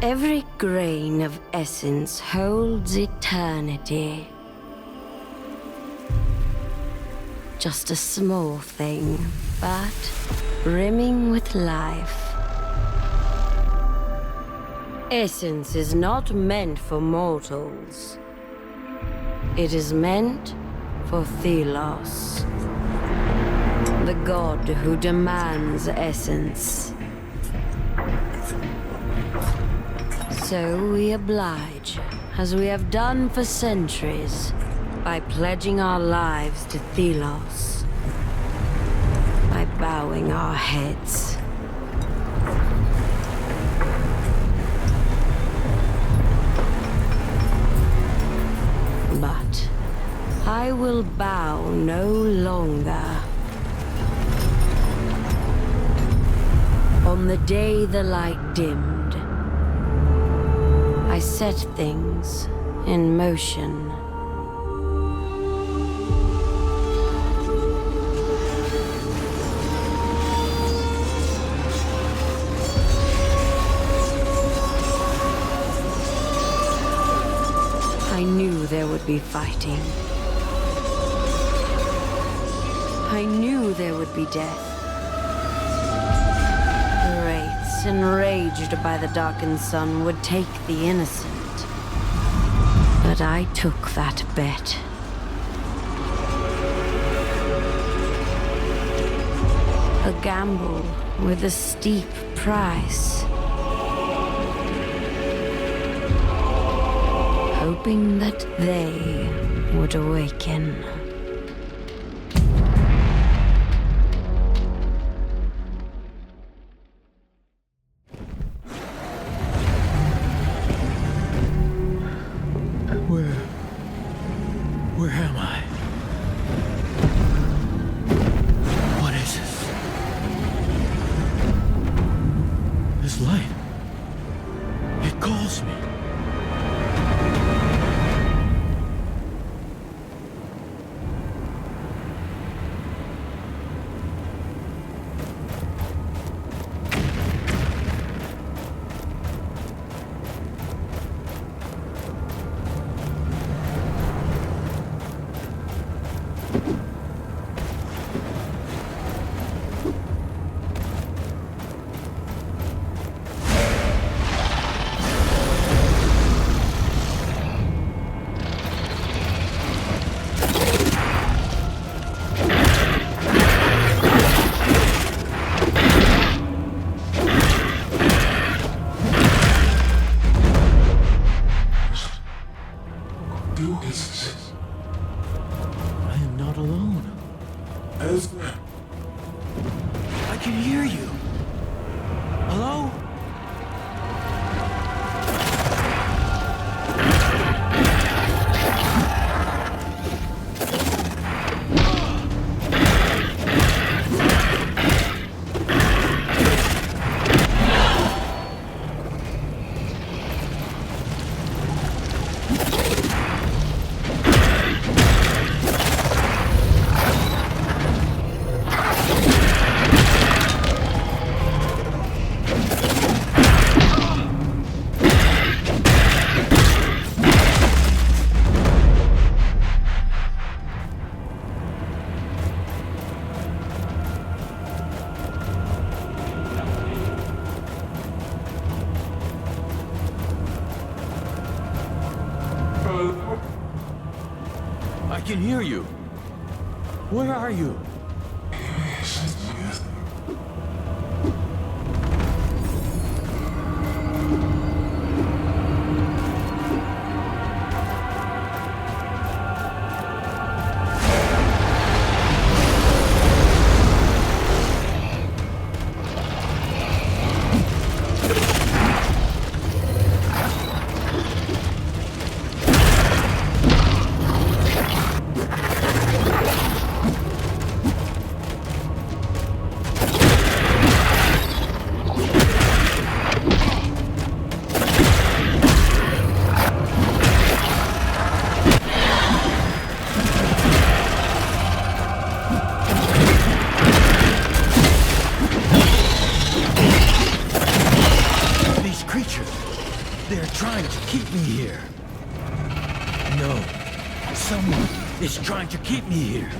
Every grain of essence holds eternity. Just a small thing, but brimming with life. Essence is not meant for mortals. It is meant for Thelos, the god who demands essence. So we oblige, as we have done for centuries, by pledging our lives to Thelos, by bowing our heads. But I will bow no longer. On the day the light dimmed, I set things in motion. I knew there would be fighting. I knew there would be death. Wraiths enraged by the darkened sun would take the innocent. But I took that bet. A gamble with a steep price. Hoping that they would awaken. Where am I? What is this? This light. It calls me. I am not alone. I can hear you. Hello? I can hear you. Where are you? They're trying to keep me here. No. Someone is trying to keep me here.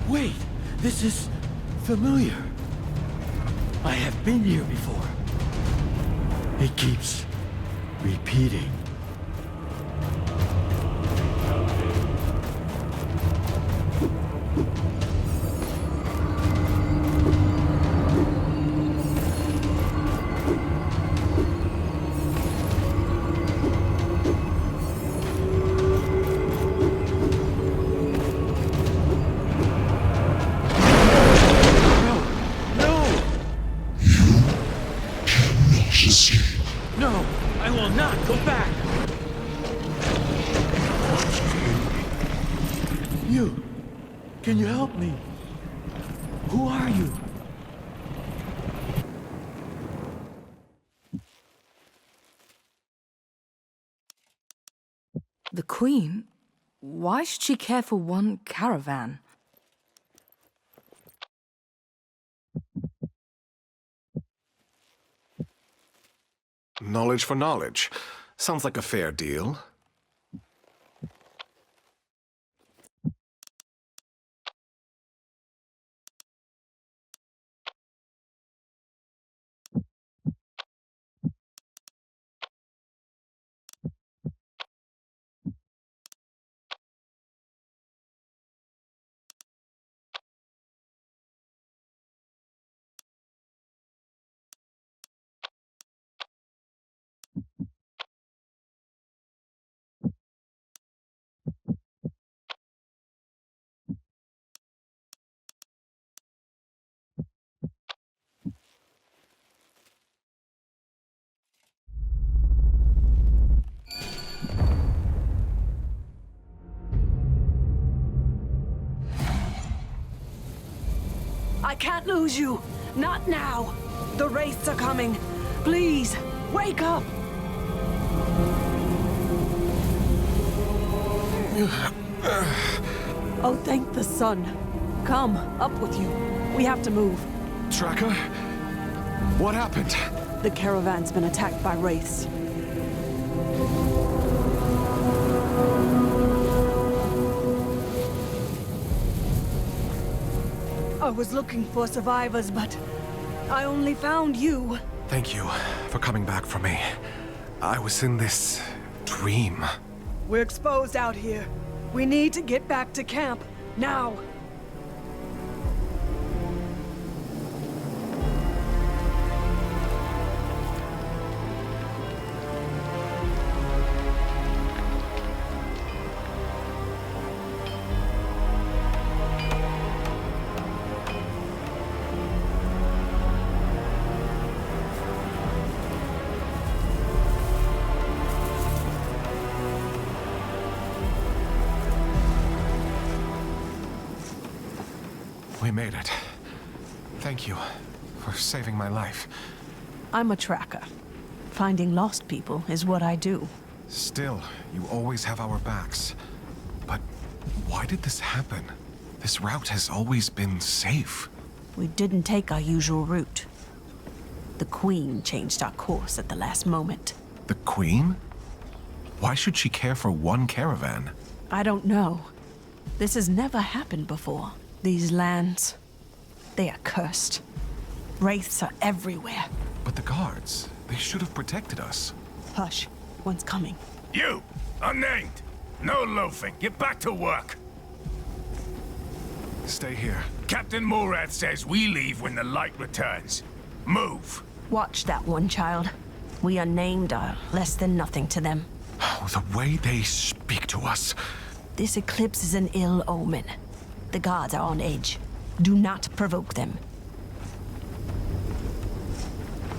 Wait, this is familiar. I have been here before. It keeps repeating. No, I will not go back! You, can you help me? Who are you? The Queen? Why should she care for one caravan? Knowledge for knowledge. Sounds like a fair deal. I can't lose you! Not now! The wraiths are coming! Please, wake up! Oh, thank the sun. Come, up with you. We have to move. Tracker? What happened? The caravan's been attacked by wraiths. I was looking for survivors, but I only found you. Thank you for coming back for me. I was in this dream. We're exposed out here. We need to get back to camp, now. We made it. Thank you for saving my life. I'm a tracker. Finding lost people is what I do. Still, you always have our backs. But why did this happen? This route has always been safe. We didn't take our usual route. The Queen changed our course at the last moment. The Queen? Why should she care for one caravan? I don't know. This has never happened before. These lands, they are cursed. Wraiths are everywhere. But the guards, they should have protected us. Hush, one's coming. You! Unnamed! No loafing. Get back to work. Stay here. Captain Morad says we leave when the light returns. Move! Watch that one, child. We unnamed are less than nothing to them. Oh, the way they speak to us. This eclipse is an ill omen. The gods are on edge. Do not provoke them.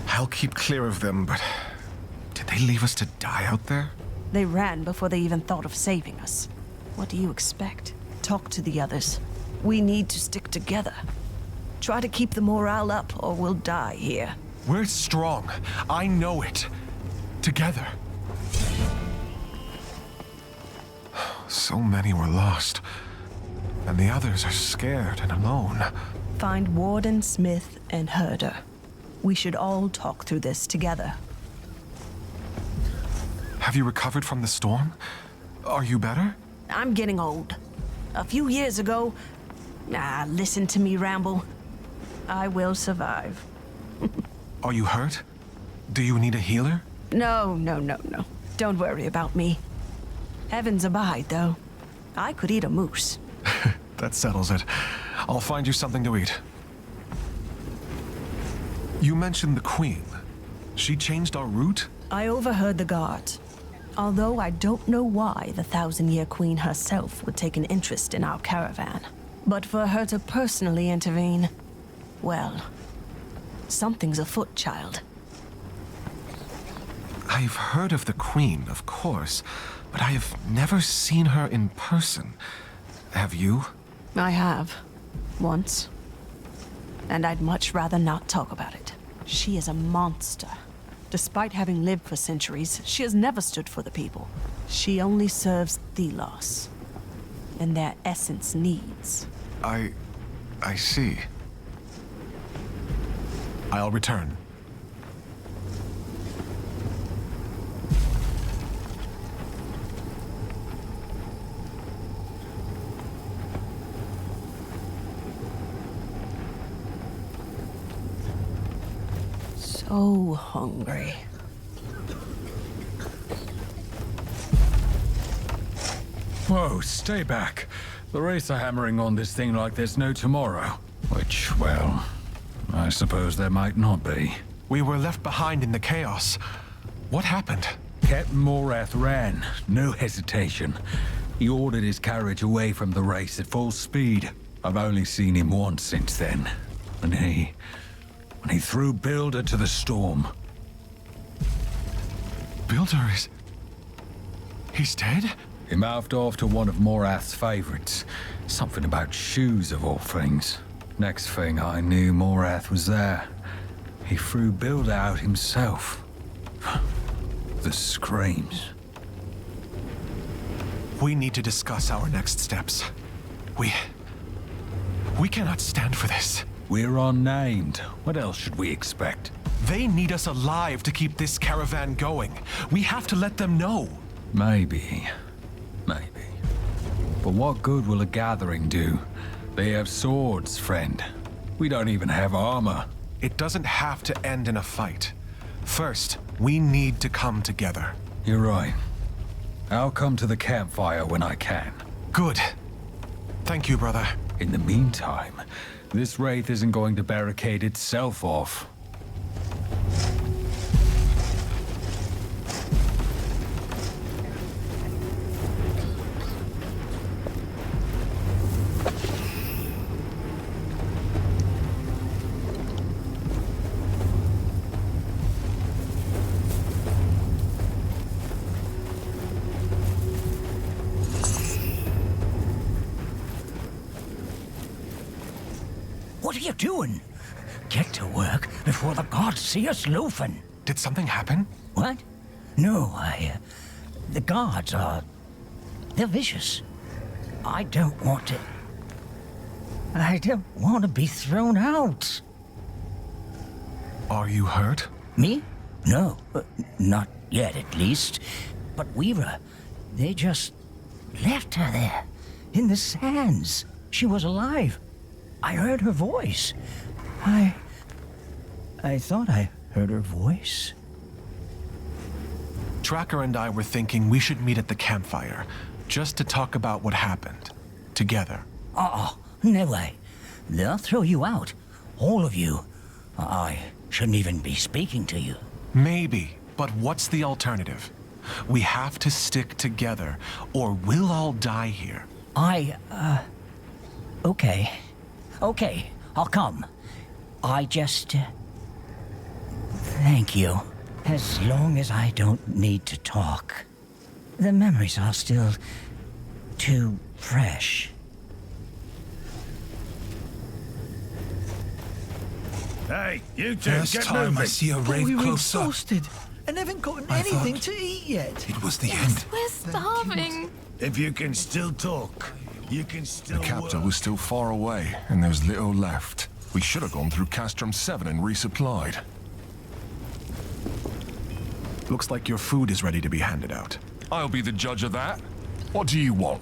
I'll keep clear of them, but did they leave us to die out there? They ran before they even thought of saving us. What do you expect? Talk to the others. We need to stick together. Try to keep the morale up, or we'll die here. We're strong. I know it. Together. So many were lost. And the others are scared and alone. Find Warden, Smith, and Herder. We should all talk through this together. Have you recovered from the storm? Are you better? I'm getting old. A few years ago... listen to me ramble. I will survive. Are you hurt? Do you need a healer? No. Don't worry about me. Heavens abide, though. I could eat a moose. That settles it. I'll find you something to eat. You mentioned the Queen. She changed our route? I overheard the guards. Although I don't know why the Thousand-Year Queen herself would take an interest in our caravan. But for her to personally intervene... well... something's afoot, child. I've heard of the Queen, of course, but I have never seen her in person. Have you? I have. Once. And I'd much rather not talk about it. She is a monster. Despite having lived for centuries, she has never stood for the people. She only serves Thelos and their essence needs. I see. I'll return. So hungry. Whoa, stay back. The Wraiths are hammering on this thing like there's no tomorrow. Which, well, I suppose there might not be. We were left behind in the chaos. What happened? Captain Morath ran, no hesitation. He ordered his carriage away from the Wraiths at full speed. I've only seen him once since then. And he threw Builder to the storm. Builder is... he's dead? He mouthed off to one of Morath's favorites. Something about shoes, of all things. Next thing I knew, Morath was there. He threw Builder out himself. The screams. We need to discuss our next steps. We cannot stand for this. We're unnamed. What else should we expect? They need us alive to keep this caravan going. We have to let them know. Maybe. But what good will a gathering do? They have swords, friend. We don't even have armor. It doesn't have to end in a fight. First, we need to come together. You're right. I'll come to the campfire when I can. Good. Thank you, brother. In the meantime, this Wraith isn't going to barricade itself off. What are you doing? Get to work before the gods see us loafing. Did something happen? What? No, the guards are... they're vicious. I don't want to be thrown out. Are you hurt? Me? No, not yet at least. But Weaver, they just left her there, in the sands. She was alive. I heard her voice. I thought I heard her voice. Tracker and I were thinking we should meet at the campfire, just to talk about what happened. Together. Oh, no way. They'll throw you out. All of you. I shouldn't even be speaking to you. Maybe, but what's the alternative? We have to stick together, or we'll all die here. Okay, I'll come. I just... thank you. As long as I don't need to talk. The memories are still too fresh. Hey, you two, First get time I moving. see a Wraith We were closer. exhausted and haven't gotten I anything thought to eat yet. It was the end. We're starving. If you can still talk, you can still The capital work. was still far away, and there's little left. We should have gone through Castrum 7 and resupplied. Looks like your food is ready to be handed out. I'll be the judge of that. What do you want?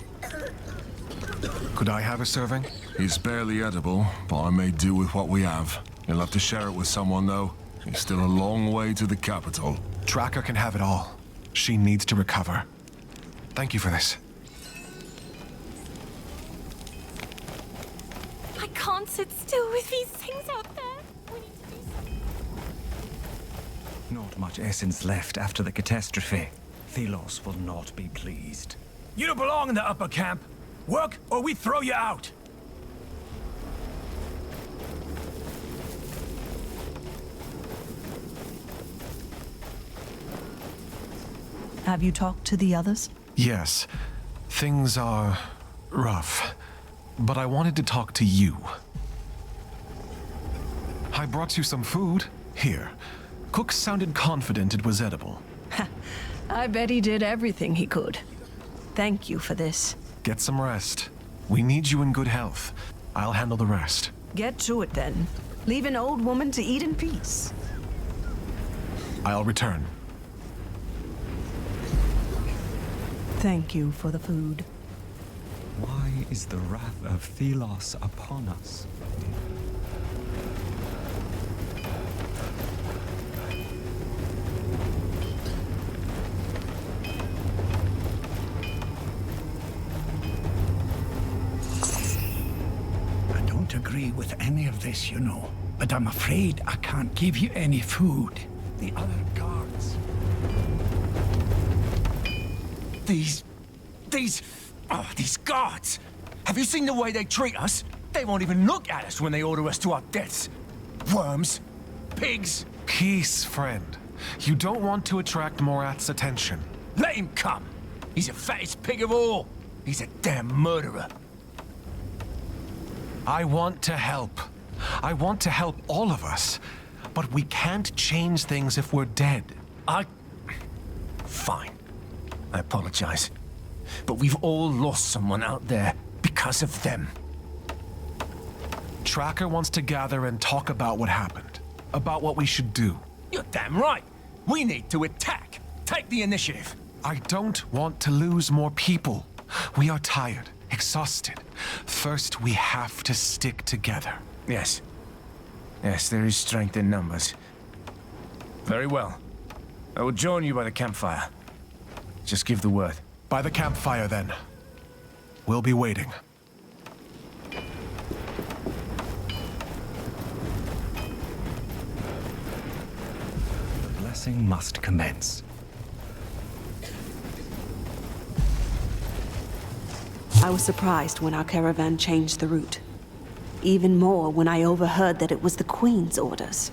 Could I have a serving? It's barely edible, but I may do with what we have. You'll have to share it with someone, though. It's still a long way to the capital. Tracker can have it all. She needs to recover. Thank you for this. I can't sit still with these things out there. We need to do something. Not much essence left after the catastrophe. Thelos will not be pleased. You don't belong in the upper camp. Work or we throw you out. Have you talked to the others? Yes. Things are rough. But I wanted to talk to you. I brought you some food. Here. Cook sounded confident it was edible. I bet he did everything he could. Thank you for this. Get some rest. We need you in good health. I'll handle the rest. Get to it then. Leave an old woman to eat in peace. I'll return. Thank you for the food. Why is the wrath of Thelos upon us? I don't agree with any of this, you know, but I'm afraid I can't give you any food. The other guards. These guards! Have you seen the way they treat us? They won't even look at us when they order us to our deaths. Worms. Pigs. Peace, friend. You don't want to attract Morath's attention. Let him come. He's the fattest pig of all. He's a damn murderer. I want to help. I want to help all of us. But we can't change things if we're dead. Fine. I apologize. But we've all lost someone out there because of them. Tracker wants to gather and talk about what happened. About what we should do. You're damn right. We need to attack. Take the initiative. I don't want to lose more people. We are tired, exhausted. First, we have to stick together. Yes. Yes, there is strength in numbers. Very well. I will join you by the campfire. Just give the word. By the campfire, then. We'll be waiting. The blessing must commence. I was surprised when our caravan changed the route. Even more when I overheard that it was the Queen's orders.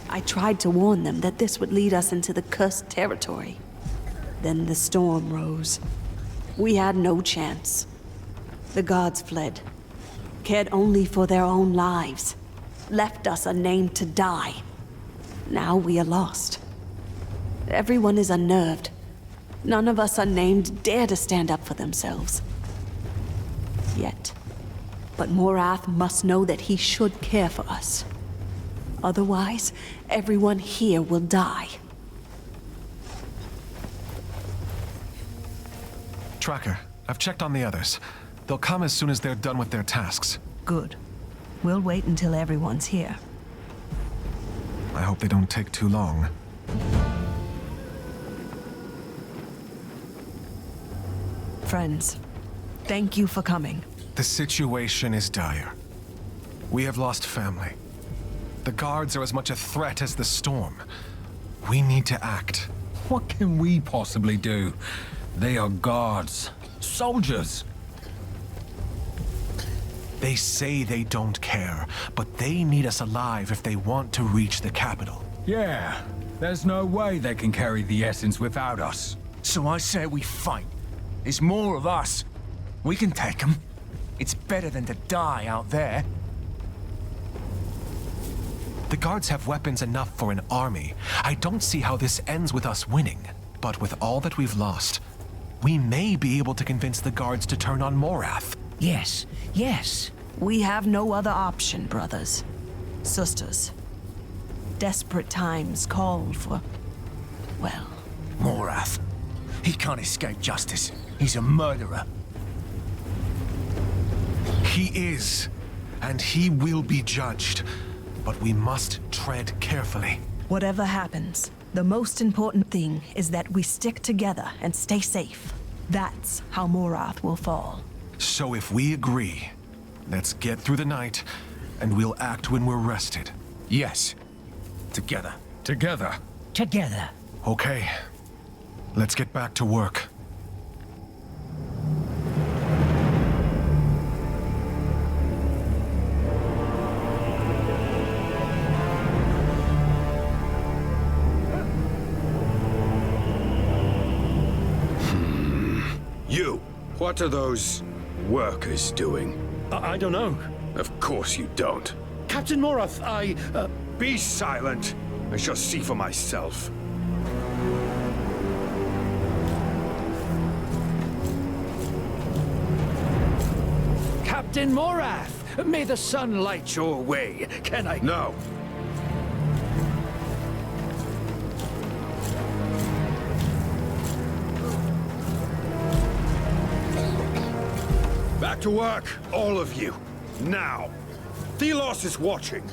I tried to warn them that this would lead us into the cursed territory. Then the storm rose. We had no chance. The gods fled, cared only for their own lives, left us unnamed to die. Now we are lost. Everyone is unnerved. None of us unnamed dare to stand up for themselves. Yet. But Morath must know that he should care for us. Otherwise, everyone here will die. Tracker, I've checked on the others. They'll come as soon as they're done with their tasks. Good. We'll wait until everyone's here. I hope they don't take too long. Friends, thank you for coming. The situation is dire. We have lost family. The guards are as much a threat as the storm. We need to act. What can we possibly do? They are guards, soldiers. They say they don't care, but they need us alive if they want to reach the capital. Yeah, there's no way they can carry the essence without us. So I say we fight. It's more of us. We can take them. It's better than to die out there. The guards have weapons enough for an army. I don't see how this ends with us winning. But with all that we've lost, we may be able to convince the guards to turn on Morath. Yes, yes. We have no other option, brothers. Sisters. Desperate times called for, well... Morath. He can't escape justice. He's a murderer. He is, and he will be judged. But we must tread carefully. Whatever happens, the most important thing is that we stick together and stay safe. That's how Morath will fall. So if we agree, let's get through the night, and we'll act when we're rested. Yes. Together. Together. Together. Okay. Let's get back to work. You, what are those workers doing? I don't know. Of course you don't. Captain Morath, Be silent. I shall see for myself. Captain Morath, may the sun light your way. Can I... No. Back to work, all of you. Now. Thelos is watching.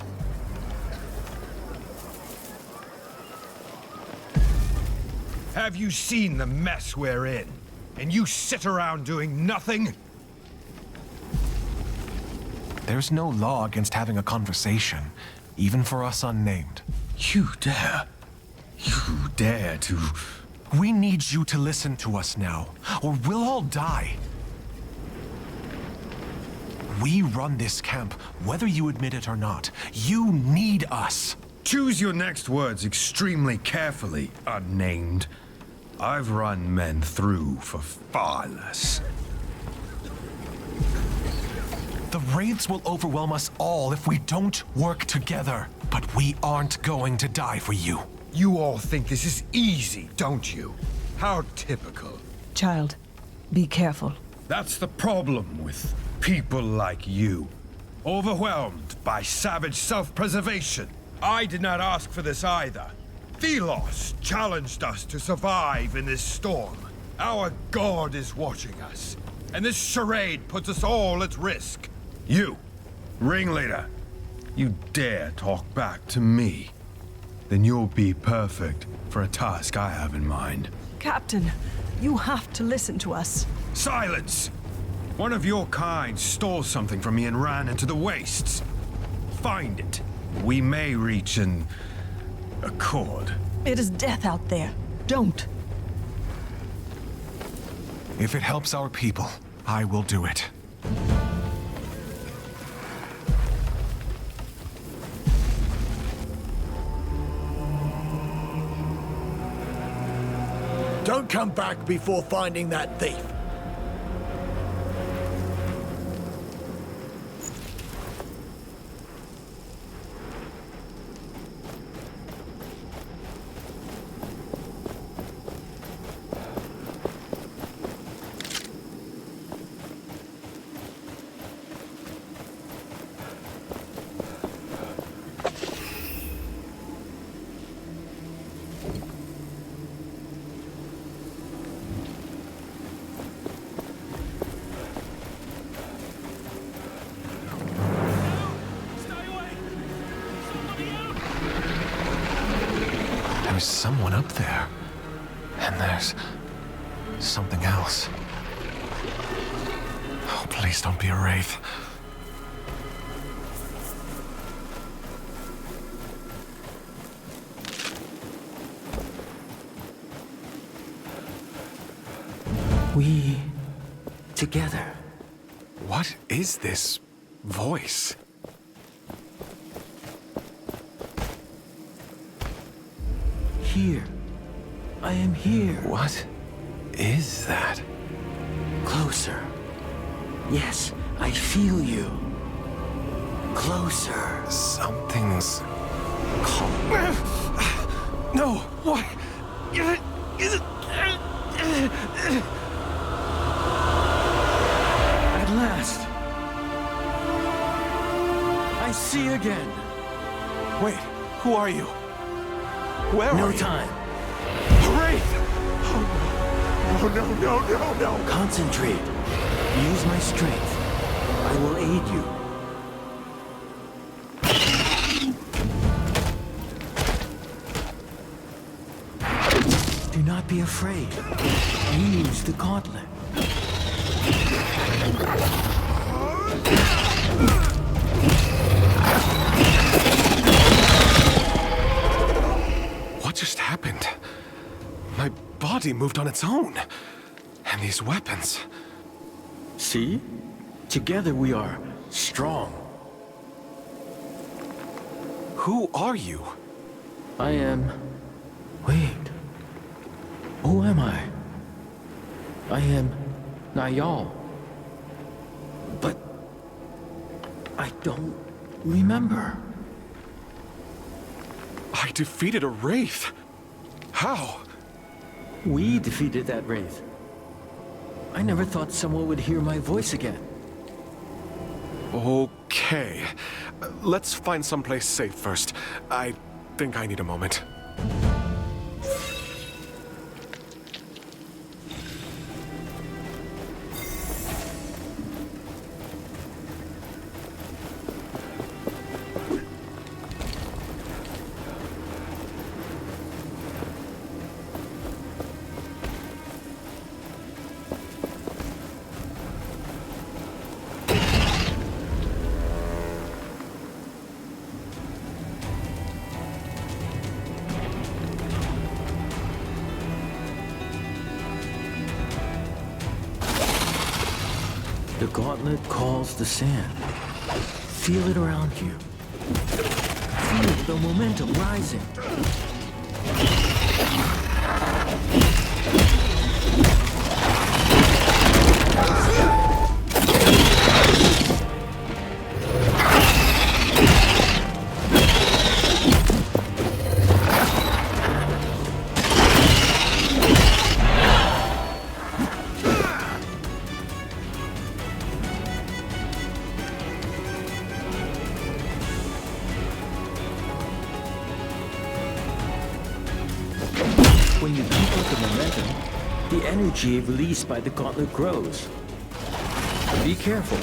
Have you seen the mess we're in? And you sit around doing nothing? There's no law against having a conversation, even for us unnamed. You dare to... We need you to listen to us now, or we'll all die. We run this camp, whether you admit it or not. You need us. Choose your next words extremely carefully, unnamed. I've run men through for far less. The Wraiths will overwhelm us all if we don't work together. But we aren't going to die for you. You all think this is easy, don't you? How typical. Child, be careful. That's the problem with people like you. Overwhelmed by savage self-preservation. I did not ask for this either. Thelos challenged us to survive in this storm. Our god is watching us, and this charade puts us all at risk. You, ringleader, you dare talk back to me, then you'll be perfect for a task I have in mind. Captain, you have to listen to us. Silence! One of your kind stole something from me and ran into the wastes. Find it. We may reach an accord. It is death out there. Don't. If it helps our people, I will do it. Don't come back before finding that thief. There's someone up there. And there's something else. Oh, please don't be a wraith. We together. What is this voice? Here. I am here. What is that? Closer. Yes, I feel you. Closer. Something's... No! What? At last. I see again. Wait, who are you? Where are you? No time. Wraith! Oh, no. Concentrate. Use my strength. I will aid you. Do not be afraid. Use the gauntlet. What just happened? My body moved on its own. And these weapons... See? Together we are strong. Who are you? I am... Wait. Who am I? I am Nayal. But... I don't remember. I defeated a Wraith. How? We defeated that Wraith. I never thought someone would hear my voice again. Okay. Let's find someplace safe first. I think I need a moment. The gauntlet calls the sand. Feel it around you. Feel the momentum rising. When you keep up the momentum, the energy released by the gauntlet grows. Be careful,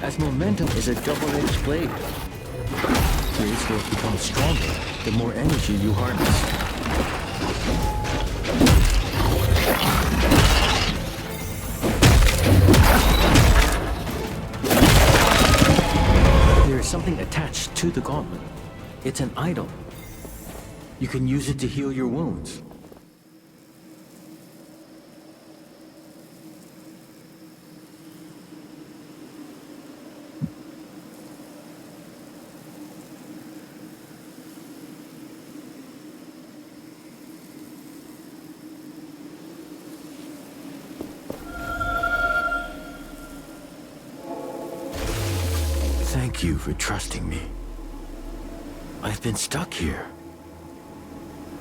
as momentum is a double-edged blade. Blades will become stronger the more energy you harness. There is something attached to the gauntlet. It's an idol. You can use it to heal your wounds. Thank you for trusting me. I've been stuck here.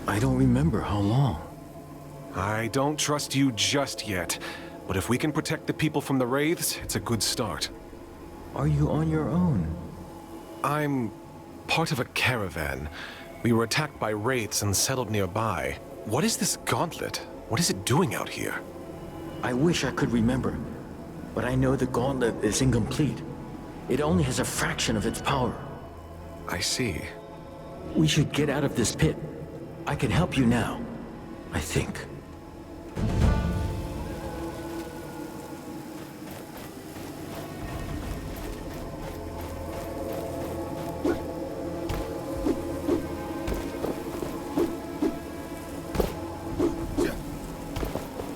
I don't remember how long. I don't trust you just yet, but if we can protect the people from the Wraiths, it's a good start. Are you on your own? I'm part of a caravan. We were attacked by Wraiths and settled nearby. What is this gauntlet? What is it doing out here? I wish I could remember, but I know the gauntlet is incomplete. It only has a fraction of its power. I see. We should get out of this pit. I can help you now, I think.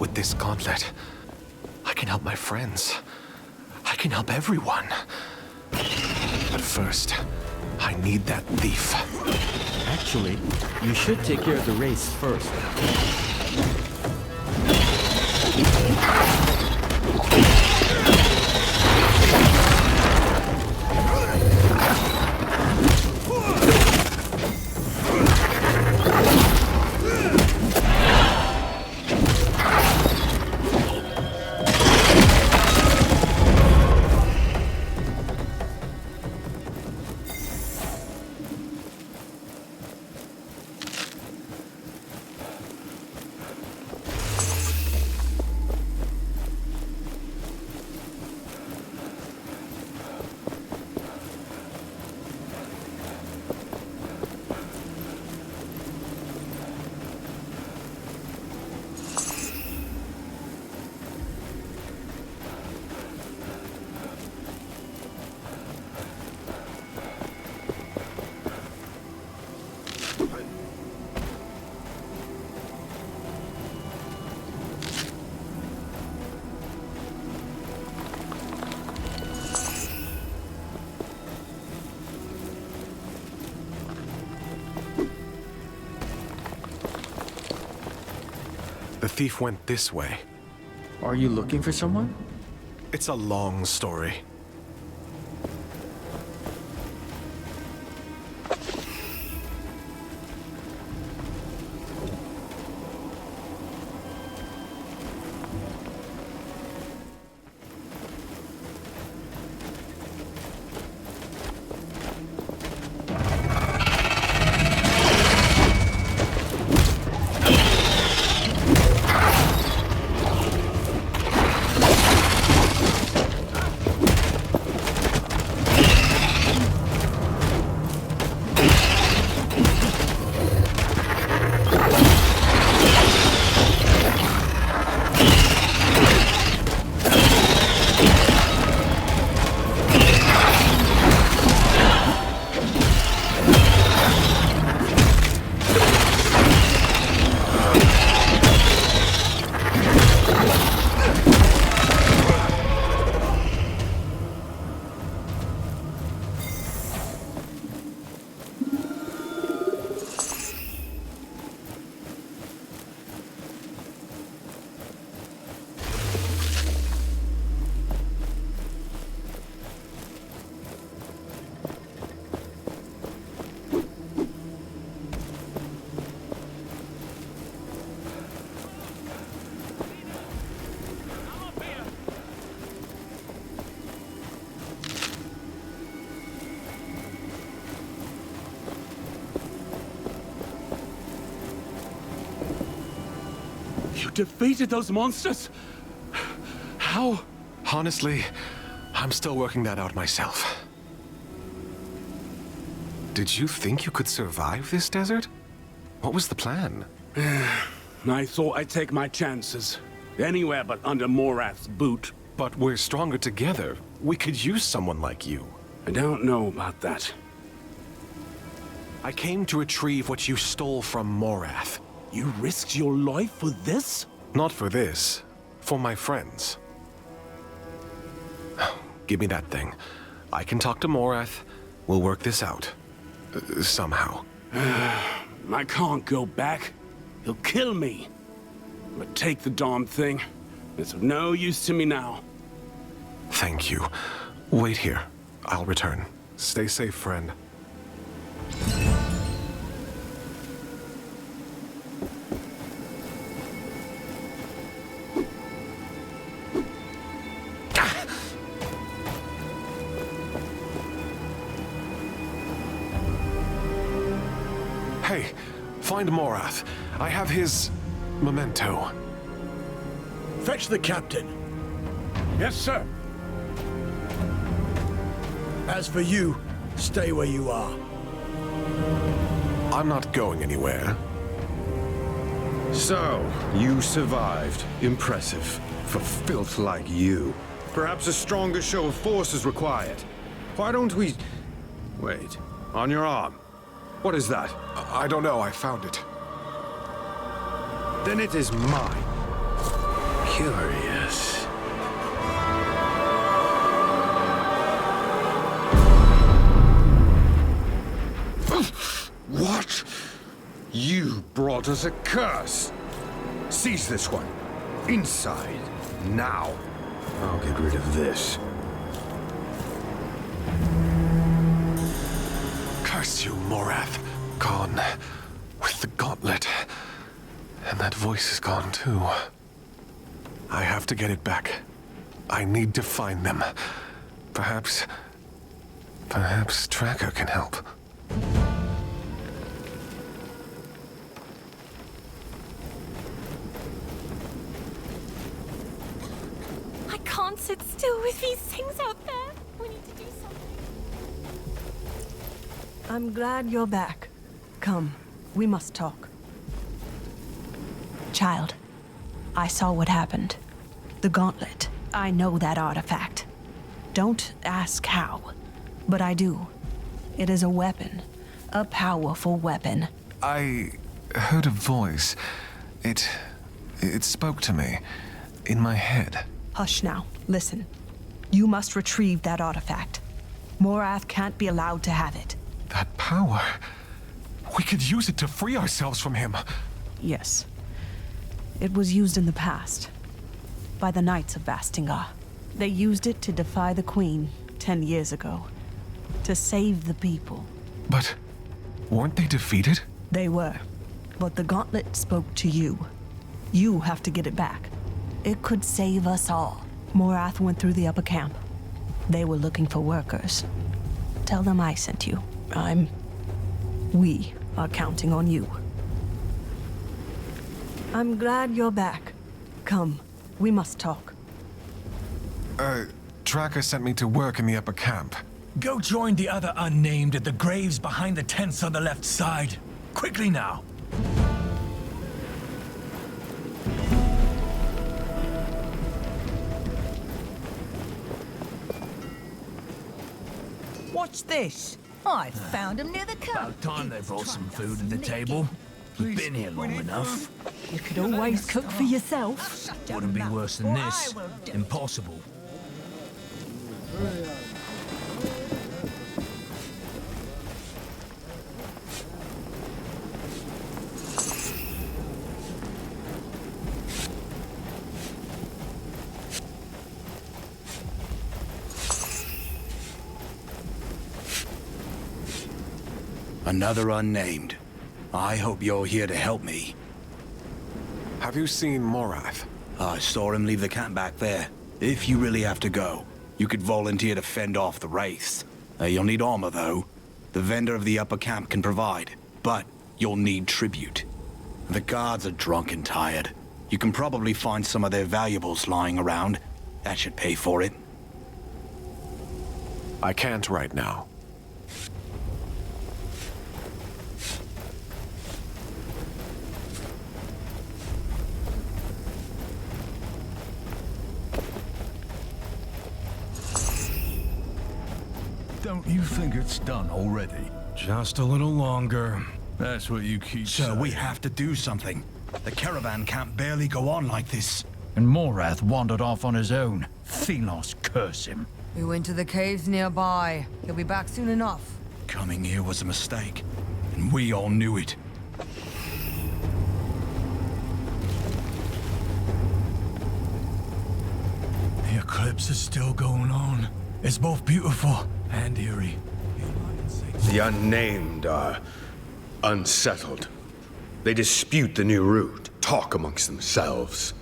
With this gauntlet, I can help my friends. I can help everyone. But first, I need that thief. Actually, you should take care of the race first. thief went this way. Are you looking for someone? It's a long story. Defeated those monsters? How? Honestly, I'm still working that out myself. Did you think you could survive this desert? What was the plan? I thought I'd take my chances. Anywhere but under Morath's boot. But we're stronger together. We could use someone like you. I don't know about that. I came to retrieve what you stole from Morath. You risked your life for this? Not for this. For my friends. Give me that thing. I can talk to Morath. We'll work this out. Somehow. I can't go back. He'll kill me. But take the darn thing. It's of no use to me now. Thank you. Wait here. I'll return. Stay safe, friend. Hey, find Morath. I have his memento. Fetch the captain. Yes, sir. As for you, stay where you are. I'm not going anywhere. So, you survived. Impressive. For filth like you. Perhaps a stronger show of force is required. Why don't we... Wait. On your arm. What is that? I don't know. I found it. Then it is mine. Curious. What? You brought us a curse. Seize this one. Inside. Now. I'll get rid of this. Curse you, Morath. Gone. With the gauntlet. And that voice is gone, too. I have to get it back. I need to find them. Perhaps Tracker can help. I can't sit still with these things out there. We need to do something. I'm glad you're back. Come, we must talk. Child, I saw what happened. The gauntlet. I know that artifact. Don't ask how, but I do. It is a weapon. A powerful weapon. I heard a voice. It spoke to me. In my head. Hush now. Listen. You must retrieve that artifact. Morath can't be allowed to have it. That power. We could use it to free ourselves from him. Yes. It was used in the past by the Knights of Bastengar. They used it to defy the Queen 10 years ago, to save the people. But weren't they defeated? They were, but the gauntlet spoke to you. You have to get it back. It could save us all. Morath went through the upper camp. They were looking for workers. Tell them I sent you. We are counting on you. I'm glad you're back. Come, we must talk. Tracker sent me to work in the upper camp. Go join the other unnamed at the graves behind the tents on the left side. Quickly now. What's this? I found him near the camp. About time they brought some food to the table. We've been here long enough. You could always cook for yourself. Wouldn't be worse than this. Impossible. Another unnamed. I hope you're here to help me. Have you seen Morath? I saw him leave the camp back there. If you really have to go, you could volunteer to fend off the wraiths. You'll need armor, though. The vendor of the upper camp can provide, but you'll need tribute. The guards are drunk and tired. You can probably find some of their valuables lying around. That should pay for it. I can't right now. Don't you think it's done already? Just a little longer. That's what you keep Sir, saying. we have to do something. The caravan can't barely go on like this. And Morath wandered off on his own. Thelos curse him. We went to the caves nearby. He'll be back soon enough. Coming here was a mistake, and we all knew it. The eclipse is still going on. It's both beautiful and eerie. The unnamed are unsettled. They dispute the new route, talk amongst themselves.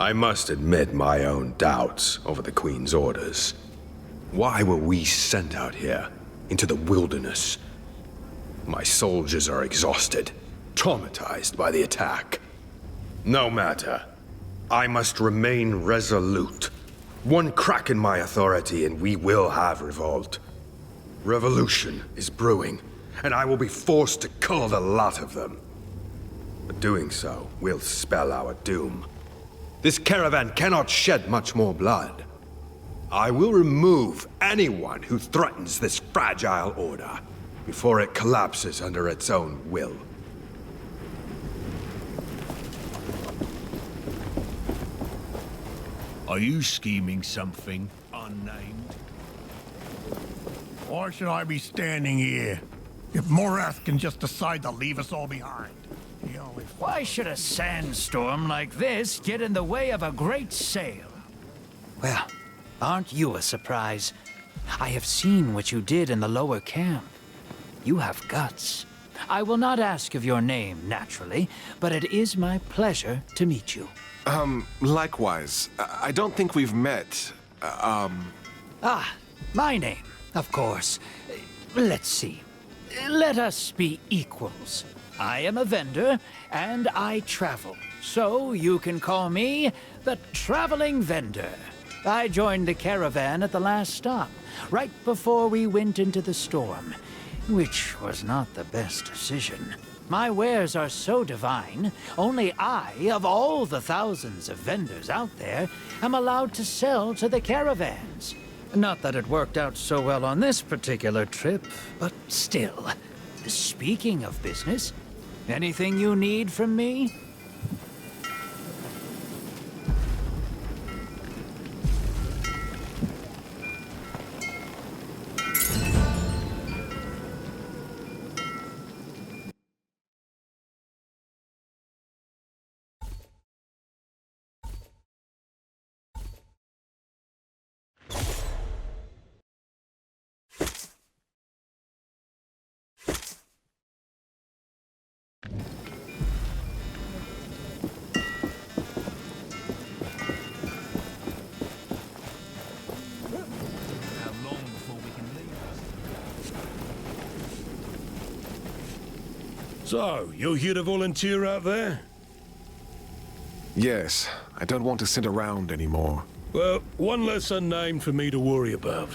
I must admit my own doubts over the Queen's orders. Why were we sent out here, into the wilderness? My soldiers are exhausted, traumatized by the attack. No matter. I must remain resolute. One crack in my authority and we will have revolt. Revolution is brewing, and I will be forced to cull the lot of them. But doing so will spell our doom. This caravan cannot shed much more blood. I will remove anyone who threatens this fragile order before it collapses under its own will. Are you scheming something unnamed? Why should I be standing here? If Morath can just decide to leave us all behind. Why should a sandstorm like this get in the way of a great sail? Well, aren't you a surprise? I have seen what you did in the lower camp. You have guts. I will not ask of your name, naturally, but it is my pleasure to meet you. Likewise. I don't think we've met. Ah, my name, of course. Let's see. Let us be equals. I am a vendor, and I travel. So you can call me the Traveling Vendor. I joined the caravan at the last stop, right before we went into the storm, which was not the best decision. My wares are so divine, only I, of all the thousands of vendors out there, am allowed to sell to the caravans. Not that it worked out so well on this particular trip, but still. Speaking of business, anything you need from me? So, you're here to volunteer out there? Yes, I don't want to sit around anymore. Well, one less unnamed for me to worry about.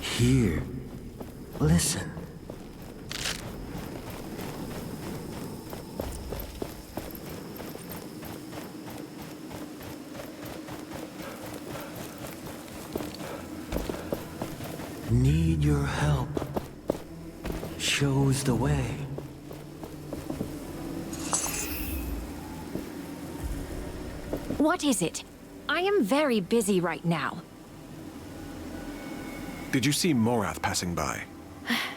Here. Listen. Need your help. Shows the way. What is it? I am very busy right now. Did you see Morath passing by?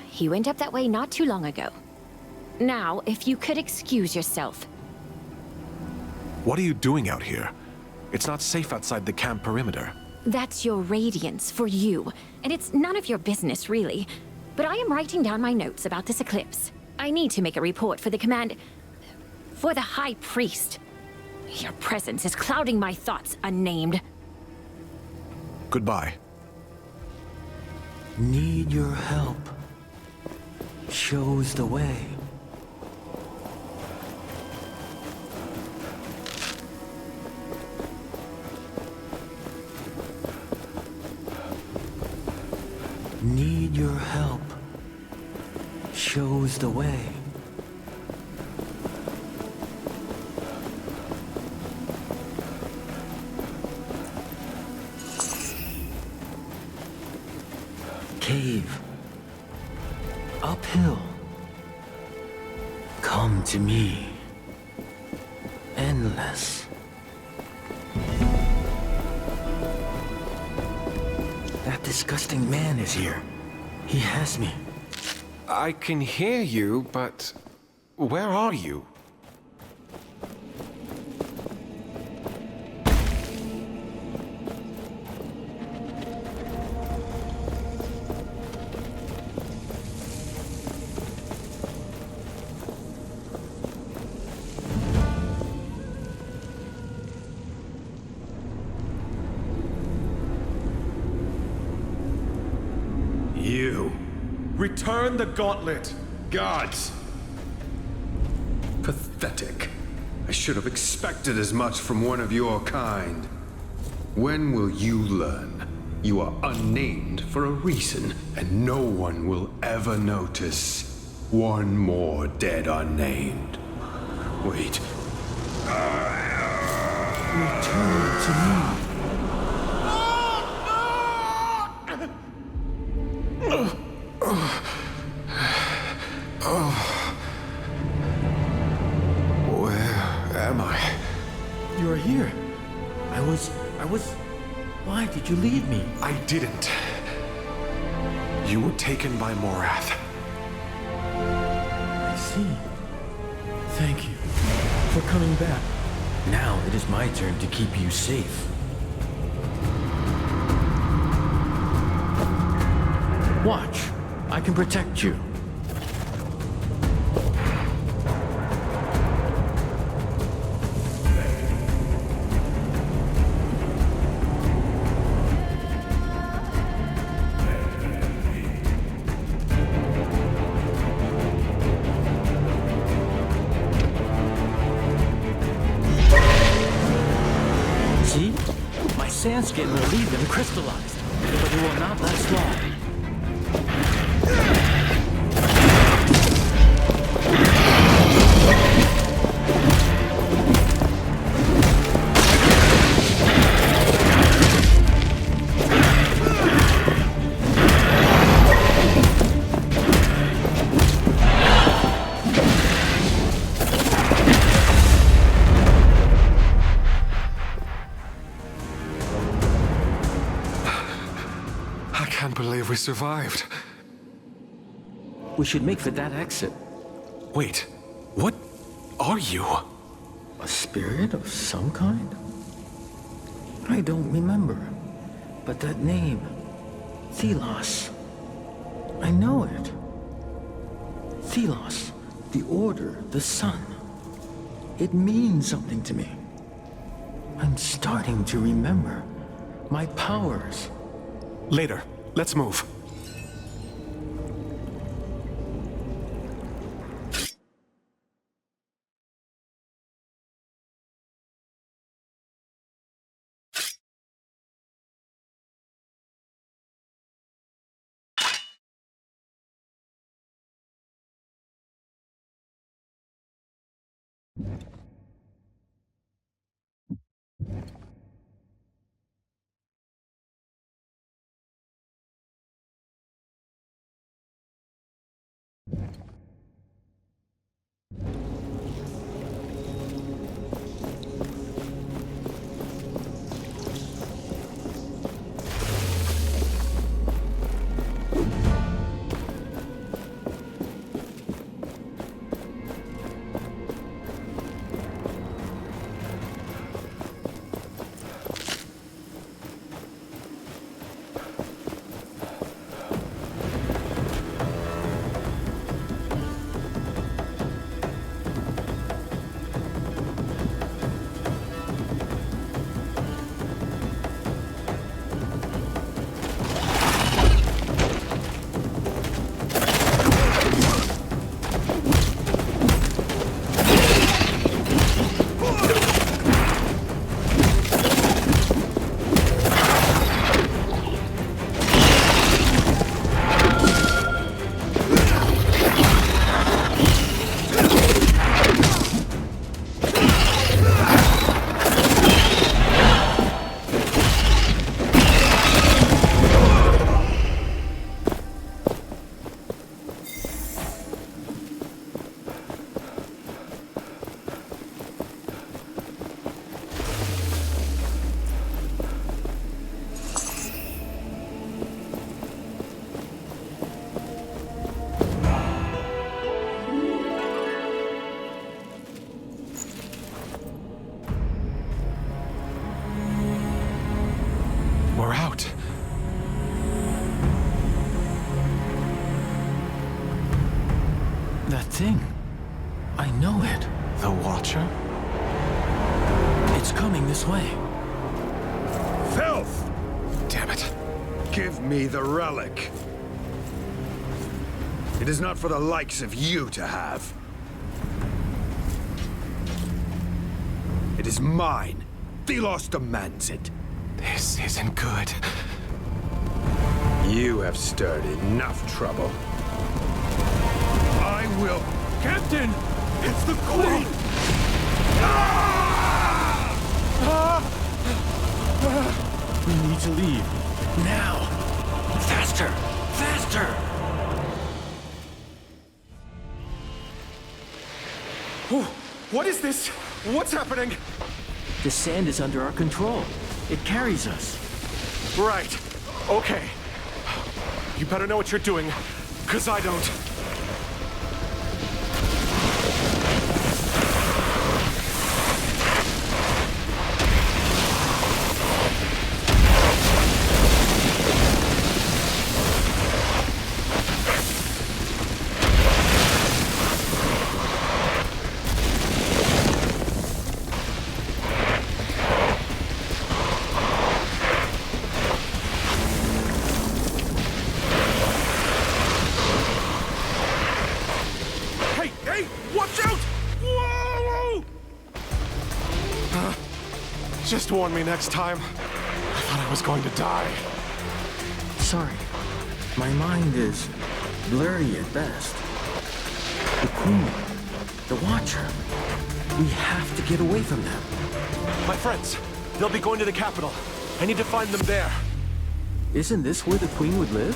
He went up that way not too long ago. Now, if you could excuse yourself. What are you doing out here? It's not safe outside the camp perimeter. That's your radiance for you, and it's none of your business, really. But I am writing down my notes about this eclipse. I need to make a report for the command... for the High Priest. Your presence is clouding my thoughts, unnamed. Goodbye. Need your help. Shows the way. Need your help. Shows the way. Cave. Uphill. Come to me. Endless. That disgusting man is here. He has me. I can hear you, but where are you? You. Return the gauntlet! Gods! Pathetic. I should have expected as much from one of your kind. When will you learn? You are unnamed for a reason, and no one will ever notice. One more dead unnamed. Wait. Return to me. Where am I? You are here. I was... Why did you leave me? I didn't. You were taken by Morath. I see. Thank you for coming back. Now it is my turn to keep you safe. Watch. I can protect you. See? My sand skin will leave them crystallized, but it will not last long. I can't believe we survived. We should make for that exit. Wait, what are you? A spirit of some kind? I don't remember. But that name, Thelos. I know it. Thelos, the Order, the Sun. It means something to me. I'm starting to remember my powers. Later. Let's move. We're out. That thing. I know it. The Watcher? It's coming this way. Filth! Damn it. Give me the relic. It is not for the likes of you to have. It is mine. Thelos demands it. This isn't good. You have stirred enough trouble. I will... Captain! It's the Queen! We need to leave. Now! Faster! Faster! What is this? What's happening? The sand is under our control. It carries us. Right. Okay. You better know what you're doing, 'cause I don't. Just warn me next time. I thought I was going to die. Sorry. My mind is blurry at best. The Queen, the Watcher. We have to get away from them. My friends, they'll be going to the capital. I need to find them there. Isn't this where the Queen would live?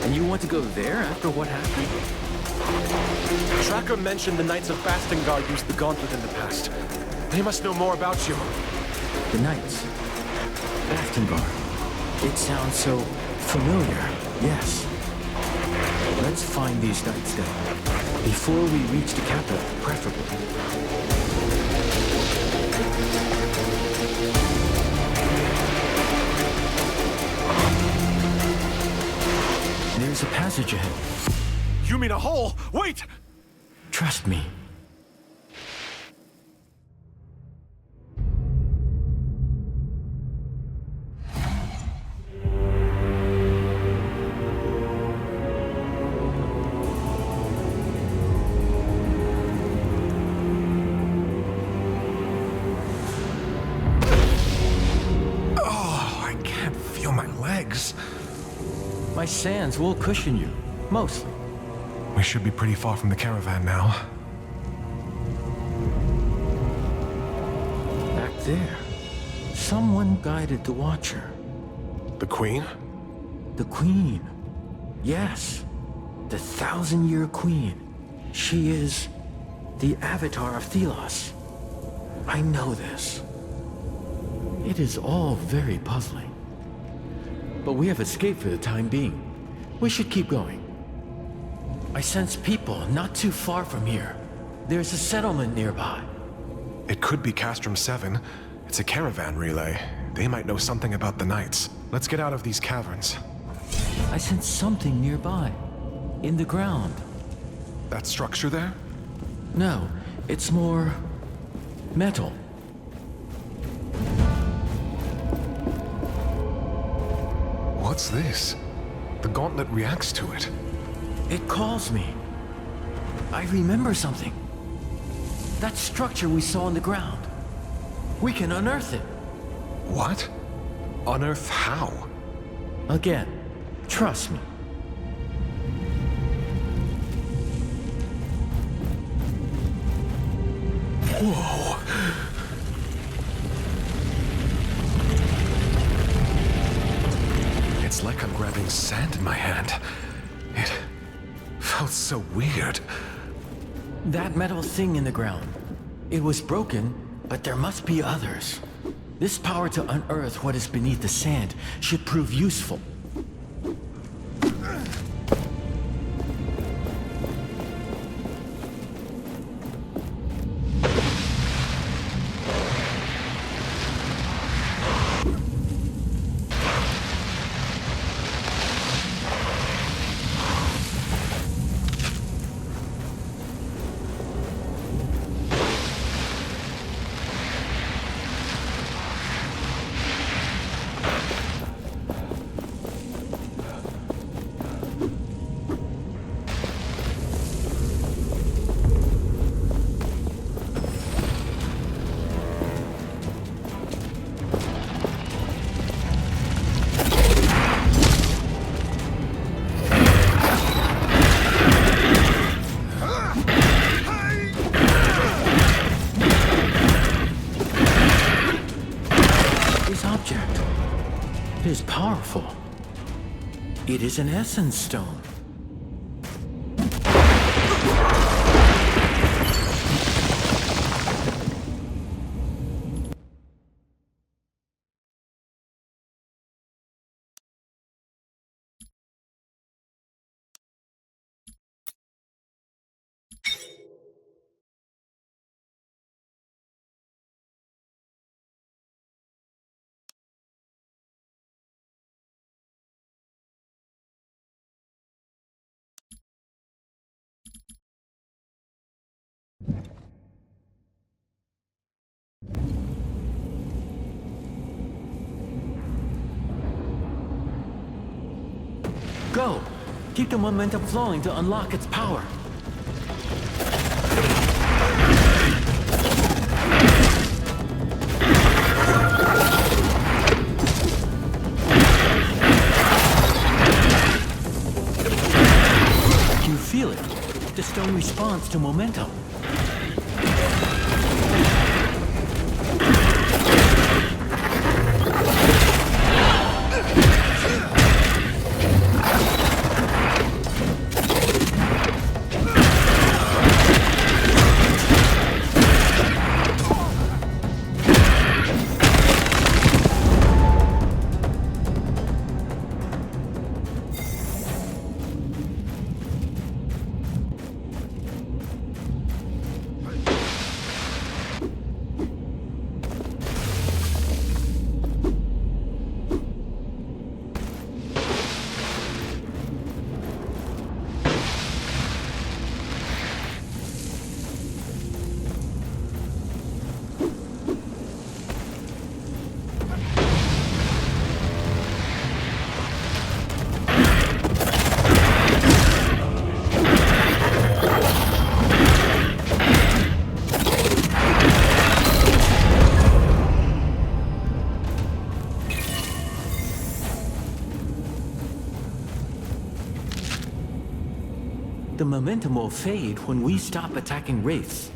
And you want to go there after what happened? Tracker mentioned the Knights of Bastengar used the gauntlet in the past. They must know more about you. The Knights. Bastengar. It sounds so familiar, yes. Let's find these Knights then. Before we reach the capital, preferably. There's a passage ahead. You mean a hole? Wait! Trust me. legs. My sands will cushion you, mostly. We should be pretty far from the caravan now. Back there, someone guided the Watcher. The Queen? The Queen. Yes. The 1,000-year Queen. She is the avatar of Thelos. I know this. It is all very puzzling. But we have escaped for the time being. We should keep going. I sense people not too far from here. There's a settlement nearby. It could be Castrum 7. It's a caravan relay. They might know something about the Knights. Let's get out of these caverns. I sense something nearby. In the ground. That structure there? No, it's more metal. What's this? The gauntlet reacts to it. It calls me. I remember something. That structure we saw on the ground. We can unearth it. What? Unearth how? Again, trust me. Whoa! It's like I'm grabbing sand in my hand. It felt so weird. That metal thing in the ground. It was broken, but there must be others. This power to unearth what is beneath the sand should prove useful. It is an essence stone. Go! Keep the momentum flowing to unlock its power. You feel it. The stone responds to momentum. The momentum will fade when we stop attacking wraiths.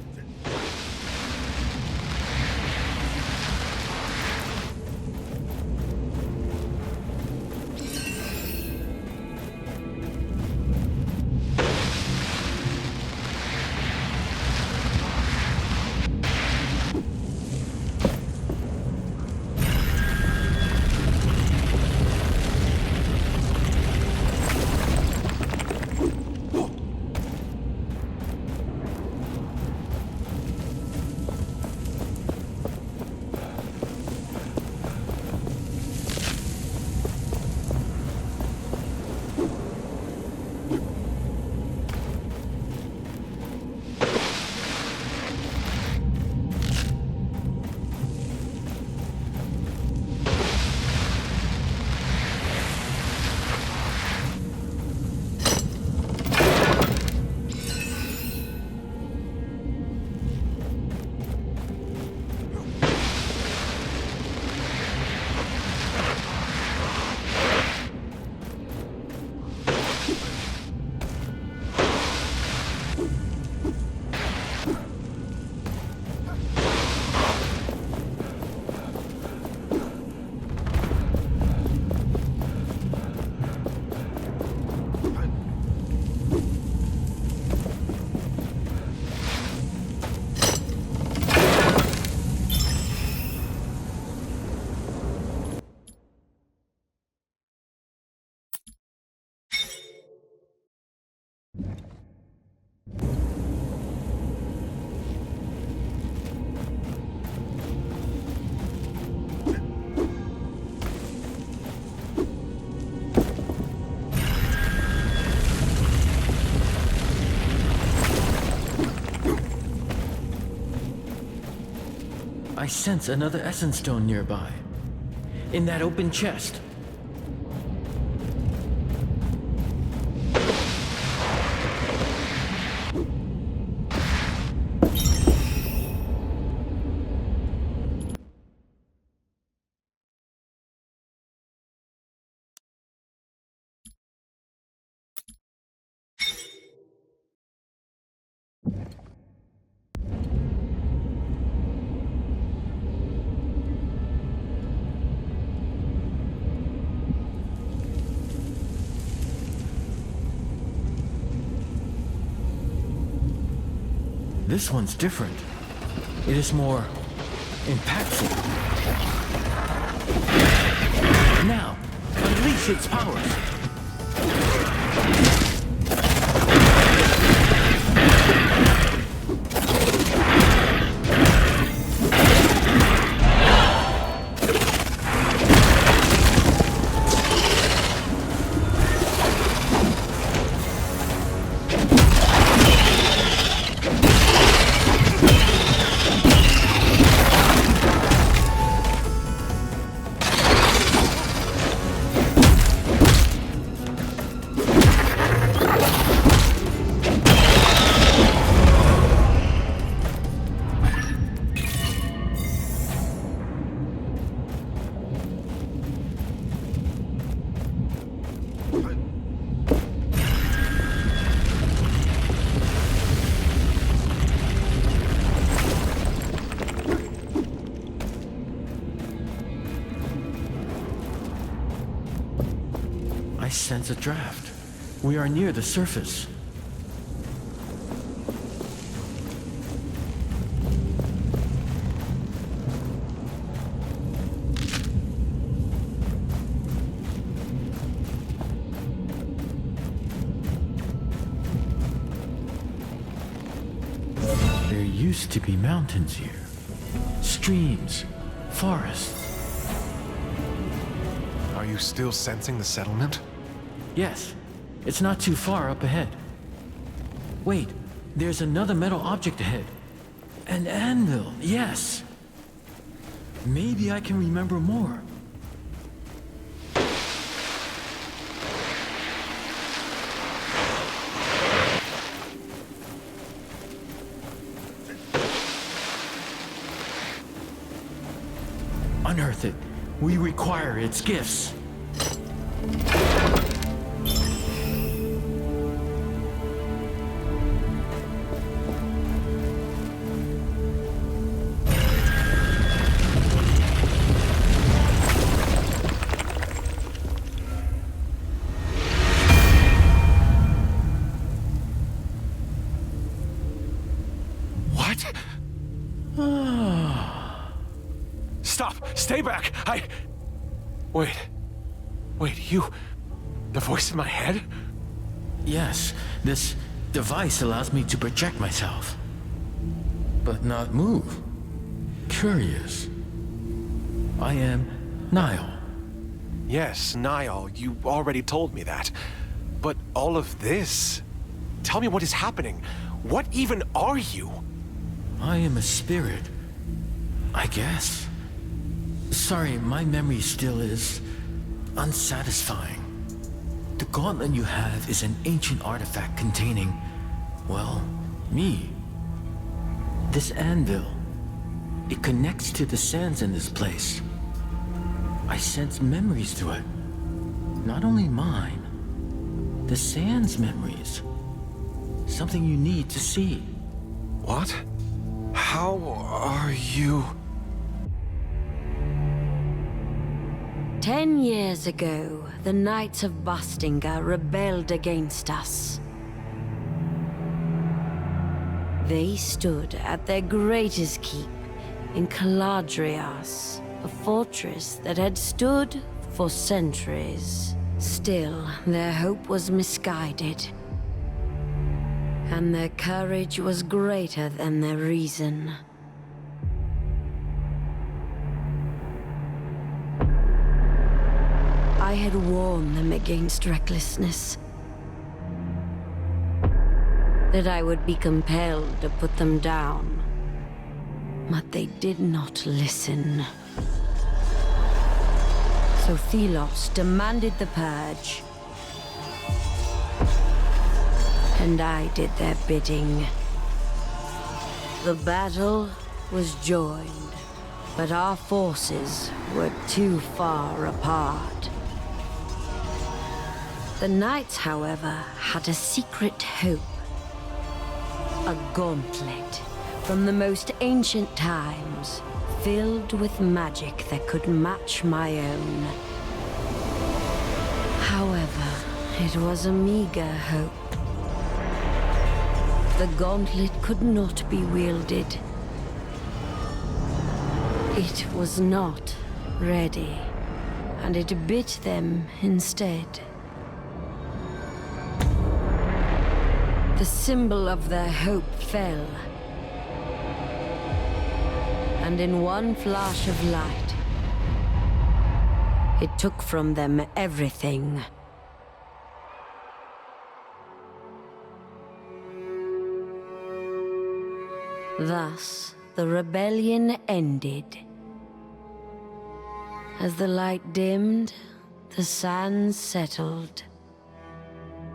I sense another essence stone nearby. In that open chest. This one's different. It is more impactful. Now, unleash its powers. I sense a draft. We are near the surface. There used to be mountains here. Streams, forests. Are you still sensing the settlement? Yes, it's not too far up ahead. Wait, there's another metal object ahead. An anvil, yes. Maybe I can remember more. Unearth it. We require its gifts. What? Stop! Stay back! Wait. Wait, you... The voice in my head? Yes, this device allows me to project myself, but not move. Curious. I am Niall. Yes, Niall, you already told me that. But all of this... Tell me what is happening. What even are you? I am a spirit, I guess. Sorry, my memory still is unsatisfying. The gauntlet you have is an ancient artifact containing, well, me. This anvil, it connects to the sands in this place. I sense memories through it. Not only mine, the sands memories. Something you need to see. What? How are you... 10 years ago, the Knights of Bastengar rebelled against us. They stood at their greatest keep in CALADRIAS, a fortress that had stood for centuries. Still, their hope was misguided, and their courage was greater than their reason. I had warned them against recklessness. That I would be compelled to put them down. But they did not listen. So Thelos demanded the purge. And I did their bidding. The battle was joined, but our forces were too far apart. The Knights, however, had a secret hope. A gauntlet from the most ancient times, filled with magic that could match my own. However, it was a meager hope. The gauntlet could not be wielded. It was not ready, and it bit them instead. The symbol of their hope fell. And in one flash of light, it took from them everything. Thus, the rebellion ended. As the light dimmed, the sands settled.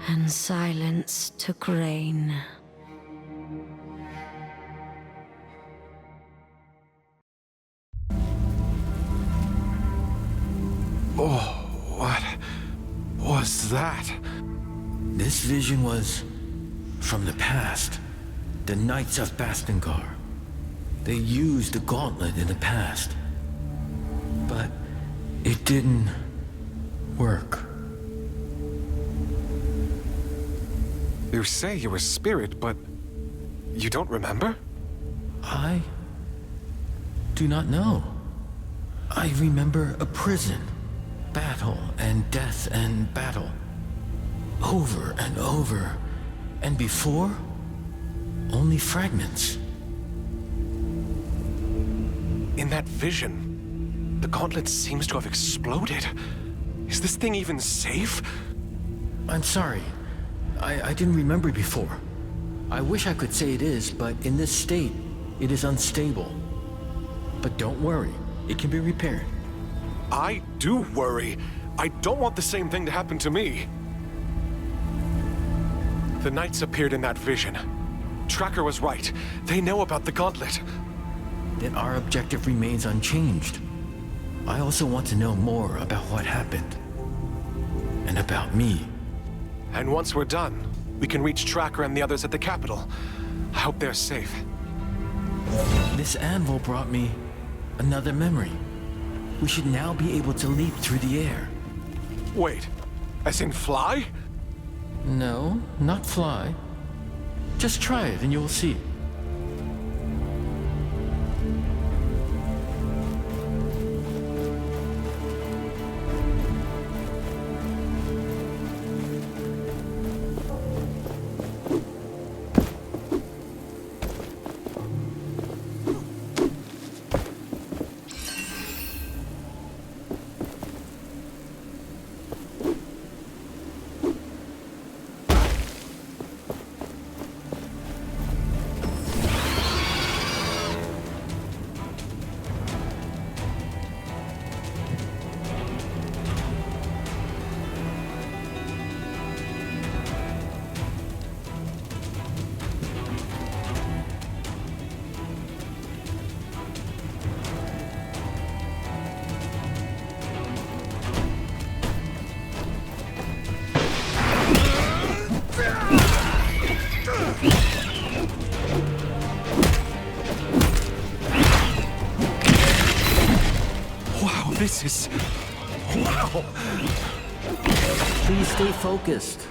And silence took reign. Oh, what was that? This vision was from the past. The Knights of Bastengar. They used the gauntlet in the past. But it didn't work. You say you're a spirit, but you don't remember? I do not know. I remember a prison, battle and death and battle. Over and over. And before, only fragments. In that vision, the gauntlet seems to have exploded. Is this thing even safe? I'm sorry. I didn't remember before. I wish I could say it is, but in this state, it is unstable. But don't worry, it can be repaired. I do worry. I don't want the same thing to happen to me. The Knights appeared in that vision. Tracker was right. They know about the gauntlet. Then our objective remains unchanged. I also want to know more about what happened. And about me. And once we're done, we can reach Tracker and the others at the capital. I hope they're safe. This anvil brought me another memory. We should now be able to leap through the air. Wait, as in fly? No, not fly. Just try it and you'll see. This is... wow! Please stay focused.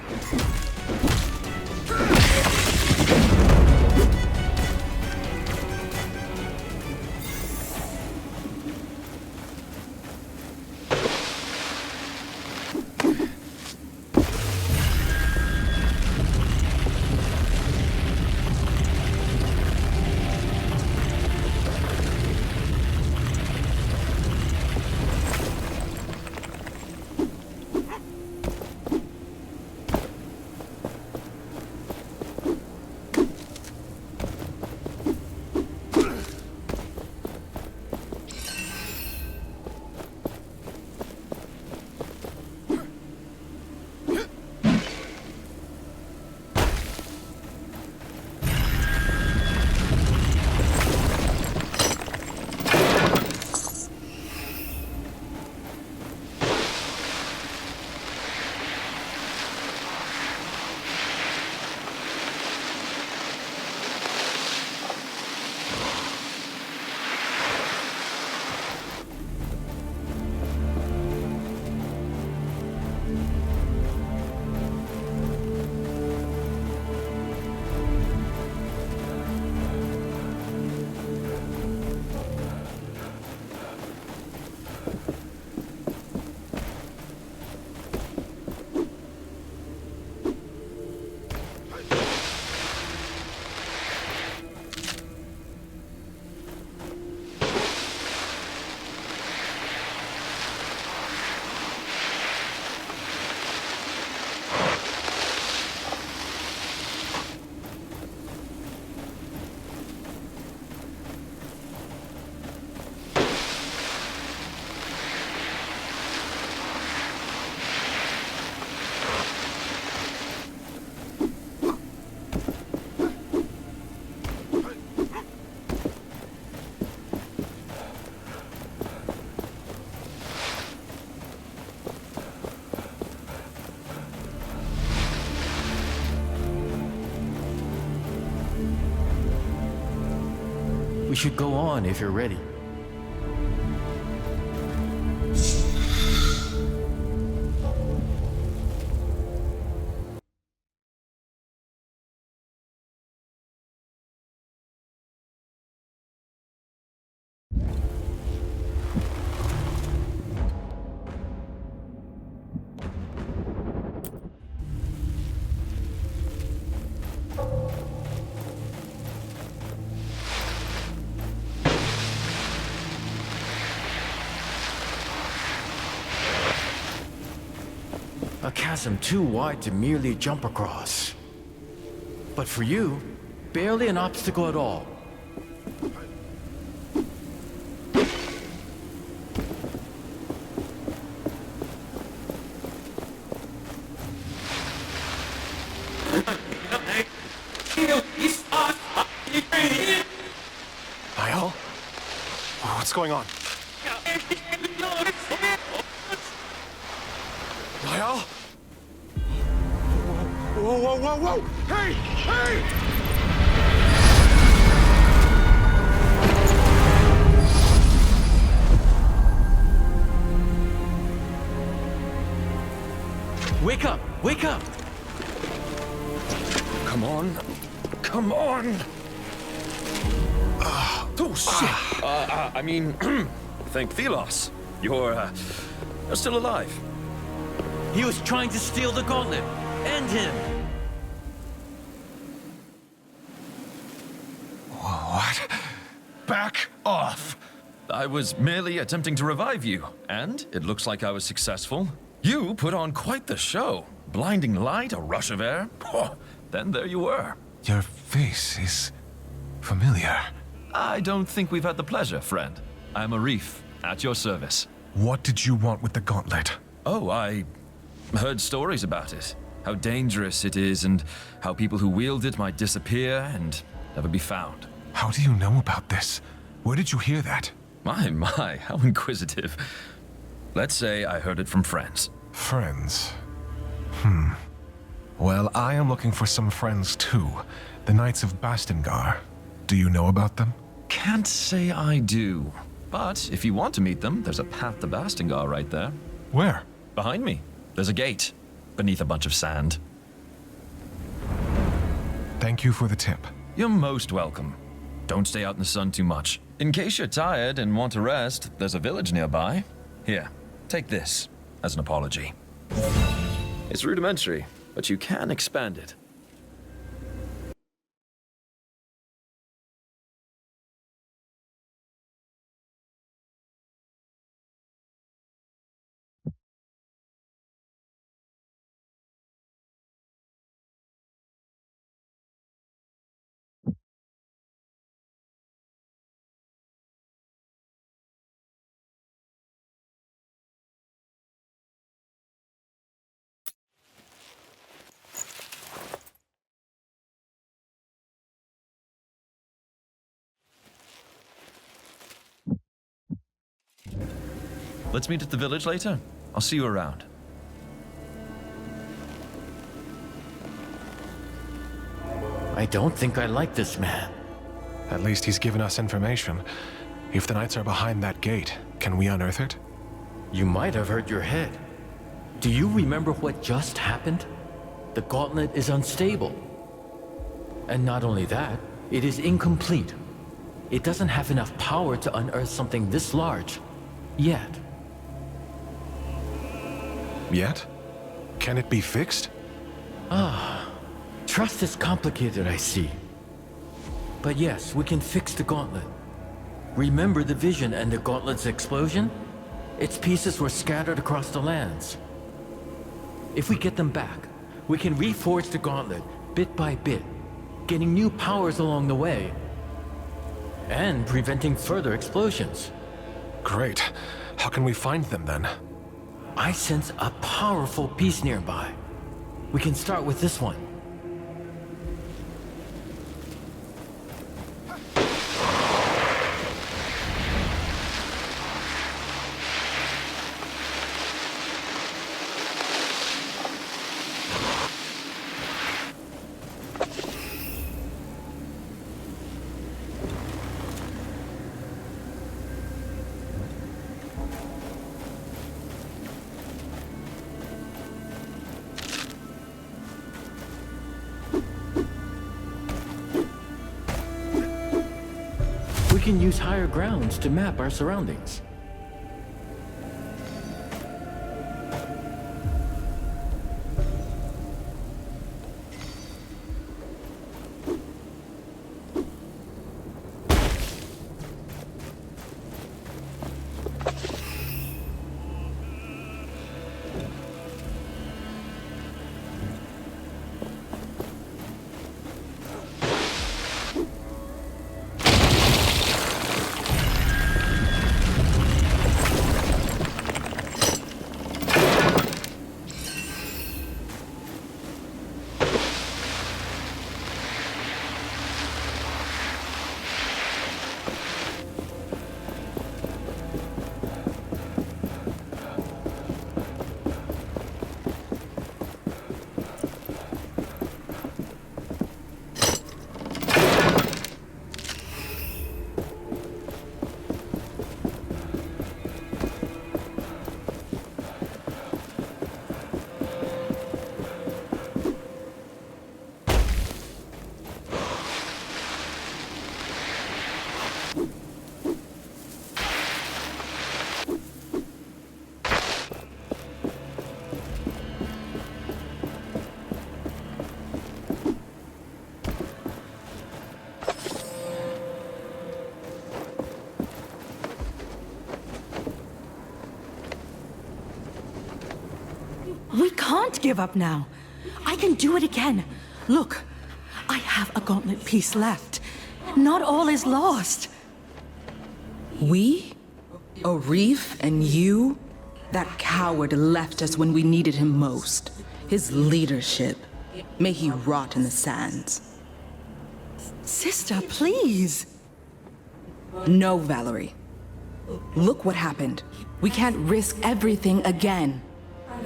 We should go on if you're ready. A chasm too wide to merely jump across. But for you, barely an obstacle at all. Niall? What's going on? Niall? Whoa, whoa, whoa, whoa! Hey! Hey! Wake up! Wake up! Come on. Come on! Oh, shit! I mean, thank Thelos. You're still alive. He was trying to steal the gauntlet. End him! What? Back off! I was merely attempting to revive you, and it looks like I was successful. You put on quite the show. Blinding light, a rush of air. Oh, then there you were. Your face is familiar. I don't think we've had the pleasure, friend. I'm Arif, at your service. What did you want with the gauntlet? Oh, I heard stories about it. How dangerous it is, and how people who wield it might disappear and never be found. How do you know about this? Where did you hear that? My, how inquisitive. Let's say I heard it from friends. Friends? Well, I am looking for some friends too. The Knights of Bastengar. Do you know about them? Can't say I do. But if you want to meet them, there's a path to Bastengar right there. Where? Behind me. There's a gate, beneath a bunch of sand. Thank you for the tip. You're most welcome. Don't stay out in the sun too much. In case you're tired and want to rest, there's a village nearby. Here, take this as an apology. It's rudimentary, but you can expand it. Let's meet at the village later. I'll see you around. I don't think I like this man. At least he's given us information. If the knights are behind that gate, can we unearth it? You might have hurt your head. Do you remember what just happened? The gauntlet is unstable. And not only that, it is incomplete. It doesn't have enough power to unearth something this large. Yet. Yet? Can it be fixed? Trust is complicated, I see. But yes, we can fix the gauntlet. Remember the vision and the gauntlet's explosion? Its pieces were scattered across the lands. If we get them back, we can reforge the gauntlet bit by bit, getting new powers along the way, and preventing further explosions. Great. How can we find them then? I sense a powerful piece nearby. We can start with this one. We can use higher grounds to map our surroundings. We can't give up now. I can do it again. Look, I have a gauntlet piece left. Not all is lost. We? Arif and you? That coward left us when we needed him most. His leadership. May he rot in the sands. Sister, please. No, Valerie. Look what happened. We can't risk everything again.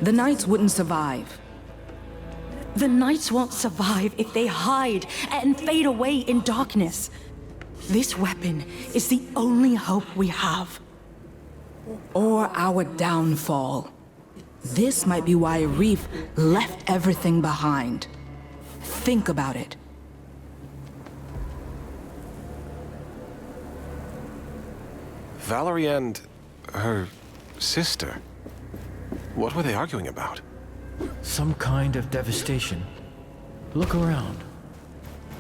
The Knights wouldn't survive. The Knights won't survive if they hide and fade away in darkness. This weapon is the only hope we have. Or our downfall. This might be why Reef left everything behind. Think about it. Valerie and her sister. What were they arguing about? Some kind of devastation. Look around.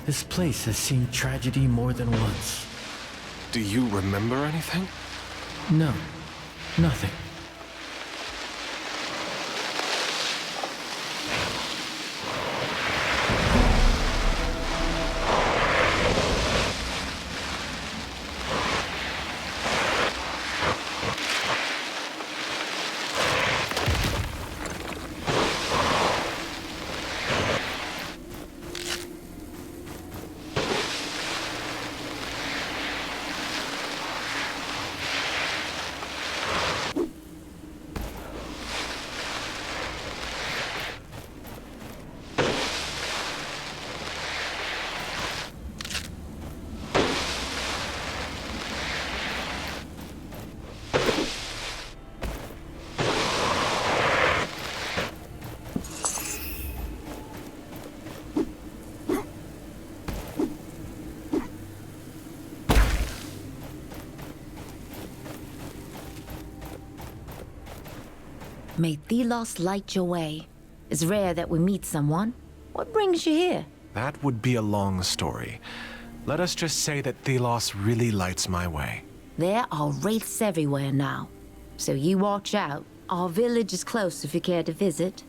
This place has seen tragedy more than once. Do you remember anything? No, nothing. May Thelos light your way. It's rare that we meet someone. What brings you here? That would be a long story. Let us just say that Thelos really lights my way. There are wraiths everywhere now. So you watch out. Our village is close if you care to visit.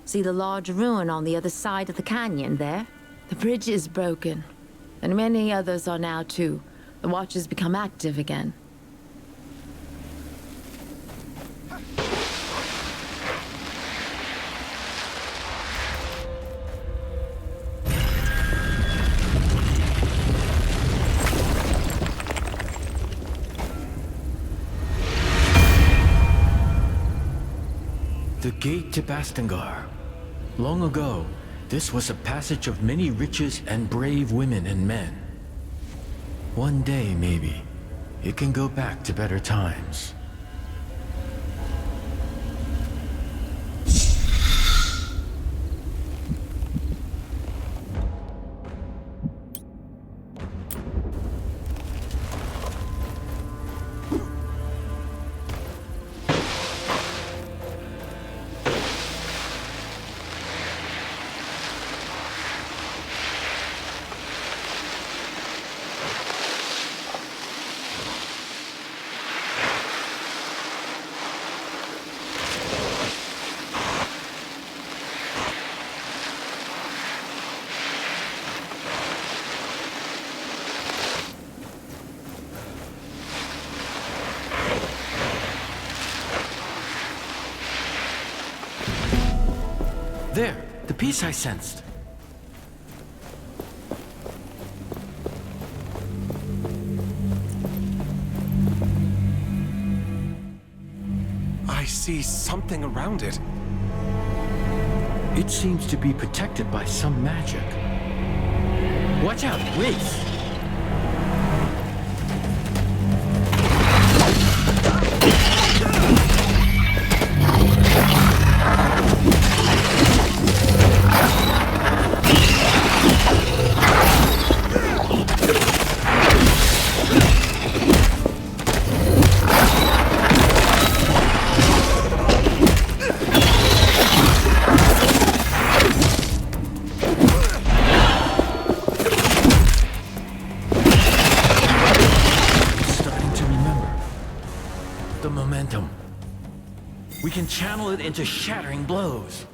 See the large ruin on the other side of the canyon there? The bridge is broken. And many others are now too. The Watchers become active again. The gate to Bastengar. Long ago, this was a passage of many riches and brave women and men. One day, maybe, it can go back to better times. There, the piece I sensed. I see something around it. It seems to be protected by some magic. Watch out, wraiths! We can channel it into shattering blows.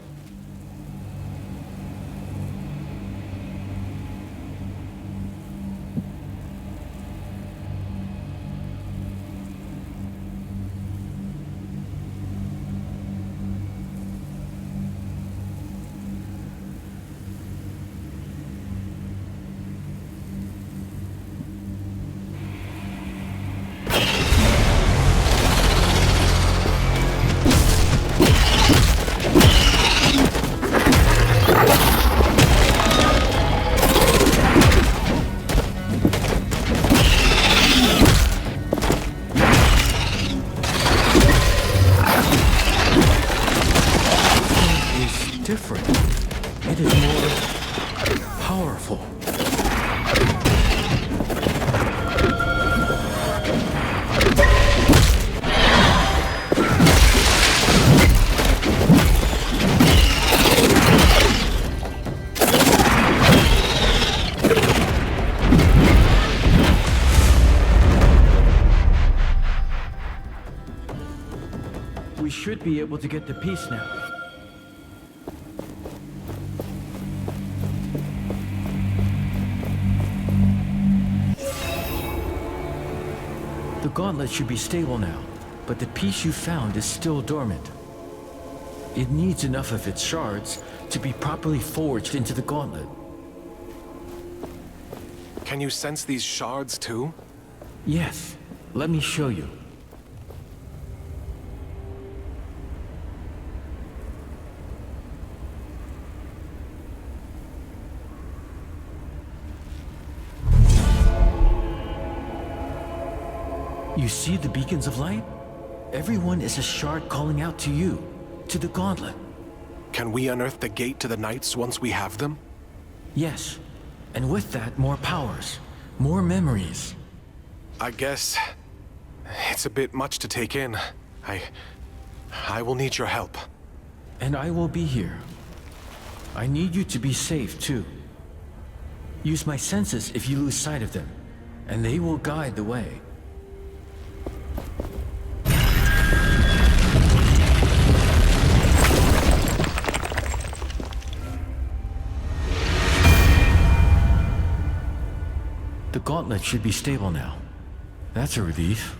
we should be able to get to peace now. The gauntlet should be stable now, but the piece you found is still dormant. It needs enough of its shards to be properly forged into the gauntlet. Can you sense these shards too? Yes, let me show you. You see the beacons of light? Everyone is a shard calling out to you, to the gauntlet. Can we unearth the gate to the Knights once we have them? Yes, and with that, more powers, more memories. I guess it's a bit much to take in. I will need your help. And I will be here. I need you to be safe, too. Use my senses if you lose sight of them, and they will guide the way. The gauntlet should be stable now. That's a relief.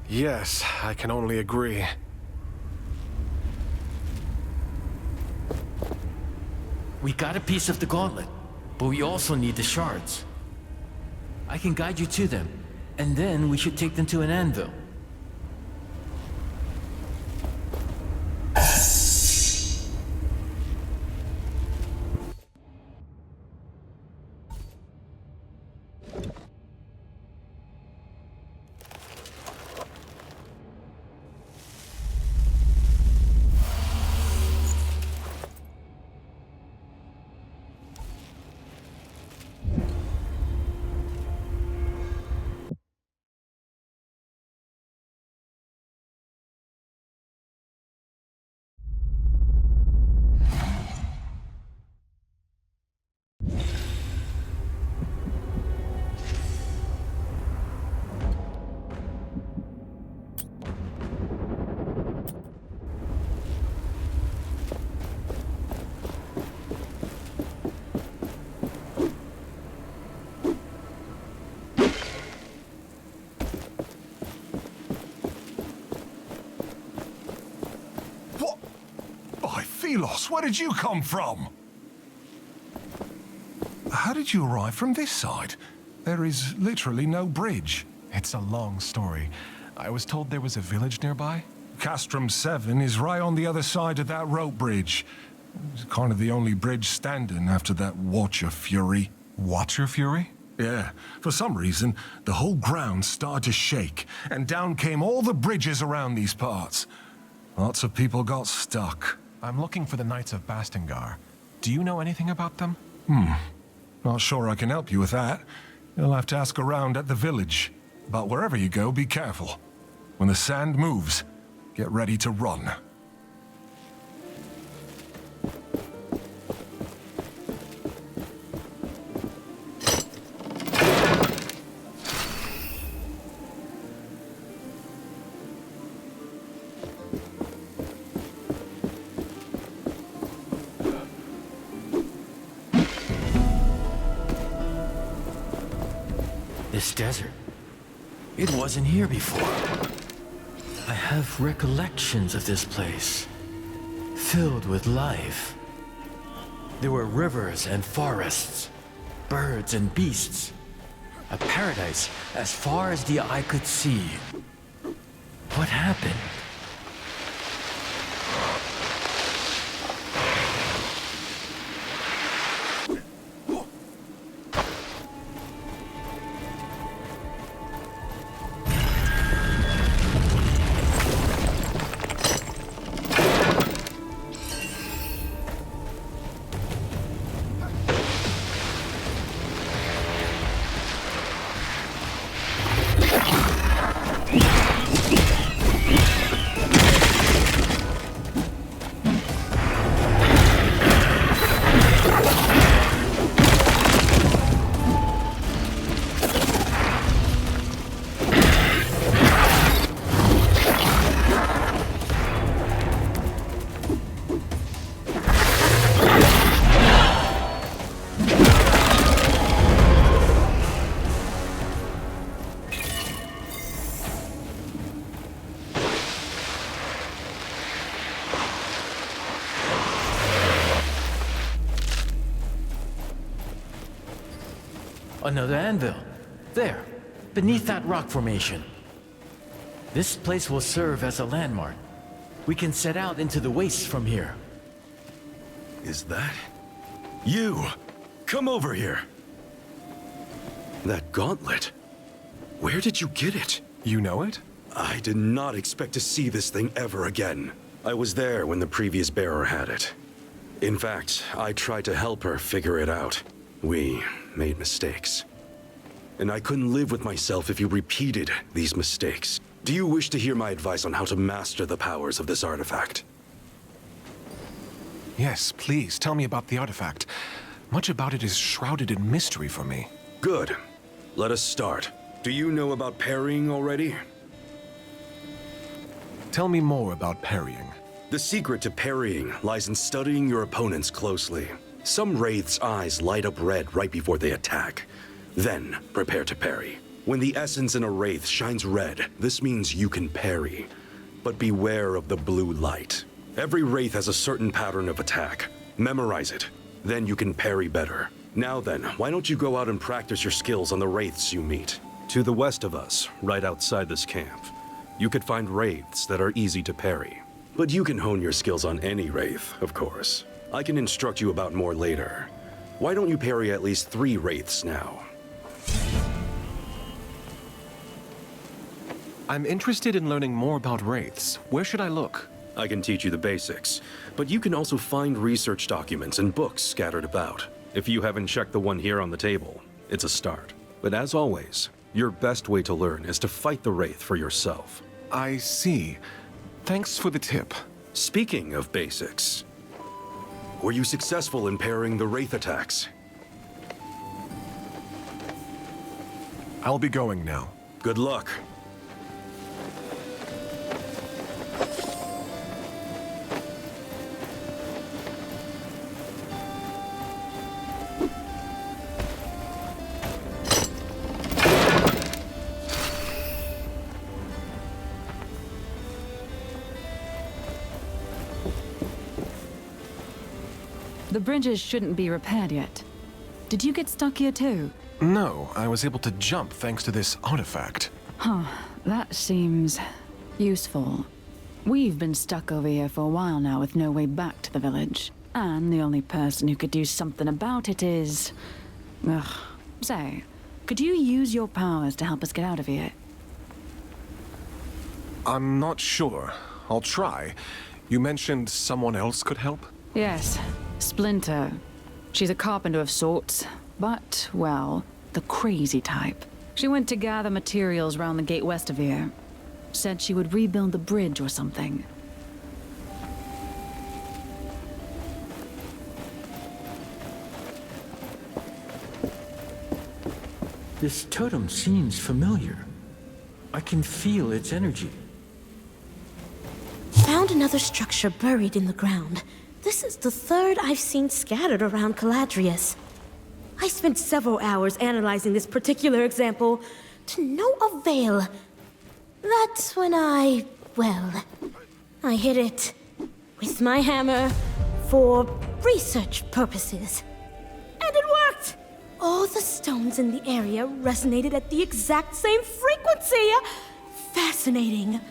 Yes, I can only agree. We got a piece of the gauntlet, but we also need the shards. I can guide you to them, and then we should take them to an anvil. Where did you come from? How did you arrive from this side? There is literally no bridge. It's a long story. I was told there was a village nearby. Castrum 7 is right on the other side of that rope bridge. It's kind of the only bridge standing after that Watcher Fury. Watcher Fury? Yeah. For some reason, the whole ground started to shake, and down came all the bridges around these parts. Lots of people got stuck. I'm looking for the Knights of Bastengar. Do you know anything about them? Not sure I can help you with that. You'll have to ask around at the village. But wherever you go, be careful. When the sand moves, get ready to run. This desert. It wasn't here before. I have recollections of this place, filled with life. There were rivers and forests, birds and beasts. A paradise as far as the eye could see. What happened? Another anvil. There, beneath that rock formation. This place will serve as a landmark. We can set out into the wastes from here. Is that... you? Come over here. That gauntlet. Where did you get it? You know it? I did not expect to see this thing ever again. I was there when the previous bearer had it. In fact, I tried to help her figure it out. We made mistakes. And I couldn't live with myself if you repeated these mistakes. Do you wish to hear my advice on how to master the powers of this artifact? Yes, please, tell me about the artifact. Much about it is shrouded in mystery for me. Good. Let us start. Do you know about parrying already? Tell me more about parrying. The secret to parrying lies in studying your opponents closely. Some wraiths' eyes light up red right before they attack. Then, prepare to parry. When the essence in a wraith shines red, this means you can parry. But beware of the blue light. Every wraith has a certain pattern of attack. Memorize it. Then you can parry better. Now then, why don't you go out and practice your skills on the wraiths you meet? To the west of us, right outside this camp, you could find wraiths that are easy to parry. But you can hone your skills on any wraith, of course. I can instruct you about more later. Why don't you parry at least 3 wraiths now? I'm interested in learning more about wraiths. Where should I look? I can teach you the basics, but you can also find research documents and books scattered about. If you haven't checked the one here on the table, it's a start. But as always, your best way to learn is to fight the wraith for yourself. I see. Thanks for the tip. Speaking of basics, were you successful in parrying the wraith attacks? I'll be going now. Good luck. The bridges shouldn't be repaired yet. Did you get stuck here too? No, I was able to jump thanks to this artifact. Huh, that seems useful. We've been stuck over here for a while now with no way back to the village. And the only person who could do something about it is... Ugh. Say, could you use your powers to help us get out of here? I'm not sure. I'll try. You mentioned someone else could help? Yes, Splinter. She's a carpenter of sorts, but, well, the crazy type. She went to gather materials around the gate west of here. Said she would rebuild the bridge or something. This totem seems familiar. I can feel its energy. Found another structure buried in the ground. This is the third I've seen scattered around CALADRIAS. I spent several hours analyzing this particular example, to no avail. That's when I hit it with my hammer for research purposes. And it worked! All the stones in the area resonated at the exact same frequency! Fascinating.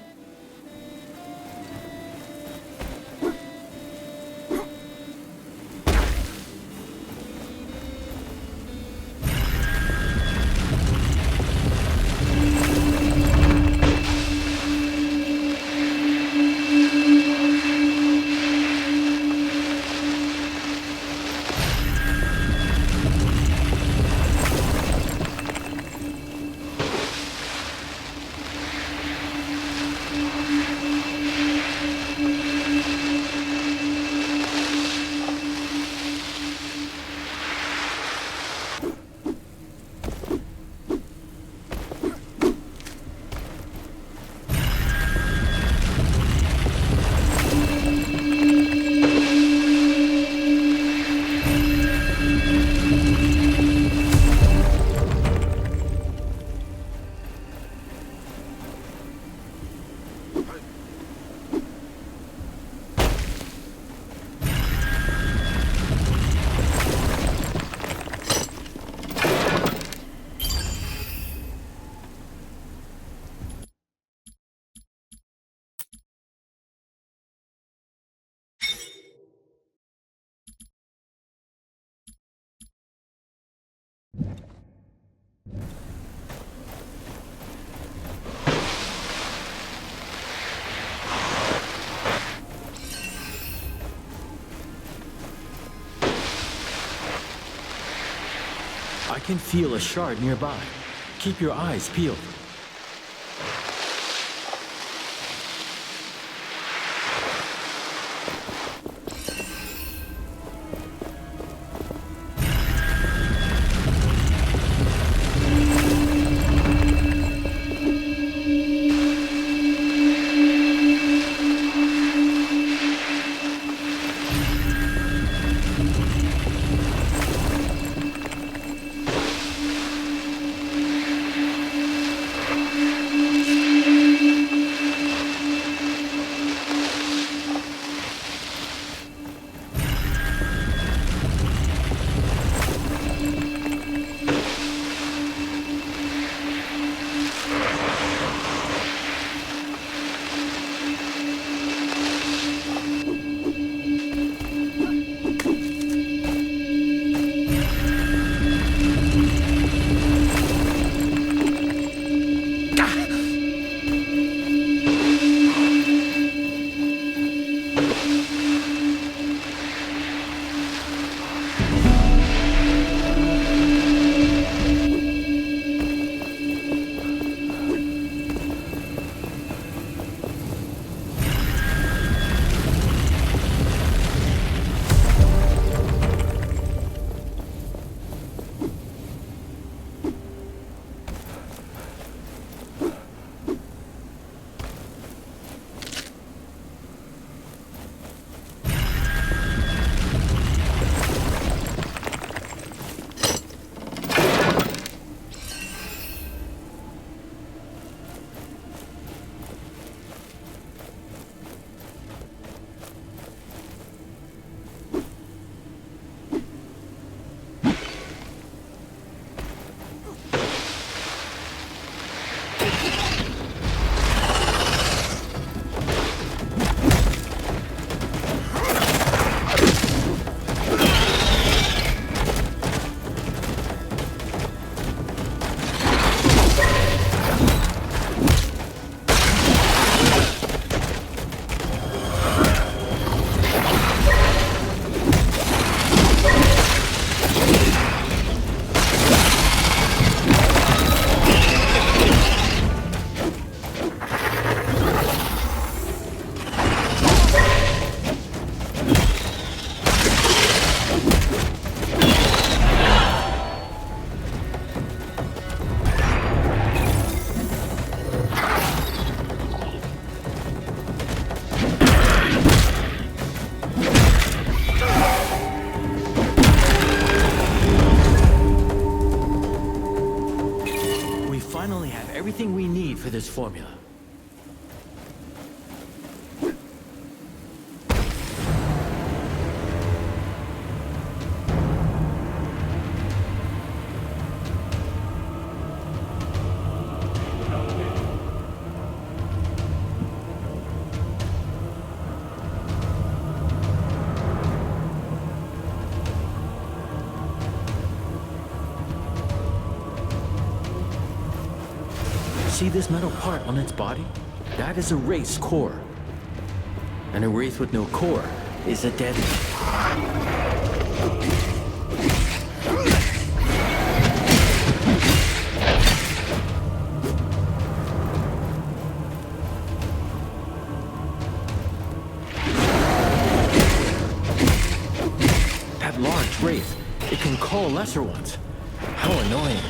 can feel a shard nearby. Keep your eyes peeled. Everything we need for this formula. See this metal part on its body? That is a wraith's core. And a wraith with no core is a dead one. That large wraith, it can call lesser ones. How annoying.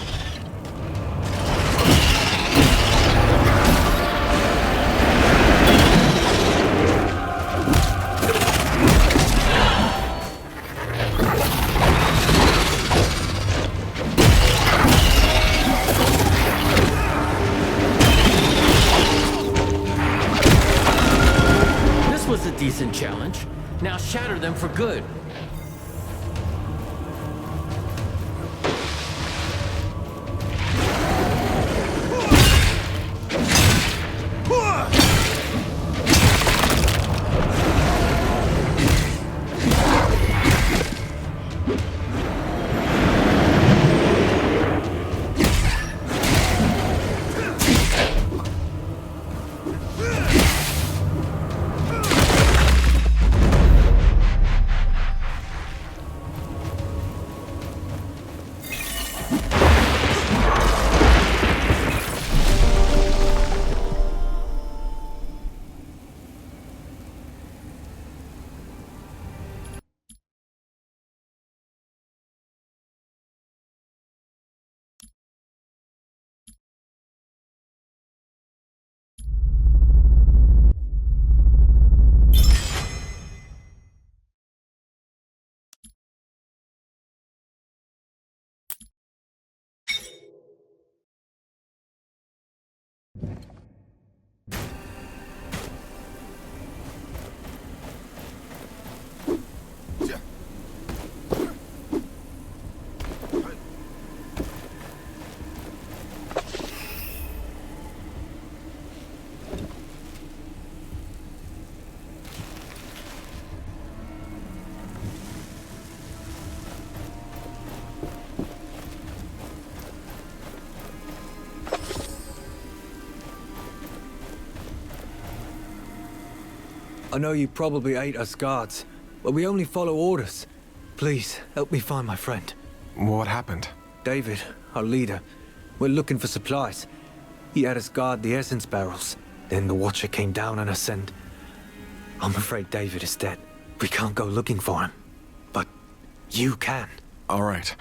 Decent challenge. Now shatter them for good. I know you probably hate us guards, but we only follow orders. Please, help me find my friend. What happened? David, our leader. We're looking for supplies. He had us guard the essence barrels. Then the Watcher came down on us and... I'm afraid David is dead. We can't go looking for him. But you can. All right.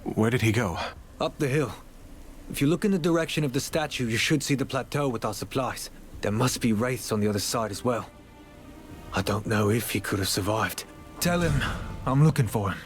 Where did he go? Up the hill. If you look in the direction of the statue, you should see the plateau with our supplies. There must be wraiths on the other side as well. I don't know if he could have survived. Tell him I'm looking for him.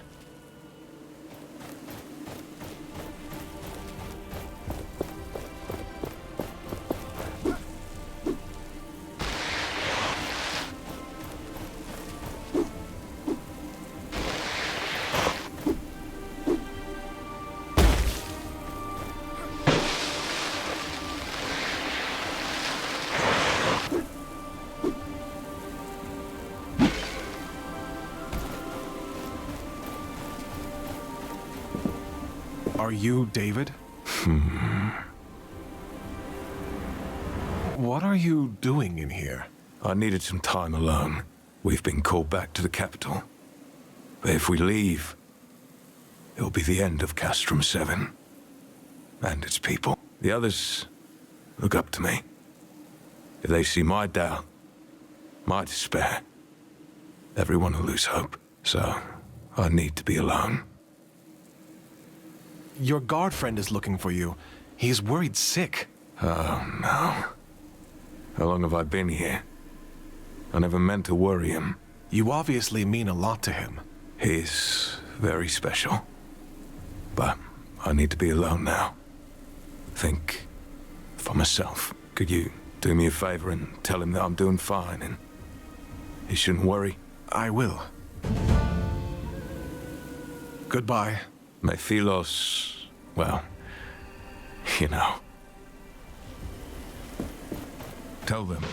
Are you David? What are you doing in here? I needed some time alone. We've been called back to the capital. But if we leave, it'll be the end of Castrum 7. And its people. The others look up to me. If they see my doubt, my despair, everyone will lose hope. So, I need to be alone. Your guard friend is looking for you. He's worried sick. Oh, no. How long have I been here? I never meant to worry him. You obviously mean a lot to him. He's very special. But I need to be alone now. Think for myself. Could you do me a favor and tell him that I'm doing fine and he shouldn't worry? I will. Goodbye. May Philos, well, you know. Tell them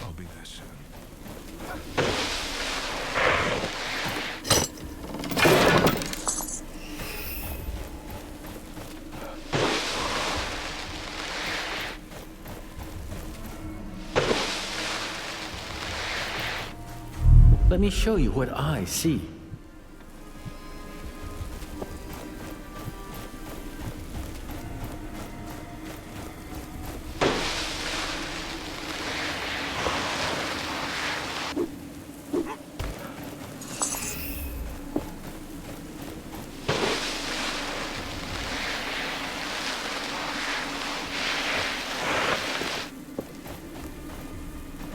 I'll be there soon. Let me show you what I see.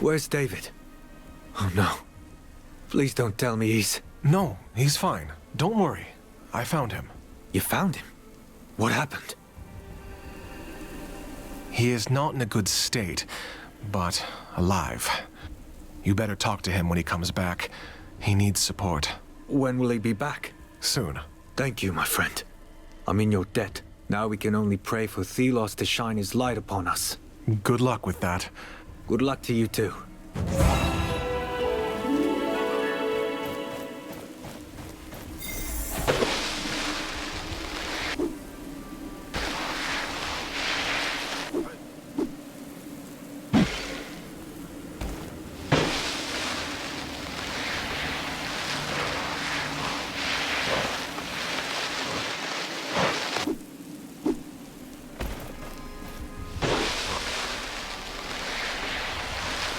Where's David? Oh no. Please don't tell me he's... No, he's fine. Don't worry. I found him. You found him? What happened? He is not in a good state, but alive. You better talk to him when he comes back. He needs support. When will he be back? Soon. Thank you, my friend. I'm in your debt. Now we can only pray for Thelos to shine his light upon us. Good luck with that. Good luck to you too.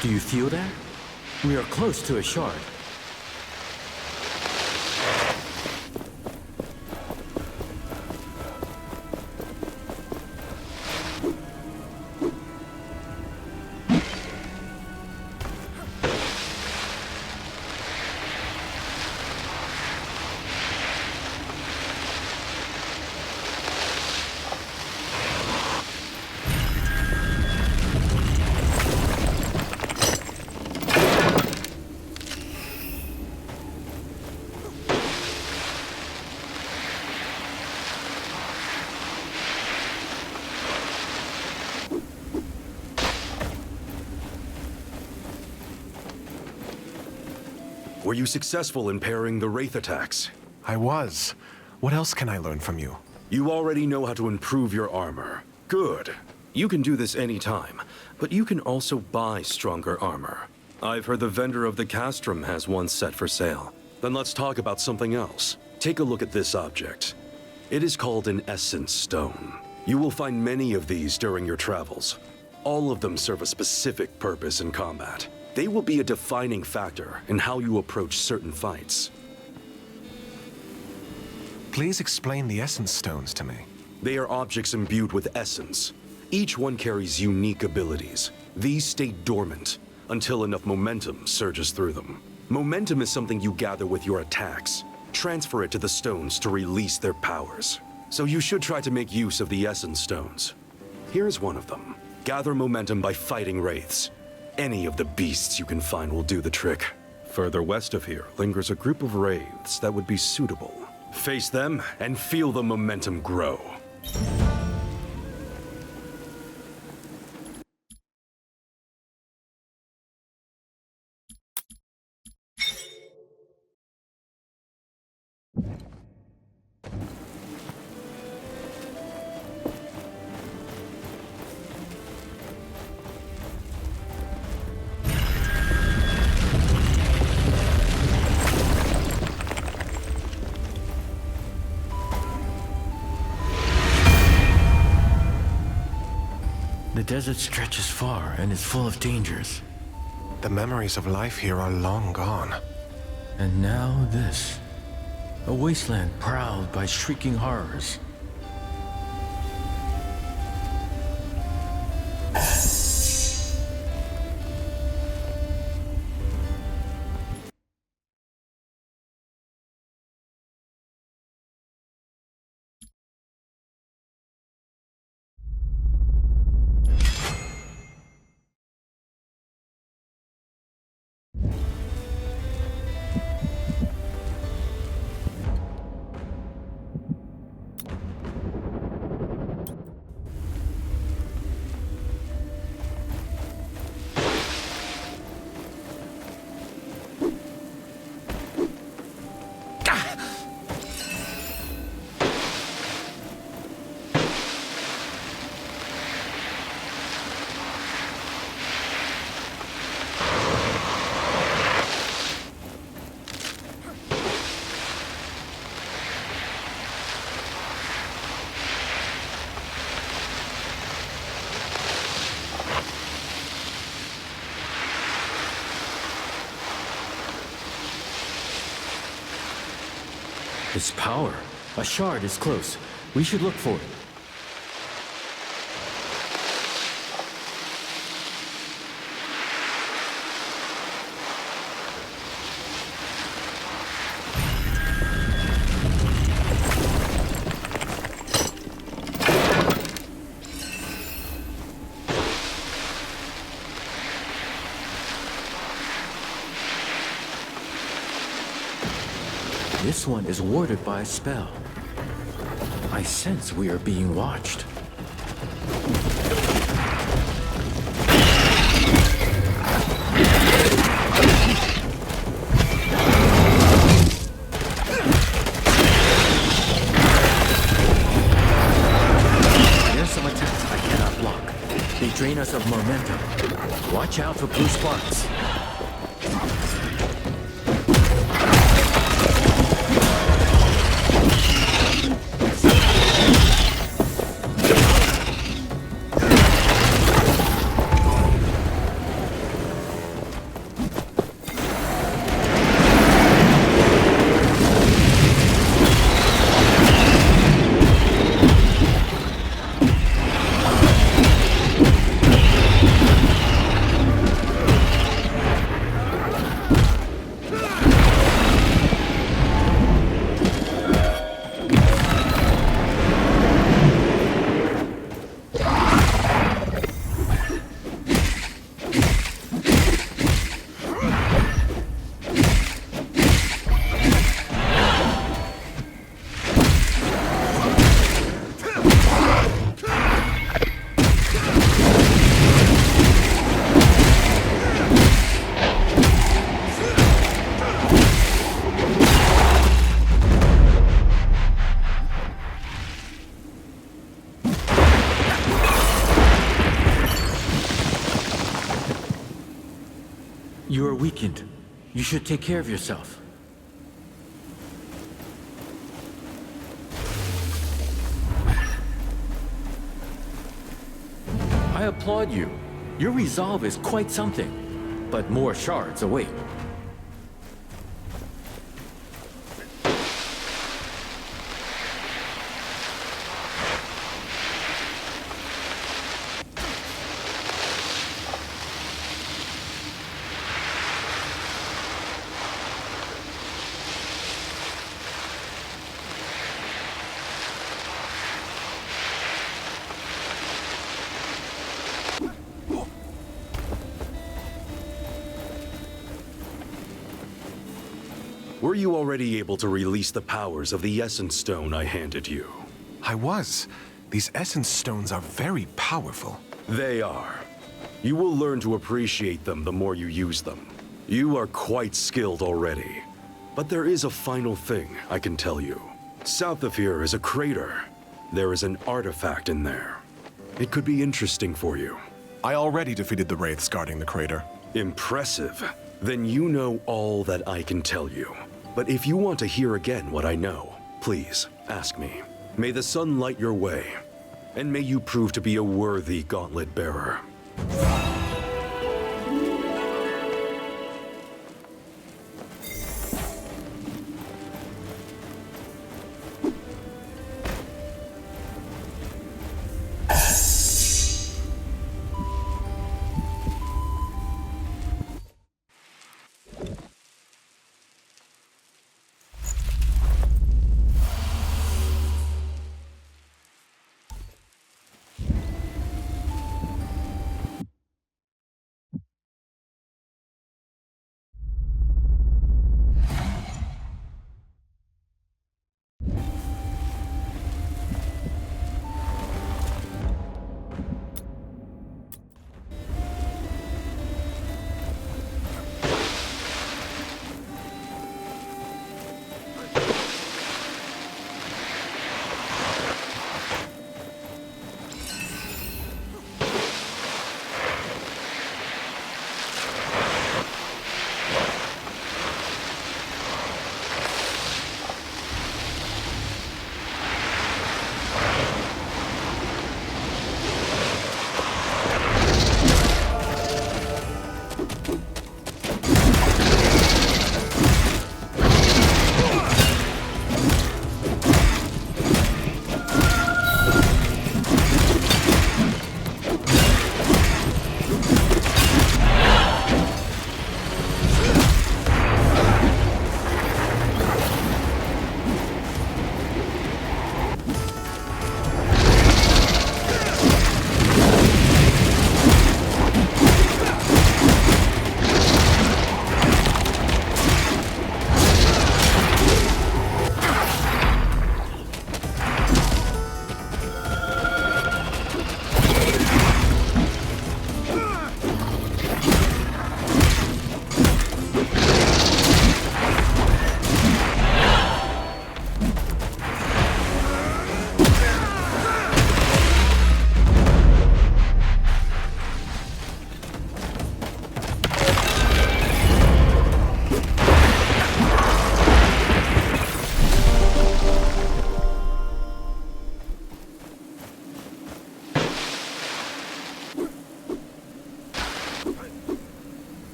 Do you feel that? We are close to a shard. Were you successful in parrying the Wraith attacks? I was. What else can I learn from you? You already know how to improve your armor. Good. You can do this anytime, but you can also buy stronger armor. I've heard the vendor of the castrum has one set for sale. Then let's talk about something else. Take a look at this object. It is called an essence stone. You will find many of these during your travels. All of them serve a specific purpose in combat. They will be a defining factor in how you approach certain fights. Please explain the essence stones to me. They are objects imbued with essence. Each one carries unique abilities. These stay dormant until enough momentum surges through them. Momentum is something you gather with your attacks. Transfer it to the stones to release their powers. So you should try to make use of the essence stones. Here's one of them. Gather momentum by fighting wraiths. Any of the beasts you can find will do the trick. Further west of here lingers a group of wraiths that would be suitable. Face them and feel the momentum grow. The desert stretches far and is full of dangers. The memories of life here are long gone. And now this. A wasteland prowled by shrieking horrors. This power. A shard is close. We should look for it. This one is warded by a spell. I sense we are being watched. There's some attacks I cannot block. They drain us of momentum. Watch out for blue sparks. You are weakened. You should take care of yourself. I applaud you. Your resolve is quite something. But more shards await. Were you already able to release the powers of the Essence Stone I handed you? I was. These Essence Stones are very powerful. They are. You will learn to appreciate them the more you use them. You are quite skilled already. But there is a final thing I can tell you. South of here is a crater. There is an artifact in there. It could be interesting for you. I already defeated the wraiths guarding the crater. Impressive. Then you know all that I can tell you. But if you want to hear again what I know, please ask me. May the sun light your way, and may you prove to be a worthy gauntlet bearer.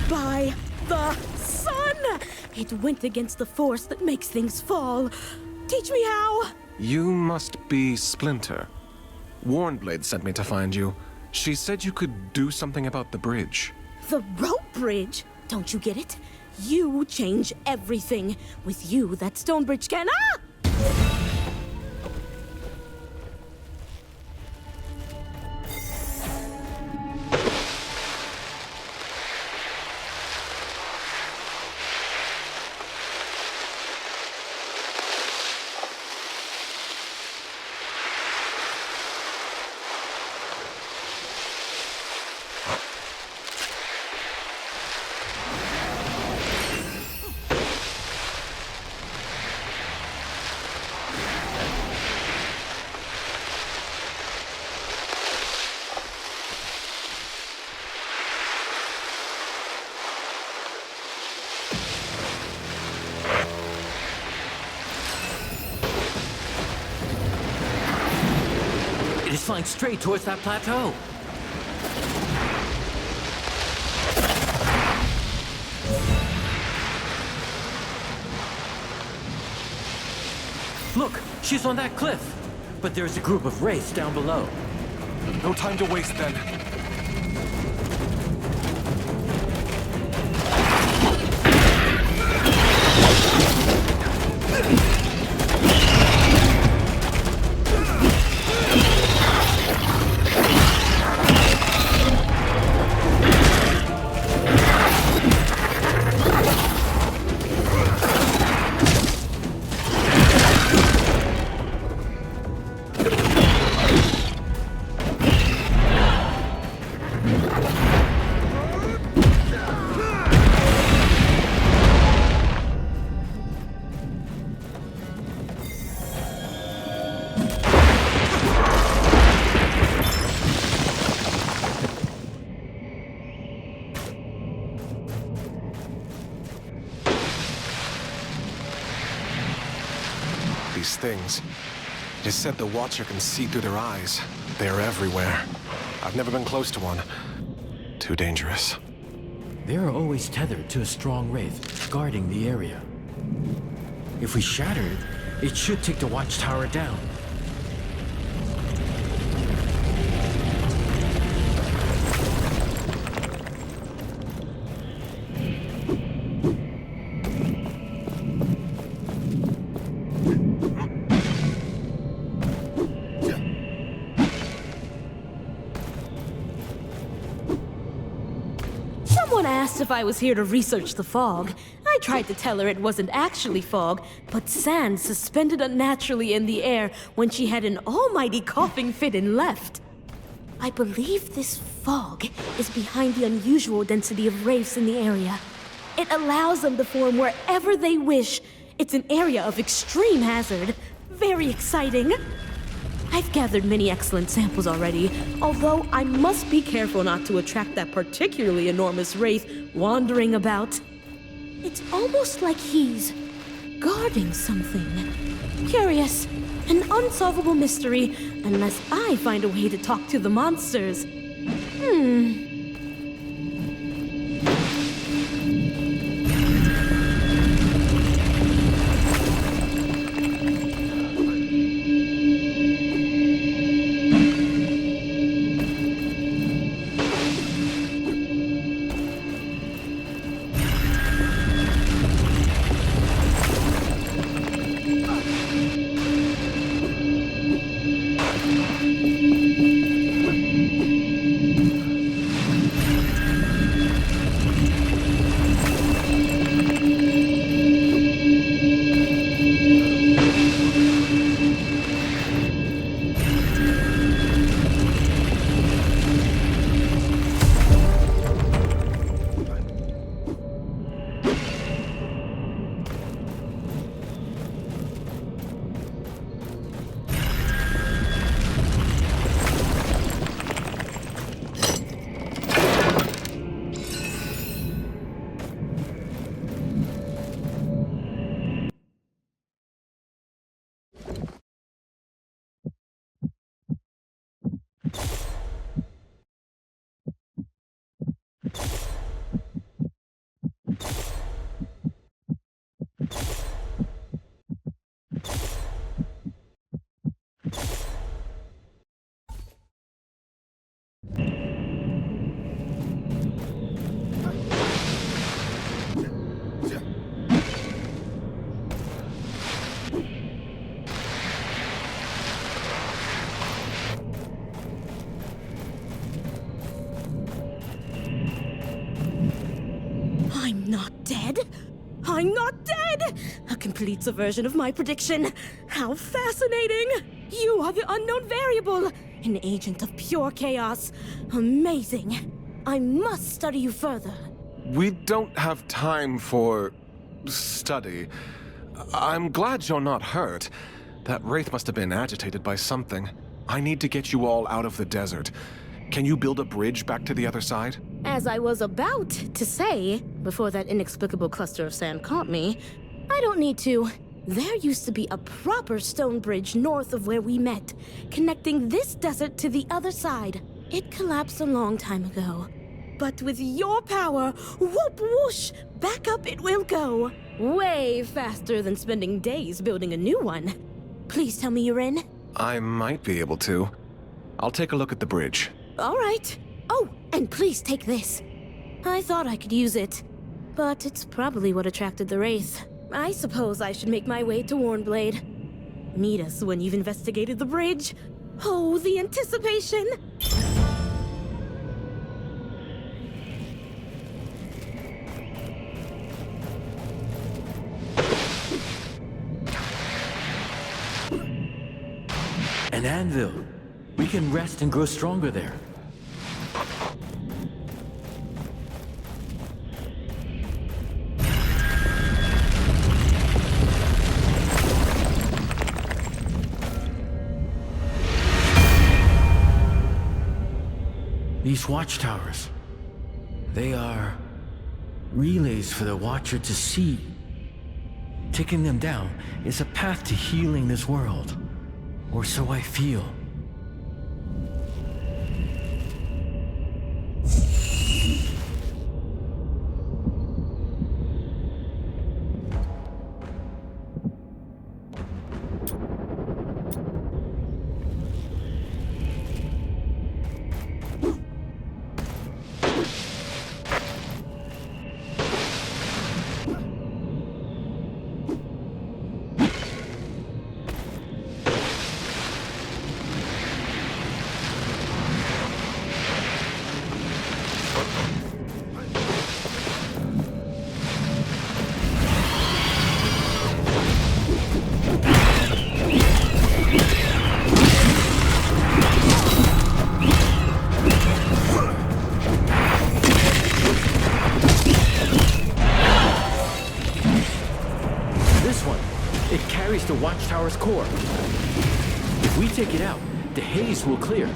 By the sun! It went against the force that makes things fall. Teach me how! You must be Splinter. Warnblade sent me to find you. She said you could do something about the bridge. The rope bridge? Don't you get it? You change everything. With you, that stone bridge can... Ah! flying straight towards that plateau. Look, she's on that cliff. But there's a group of wraiths down below. No time to waste then. These things. It is said the Watcher can see through their eyes. They are everywhere. I've never been close to one. Too dangerous. They are always tethered to a strong wraith, guarding the area. If we shatter it, it should take the Watchtower down. Someone asked if I was here to research the fog. I tried to tell her it wasn't actually fog, but sand suspended unnaturally in the air when she had an almighty coughing fit and left. I believe this fog is behind the unusual density of wraiths in the area. It allows them to form wherever they wish. It's an area of extreme hazard. Very exciting. I've gathered many excellent samples already, although I must be careful not to attract that particularly enormous wraith wandering about. It's almost like he's guarding something. Curious, an unsolvable mystery, unless I find a way to talk to the monsters. I'm not dead! A complete subversion of my prediction. How fascinating! You are the unknown variable, an agent of pure chaos. Amazing. I must study you further. We don't have time for study. I'm glad you're not hurt. That wraith must have been agitated by something. I need to get you all out of the desert. Can you build a bridge back to the other side? As I was about to say, before that inexplicable cluster of sand caught me, I don't need to. There used to be a proper stone bridge north of where we met, connecting this desert to the other side. It collapsed a long time ago. But with your power, whoop whoosh, back up it will go. Way faster than spending days building a new one. Please tell me you're in. I might be able to. I'll take a look at the bridge. All right. Oh, and please take this. I thought I could use it, but it's probably what attracted the Wraith. I suppose I should make my way to Warnblade. Meet us when you've investigated the bridge. Oh, the anticipation! An anvil. We can rest and grow stronger there. These watchtowers, they are relays for the Watcher to see. Taking them down is a path to healing this world. Or so I feel. The Watchtower's core. If we take it out, the haze will clear.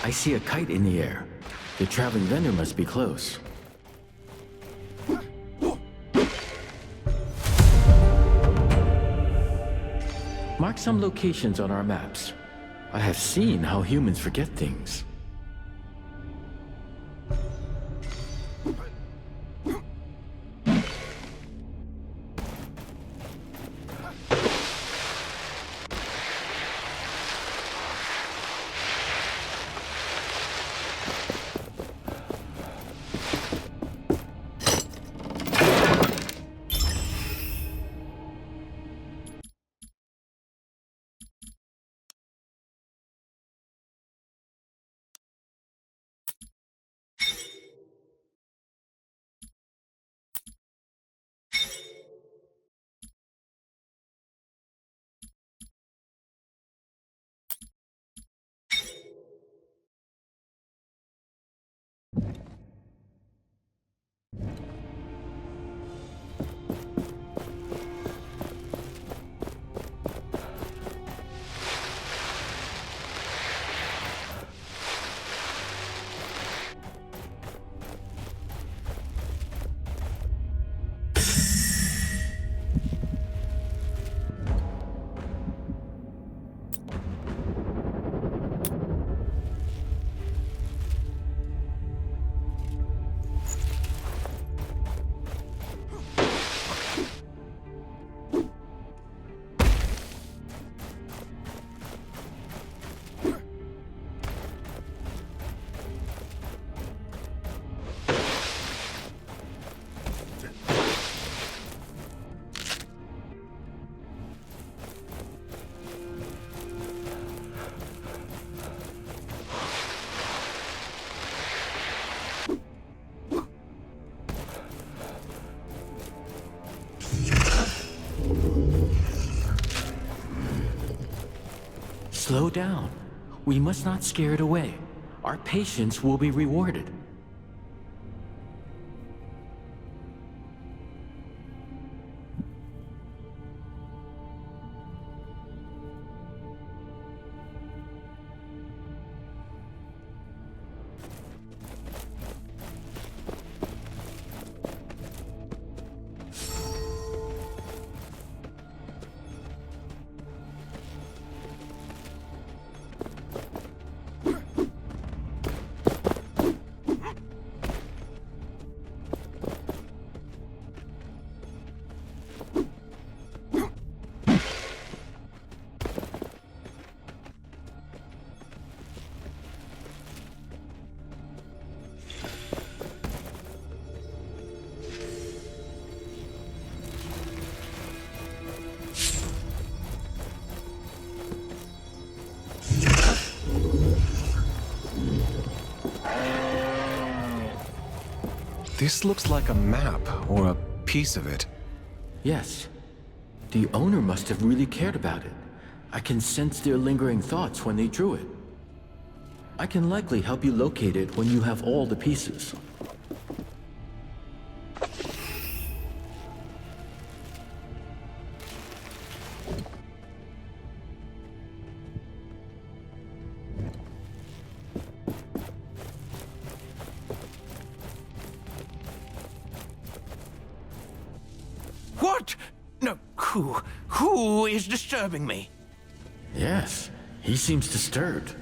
I see a kite in the air. The traveling vendor must be close. Mark some locations on our maps. I have seen how humans forget things. Slow down. We must not scare it away. Our patience will be rewarded. This looks like a map, or a piece of it. Yes. The owner must have really cared about it. I can sense their lingering thoughts when they drew it. I can likely help you locate it when you have all the pieces. What? No, who is disturbing me? Yes, he seems disturbed.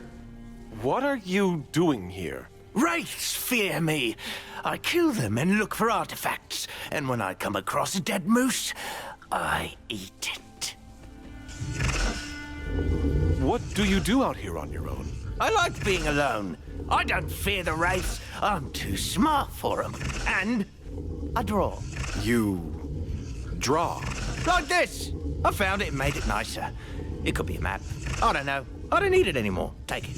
What are you doing here? Wraiths fear me. I kill them and look for artifacts, and when I come across a dead moose, I eat it. What do you do out here on your own? I like being alone. I don't fear the wraiths. I'm too smart for them. And I draw. You draw? Like this. I found it and made it nicer. It could be a map. I don't know. I don't need it anymore. Take it.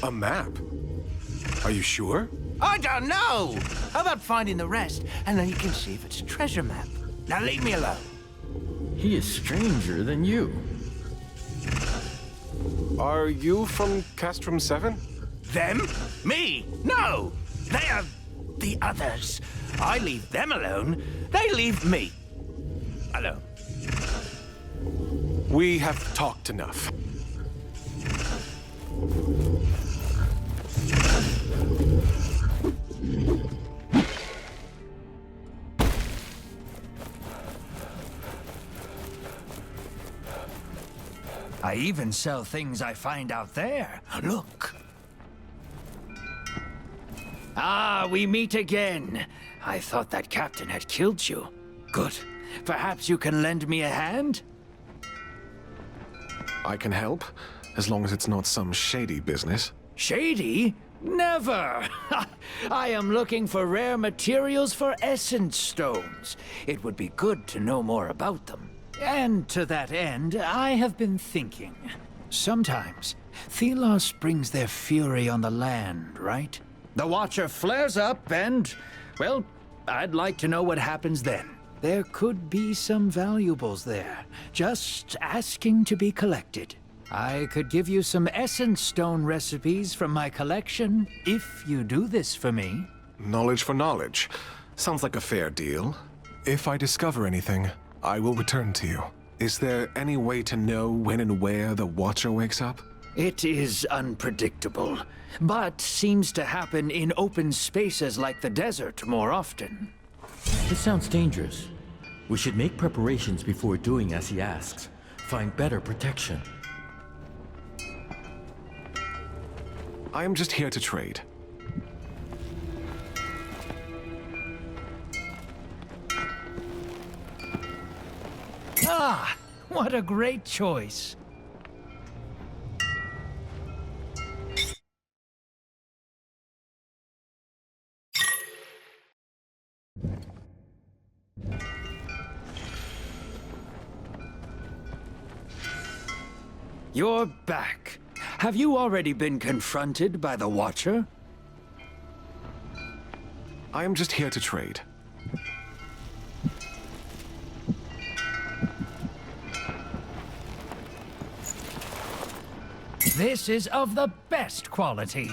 A map? Are you sure? I don't know! How about finding the rest, and then you can see if it's a treasure map. Now leave me alone. He is stranger than you. Are you from Castrum 7? Them? Me? No! They are the others. I leave them alone. They leave me alone. We have talked enough. I even sell things I find out there. Look. Ah, we meet again. I thought that captain had killed you. Good. Perhaps you can lend me a hand? I can help, as long as it's not some shady business. Shady? Never! I am looking for rare materials for essence stones. It would be good to know more about them. And to that end, I have been thinking. Sometimes, Thelos brings their fury on the land, right? The Watcher flares up and, well, I'd like to know what happens then. There could be some valuables there, just asking to be collected. I could give you some essence stone recipes from my collection, if you do this for me. Knowledge for knowledge. Sounds like a fair deal. If I discover anything, I will return to you. Is there any way to know when and where the Watcher wakes up? It is unpredictable, but seems to happen in open spaces like the desert more often. This sounds dangerous. We should make preparations before doing as he asks. Find better protection. I am just here to trade. Ah, what a great choice. You're back. Have you already been confronted by the Watcher? I am just here to trade. This is of the best quality.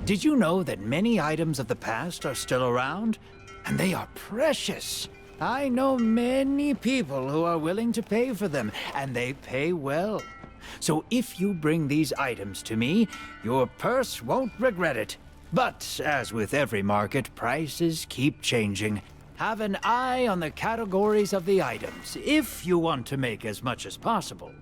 Did you know that many items of the past are still around? And they are precious. I know many people who are willing to pay for them, and they pay well. So if you bring these items to me, your purse won't regret it. But as with every market, prices keep changing. Have an eye on the categories of the items, if you want to make as much as possible.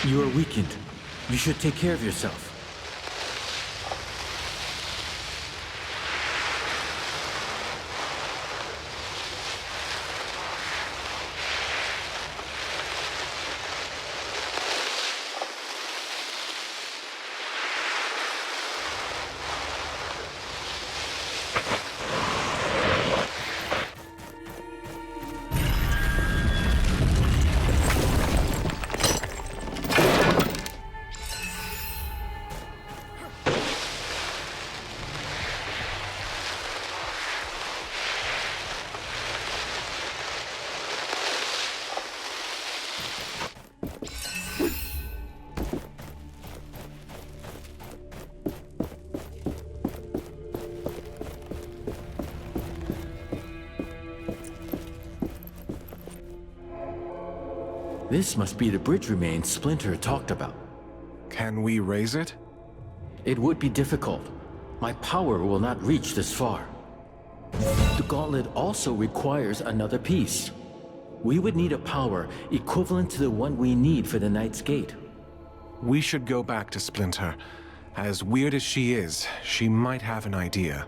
You are weakened. You should take care of yourself. This must be the bridge remains Splinter talked about. Can we raise it? It would be difficult. My power will not reach this far. The gauntlet also requires another piece. We would need a power equivalent to the one we need for the Knight's Gate. We should go back to Splinter. As weird as she is, she might have an idea.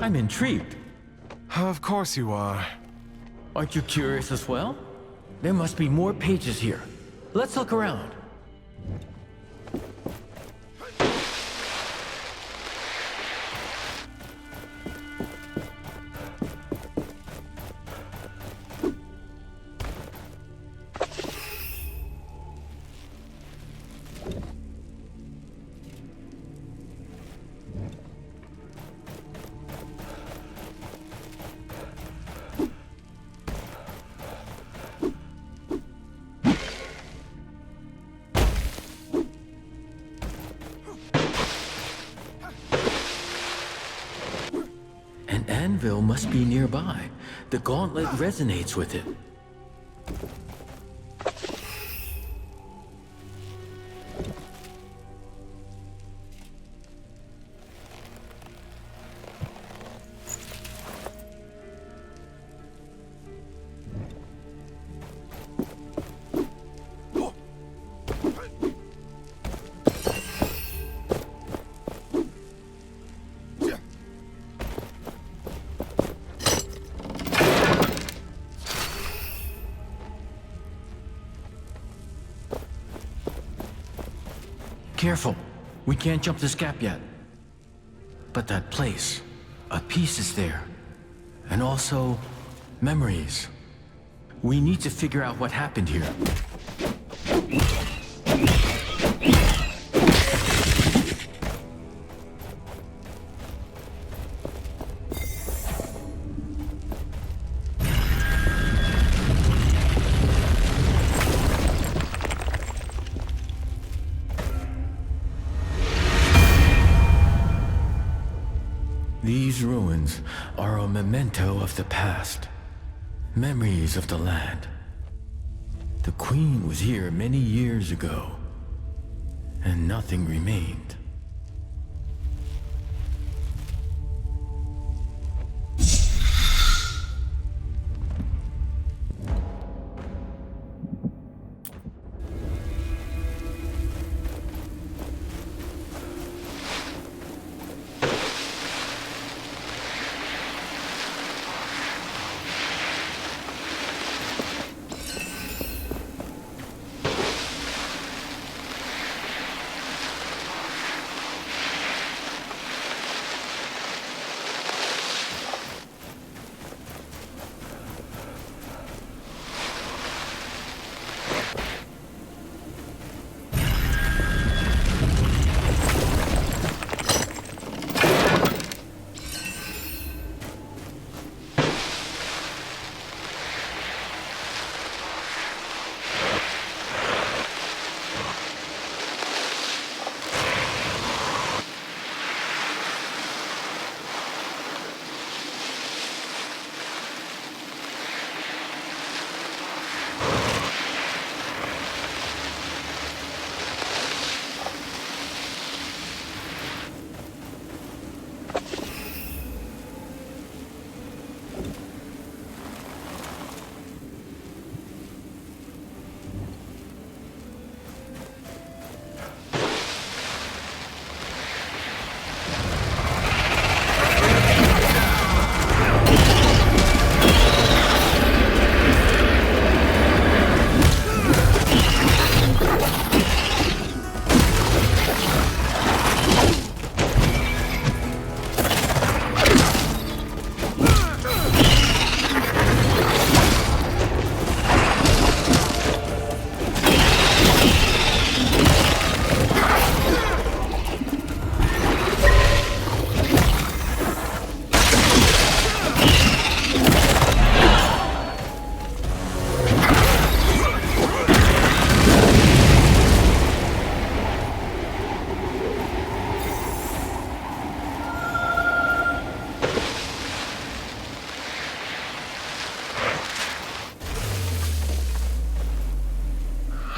I'm intrigued. Of course you are. Aren't you curious as well? There must be more pages here. Let's look around. An anvil must be nearby. The gauntlet resonates with it. Careful. We can't jump this gap yet. But that place, a piece is there. And also, memories. We need to figure out what happened here. These ruins are a memento of the past. Memories of the land. The Queen was here many years ago, and nothing remained.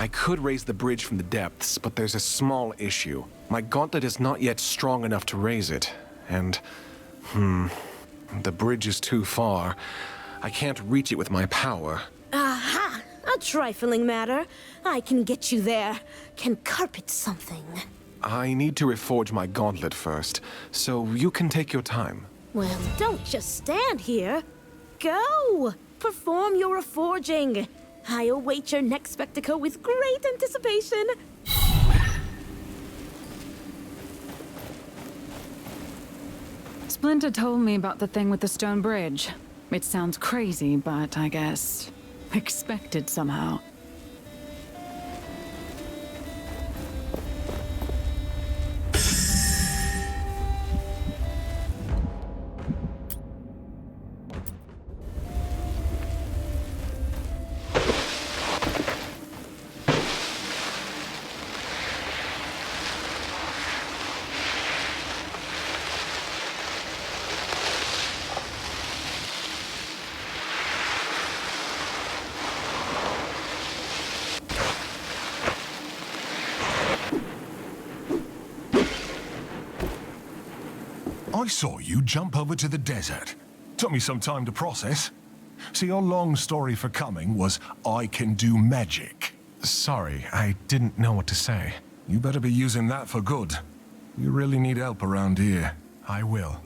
I could raise the bridge from the depths, but there's a small issue. My gauntlet is not yet strong enough to raise it, and... the bridge is too far. I can't reach it with my power. Aha! A trifling matter. I can get you there. Can carpet something. I need to reforge my gauntlet first, so you can take your time. Well, don't just stand here. Go! Perform your reforging. I await your next spectacle with great anticipation. Splinter told me about the thing with the stone bridge. It sounds crazy, but I guess expected somehow. I saw you jump over to the desert. Took me some time to process. See, your long story for coming was, I can do magic. Sorry, I didn't know what to say. You better be using that for good. You really need help around here. I will.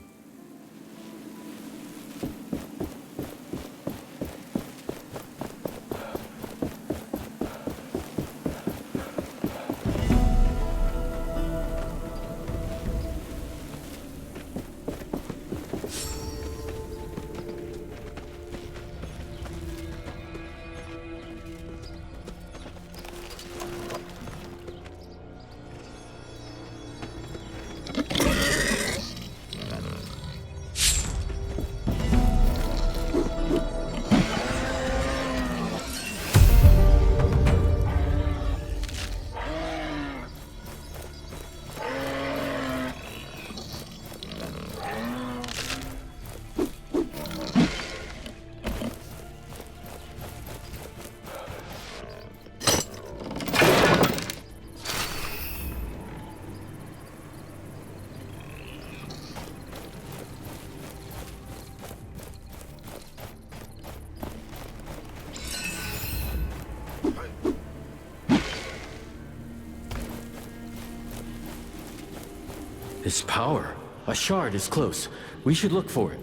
This power. A shard is close. We should look for it.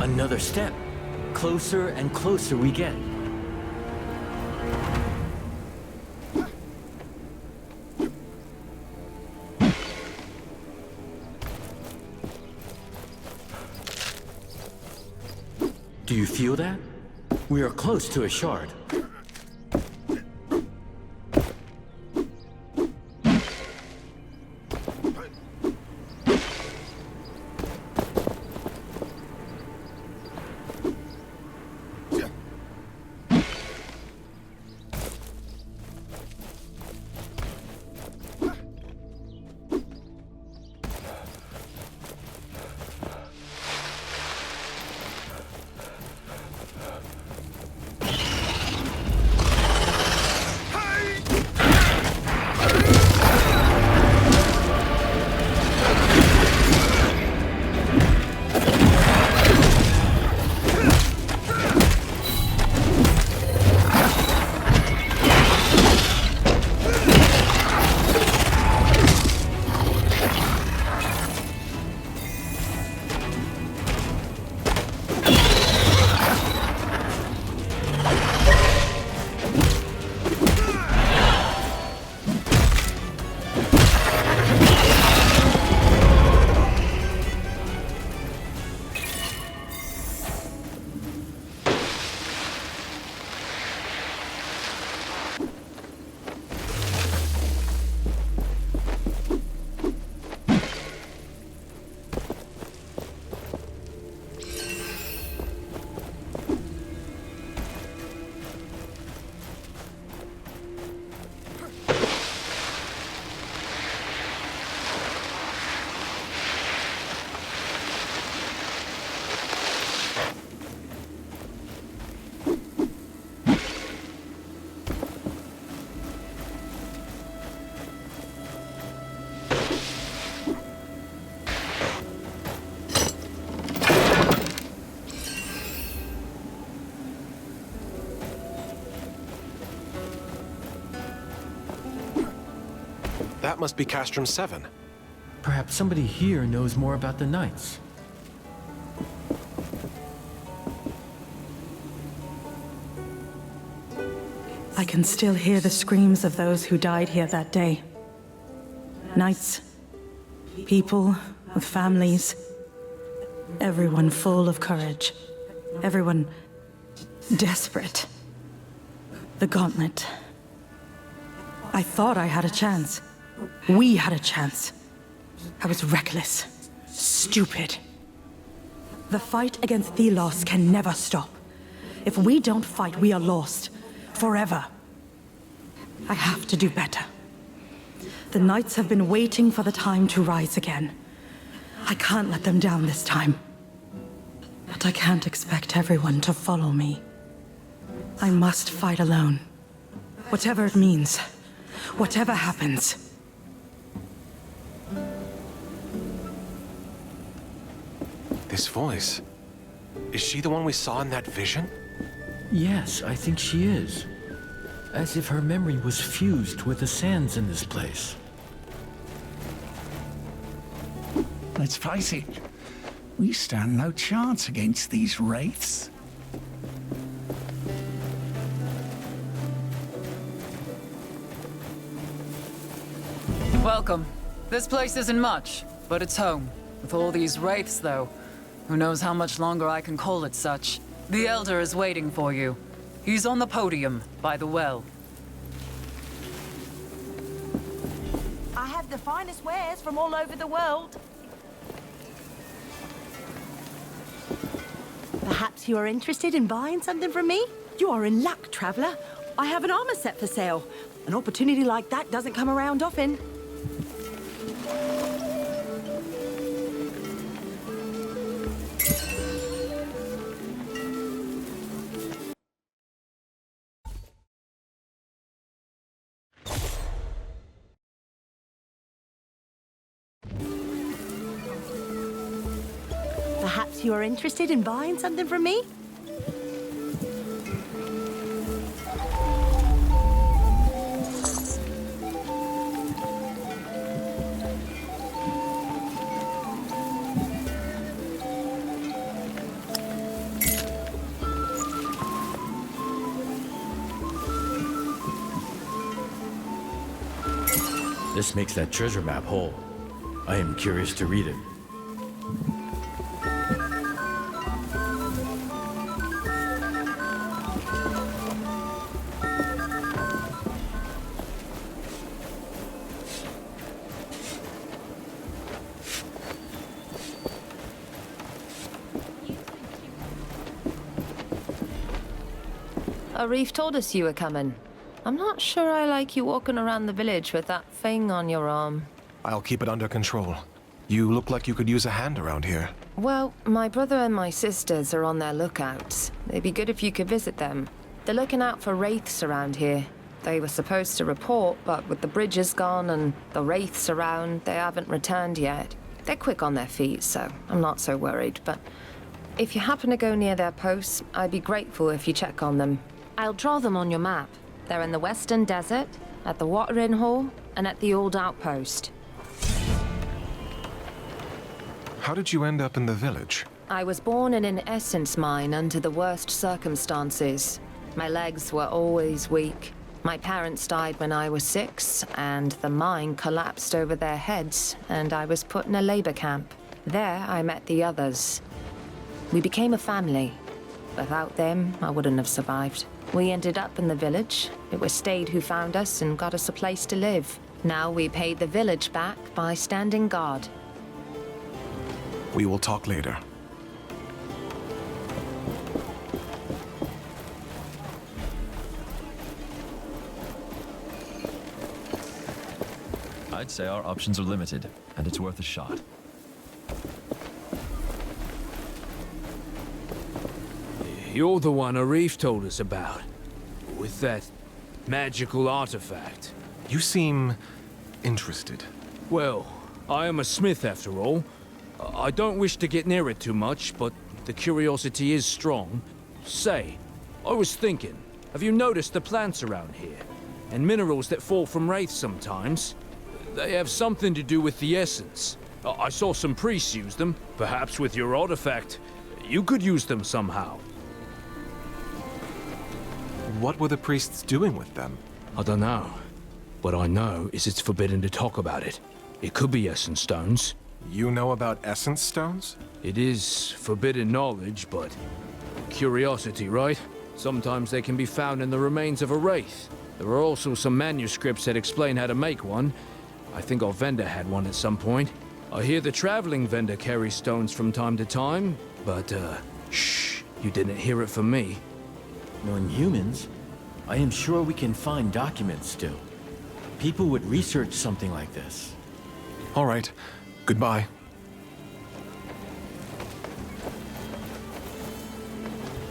Another step. Closer and closer we get. Do you feel that? We are close to a shard. That must be Castrum 7. Perhaps somebody here knows more about the Knights. I can still hear the screams of those who died here that day. Knights, people with families, everyone full of courage, everyone desperate. The gauntlet. I thought I had a chance. We had a chance. I was reckless, stupid. The fight against Thelos can never stop. If we don't fight, we are lost. Forever. I have to do better. The Knights have been waiting for the time to rise again. I can't let them down this time. But I can't expect everyone to follow me. I must fight alone. Whatever it means. Whatever happens. This voice. Is she the one we saw in that vision? Yes, I think she is. As if her memory was fused with the sands in this place. Let's face it, we stand no chance against these wraiths. Welcome. This place isn't much, but it's home. With all these wraiths, though, who knows how much longer I can call it such. The Elder is waiting for you. He's on the podium, by the well. I have the finest wares from all over the world. Perhaps you are interested in buying something from me? You are in luck, traveler. I have an armor set for sale. An opportunity like that doesn't come around often. Perhaps you are interested in buying something from me? This makes that treasure map whole. I am curious to read it. Arif told us you were coming. I'm not sure I like you walking around the village with that thing on your arm. I'll keep it under control. You look like you could use a hand around here. Well, my brother and my sisters are on their lookouts. It'd be good if you could visit them. They're looking out for wraiths around here. They were supposed to report, but with the bridges gone and the wraiths around, they haven't returned yet. They're quick on their feet, so I'm not so worried, but if you happen to go near their posts, I'd be grateful if you check on them. I'll draw them on your map. They're in the Western Desert, at the Watering Hall, and at the Old Outpost. How did you end up in the village? I was born in an essence mine under the worst circumstances. My legs were always weak. My parents died when I was 6, and the mine collapsed over their heads, and I was put in a labor camp. There, I met the others. We became a family. Without them, I wouldn't have survived. We ended up in the village. It was Stade who found us and got us a place to live. Now we paid the village back by standing guard. We will talk later. I'd say our options are limited, and it's worth a shot. You're the one Arif told us about, with that magical artifact. You seem interested. Well, I am a smith after all. I don't wish to get near it too much, but the curiosity is strong. Say, I was thinking, have you noticed the plants around here? And minerals that fall from wraiths sometimes? They have something to do with the essence. I saw some priests use them. Perhaps with your artifact, you could use them somehow. What were the priests doing with them? I don't know. What I know is it's forbidden to talk about it. It could be essence stones. You know about essence stones? It is forbidden knowledge, but curiosity, right? Sometimes they can be found in the remains of a wraith. There are also some manuscripts that explain how to make one. I think our vendor had one at some point. I hear the traveling vendor carries stones from time to time, but shh, you didn't hear it from me. Knowing humans, I am sure we can find documents still. People would research something like this. All right. Goodbye.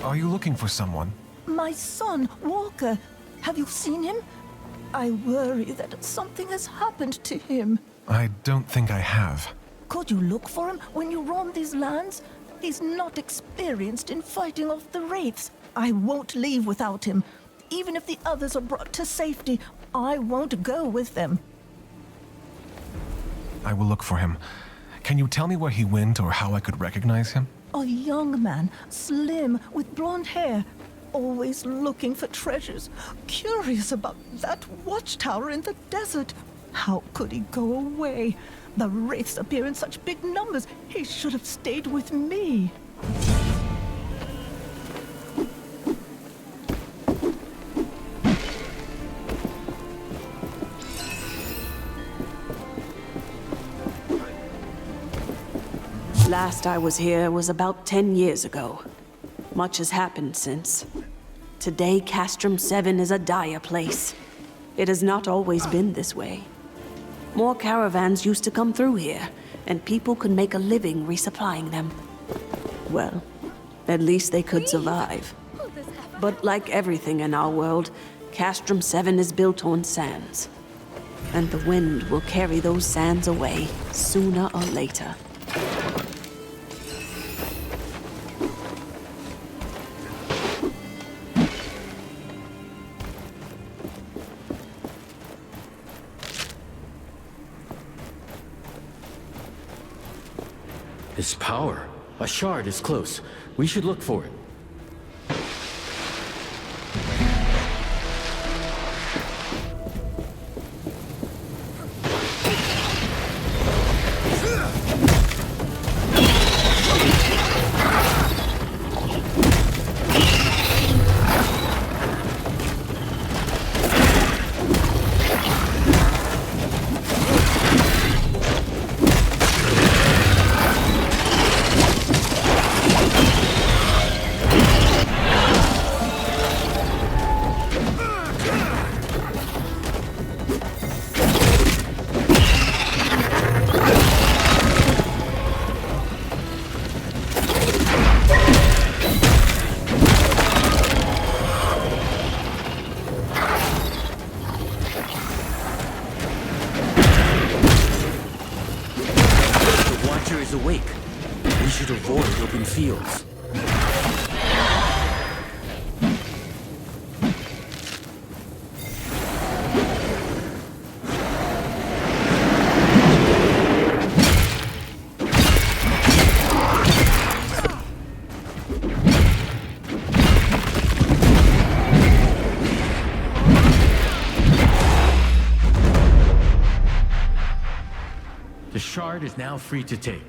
Are you looking for someone? My son, Walker. Have you seen him? I worry that something has happened to him. I don't think I have. Could you look for him when you roam these lands? He's not experienced in fighting off the wraiths. I won't leave without him. Even if the others are brought to safety, I won't go with them. I will look for him. Can you tell me where he went or how I could recognize him? A young man, slim, with blonde hair. Always looking for treasures. Curious about that watchtower in the desert. How could he go away? The wraiths appear in such big numbers. He should have stayed with me. Last I was here was about 10 years ago. Much has happened since. Today, Castrum 7 is a dire place. It has not always been this way. More caravans used to come through here, and people could make a living resupplying them. Well, at least they could survive. But like everything in our world, Castrum 7 is built on sands. And the wind will carry those sands away, sooner or later. This power. A shard is close. We should look for it. Is awake. We should avoid open fields. The shard is now free to take.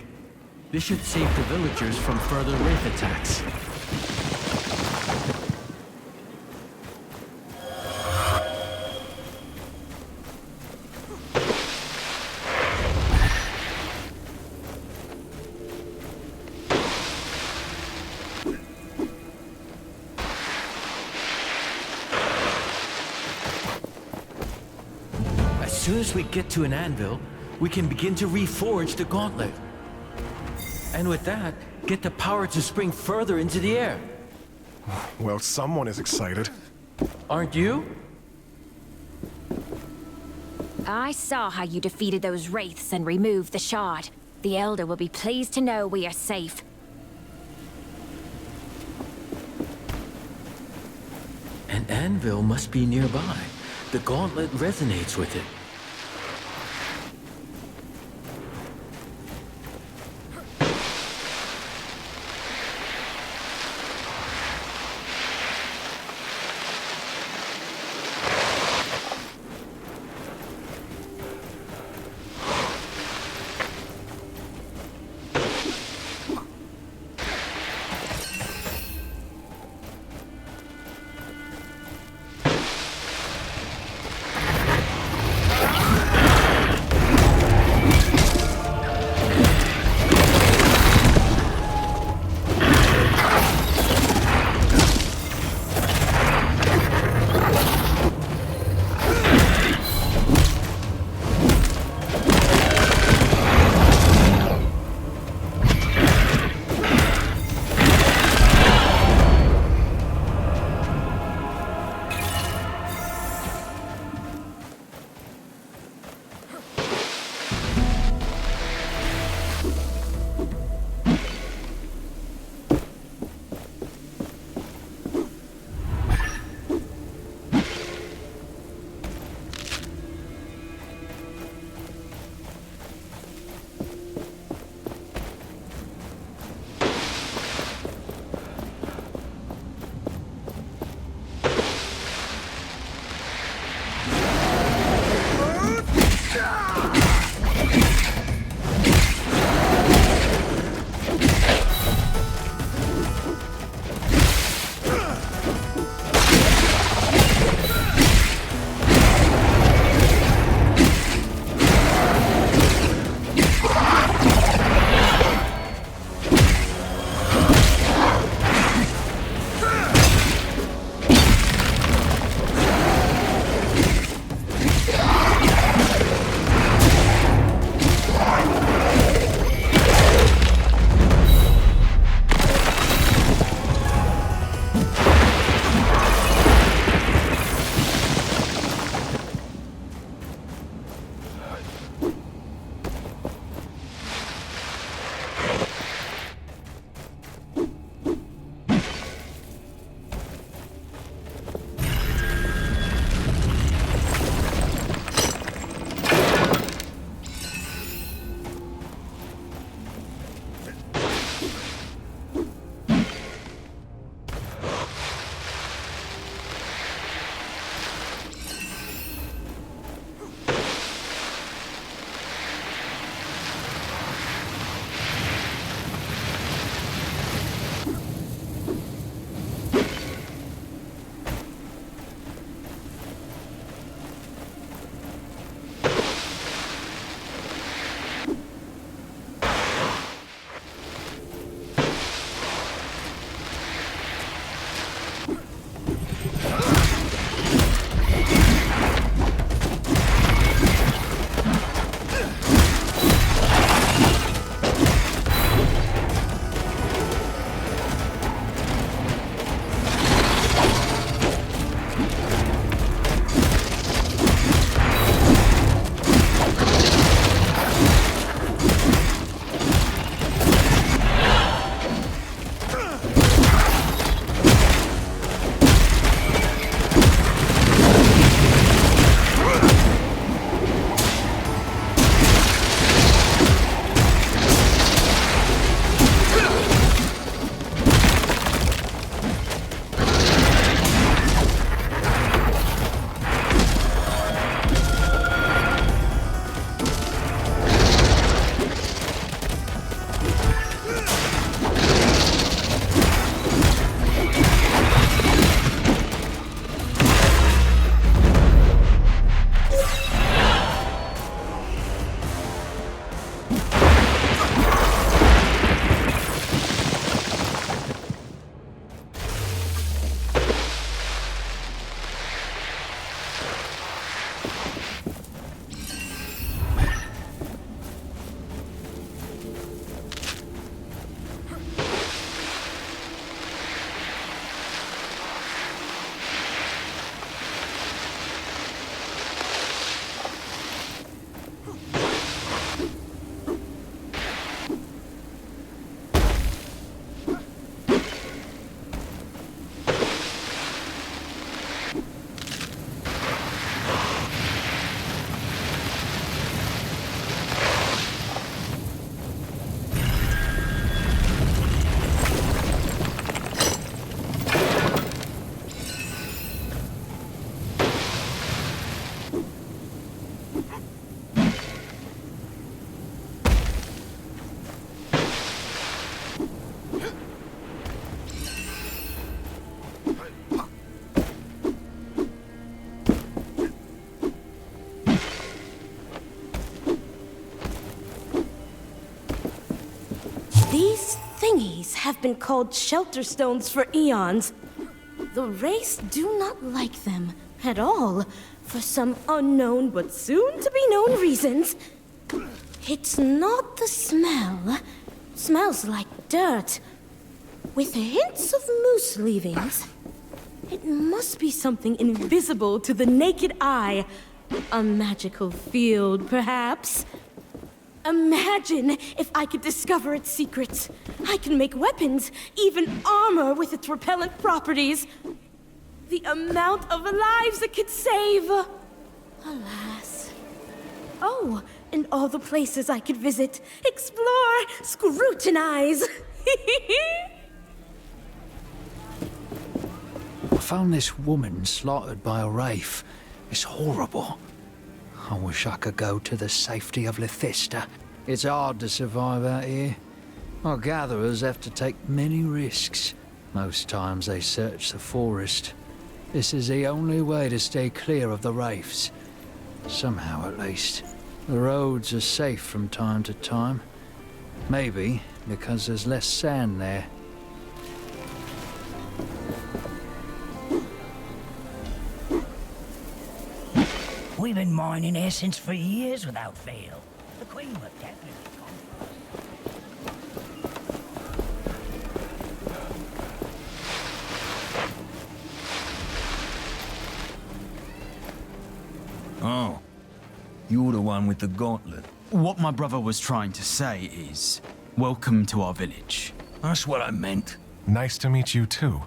This should save the villagers from further wraith attacks. As soon as we get to an anvil, we can begin to reforge the gauntlet. And with that, get the power to spring further into the air. Well, someone is excited. Aren't you? I saw how you defeated those wraiths and removed the shard. The Elder will be pleased to know we are safe. An anvil must be nearby. The gauntlet resonates with it. have been called shelter stones for eons. The race do not like them at all, for some unknown but soon-to-be-known reasons. It's not the smell. Smells like dirt, with hints of moose leavings. It must be something invisible to the naked eye. A magical field, perhaps. Imagine if I could discover its secrets. I can make weapons, even armor with its repellent properties. The amount of lives it could save. Alas. Oh, and all the places I could visit, explore, scrutinize. I found this woman slaughtered by a wraith. It's horrible. I wish I could go to the safety of Lithista. It's hard to survive out here. Our gatherers have to take many risks. Most times they search the forest. This is the only way to stay clear of the wraiths. Somehow, at least. The roads are safe from time to time. Maybe because there's less sand there. We've been mining essence for years without fail. The Queen would definitely come. Oh. You're the one with the gauntlet. What my brother was trying to say is, welcome to our village. That's what I meant. Nice to meet you too.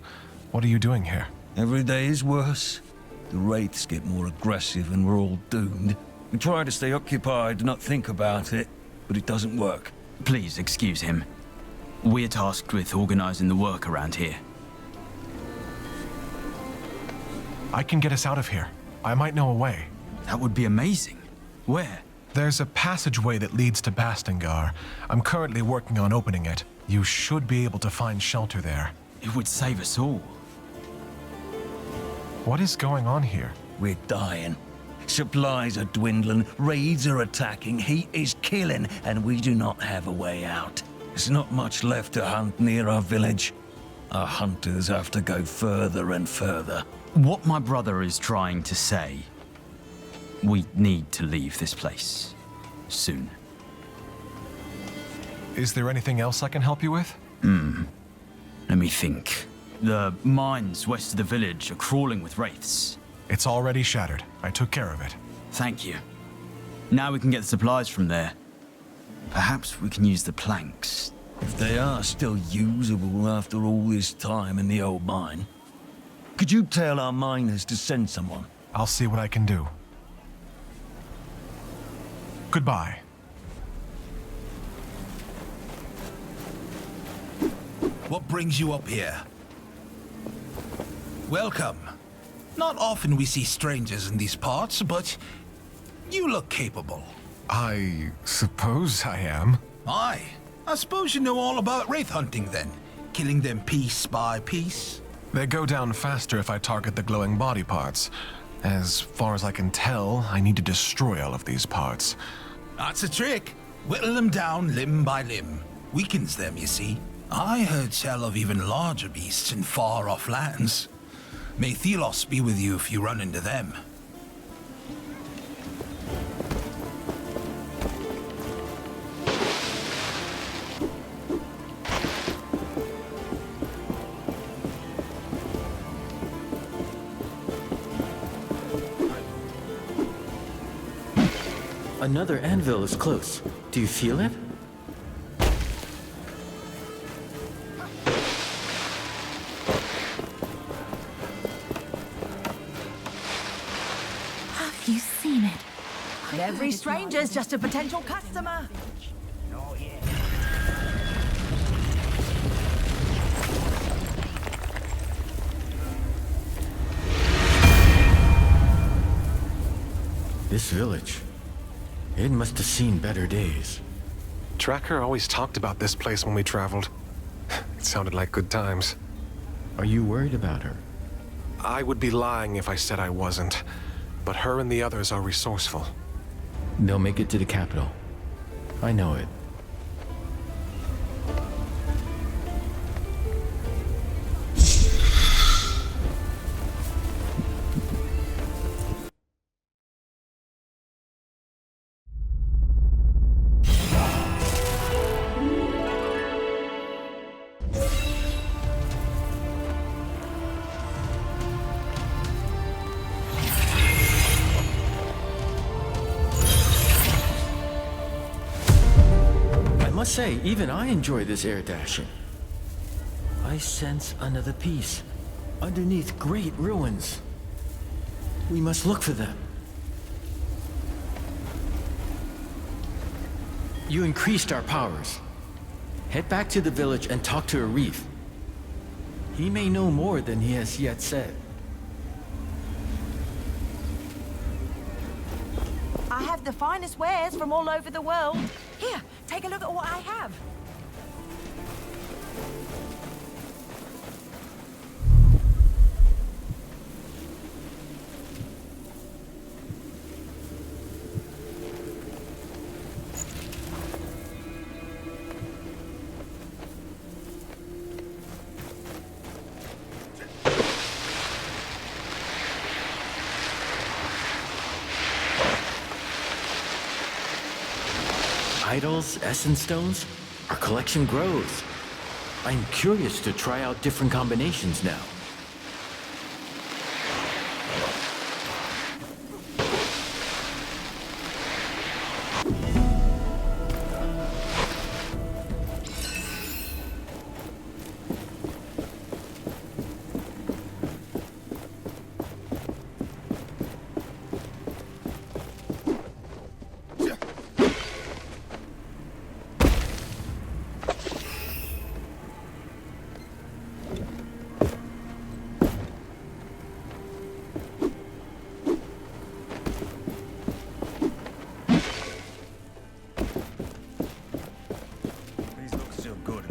What are you doing here? Every day is worse. The wraiths get more aggressive and we're all doomed. We try to stay occupied and not think about it, but it doesn't work. Please excuse him. We're tasked with organizing the work around here. I can get us out of here. I might know a way. That would be amazing. Where? There's a passageway that leads to Bastengar. I'm currently working on opening it. You should be able to find shelter there. It would save us all. What is going on here? We're dying. Supplies are dwindling, raids are attacking, heat is killing, and we do not have a way out. There's not much left to hunt near our village. Our hunters have to go further and further. What my brother is trying to say, we need to leave this place. Soon. Is there anything else I can help you with? Let me think. The mines west of the village are crawling with wraiths. It's already shattered. I took care of it. Thank you. Now we can get the supplies from there. Perhaps we can use the planks. If they are still usable after all this time in the old mine, could you tell our miners to send someone? I'll see what I can do. Goodbye. What brings you up here? Welcome. Not often we see strangers in these parts, but you look capable. I suppose I am. Aye. I suppose you know all about wraith hunting then, killing them piece by piece. They go down faster if I target the glowing body parts. As far as I can tell, I need to destroy all of these parts. That's a trick. Whittle them down limb by limb. Weakens them, you see. I heard tell of even larger beasts in far-off lands. May Thelos be with you if you run into them. Another anvil is close. Do you feel it? Have you seen it? Every stranger's just a potential customer. This village, it must have seen better days. Tracker always talked about this place when we traveled. It sounded like good times. Are you worried about her? I would be lying if I said I wasn't. But her and the others are resourceful. They'll make it to the capital. I know it. must say, even I enjoy this air dashing. I sense another piece, underneath great ruins. We must look for them. You increased our powers. Head back to the village and talk to Arif. He may know more than he has yet said. I have the finest wares from all over the world. Here, take a look at what I have. Idols, essence stones, our collection grows. I'm curious to try out different combinations now.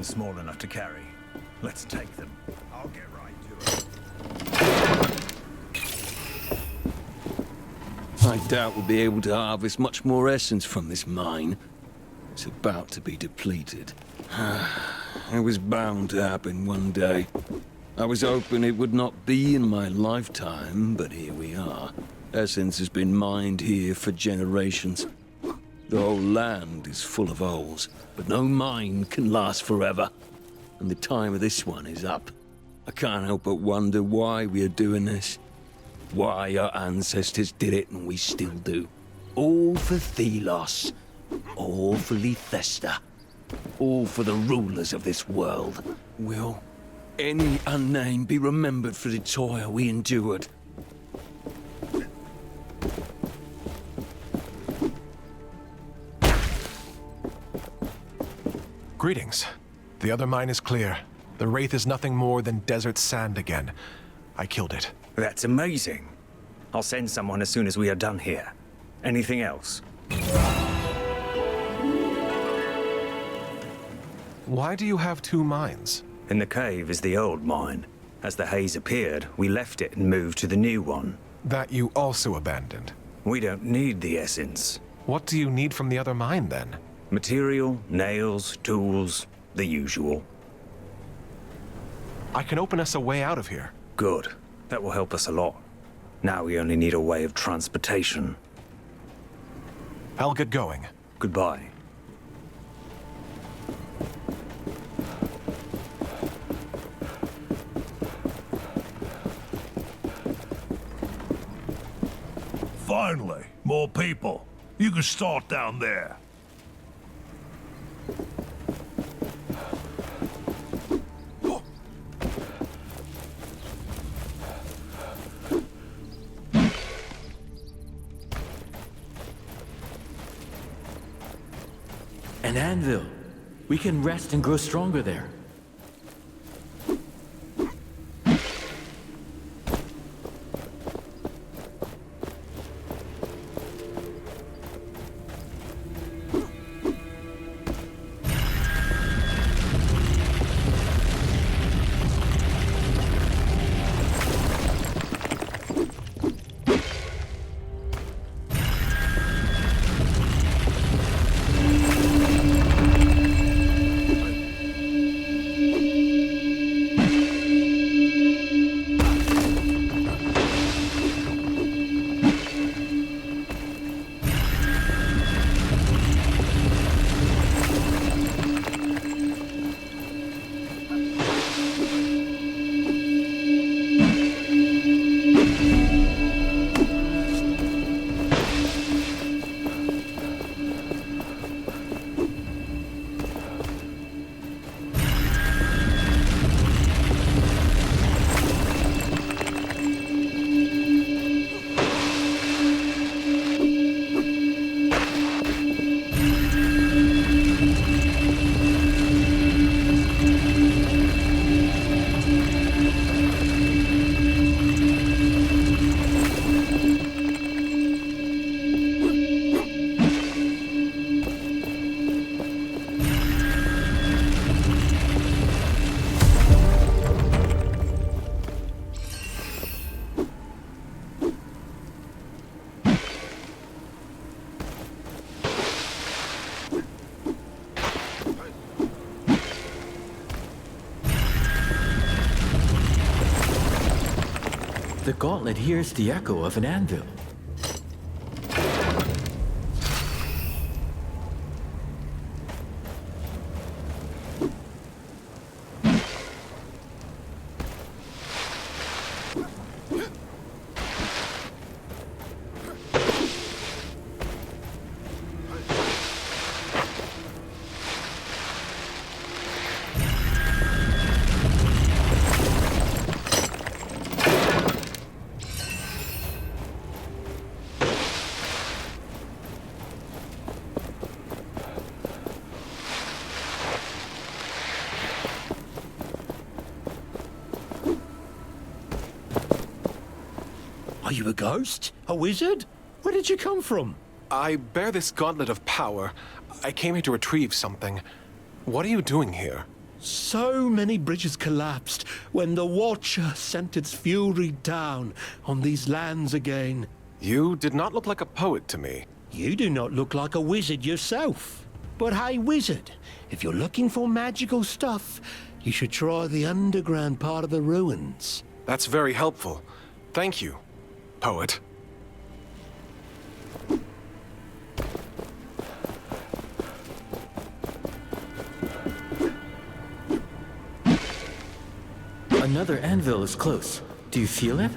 Small enough to carry. Let's take them. I'll get right to it. I doubt we'll be able to harvest much more essence from this mine. It's about to be depleted. It was bound to happen one day. I was hoping it would not be in my lifetime, but here we are. Essence has been mined here for generations. The whole land is full of holes, but no mine can last forever. And the time of this one is up. I can't help but wonder why we are doing this. Why our ancestors did it and we still do. All for Thelos. All for Lethesta. All for the rulers of this world. Will any unnamed be remembered for the toil we endured? Greetings. The other mine is clear. The Wraith is nothing more than desert sand again. I killed it. That's amazing. I'll send someone as soon as we are done here. Anything else? Why do you have two mines? In the cave is the old mine. As the haze appeared, we left it and moved to the new one. That you also abandoned? We don't need the essence. What do you need from the other mine, then? Material, nails, tools, the usual. I can open us a way out of here. Good. That will help us a lot. Now we only need a way of transportation. I'll get going. Goodbye. Finally, more people. You can start down there. An anvil. We can rest and grow stronger there. The gauntlet hears the echo of an anvil. Are you a ghost? A wizard? Where did you come from? I bear this gauntlet of power. I came here to retrieve something. What are you doing here? So many bridges collapsed when the Watcher sent its fury down on these lands again. You did not look like a poet to me. You do not look like a wizard yourself. But hey, wizard, if you're looking for magical stuff, you should try the underground part of the ruins. That's very helpful. Thank you, poet. Another anvil is close. Do you feel it?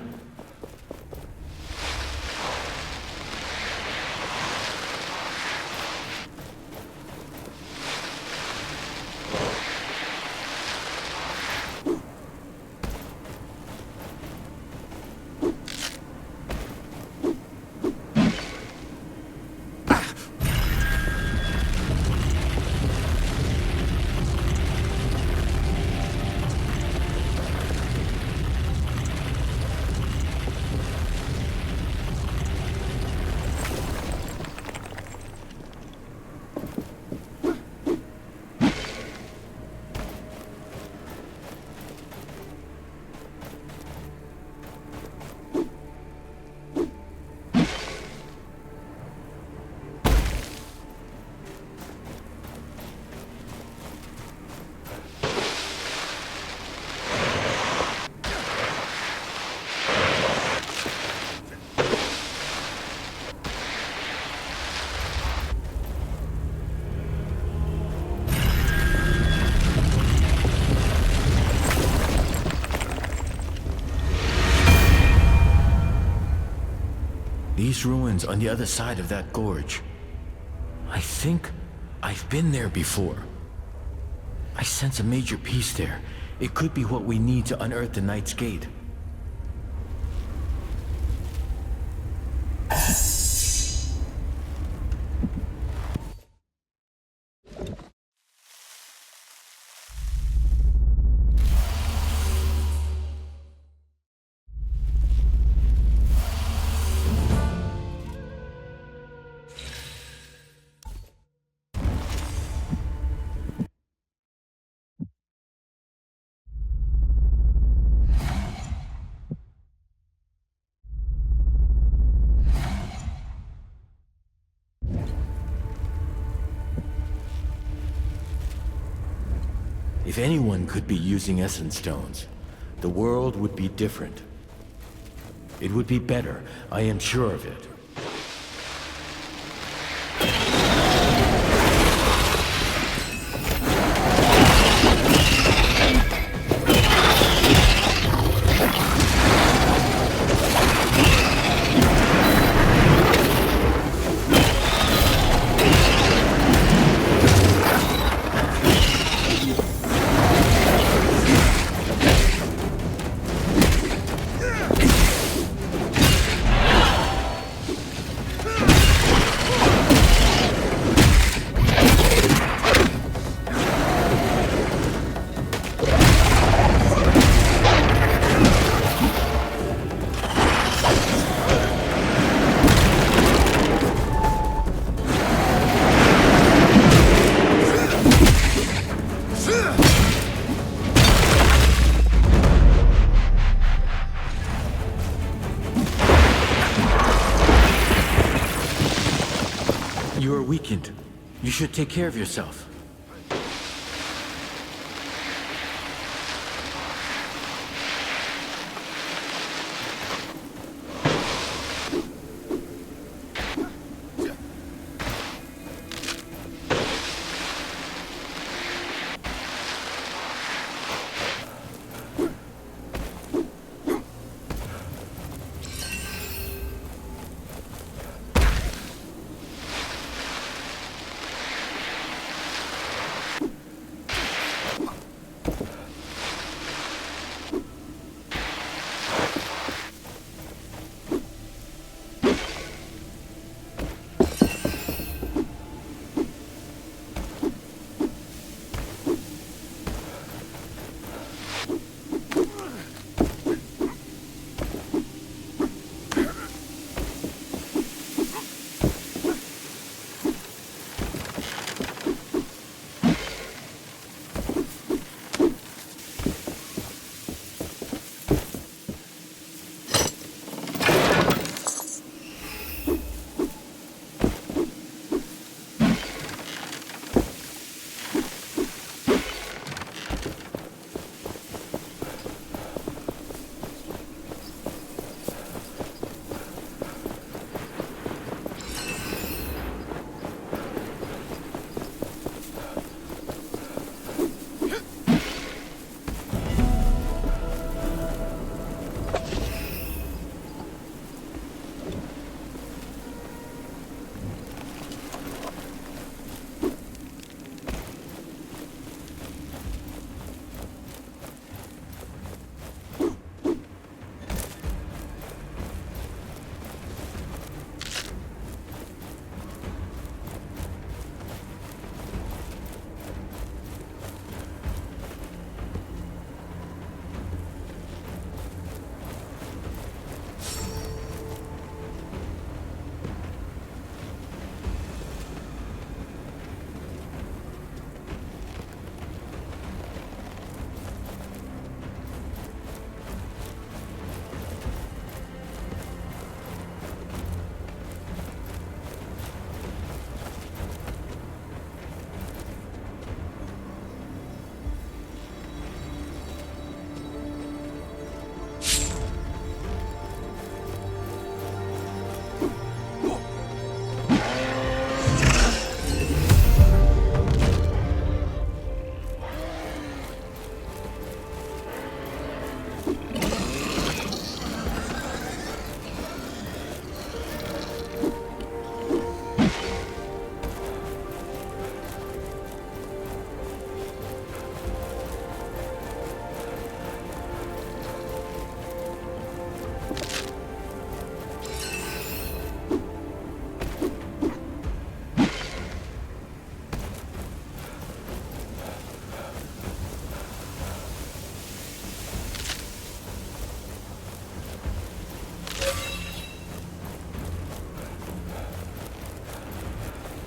These ruins on the other side of that gorge. I think I've been there before. I sense a major piece there. It could be what we need to unearth the Knight's Gate. If anyone could be using essence stones, the world would be different. It would be better, I am sure of it. You are weakened. You should take care of yourself.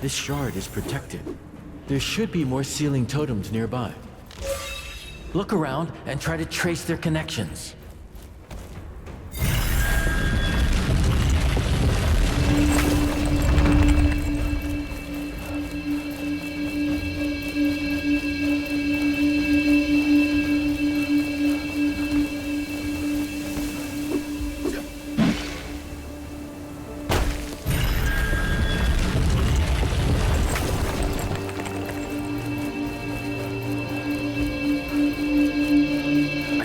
This shard is protected. There should be more sealing totems nearby. Look around and try to trace their connections.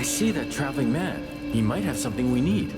See that traveling man. He might have something we need.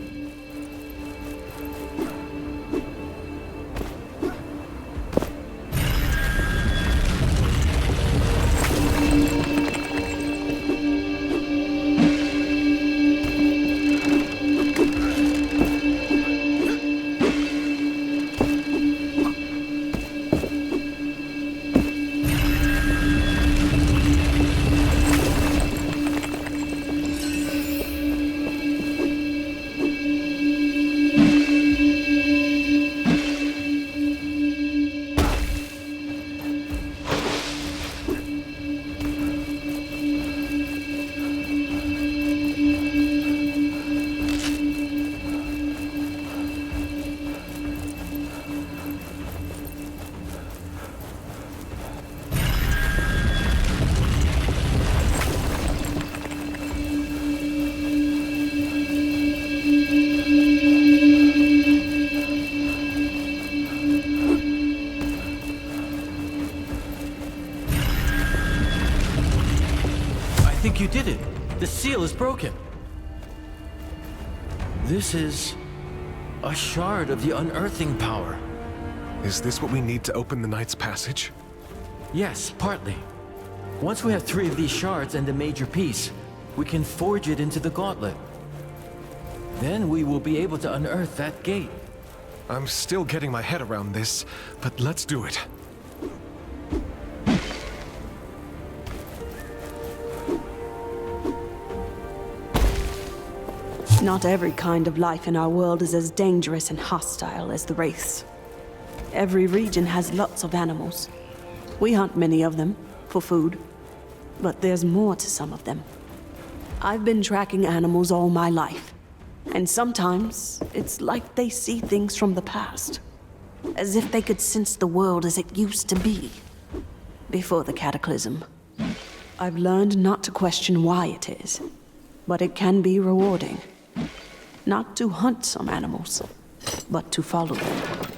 You did it! The seal is broken! This is a shard of the unearthing power. Is this what we need to open the Knight's Passage? Yes, partly. Once we have 3 of these shards and a major piece, we can forge it into the gauntlet. Then we will be able to unearth that gate. I'm still getting my head around this, but let's do it. Not every kind of life in our world is as dangerous and hostile as the Wraiths. Every region has lots of animals. We hunt many of them, for food. But there's more to some of them. I've been tracking animals all my life. And sometimes, it's like they see things from the past. As if they could sense the world as it used to be. Before the Cataclysm. I've learned not to question why it is. But it can be rewarding. Not to hunt some animals, but to follow them.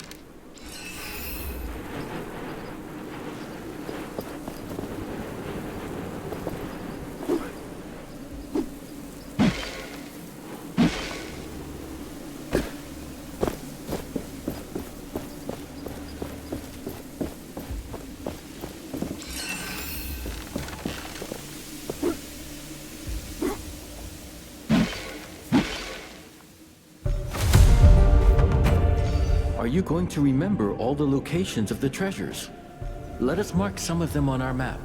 Are you going to remember all the locations of the treasures? Let us mark some of them on our map.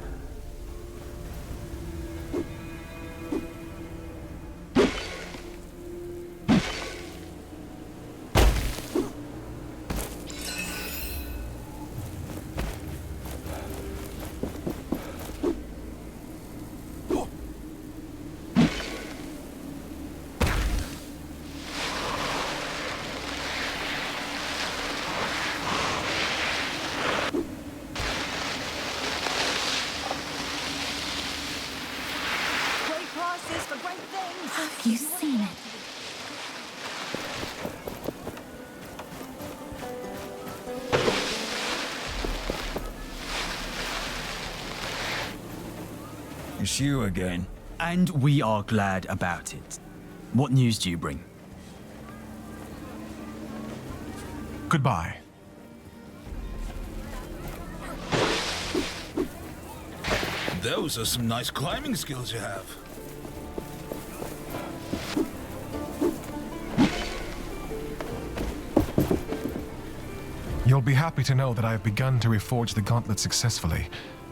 Have you seen it? It's you again. And we are glad about it. What news do you bring? Goodbye. Those are some nice climbing skills you have. You'll be happy to know that I have begun to reforge the gauntlet successfully,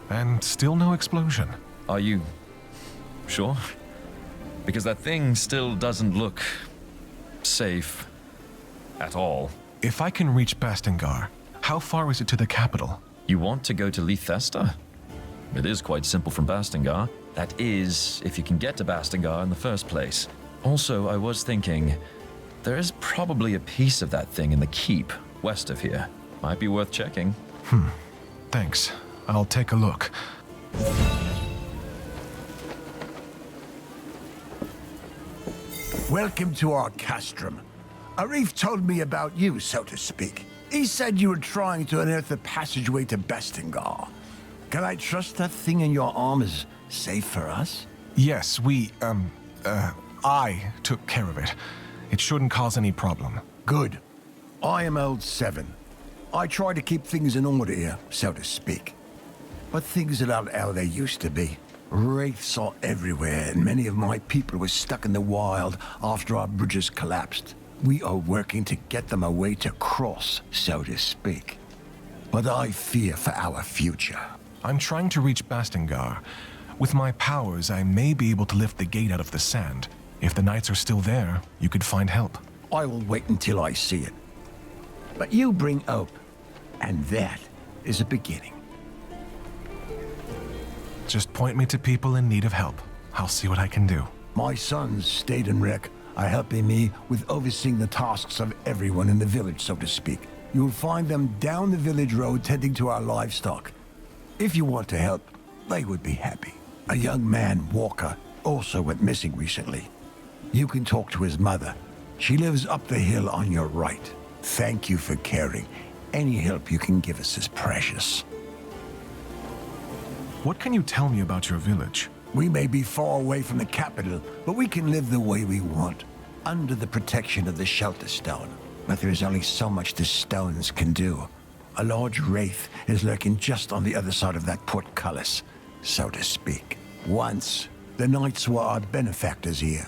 and still no explosion. Are you sure? Because that thing still doesn't look safe at all. If I can reach Bastengar, how far is it to the capital? You want to go to Lythesta? It is quite simple from Bastengar. That is, if you can get to Bastengar in the first place. Also, I was thinking, there is probably a piece of that thing in the keep west of here. Might be worth checking. Thanks. I'll take a look. Welcome to our castrum. Arif told me about you, so to speak. He said you were trying to unearth a passageway to Bastengar. Can I trust that thing in your arm is safe for us? Yes, I took care of it. It shouldn't cause any problem. Good. I am old 7. I try to keep things in order here, so to speak. But things are not how they used to be. Wraiths are everywhere, and many of my people were stuck in the wild after our bridges collapsed. We are working to get them a way to cross, so to speak. But I fear for our future. I'm trying to reach Bastengar. With my powers, I may be able to lift the gate out of the sand. If the knights are still there, you could find help. I will wait until I see it. But you bring hope, and that is a beginning. Just point me to people in need of help. I'll see what I can do. My sons, Stade and Rick, are helping me with overseeing the tasks of everyone in the village, so to speak. You'll find them down the village road tending to our livestock. If you want to help, they would be happy. A young man, Walker, also went missing recently. You can talk to his mother. She lives up the hill on your right. Thank you for caring. Any help you can give us is precious. What can you tell me about your village? We may be far away from the capital, but we can live the way we want, under the protection of the Shelter Stone. But there is only so much the stones can do. A large wraith is lurking just on the other side of that portcullis, so to speak. Once, the knights were our benefactors here.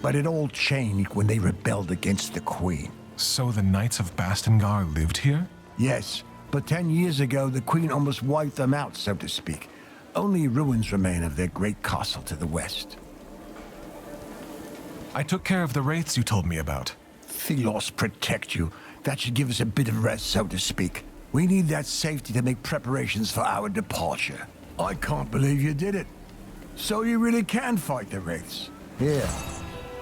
But it all changed when they rebelled against the Queen. So the Knights of Bastengar lived here? Yes, but 10 years ago, the Queen almost wiped them out, so to speak. Only ruins remain of their great castle to the west. I took care of the wraiths you told me about. Thelos protect you. That should give us a bit of rest, so to speak. We need that safety to make preparations for our departure. I can't believe you did it. So you really can fight the wraiths. Here.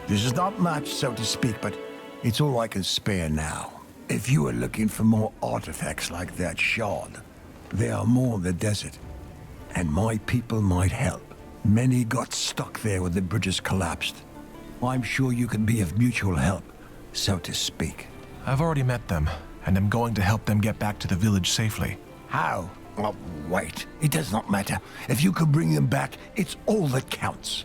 This is not much, so to speak, but it's all I can spare now. If you are looking for more artifacts like that shard, there are more in the desert. And my people might help. Many got stuck there when the bridges collapsed. I'm sure you can be of mutual help, so to speak. I've already met them, and I'm going to help them get back to the village safely. How? Oh, wait. It does not matter. If you can bring them back, it's all that counts.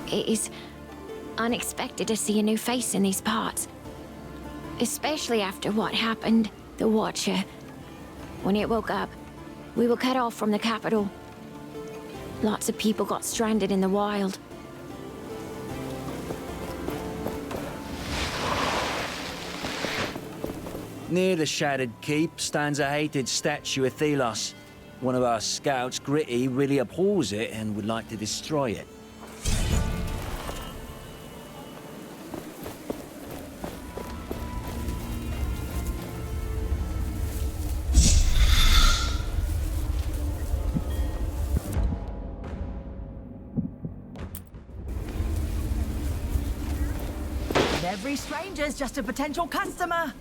It is unexpected to see a new face in these parts. Especially after what happened, the Watcher. When it woke up, we were cut off from the capital. Lots of people got stranded in the wild. Near the Shattered Keep stands a hated statue of Thelos. One of our scouts, Gritty, really abhors it and would like to destroy it. Every stranger's just a potential customer.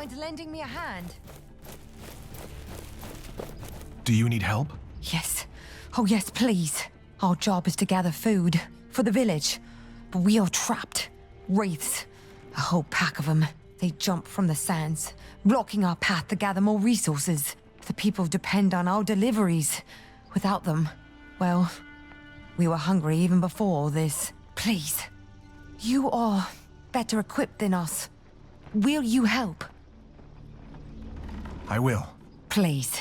mind lending me a hand? Do you need help? Yes. Oh, yes, please. Our job is to gather food for the village. But we are trapped. Wraiths. A whole pack of them. They jump from the sands, blocking our path to gather more resources. The people depend on our deliveries. Without them, well, we were hungry even before all this. Please. You are better equipped than us. Will you help? I will. Please,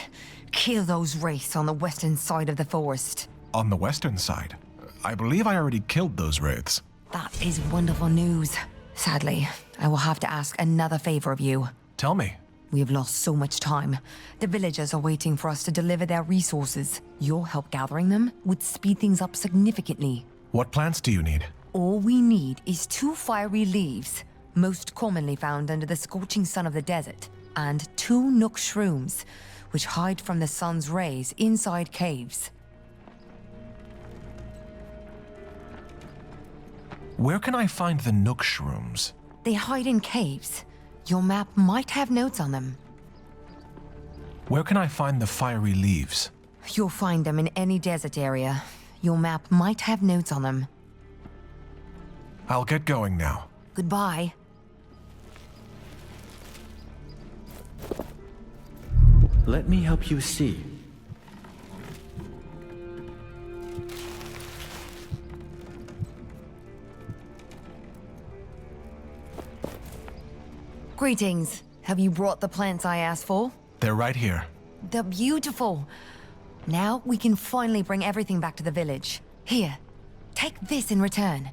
kill those wraiths on the western side of the forest. On the western side? I believe I already killed those wraiths. That is wonderful news. Sadly, I will have to ask another favor of you. Tell me. We have lost so much time. The villagers are waiting for us to deliver their resources. Your help gathering them would speed things up significantly. What plants do you need? All we need is 2 fiery leaves, most commonly found under the scorching sun of the desert, and 2 nook shrooms, which hide from the sun's rays inside caves. Where can I find the nook shrooms? They hide in caves. Your map might have notes on them. Where can I find the fiery leaves? You'll find them in any desert area. Your map might have notes on them. I'll get going now. Goodbye. Let me help you see. Greetings. Have you brought the plants I asked for? They're right here. They're beautiful. Now we can finally bring everything back to the village. Here, take this in return.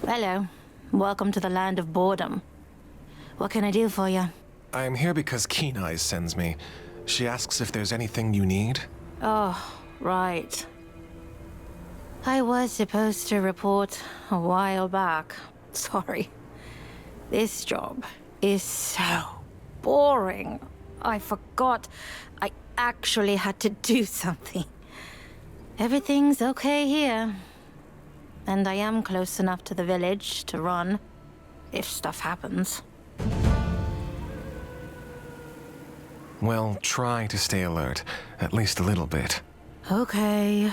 Hello. Welcome to the land of boredom. What can I do for you? I'm here because Keen Eyes sends me. She asks if there's anything you need. Oh, right. I was supposed to report a while back. Sorry. This job is so boring. I forgot I actually had to do something. Everything's okay here. And I am close enough to the village to run, if stuff happens. Well, try to stay alert, at least a little bit. Okay.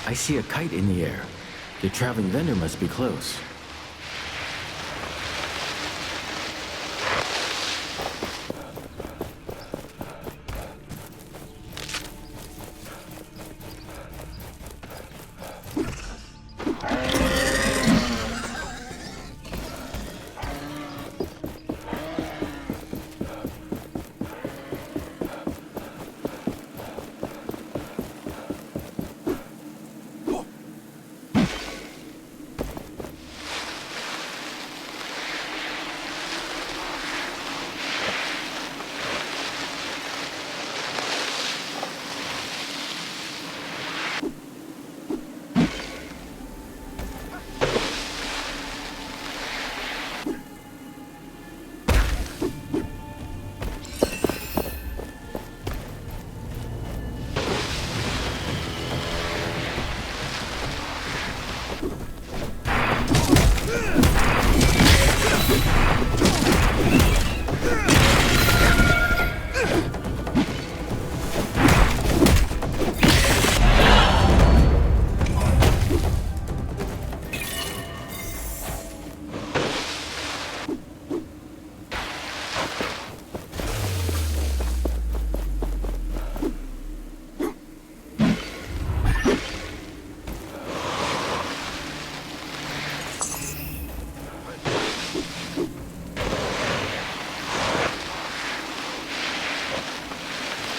I see a kite in the air. The traveling vendor must be close.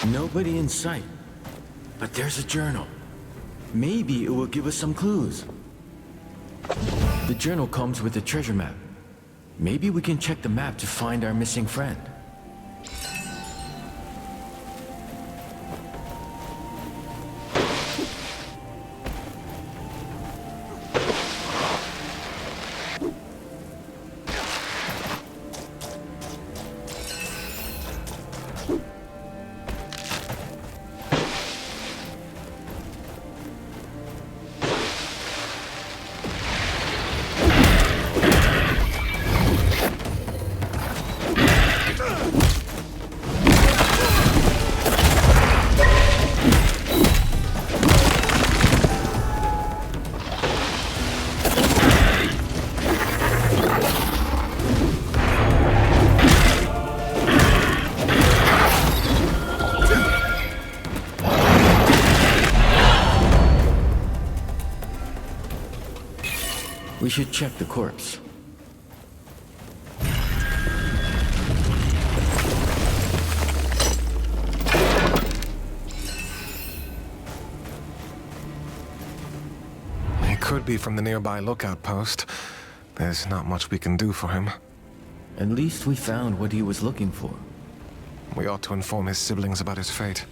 Nobody in sight. But there's a journal. Maybe it will give us some clues. The journal comes with a treasure map. Maybe we can check the map to find our missing friend. We should check the corpse. He could be from the nearby lookout post. There's not much we can do for him. At least we found what he was looking for. We ought to inform his siblings about his fate.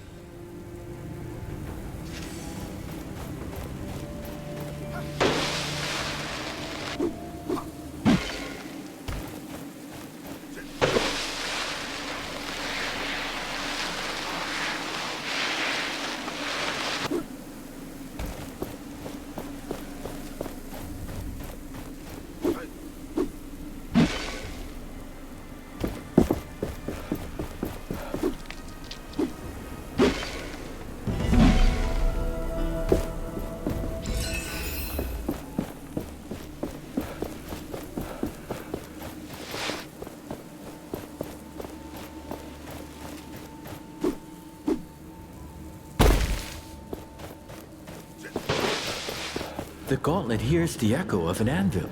The gauntlet hears the echo of an anvil.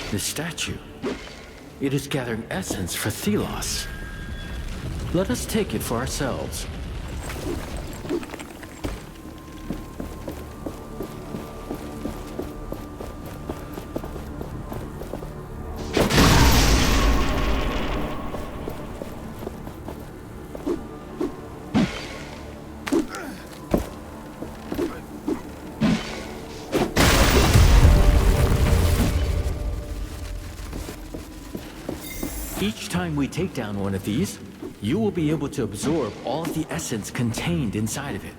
The statue. It is gathering essence for Thelos. Let us take it for ourselves. Each time we take down one of these, you will be able to absorb all of the essence contained inside of it.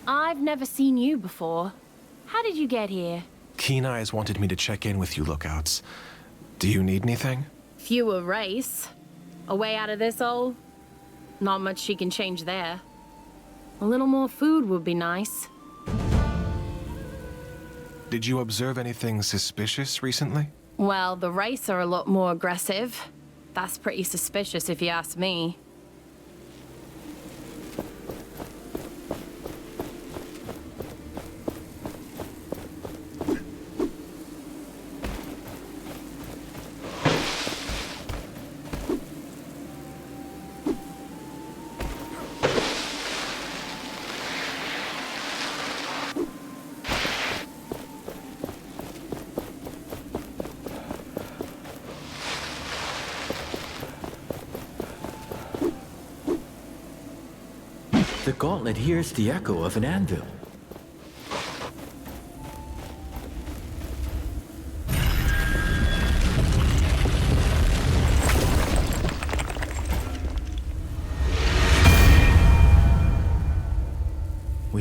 I've never seen you before. How did you get here? Keen Eyes wanted me to check in with you lookouts. Do you need anything? Fewer race. A way out of this hole? Not much she can change there. A little more food would be nice. Did you observe anything suspicious recently? Well, the race are a lot more aggressive. That's pretty suspicious if you ask me. The gauntlet hears the echo of an anvil.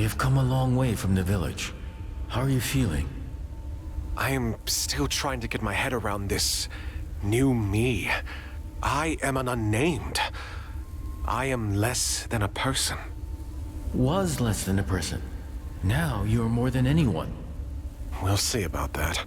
We have come a long way from the village. How are you feeling? I am still trying to get my head around this new me. I am an unnamed. I am less than a person. Was less than a person. Now you are more than anyone. We'll see about that.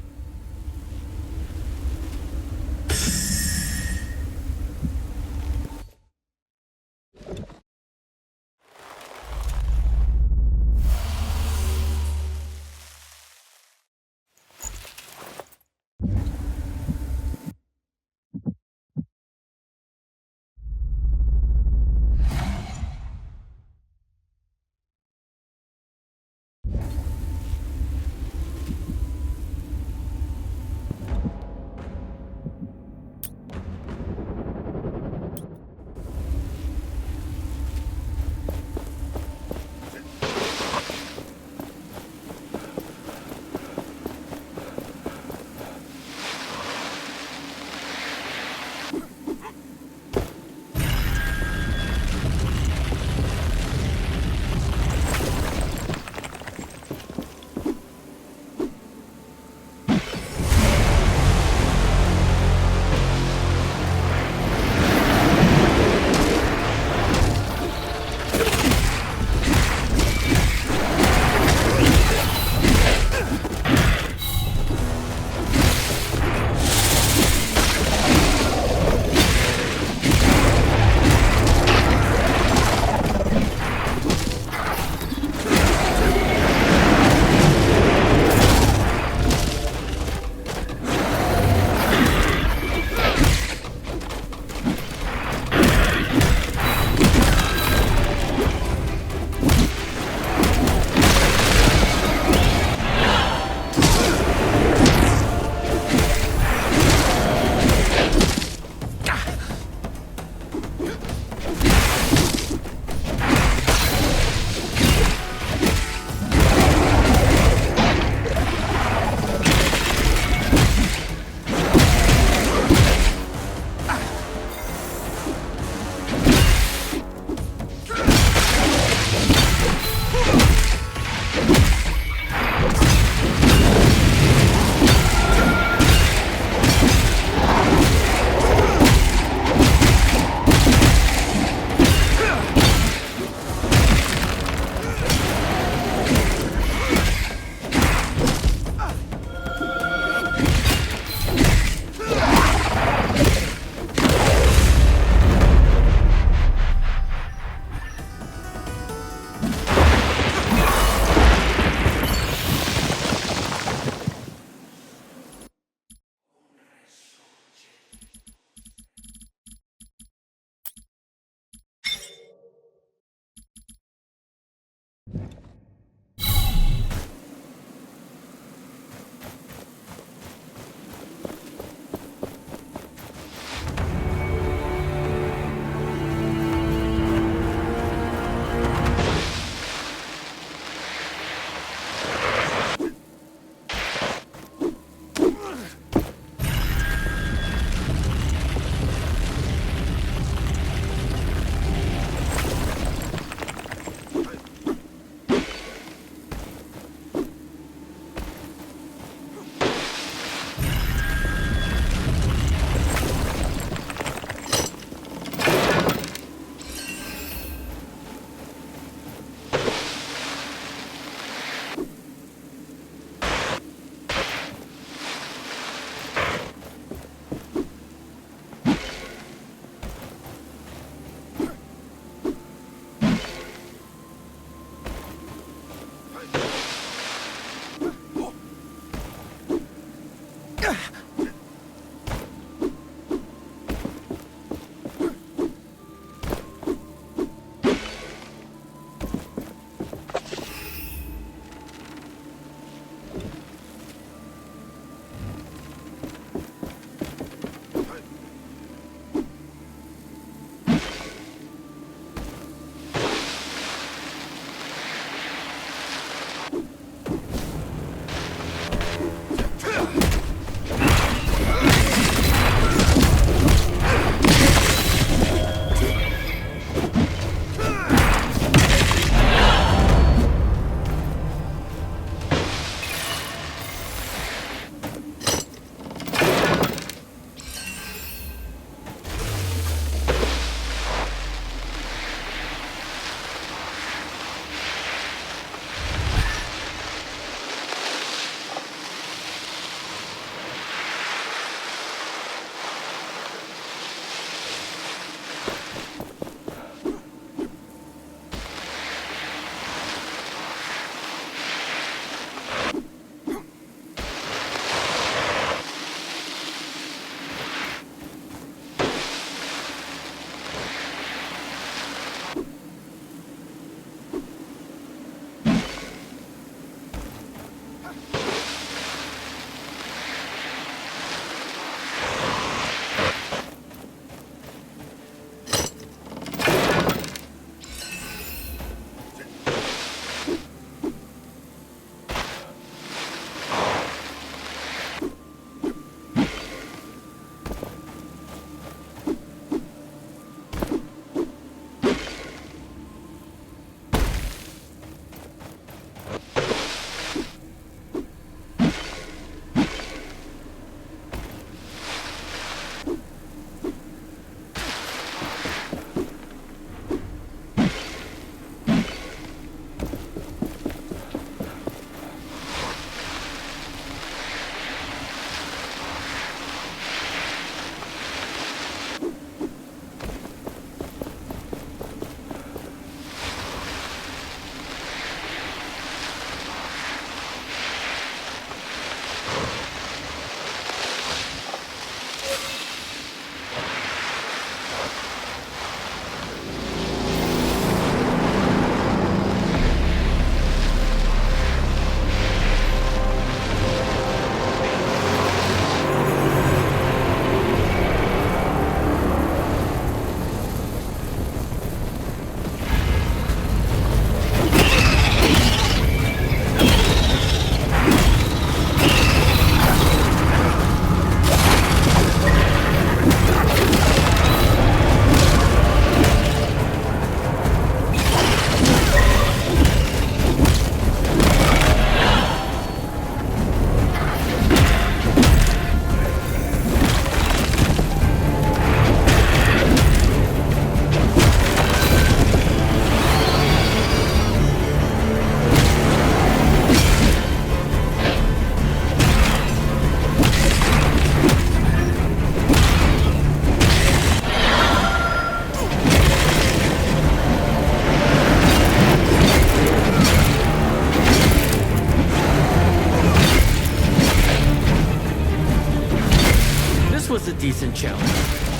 shell.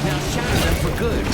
Now shatter them for good.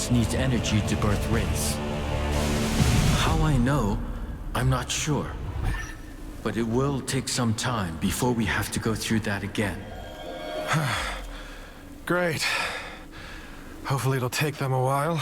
Needs energy to birth wraiths. How I know, I'm not sure. But it will take some time before we have to go through that again. Great. Hopefully it'll take them a while.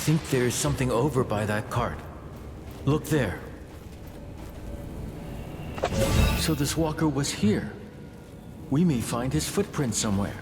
think there's something over by that cart. Look there. So this walker was here. We may find his footprint somewhere.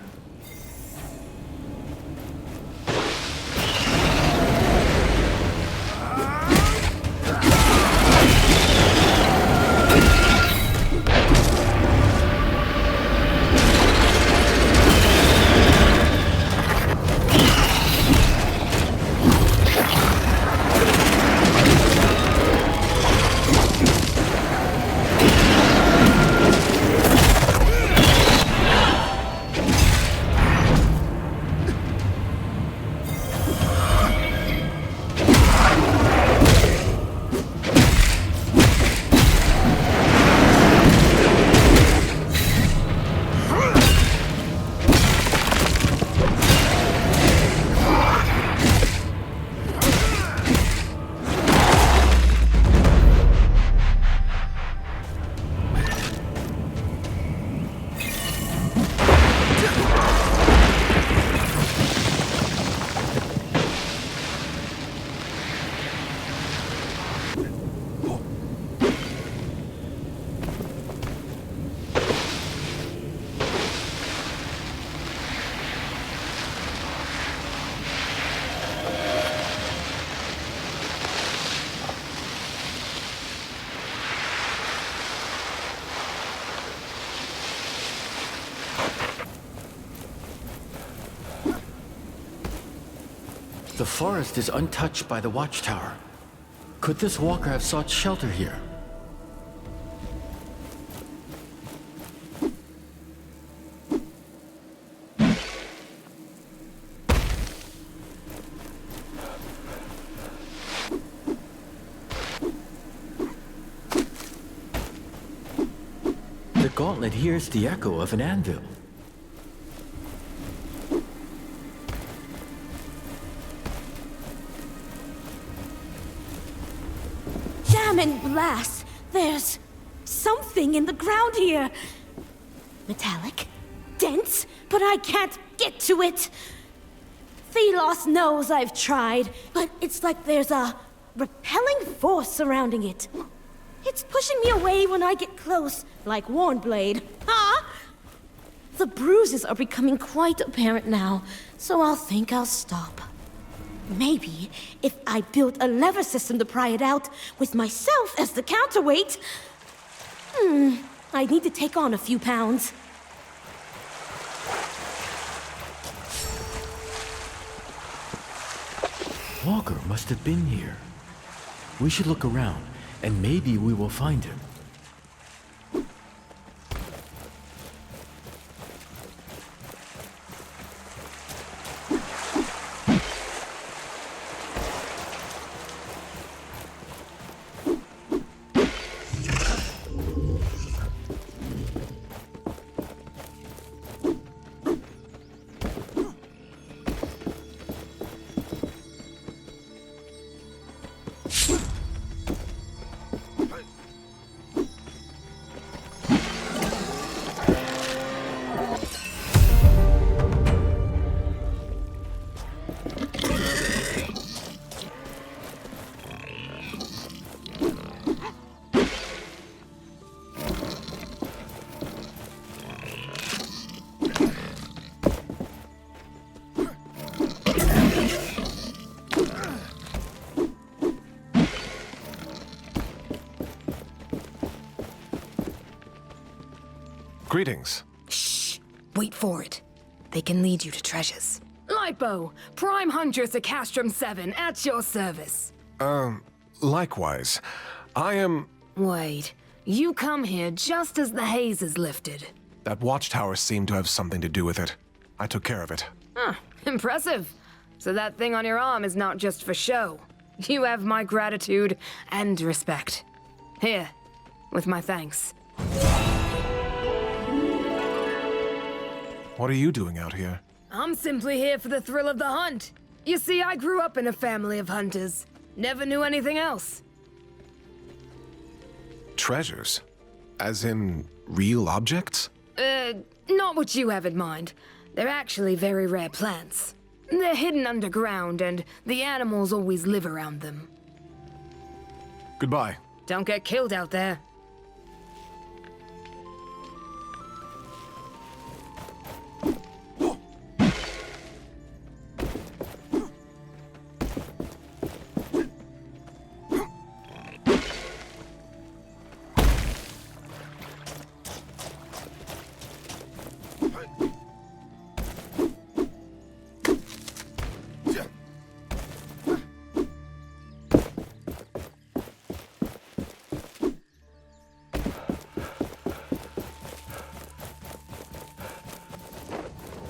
The forest is untouched by the Watchtower. Could this walker have sought shelter here? The gauntlet hears the echo of an anvil. Blast! There's something in the ground here. Metallic, dense, but I can't get to it. Thelos knows I've tried, but it's like there's a repelling force surrounding it. It's pushing me away when I get close, like Warnblade. Huh? The bruises are becoming quite apparent now, so I'll think I'll stop. Maybe if I built a lever system to pry it out, with myself as the counterweight. I'd need to take on a few pounds. Walker must have been here. We should look around, and maybe we will find him. Greetings. Shh! Wait for it. They can lead you to treasures. Lipo, Prime Huntress of Castrum 7, at your service. Likewise. I am... Wait, you come here just as the haze is lifted. That watchtower seemed to have something to do with it. I took care of it. Huh, impressive. So that thing on your arm is not just for show. You have my gratitude and respect. Here, with my thanks. What are you doing out here? I'm simply here for the thrill of the hunt. You see, I grew up in a family of hunters. Never knew anything else. Treasures? As in, real objects? Not what you have in mind. They're actually very rare plants. They're hidden underground, and the animals always live around them. Goodbye. Don't get killed out there.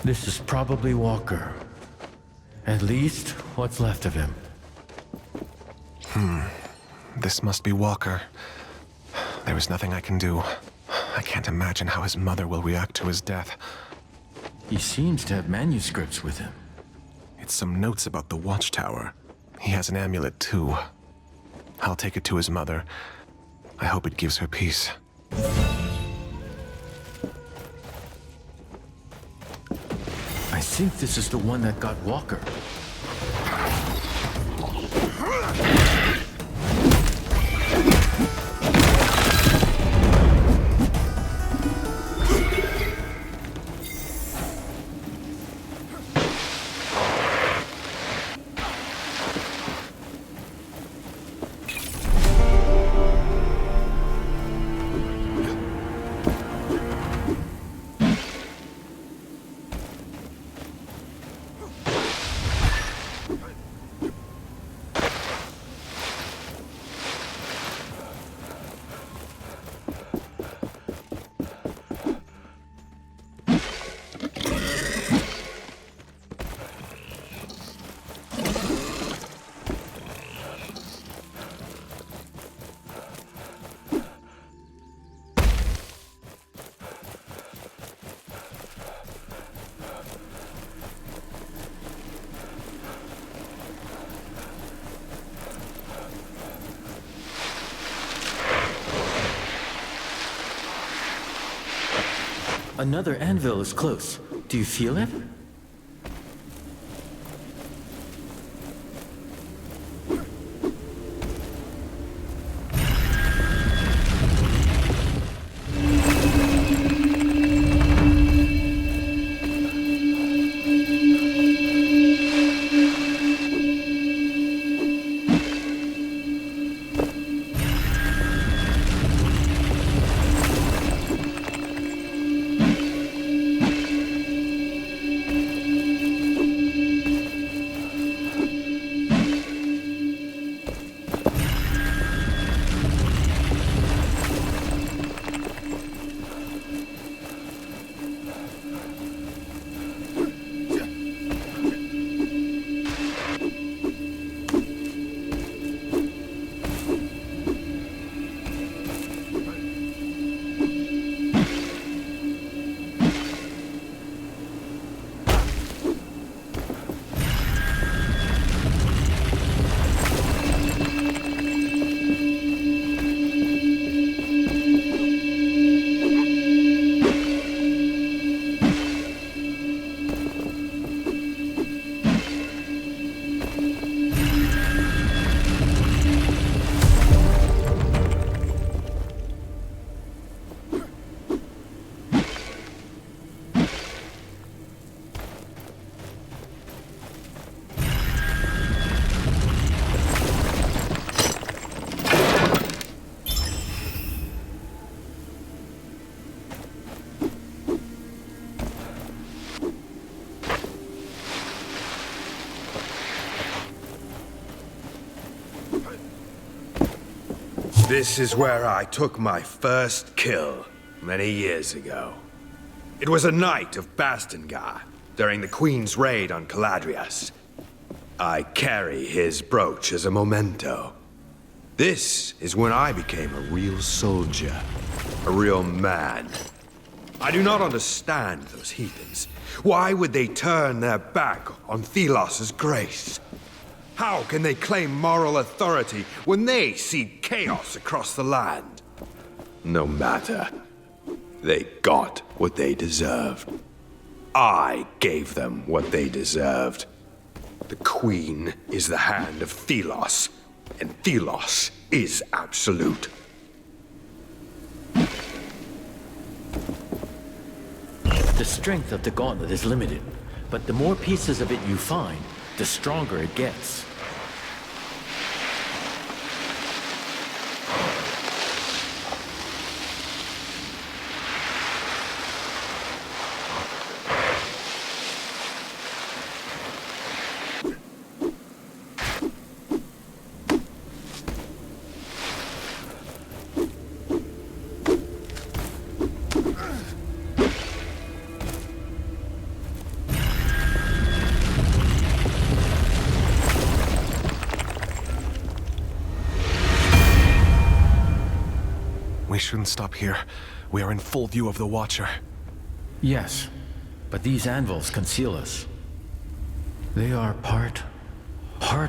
This is probably Walker. At least, what's left of him. This must be Walker. There is nothing I can do. I can't imagine how his mother will react to his death. He seems to have manuscripts with him. It's some notes about the Watchtower. He has an amulet, too. I'll take it to his mother. I hope it gives her peace. I think this is the one that got Walker. Another anvil is close. Do you feel it? This is where I took my first kill, many years ago. It was a night of Bastengar, during the Queen's raid on CALADRIAS. I carry his brooch as a memento. This is when I became a real soldier, a real man. I do not understand those heathens. Why would they turn their back on Thelos's grace? How can they claim moral authority when they see chaos across the land? No matter. They got what they deserved. I gave them what they deserved. The Queen is the hand of Thelos, and Thelos is absolute. The strength of the gauntlet is limited, but the more pieces of it you find, the stronger it gets. We shouldn't stop here. We are in full view of the Watcher. Yes, but these anvils conceal us. They are part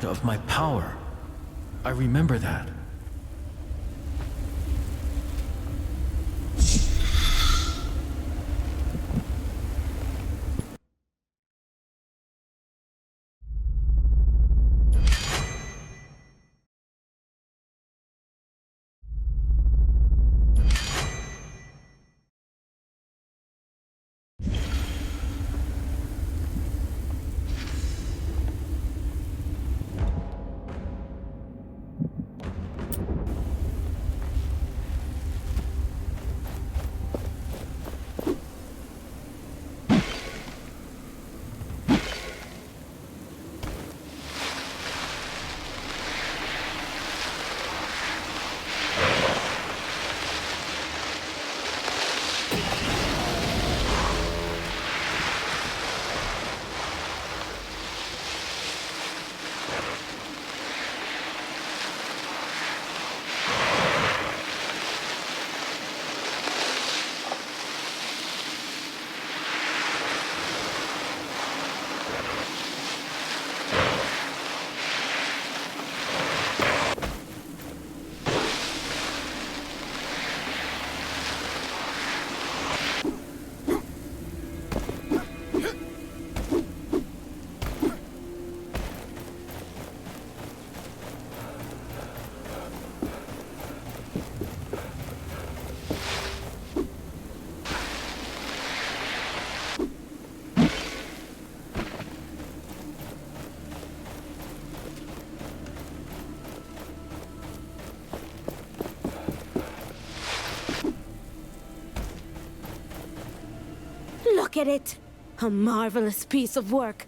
of my power. I remember that. Look at it! A marvelous piece of work.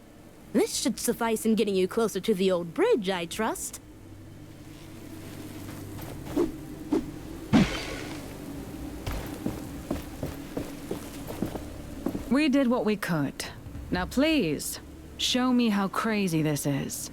This should suffice in getting you closer to the old bridge, I trust. We did what we could. Now please, show me how crazy this is.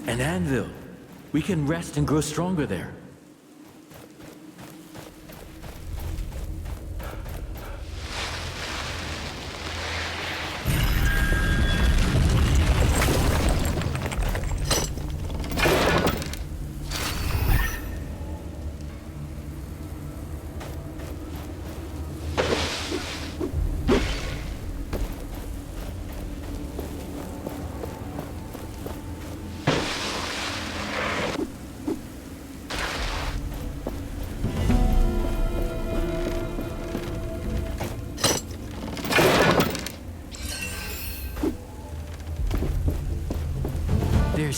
An anvil. We can rest and grow stronger there.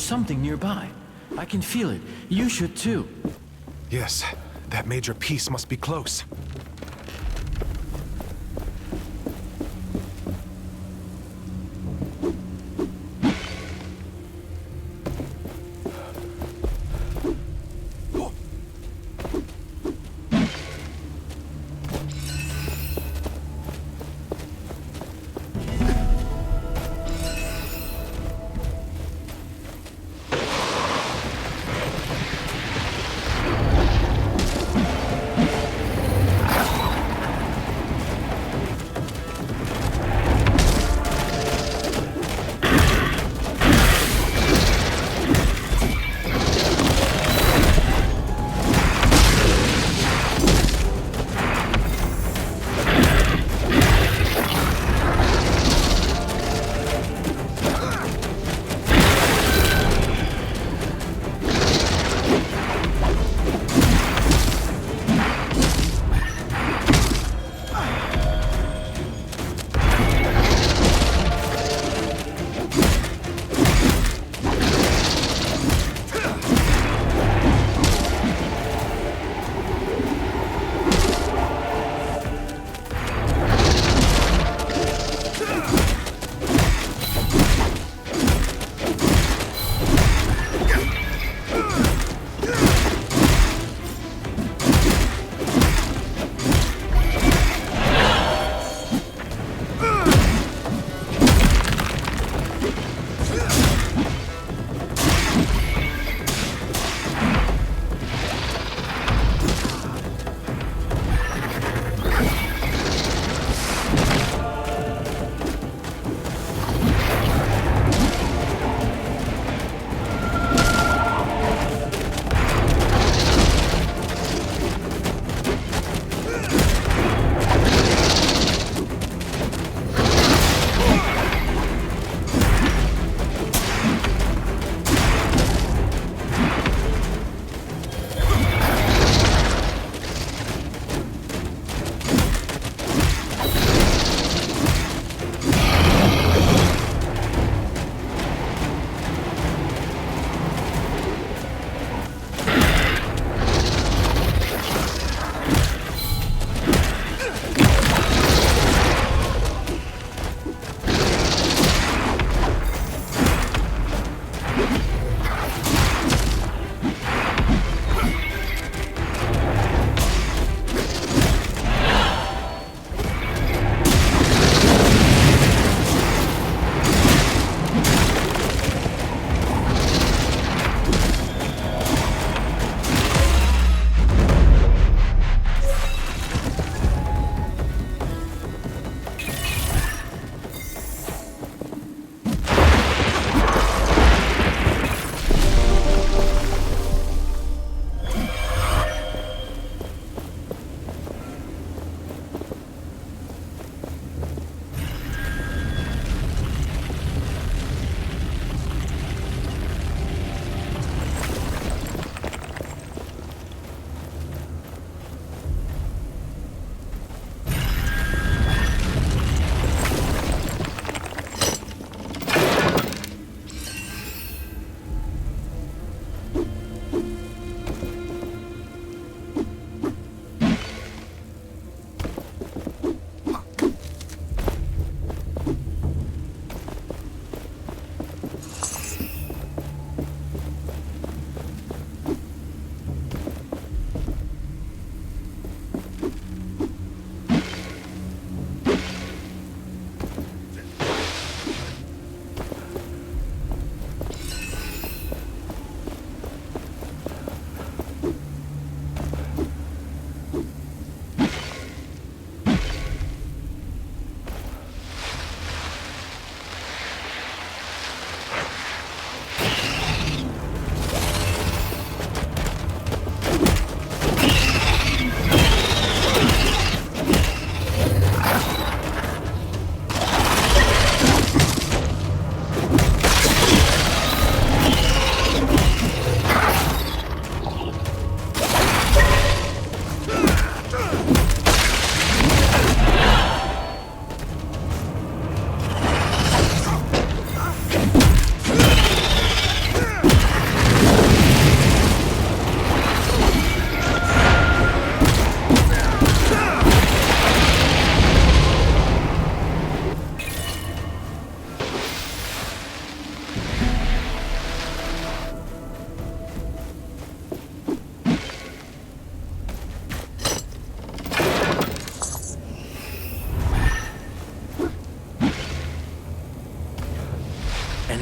something nearby. I can feel it. You should too. Yes, that major piece must be close.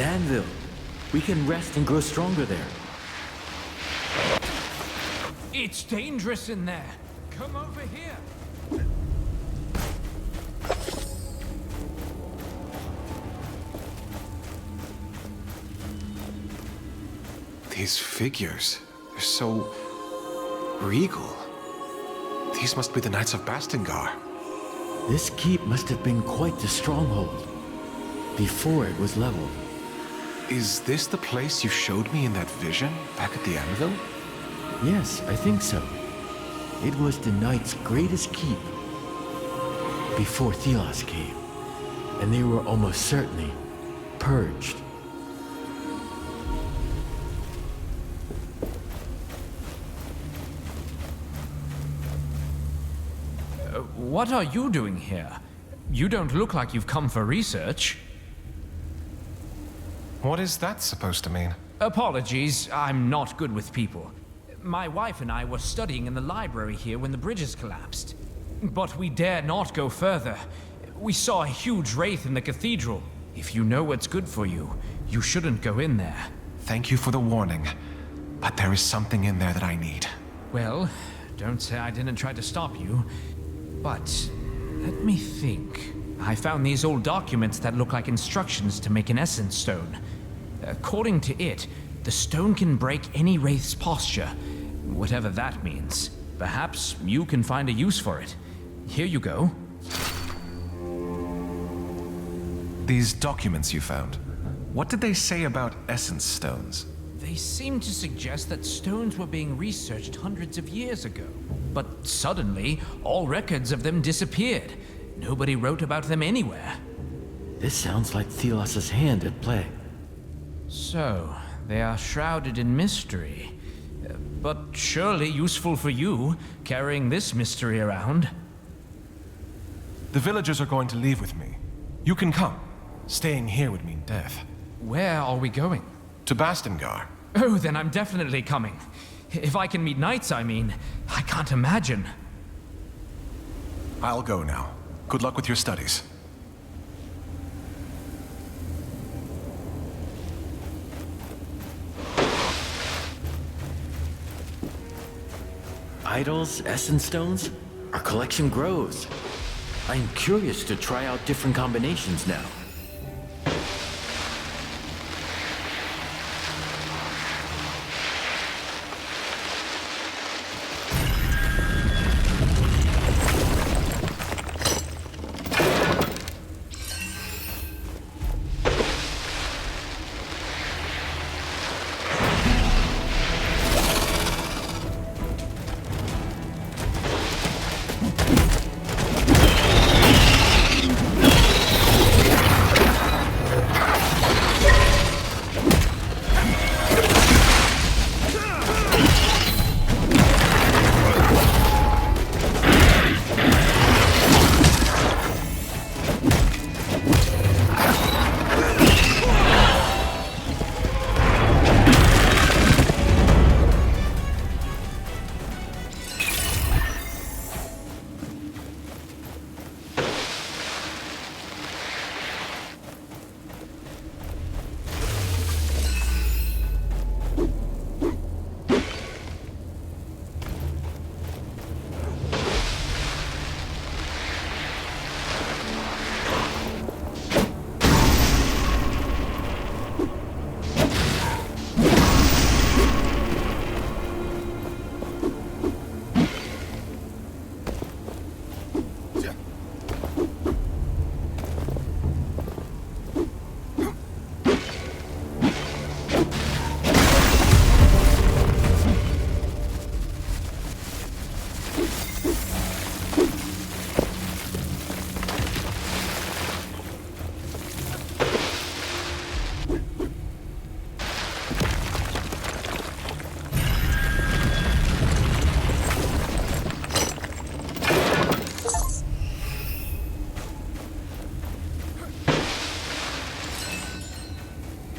Anvil. We can rest and grow stronger there. It's dangerous in there. Come over here. These figures, they're so regal. These must be the Knights of Bastengar. This keep must have been quite the stronghold before it was leveled. Is this the place you showed me in that vision back at the Anvil? Yes, I think so. It was the Knights' greatest keep before Thelos came, and they were almost certainly purged. What are you doing here? You don't look like you've come for research. What is that supposed to mean? Apologies, I'm not good with people. My wife and I were studying in the library here when the bridges collapsed. But we dare not go further. We saw a huge wraith in the cathedral. If you know what's good for you, you shouldn't go in there. Thank you for the warning, but there is something in there that I need. Well, don't say I didn't try to stop you. But let me think. I found these old documents that look like instructions to make an essence stone. According to it, the stone can break any wraith's posture, whatever that means. Perhaps you can find a use for it. Here you go. These documents you found, what did they say about essence stones? They seem to suggest that stones were being researched hundreds of years ago. But suddenly, all records of them disappeared. Nobody wrote about them anywhere. This sounds like Thelos' hand at play. So, they are shrouded in mystery. But surely useful for you, carrying this mystery around. The villagers are going to leave with me. You can come. Staying here would mean death. Where are we going? To Bastengar. Oh, then I'm definitely coming. If I can meet knights, I mean, I can't imagine. I'll go now. Good luck with your studies. Idols, essence stones? Our collection grows. I'm curious to try out different combinations now.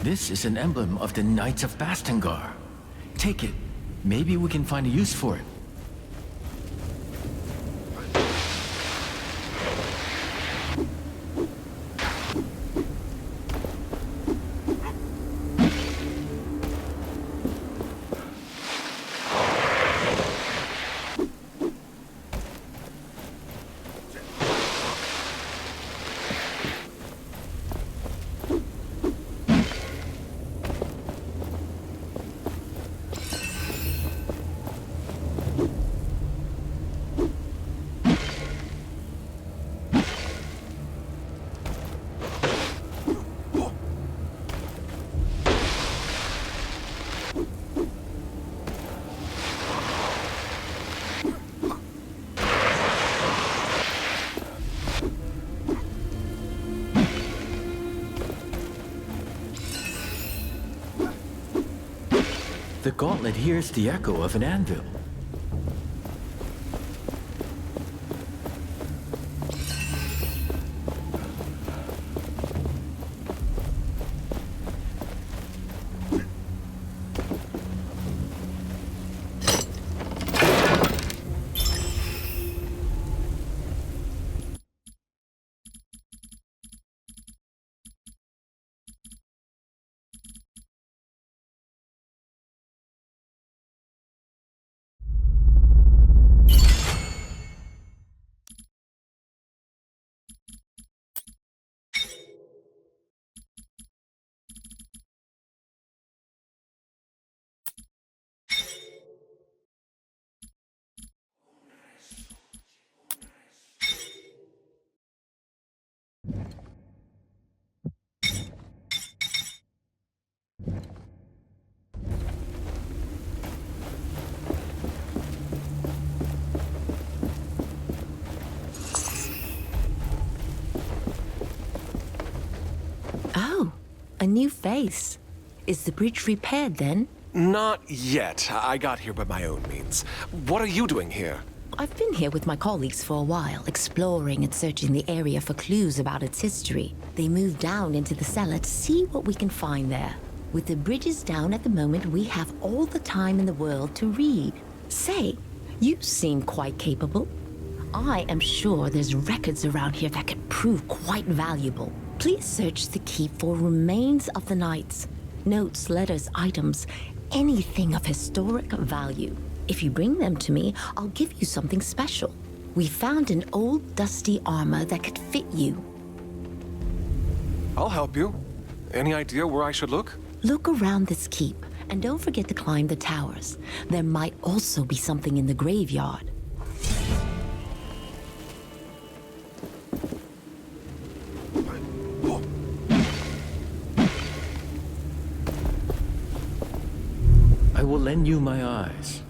This is an emblem of the Knights of Bastengar. Take it. Maybe we can find a use for it. The gauntlet hears the echo of an anvil. Oh, a new face. Is the bridge repaired then? Not yet. I got here by my own means. What are you doing here? I've been here with my colleagues for a while, exploring and searching the area for clues about its history. They moved down into the cellar to see what we can find there. With the bridges down at the moment, we have all the time in the world to read. Say, you seem quite capable. I am sure there's records around here that could prove quite valuable. Please search the keep for remains of the knights. Notes, letters, items, anything of historic value. If you bring them to me, I'll give you something special. We found an old dusty armor that could fit you. I'll help you. Any idea where I should look? Look around this keep, and don't forget to climb the towers. There might also be something in the graveyard. I will lend you my eyes.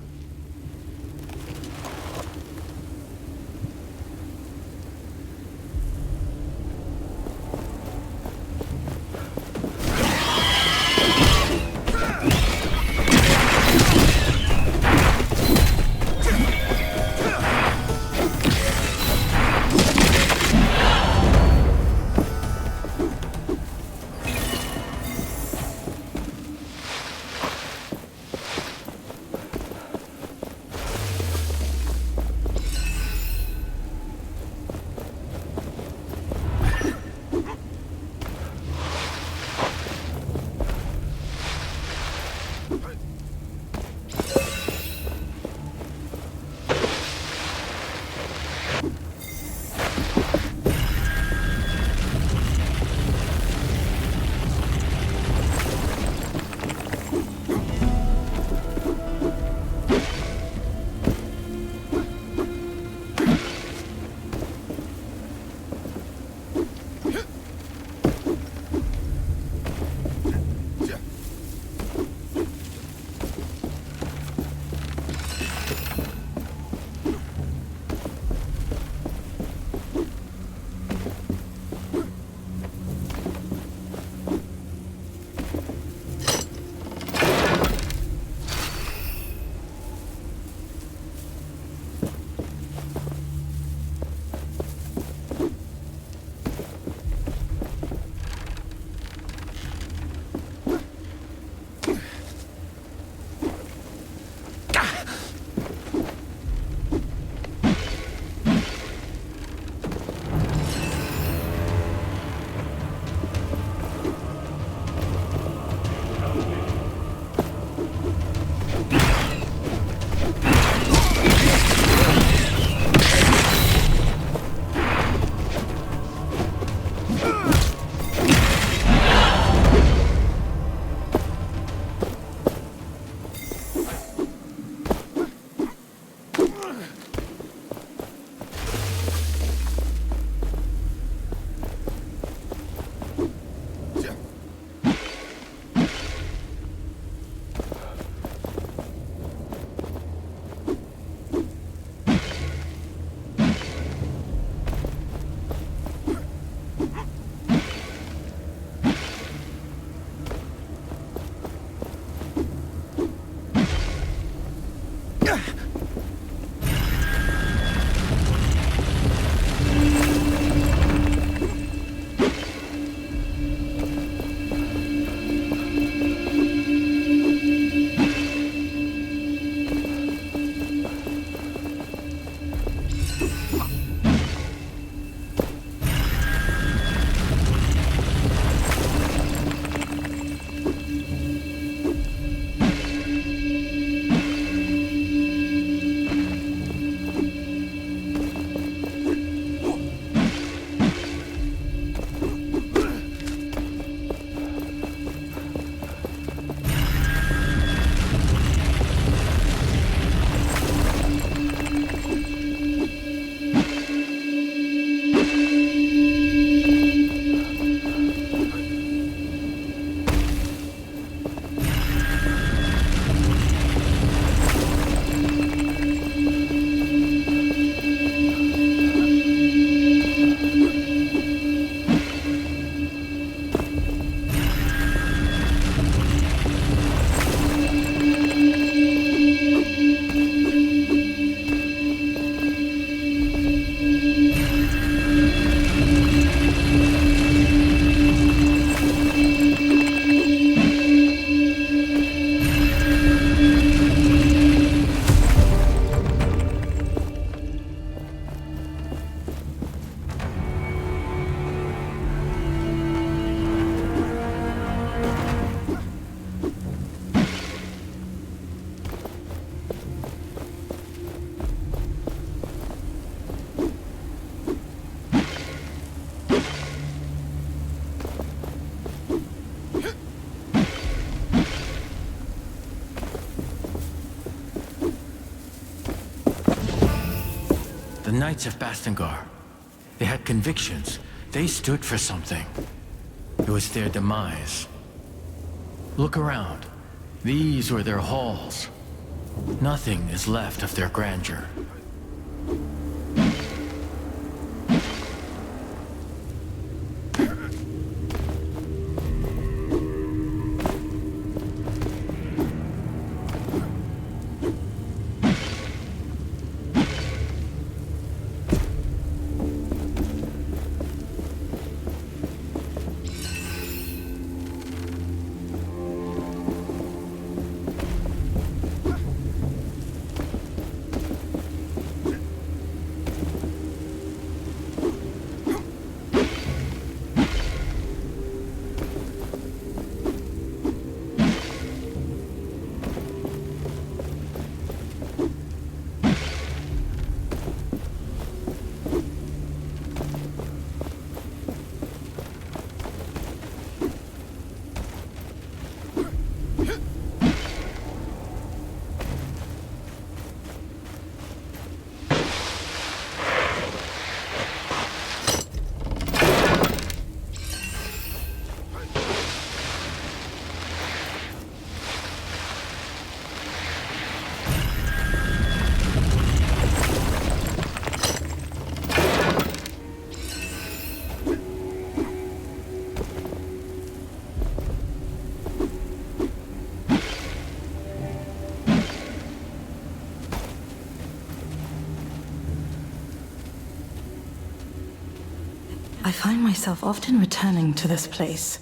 the Knights of Bastengar. They had convictions. They stood for something. It was their demise. Look around. These were their halls. Nothing is left of their grandeur. I find myself often returning to this place.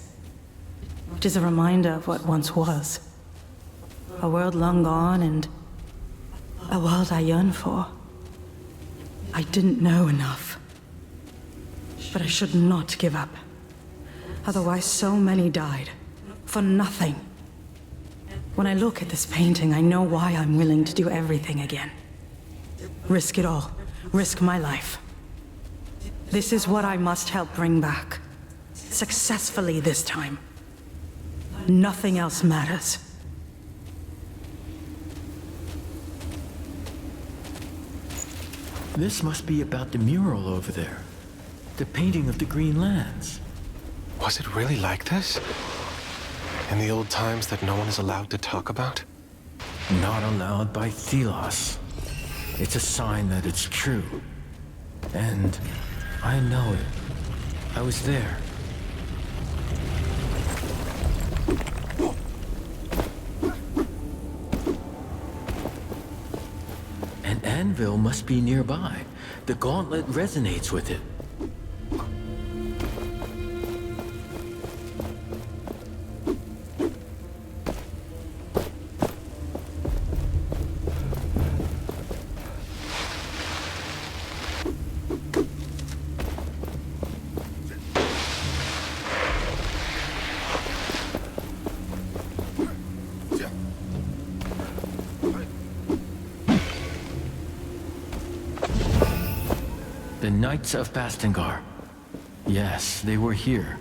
It is a reminder of what once was. A world long gone and a world I yearn for. I didn't know enough. But I should not give up. Otherwise, so many died. For nothing. When I look at this painting, I know why I'm willing to do everything again. Risk it all. Risk my life. This is what I must help bring back. Successfully this time. Nothing else matters. This must be about the mural over there. The painting of the Green Lands. Was it really like this? In the old times that no one is allowed to talk about? Not allowed by Thelos. It's a sign that it's true. And I know it. I was there. An anvil must be nearby. The gauntlet resonates with it. The Knights of Bastengar. Yes, they were here.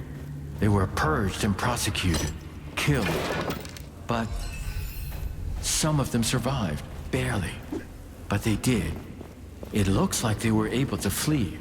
They were purged and prosecuted, killed. But some of them survived, barely. But they did. It looks like they were able to flee.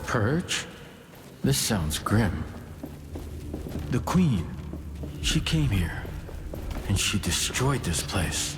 Purge? This sounds grim. The Queen, she came here, and she destroyed this place.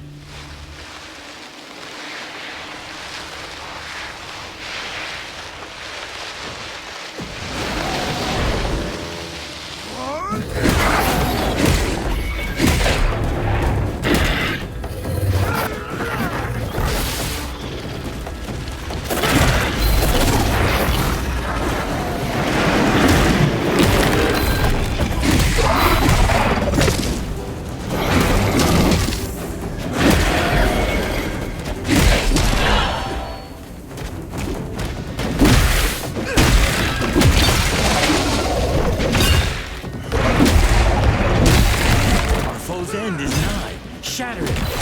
shatter it.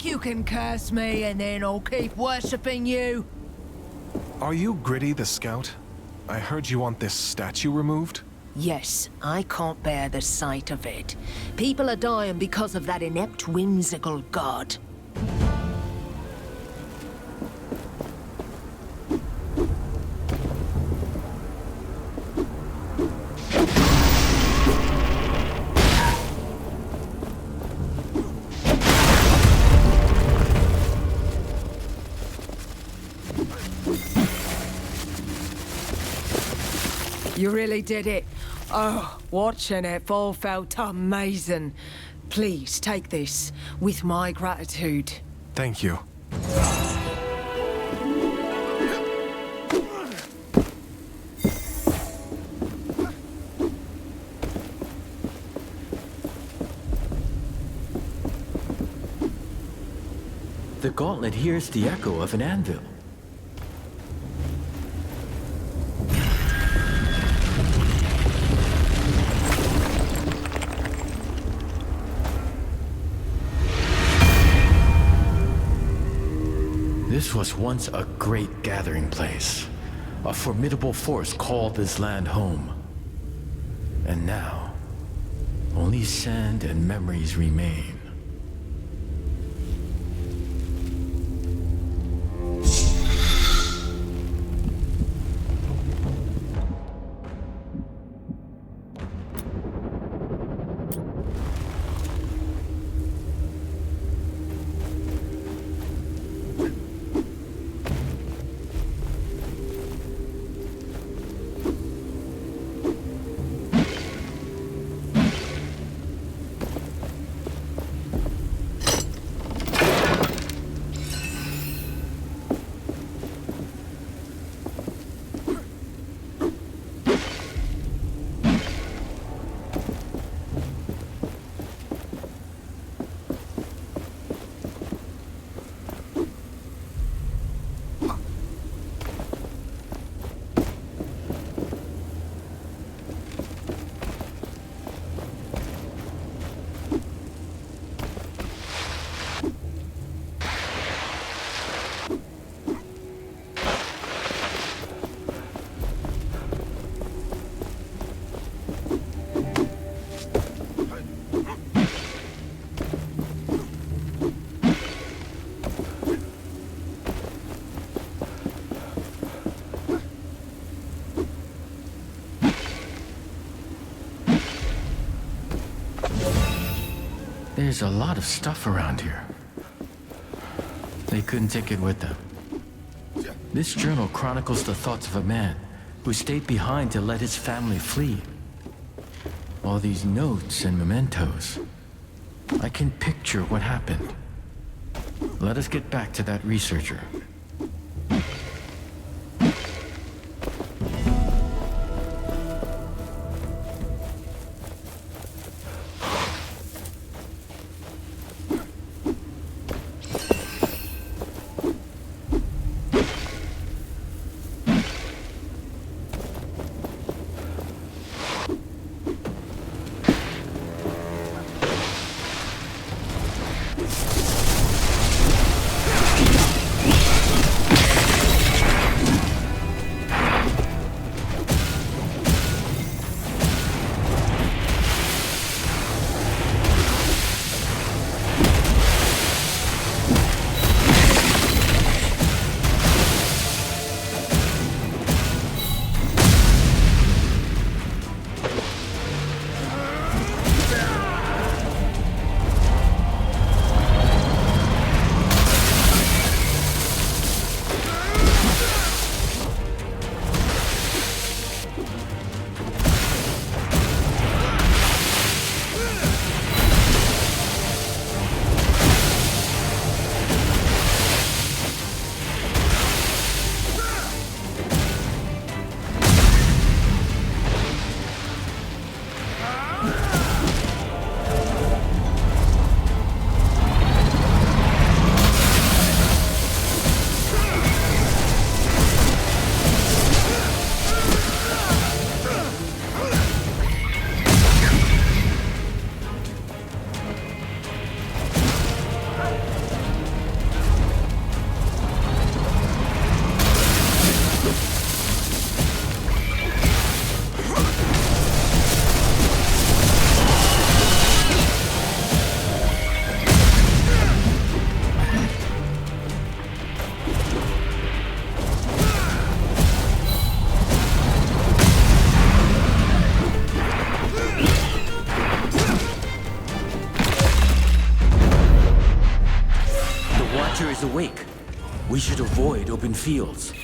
You can curse me and then I'll keep worshipping you. Are you Gritty the Scout? I heard you want this statue removed? Yes, I can't bear the sight of it. People are dying because of that inept, whimsical god. You really did it. Oh, watching it all felt amazing. Please take this with my gratitude. Thank you. The gauntlet hears the echo of an anvil. This was once a great gathering place. A formidable force called this land home. And now, only sand and memories remain. There's a lot of stuff around here. They couldn't take it with them. This journal chronicles the thoughts of a man who stayed behind to let his family flee. All these notes and mementos. I can picture what happened. Let us get back to that researcher. Watcher is awake. We should avoid open fields.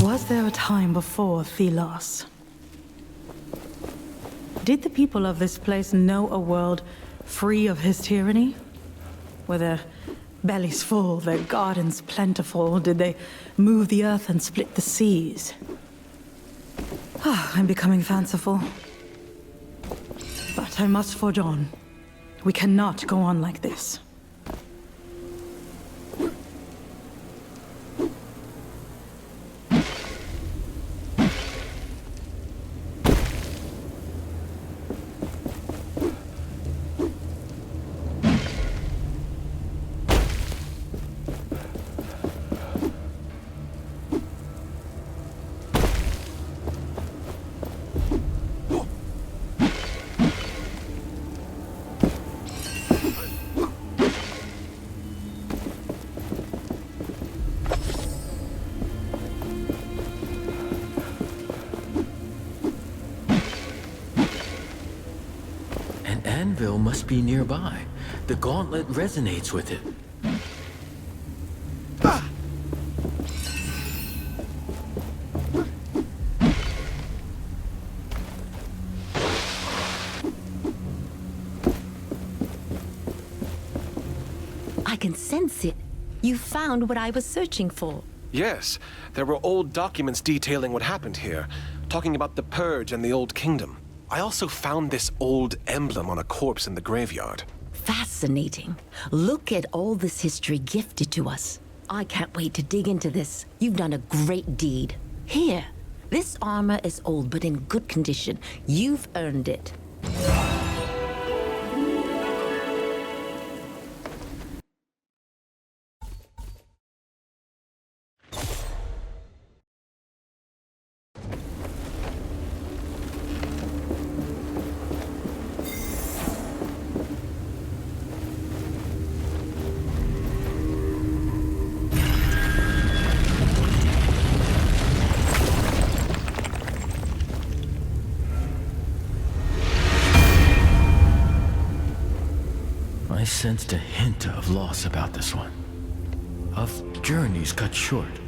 Was there a time before Thelos? Did the people of this place know a world free of his tyranny? Were their bellies full, their gardens plentiful? Did they move the earth and split the seas? I'm becoming fanciful. But I must forge on. We cannot go on like this. Anvil must be nearby. The gauntlet resonates with it. I can sense it. You found what I was searching for. Yes, there were old documents detailing what happened here, talking about the Purge and the Old Kingdom. I also found this old emblem on a corpse in the graveyard. Fascinating. Look at all this history gifted to us. I can't wait to dig into this. You've done a great deed. Here, this armor is old but in good condition. You've earned it. sensed a hint of loss about this one. Of journeys cut short.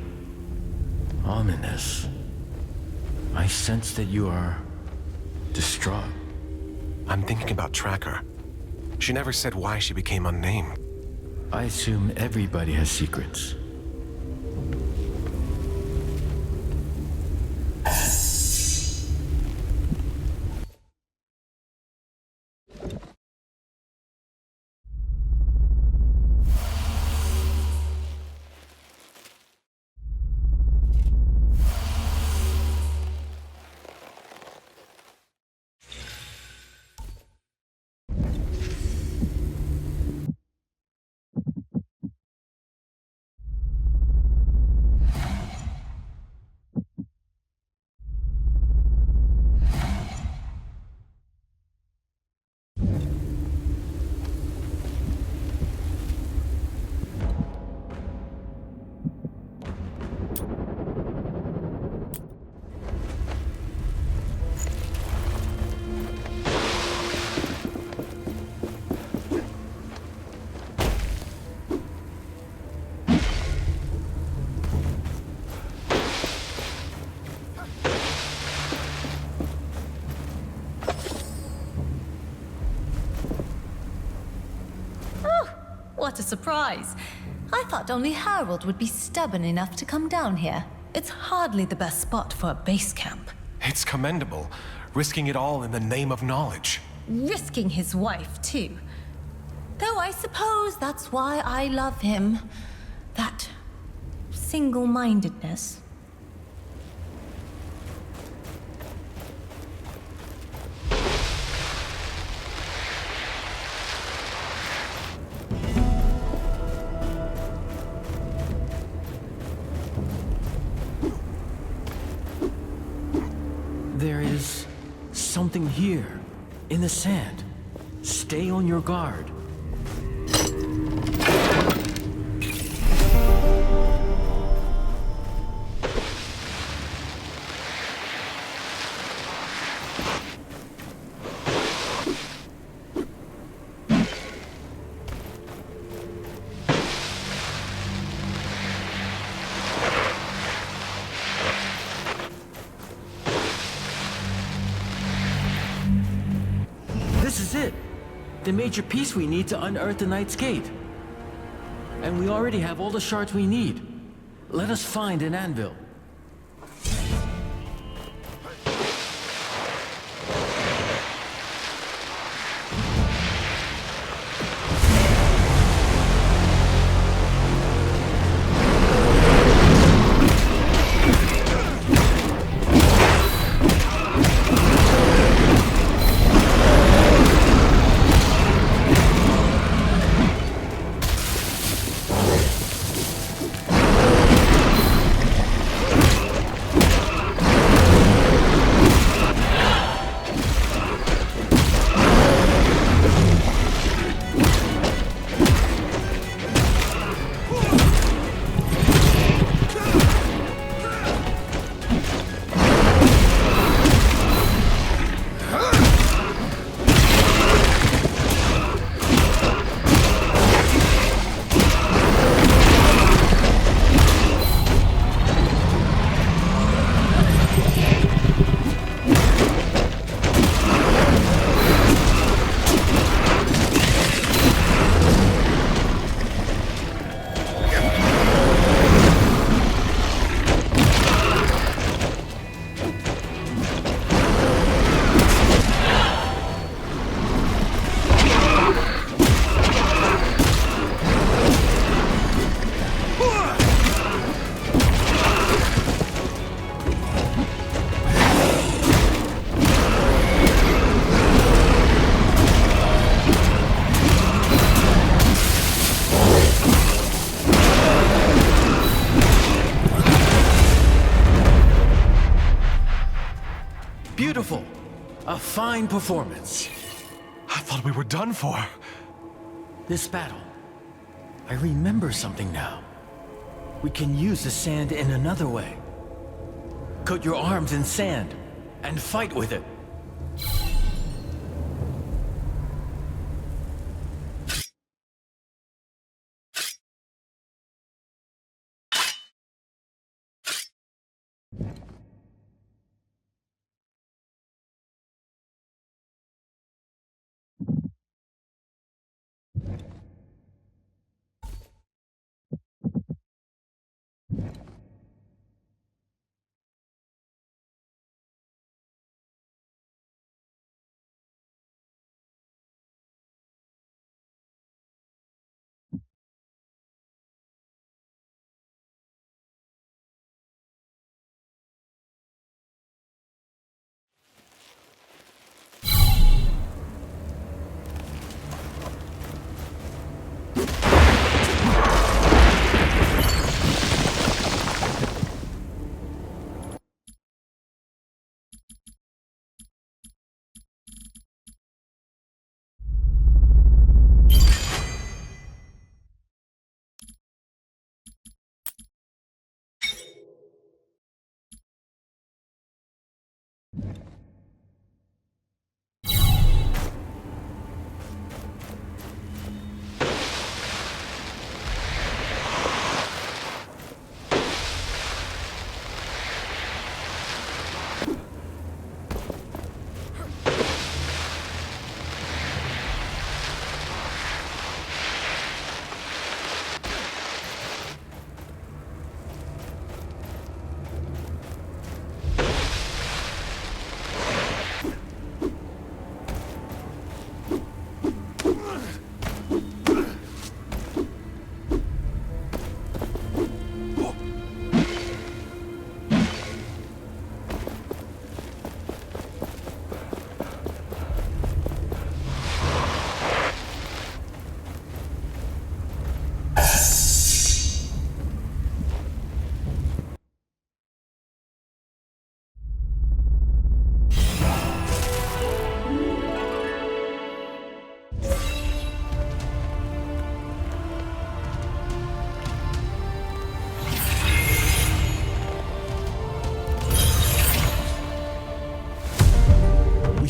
Ominous. I sense that you are distraught. I'm thinking about Tracker. She never said why she became unnamed. I assume everybody has secrets. What a surprise. I thought only Harold would be stubborn enough to come down here. It's hardly the best spot for a base camp. It's commendable, risking it all in the name of knowledge. Risking his wife, too. Though I suppose that's why I love him. That single-mindedness. There is something here, in the sand. Stay on your guard. This is it! The major piece we need to unearth the Knight's Gate. And we already have all the shards we need. Let us find an anvil. Beautiful. A fine performance. I thought we were done for. This battle. I remember something now. We can use the sand in another way. Coat your arms in sand and fight with it.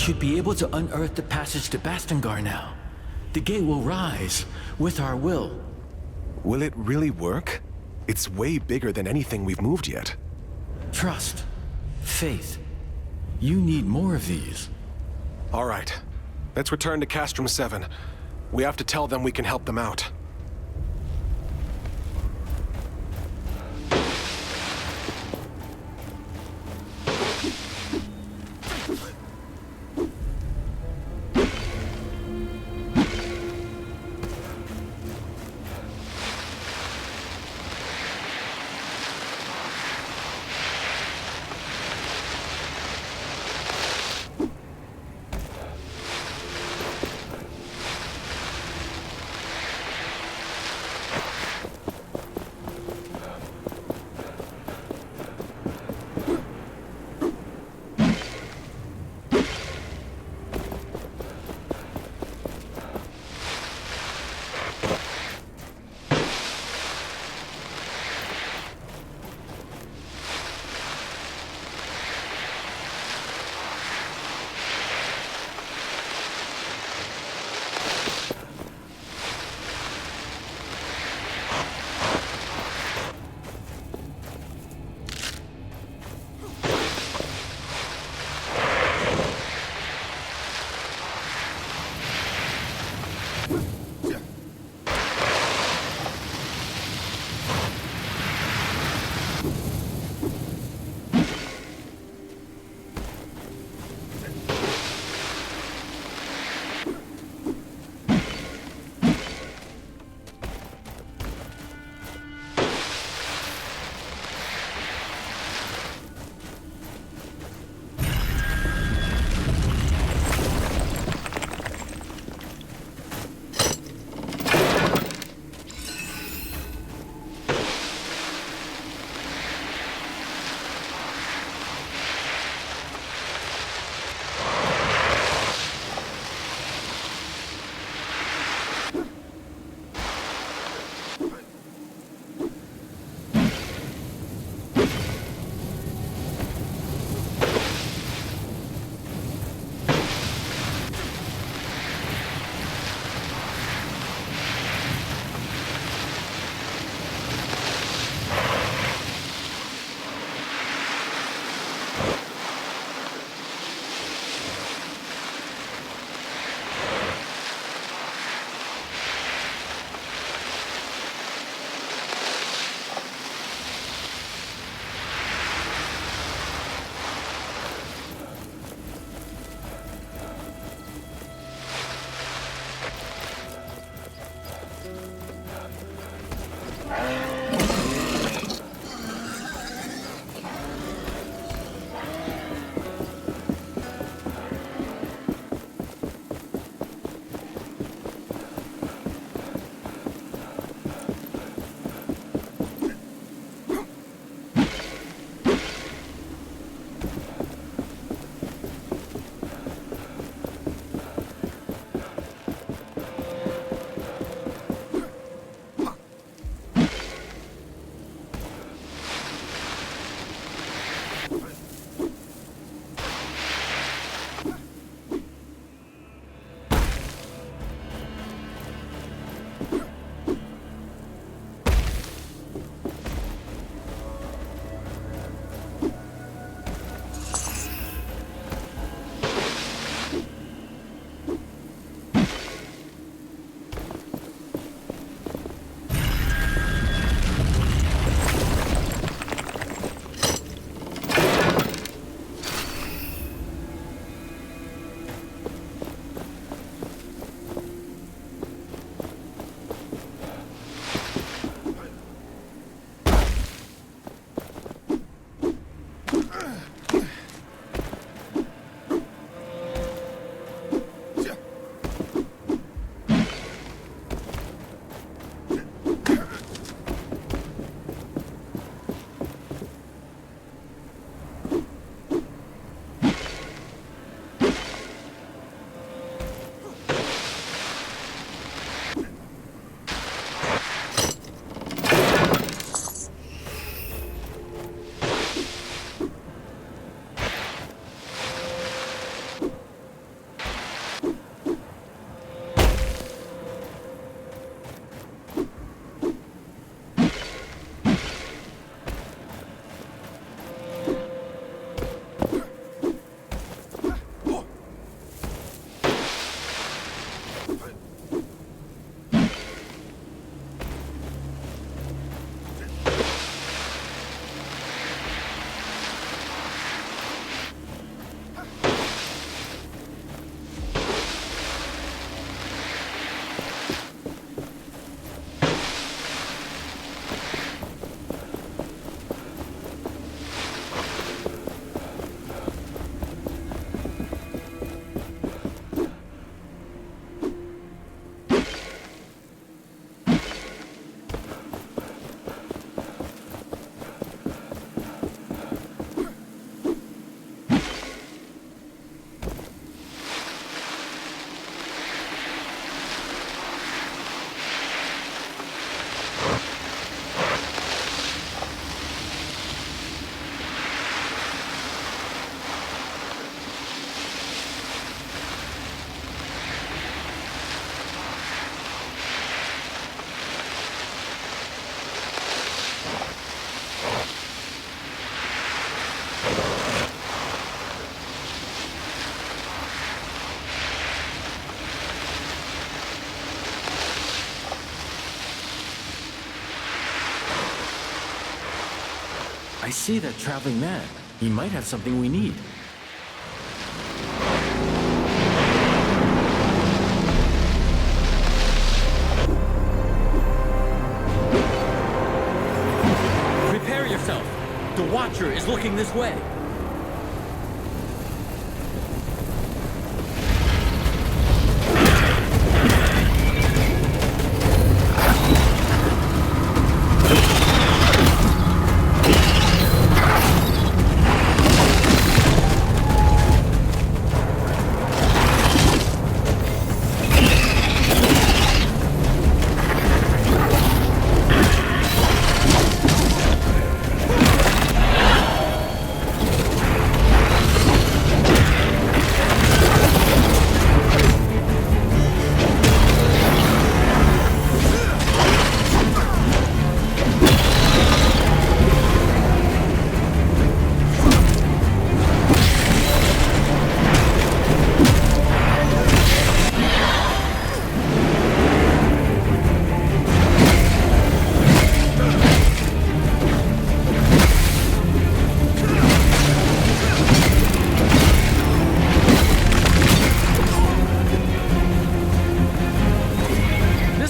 should be able to unearth the passage to Bastengar now. The gate will rise, with our will. Will it really work? It's way bigger than anything we've moved yet. Trust. Faith. You need more of these. All right. Let's return to Castrum 7. We have to tell them we can help them out. I see that traveling man. He might have something we need. Prepare yourself. The Watcher is looking this way.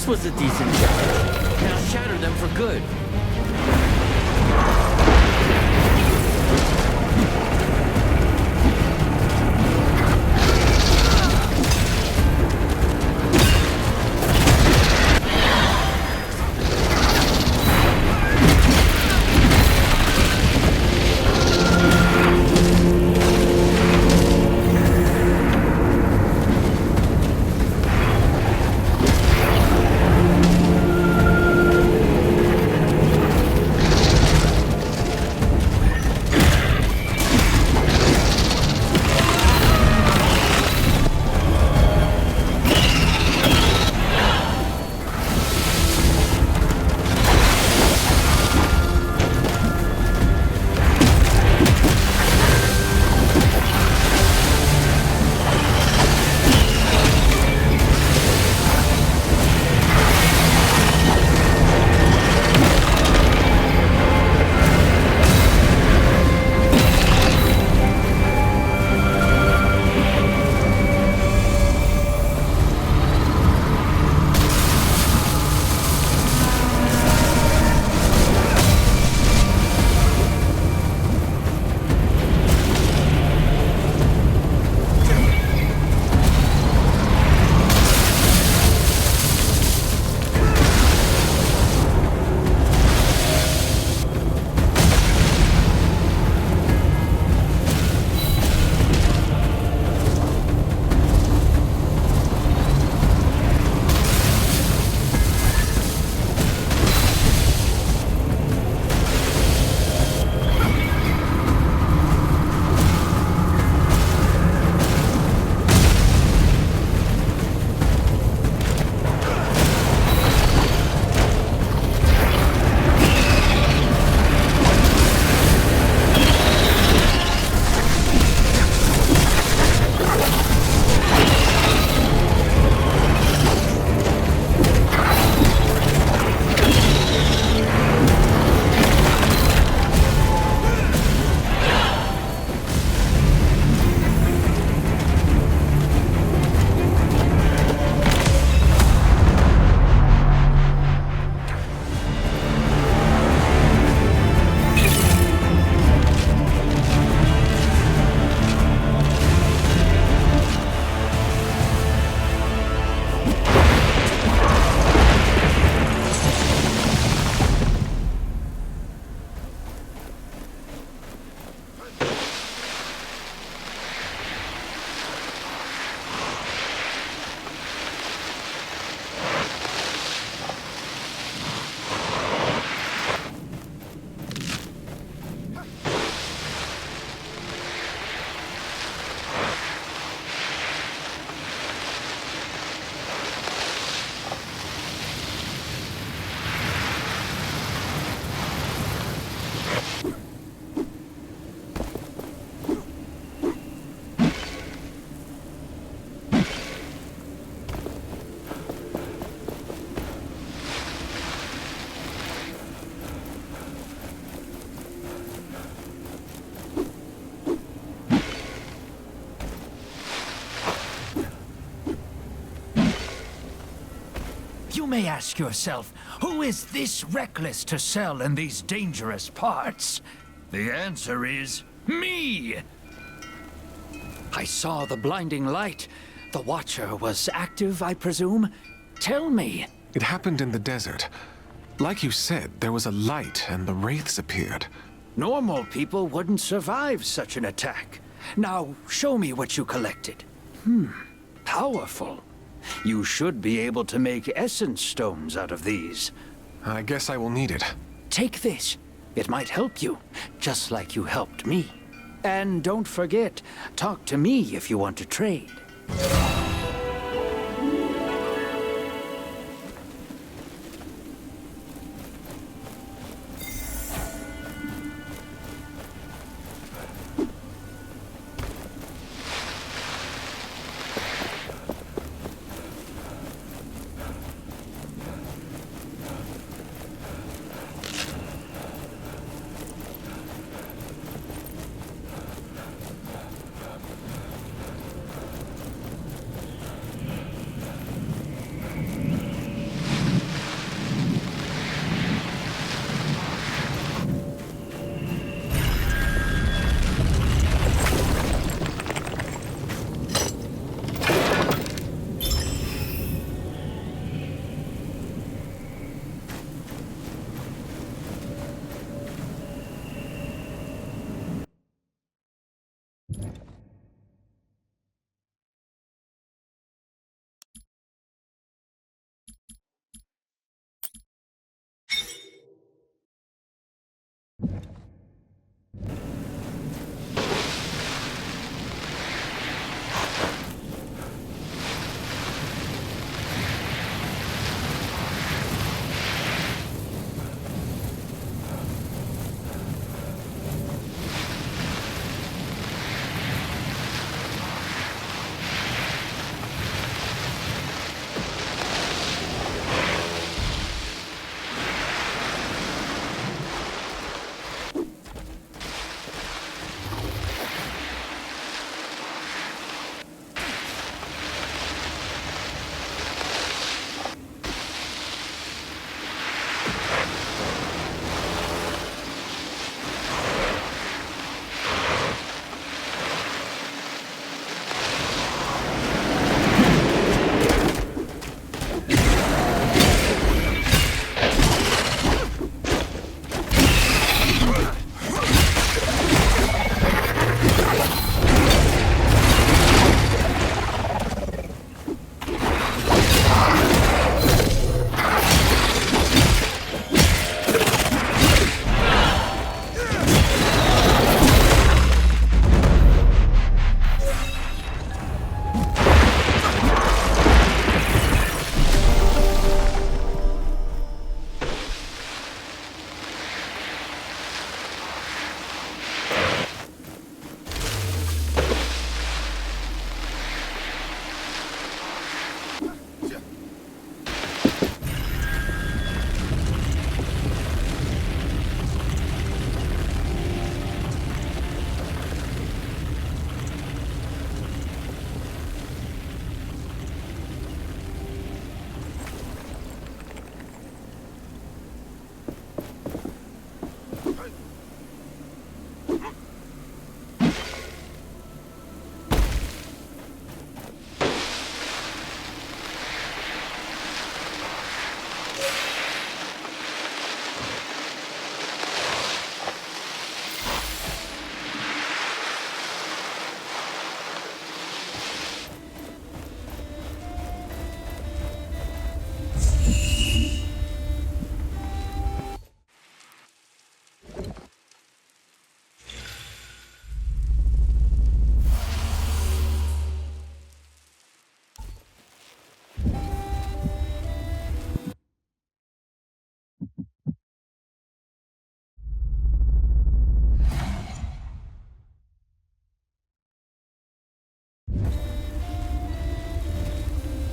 Was a decent shot. Now shatter them for good. You may ask yourself, who is this reckless to sell in these dangerous parts? The answer is me! I saw the blinding light. The Watcher was active, I presume? Tell me. It happened in the desert. Like you said, there was a light and the wraiths appeared. Normal people wouldn't survive such an attack. Now, show me what you collected. Powerful. You should be able to make essence stones out of these. I guess I will need it. Take this. It might help you, just like you helped me. And don't forget, talk to me if you want to trade.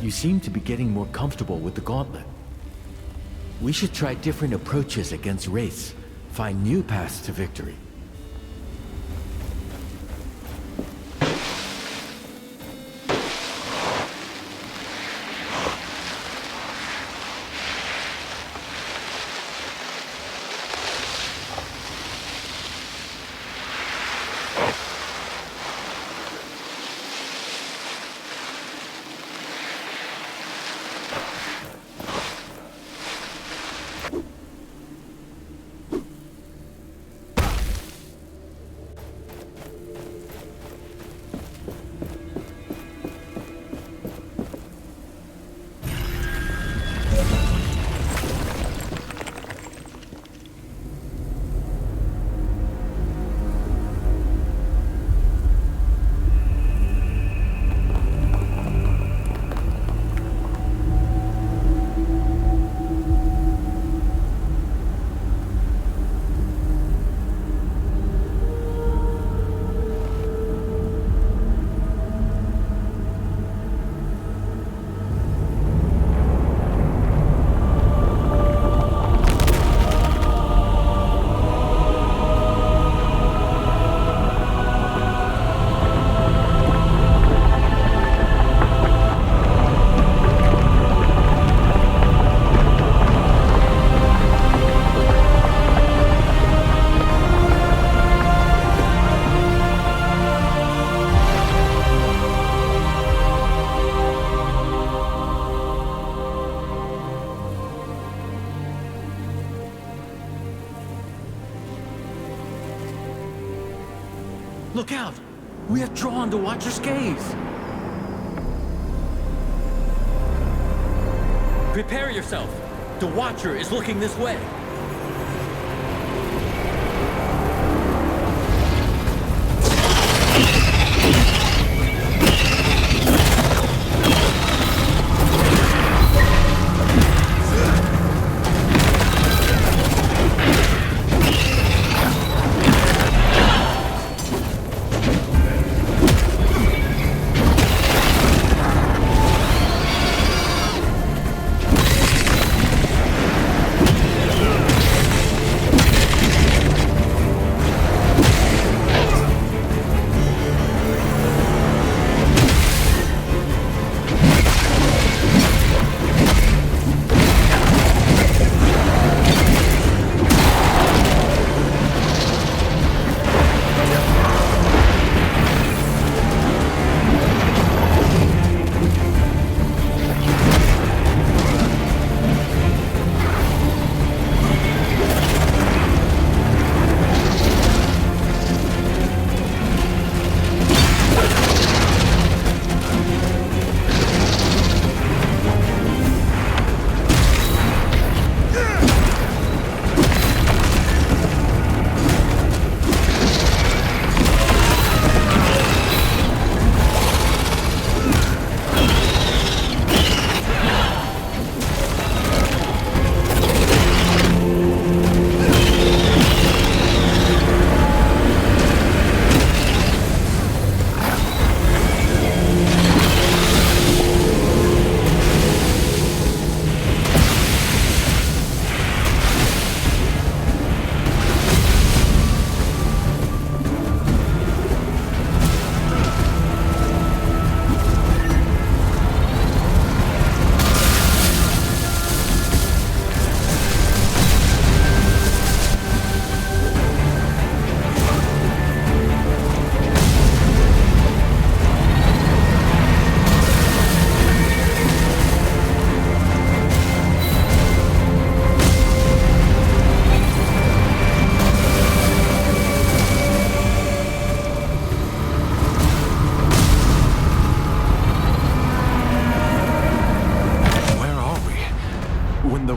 You seem to be getting more comfortable with the gauntlet. We should try different approaches against wraiths, find new paths to victory. Look out! We have drawn the Watcher's gaze! Prepare yourself! The Watcher is looking this way!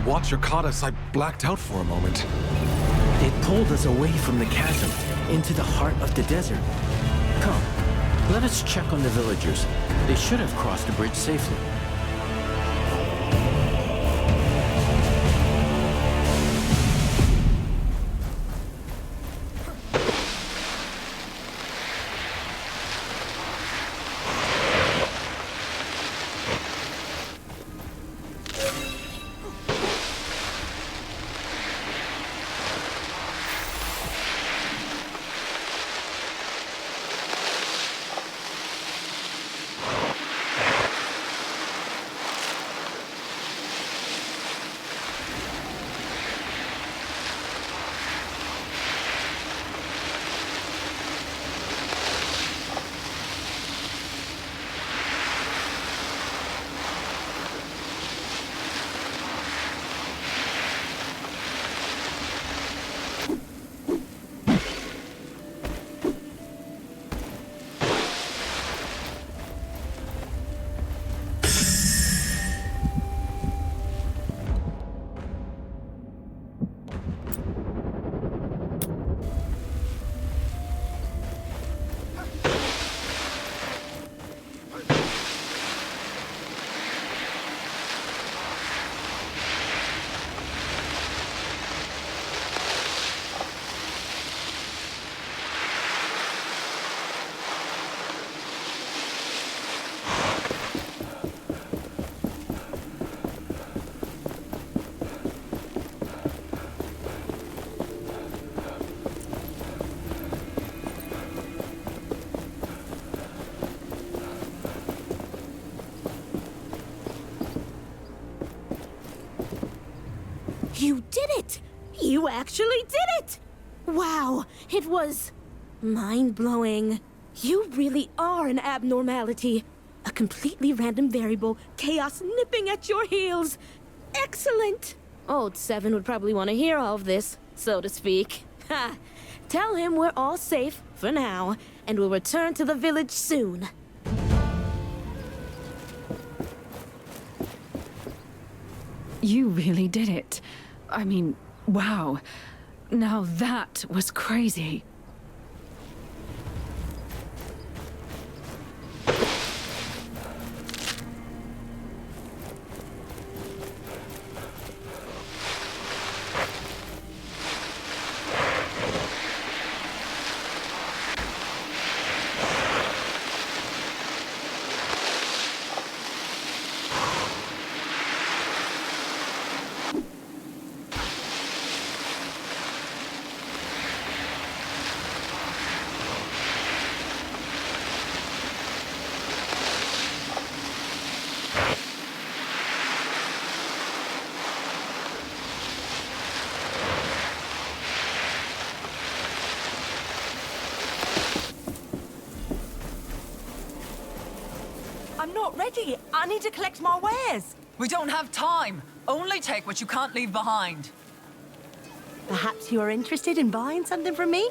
Watcher caught us, I blacked out for a moment. It pulled us away from the chasm, into the heart of the desert. Come, let us check on the villagers. They should have crossed the bridge safely. You did it! You actually did it! Wow, it was mind-blowing. You really are an abnormality. A completely random variable, chaos nipping at your heels. Excellent! Old Seven would probably want to hear all of this, so to speak. Ha! Tell him we're all safe, for now. and will return to the village soon. You really did it. I mean, wow. Now that was crazy. I'm not ready. I need to collect my wares. We don't have time. Only take what you can't leave behind. Perhaps you are interested in buying something from me?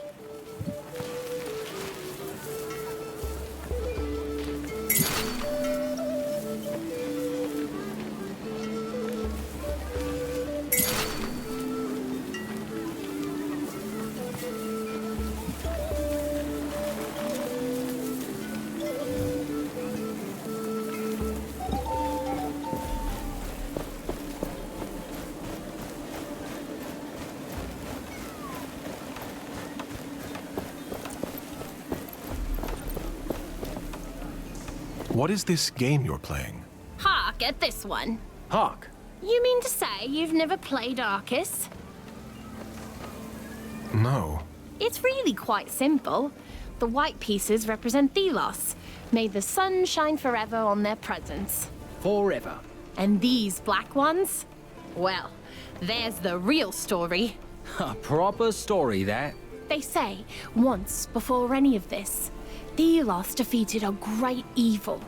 What is this game you're playing? Hark at this one. Hark. You mean to say you've never played Arcus? No. It's really quite simple. The white pieces represent Thelos. May the sun shine forever on their presence. Forever. And these black ones? Well, there's the real story. A proper story, that. They say, once before any of this, Thelos defeated a great evil.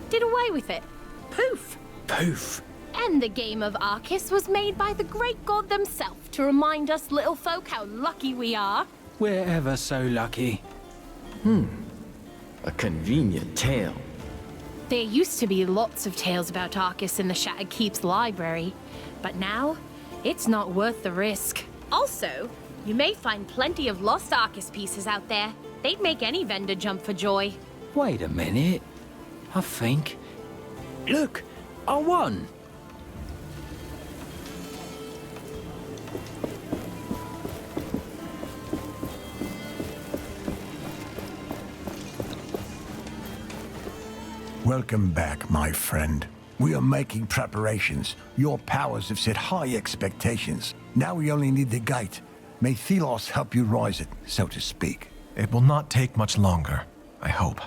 Did away with it. Poof. Poof. And the game of Arcus was made by the great god themselves to remind us little folk how lucky we are. We're ever so lucky. A convenient tale. There used to be lots of tales about Arcus in the Shattered Keep's library, but now, it's not worth the risk. Also, you may find plenty of lost Arcus pieces out there. They'd make any vendor jump for joy. Wait a minute. I think... Look! I won! Welcome back, my friend. We are making preparations. Your powers have set high expectations. Now we only need the gate. May Thelos help you rise it, so to speak. It will not take much longer, I hope.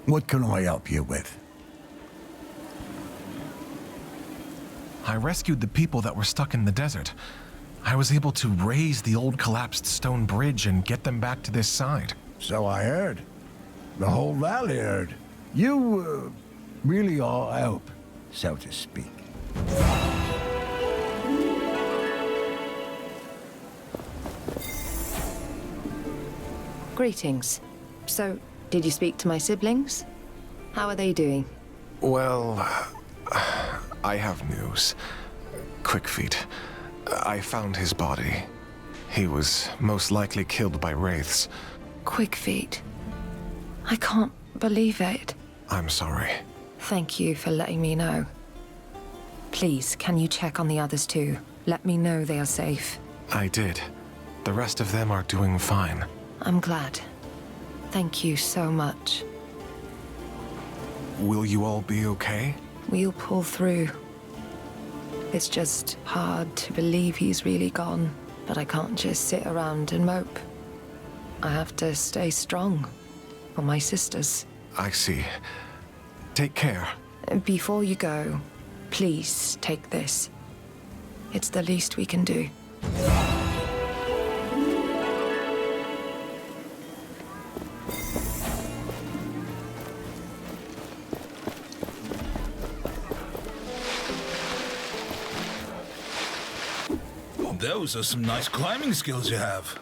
What can I help you with? I rescued the people that were stuck in the desert. I was able to raise the old collapsed stone bridge and get them back to this side. So I heard. The whole valley heard. You, really are help, so to speak. Greetings. So, did you speak to my siblings? How are they doing? Well, I have news. Quick feet. I found his body. He was most likely killed by wraiths. Quick feet. I can't believe it. I'm sorry. Thank you for letting me know. Please, can you check on the others too? Let me know they are safe. I did. The rest of them are doing fine. I'm glad. Thank you so much. Will you all be okay? We'll pull through. It's just hard to believe he's really gone, but I can't just sit around and mope. I have to stay strong for my sisters. I see. Take care. Before you go, please take this. It's the least we can do. Those are some nice climbing skills you have.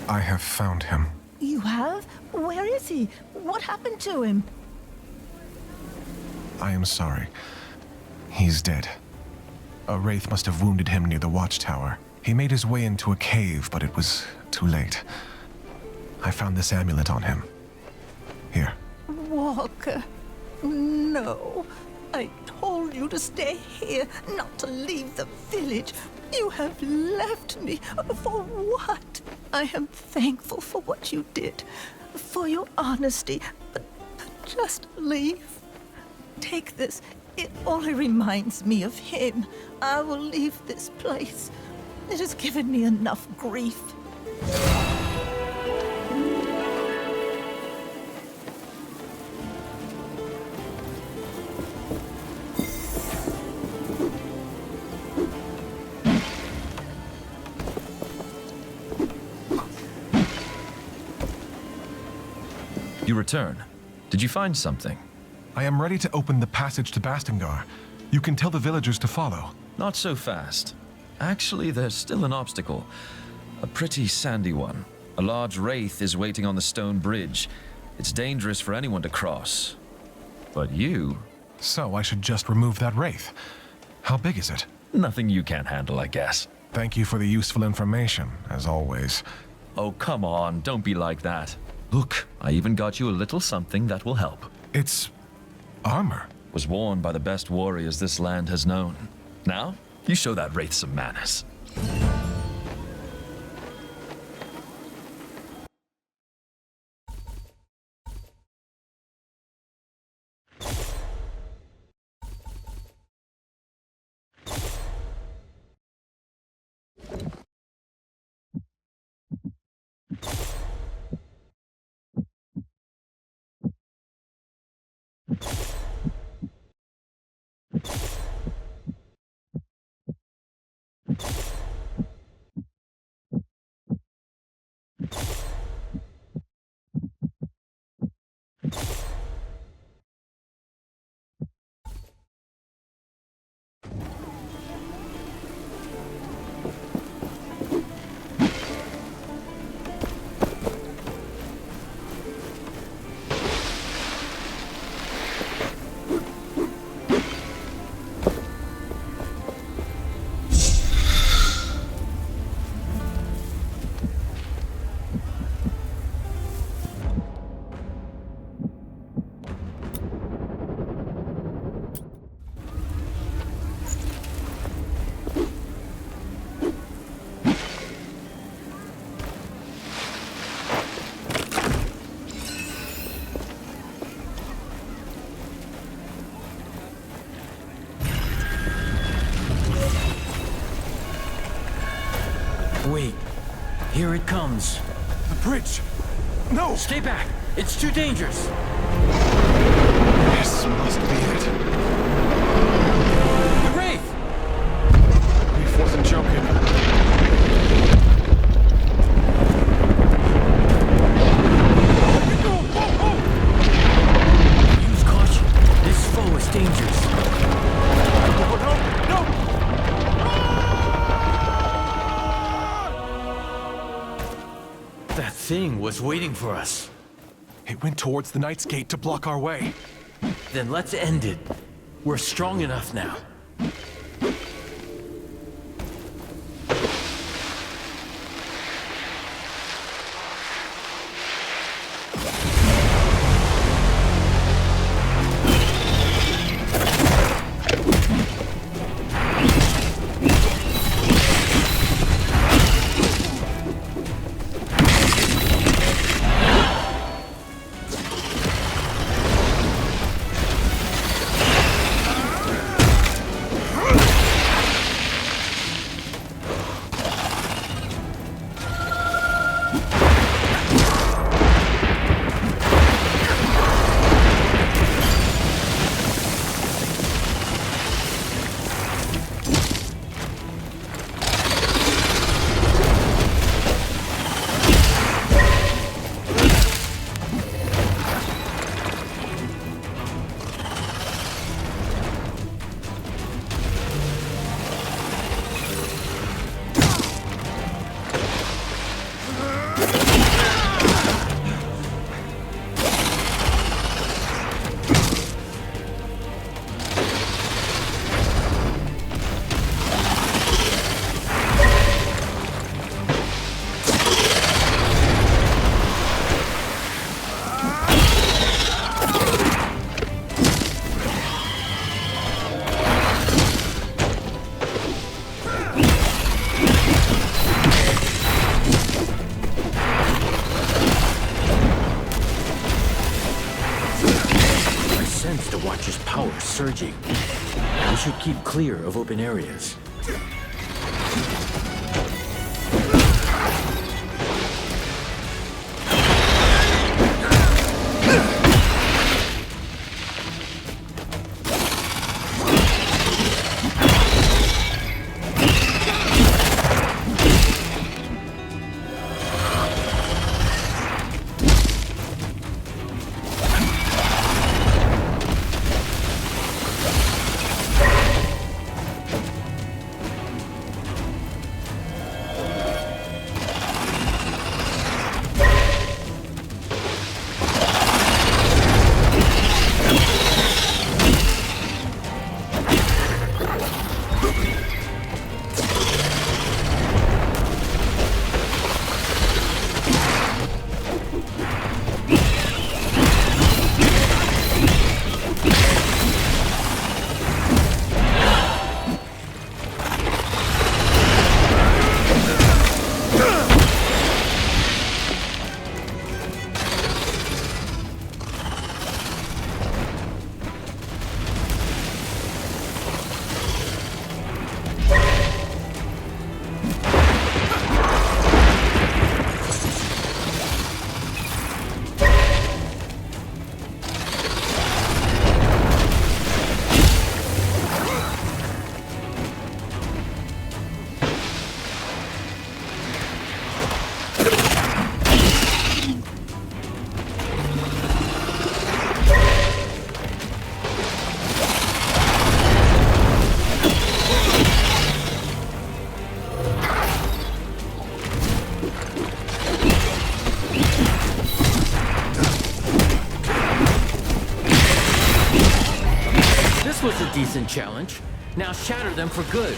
I have found him. You have? Where is he? What happened to him? I am sorry. He's dead. A wraith must have wounded him near the Watchtower. He made his way into a cave, but it was too late. I found this amulet on him. Here. Walker, no. I told you to stay here, not to leave the village. You have left me. For what? I am thankful for what you did, for your honesty, but just leave. Take this. It only reminds me of him. I will leave this place. It has given me enough grief. You return. Did you find something? I am ready to open the passage to Bastengar. You can tell the villagers to follow. Not so fast. Actually, there's still an obstacle. A pretty sandy one. A large wraith is waiting on the stone bridge. It's dangerous for anyone to cross. But you... So I should just remove that wraith. How big is it? Nothing you can't handle, I guess. Thank you for the useful information, as always. Oh, come on, don't be like that. Look, I even got you a little something that will help. It's... armor. Was worn by the best warriors this land has known. Now, you show that wraith some manners. Wait. Here it comes. The bridge! No! Stay back! It's too dangerous! This must be it. The wraith! He wasn't joking. Use caution. This foe is dangerous. No! That thing was waiting for us. It went towards the Knight's Gate to block our way. Then let's end it. We're strong enough now. should keep clear of open areas. Decent challenge. Now shatter them for good.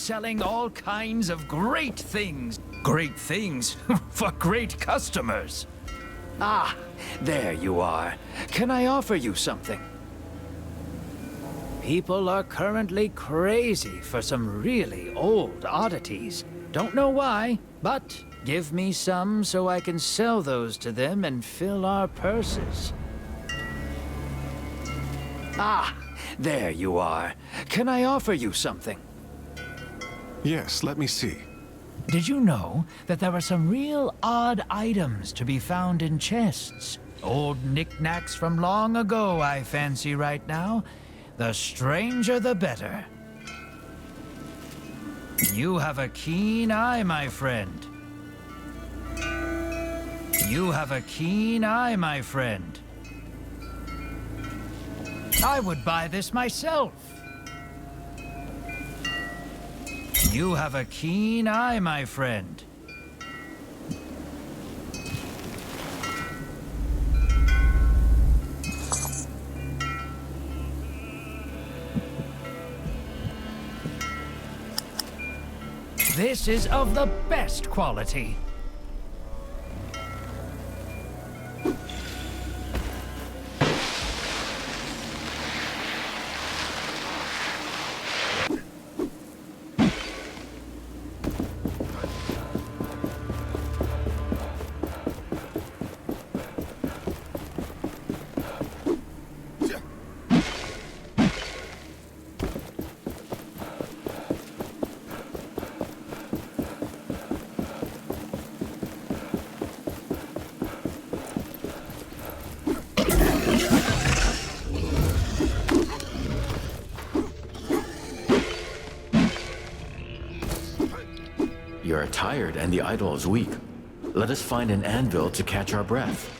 selling all kinds of great things. Great things for great customers. Ah, there you are. Can I offer you something? People are currently crazy for some really old oddities. Don't know why, but give me some so I can sell those to them and fill our purses. Ah, there you are. Can I offer you something? Yes, let me see. Did you know that there are some real odd items to be found in chests? Old knickknacks from long ago, I fancy right now. The stranger the better. You have a keen eye, my friend. You have a keen eye, my friend. I would buy this myself. You have a keen eye, my friend. This is of the best quality. You're tired and the idol is weak. Let us find an anvil to catch our breath.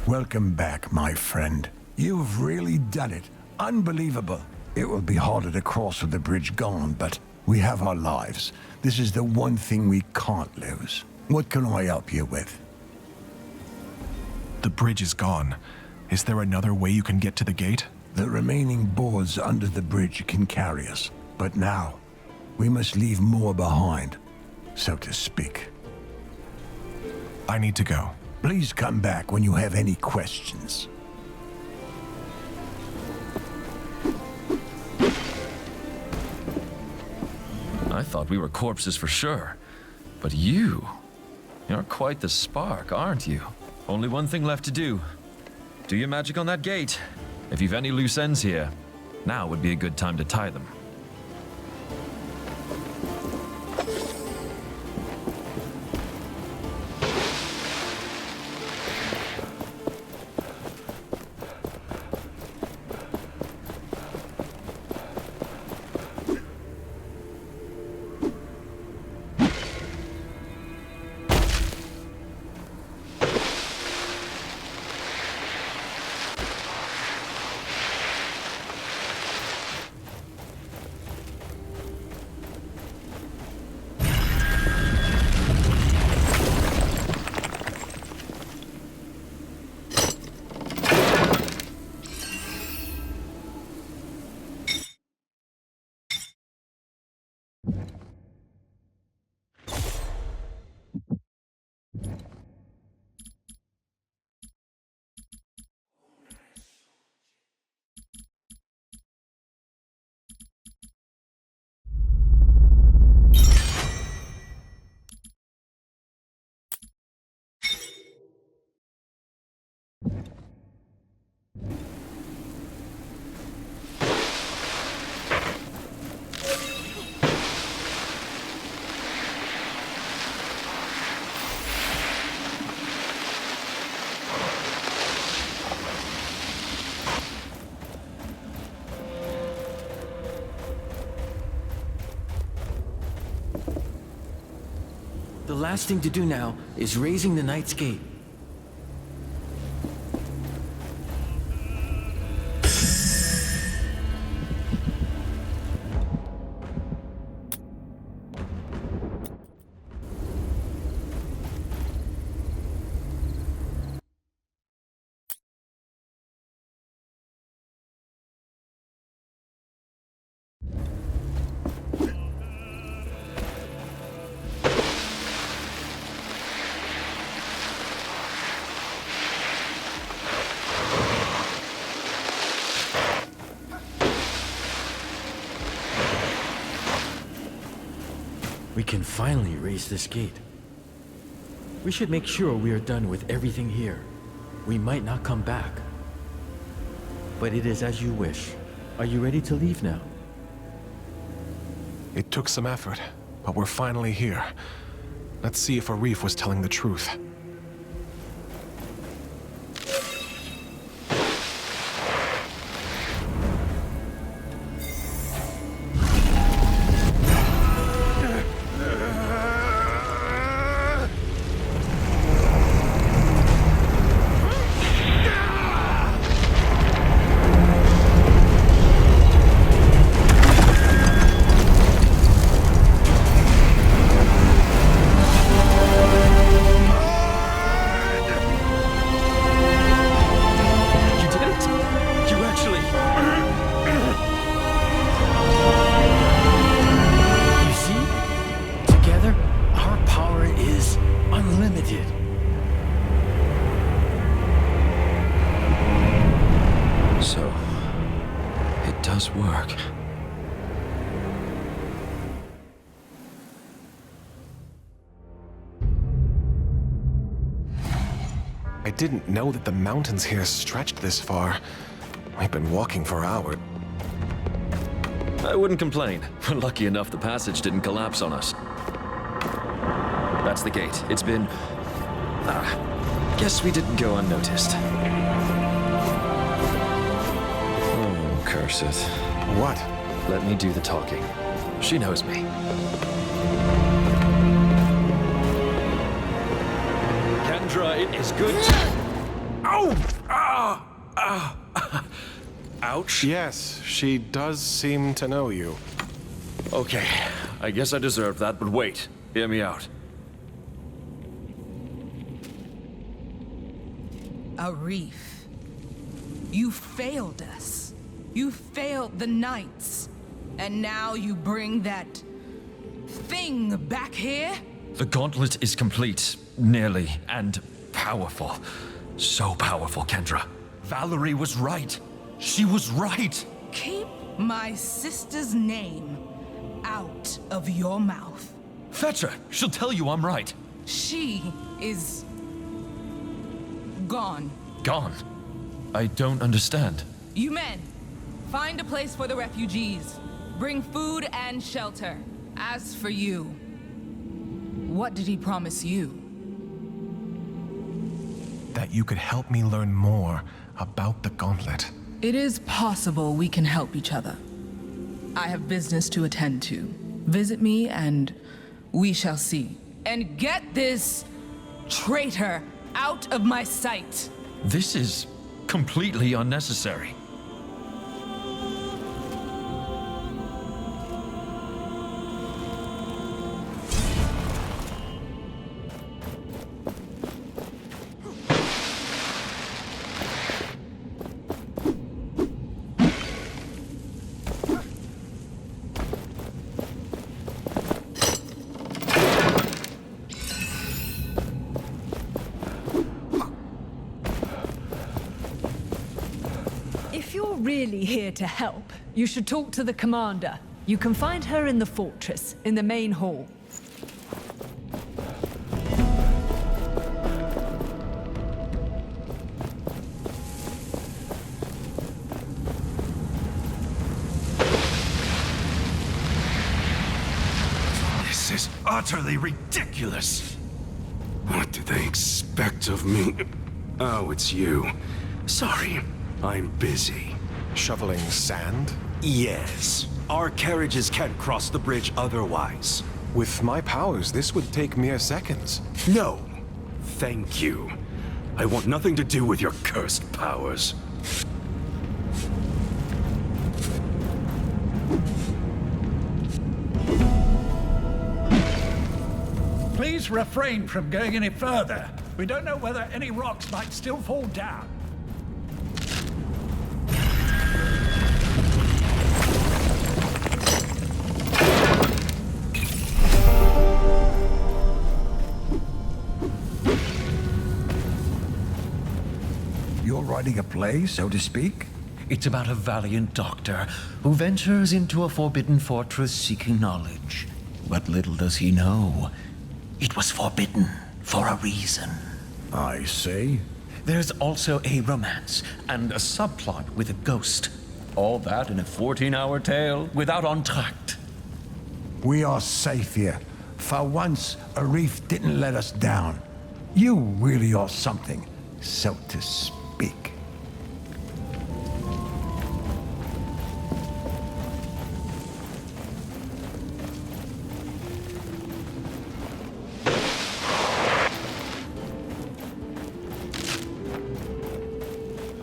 Welcome back, my friend. You've really done it. Unbelievable. It will be harder to cross with the bridge gone, but we have our lives. This is the one thing we can't lose. What can I help you with? The bridge is gone. Is there another way you can get to the gate? The remaining boards under the bridge can carry us. But now, we must leave more behind, so to speak. I need to go. Please come back when you have any questions. I thought we were corpses for sure. But you're quite the spark, aren't you? Only one thing left to do. Do your magic on that gate. If you've any loose ends here, now would be a good time to tie them. last thing to do now is raising the Knight's Gate. We can finally raise this gate. We should make sure we are done with everything here. We might not come back. But it is as you wish. Are you ready to leave now? It took some effort, but we're finally here. Let's see if Arif was telling the truth. Work. I didn't know that the mountains here stretched this far. We've been walking for hours. I wouldn't complain. We're lucky enough the passage didn't collapse on us. That's the gate. It's been... guess we didn't go unnoticed. Oh, curse it. What? Let me do the talking. She knows me. Kendra, it is good to... Ow! Ouch. Yes, she does seem to know you. Okay, I guess I deserve that, but wait. Hear me out. Arif, you failed us. You failed the Knights. And now you bring that thing back here? The gauntlet is complete, nearly, and powerful. So powerful, Kendra. Valerie was right. She was right. Keep my sister's name out of your mouth. Fetch her. She'll tell you I'm right. She is... gone. Gone? I don't understand. You men, find a place for the refugees. Bring food and shelter. As for you, what did he promise you? That you could help me learn more about the gauntlet. It is possible we can help each other. I have business to attend to. Visit me and we shall see. And get this traitor out of my sight. This is completely unnecessary. Really here to help, you should talk to the commander. You can find her in the fortress, in the main hall. This is utterly ridiculous. What do they expect of me? Oh, it's you. Sorry, I'm busy. Shoveling sand? Yes. Our carriages can't cross the bridge otherwise. With my powers, this would take mere seconds. No. Thank you. I want nothing to do with your cursed powers. Please refrain from going any further. We don't know whether any rocks might still fall down. You're writing a play, so to speak? It's about a valiant doctor who ventures into a forbidden fortress seeking knowledge. But little does he know, it was forbidden for a reason. I see. There's also a romance and a subplot with a ghost. All that in a 14-hour tale without entr'acte. We are safe here. For once, a reef didn't let us down. You really are something, so to speak.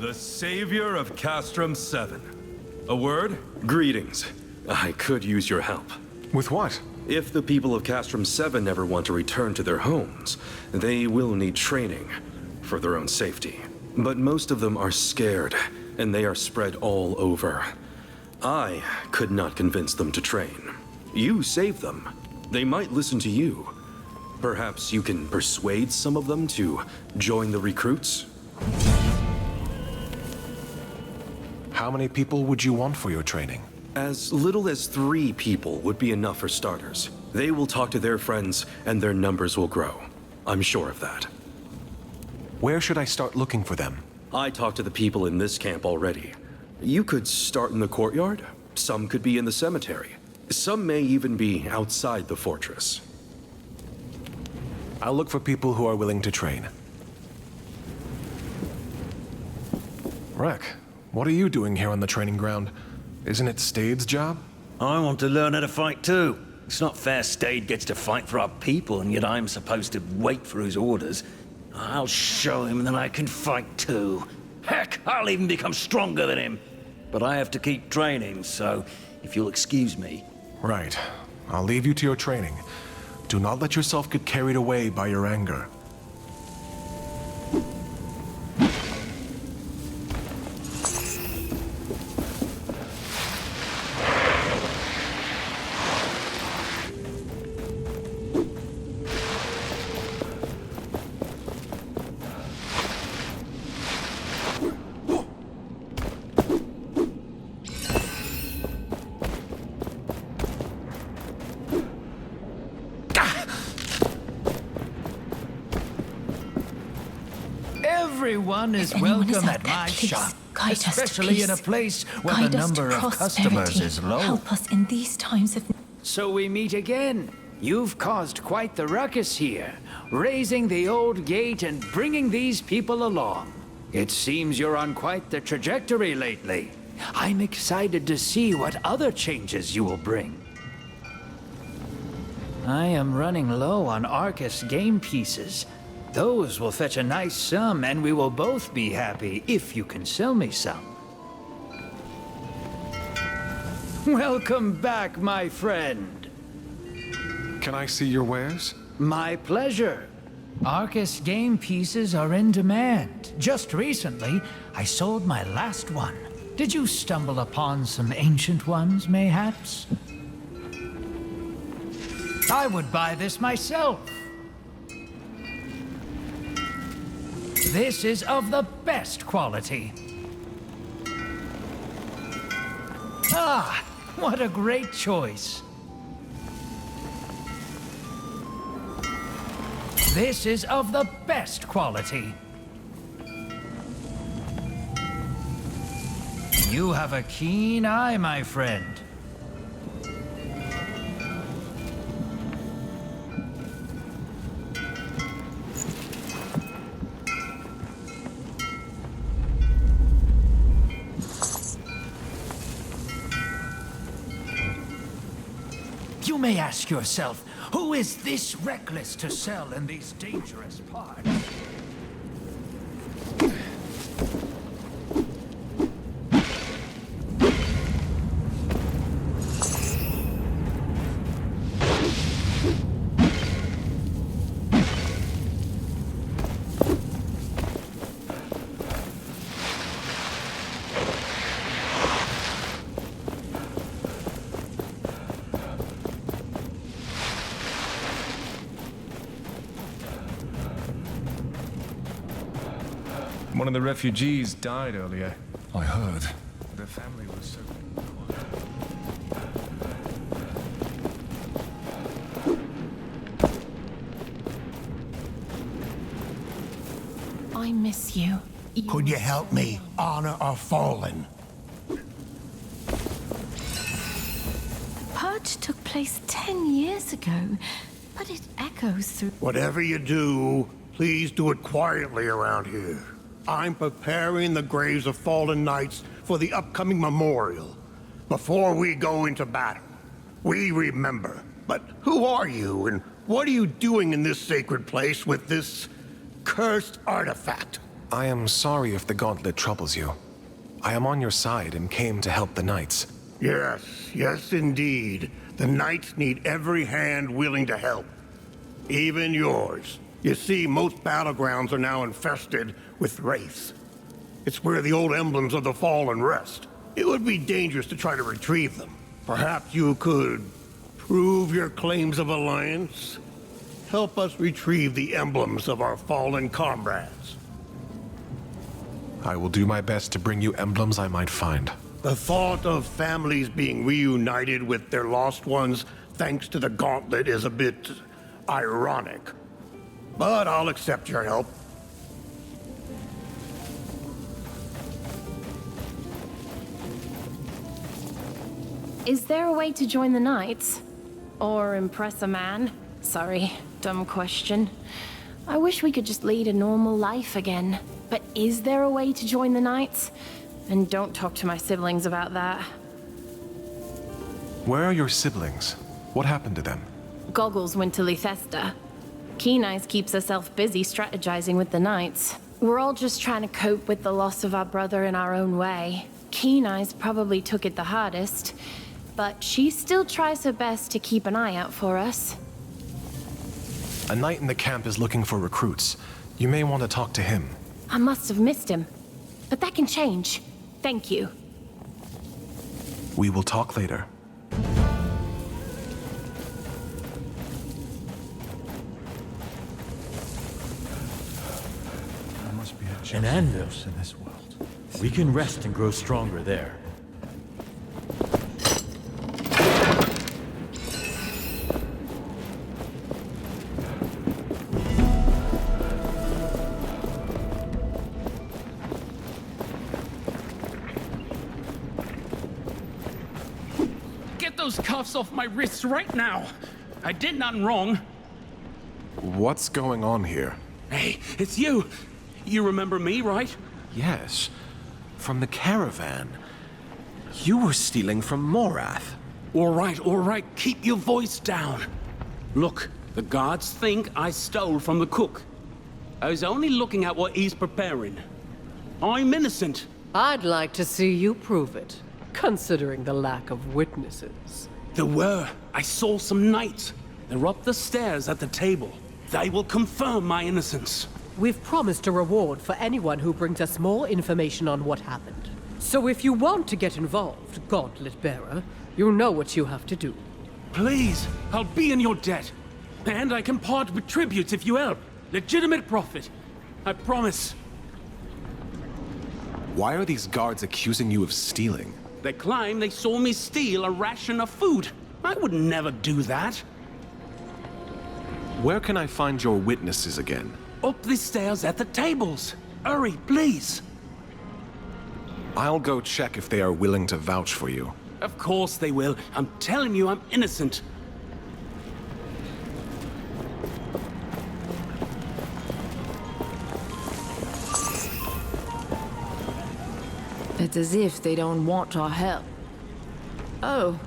The savior of Castrum 7. A word? Greetings. I could use your help. With what? If the people of Castrum 7 ever want to return to their homes, they will need training for their own safety. But most of them are scared, and they are spread all over. I could not convince them to train. You saved them. They might listen to you. Perhaps you can persuade some of them to join the recruits? How many people would you want for your training? As little as 3 people would be enough for starters. They will talk to their friends, and their numbers will grow. I'm sure of that. Where should I start looking for them? I talked to the people in this camp already. You could start in the courtyard. Some could be in the cemetery. Some may even be outside the fortress. I'll look for people who are willing to train. Rek, what are you doing here on the training ground? Isn't it Stade's job? I want to learn how to fight too. It's not fair Stade gets to fight for our people, and yet I'm supposed to wait for his orders. I'll show him that I can fight too. Heck, I'll even become stronger than him. But I have to keep training, so if you'll excuse me. Right. I'll leave you to your training. Do not let yourself get carried away by your anger. Everyone is welcome at my shop, especially in a place where the number of customers is low. Help us in these times of... So we meet again. You've caused quite the ruckus here, raising the old gate and bringing these people along. It seems you're on quite the trajectory lately. I'm excited to see what other changes you will bring. I am running low on Arcus game pieces. Those will fetch a nice sum, and we will both be happy if you can sell me some. Welcome back, my friend. Can I see your wares? My pleasure. Arcus game pieces are in demand. Just recently, I sold my last one. Did you stumble upon some ancient ones, mayhaps? I would buy this myself. This is of the best quality. Ah, what a great choice. This is of the best quality. You have a keen eye, my friend. You may ask yourself, Who is this reckless to sell in these dangerous parts? One of the refugees died earlier. I heard. The family was so... I miss you. Could you help me honor our fallen? Purge took place 10 years ago, but it echoes through... Whatever you do, please do it quietly around here. I'm preparing the graves of fallen knights for the upcoming memorial. Before we go into battle, we remember. But who are you, and what are you doing in this sacred place with this cursed artifact? I am sorry if the gauntlet troubles you. I am on your side and came to help the knights. Yes, indeed. The knights need every hand willing to help. Even yours. You see, most battlegrounds are now infested with wraiths. It's where the old emblems of the fallen rest. It would be dangerous to try to retrieve them. Perhaps you could prove your claims of alliance? Help us retrieve the emblems of our fallen comrades. I will do my best to bring you emblems I might find. The thought of families being reunited with their lost ones thanks to the gauntlet is a bit ironic. But I'll accept your help. Is there a way to join the Knights? Or impress a man? Sorry, dumb question. I wish we could just lead a normal life again. But is there a way to join the Knights? And don't talk to my siblings about that. Where are your siblings? What happened to them? Goggles went to Lythesta. Keen Eyes keeps herself busy strategizing with the Knights. We're all just trying to cope with the loss of our brother in our own way. Keen Eyes probably took it the hardest, but she still tries her best to keep an eye out for us. A knight in the camp is looking for recruits. You may want to talk to him. I must have missed him, but that can change. Thank you. We will talk later. An Anvils in this world. We can rest and grow stronger there. Get those cuffs off my wrists right now. I did nothing wrong. What's going on here? Hey, it's you. You remember me, right? Yes. From the caravan. You were stealing from Morath. All right. Keep your voice down. Look, the guards think I stole from the cook. I was only looking at what he's preparing. I'm innocent. I'd like to see you prove it, considering the lack of witnesses. There were. I saw some knights. They're up the stairs at the table. They will confirm my innocence. We've promised a reward for anyone who brings us more information on what happened. So if you want to get involved, Gauntlet Bearer, you know what you have to do. Please, I'll be in your debt. And I can part with tributes if you help. Legitimate profit. I promise. Why are these guards accusing you of stealing? They claim they saw me steal a ration of food. I would never do that. Where can I find your witnesses again? Up the stairs at the tables. Hurry, please. I'll go check if they are willing to vouch for you. Of course they will. I'm telling you I'm innocent. It's as if they don't want our help. Oh,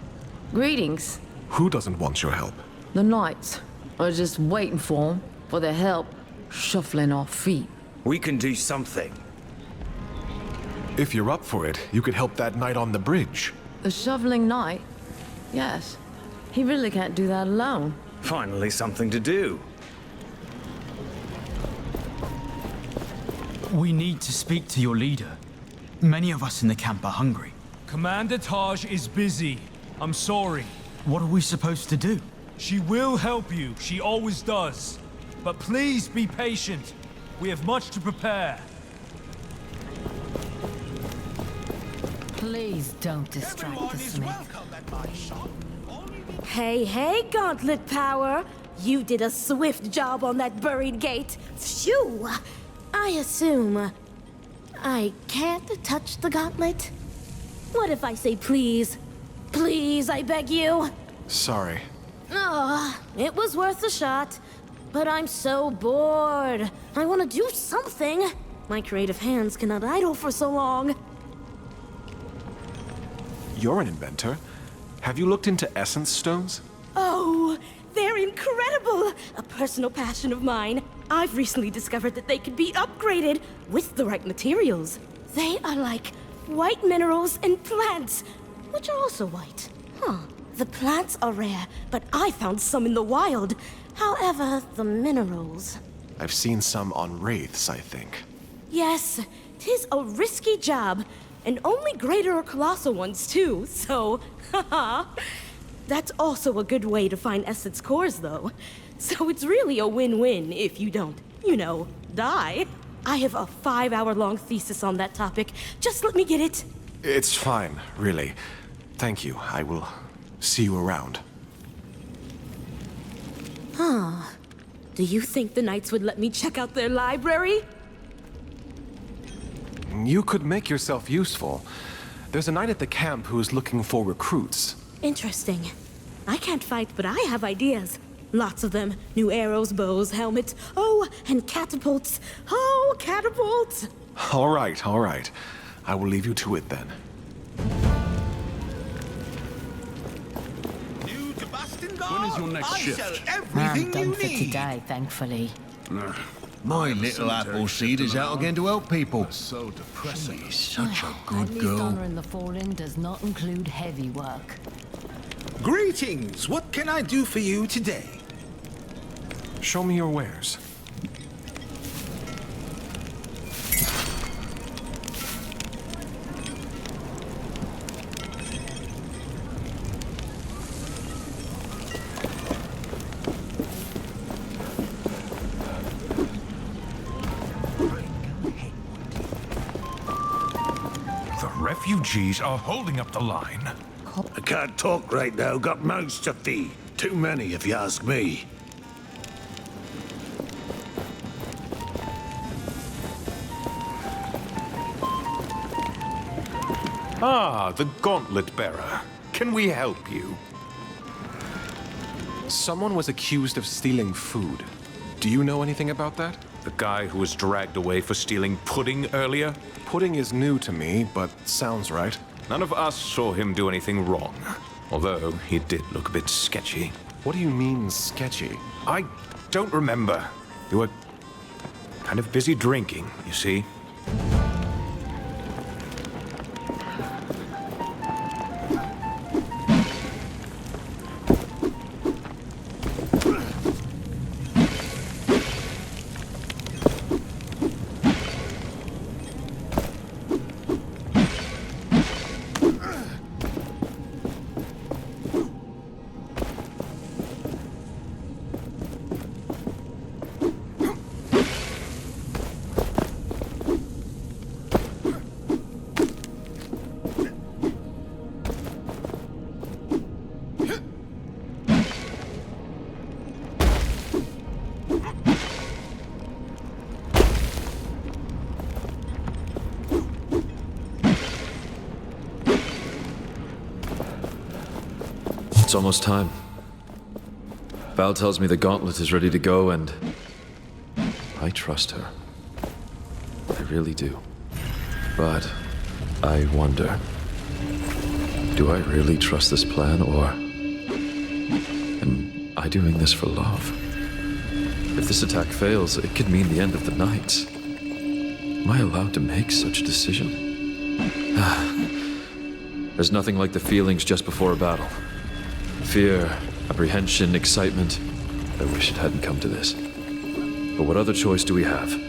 greetings. Who doesn't want your help? The knights are just waiting for 'em, for their help, shuffling off feet. We can do something. If you're up for it, you could help that knight on the bridge. The shoveling knight? Yes. He really can't do that alone. Finally something to do. We need to speak to your leader. Many of us in the camp are hungry. Commander Taj is busy. I'm sorry. What are we supposed to do? She will help you. She always does. But please be patient. We have much to prepare. Please don't distract the smith. Hey, Gauntlet Power! You did a swift job on that buried gate. Phew! I assume I can't touch the gauntlet? What if I say please? Please, I beg you? Sorry. It was worth a shot. But I'm so bored. I want to do something. My creative hands cannot idle for so long. You're an inventor. Have you looked into essence stones? Oh, they're incredible! A personal passion of mine. I've recently discovered that they can be upgraded with the right materials. They are like white minerals and plants, which are also white. The plants are rare, but I found some in the wild. However, the minerals... I've seen some on wraiths, I think. Yes, 'tis a risky job. And only greater or colossal ones, too, so... haha. That's also a good way to find essence cores, though. So it's really a win-win if you don't, die. I have a 5-hour-long thesis on that topic. Just let me get it. It's fine, really. Thank you. I will see you around. Do you think the Knights would let me check out their library? You could make yourself useful. There's a knight at the camp who's looking for recruits. Interesting. I can't fight, but I have ideas. Lots of them. New arrows, bows, helmets. Oh, and catapults. Oh, catapults! All right. I will leave you to it then. When is your next shift? I'm done for today, thankfully. My little apple seed is out again to help people. So depressing. She's such a good At least girl. honoring the fallen does not include heavy work. Greetings! What can I do for you today? Show me your wares. Refugees are holding up the line. I can't talk right now, got mouths to feed. Too many, if you ask me. Ah, the Gauntlet Bearer. Can we help you? Someone was accused of stealing food. Do you know anything about that? The guy who was dragged away for stealing pudding earlier? Pudding is new to me, but sounds right. None of us saw him do anything wrong. Although, he did look a bit sketchy. What do you mean, sketchy? I don't remember. You were kind of busy drinking, you see. It's almost time. Val tells me the gauntlet is ready to go, and I trust her. I really do. But I wonder, do I really trust this plan, or am I doing this for love? If this attack fails, it could mean the end of the Knights. Am I allowed to make such a decision? There's nothing like the feelings just before a battle. Fear, apprehension, excitement. I wish it hadn't come to this. But what other choice do we have?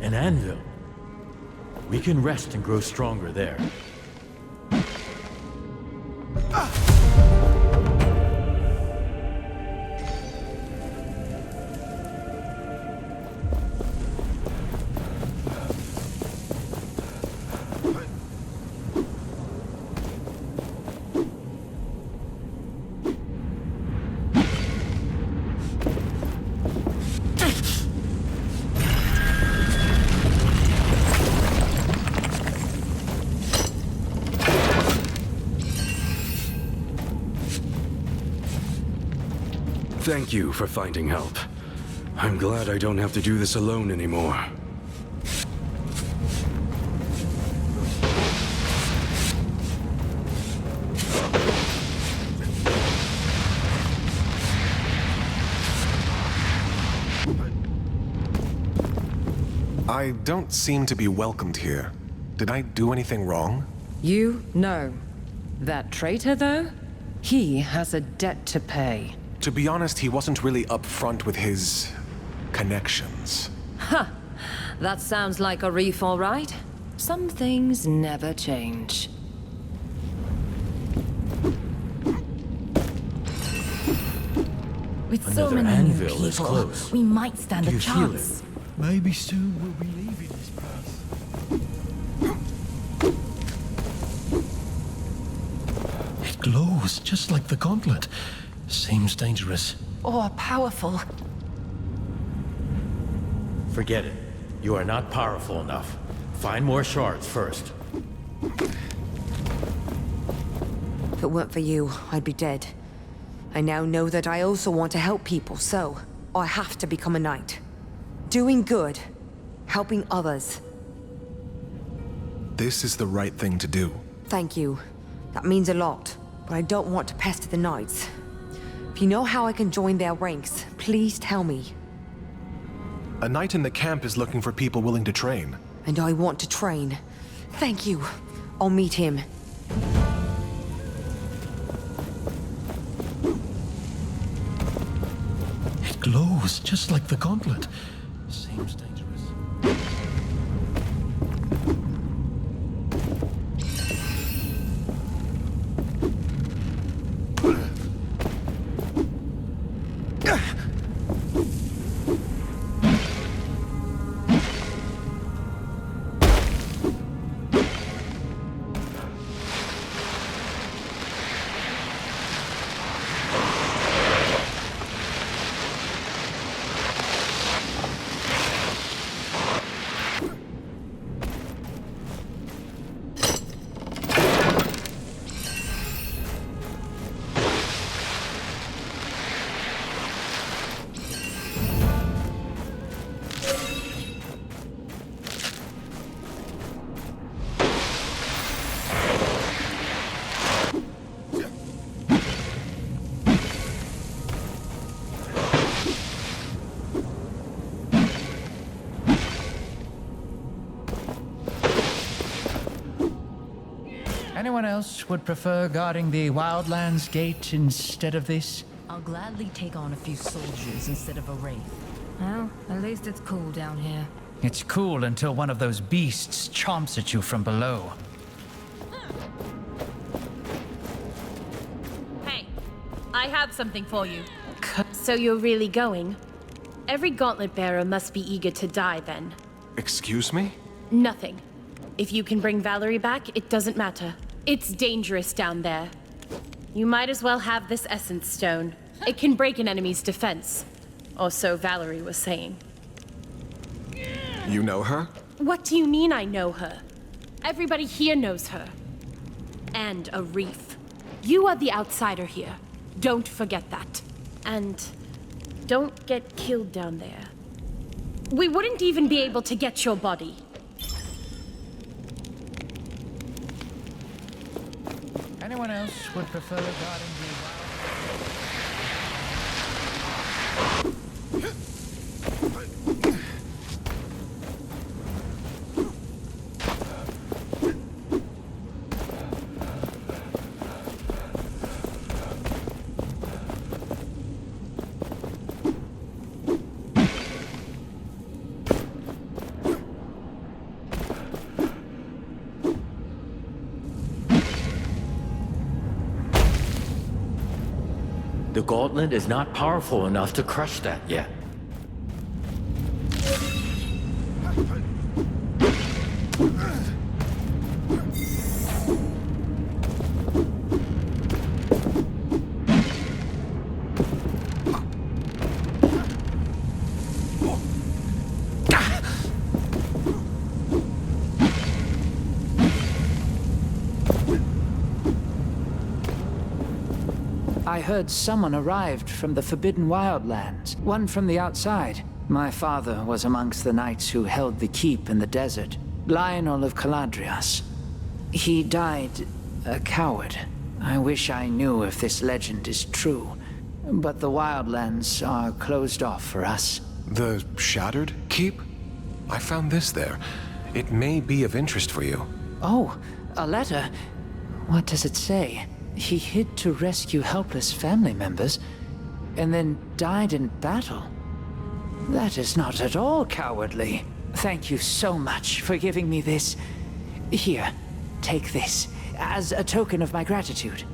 An anvil. We can rest and grow stronger there. Thank you for finding help. I'm glad I don't have to do this alone anymore. I don't seem to be welcomed here. Did I do anything wrong? You? No. That traitor, though? He has a debt to pay. To be honest, he wasn't really upfront with his connections. Ha! That sounds like a reef, all right. Some things never change. With so Another many new anvil is people, close. we might stand Do a you feel chance. Maybe soon we'll be leaving this place. It glows just like the gauntlet. Seems dangerous. Or powerful. Forget it. You are not powerful enough. Find more shards first. If it weren't for you, I'd be dead. I now know that I also want to help people, so I have to become a knight. Doing good. Helping others. This is the right thing to do. Thank you. That means a lot, but I don't want to pester the knights. If you know how I can join their ranks, please tell me. A knight in the camp is looking for people willing to train. And I want to train. Thank you. I'll meet him. It glows just like the gauntlet. Seems dangerous. Anyone else would prefer guarding the Wildlands gate instead of this? I'll gladly take on a few soldiers instead of a wraith. Well, at least it's cool down here. It's cool until one of those beasts chomps at you from below. Hey, I have something for you. So you're really going? Every gauntlet bearer must be eager to die then. Excuse me? Nothing. If you can bring Valerie back, it doesn't matter. It's dangerous down there. You might as well have this essence stone. It can break an enemy's defense. Or so Valerie was saying. You know her? What do you mean I know her? Everybody here knows her. And a reef. You are the outsider here. Don't forget that. And don't get killed down there. We wouldn't even be able to get your body. Anyone else would prefer guarding the... The gauntlet is not powerful enough to crush that yet. I heard someone arrived from the Forbidden Wildlands, one from the outside. My father was amongst the knights who held the keep in the desert, Lionel of CALADRIAS. He died a coward. I wish I knew if this legend is true, but the Wildlands are closed off for us. The Shattered Keep? I found this there. It may be of interest for you. Oh, a letter? What does it say? He hid to rescue helpless family members, and then died in battle. That is not at all cowardly. Thank you so much for giving me this. Here, take this, as a token of my gratitude.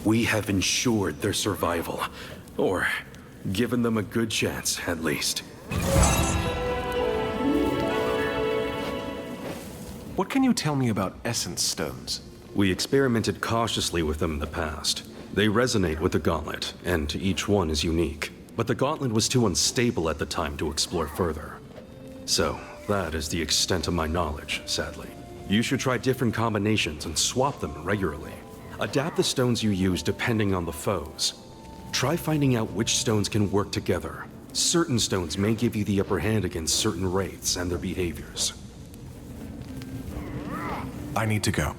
We have ensured their survival. Or given them a good chance, at least. What can you tell me about essence stones? We experimented cautiously with them in the past. They resonate with the gauntlet, and each one is unique. But the gauntlet was too unstable at the time to explore further. So, that is the extent of my knowledge, sadly. You should try different combinations and swap them regularly. Adapt the stones you use depending on the foes. Try finding out which stones can work together. Certain stones may give you the upper hand against certain wraiths and their behaviors. I need to go.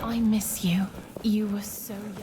I miss you. You were so young.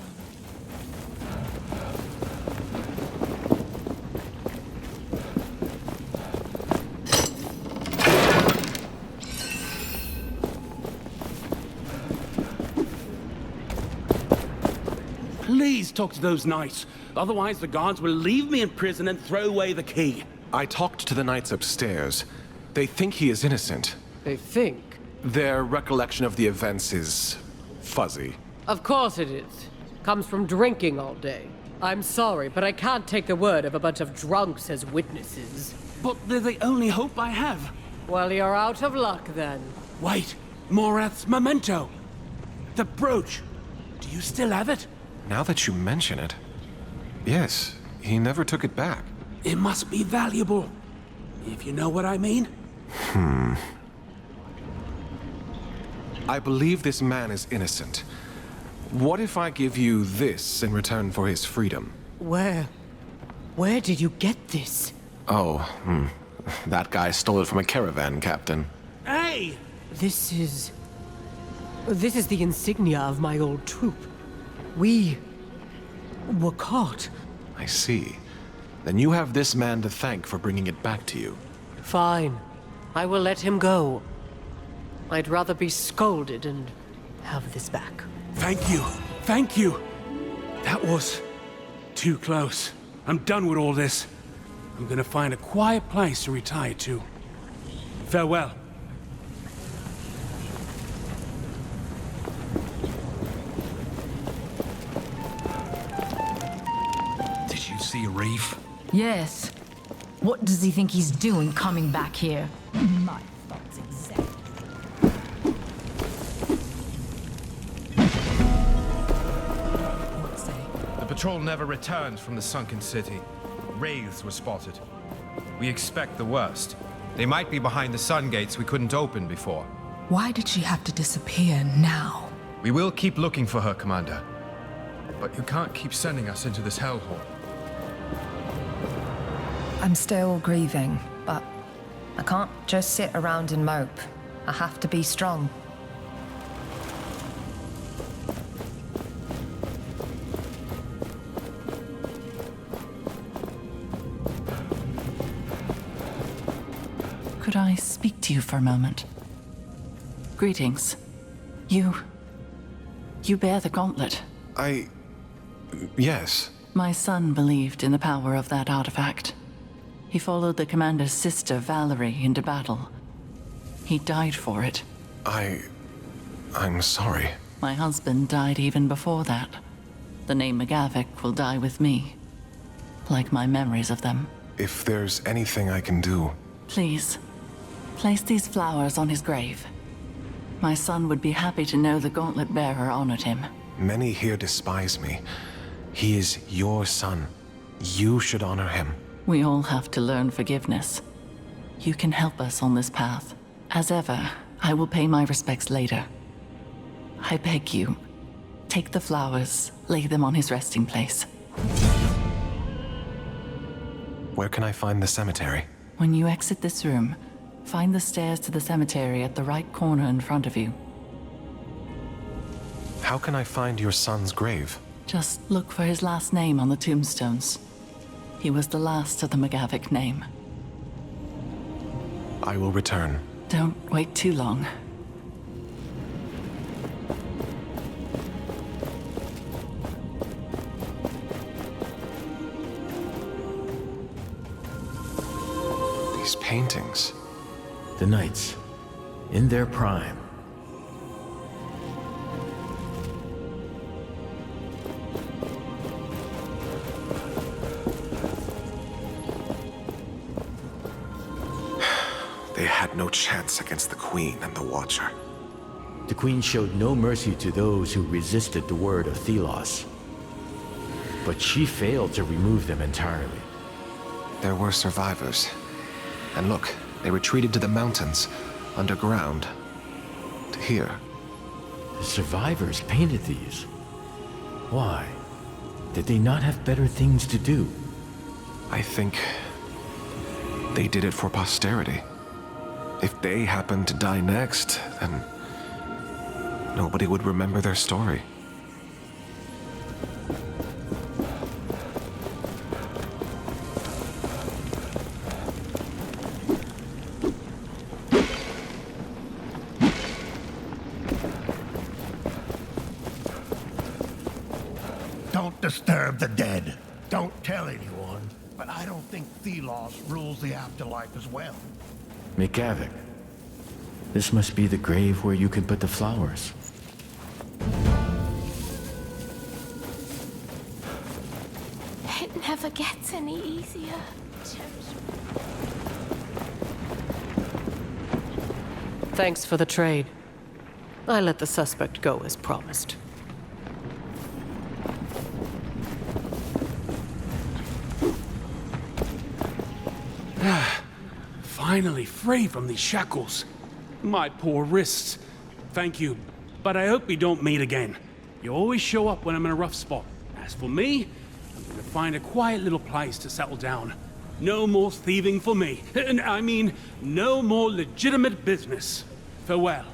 Please talk to those knights. Otherwise the guards will leave me in prison and throw away the key. I talked to the knights upstairs. They think he is innocent. They think? Their recollection of the events is fuzzy. Of course it is. Comes from drinking all day. I'm sorry, but I can't take the word of a bunch of drunks as witnesses. But they're the only hope I have. Well, you're out of luck then. Wait, Morath's memento. The brooch. Do you still have it? Now that you mention it, yes, he never took it back. It must be valuable, if you know what I mean. I believe this man is innocent. What if I give you this in return for his freedom? Where did you get this? Oh, that guy stole it from a caravan, Captain. Hey! This is the insignia of my old troop. We were caught. I see. Then you have this man to thank for bringing it back to you. Fine. I will let him go. I'd rather be scolded and have this back. Thank you. Thank you. That was too close. I'm done with all this. I'm gonna find a quiet place to retire to. Farewell. Did you see Reef? Yes. What does he think he's doing coming back here? My thoughts exactly. What say? The patrol never returned from the sunken city. Wraiths were spotted. We expect the worst. They might be behind the sun gates we couldn't open before. Why did she have to disappear now? We will keep looking for her, Commander. But you can't keep sending us into this hellhole. I'm still grieving, but I can't just sit around and mope. I have to be strong. Could I speak to you for a moment? Greetings. You bear the gauntlet. Yes. My son believed in the power of that artifact. He followed the commander's sister, Valerie, into battle. He died for it. I'm sorry. My husband died even before that. The name McGavick will die with me, like my memories of them. If there's anything I can do... Please, place these flowers on his grave. My son would be happy to know the gauntlet bearer honored him. Many here despise me. He is your son. You should honor him. We all have to learn forgiveness. You can help us on this path. As ever, I will pay my respects later. I beg you, take the flowers, lay them on his resting place. Where can I find the cemetery? When you exit this room, find the stairs to the cemetery at the right corner in front of you. How can I find your son's grave? Just look for his last name on the tombstones. He was the last of the McGavick name. I will return. Don't wait too long. These paintings. The knights, in their prime. They had no chance against the Queen and the Watcher. The Queen showed no mercy to those who resisted the word of Thelos. But she failed to remove them entirely. There were survivors. And look, they retreated to the mountains, underground, to here. The survivors painted these. Why? Did they not have better things to do? I think they did it for posterity. If they happened to die next, then nobody would remember their story. Don't disturb the dead. Don't tell anyone, but I don't think Thelos rules the afterlife as well. McGavick, this must be the grave where you can put the flowers. It never gets any easier. Thanks for the trade. I let the suspect go as promised. Finally free from these shackles. My poor wrists. Thank you, but I hope we don't meet again. You always show up when I'm in a rough spot. As for me, I'm gonna find a quiet little place to settle down. No more thieving for me. And I mean, no more legitimate business. Farewell.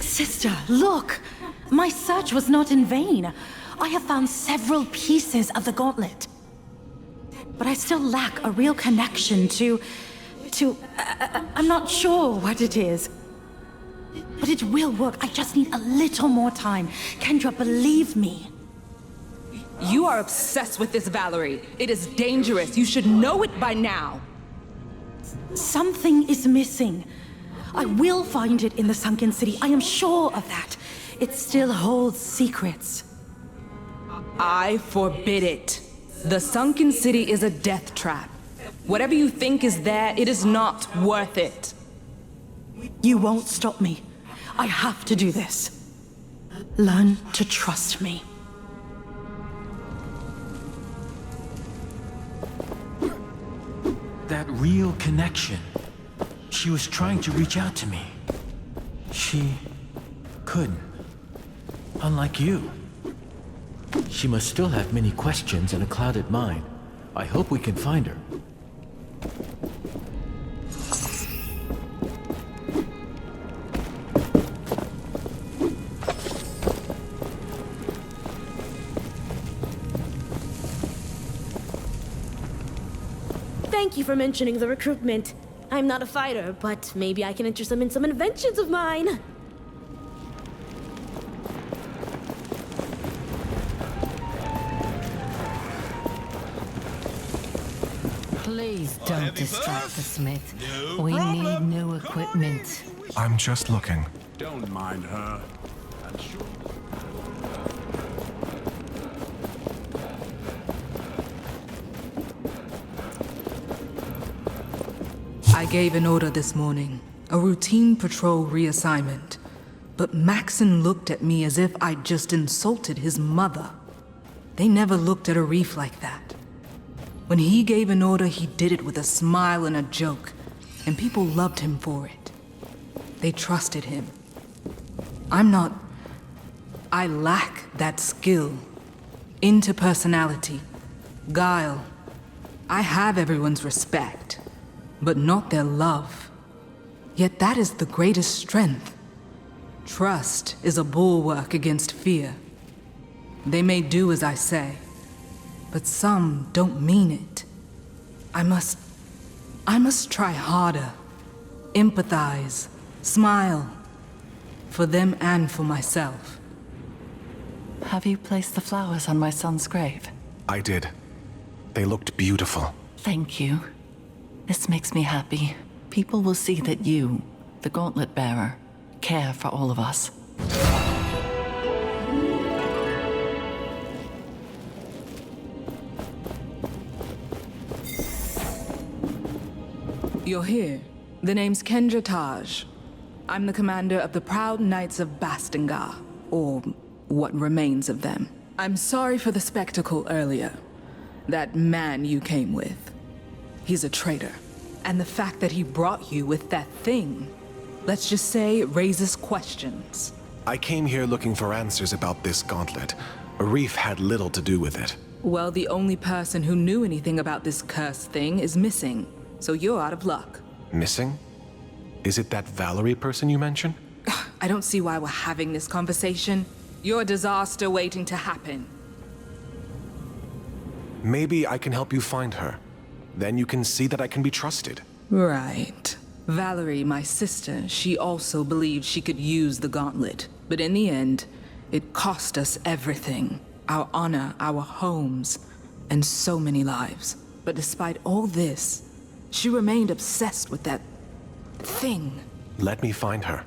Sister, look! My search was not in vain. I have found several pieces of the gauntlet. But I still lack a real connection to... I'm not sure what it is. But it will work. I just need a little more time. Kendra, believe me. You are obsessed with this, Valerie. It is dangerous. You should know it by now. Something is missing. I will find it in the sunken city. I am sure of that. It still holds secrets. I forbid it. The sunken city is a death trap. Whatever you think is there, it is not worth it. You won't stop me. I have to do this. Learn to trust me. That real connection. She was trying to reach out to me. She couldn't. Unlike you. She must still have many questions and a clouded mind. I hope we can find her. Thank you for mentioning the recruitment. I'm not a fighter, but maybe I can interest them in some inventions of mine. Please don't distract the smith. We need new equipment. I'm just looking. Don't mind her. I'm sure. I gave an order this morning, a routine patrol reassignment. But Maxon looked at me as if I'd just insulted his mother. They never looked at a reef like that. When he gave an order, he did it with a smile and a joke, and people loved him for it. They trusted him. I lack that skill, interpersonality, guile. I have everyone's respect, but not their love. Yet that is the greatest strength. Trust is a bulwark against fear. They may do as I say, but some don't mean it. I must try harder, empathize, smile, for them and for myself. Have you placed the flowers on my son's grave? I did. They looked beautiful. Thank you. This makes me happy. People will see that you, the Gauntlet Bearer, care for all of us. You're here. The name's Kendra Taj. I'm the commander of the Proud Knights of Bastengar, or what remains of them. I'm sorry for the spectacle earlier. That man you came with. He's a traitor. And the fact that he brought you with that thing, let's just say it raises questions. I came here looking for answers about this gauntlet. Arif had little to do with it. Well, the only person who knew anything about this cursed thing is missing, so you're out of luck. Missing? Is it that Valerie person you mentioned? I don't see why we're having this conversation. You're a disaster waiting to happen. Maybe I can help you find her. Then you can see that I can be trusted. Right. Valerie, my sister, she also believed she could use the gauntlet. But in the end, it cost us everything. Our honor, our homes, and so many lives. But despite all this, she remained obsessed with that thing. Let me find her.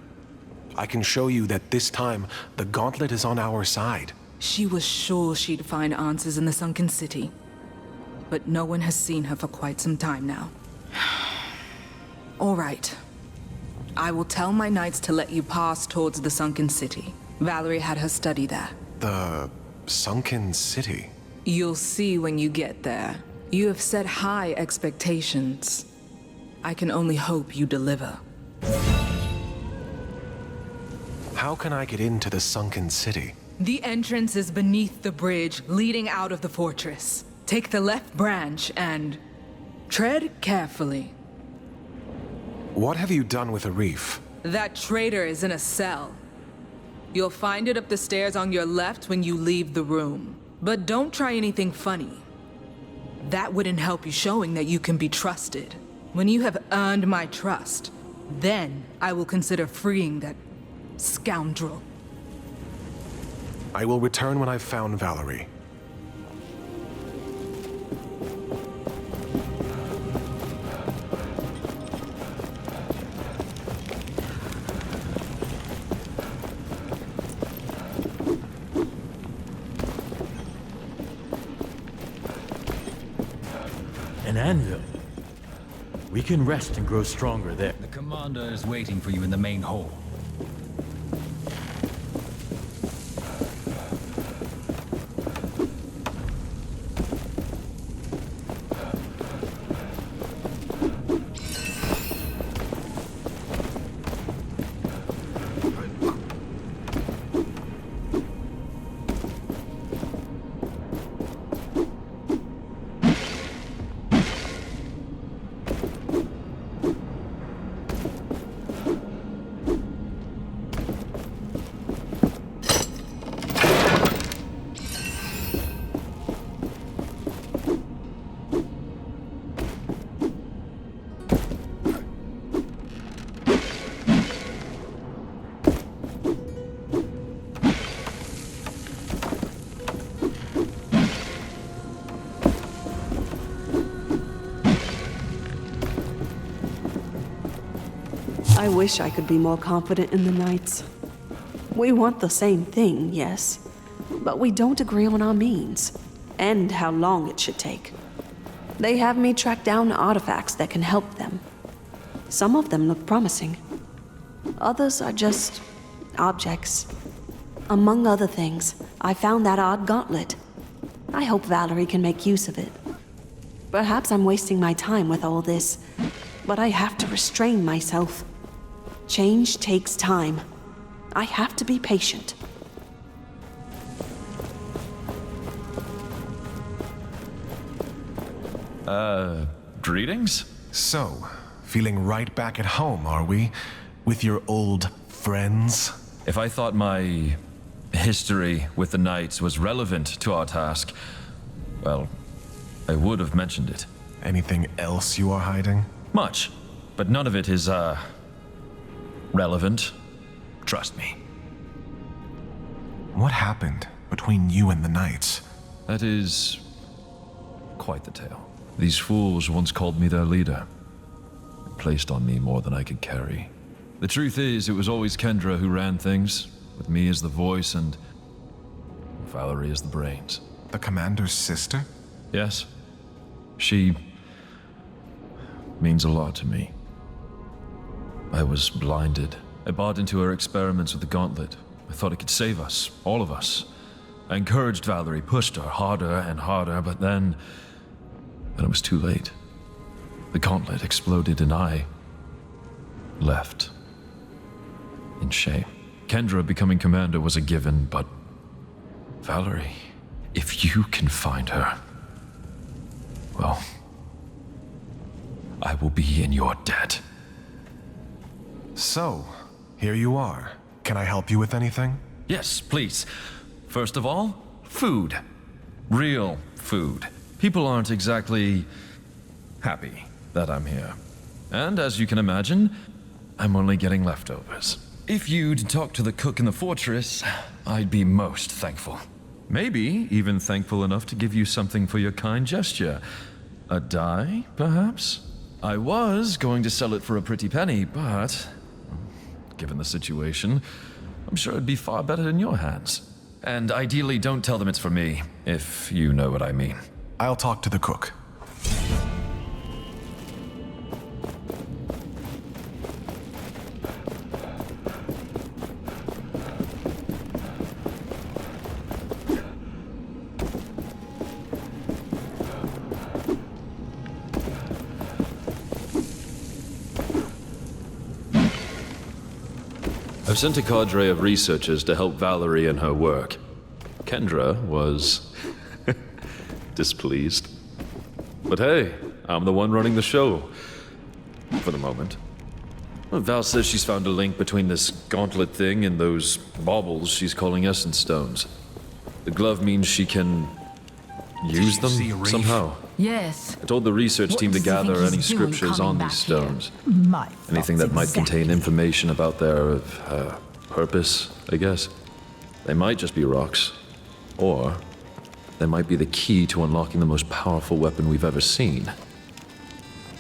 I can show you that this time, the gauntlet is on our side. She was sure she'd find answers in the sunken city. But no one has seen her for quite some time now. All right. I will tell my knights to let you pass towards the sunken city. Valerie had her study there. The sunken city? You'll see when you get there. You have set high expectations. I can only hope you deliver. How can I get into the sunken city? The entrance is beneath the bridge leading out of the fortress. Take the left branch and tread carefully. What have you done with Arif? That traitor is in a cell. You'll find it up the stairs on your left when you leave the room. But don't try anything funny. That wouldn't help you showing that you can be trusted. When you have earned my trust, then I will consider freeing that scoundrel. I will return when I've found Valerie. An anvil. We can rest and grow stronger there. The commander is waiting for you in the main hall. I wish I could be more confident in the Knights. We want the same thing, yes, but we don't agree on our means, and how long it should take. They have me track down artifacts that can help them. Some of them look promising. Others are just objects. Among other things, I found that odd gauntlet. I hope Valerie can make use of it. Perhaps I'm wasting my time with all this, but I have to restrain myself. Change takes time. I have to be patient. Greetings? So, feeling right back at home, are we? With your old friends? If I thought my history with the Knights was relevant to our task, well, I would have mentioned it. Anything else you are hiding? Much, but none of it is, relevant. Trust me. What happened between you and the Knights? That is quite the tale. These fools once called me their leader. They placed on me more than I could carry. The truth is, it was always Kendra who ran things, with me as the voice and Valerie as the brains. The commander's sister? Yes. She means a lot to me. I was blinded. I bought into her experiments with the gauntlet. I thought it could save us, all of us. I encouraged Valerie, pushed her harder and harder, but then it was too late. The gauntlet exploded and I left. In shame. Kendra becoming commander was a given, but Valerie, if you can find her, well, I will be in your debt. So, here you are. Can I help you with anything? Yes, please. First of all, food. Real food. People aren't exactly happy that I'm here. And as you can imagine, I'm only getting leftovers. If you'd talk to the cook in the fortress, I'd be most thankful. Maybe even thankful enough to give you something for your kind gesture. A die, perhaps? I was going to sell it for a pretty penny, but given the situation, I'm sure it'd be far better in your hands. And ideally, don't tell them it's for me, if you know what I mean. I'll talk to the cook. I've sent a cadre of researchers to help Valerie in her work. Kendra was displeased. But hey, I'm the one running the show. For the moment. Well, Val says she's found a link between this gauntlet thing and those baubles she's calling essence stones. The glove means she can use them somehow. Yes. I told the research team to gather any scriptures on these stones. Anything that might contain information about their purpose, I guess. They might just be rocks. Or they might be the key to unlocking the most powerful weapon we've ever seen.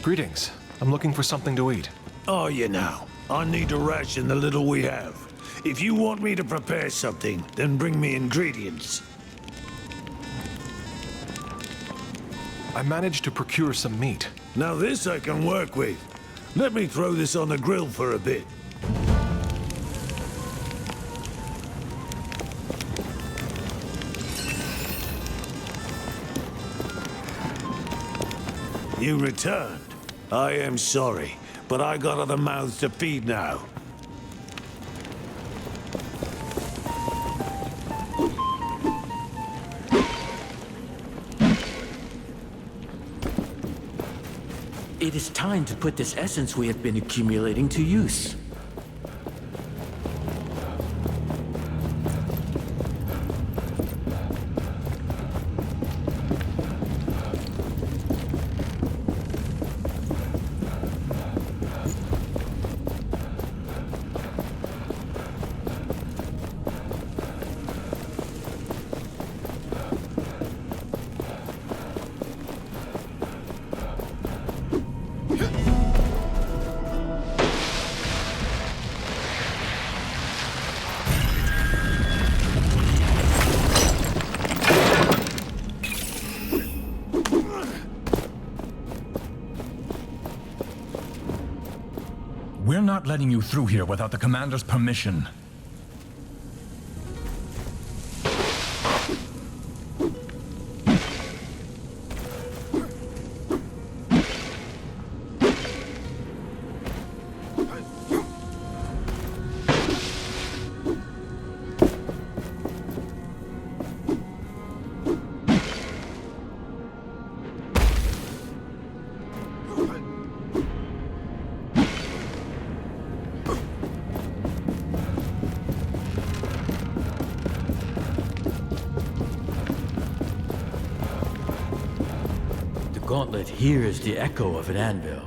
Greetings. I'm looking for something to eat. Are you now? I need to ration the little we have. If you want me to prepare something, then bring me ingredients. I managed to procure some meat. Now this I can work with. Let me throw this on the grill for a bit. You returned. I am sorry, but I got other mouths to feed now. It is time to put this essence we have been accumulating to use. We're not letting you through here without the commander's permission. The gauntlet here is the echo of an anvil.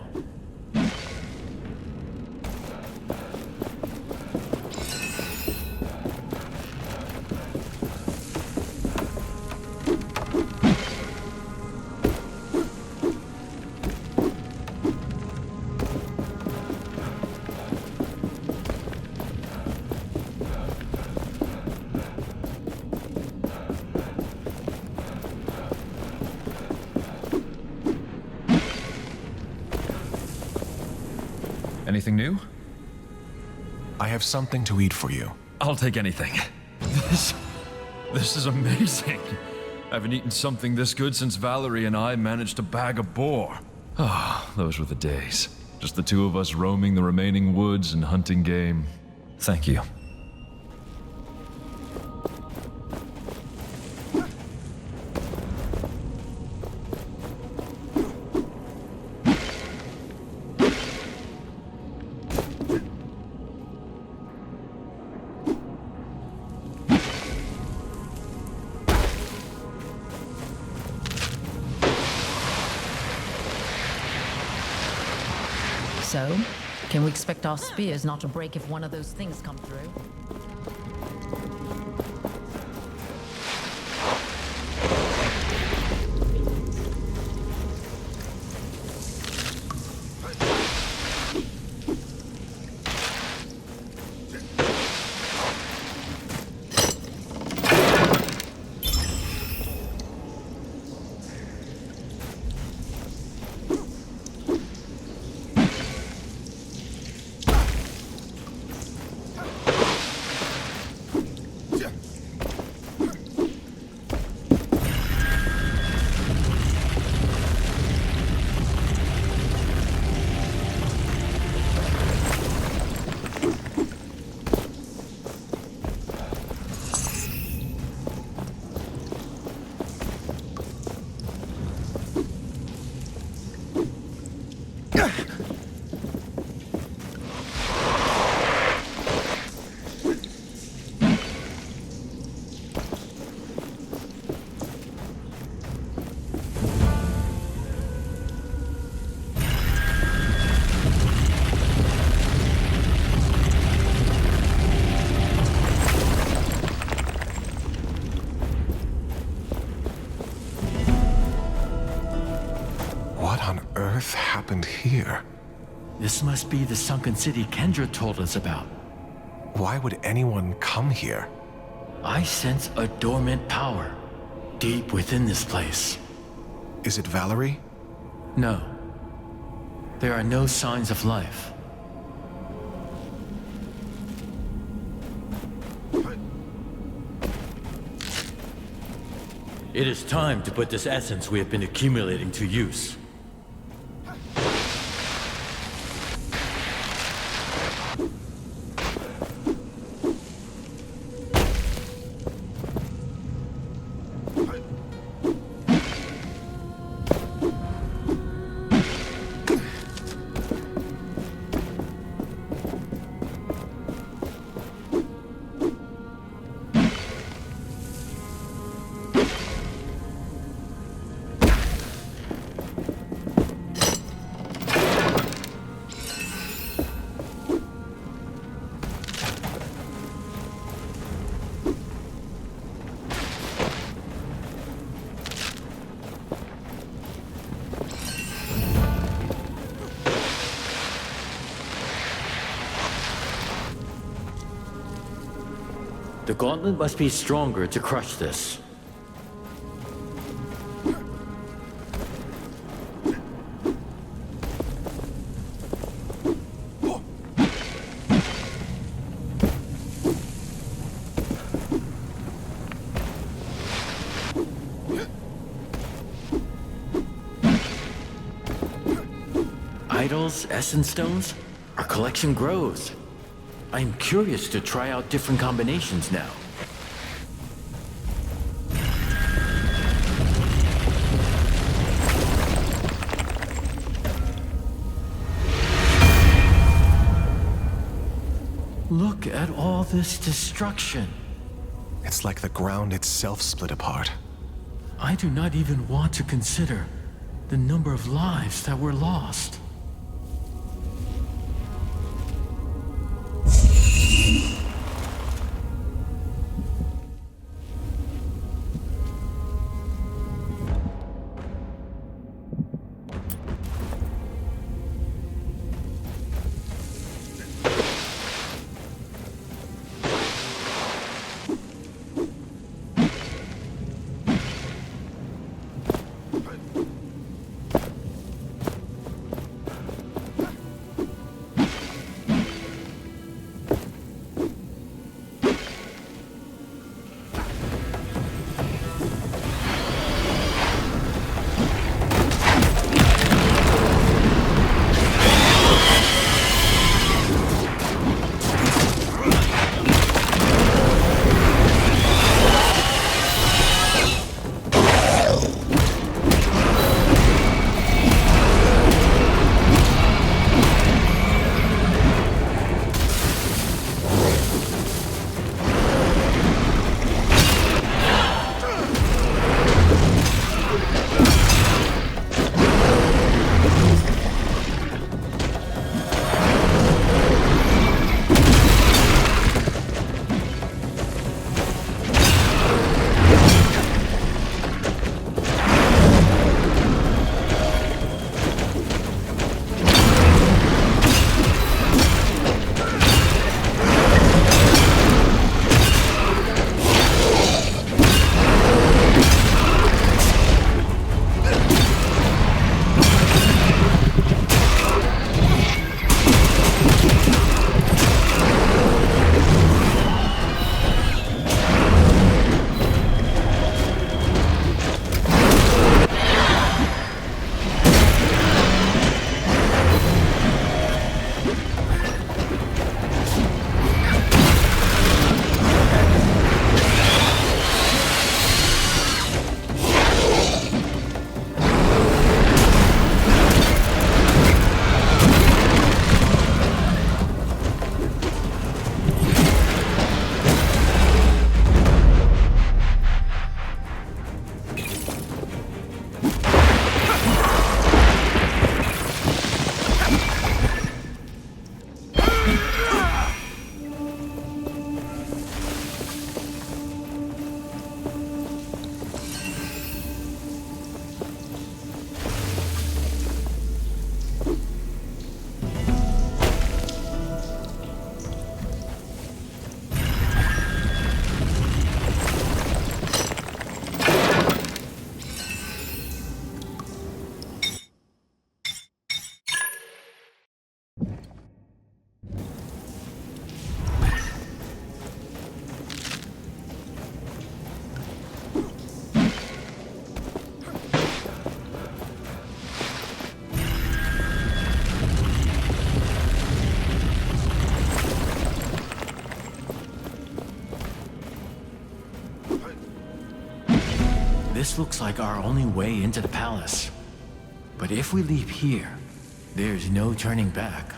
Anything new? I have something to eat for you. I'll take anything. This is amazing. I haven't eaten something this good since Valerie and I managed to bag a boar. Ah, those were the days. Just the two of us roaming the remaining woods and hunting game. Thank you. So, can we expect our spears not to break if one of those things come through? Happened here? This must be the sunken city Kendra told us about. Why would anyone come here? I sense a dormant power deep within this place. Is it Valerie? No. There are no signs of life. It is time to put this essence we have been accumulating to use. The gauntlet must be stronger to crush this. Idols, essence stones, our collection grows. I'm curious to try out different combinations now. Look at all this destruction. It's like the ground itself split apart. I do not even want to consider the number of lives that were lost. This looks like our only way into the palace. But if we leave here, there's no turning back.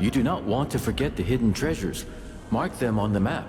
You do not want to forget the hidden treasures. Mark them on the map.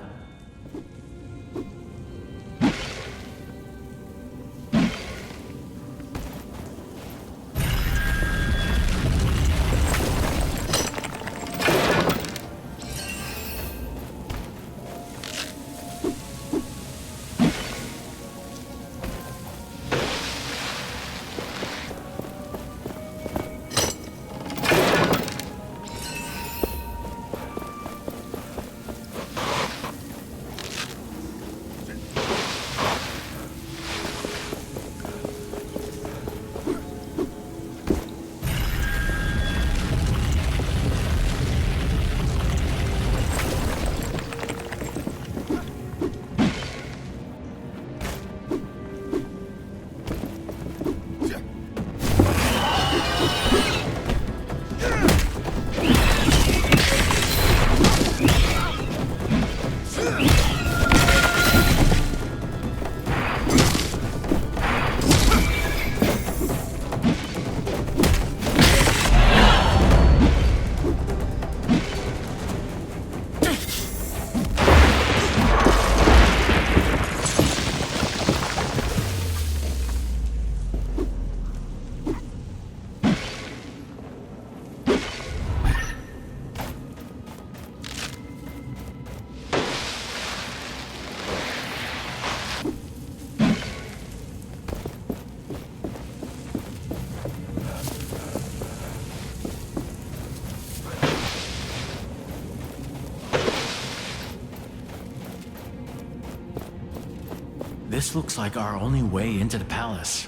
This looks like our only way into the palace.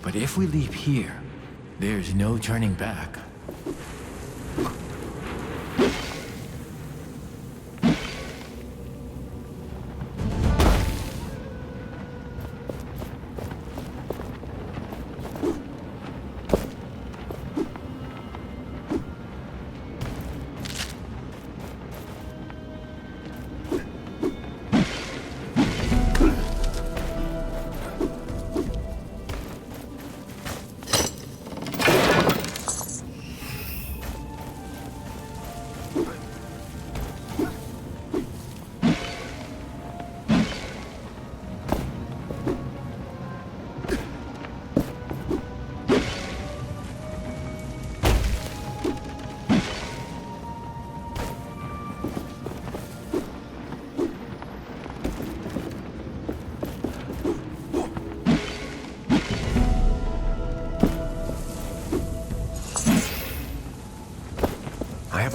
But if we leave here, there's no turning back.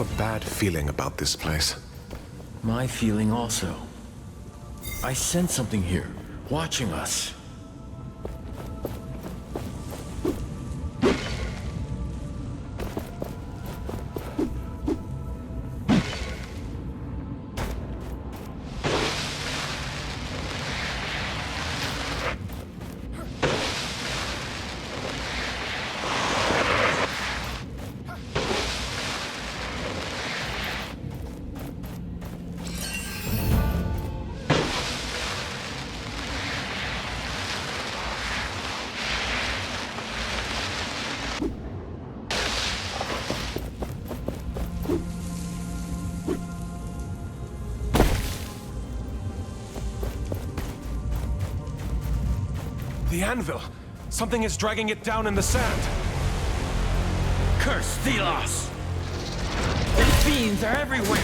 a bad feeling about this place. My feeling also. I sense something here, watching us. The anvil! Something is dragging it down in the sand! Curse Thelos! The fiends are everywhere!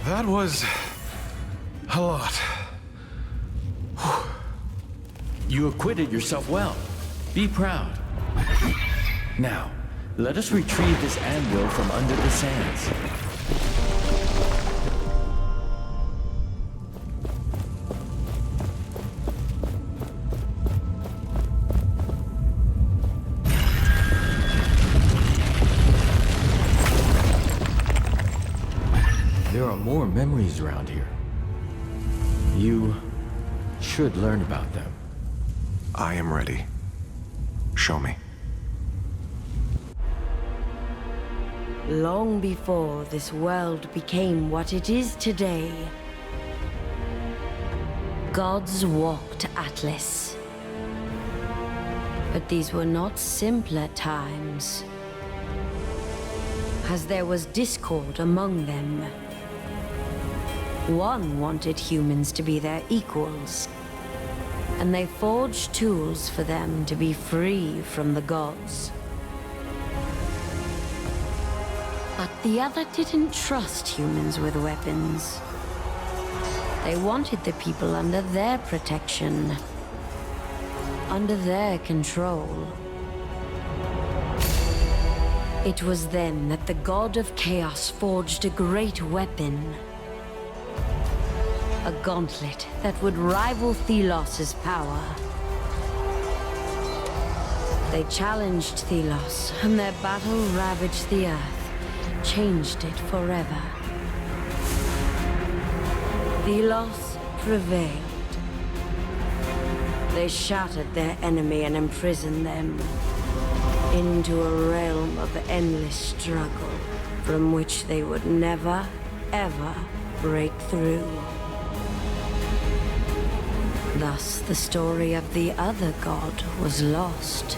That was a lot. You acquitted yourself well. Be proud. Now, let us retrieve this anvil from under the sands. There are more memories around here. You should learn about them. I am ready. Show me. Long before this world became what it is today, gods walked Atlas. But these were not simpler times, as there was discord among them. One wanted humans to be their equals, and they forged tools for them to be free from the gods. But the other didn't trust humans with weapons. They wanted the people under their protection, under their control. It was then that the god of chaos forged a great weapon. A gauntlet that would rival Thelos's power. They challenged Thelos, and their battle ravaged the earth, changed it forever. Thelos prevailed. They shattered their enemy and imprisoned them into a realm of endless struggle from which they would never, ever break through. Thus, the story of the other god was lost,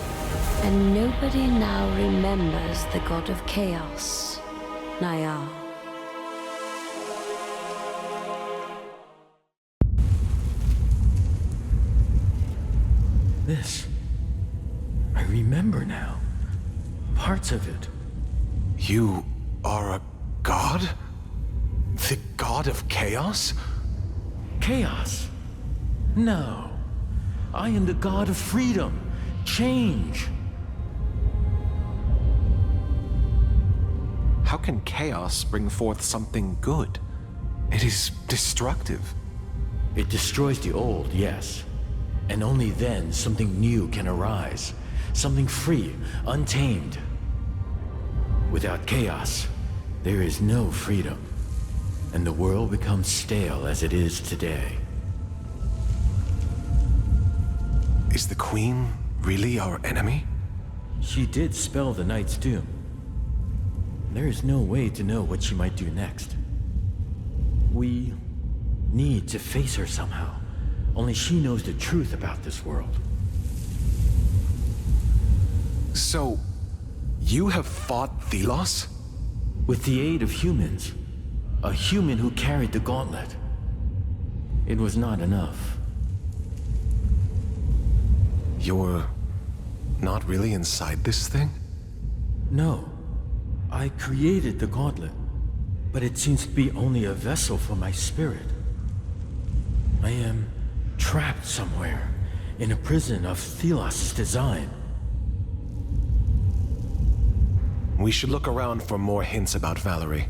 and nobody now remembers the god of chaos, Nayar. This. I remember now. Parts of it. You are a god? The god of chaos? Chaos? No. I am the god of freedom, change. How can chaos bring forth something good? It is destructive. It destroys the old, yes. And only then something new can arise. Something free, untamed. Without chaos, there is no freedom. And the world becomes stale as it is today. Is the Queen really our enemy? She did spell the Knight's doom. There is no way to know what she might do next. We need to face her somehow. Only she knows the truth about this world. So, you have fought Thelos? With the aid of humans. A human who carried the gauntlet. It was not enough. You're not really inside this thing? No. I created the gauntlet, but it seems to be only a vessel for my spirit. I am trapped somewhere, in a prison of Thelos' design. We should look around for more hints about Valerie.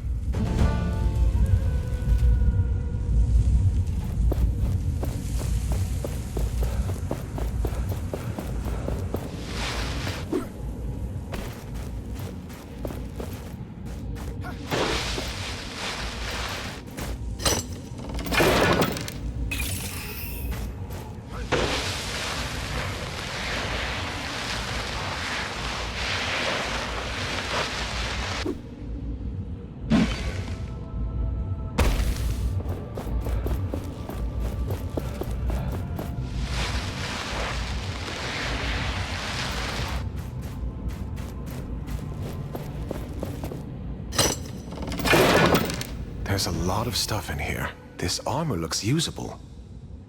There's a lot of stuff in here. This armor looks usable.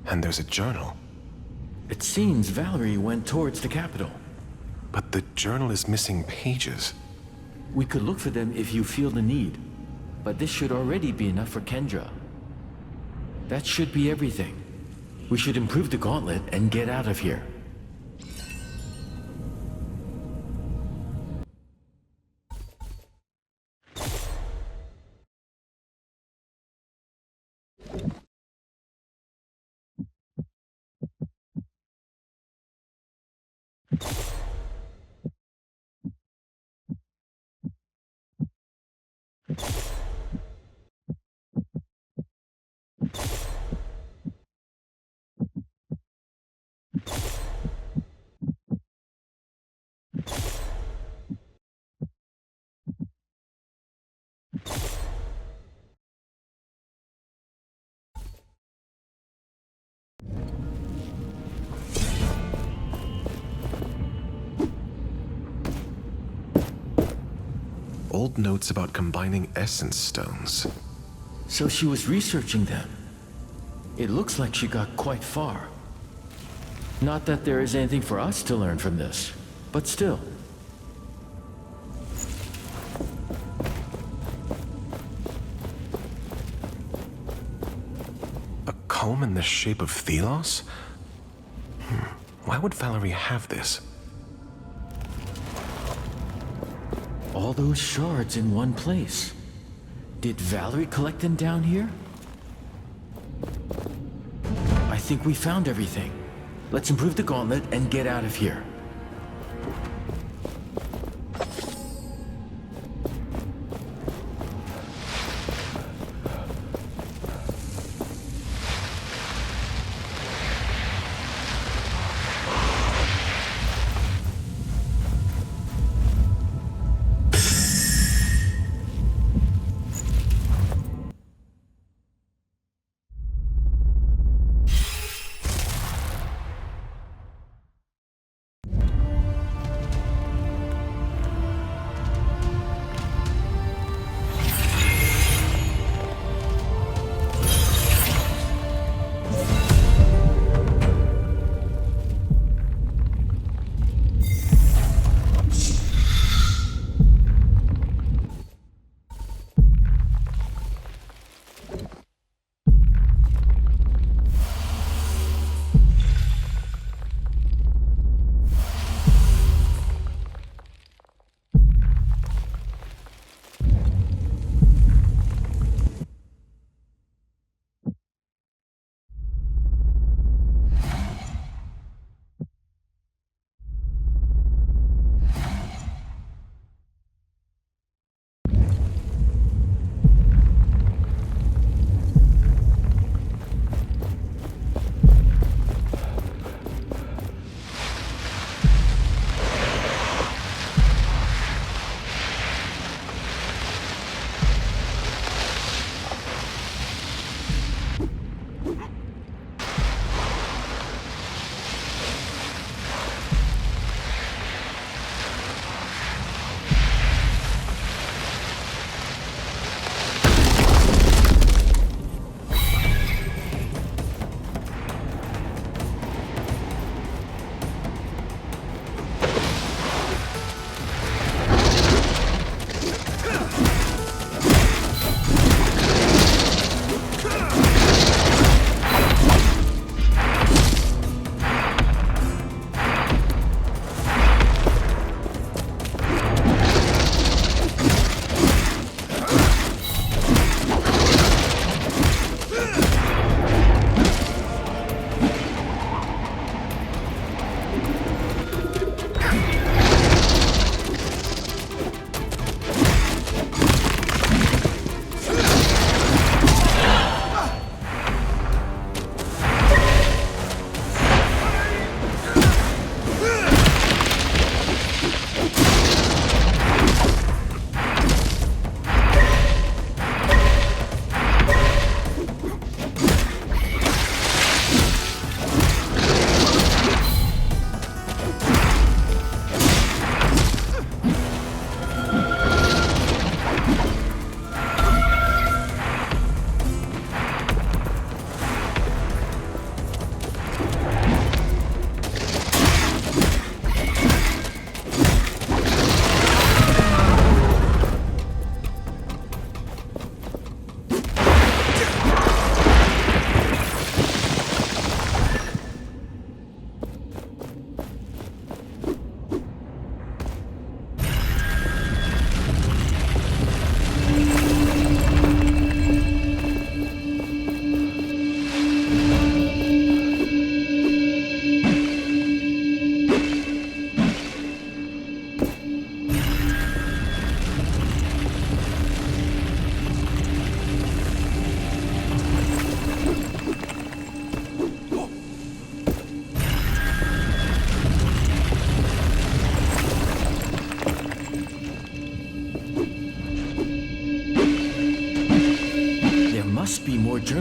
And there's a journal. It seems Valerie went towards the capital. But the journal is missing pages. We could look for them if you feel the need. But this should already be enough for Kendra. That should be everything. We should improve the gauntlet and get out of here. Old notes about combining essence stones. So she was researching them. It looks like she got quite far. Not that there is anything for us to learn from this, but still. A comb in the shape of Thelos? Why would Valerie have this? All those shards in one place. Did Valerie collect them down here? I think we found everything. Let's improve the gauntlet and get out of here.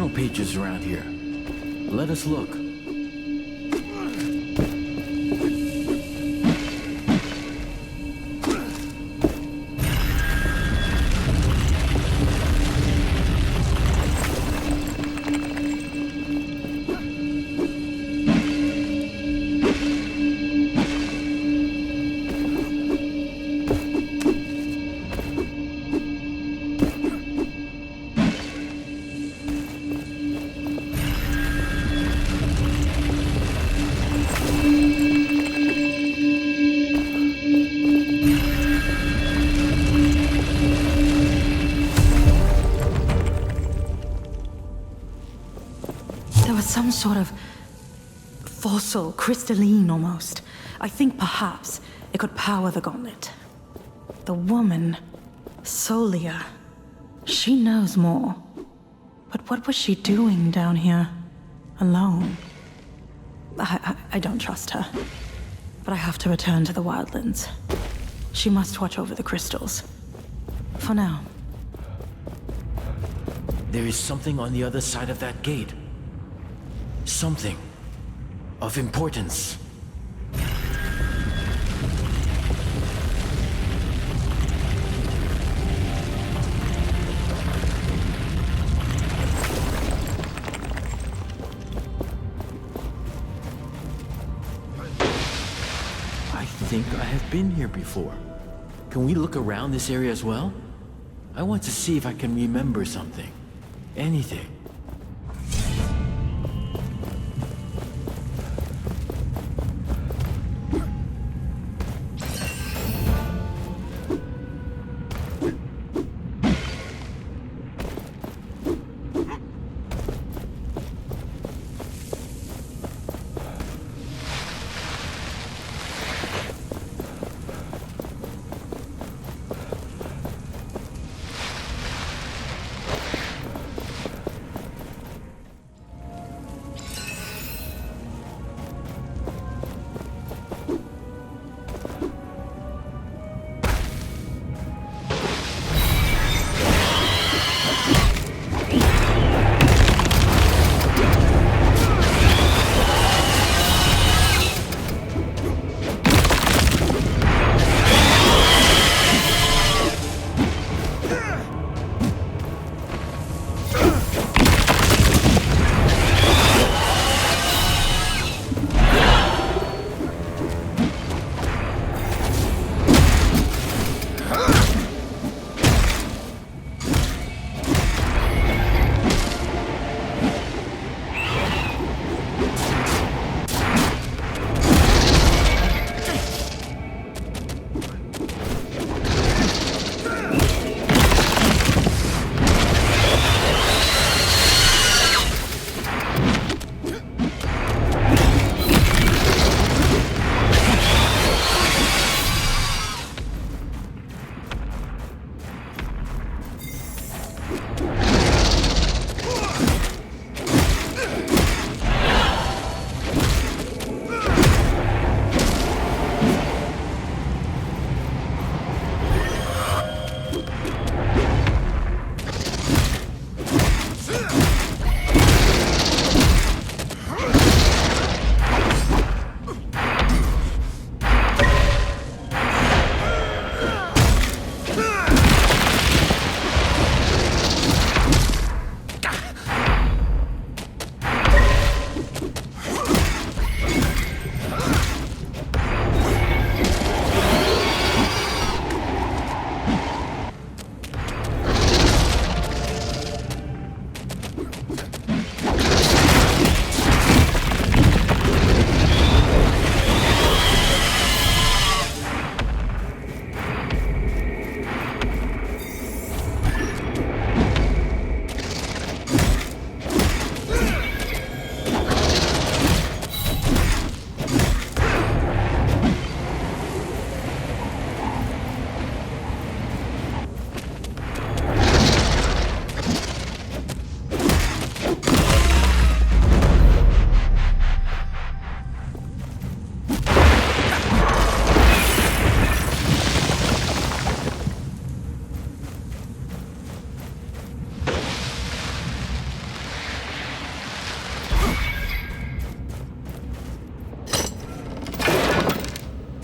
journal pages around here. Let us look. Some sort of fossil, crystalline almost. I think perhaps it could power the gauntlet. The woman, Solia, she knows more. But what was she doing down here, alone? I don't trust her. But I have to return to the wildlands. She must watch over the crystals. For now. There is something on the other side of that gate. Something of importance. I think I have been here before. Can we look around this area as well? I want to see if I can remember something. Anything.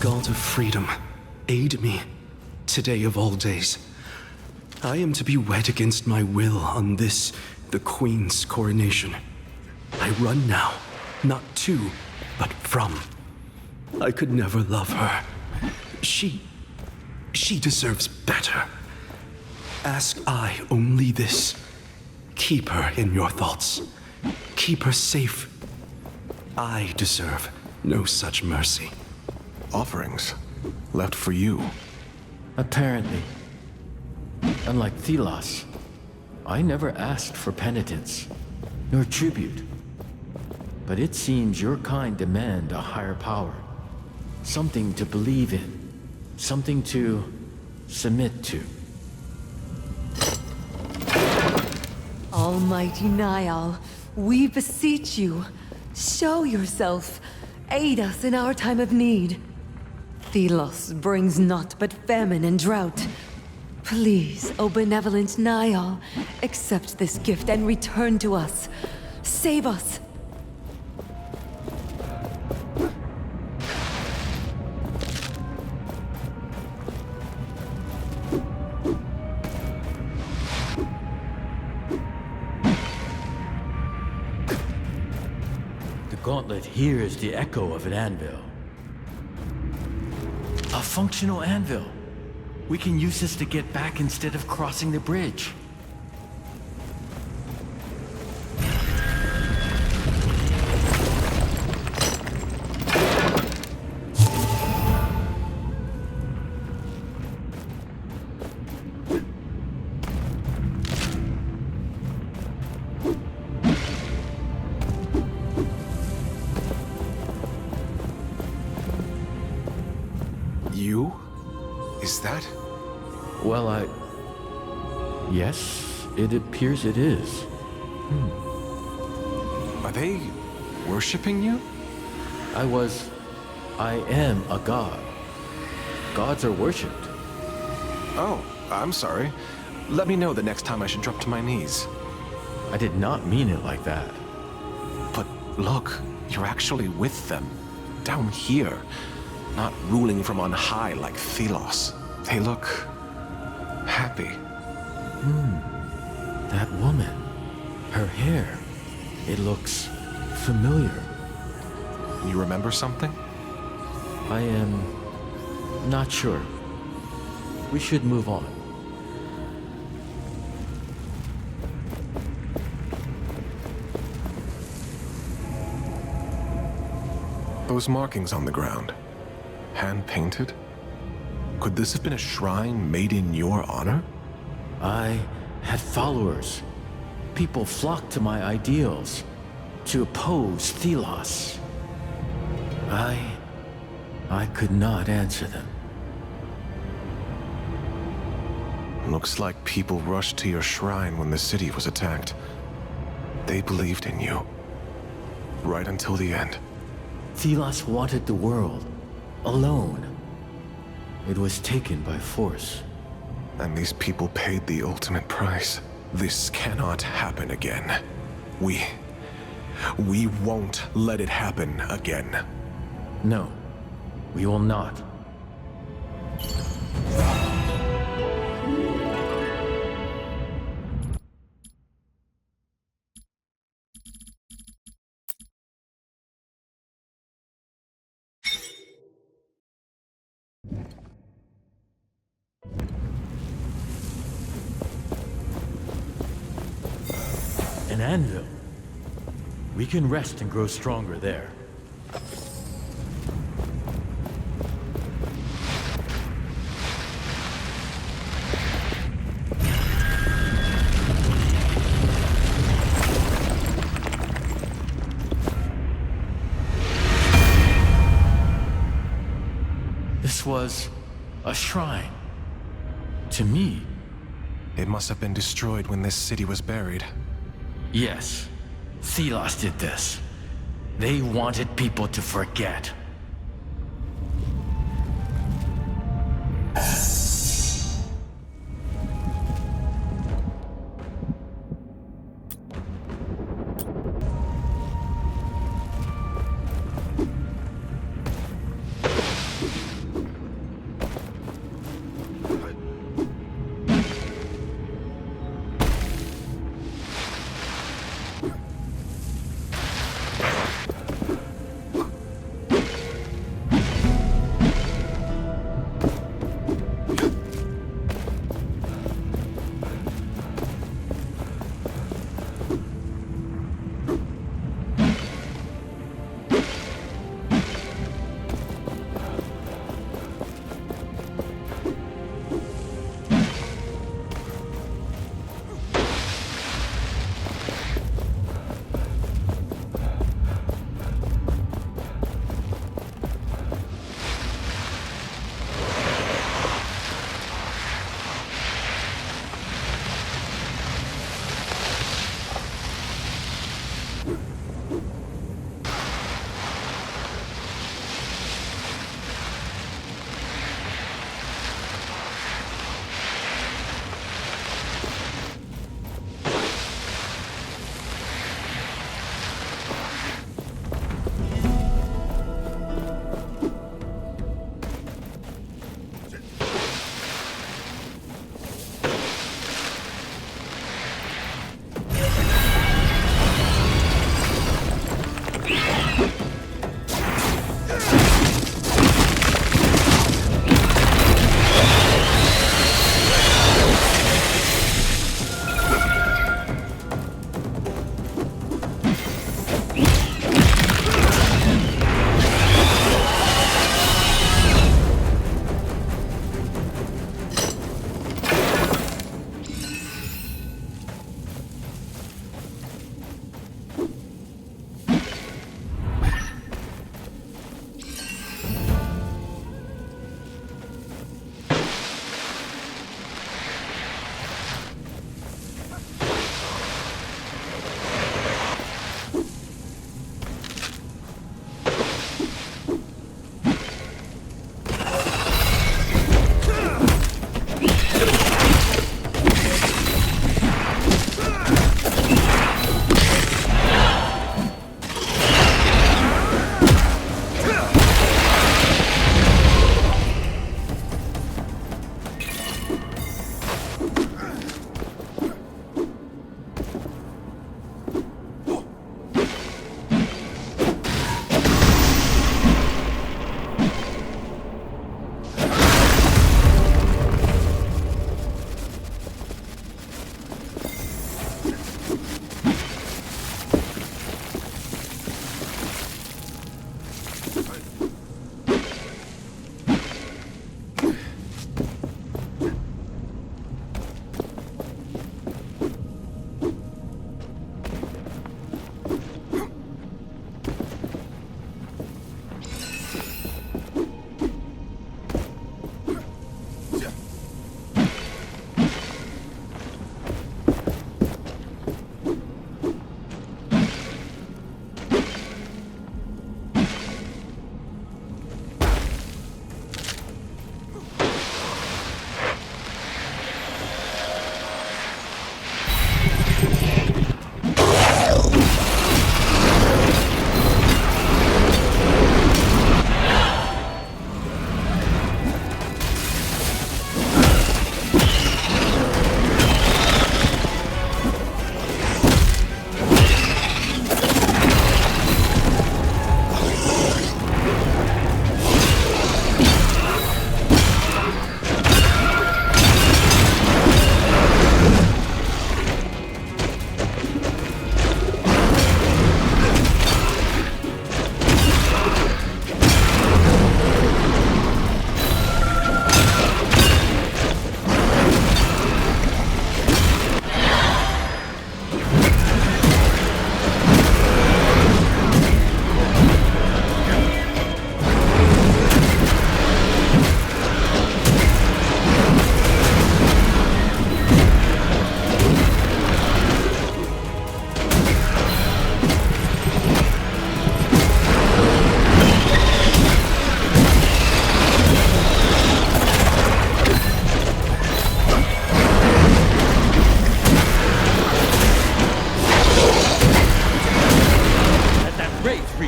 God of freedom, aid me, today of all days. I am to be wed against my will on this, the Queen's coronation. I run now, not to, but from. I could never love her. She deserves better. Ask I only this. Keep her in your thoughts. Keep her safe. I deserve no such mercy. Offerings left for you. Apparently. Unlike Thelos, I never asked for penitence, nor tribute. But it seems your kind demand a higher power. Something to believe in. Something to submit to. Almighty Niall, we beseech you, show yourself. Aid us in our time of need. Thelos brings naught but famine and drought. Please, O benevolent Niall, accept this gift and return to us. Save us. The gauntlet hears the echo of an anvil. A functional anvil. We can use this to get back instead of crossing the bridge. You? Is that? Well, yes, it appears it is. Are they worshipping you? I am a god. Gods are worshipped. Oh, I'm sorry. Let me know the next time I should drop to my knees. I did not mean it like that. But look, you're actually with them. Down here. Not ruling from on high like Thelos. They look happy. That woman. Her hair. It looks familiar. You remember something? I am not sure. We should move on. Those markings on the ground. Hand-painted? Could this have been a shrine made in your honor? I had followers. People flocked to my ideals to oppose Thelos. I could not answer them. Looks like people rushed to your shrine when the city was attacked. They believed in you. Right until the end. Thelos wanted the world. Alone. It was taken by force. And these people paid the ultimate price. This cannot happen again. We won't let it happen again. No, we will not. An anvil. We can rest and grow stronger there. This was a shrine. To me. It must have been destroyed when this city was buried. Yes, Thelos did this. They wanted people to forget.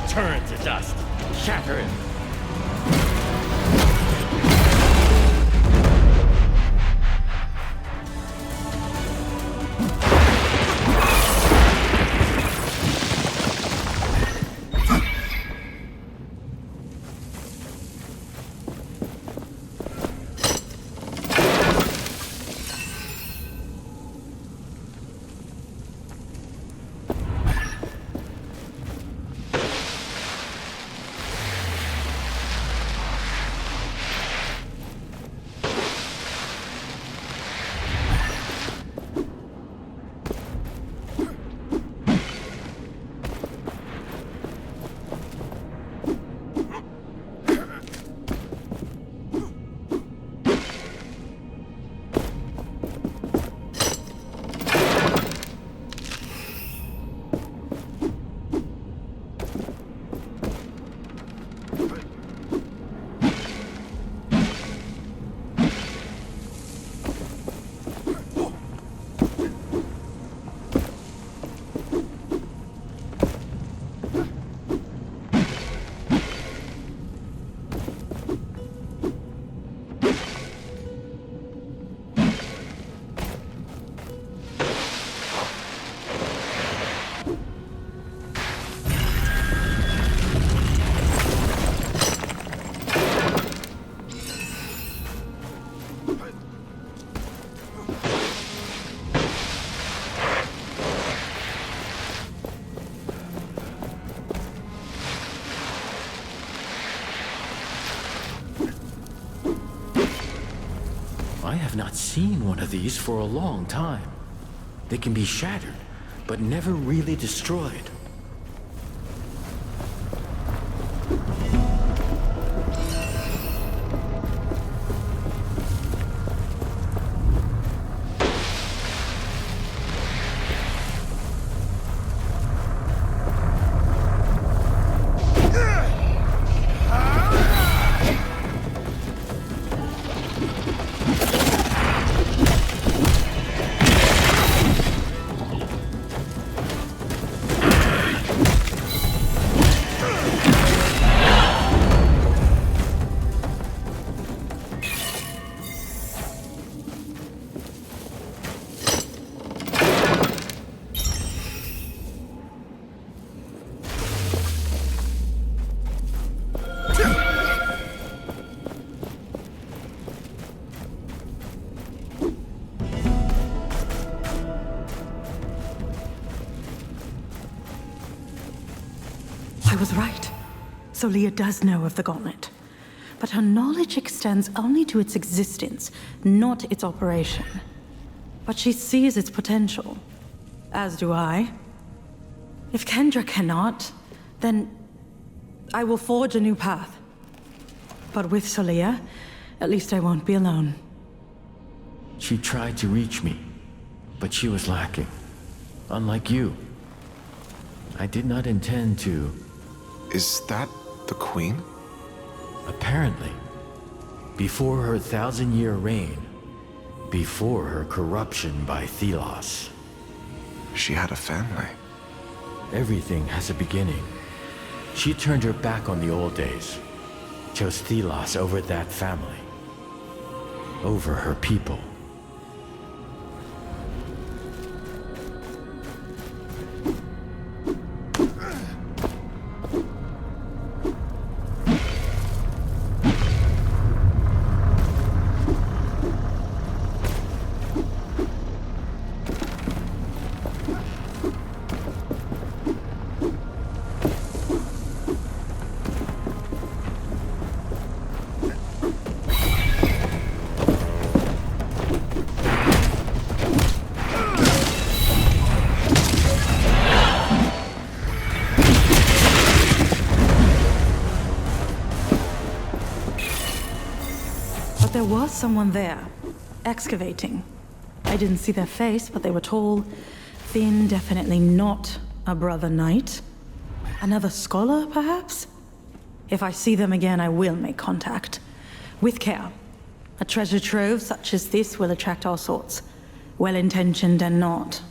return to dust. Shatter him. I have not seen one of these for a long time. They can be shattered, but never really destroyed. I was right. Solia does know of the gauntlet. But her knowledge extends only to its existence, not its operation. But she sees its potential. As do I. If Kendra cannot, then I will forge a new path. But with Solia, at least I won't be alone. She tried to reach me, but she was lacking. Unlike you. I did not intend to... Is that the Queen? Apparently. Before her 1,000-year reign. Before her corruption by Thelos. She had a family. Everything has a beginning. She turned her back on the old days. Chose Thelos over that family. Over her people. There was someone there, excavating. I didn't see their face, but they were tall, thin, definitely not a brother knight. Another scholar, perhaps? If I see them again, I will make contact. With care. A treasure trove such as this will attract all sorts, well-intentioned and not.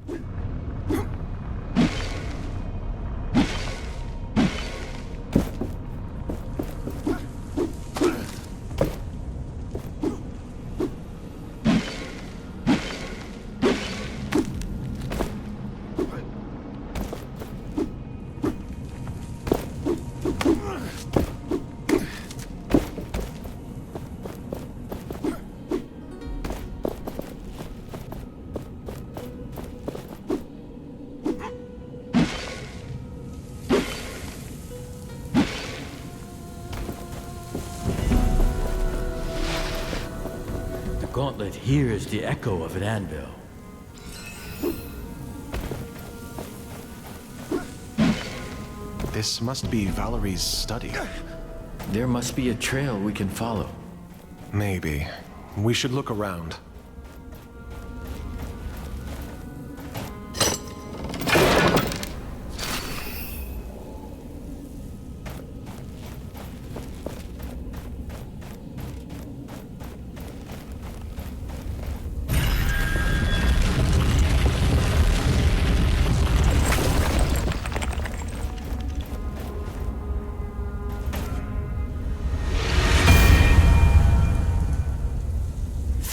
'But gauntlet hears the echo of an anvil. This must be Valerie's study. There must be a trail we can follow. Maybe. We should look around.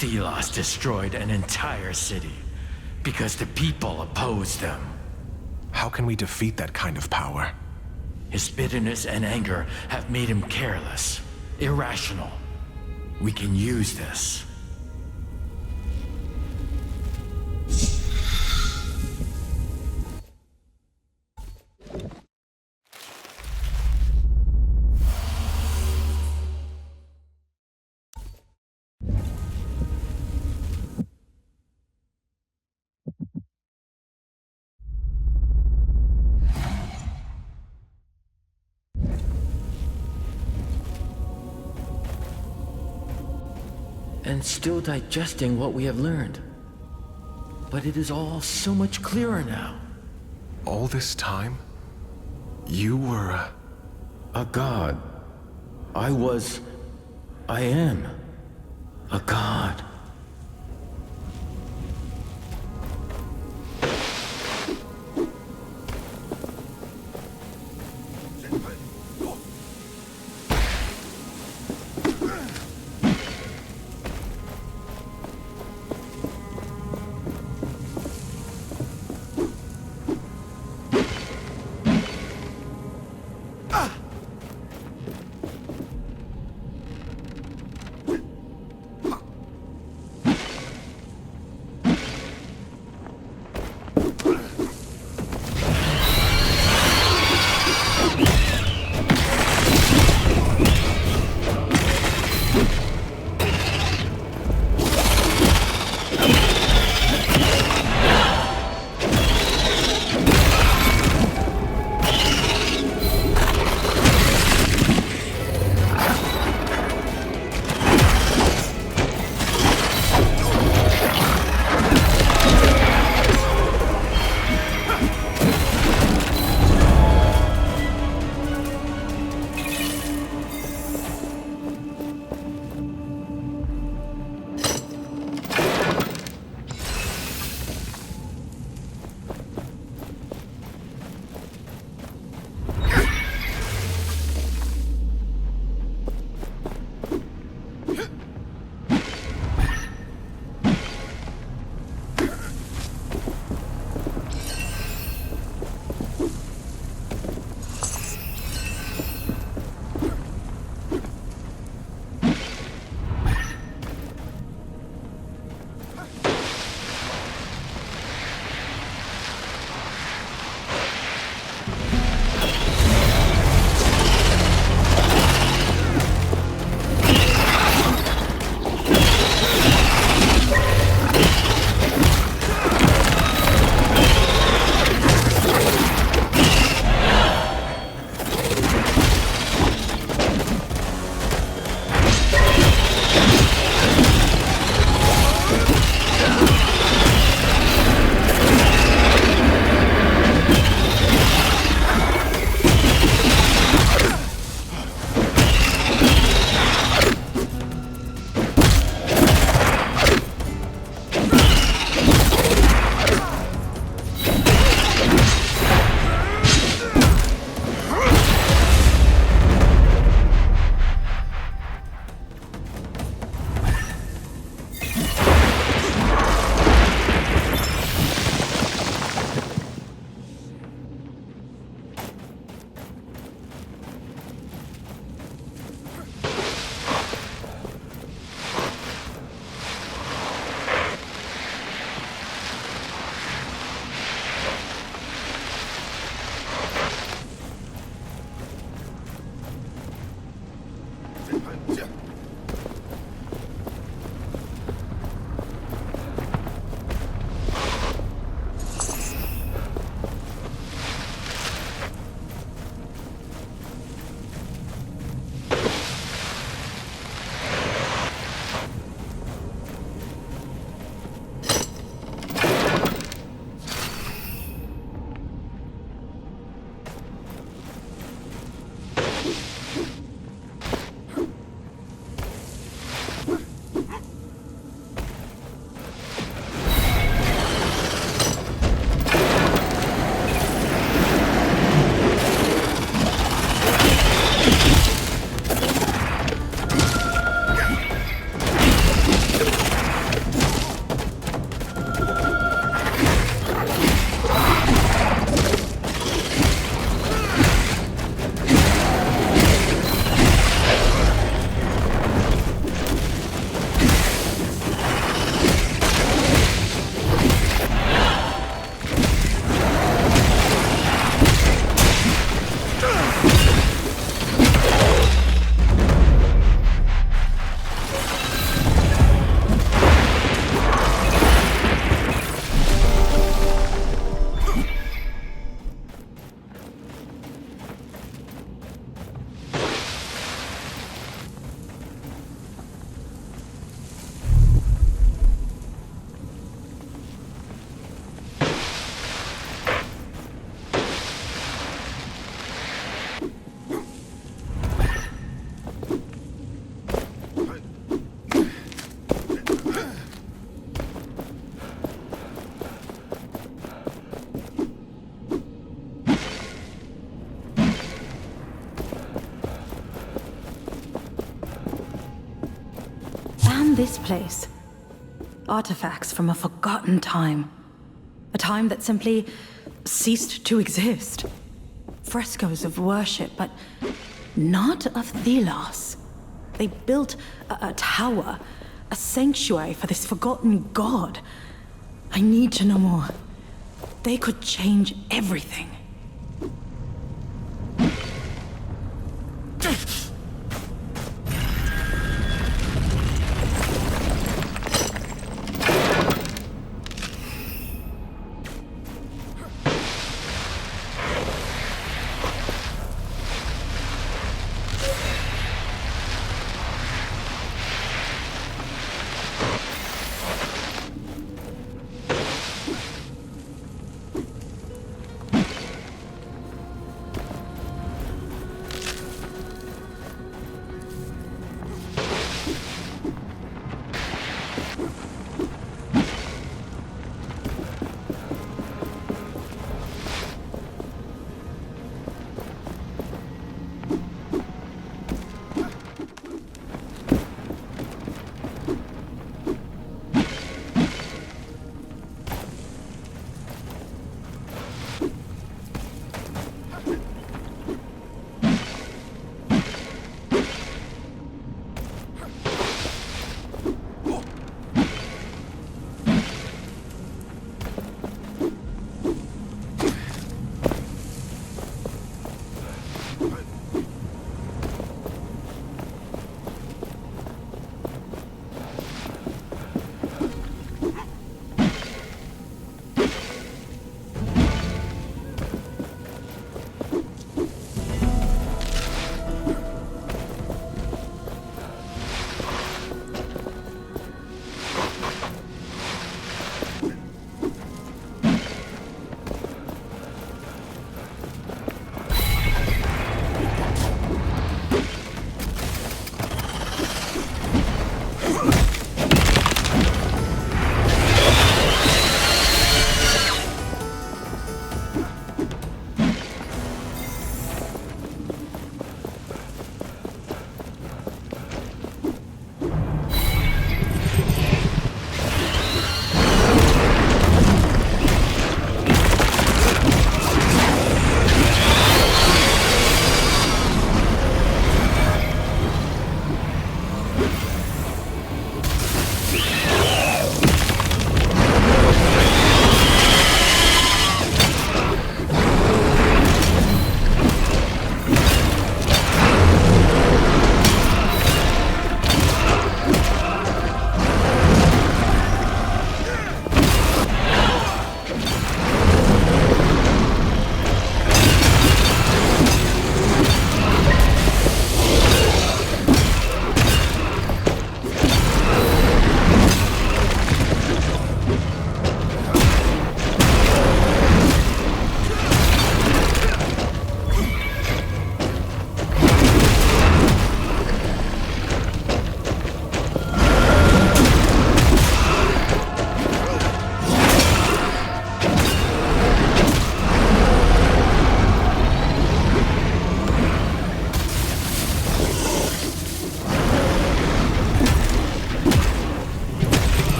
Thelos destroyed an entire city because the people opposed them. How can we defeat that kind of power? His bitterness and anger have made him careless, irrational. We can use this. And still digesting what we have learned. But it is all so much clearer now. All this time, you were a god. I am a god. this place. Artifacts from a forgotten time. A time that simply ceased to exist. Frescoes of worship, but not of Thelos. They built a tower, a sanctuary for this forgotten god. I need to know more. They could change everything.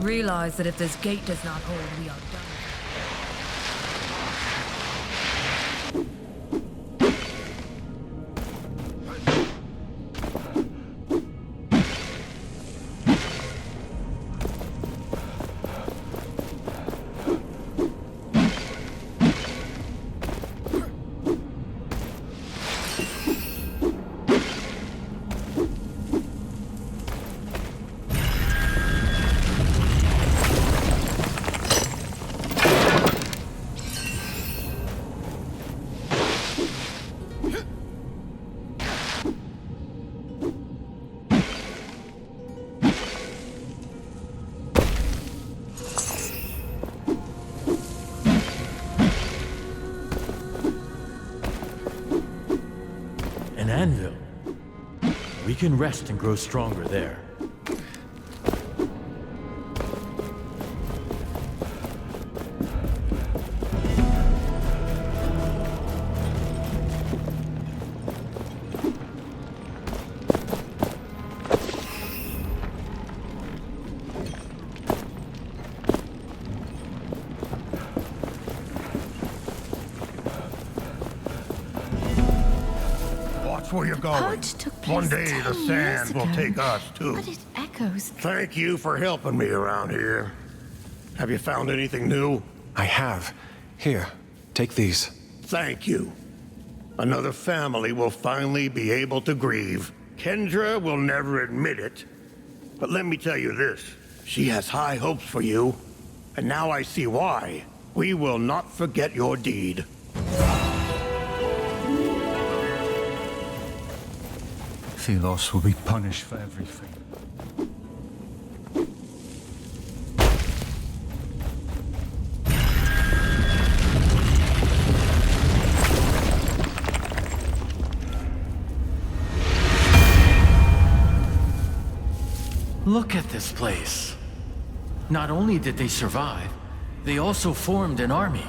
realize that if this gate does not hold, we are done? Anvil. We can rest and grow stronger there. Where you're going. One day the sand will take us too. But it echoes. Thank you for helping me around here. Have you found anything new? I have. Here, take these. Thank you. Another family will finally be able to grieve. Kendra will never admit it, but let me tell you this. She has high hopes for you, and now I see why. We will not forget your deed. Thelos will be punished for everything. Look at this place. Not only did they survive, they also formed an army.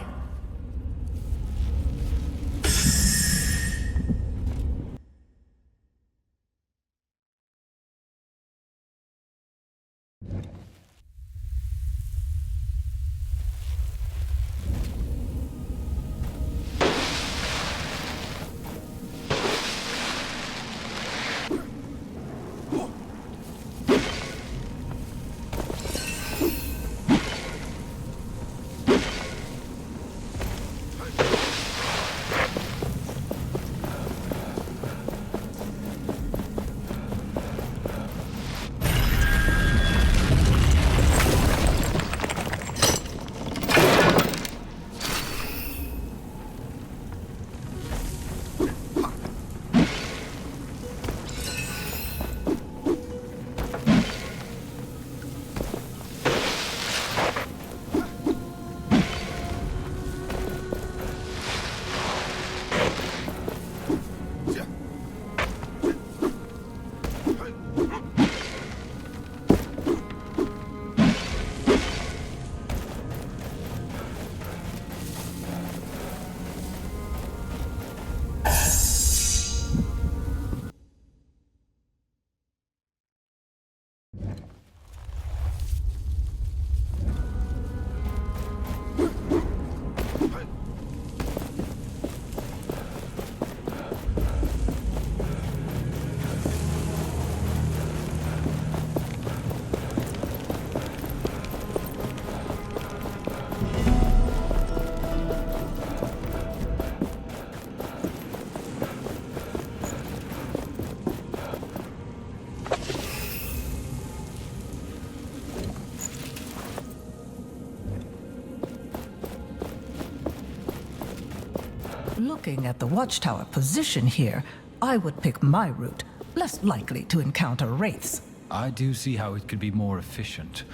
Looking at the Watchtower position here, I would pick my route. Less likely to encounter wraiths. I do see how it could be more efficient.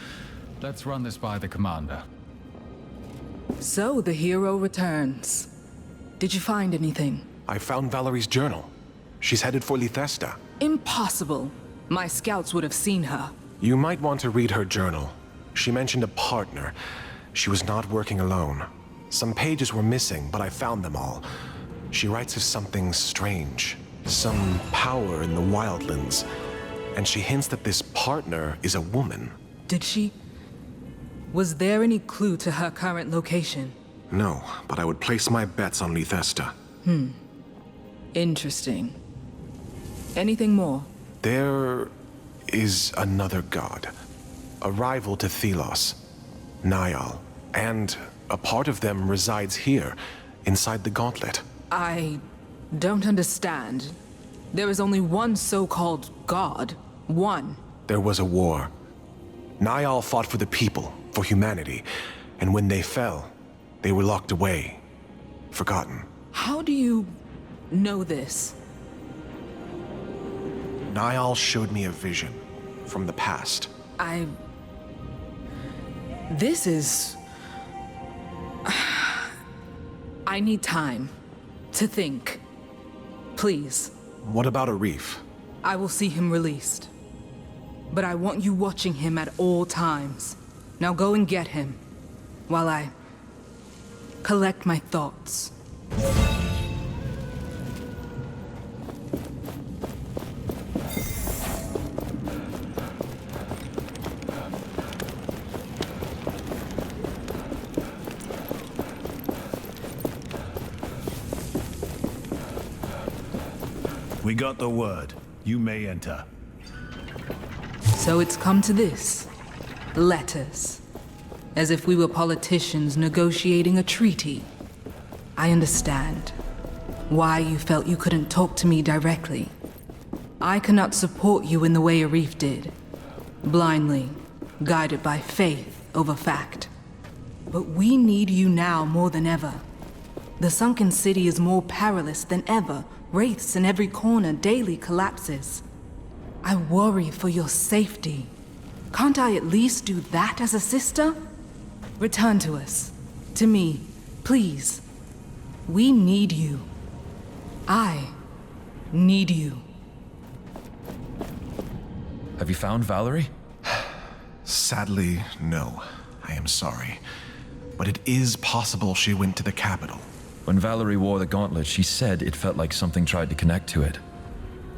Let's run this by the commander. So the hero returns. Did you find anything? I found Valerie's journal. She's headed for Lithesta. Impossible. My scouts would have seen her. You might want to read her journal. She mentioned a partner. She was not working alone. Some pages were missing, but I found them all. She writes of something strange. Some power in the wildlands. And she hints that this partner is a woman. Did she Was there any clue to her current location? No, but I would place my bets on Lethesta. Interesting. Anything more? There is another god. A rival to Thelos. Niall. And a part of them resides here, inside the gauntlet. I don't understand. There is only one so-called god. One. There was a war. Niall fought for the people, for humanity, and when they fell, they were locked away, forgotten. How do you know this? Niall showed me a vision from the past. This is... I need time to think. Please. What about Arif? I will see him released. But I want you watching him at all times. Now go and get him, while I collect my thoughts. We got the word. You may enter. So it's come to this. Letters. As if we were politicians negotiating a treaty. I understand why you felt you couldn't talk to me directly. I cannot support you in the way Arif did. Blindly, guided by faith over fact. But we need you now more than ever. The sunken city is more perilous than ever. Wraiths in every corner daily collapses. I worry for your safety. Can't I at least do that as a sister? Return to us. To me, please. We need you. I need you. Have you found Valerie? Sadly, no. I am sorry. But it is possible she went to the capital. When Valerie wore the gauntlet, she said it felt like something tried to connect to it.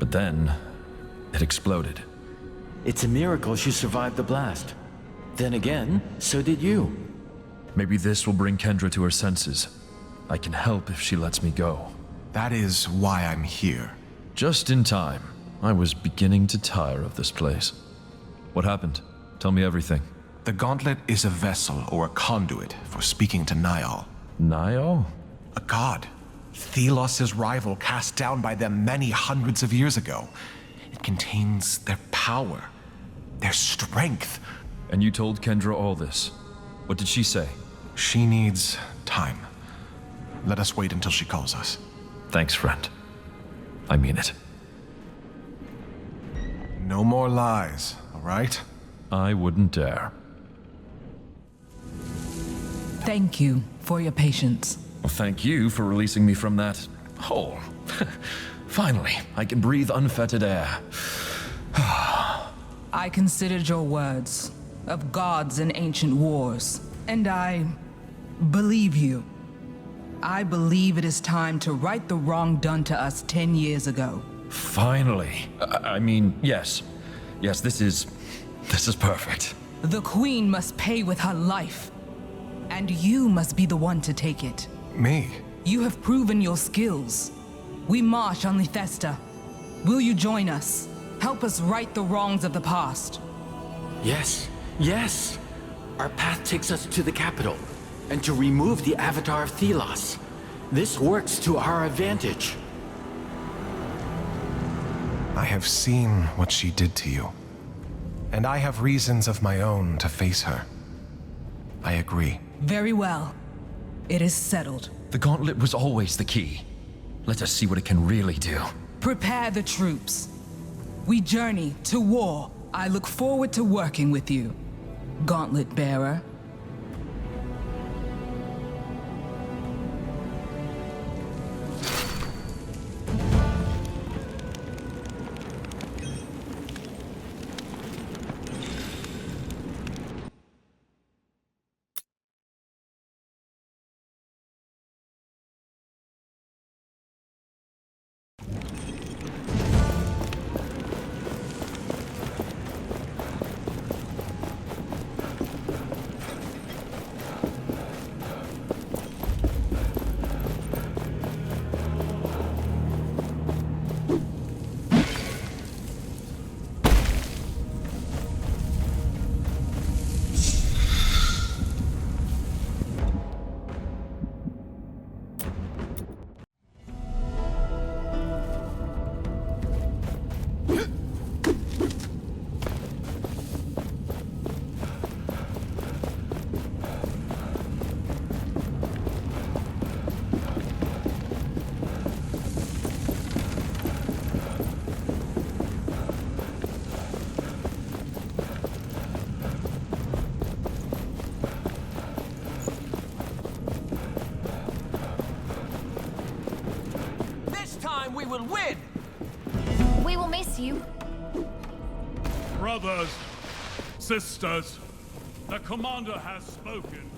But then, it exploded. It's a miracle she survived the blast. Then again, so did you. Maybe this will bring Kendra to her senses. I can help if she lets me go. That is why I'm here. Just in time. I was beginning to tire of this place. What happened? Tell me everything. The gauntlet is a vessel or a conduit for speaking to Niall. Niall? A god. Thelos' rival cast down by them many hundreds of years ago. It contains their power, their strength. And you told Kendra all this. What did she say? She needs time. Let us wait until she calls us. Thanks, friend. I mean it. No more lies, all right? I wouldn't dare. Thank you for your patience. Well, thank you for releasing me from that hole. Finally, I can breathe unfettered air. I considered your words of gods and ancient wars, and I believe you. I believe it is time to right the wrong done to us 10 years ago. Finally. I mean, yes. Yes, this is perfect. The Queen must pay with her life, and you must be the one to take it. Me? You have proven your skills. We march on Lethesta. Will you join us? Help us right the wrongs of the past. Yes, yes. Our path takes us to the capital, and to remove the avatar of Thelos. This works to our advantage. I have seen what she did to you. And I have reasons of my own to face her. I agree. Very well. It is settled. The gauntlet was always the key. Let us see what it can really do. Prepare the troops. We journey to war. I look forward to working with you, Gauntlet Bearer. will win! We will miss you. Brothers, sisters, the commander has spoken.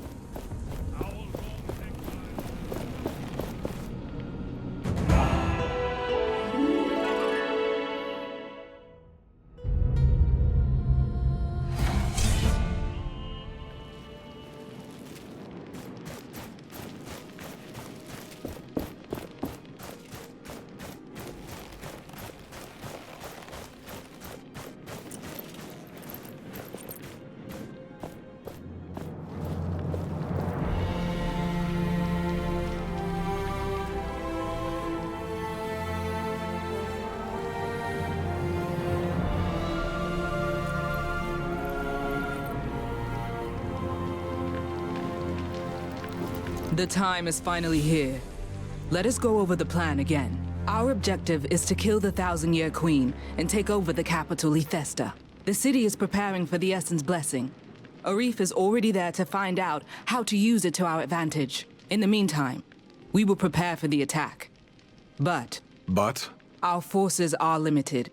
The time is finally here. Let us go over the plan again. Our objective is to kill the Thousand-Year Queen and take over the capital, Lethesta. The city is preparing for the Essence Blessing. Arif is already there to find out how to use it to our advantage. In the meantime, we will prepare for the attack. But? Our forces are limited.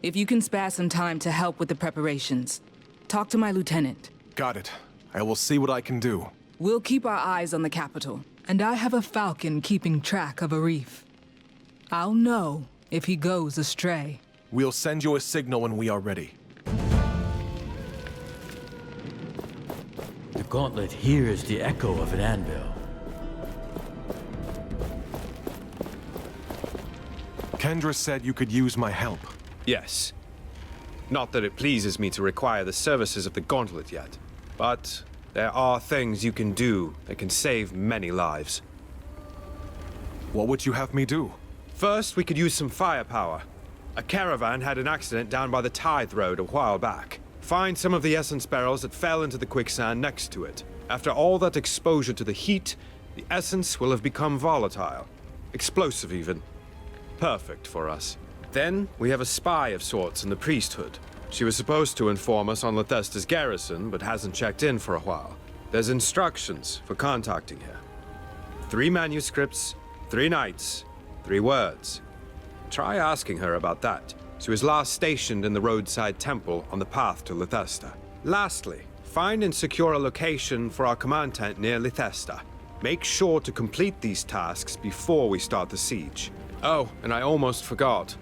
If you can spare some time to help with the preparations, talk to my lieutenant. Got it. I will see what I can do. We'll keep our eyes on the capital, and I have a falcon keeping track of Arif. I'll know if he goes astray. We'll send you a signal when we are ready. The gauntlet here is the echo of an anvil. Kendra said you could use my help. Yes. Not that it pleases me to require the services of the gauntlet yet, but there are things you can do that can save many lives. What would you have me do? First, we could use some firepower. A caravan had an accident down by the Tithe Road a while back. Find some of the essence barrels that fell into the quicksand next to it. After all that exposure to the heat, the essence will have become volatile. Explosive, even. Perfect for us. Then, we have a spy of sorts in the priesthood. She was supposed to inform us on Lethesta's garrison, but hasn't checked in for a while. There's instructions for contacting her. 3 manuscripts, 3 nights, 3 words. Try asking her about that. She was last stationed in the roadside temple on the path to Lethesta. Lastly, find and secure a location for our command tent near Lethesta. Make sure to complete these tasks before we start the siege. Oh, and I almost forgot.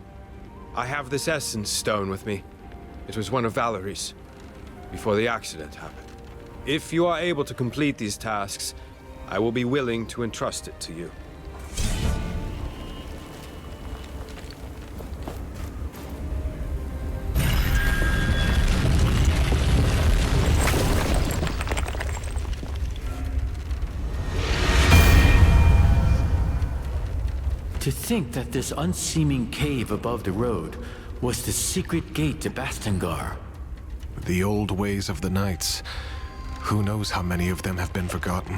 I have this essence stone with me. It was one of Valerie's, before the accident happened. If you are able to complete these tasks, I will be willing to entrust it to you. To think that this unseeming cave above the road was the secret gate to Bastengar. The old ways of the Knights. Who knows how many of them have been forgotten?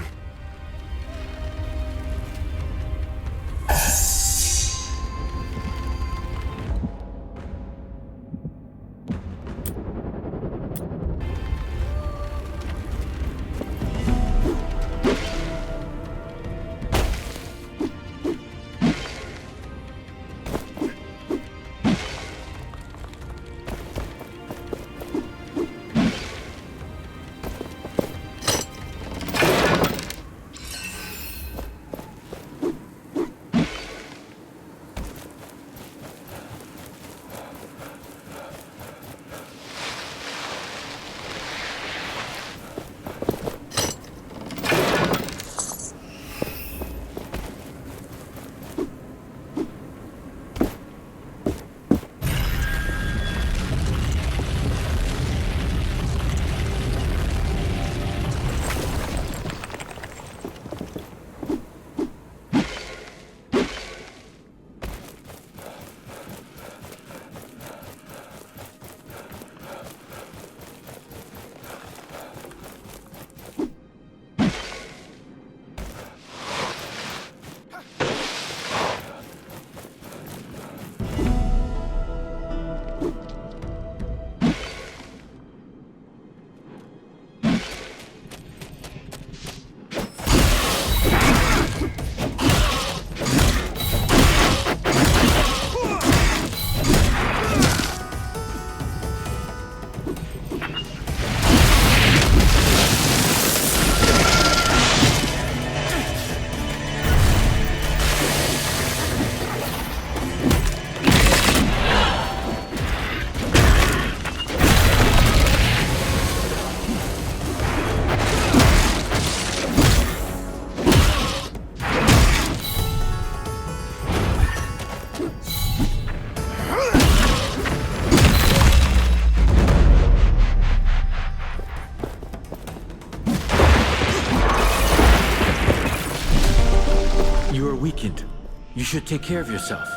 You should take care of yourself.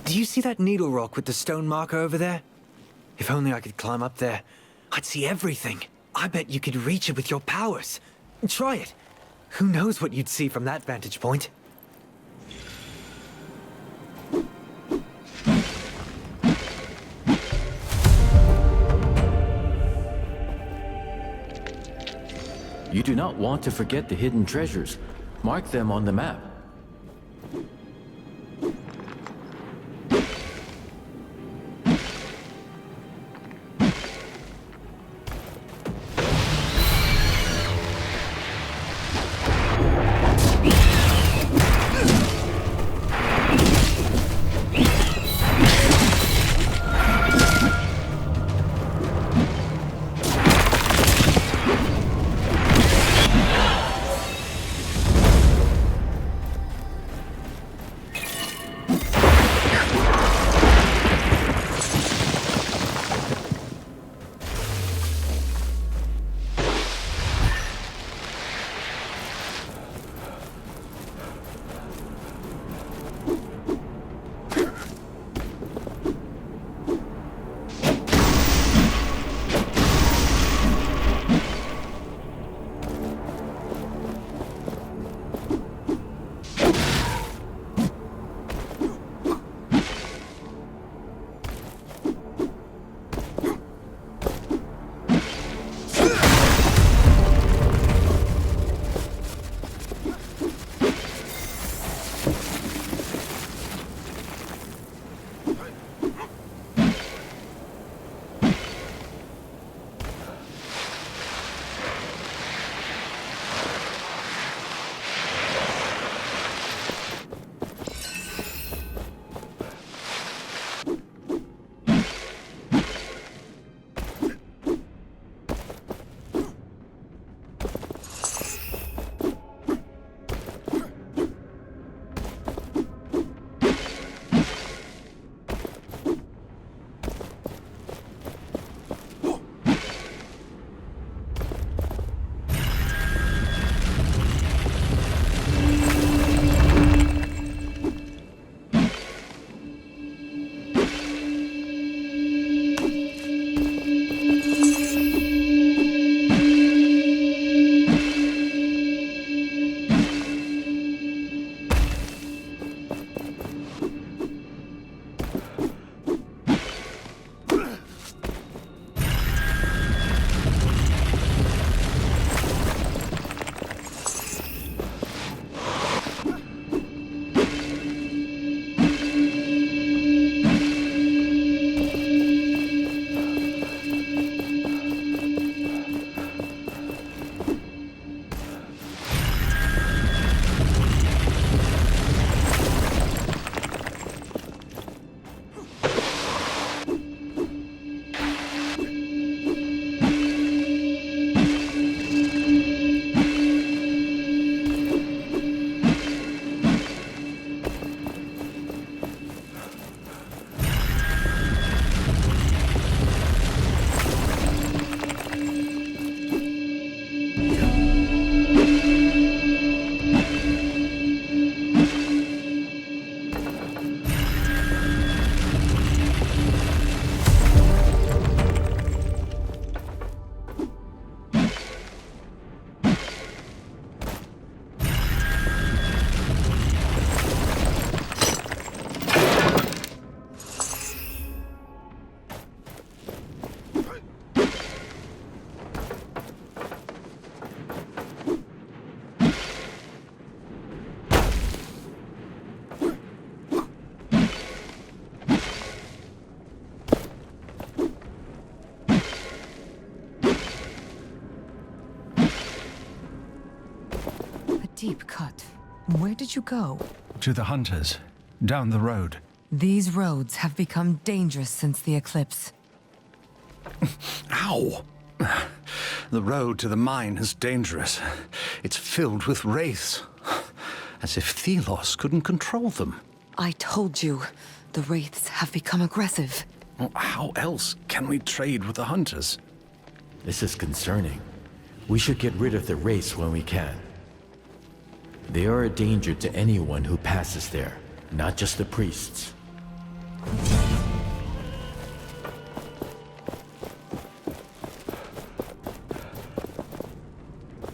Do you see that needle rock with the stone marker over there? If only I could climb up there, I'd see everything. I bet you could reach it with your powers. Try it. Who knows what you'd see from that vantage point? You do not want to forget the hidden treasures. Mark them on the map. deep cut. Where did you go? To the hunters, down the road. These roads have become dangerous since the eclipse. Ow! The road to the mine is dangerous. It's filled with wraiths. As if Thelos couldn't control them. I told you, the wraiths have become aggressive. Well, how else can we trade with the hunters? This is concerning. We should get rid of the wraiths when we can. They are a danger to anyone who passes there, not just the priests.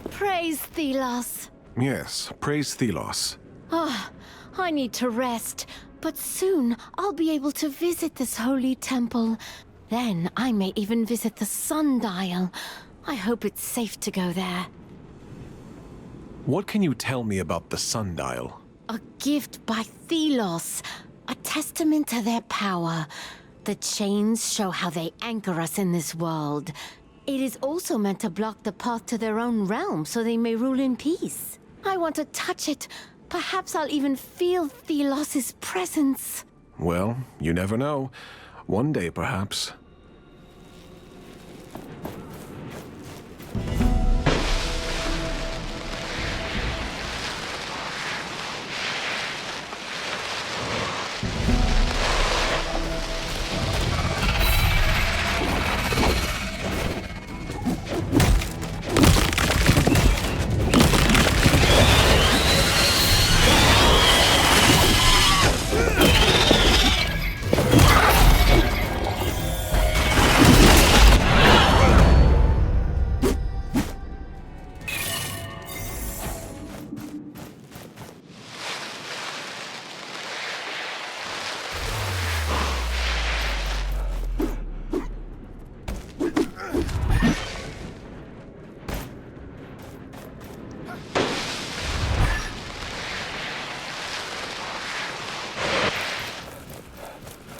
Praise Thelos. Yes, praise Thelos. Ah, I need to rest, but soon I'll be able to visit this holy temple. Then I may even visit the sundial. I hope it's safe to go there. What can you tell me about the sundial? A gift by Thelos, a testament to their power. The chains show how they anchor us in this world. It is also meant to block the path to their own realm so they may rule in peace. I want to touch it. Perhaps I'll even feel Thelos' presence. Well, you never know. One day, perhaps.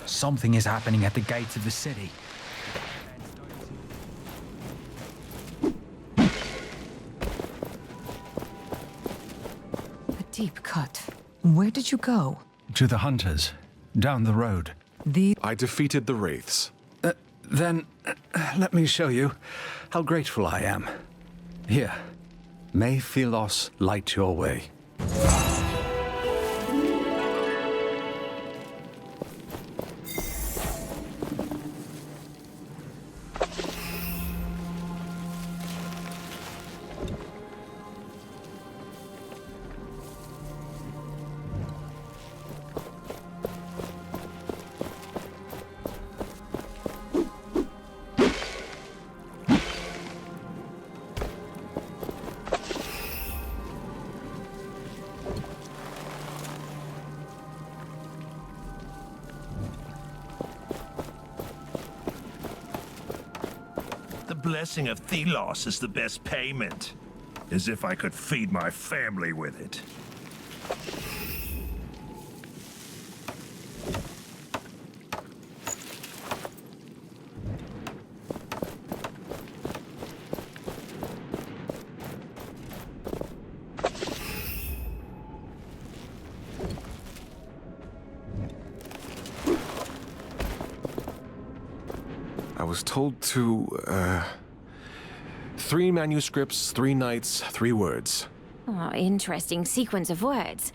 Something is happening at the gates of the city. A deep cut. Where did you go? To the hunters, down the road. I defeated the wraiths. Then, let me show you how grateful I am. Here, may Thelos light your way. The blessing of Thelos is the best payment. As if I could feed my family with it. I was told to, 3 manuscripts, 3 nights, 3 words. Oh, interesting sequence of words.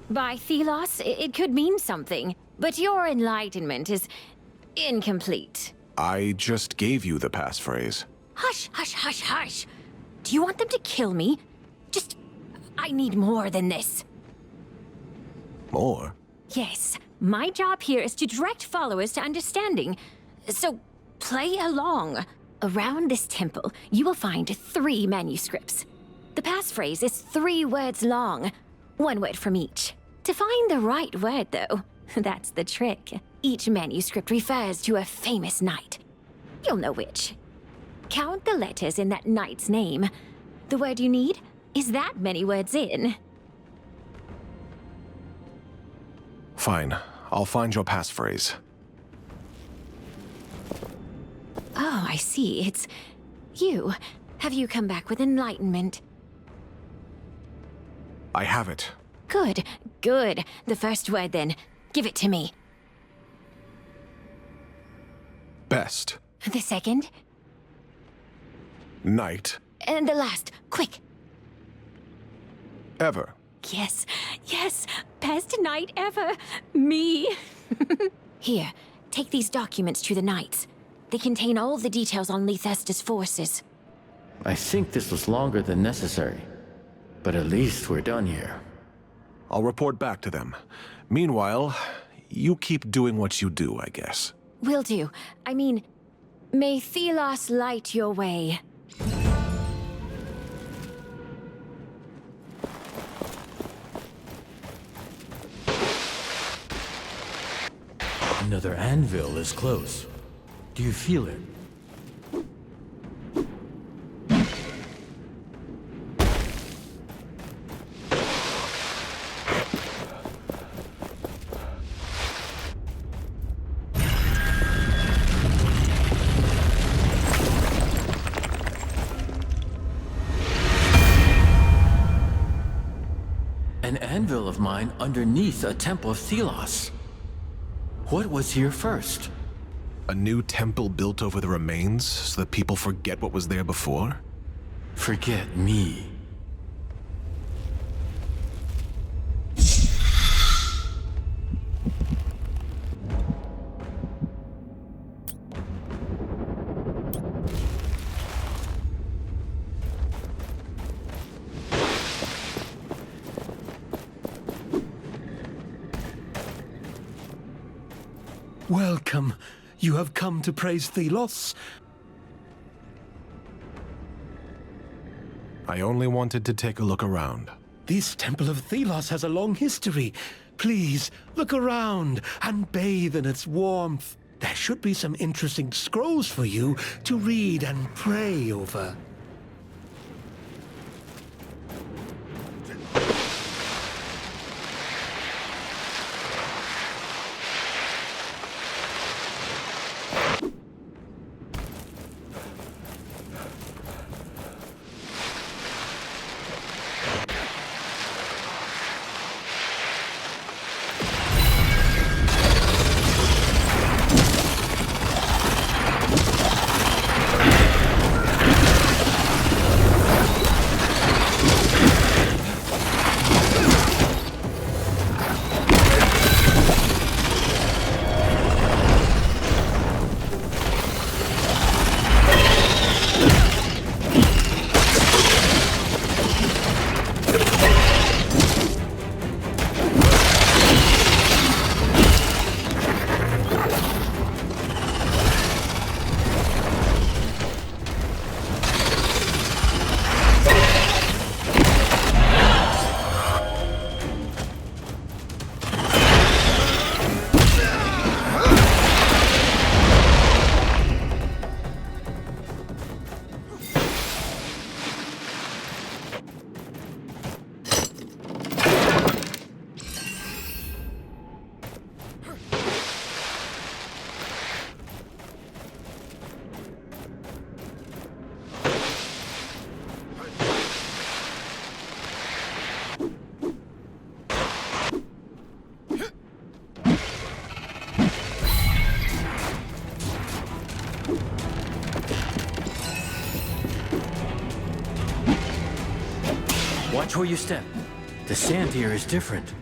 By Thelos, it could mean something, but your enlightenment is incomplete. I just gave you the passphrase. Hush, hush, hush, hush. Do you want them to kill me? I need more than this. More? Yes, my job here is to direct followers to understanding. So, play along. Around this temple, you will find 3 manuscripts. The passphrase is 3 words long, 1 word from each. To find the right word, though, that's the trick. Each manuscript refers to a famous knight. You'll know which. Count the letters in that knight's name. The word you need is that many words in. Fine. I'll find your passphrase. Oh, I see. It's you. Have you come back with enlightenment? I have it. Good, good. The first word then. Give it to me. Best. The second. Night. And the last. Quick. Ever. Yes, yes. Best night ever. Me. Here, take these documents to the Knights. They contain all the details on Lethesda's forces. I think this was longer than necessary, but at least we're done here. I'll report back to them. Meanwhile, you keep doing what you do, I guess. Will do. I mean, may Thelos light your way. Another anvil is close. Do you feel it? An anvil of mine underneath a temple of Thelos. What was here first? A new temple built over the remains so that people forget what was there before? Forget me. Welcome. You have come to praise Thelos? I only wanted to take a look around. This Temple of Thelos has a long history. Please, look around and bathe in its warmth. There should be some interesting scrolls for you to read and pray over. Watch where you step. The sand here is different.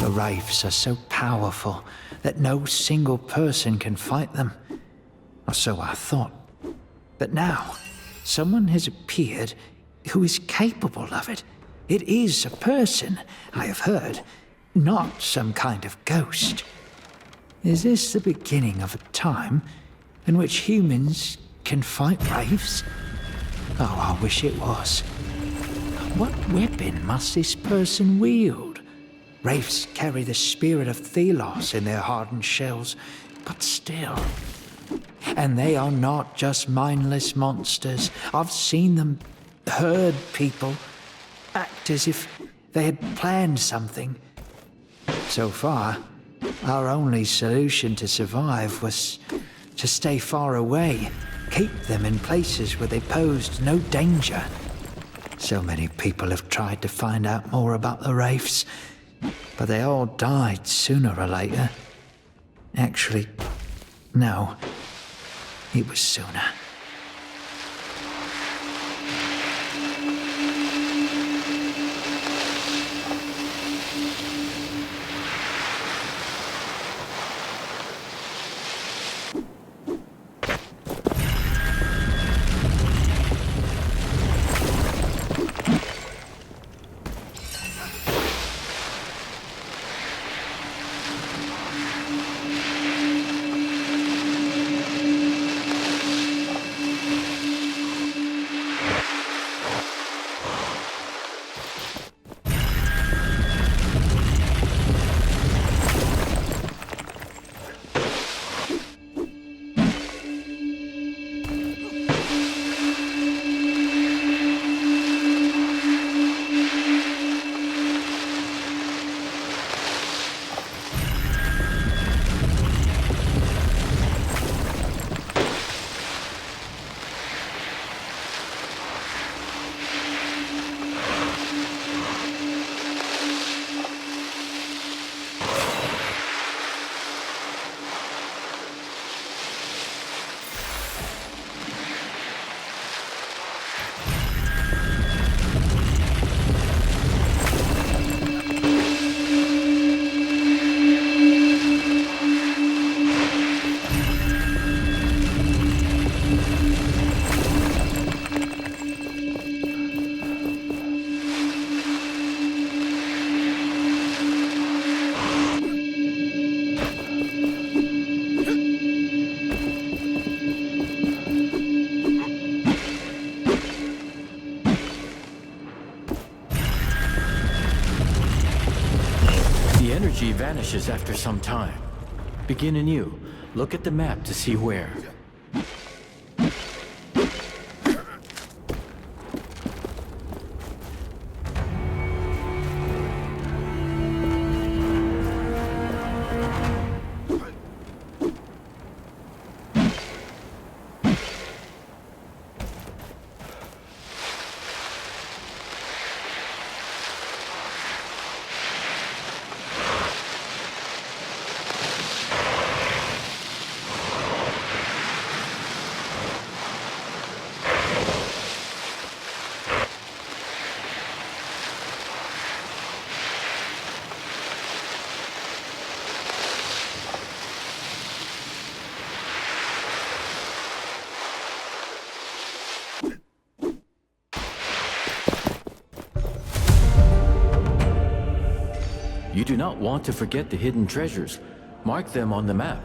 the Wraiths are so powerful that no single person can fight them. Or so I thought. But now, someone has appeared who is capable of it. It is a person, I have heard, not some kind of ghost. Is this the beginning of a time in which humans can fight Wraiths? Oh, I wish it was. What weapon must this person wield? Wraiths carry the spirit of Thelos in their hardened shells, but still. And they are not just mindless monsters. I've seen them herd people, act as if they had planned something. So far, our only solution to survive was to stay far away, keep them in places where they posed no danger. So many people have tried to find out more about the Wraiths, but they all died sooner or later. Actually, no, it was sooner. Vanishes after some time. Begin anew. Look at the map to see where. You do not want to forget the hidden treasures. Mark them on the map.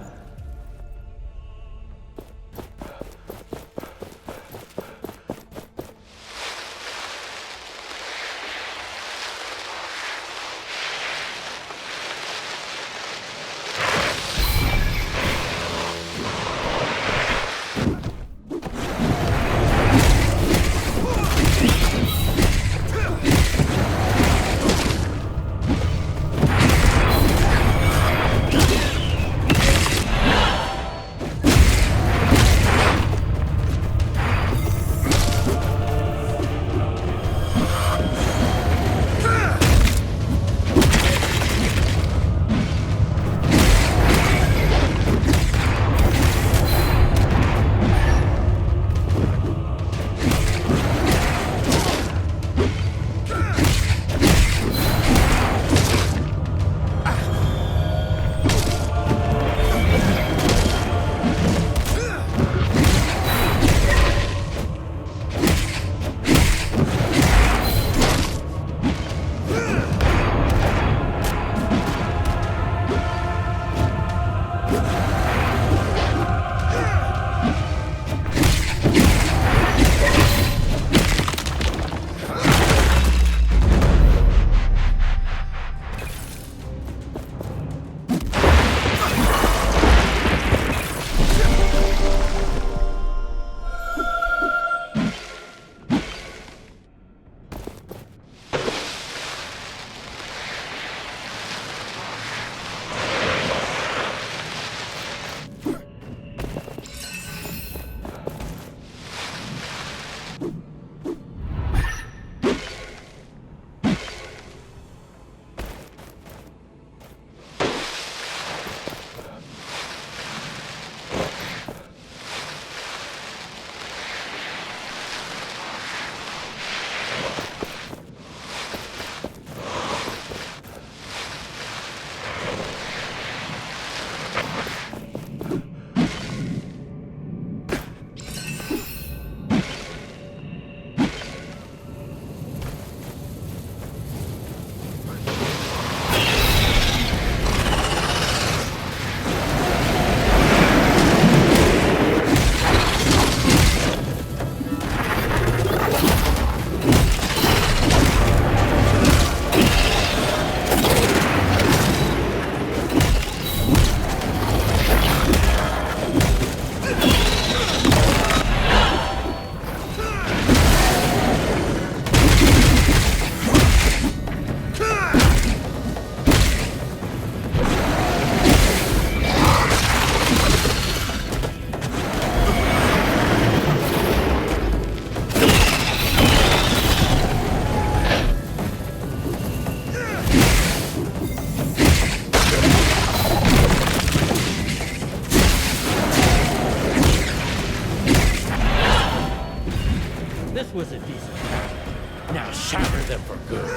This was a decent battle. Now shatter them for good.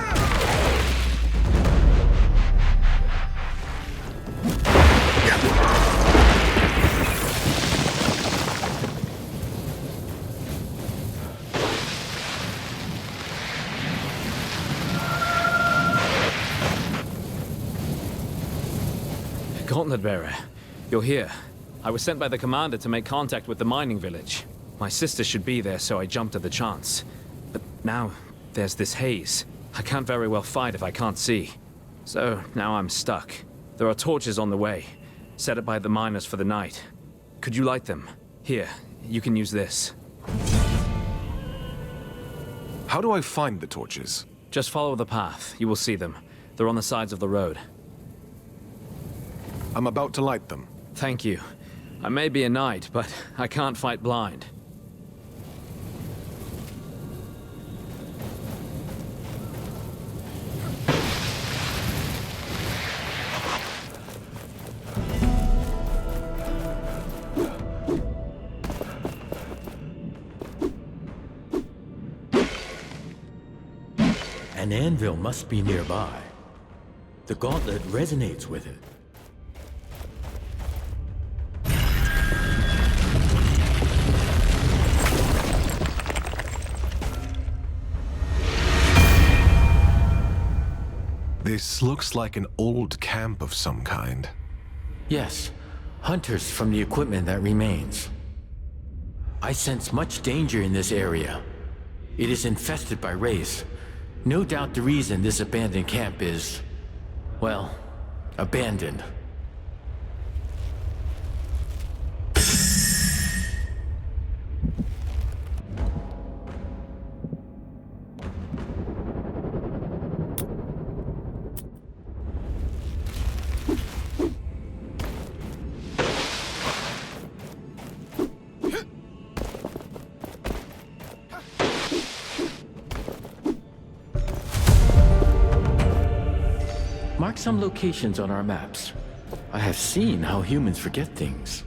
Gauntlet Bearer, you're here. I was sent by the commander to make contact with the mining village. My sister should be there, so I jumped at the chance. But now, there's this haze. I can't very well fight if I can't see. So, now I'm stuck. There are torches on the way, set up by the miners for the night. Could you light them? Here, you can use this. How do I find the torches? Just follow the path. You will see them. They're on the sides of the road. I'm about to light them. Thank you. I may be a knight, but I can't fight blind. An anvil must be nearby. The gauntlet resonates with it. This looks like an old camp of some kind. Yes, hunters from the equipment that remains. I sense much danger in this area. It is infested by wraiths. No doubt the reason this abandoned camp is, well, abandoned. Mark some locations on our maps. I have seen how humans forget things.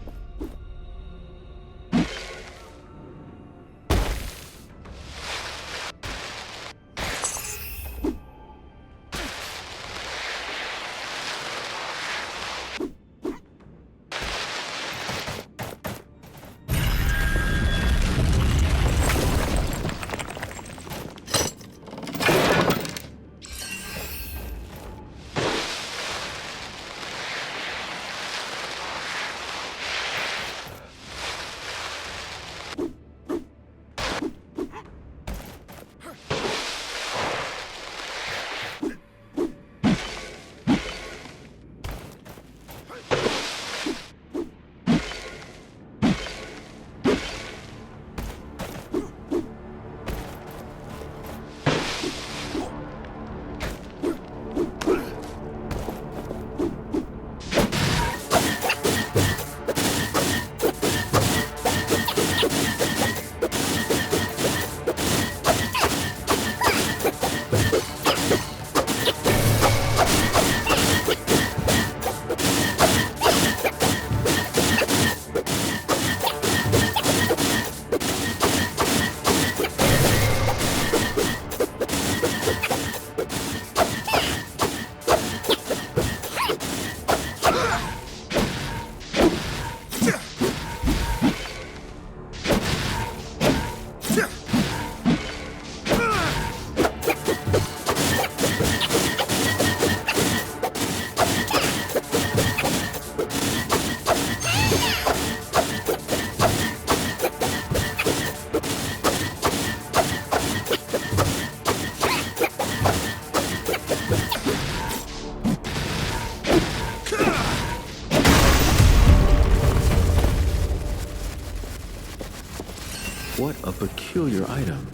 What a peculiar item.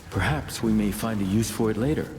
Perhaps we may find a use for it later.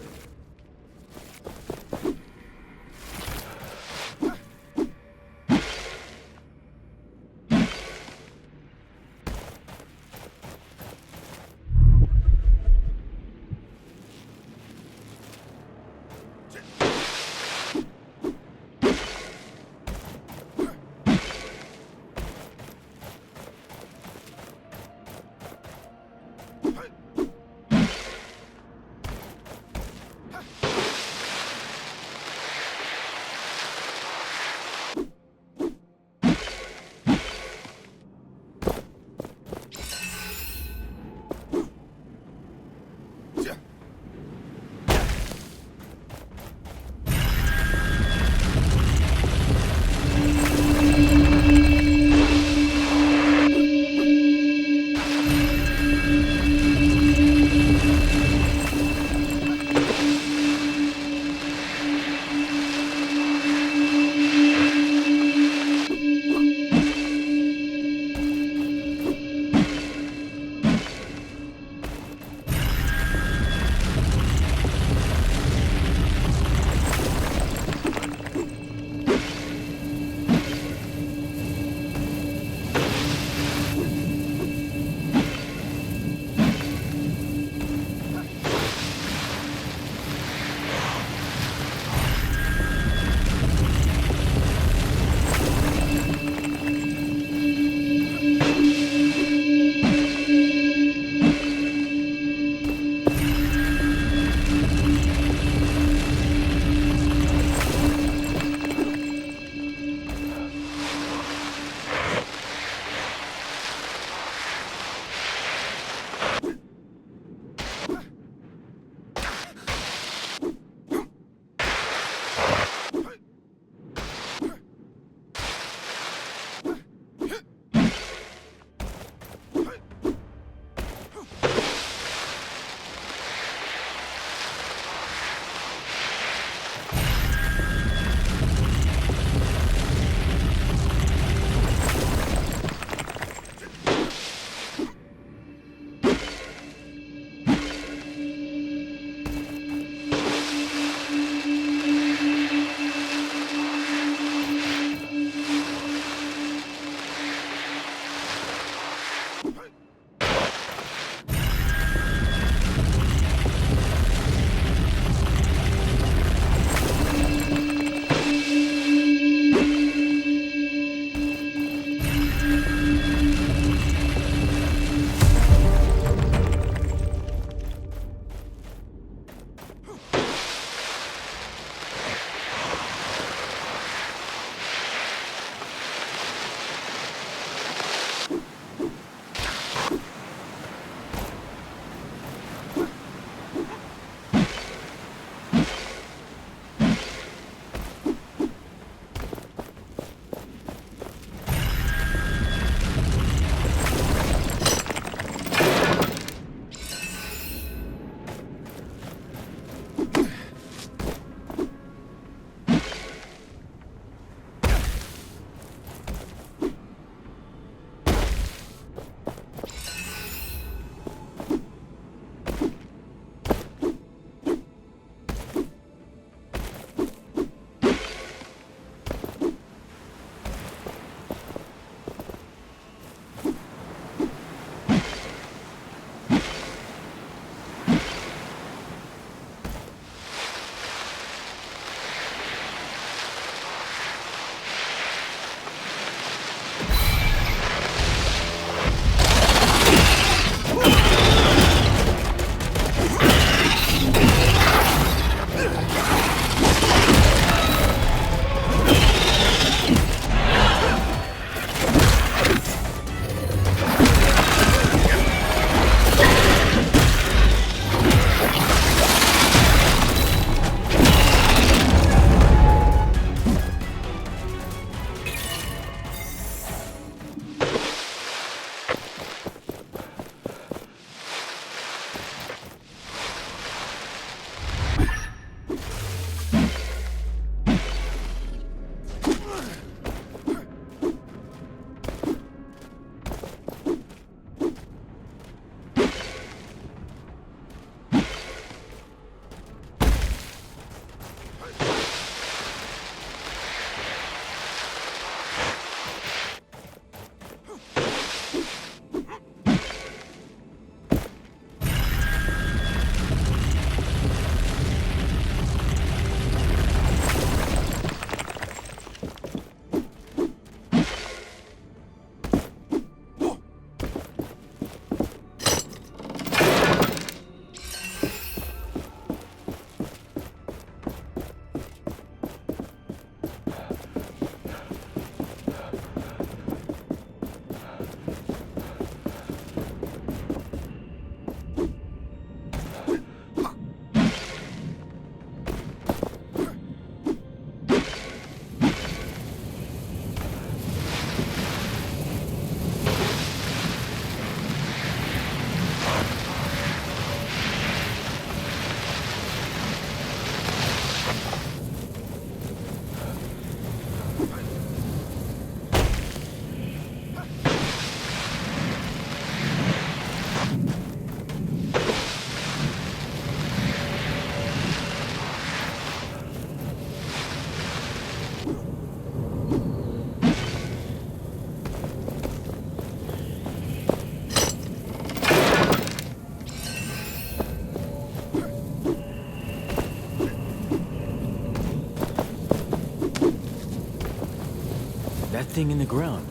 that thing in the ground?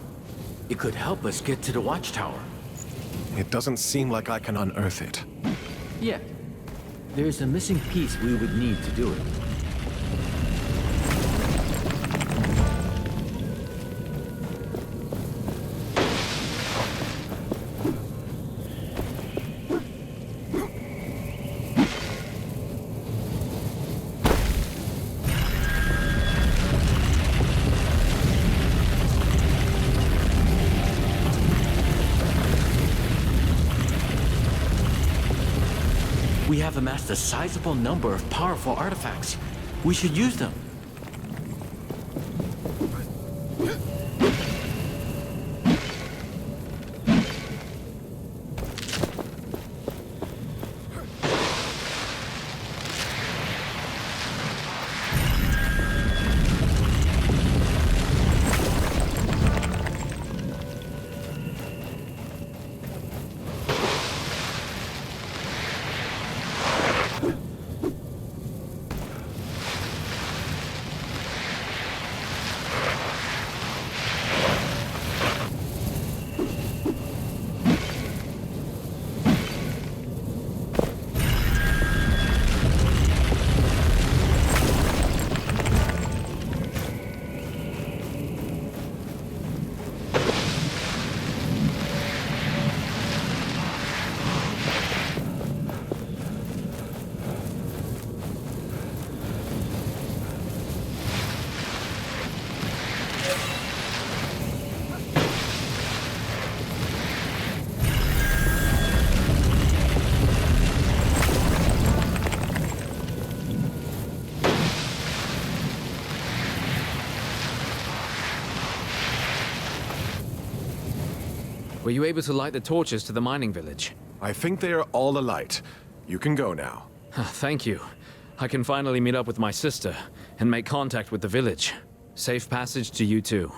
It could help us get to the Watchtower. It doesn't seem like I can unearth it. Yeah. There's a missing piece we would need to do it. We have amassed a sizable number of powerful artifacts. We should use them. Were you able to light the torches to the mining village? I think they are all alight. You can go now. Thank you. I can finally meet up with my sister and make contact with the village. Safe passage to you too.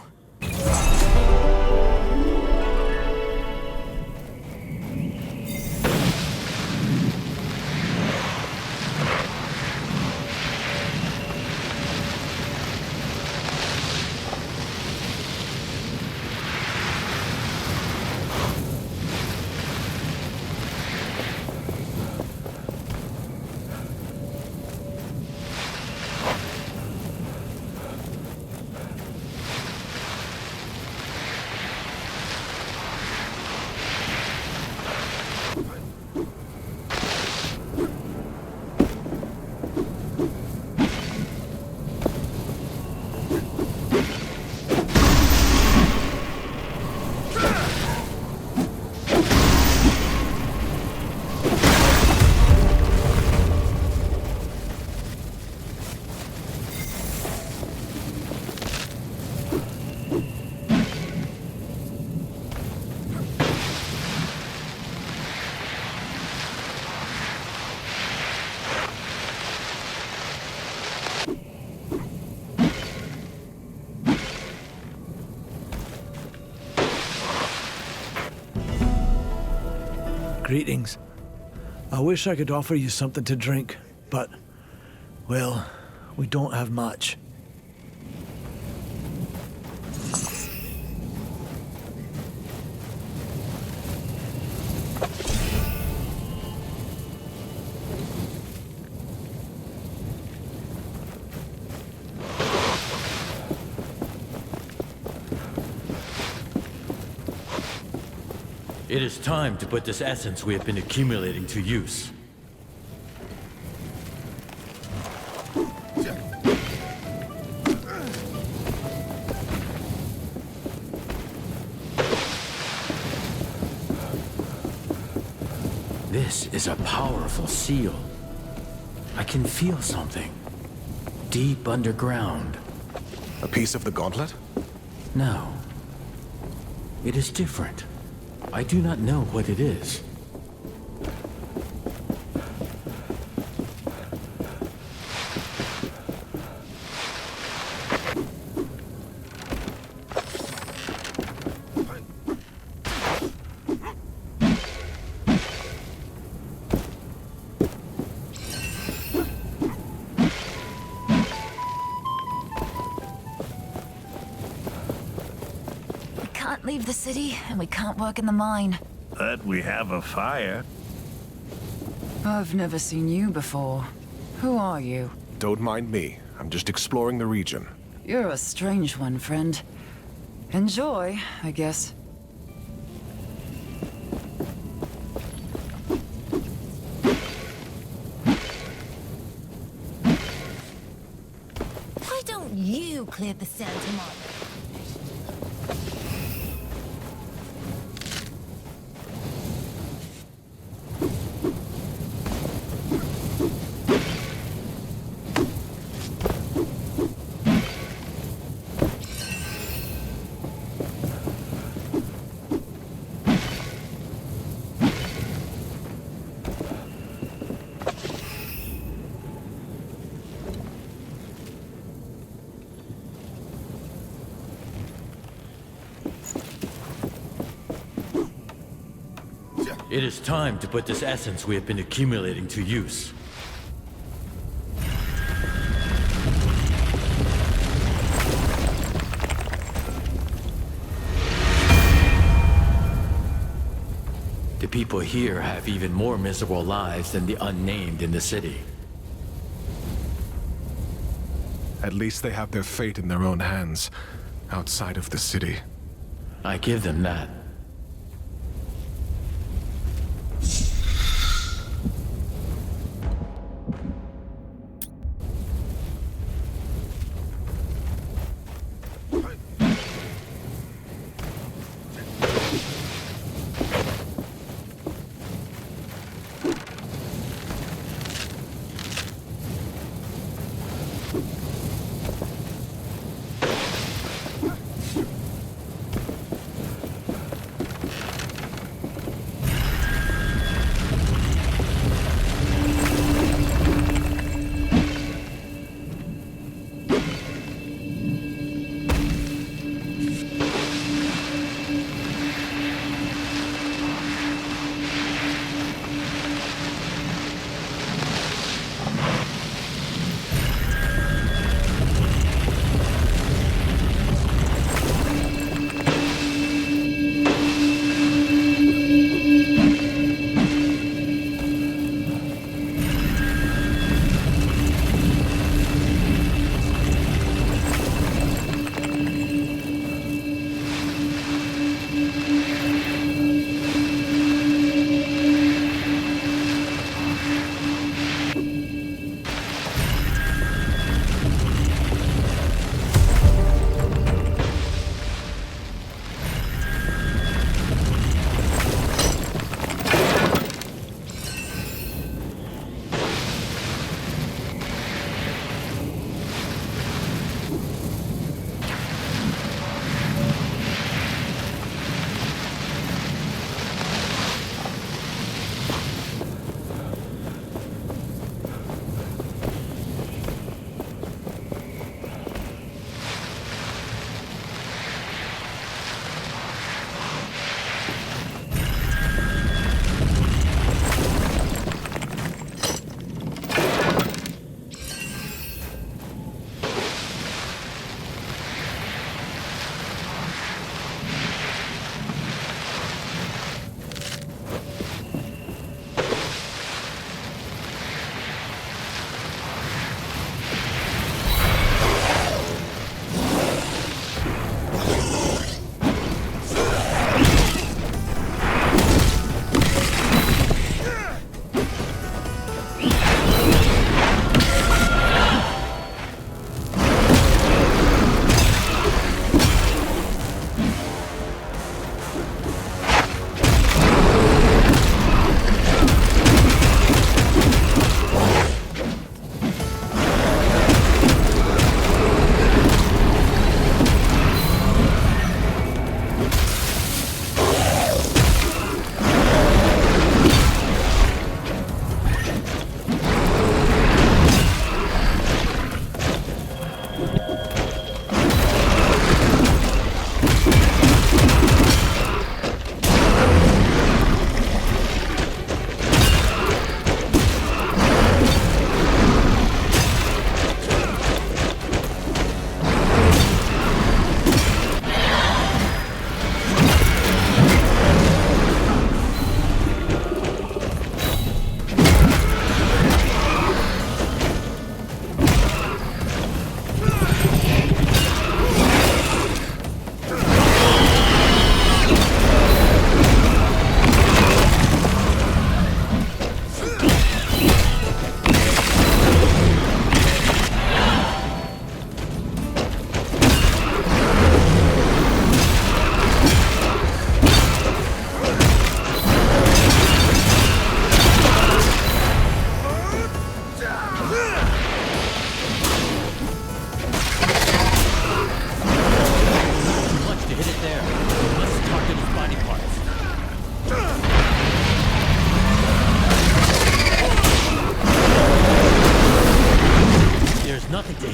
Greetings. I wish I could offer you something to drink, but, well, we don't have much. It is time to put this essence we have been accumulating to use. This is a powerful seal. I can feel something. Deep underground. A piece of the gauntlet? No. It is different. I do not know what it is. can't leave the city, and we can't work in the mine. But we have a fire. I've never seen you before. Who are you? Don't mind me. I'm just exploring the region. You're a strange one, friend. Enjoy, I guess. Why don't you clear the Santa Monica? It is time to put this essence we have been accumulating to use. The people here have even more miserable lives than the unnamed in the city. At least they have their fate in their own hands, outside of the city. I give them that.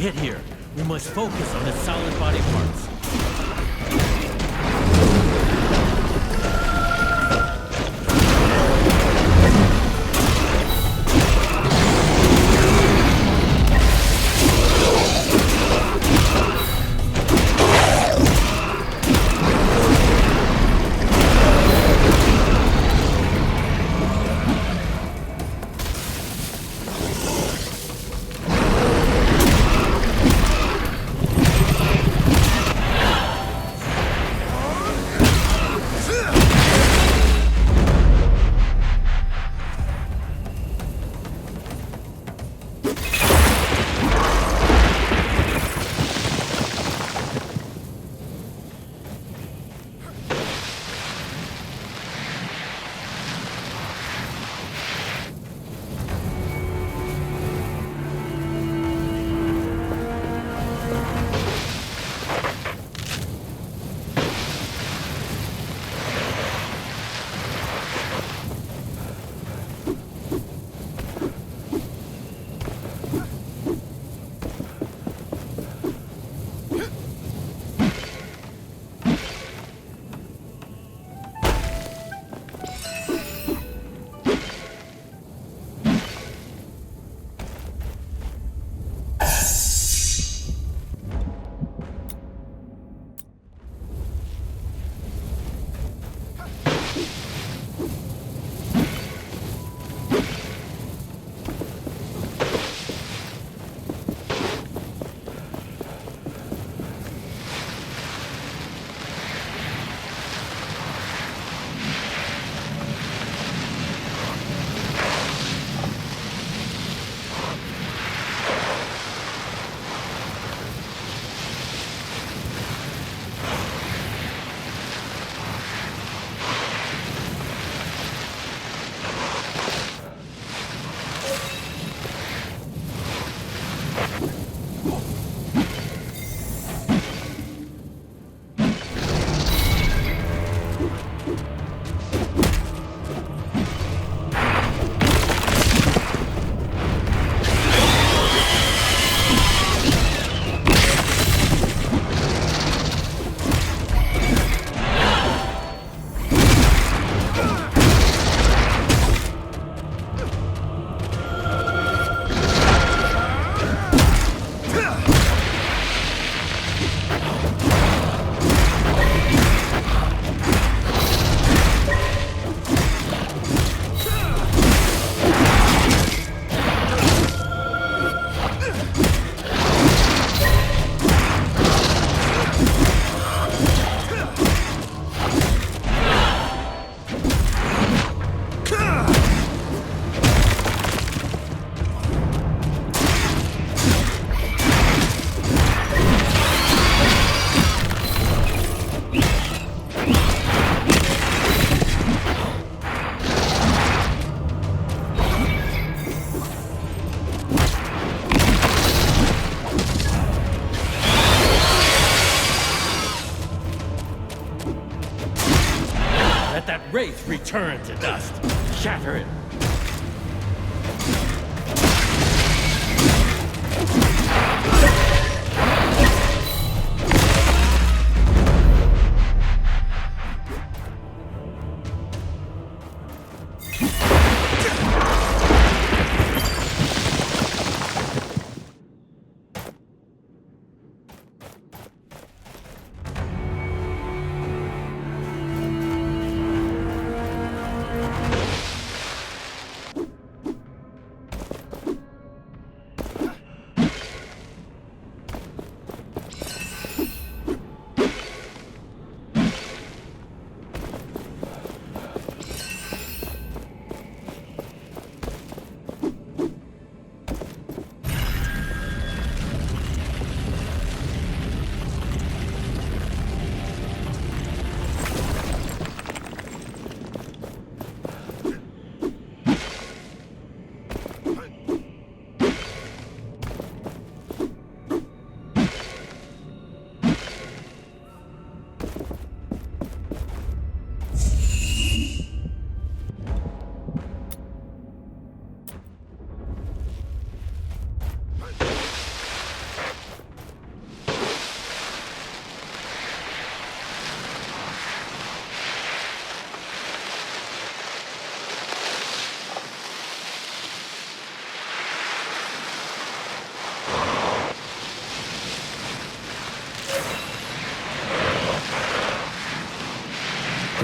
hit here. We must focus on the solid body parts. Wraith return to dust. Shatter it.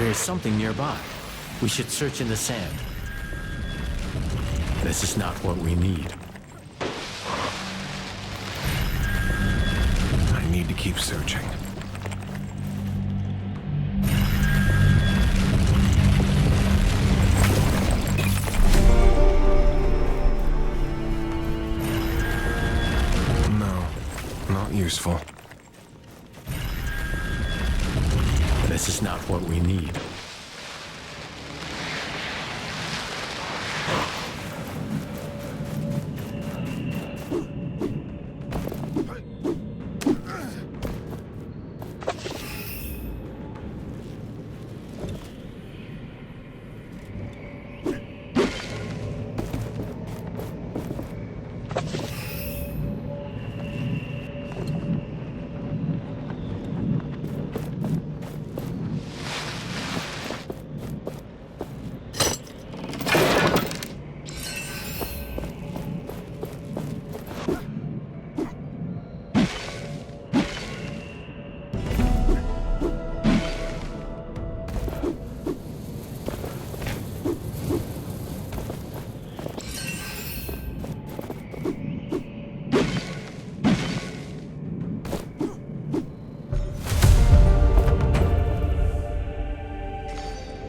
There is something nearby. We should search in the sand. This is not what we need. I need to keep searching. No, not useful. This is not what we need.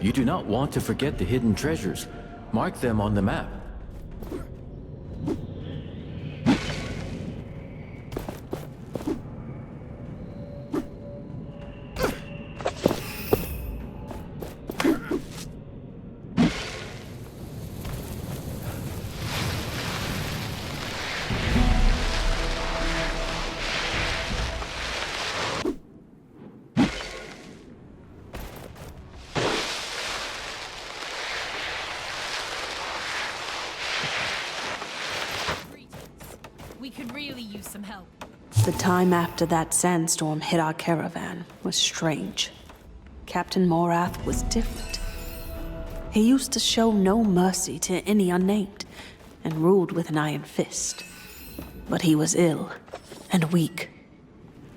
You do not want to forget the hidden treasures. Mark them on the map. We could really use some help. The time after that sandstorm hit our caravan was strange. Captain Morath was different. He used to show no mercy to any unnamed, and ruled with an iron fist. But he was ill, and weak.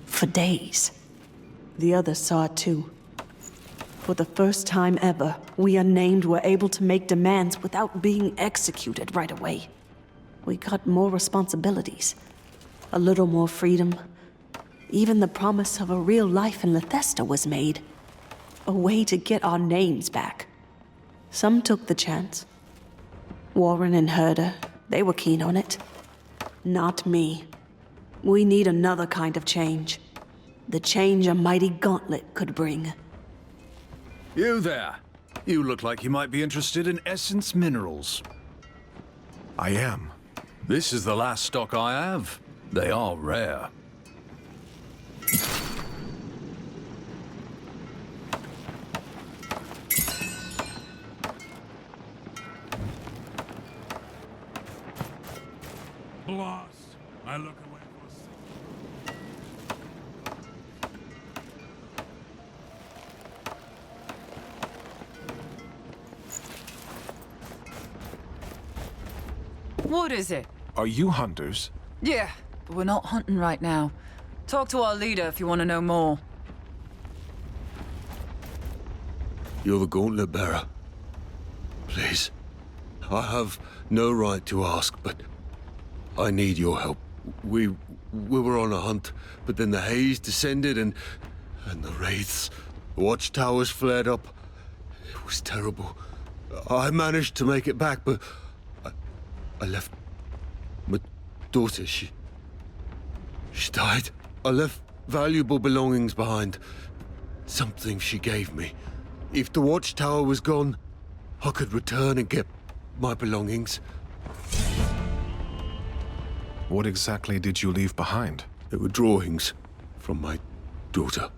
For days. The others saw it too. For the first time ever, we unnamed were able to make demands without being executed right away. We got more responsibilities, a little more freedom. Even the promise of a real life in Lethesta was made. A way to get our names back. Some took the chance. Warren and Herder, they were keen on it. Not me. We need another kind of change. The change a mighty gauntlet could bring. You there. You look like you might be interested in essence minerals. I am. This is the last stock I have. They are rare. Blast. I look away for a What is it? Are you hunters? Yeah, but we're not hunting right now. Talk to our leader if you want to know more. You're the gauntlet bearer. Please. I have no right to ask, but I need your help. We were on a hunt, but then the haze descended and the wraiths, watchtowers flared up. It was terrible. I managed to make it back, but I left my daughter. She died. I left valuable belongings behind. Something she gave me. If the watchtower was gone, I could return and get my belongings. What exactly did you leave behind? There were drawings from my daughter.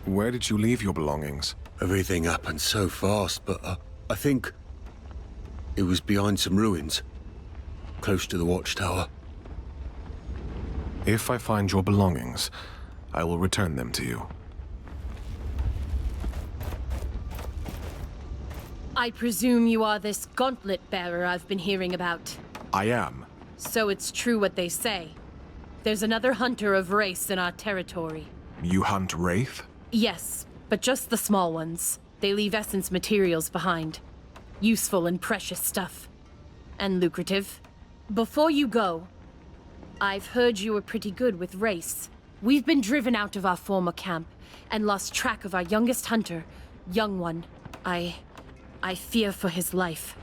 Where did you leave your belongings? Everything happened so fast, but I think it was behind some ruins, close to the watchtower. If I find your belongings, I will return them to you. I presume you are this gauntlet bearer I've been hearing about. I am. So it's true what they say. There's another hunter of race in our territory. You hunt Wraith? Yes, but just the small ones. They leave essence materials behind. Useful and precious stuff. And lucrative. Before you go, I've heard you were pretty good with race. We've been driven out of our former camp and lost track of our youngest hunter, Young One. I fear for his life.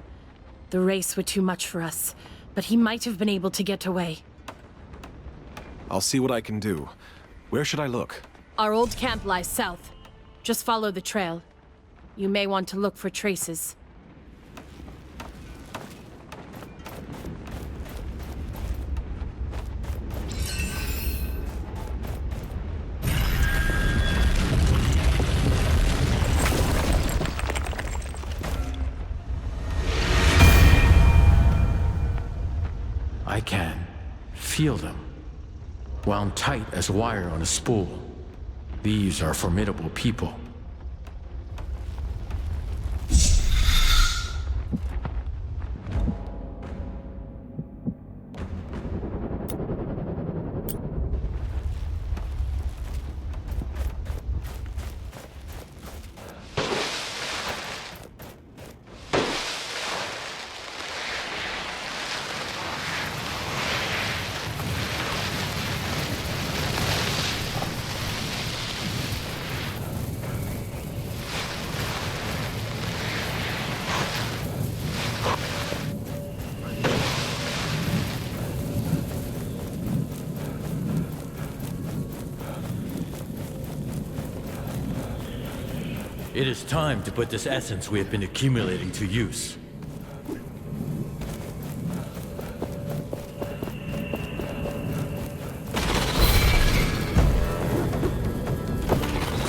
The race were too much for us, but he might have been able to get away. I'll see what I can do. Where should I look? Our old camp lies south. Just follow the trail. You may want to look for traces. I can feel them, wound tight as wire on a spool. These are formidable people. It is time to put this essence we have been accumulating to use.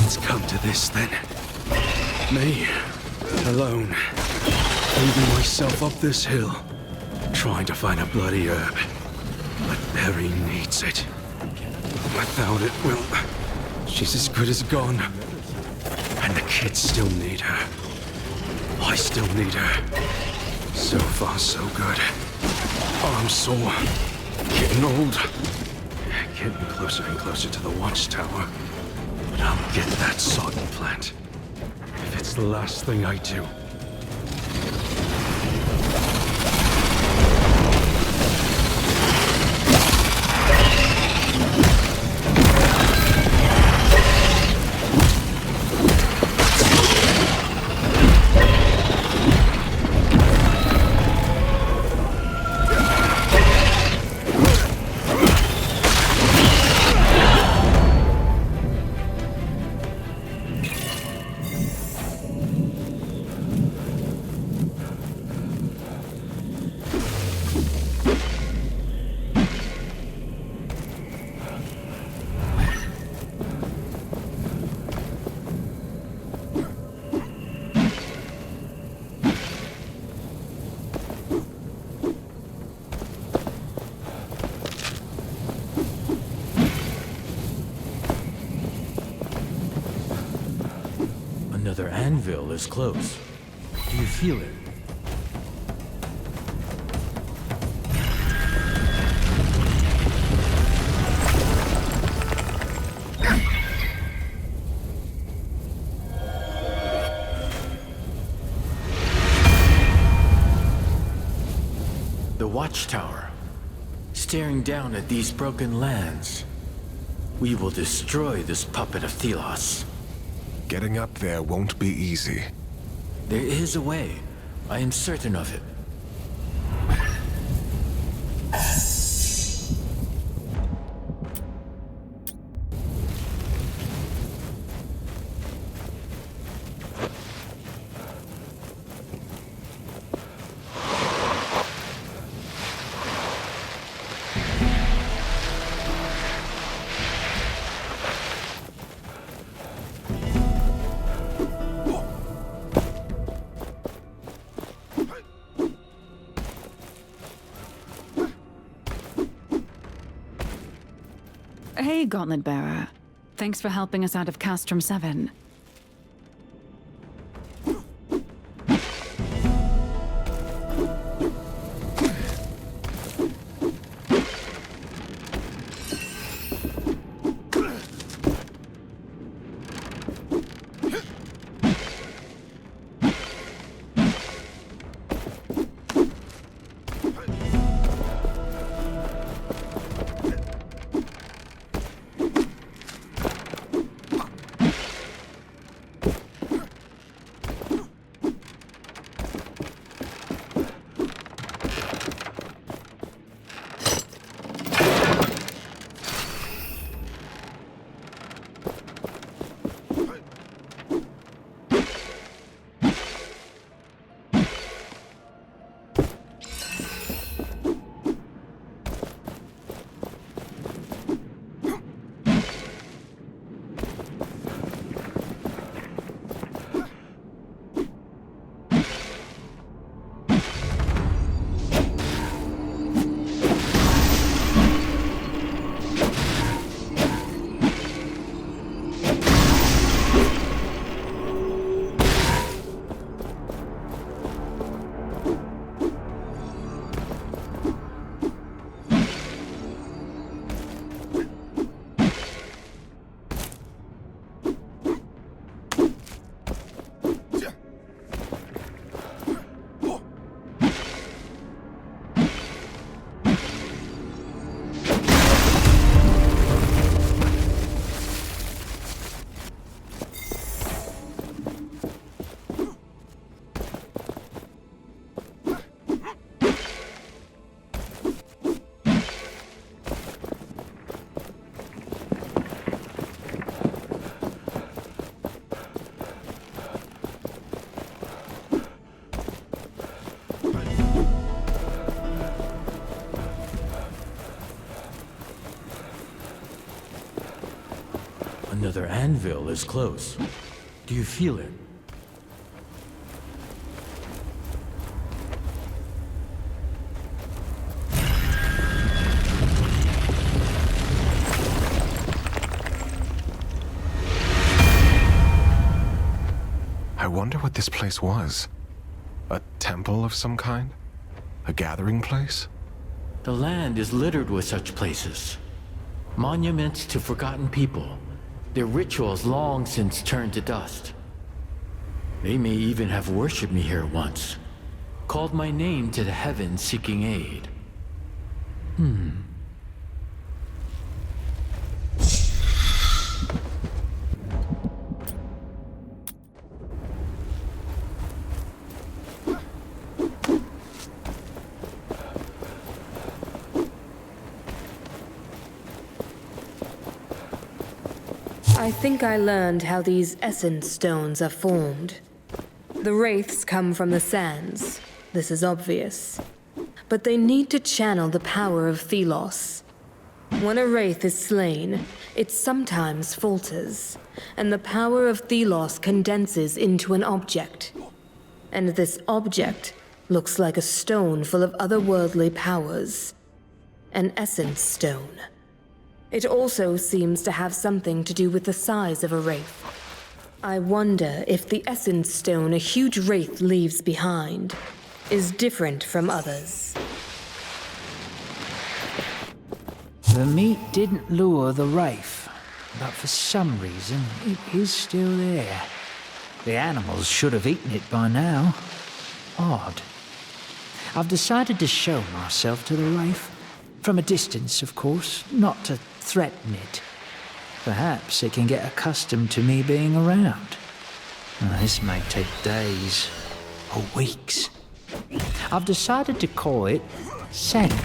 It's come to this, then. Me, alone, leaving myself up this hill, trying to find a bloody herb. But Perry needs it. Without it, well, she's as good as gone. And the kids still need her. I still need her. So far, so good. Arms sore. Getting old. Getting closer and closer to the Watchtower. But I'll get that sodden plant. If it's the last thing I do. Another anvil is close. Do you feel it? The Watchtower, staring down at these broken lands. We will destroy this puppet of Thelos. Getting up there won't be easy. There is a way. I am certain of it. Hey, Gauntlet Bearer. Thanks for helping us out of Castrum 7. Another anvil is close. Do you feel it? I wonder what this place was. A temple of some kind? A gathering place? The land is littered with such places. Monuments to forgotten people. Their rituals long since turned to dust. They may even have worshipped me here once. Called my name to the heavens seeking aid. I think I learned how these essence stones are formed. The wraiths come from the sands. This is obvious. But they need to channel the power of Thelos. When a wraith is slain, it sometimes falters, and the power of Thelos condenses into an object. And this object looks like a stone full of otherworldly powers. An essence stone. It also seems to have something to do with the size of a wraith. I wonder if the essence stone a huge wraith leaves behind is different from others. The meat didn't lure the wraith, but for some reason it is still there. The animals should have eaten it by now. Odd. I've decided to show myself to the wraith. From a distance, of course, not to threaten it. Perhaps it can get accustomed to me being around. This may take days or weeks. I've decided to call it Sandy.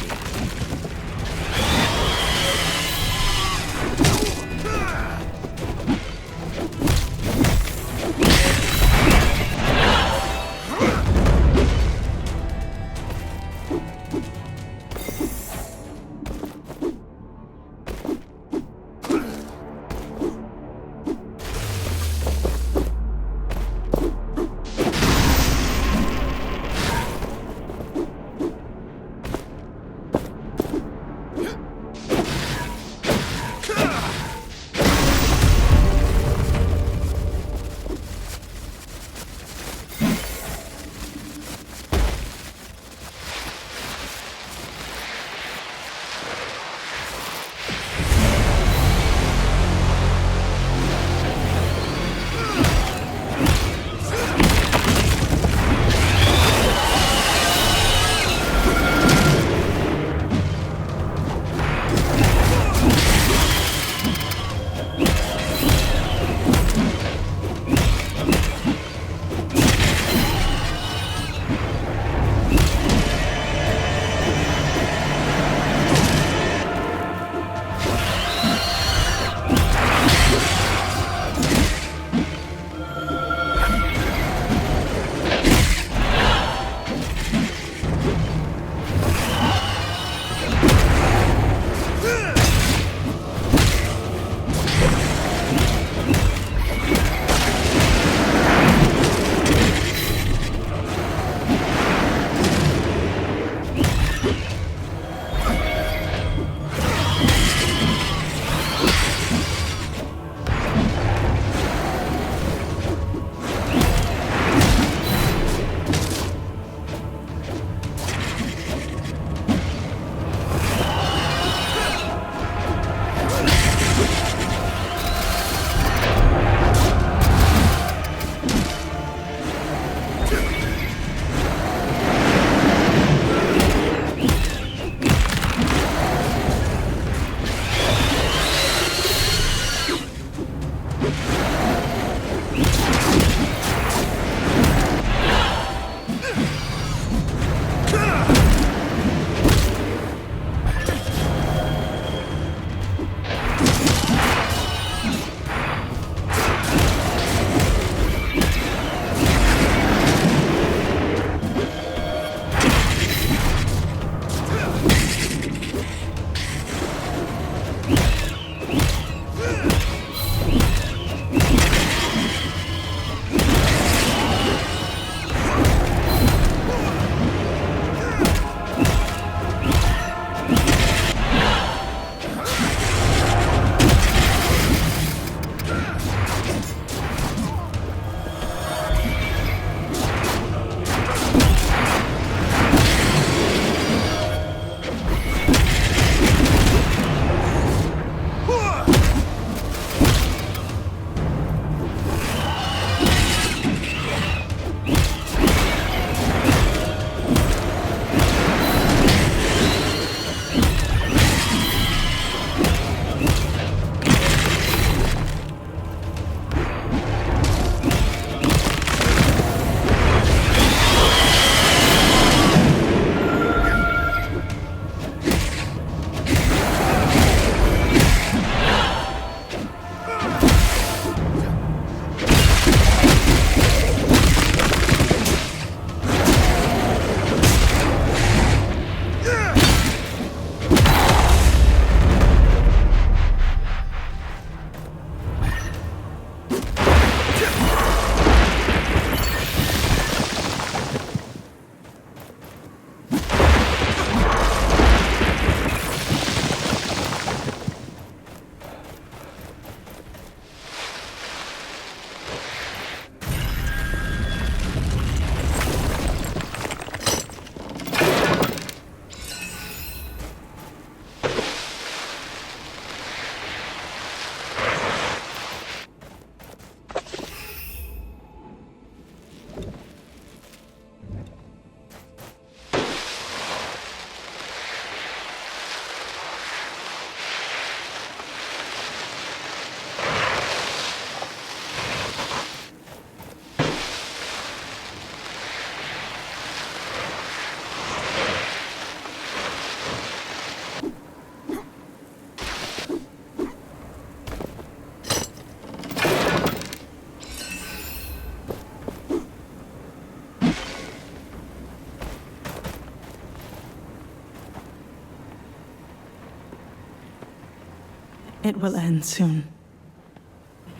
It will end soon.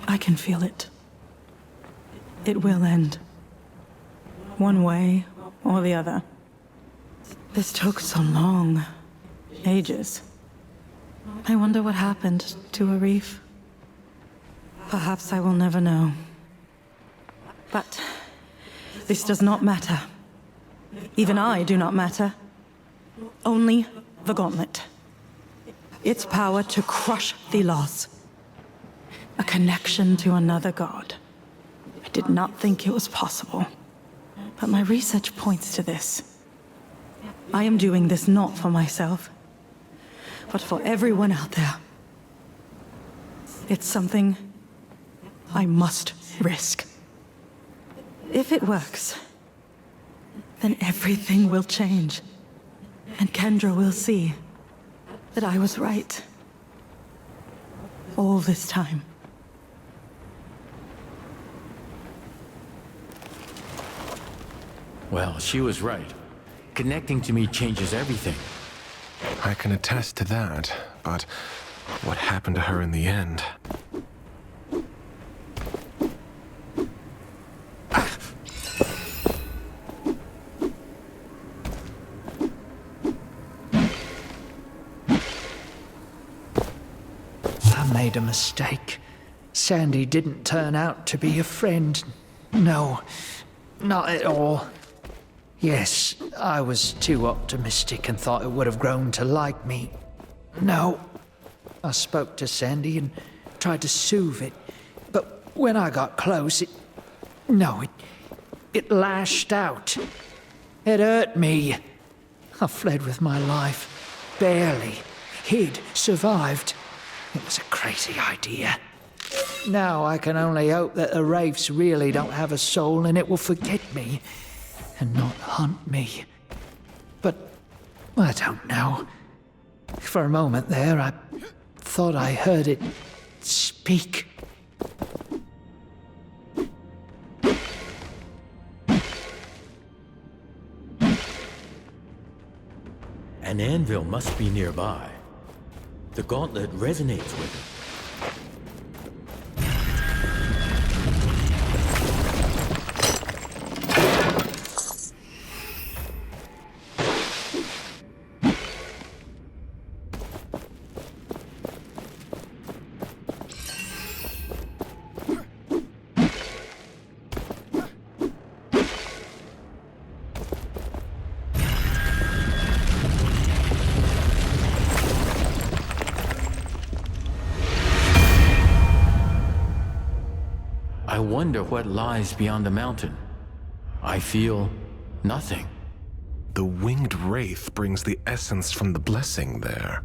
I can feel it. It will end. One way or the other. This took so long. Ages. I wonder what happened to Arif. Perhaps I will never know. But this does not matter. Even I do not matter. Only the gauntlet. Its power to crush Thelos. A connection to another god. I did not think it was possible. But my research points to this. I am doing this not for myself, but for everyone out there. It's something I must risk. If it works, then everything will change. And Kendra will see that I was right. All this time. Well, she was right. Connecting to me changes everything. I can attest to that, but what happened to her in the end? I made a mistake. Sandy didn't turn out to be a friend. No, not at all. Yes, I was too optimistic and thought it would have grown to like me. No. I spoke to Sandy and tried to soothe it, but when I got close, it lashed out. It hurt me. I fled with my life. Barely. Hid. Survived. It was a crazy idea. Now I can only hope that the Wraiths really don't have a soul and it will forget me and not hunt me. But I don't know. For a moment there, I thought I heard it speak. An anvil must be nearby. The gauntlet resonates with it. I wonder what lies beyond the mountain. I feel nothing. The winged wraith brings the essence from the blessing there.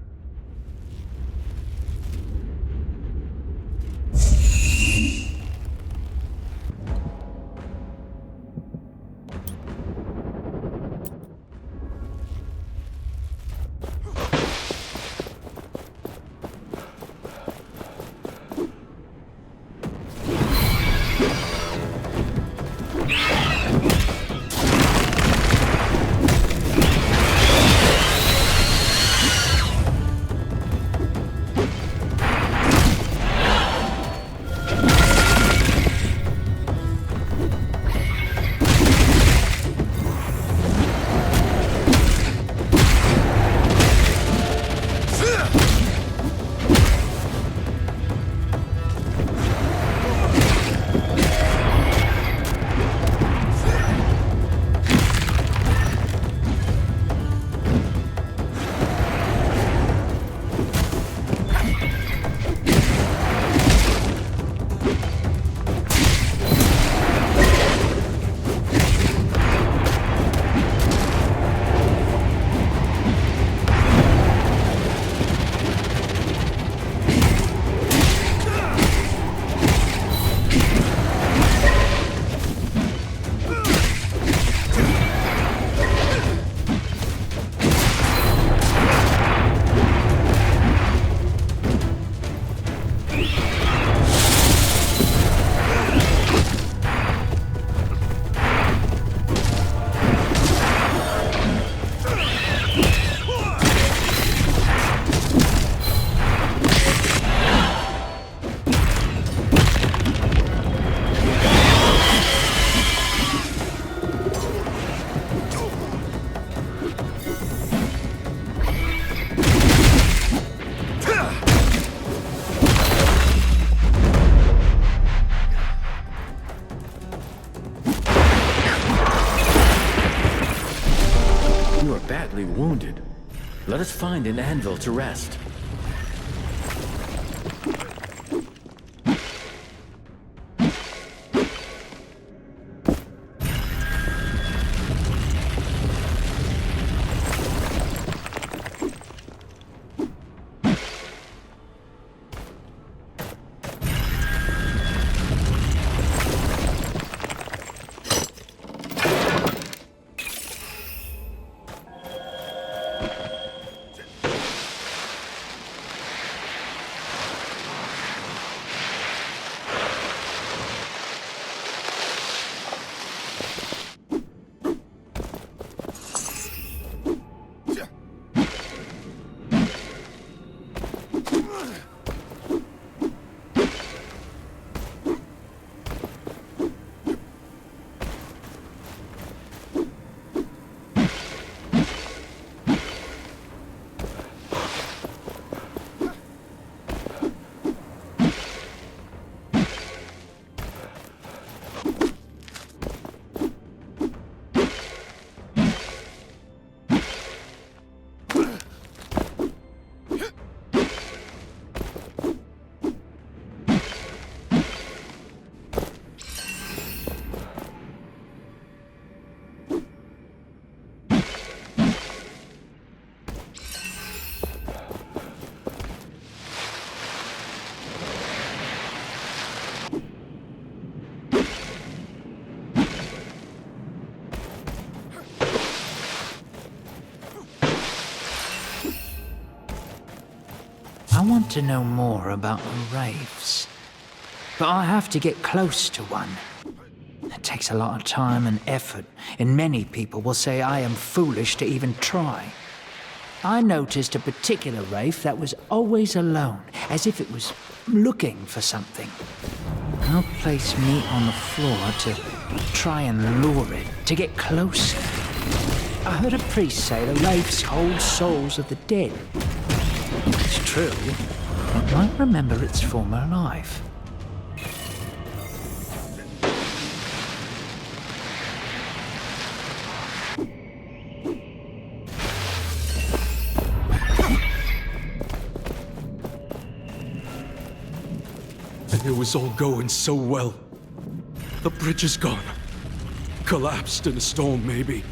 badly wounded. Let us find an anvil to rest. I want to know more about the wraiths, but I have to get close to one. It takes a lot of time and effort, and many people will say I am foolish to even try. I noticed a particular wraith that was always alone, as if it was looking for something. I'll place meat on the floor to try and lure it, to get closer. I heard a priest say the wraiths hold souls of the dead. It's true. It might remember its former life. And it was all going so well. The bridge is gone. Collapsed in a storm, maybe.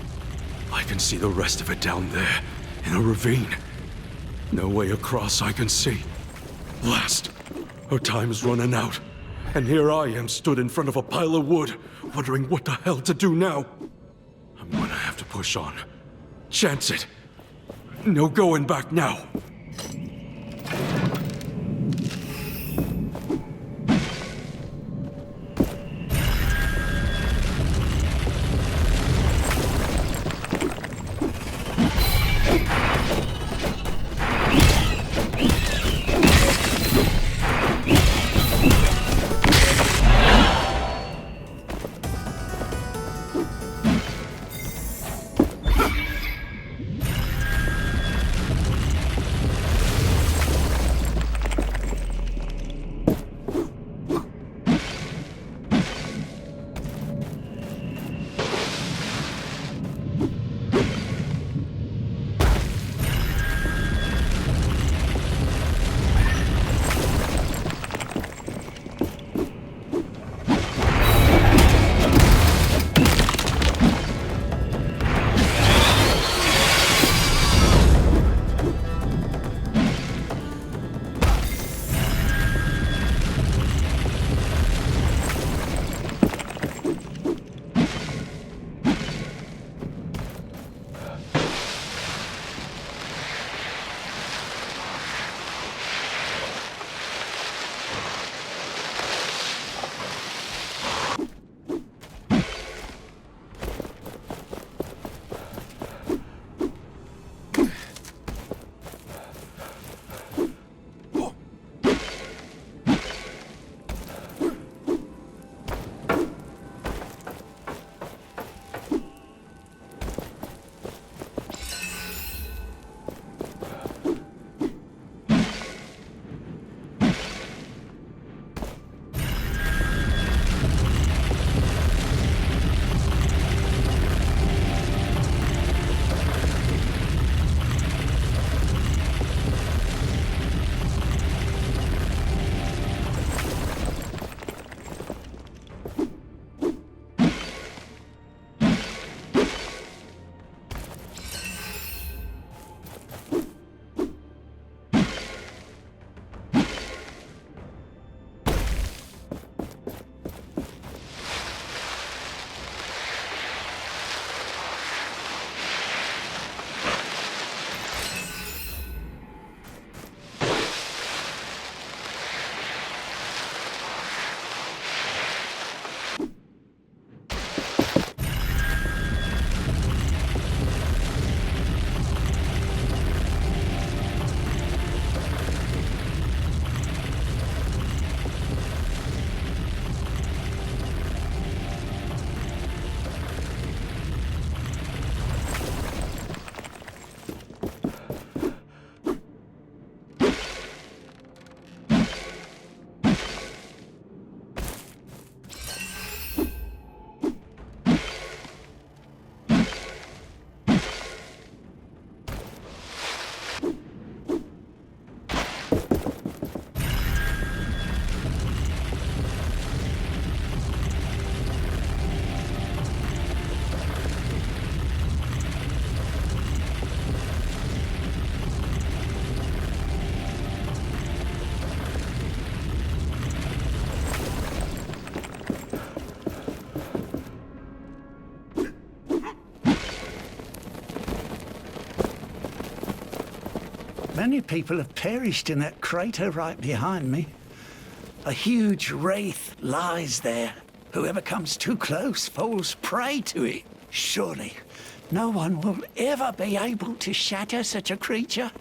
I can see the rest of it down there, in a ravine. No way across I can see. Last, her time's running out. And here I am stood in front of a pile of wood, wondering what the hell to do now. I'm gonna have to push on. Chance it. No going back now. Many people have perished in that crater right behind me. A huge wraith lies there. Whoever comes too close falls prey to it. Surely, no one will ever be able to shatter such a creature.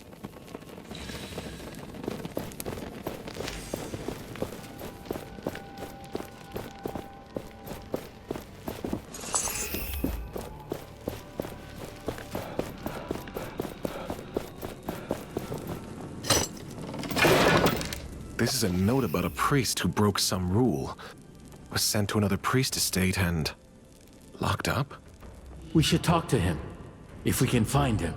This is a note about a priest who broke some rule. Was sent to another priest estate and locked up? We should talk to him, if we can find him.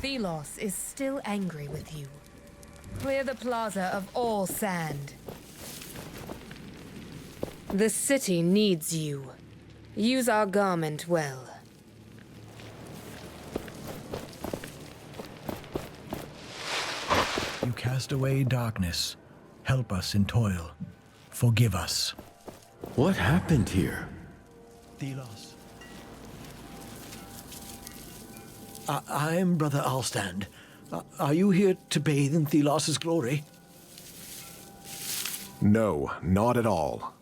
Thelos is still angry with you. Clear the plaza of all sand. The city needs you. Use our garment well. You cast away darkness. Help us in toil. Forgive us. What happened here? Thelos. I am Brother Alstand. Are you here to bathe in Thelos' glory? No, not at all.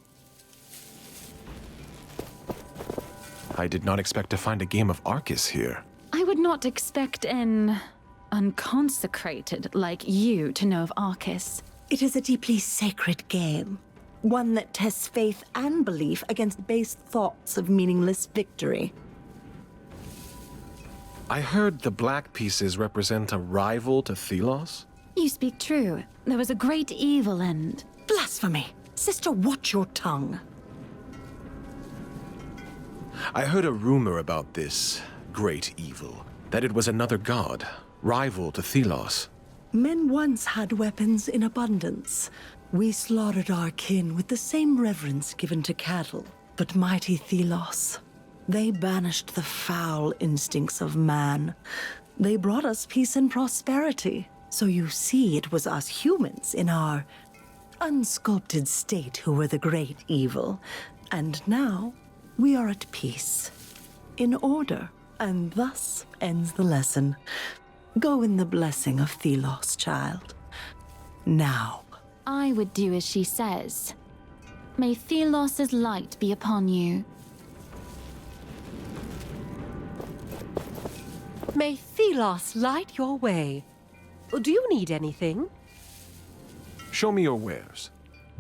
I did not expect to find a game of Arcus here. I would not expect an unconsecrated like you to know of Arcus. It is a deeply sacred game. One that tests faith and belief against base thoughts of meaningless victory. I heard the black pieces represent a rival to Thelos? You speak true. There was a great evil and... Blasphemy! Sister, watch your tongue. I heard a rumor about this great evil. That it was another god, rival to Thelos. Men once had weapons in abundance. We slaughtered our kin with the same reverence given to cattle. But mighty Thelos, they banished the foul instincts of man. They brought us peace and prosperity. So you see, it was us humans in our unsculpted state who were the great evil. And now, we are at peace. In order. And thus ends the lesson. Go in the blessing of Thelos, child. Now. I would do as she says. May Thelos' light be upon you. May Thelos light your way. Do you need anything? Show me your wares.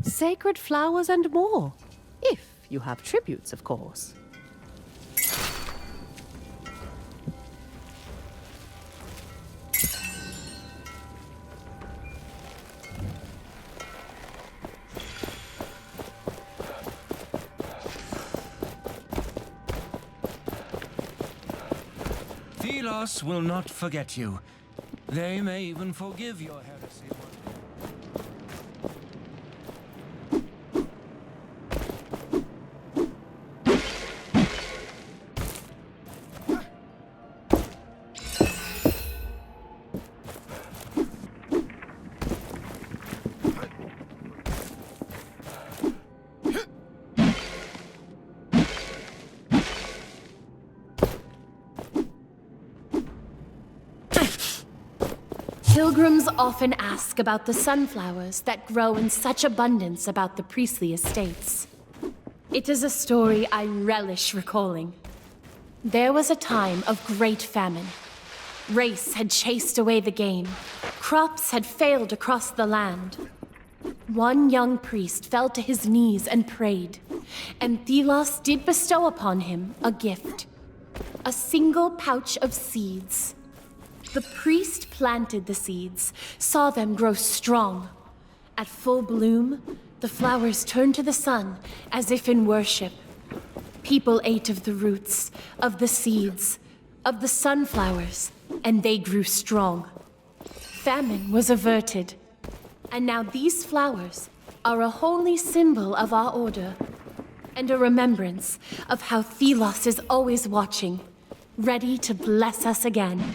Sacred flowers and more. If you have tributes, of course. Thelos will not forget you. They may even forgive your heresy. Pilgrims often ask about the sunflowers that grow in such abundance about the priestly estates. It is a story I relish recalling. There was a time of great famine. Race had chased away the game. Crops had failed across the land. One young priest fell to his knees and prayed, and Thelos did bestow upon him a gift. A single pouch of seeds. The priest planted the seeds, saw them grow strong. At full bloom, the flowers turned to the sun as if in worship. People ate of the roots, of the seeds, of the sunflowers, and they grew strong. Famine was averted, and now these flowers are a holy symbol of our order. and a remembrance of how Thelos is always watching, ready to bless us again.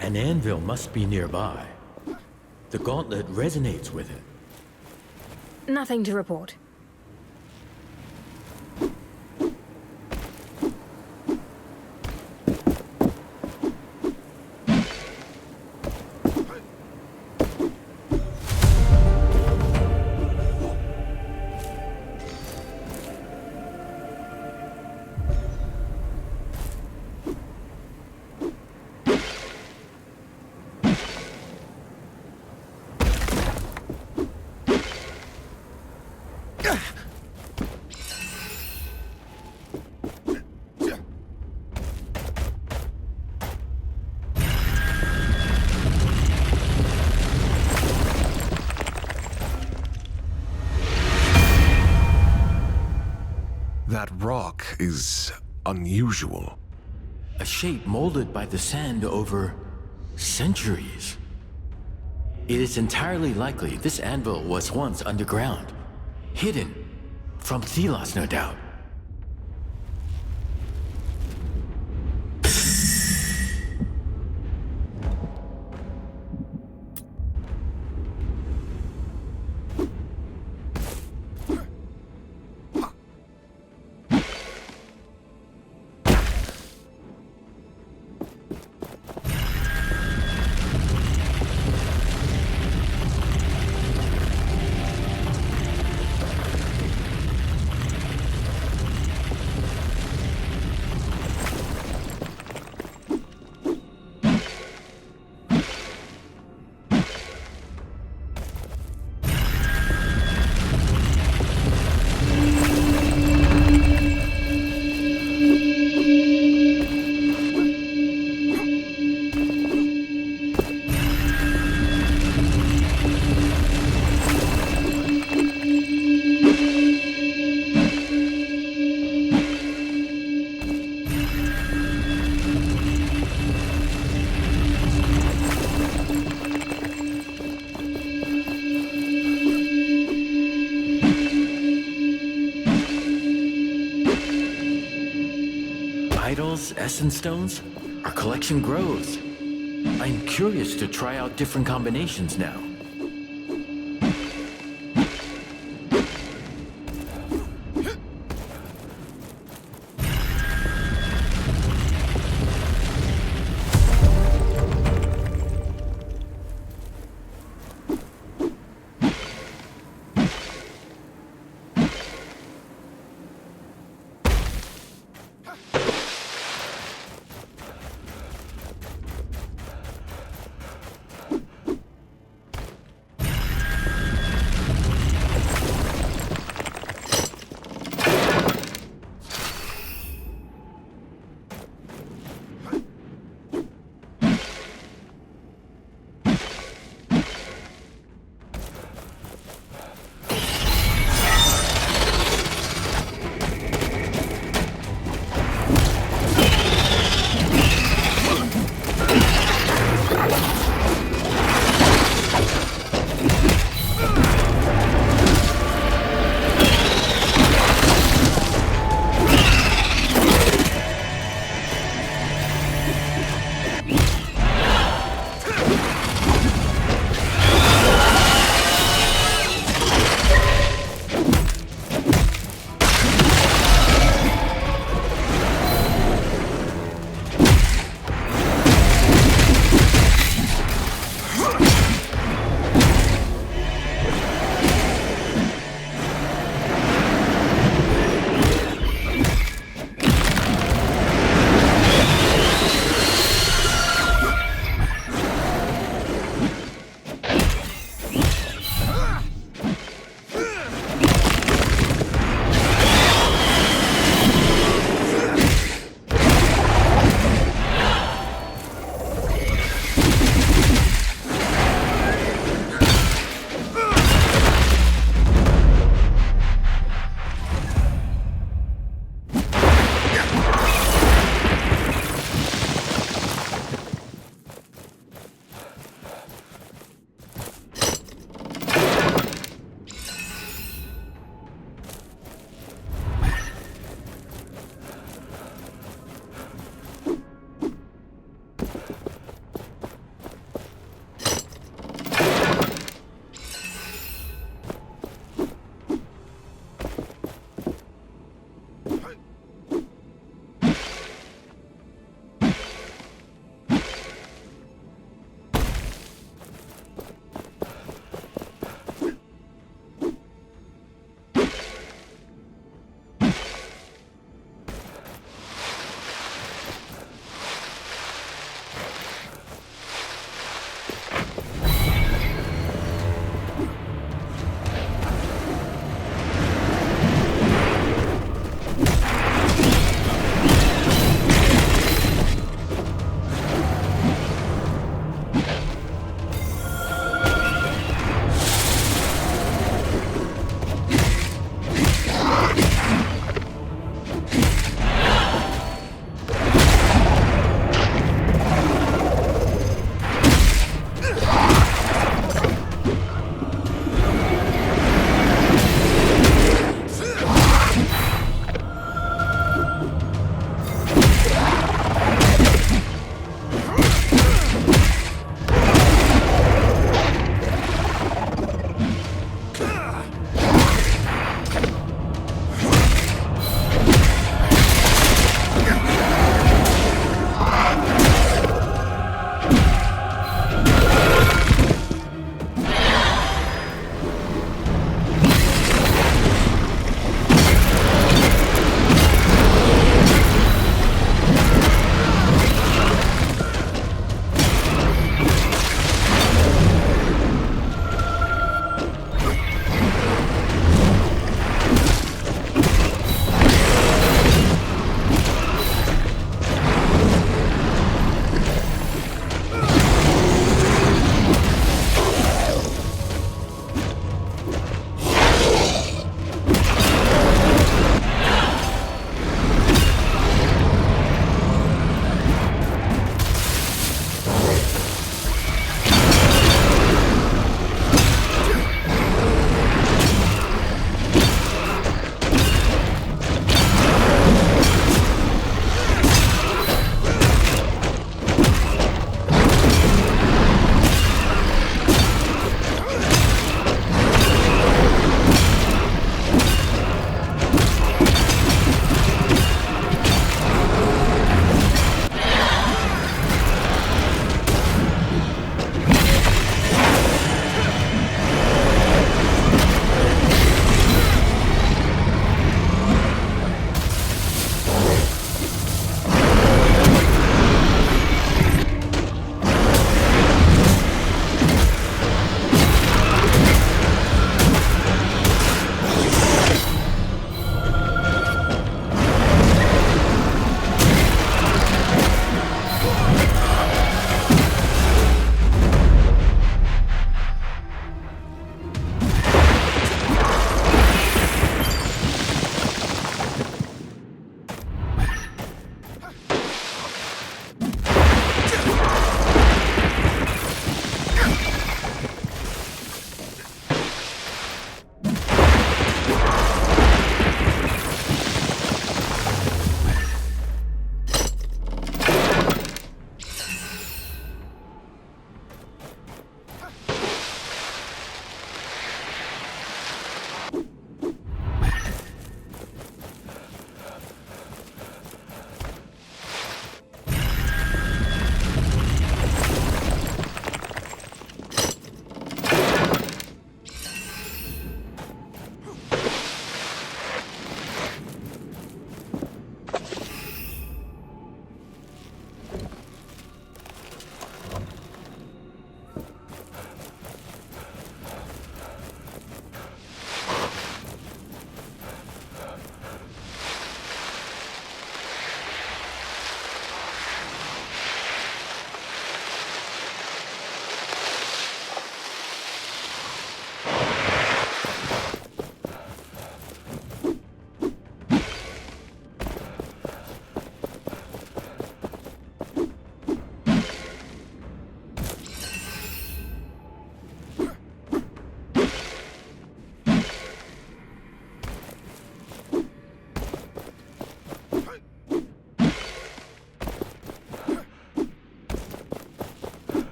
An anvil must be nearby. The gauntlet resonates with it. Nothing to report. That rock is unusual. A shape molded by the sand over centuries. It is entirely likely this anvil was once underground, hidden from Thelos, no doubt. Idols, essence stones? Our collection grows. I'm curious to try out different combinations now.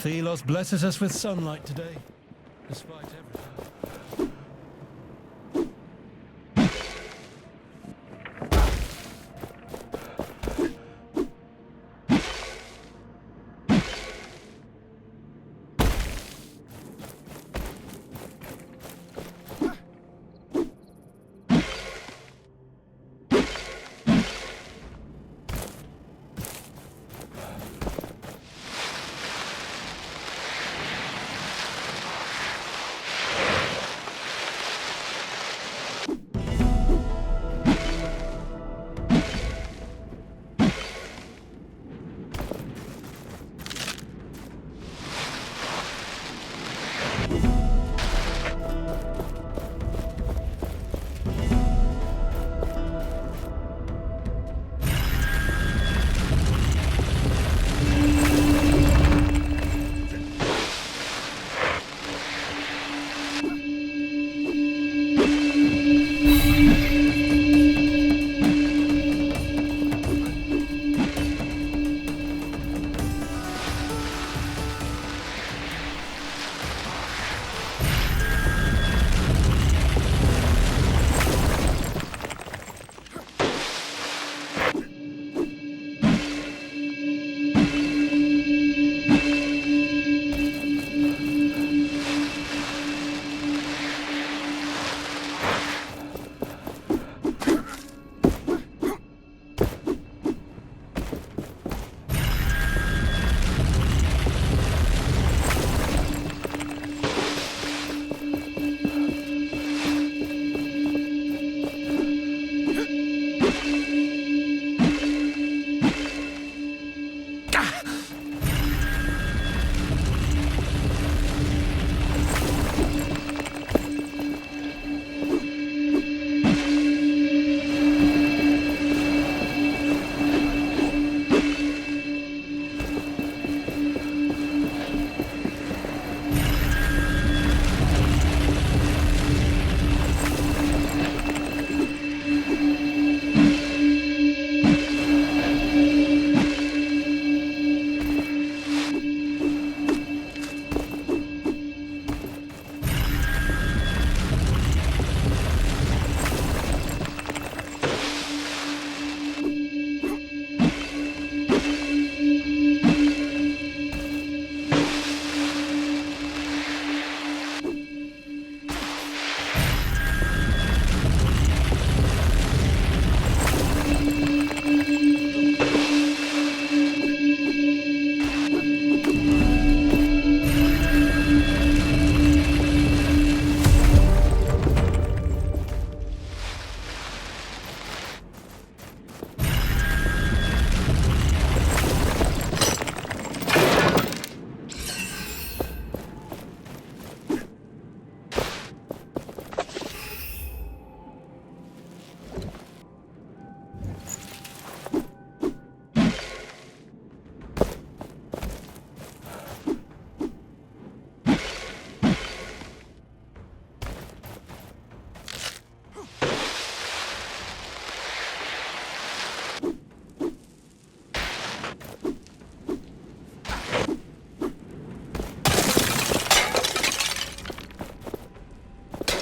Thelos blesses us with sunlight today, despite everything.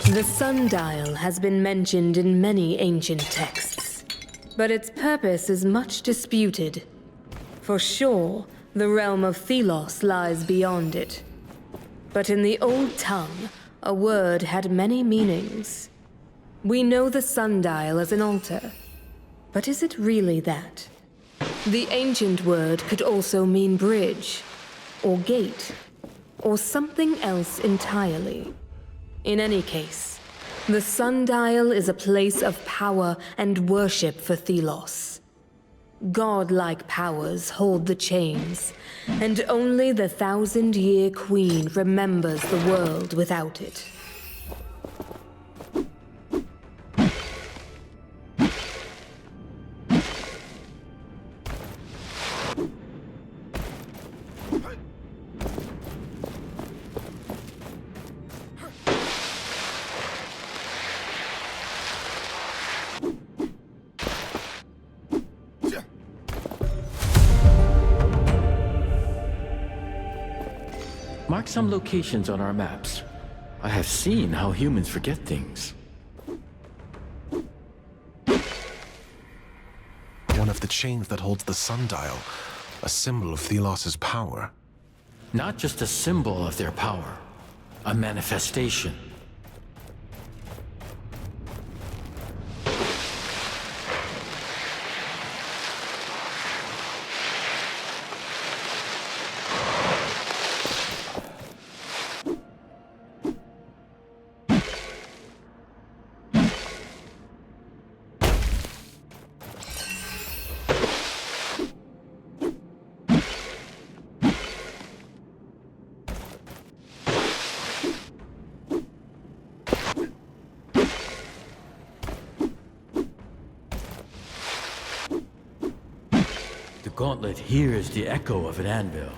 The sundial has been mentioned in many ancient texts, but its purpose is much disputed. For sure, the realm of Thelos lies beyond it. But in the old tongue, a word had many meanings. We know the sundial as an altar, but is it really that? The ancient word could also mean bridge, or gate, or something else entirely. In any case, the sundial is a place of power and worship for Thelos. Godlike powers hold the chains, and only the 1,000-year queen remembers the world without it. Mark some locations on our maps. I have seen how humans forget things. One of the chains that holds the sundial, a symbol of Thelos's power. Not just a symbol of their power, a manifestation. The gauntlet hears the echo of an anvil.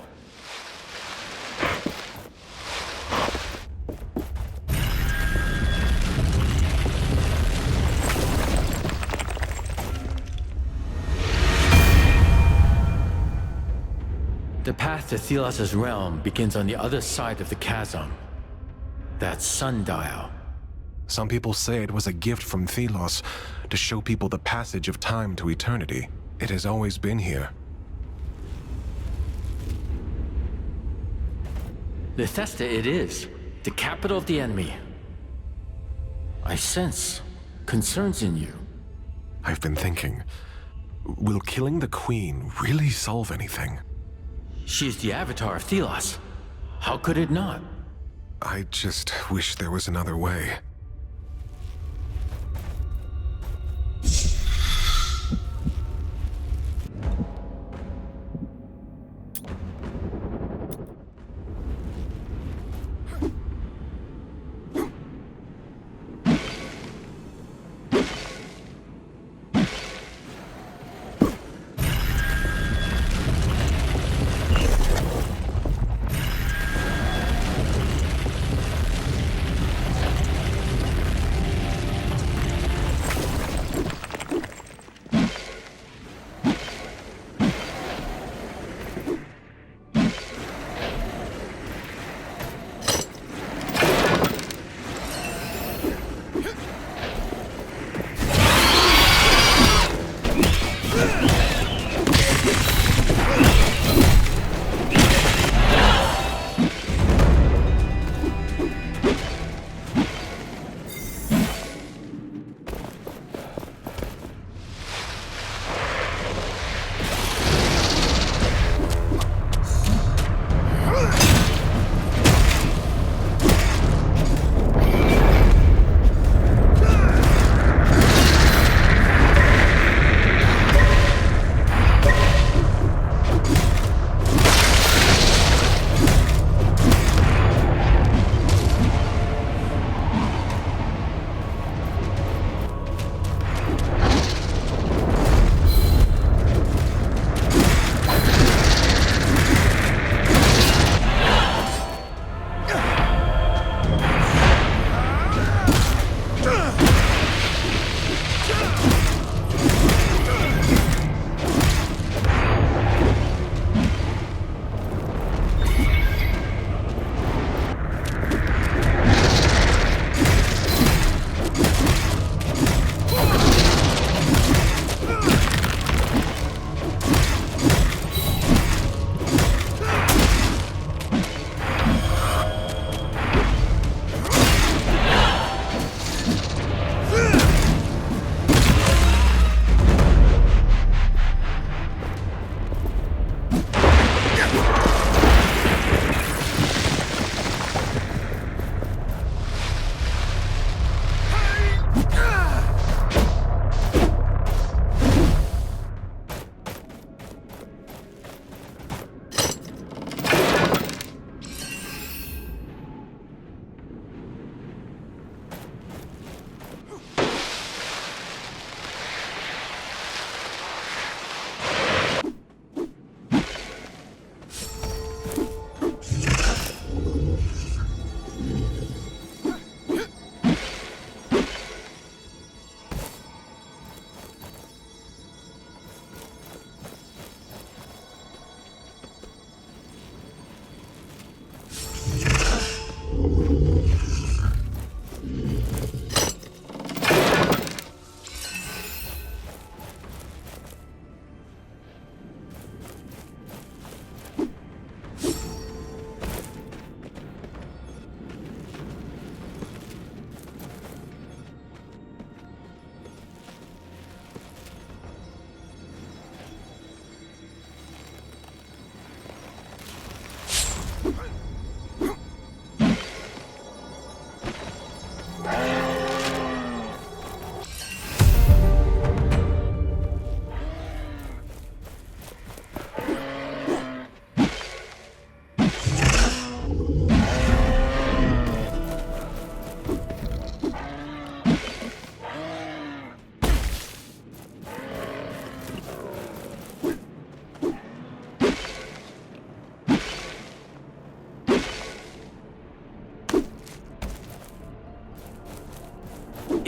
The path to Thelos's realm begins on the other side of the chasm. That sundial. Some people say it was a gift from Thelos to show people the passage of time to eternity. It has always been here. Bethesda it is, the capital of the enemy. I sense concerns in you. I've been thinking, will killing the Queen really solve anything? She is the avatar of Thelos. How could it not? I just wish there was another way.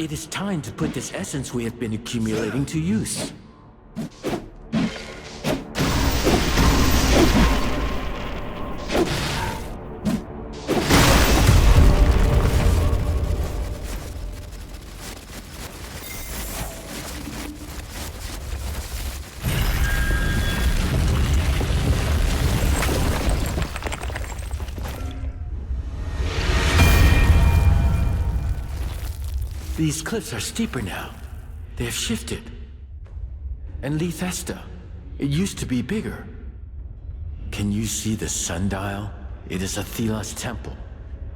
It is time to put this essence we have been accumulating to use. These cliffs are steeper now. They have shifted. And Lethesta, it used to be bigger. Can you see the sundial? It is a Thelos temple,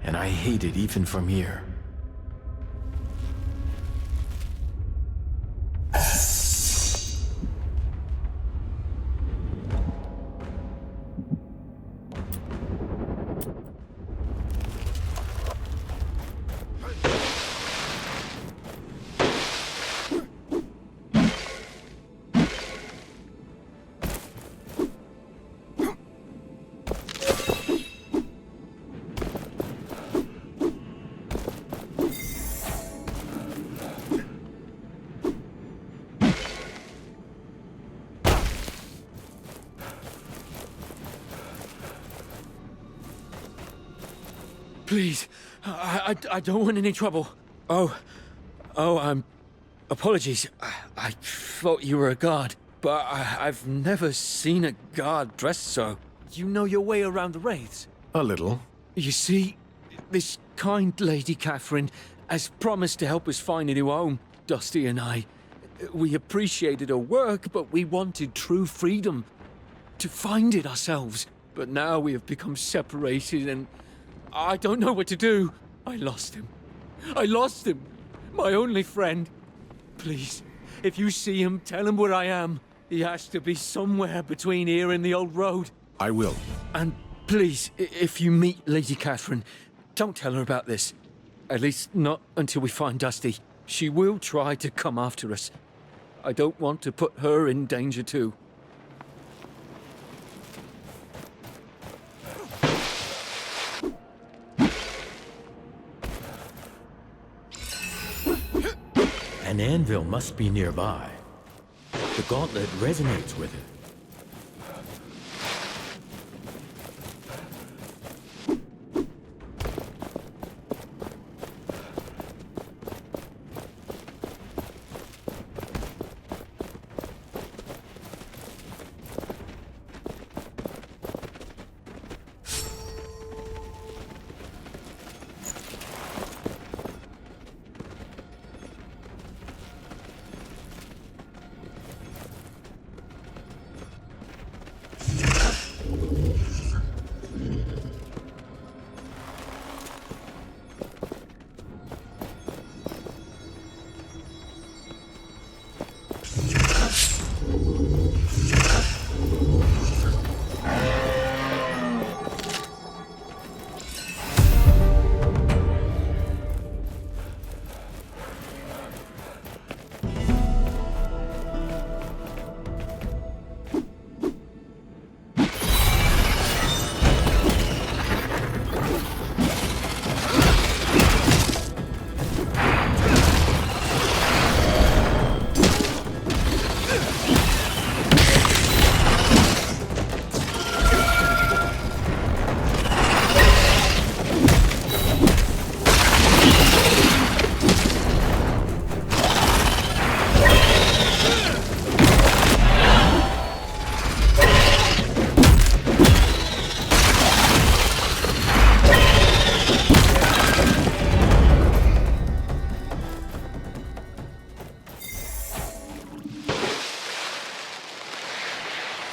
and I hate it even from here. Please, I don't want any trouble. Apologies. I thought you were a guard, but I've never seen a guard dressed so. You know your way around the wraiths? A little. You see, this kind Lady Catherine has promised to help us find a new home, Dusty and I. We appreciated her work, but we wanted true freedom. To find it ourselves. But now we have become separated and I don't know what to do. I lost him. I lost him. My only friend. Please, if you see him, tell him where I am. He has to be somewhere between here and the old road. I will. And please, if you meet Lady Catherine, don't tell her about this. At least not until we find Dusty. She will try to come after us. I don't want to put her in danger too. An anvil must be nearby. The gauntlet resonates with it.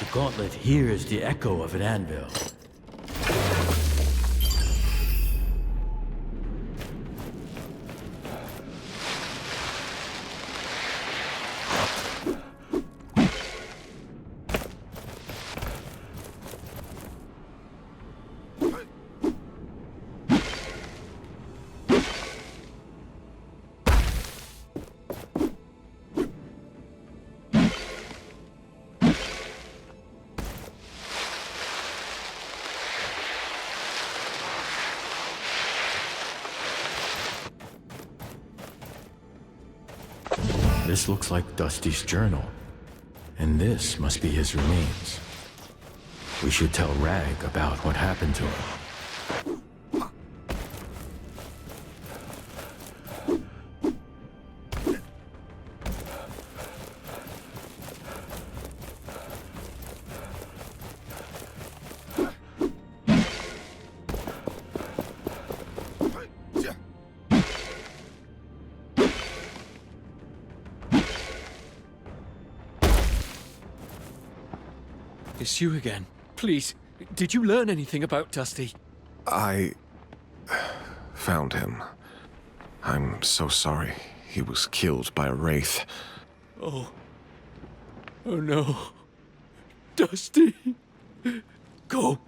The gauntlet hears the echo of an anvil. This looks like Dusty's journal, and this must be his remains. We should tell Rag about what happened to him. It's you again. Please, did you learn anything about Dusty? I found him. I'm so sorry. He was killed by a wraith. Oh. Oh no. Dusty. Go.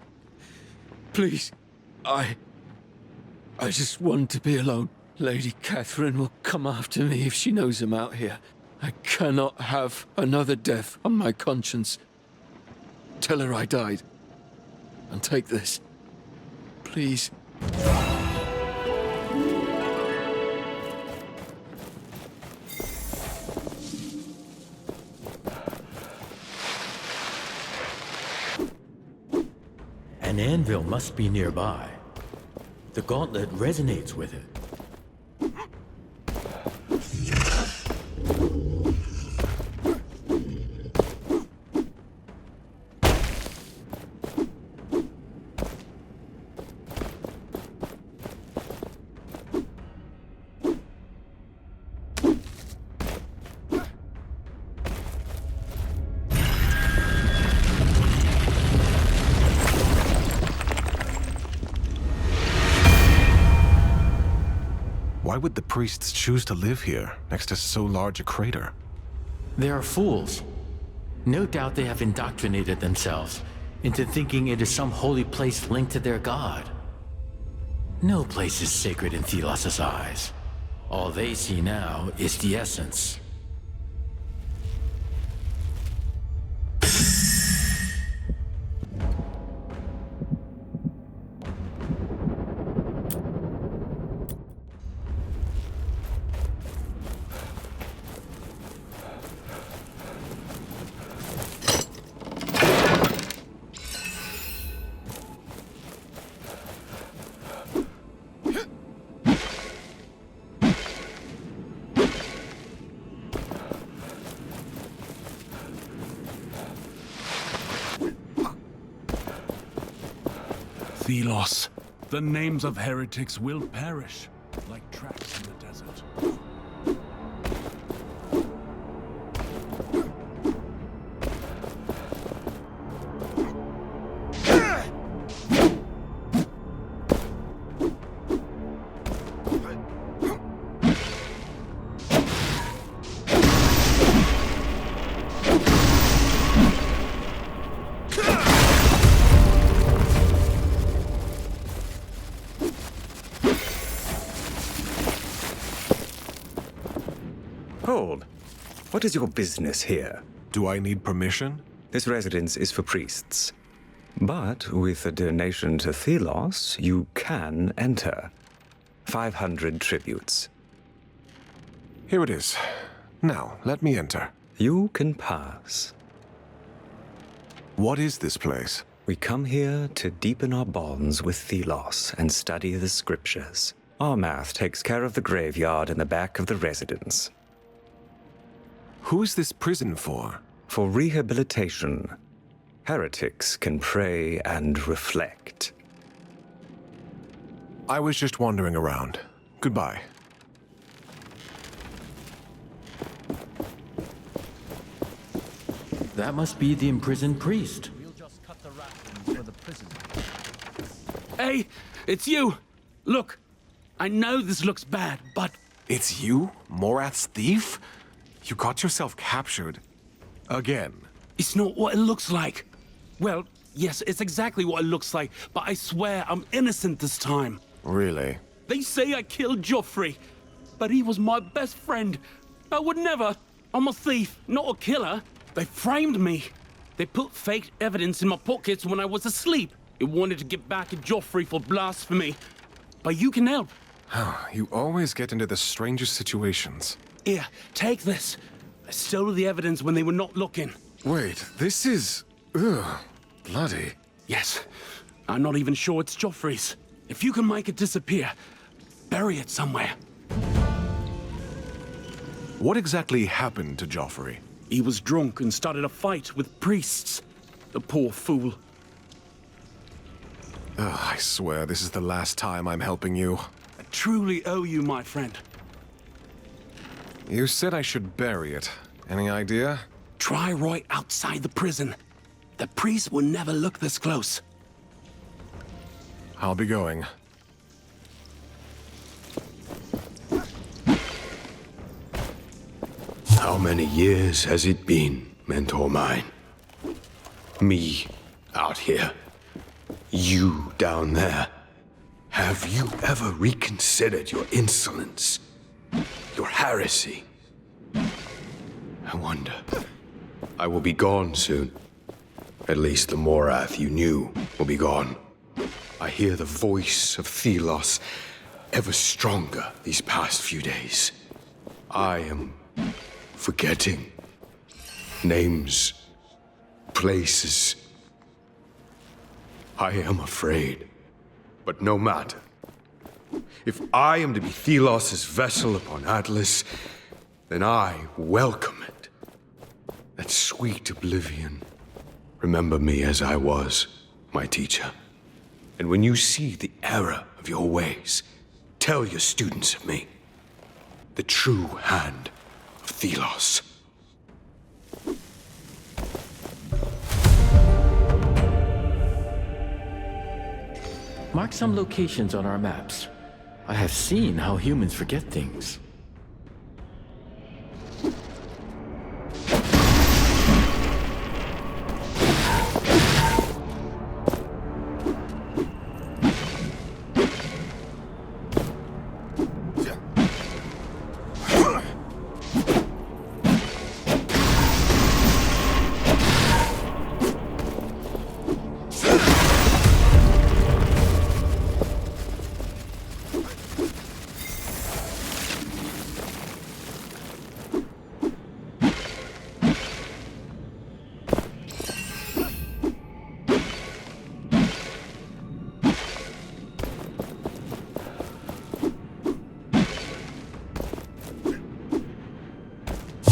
Please. I just want to be alone. Lady Catherine will come after me if she knows I'm out here. I cannot have another death on my conscience. Tell her I died. And take this. Please. An anvil must be nearby. The gauntlet resonates with it. Why would the priests choose to live here, next to so large a crater? They are fools. No doubt they have indoctrinated themselves into thinking it is some holy place linked to their god. No place is sacred in Thelos' eyes. All they see now is the essence. Thelos, the names of heretics will perish, like tracks in the desert. Hold. What is your business here? Do I need permission? This residence is for priests. But with a donation to Thelos, you can enter. 500 tributes. Here it is. Now, let me enter. You can pass. What is this place? We come here to deepen our bonds with Thelos and study the scriptures. Our math takes care of the graveyard in the back of the residence. Who is this prison for? For rehabilitation. Heretics can pray and reflect. I was just wandering around. Goodbye. That must be the imprisoned priest. Hey, it's you! Look, I know this looks bad, but... It's you? Morath's thief? You got yourself captured. Again. It's not what it looks like. Well, yes, it's exactly what it looks like, but I swear I'm innocent this time. Really? They say I killed Joffrey, but he was my best friend. I would never. I'm a thief, not a killer. They framed me. They put fake evidence in my pockets when I was asleep. They wanted to get back at Joffrey for blasphemy. But you can help. You always get into the strangest situations. Here, take this. I stole the evidence when they were not looking. Wait, this is... ugh, bloody. Yes. I'm not even sure it's Joffrey's. If you can make it disappear, bury it somewhere. What exactly happened to Joffrey? He was drunk and started a fight with priests. The poor fool. Ugh, I swear this is the last time I'm helping you. I truly owe you, my friend. You said I should bury it. Any idea? Try right outside the prison. The priests will never look this close. I'll be going. How many years has it been, mentor mine? Me out here. You down there. Have you ever reconsidered your insolence? Your heresy? I wonder. I will be gone soon. At least the Morath you knew will be gone. I hear the voice of Thelos ever stronger these past few days. I am forgetting names, places. I am afraid, but no matter. If I am to be Thelos' vessel upon Atlas, then I welcome it. That sweet oblivion. Remember me as I was, my teacher. And when you see the error of your ways, tell your students of me. The true hand of Thelos. Mark some locations on our maps. I have seen how humans forget things.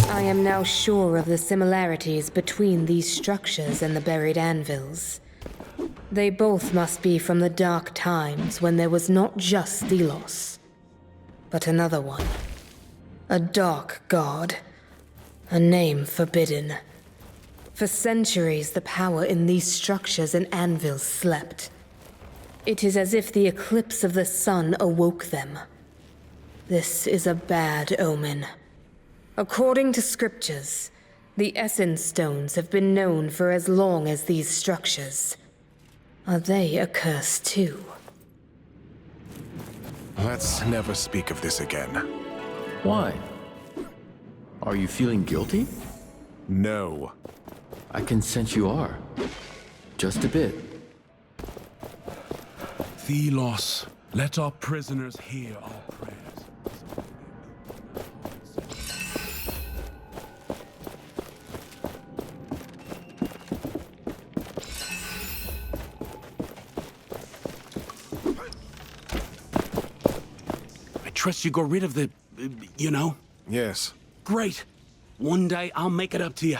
I am now sure of the similarities between these structures and the buried Anvils. They both must be from the dark times when there was not just Thelos, but another one. A dark god. A name forbidden. For centuries, the power in these structures and anvils slept. It is as if the eclipse of the sun awoke them. This is a bad omen. According to scriptures, the Essence Stones have been known for as long as these structures. Are they a curse too? Let's never speak of this again. Why? Are you feeling guilty? No. I can sense you are. Just a bit. Thelos, let our prisoners hear our prayers. Trust you got rid of the, you know? Yes. Great. One day I'll make it up to you.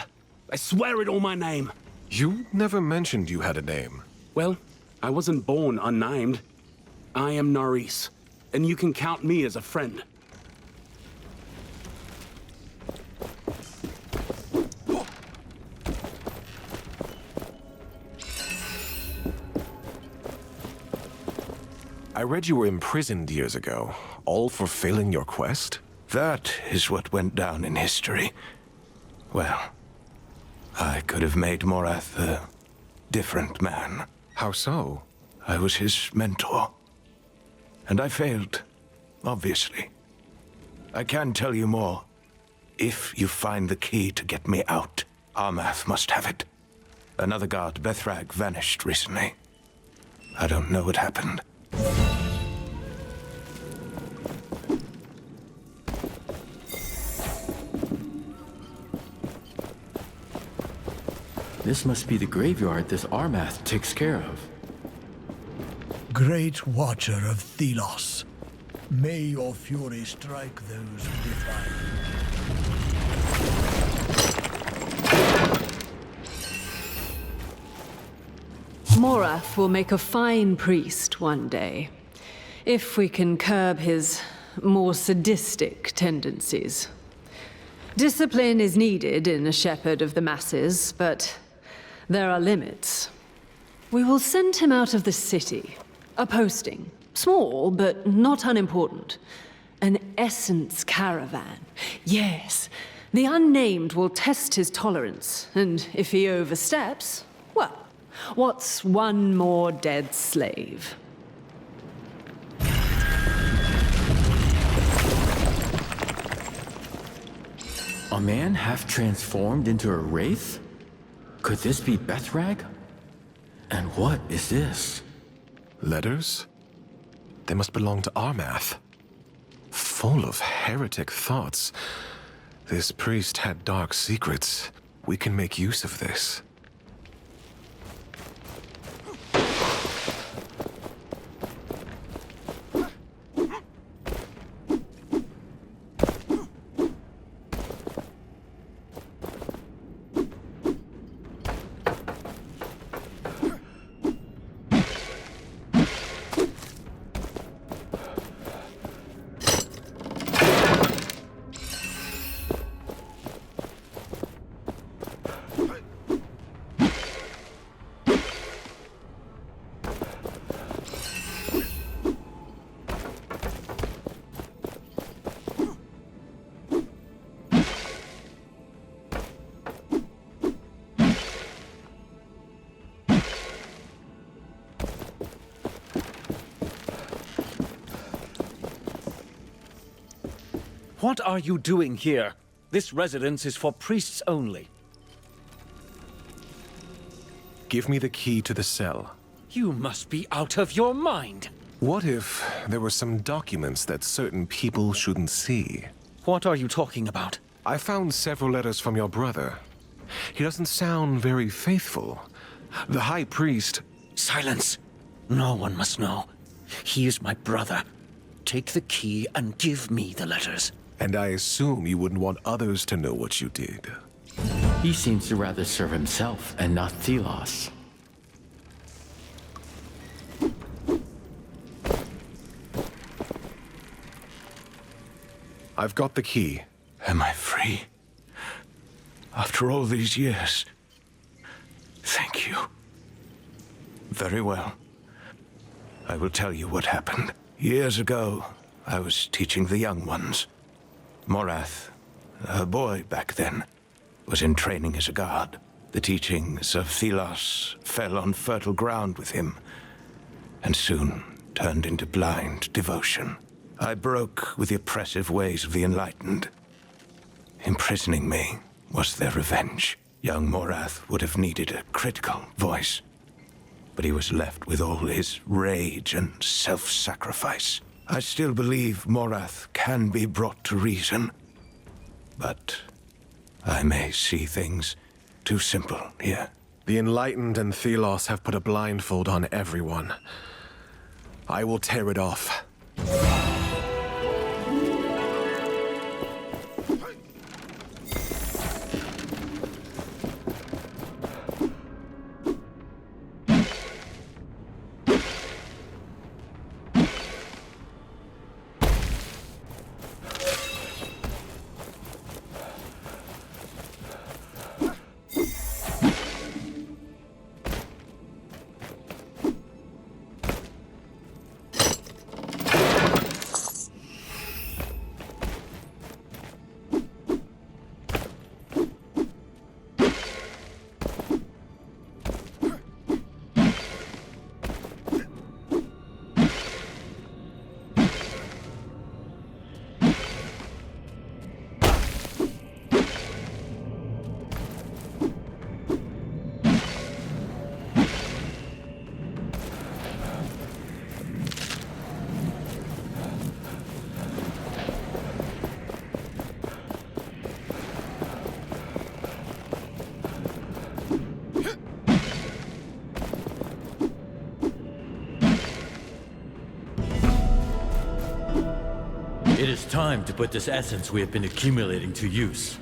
I swear it on my name. You never mentioned you had a name. Well, I wasn't born unnamed. I am Naris, and you can count me as a friend. I read you were imprisoned years ago, all for failing your quest? That is what went down in history. Well, I could have made Morath a different man. How so? I was his mentor. And I failed, obviously. I can tell you more. If you find the key to get me out, Armath must have it. Another guard, Bethrag, vanished recently. I don't know what happened. This must be the graveyard this Armath takes care of. Great Watcher of Thelos, may your fury strike those who defy you. Morath will make a fine priest one day, if we can curb his more sadistic tendencies. Discipline is needed in a shepherd of the masses, but there are limits. We will send him out of the city. A posting. Small, but not unimportant. An essence caravan. Yes, the unnamed will test his tolerance, and if he oversteps, well, what's one more dead slave? A man half transformed into a wraith? Could this be Bethrag? And what is this? Letters? They must belong to Armath. Full of heretic thoughts. This priest had dark secrets. We can make use of this. What are you doing here? This residence is for priests only. Give me the key to the cell. You must be out of your mind. What if there were some documents that certain people shouldn't see? What are you talking about? I found several letters from your brother. He doesn't sound very faithful. The High Priest... Silence! No one must know. He is my brother. Take the key and give me the letters. And I assume you wouldn't want others to know what you did. He seems to rather serve himself and not Thelos. I've got the key. Am I free? After all these years? Thank you. Very well. I will tell you what happened. Years ago, I was teaching the young ones. Morath, a boy back then, was in training as a guard. The teachings of Thelos fell on fertile ground with him, and soon turned into blind devotion. I broke with the oppressive ways of the Enlightened. Imprisoning me was their revenge. Young Morath would have needed a critical voice, but he was left with all his rage and self-sacrifice. I still believe Morath can be brought to reason, but I may see things too simple here. The Enlightened and Thelos have put a blindfold on everyone. I will tear it off. time to put this essence we have been accumulating to use.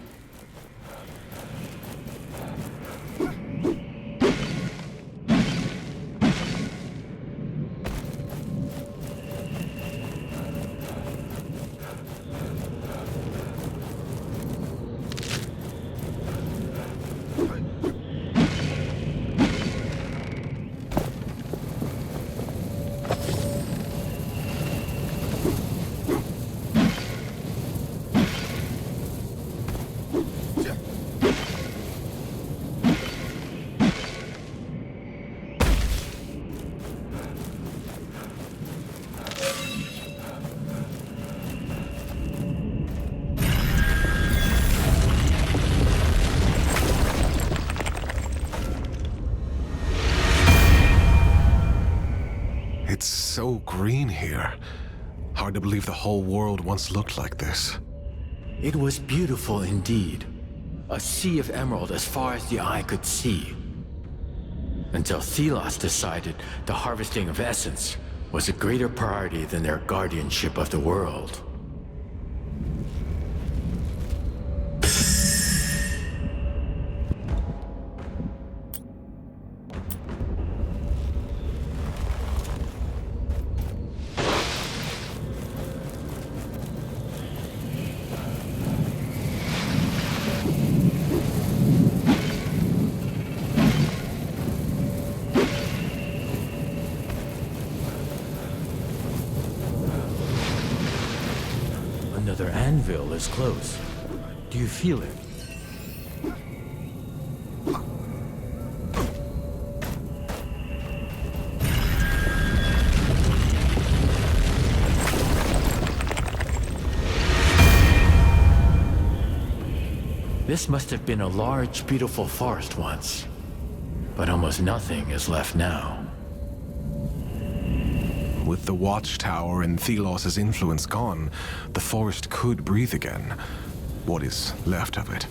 It's so green here. Hard to believe the whole world once looked like this. It was beautiful indeed. A sea of emerald as far as the eye could see. Until Thelos decided the harvesting of essence was a greater priority than their guardianship of the world. Another anvil is close. Do you feel it? This must have been a large, beautiful forest once, but almost nothing is left now. With the Watchtower and Thelos' influence gone, the forest could breathe again. What is left of it.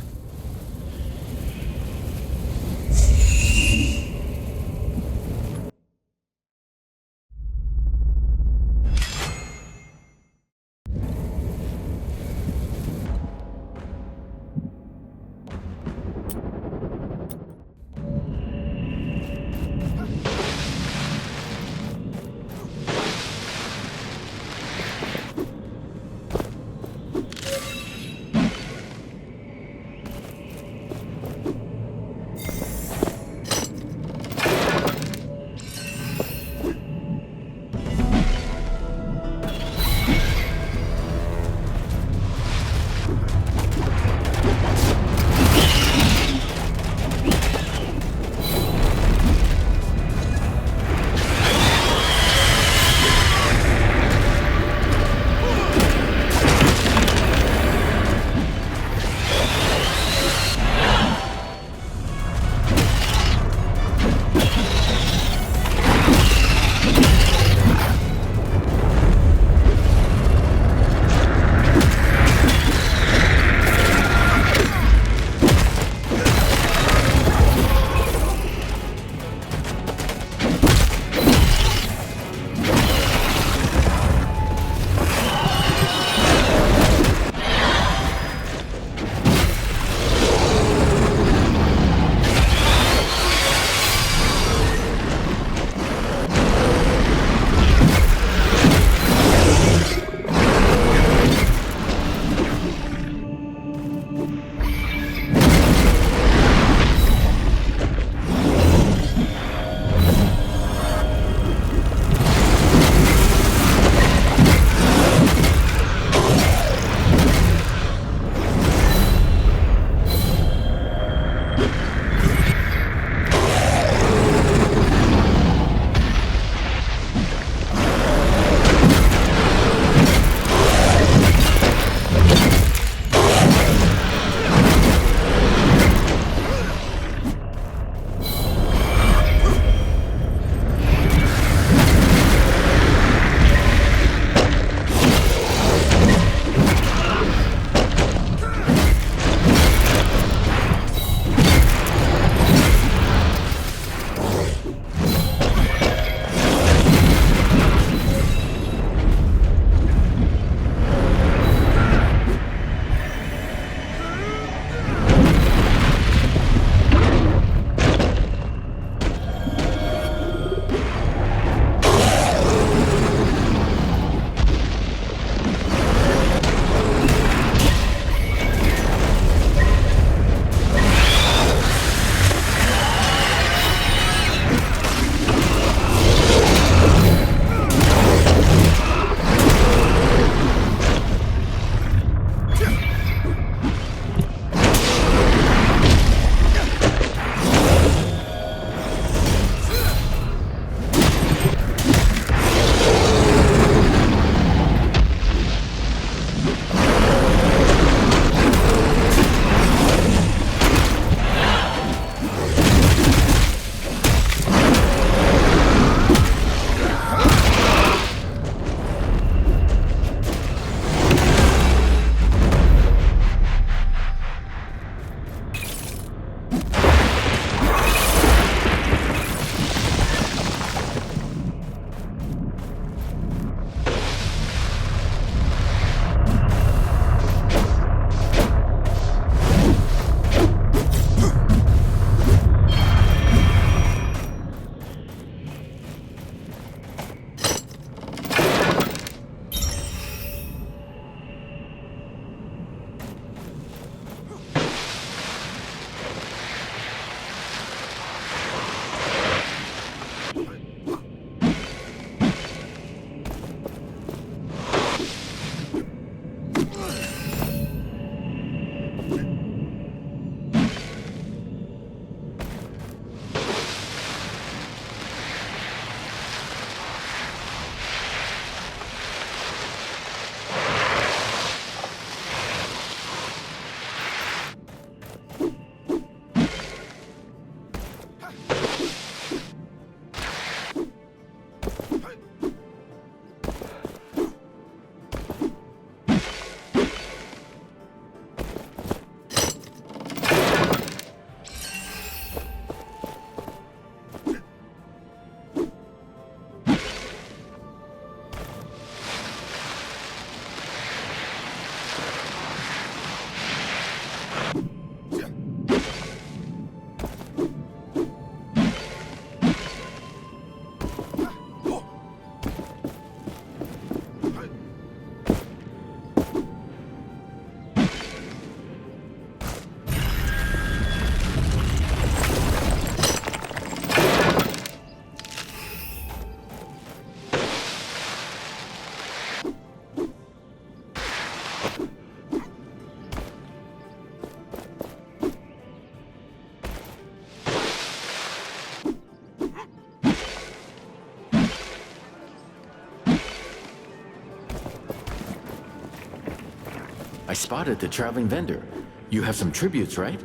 I spotted the traveling vendor. You have some tributes, right?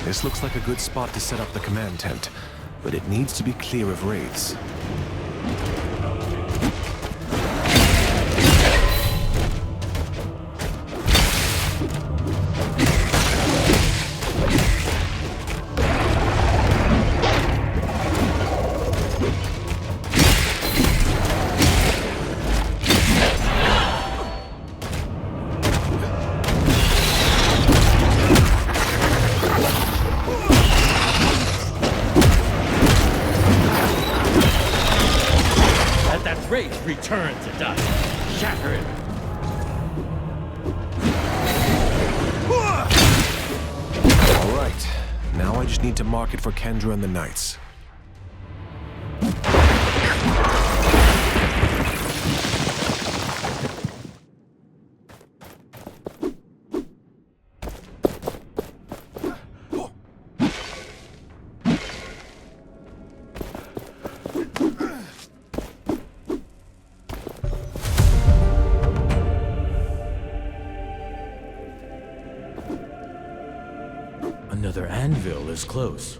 This looks like a good spot to set up the command tent, but it needs to be clear of wraiths. Return to dust. Shatter it. All right. Now I just need to mark it for Kendra and the Knights. Another anvil is close.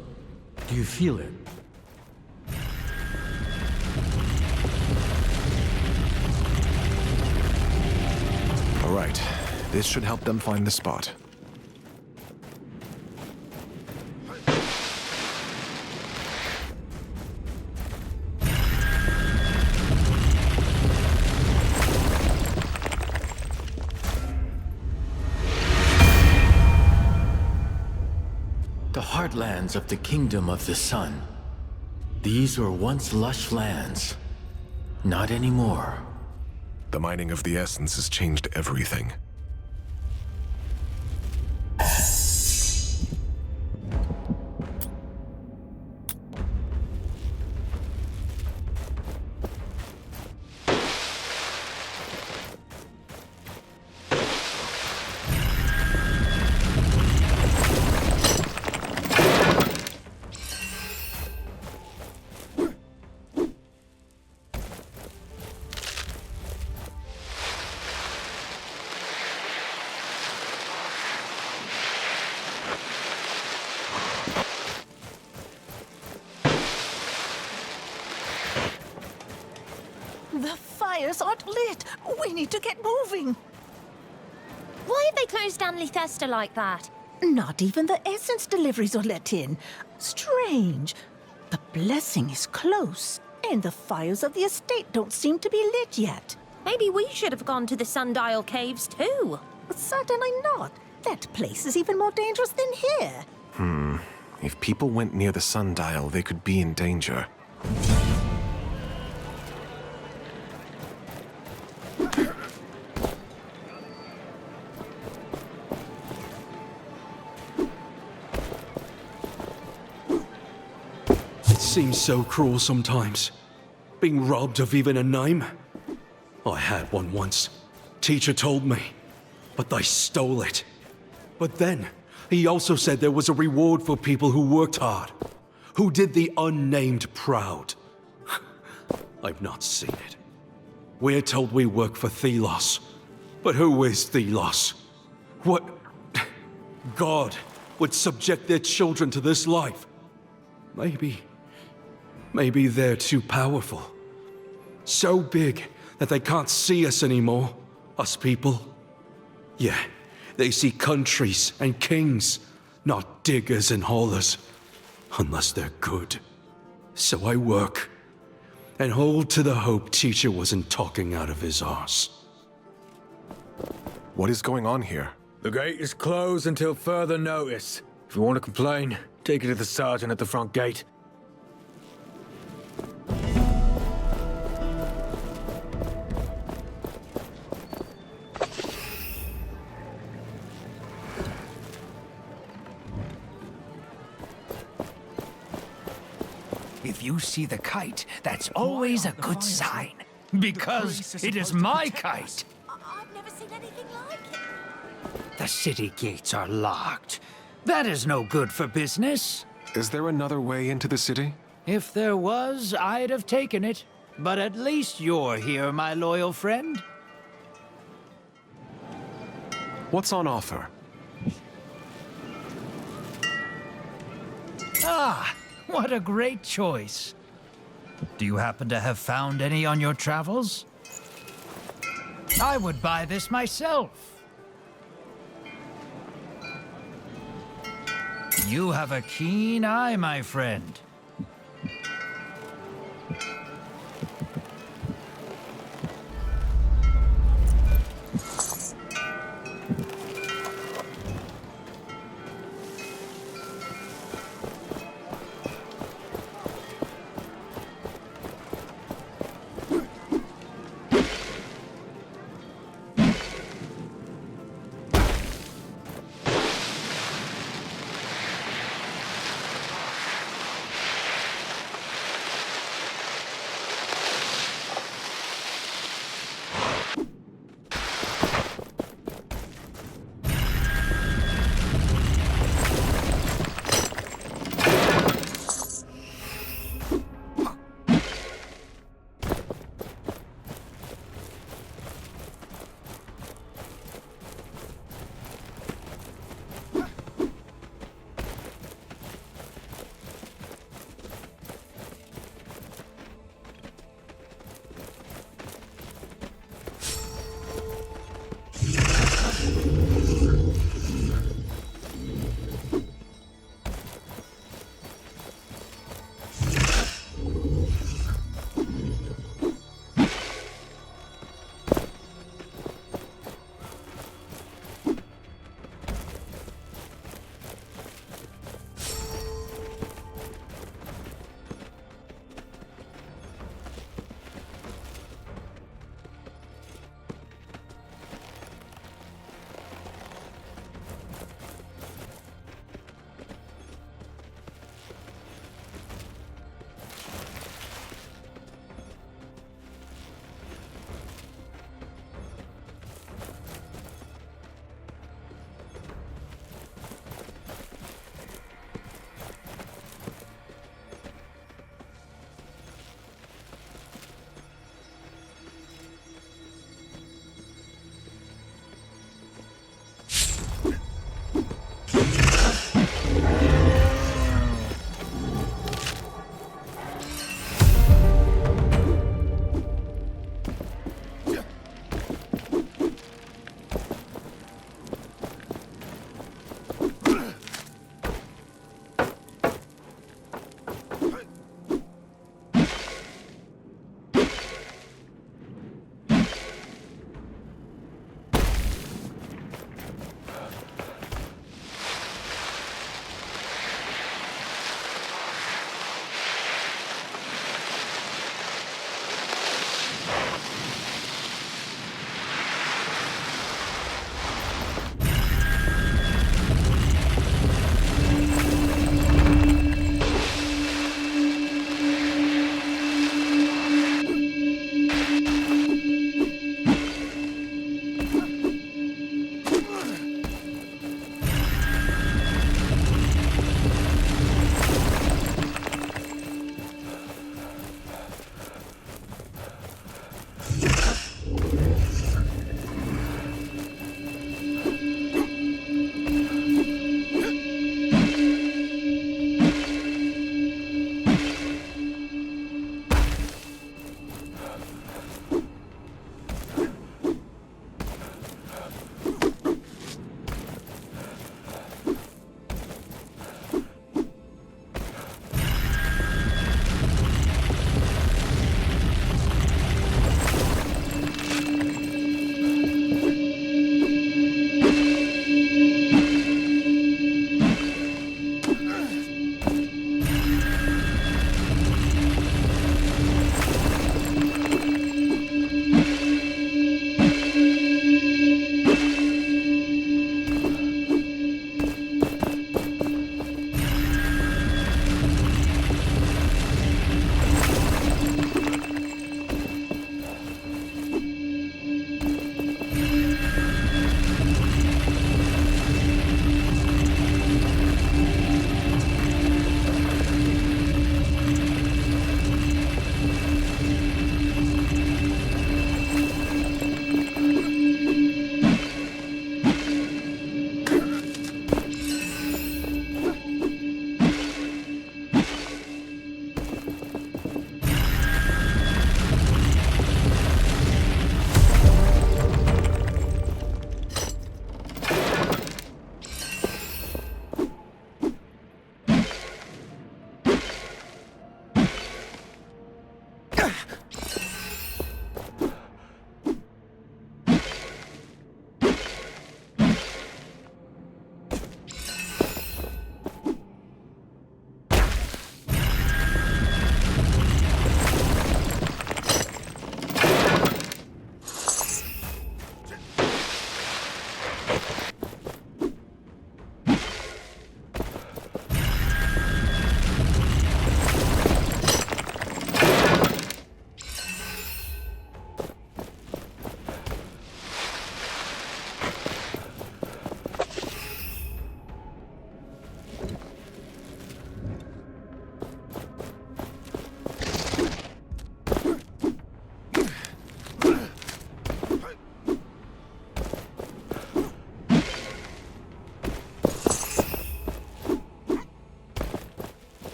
Do you feel it? All right. This should help them find the spot. Heartlands of the Kingdom of the Sun. These were once lush lands. Not anymore. The mining of the essence has changed everything. The fires aren't lit. We need to get moving. Why have they closed Stanley Thester like that? Not even the essence deliveries are let in. Strange. The blessing is close, and the fires of the estate don't seem to be lit yet. Maybe we should have gone to the Sundial Caves too. Certainly not. That place is even more dangerous than here. If people went near the sundial, they could be in danger. It seems so cruel sometimes. Being robbed of even a name. I had one once. Teacher told me. But they stole it. But then, he also said there was a reward for people who worked hard. Who did the unnamed proud. I've not seen it. We're told we work for Thelos. But who is Thelos? What God would subject their children to this life? Maybe they're too powerful. So big that they can't see us anymore, us people. Yeah, they see countries and kings, not diggers and haulers, unless they're good. So I work, and hold to the hope Teacher wasn't talking out of his arse. What is going on here? The gate is closed until further notice. If you want to complain, take it to the sergeant at the front gate. If you see the kite, that's always a good sign. Because it is my kite. I've never seen anything like it. The city gates are locked. That is no good for business. Is there another way into the city? If there was, I'd have taken it. But at least you're here, my loyal friend. What's on offer? Ah, what a great choice. Do you happen to have found any on your travels? I would buy this myself. You have a keen eye, my friend.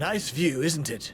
Nice view, isn't it?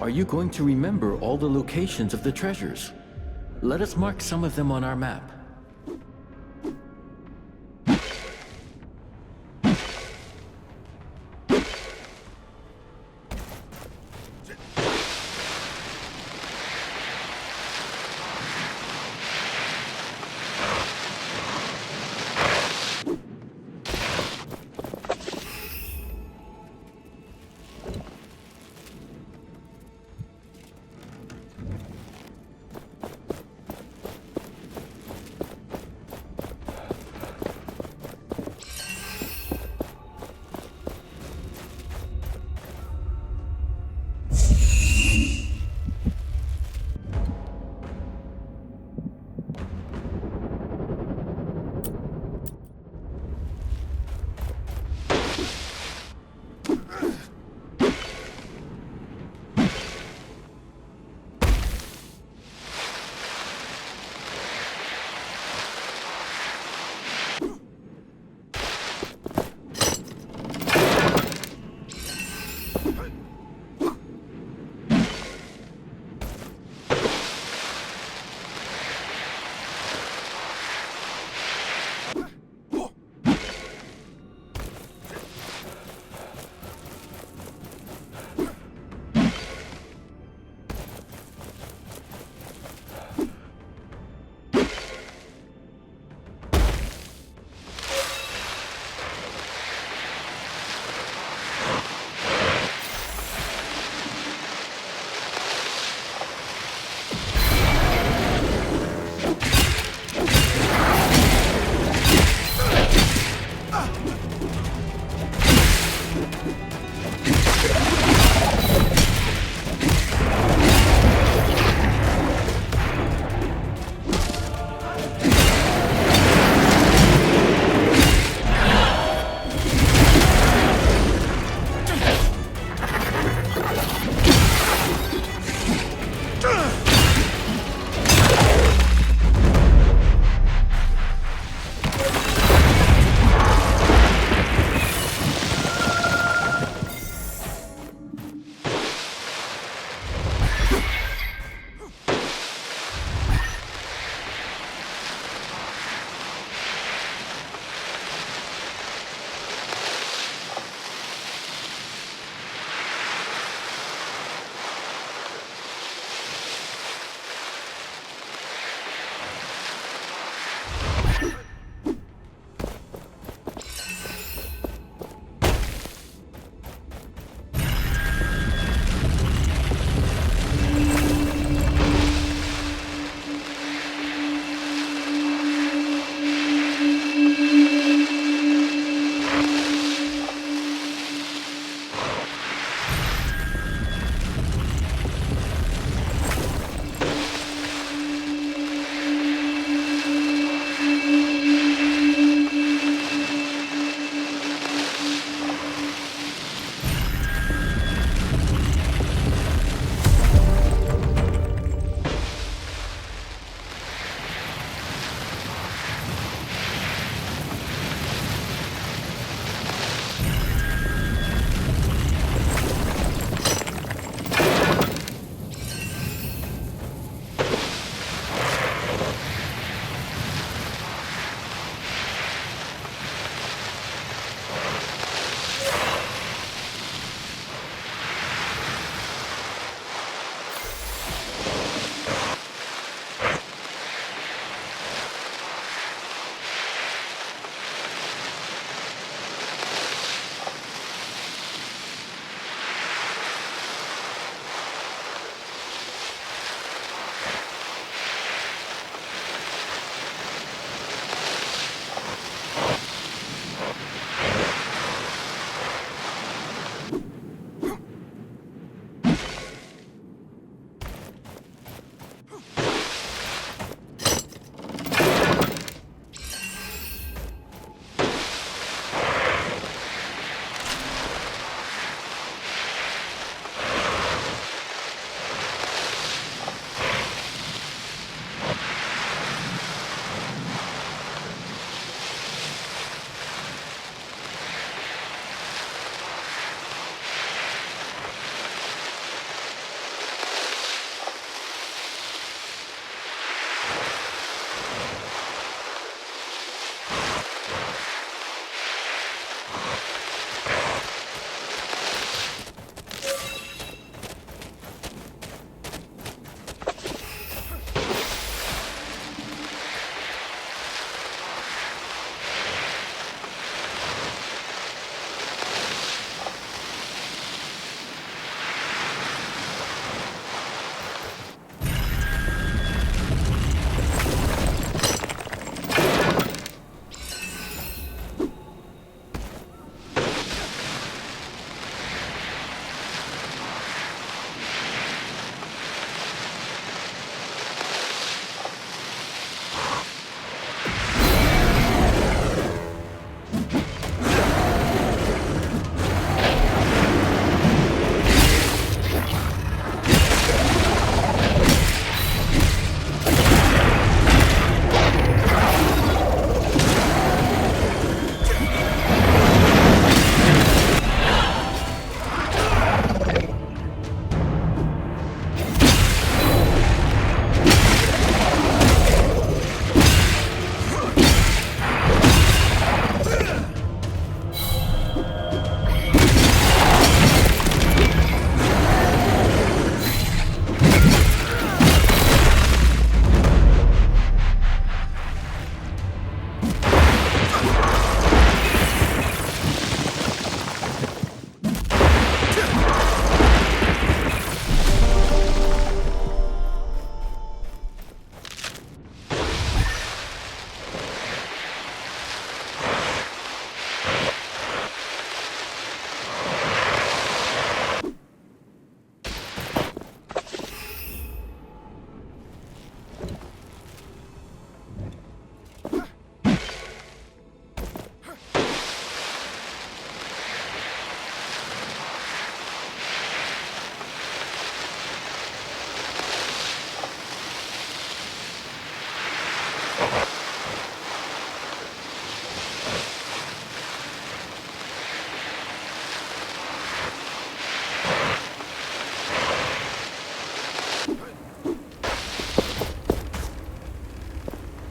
Are you going to remember all the locations of the treasures? Let us mark some of them on our map.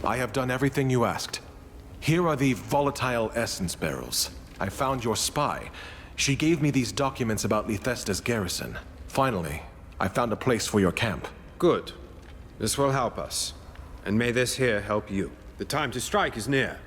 I have done everything you asked. Here are the volatile essence barrels. I found your spy. She gave me these documents about Lethesta's garrison. Finally, I found a place for your camp. Good. This will help us. And may this here help you. The time to strike is near.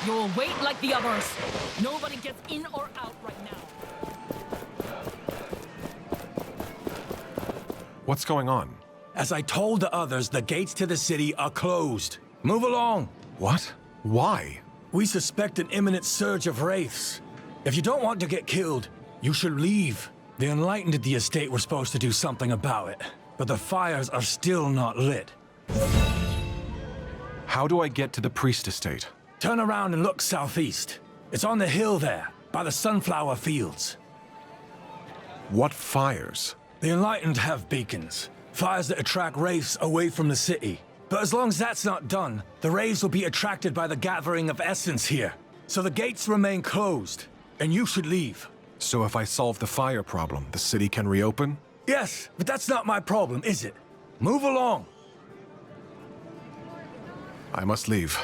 You'll wait like the others. Nobody gets in or out right now. What's going on? As I told the others, the gates to the city are closed. Move along. What? Why? We suspect an imminent surge of wraiths. If you don't want to get killed, you should leave. The Enlightened at the estate were supposed to do something about it, but the fires are still not lit. How do I get to the priest estate? Turn around and look southeast. It's on the hill there, by the sunflower fields. What fires? The Enlightened have beacons. Fires that attract wraiths away from the city. But as long as that's not done, the wraiths will be attracted by the gathering of essence here. So the gates remain closed, and you should leave. So if I solve the fire problem, the city can reopen? Yes, but that's not my problem, is it? Move along. I must leave.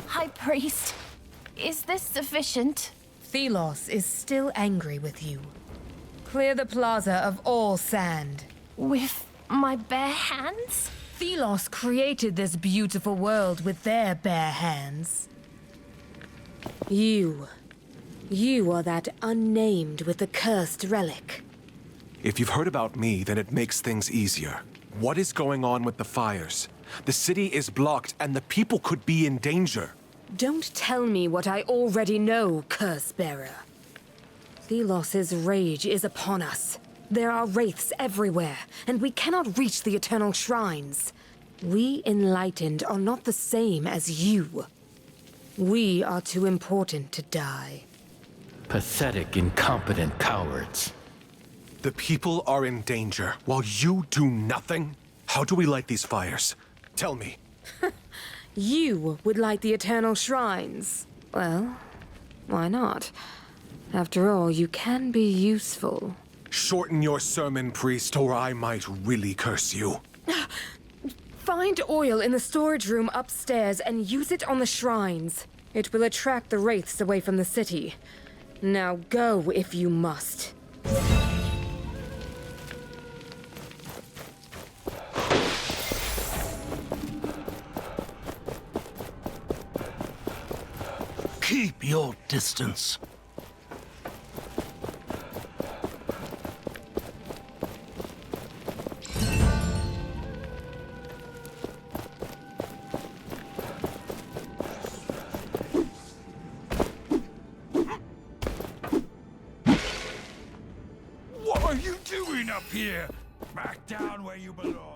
High Priest, is this sufficient? Thelos is still angry with you. Clear the plaza of all sand. With my bare hands? Thelos created this beautiful world with their bare hands. You are that unnamed with the cursed relic. If you've heard about me, then it makes things easier. What is going on with the fires? The city is blocked and the people could be in danger. Don't tell me what I already know, Curse-bearer. Thelos's rage is upon us. There are wraiths everywhere, and we cannot reach the Eternal Shrines. We Enlightened are not the same as you. We are too important to die. Pathetic, incompetent cowards. The people are in danger, while you do nothing? How do we light these fires? Tell me. You would like the Eternal Shrines. Well, why not? After all, you can be useful. Shorten your sermon, priest, or I might really curse you. Find oil in the storage room upstairs and use it on the shrines. It will attract the wraiths away from the city. Now go if you must. Keep your distance. What are you doing up here? Back down where you belong.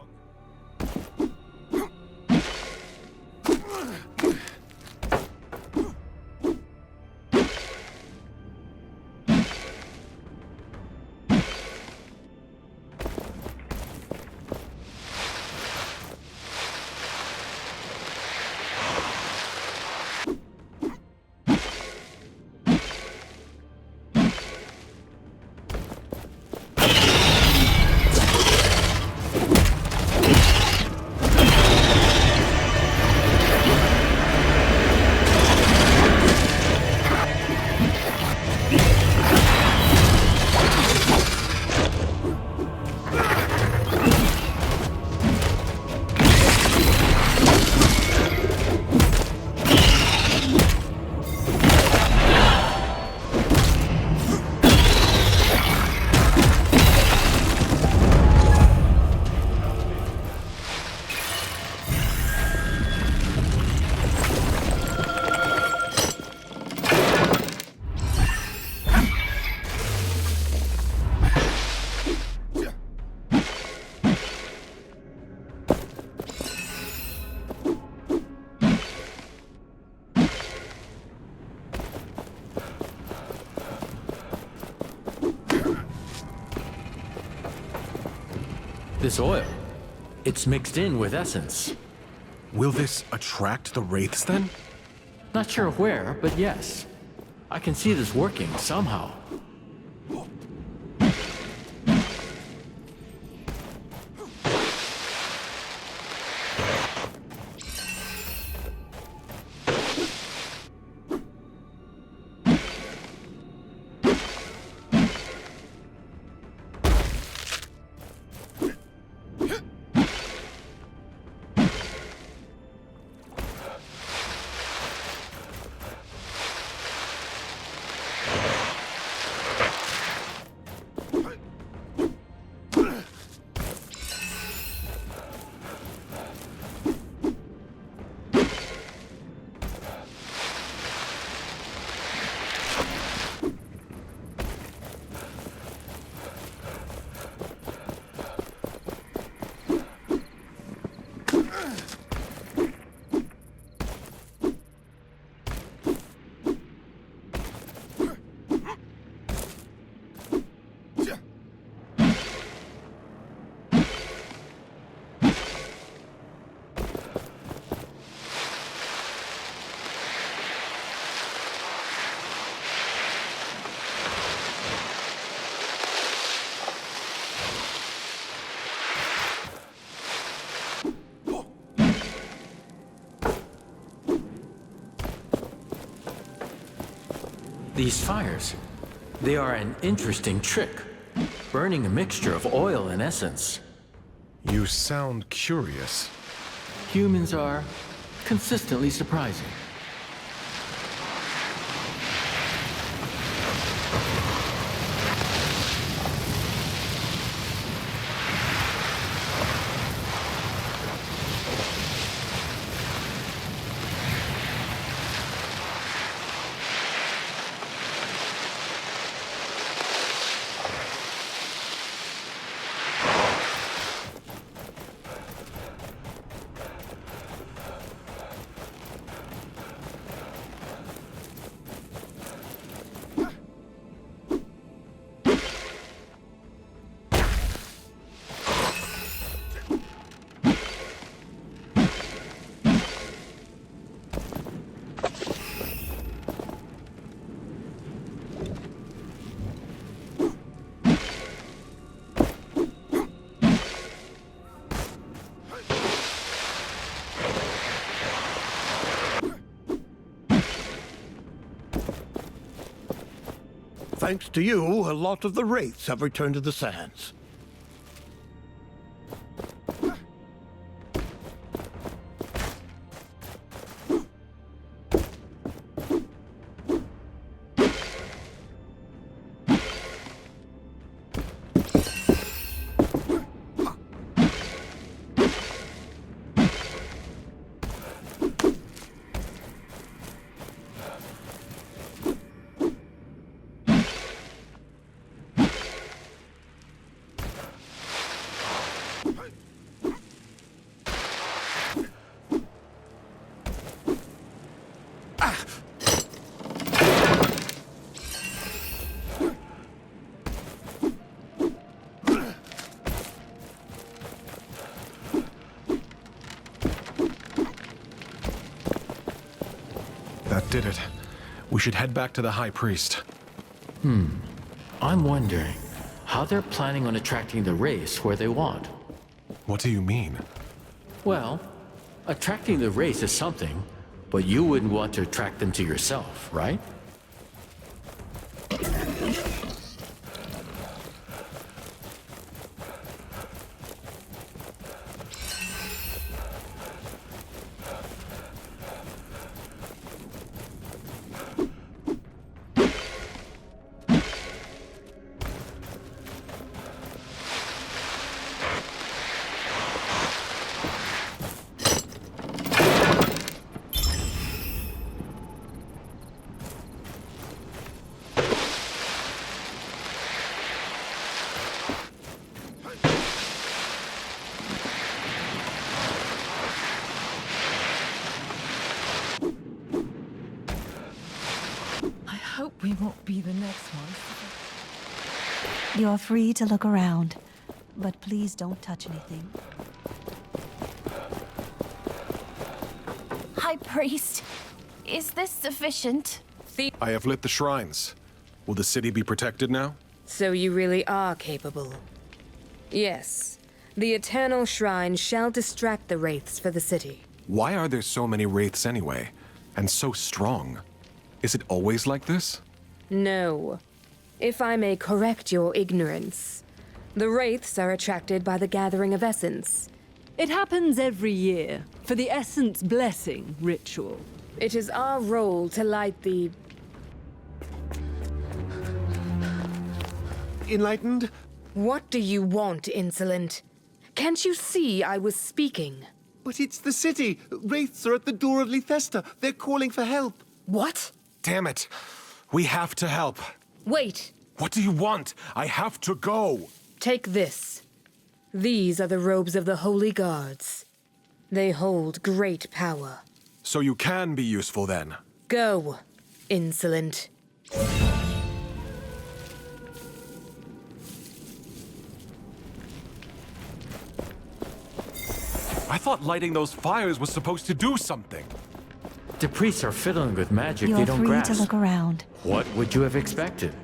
This oil, it's mixed in with essence. Will this attract the wraiths then? Not sure where, but yes. I can see this working somehow. These fires, they are an interesting trick, burning a mixture of oil and essence. You sound curious. Humans are consistently surprising. Thanks to you, a lot of the wraiths have returned to the sands. That did it. We should head back to the High Priest. I'm wondering how they're planning on attracting the race where they want. What do you mean? Well, attracting the race is something, but you wouldn't want to attract them to yourself, right? Hope we won't be the next one. You're free to look around, but please don't touch anything. High Priest, is this sufficient? I have lit the shrines. Will the city be protected now? So you really are capable. Yes. The Eternal Shrine shall distract the wraiths for the city. Why are there so many wraiths anyway? And so strong? Is it always like this? No. If I may correct your ignorance, the wraiths are attracted by the gathering of essence. It happens every year, for the Essence Blessing ritual. It is our role to light the... Enlightened? What do you want, insolent? Can't you see I was speaking? But it's the city. Wraiths are at the door of Lethesta. They're calling for help. What? Damn it. We have to help. Wait. What do you want? I have to go. Take this. These are the robes of the Holy Guards. They hold great power. So you can be useful then? Go, insolent. I thought lighting those fires was supposed to do something. The priests are fiddling with magic You're they don't free grasp. to look around. What would you have expected?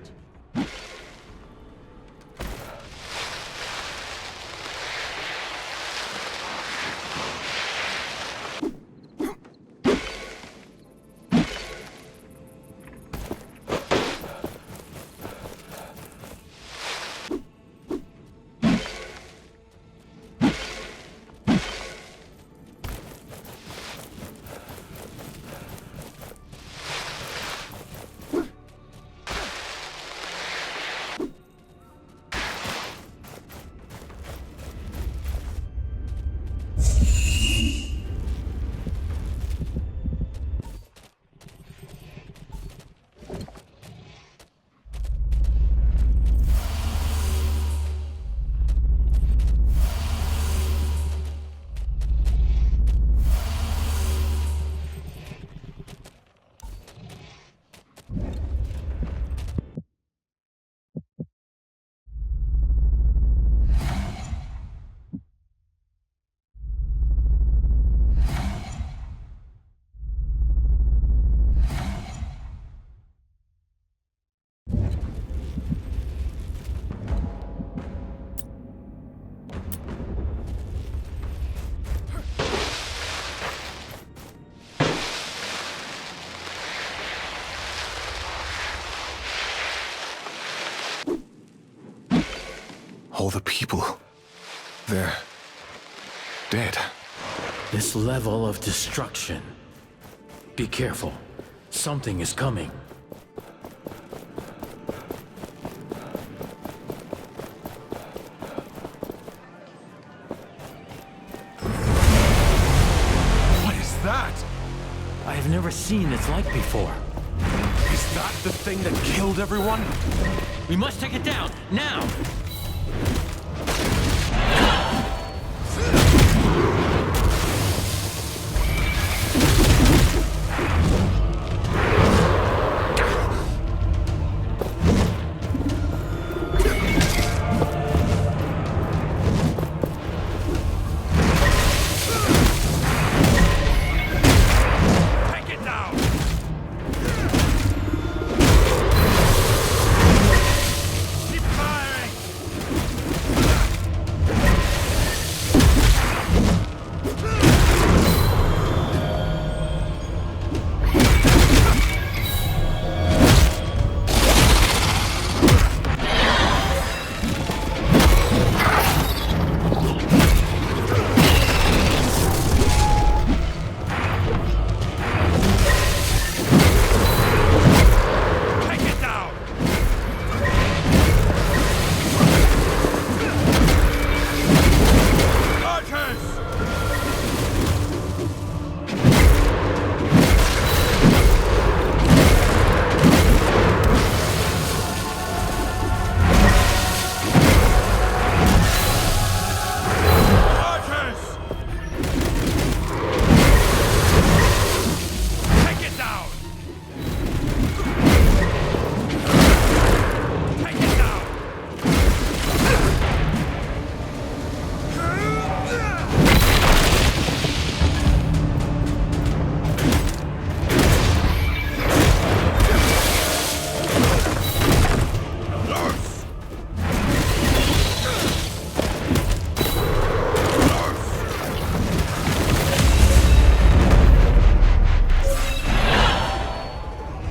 All the people. They're dead. This level of destruction. Be careful. Something is coming. What is that? I have never seen its like before. Is that the thing that killed everyone? We must take it down, now!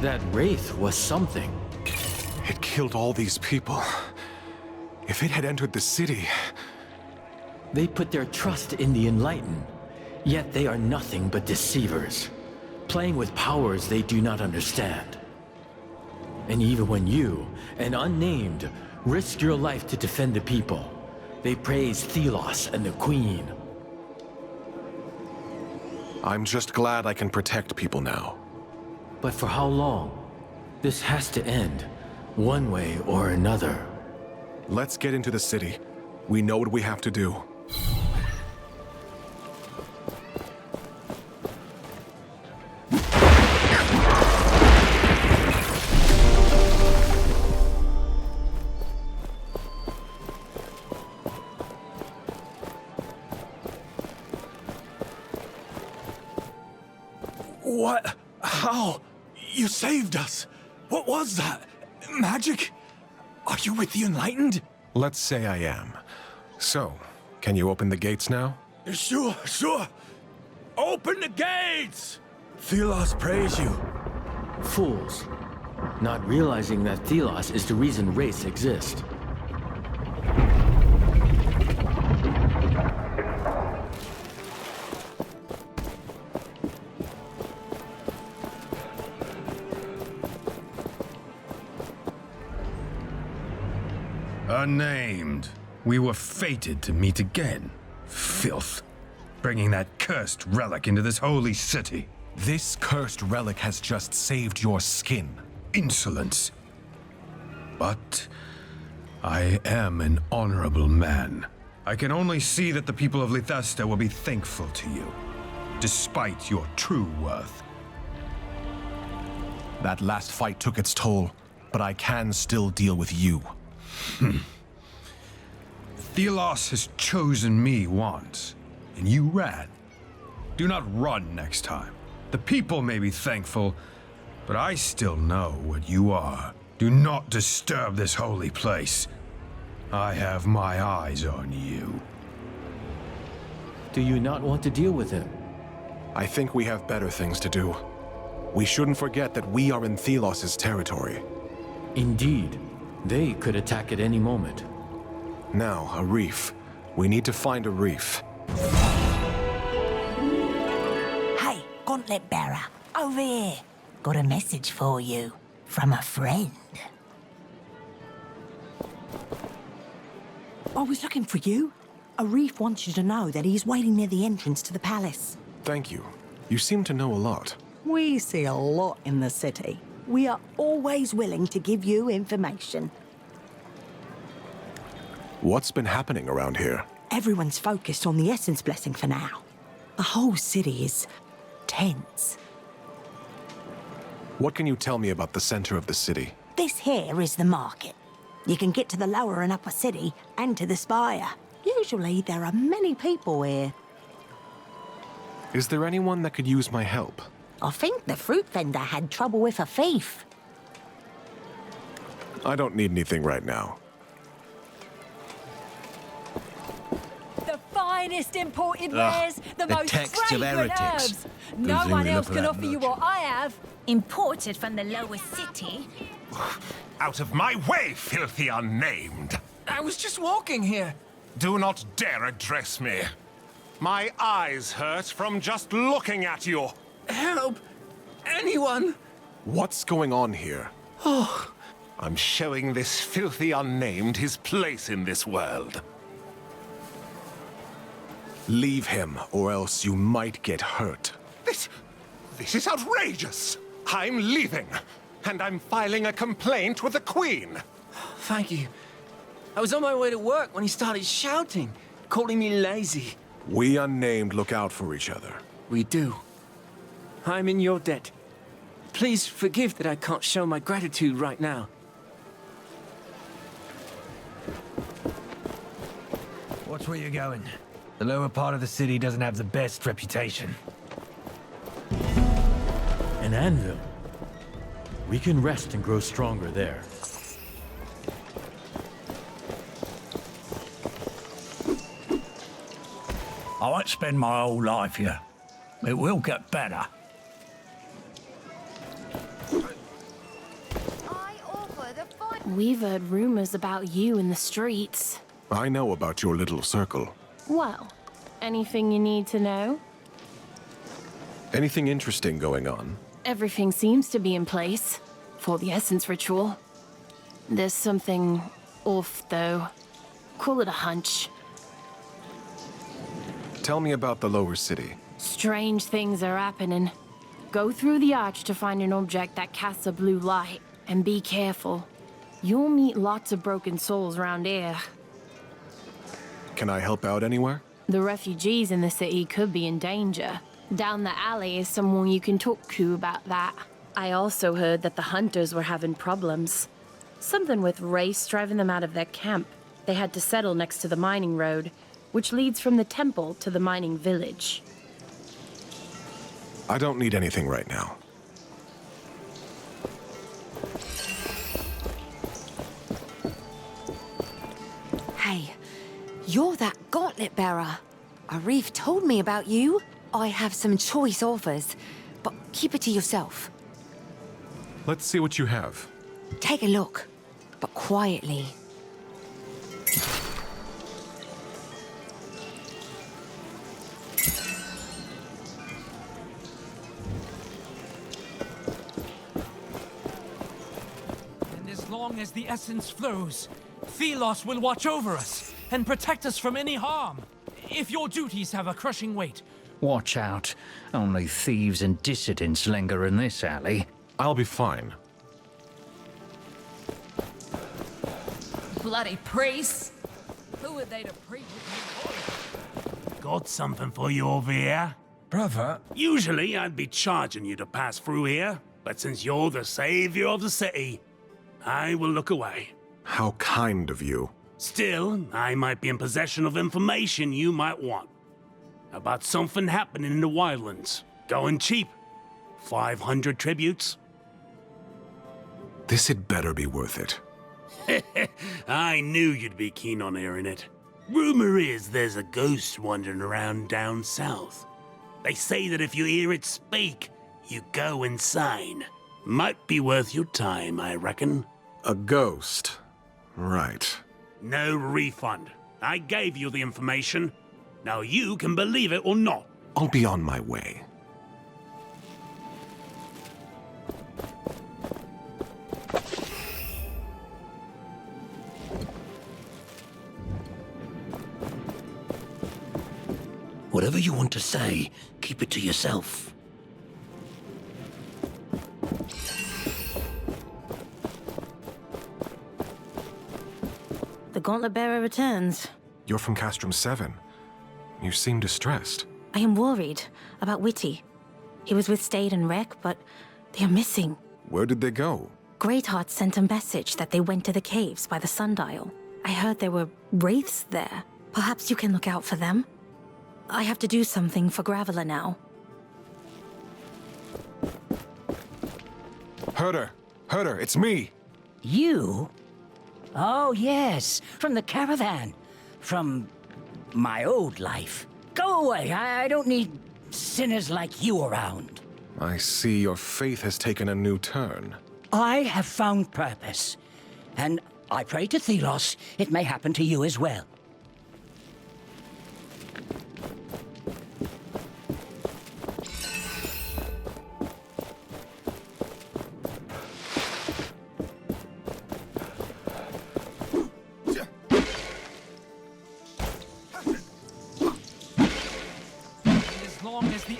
That wraith was something. It killed all these people. If it had entered the city... They put their trust in the Enlightened, yet they are nothing but deceivers, playing with powers they do not understand. And even when you, an unnamed, risk your life to defend the people, they praise Thelos and the Queen. I'm just glad I can protect people now. But for how long? This has to end, one way or another. Let's get into the city. We know what we have to do. What? How? You saved us! What was that? Magic? Are you with the Enlightened? Let's say I am. So, can you open the gates now? Sure. Open the gates! Thelos praise you. Fools. Not realizing that Thelos is the reason wraiths exist. Unnamed. We were fated to meet again. Filth. Bringing that cursed relic into this holy city. This cursed relic has just saved your skin. Insolence. But I am an honorable man. I can only see that the people of Lithesta will be thankful to you, despite your true worth. That last fight took its toll, but I can still deal with you. Thelos has chosen me once, and you ran. Do not run next time. The people may be thankful, but I still know what you are. Do not disturb this holy place. I have my eyes on you. Do you not want to deal with him? I think we have better things to do. We shouldn't forget that we are in Thelos' territory. Indeed. They could attack at any moment. Now, a reef. We need to find a reef. Hey, Gauntlet Bearer, over here. Got a message for you from a friend. I was looking for you. A reef wants you to know that he's waiting near the entrance to the palace. Thank you. You seem to know a lot. We see a lot in the city. We are always willing to give you information. What's been happening around here? Everyone's focused on the Essence Blessing for now. The whole city is tense. What can you tell me about the center of the city? This here is the market. You can get to the lower and upper city and to the spire. Usually there are many people here. Is there anyone that could use my help? I think the fruit vendor had trouble with a thief. I don't need anything right now. The finest imported wares, the most texts of fragrant heretics. herbs. No Presumably one not else for can that offer you much. what I have. Imported from the lower city. Out of my way, filthy unnamed! I was just walking here. Do not dare address me. My eyes hurt from just looking at you. Help! Anyone! What's going on here? Oh, I'm showing this filthy unnamed his place in this world. Leave him, or else you might get hurt. This is outrageous! I'm leaving, and I'm filing a complaint with the Queen. Thank you. I was on my way to work when he started shouting, calling me lazy. We unnamed look out for each other. We do. I'm in your debt. Please forgive that I can't show my gratitude right now. Watch where you're going. The lower part of the city doesn't have the best reputation. An anvil. We can rest and grow stronger there. I won't spend my whole life here. It will get better. We've heard rumors about you in the streets. I know about your little circle. Well, anything you need to know? Anything interesting going on? Everything seems to be in place for the Essence ritual. There's something off, though. Call it a hunch. Tell me about the lower city. Strange things are happening. Go through the arch to find an object that casts a blue light, and be careful. You'll meet lots of broken souls around here. Can I help out anywhere? The refugees in the city could be in danger. Down the alley is someone you can talk to about that. I also heard that the hunters were having problems. Something with Race driving them out of their camp. They had to settle next to the mining road, which leads from the temple to the mining village. I don't need anything right now. Hey, you're that gauntlet bearer. Arif told me about you. I have some choice offers, but keep it to yourself. Let's see what you have. Take a look, but quietly. And as long as the essence flows, Thelos will watch over us and protect us from any harm. If your duties have a crushing weight. Watch out. Only thieves and dissidents linger in this alley. I'll be fine. Bloody priests! Who are they to preach? Got something for you over here? Brother? Usually I'd be charging you to pass through here, but since you're the savior of the city, I will look away. How kind of you. Still, I might be in possession of information you might want. About something happening in the Wildlands. Going cheap. 500 tributes. This had better be worth it. I knew you'd be keen on hearing it. Rumor is there's a ghost wandering around down south. They say that if you hear it speak, you go insane. Might be worth your time, I reckon. A ghost. Right. No refund. I gave you the information. Now you can believe it or not. I'll be on my way. Whatever you want to say, keep it to yourself. The Gauntlet Bearer returns. You're from Castrum 7. You seem distressed. I am worried about Witty. He was with Stade and Wreck, but they are missing. Where did they go? Greatheart sent a message that they went to the caves by the sundial. I heard there were wraiths there. Perhaps you can look out for them? I have to do something for Graveler now. Herder! Herder, it's me! You? Oh, yes, from the caravan. From my old life. Go away, I don't need sinners like you around. I see your faith has taken a new turn. I have found purpose, and I pray to Thelos it may happen to you as well.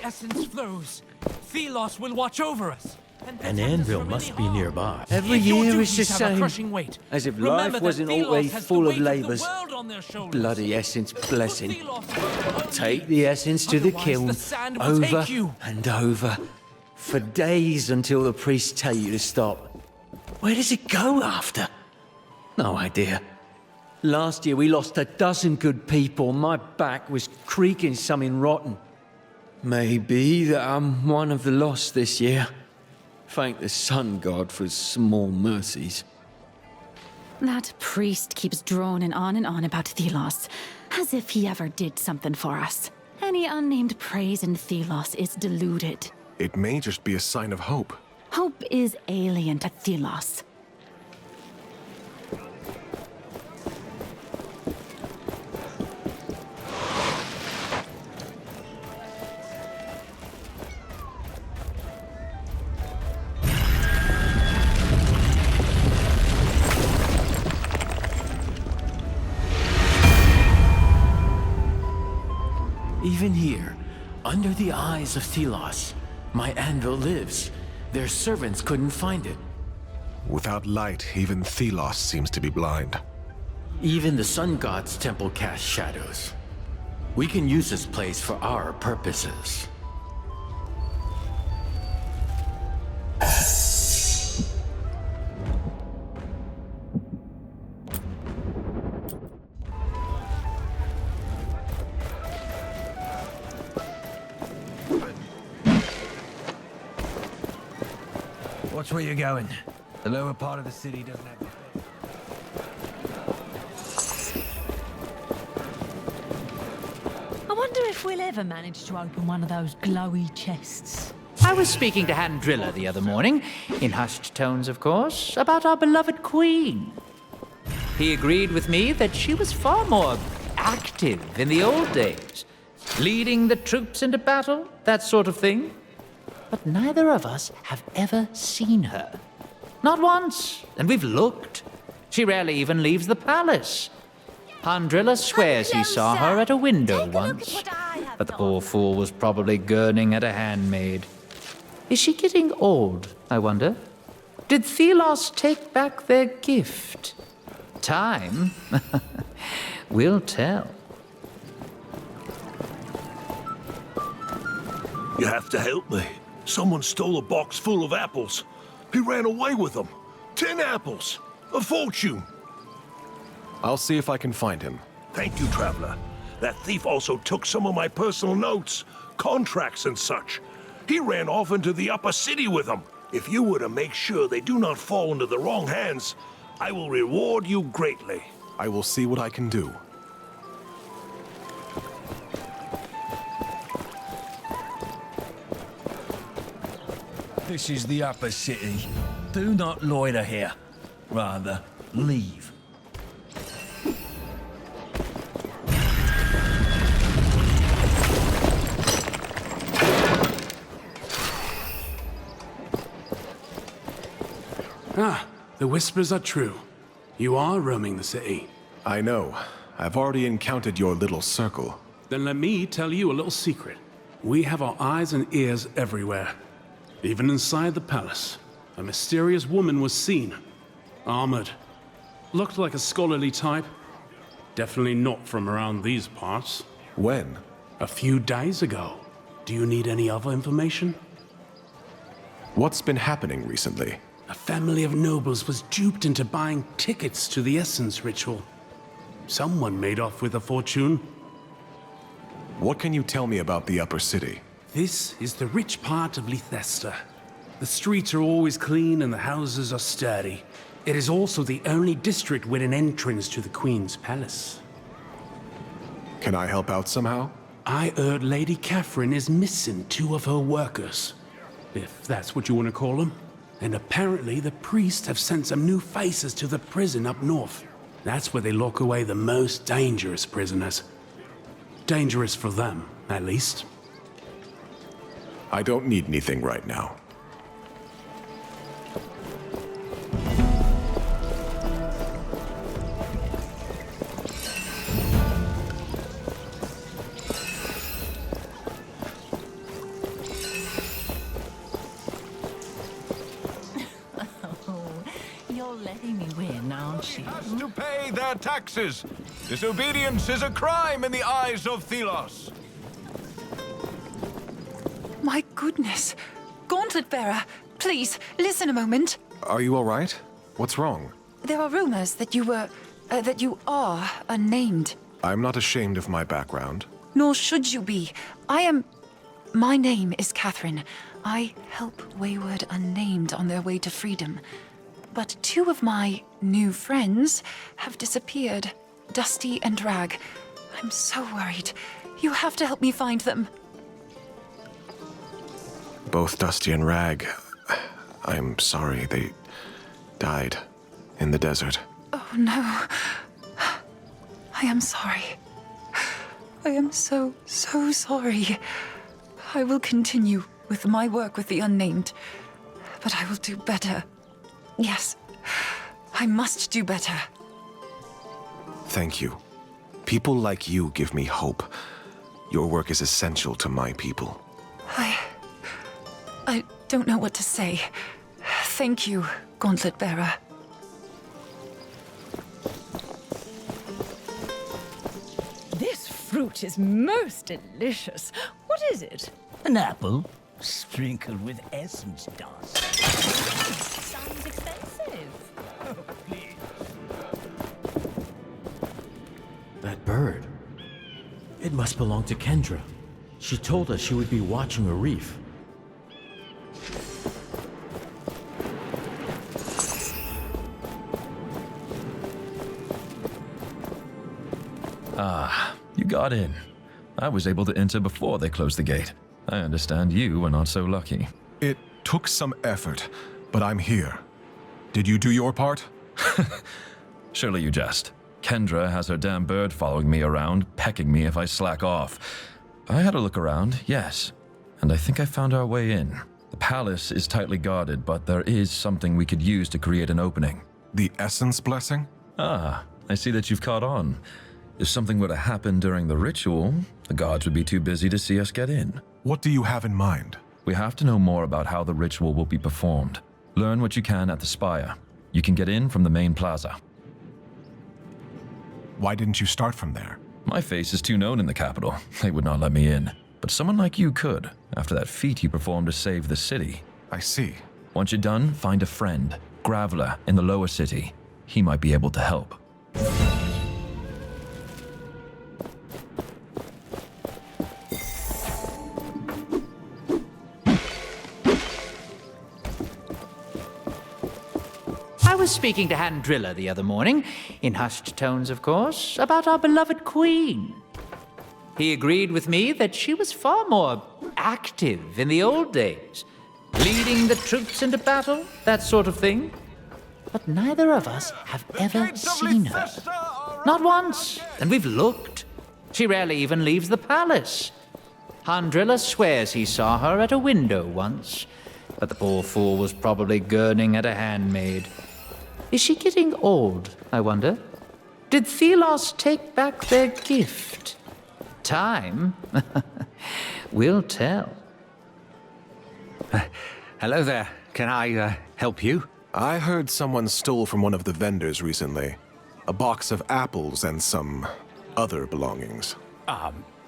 Essence flows. Thelos will watch over us. An anvil must be nearby. Every year is the same. As if life wasn't always full of labours. Bloody essence blessing. Take the essence to the kiln over and over for days until the priests tell you to stop. Where does it go after? No idea. Last year we lost a dozen good people. My back was creaking something rotten. Maybe that I'm one of the lost this year. Thank the sun god for his small mercies. That priest keeps droning on and on about Thelos, as if he ever did something for us. Any unnamed praise in Thelos is deluded. It may just be a sign of hope. Hope is alien to Thelos. Even here, under the eyes of Thelos, my anvil lives. Their servants couldn't find it. Without light, even Thelos seems to be blind. Even the sun god's temple casts shadows. We can use this place for our purposes. Watch where you're going. The lower part of the city doesn't have... I wonder if we'll ever manage to open one of those glowy chests. I was speaking to Handrilla the other morning, in hushed tones, of course, about our beloved queen. He agreed with me that she was far more active in the old days, leading the troops into battle, that sort of thing. But neither of us have ever seen her. Not once, and we've looked. She rarely even leaves the palace. Handrilla swears he saw her at a window once, but the poor fool was probably gurning at a handmaid. Is she getting old, I wonder? Did Thelos take back their gift? Time will tell. You have to help me. Someone stole a box full of apples. He ran away with them. 10 apples. A fortune. I'll see if I can find him. Thank you, Traveler. That thief also took some of my personal notes, contracts and such. He ran off into the upper city with them. If you were to make sure they do not fall into the wrong hands, I will reward you greatly. I will see what I can do. This is the upper city. Do not loiter here. Rather, leave. The whispers are true. You are roaming the city. I know. I've already encountered your little circle. Then let me tell you a little secret. We have our eyes and ears everywhere. Even inside the palace, a mysterious woman was seen. Armored. Looked like a scholarly type. Definitely not from around these parts. When? A few days ago. Do you need any other information? What's been happening recently? A family of nobles was duped into buying tickets to the Essence ritual. Someone made off with a fortune. What can you tell me about the upper city? This is the rich part of Leicester. The streets are always clean and the houses are sturdy. It is also the only district with an entrance to the Queen's palace. Can I help out somehow? I heard Lady Catherine is missing 2 of her workers, if that's what you want to call them. And apparently the priests have sent some new faces to the prison up north. That's where they lock away the most dangerous prisoners. Dangerous for them, at least. I don't need anything right now. To pay their taxes. Disobedience is a crime in the eyes of Thelos. My goodness. Gauntlet Bearer, please, listen a moment. Are you all right? What's wrong? There are rumors that you are unnamed. I'm not ashamed of my background. Nor should you be. My name is Catherine. I help wayward unnamed on their way to freedom. But 2 of my new friends have disappeared. Dusty and Rag. I'm so worried. You have to help me find them. Both Dusty and Rag. I'm sorry, they died in the desert. Oh no. I am sorry. I am so sorry. I will continue with my work with the unnamed, but I will do better. Yes, I must do better. Thank you. People like you give me hope. Your work is essential to my people. I don't know what to say. Thank you, Gauntlet Bearer. This fruit is most delicious. What is it? An apple, sprinkled with essence dust. Sounds expensive. Oh, please. That bird. It must belong to Kendra. She told us she would be watching a reef. Ah, you got in. I was able to enter before they closed the gate. I understand you were not so lucky. It took some effort, but I'm here. Did you do your part? Surely you jest. Kendra has her damn bird following me around, pecking me if I slack off. I had a look around, yes, and I think I found our way in. The palace is tightly guarded, but there is something we could use to create an opening. The Essence Blessing? Ah, I see that you've caught on. If something were to happen during the ritual, the guards would be too busy to see us get in. What do you have in mind? We have to know more about how the ritual will be performed. Learn what you can at the spire. You can get in from the main plaza. Why didn't you start from there? My face is too known in the capital. They would not let me in. But someone like you could, after that feat you performed to save the city. I see. Once you're done, find a friend, Graveler, in the lower city. He might be able to help. I was speaking to Handrilla the other morning, in hushed tones, of course, about our beloved queen. He agreed with me that she was far more active in the old days, leading the troops into battle, that sort of thing. But neither of us have ever seen her. Not once, and we've looked. She rarely even leaves the palace. Handrilla swears he saw her at a window once, but the poor fool was probably gurning at a handmaid. Is she getting old, I wonder? Did Thelos take back their gift? Time will tell. Hello there. Can I help you? I heard someone stole from one of the vendors recently. A box of apples and some other belongings.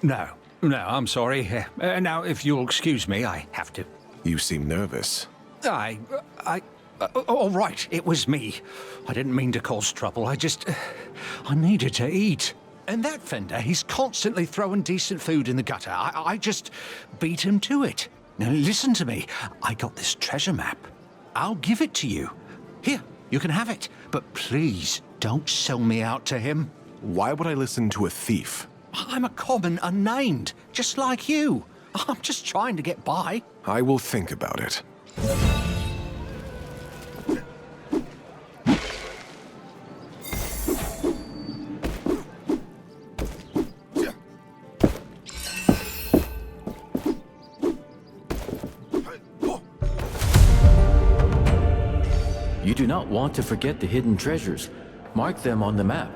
No, I'm sorry. Now, if you'll excuse me, I have to. You seem nervous. All right, it was me. I didn't mean to cause trouble. I needed to eat. And that vendor, he's constantly throwing decent food in the gutter. I just beat him to it. Now listen to me. I got this treasure map. I'll give it to you. Here, you can have it. But please, don't sell me out to him. Why would I listen to a thief? I'm a common unnamed, just like you. I'm just trying to get by. I will think about it. You do not want to forget the hidden treasures. Mark them on the map.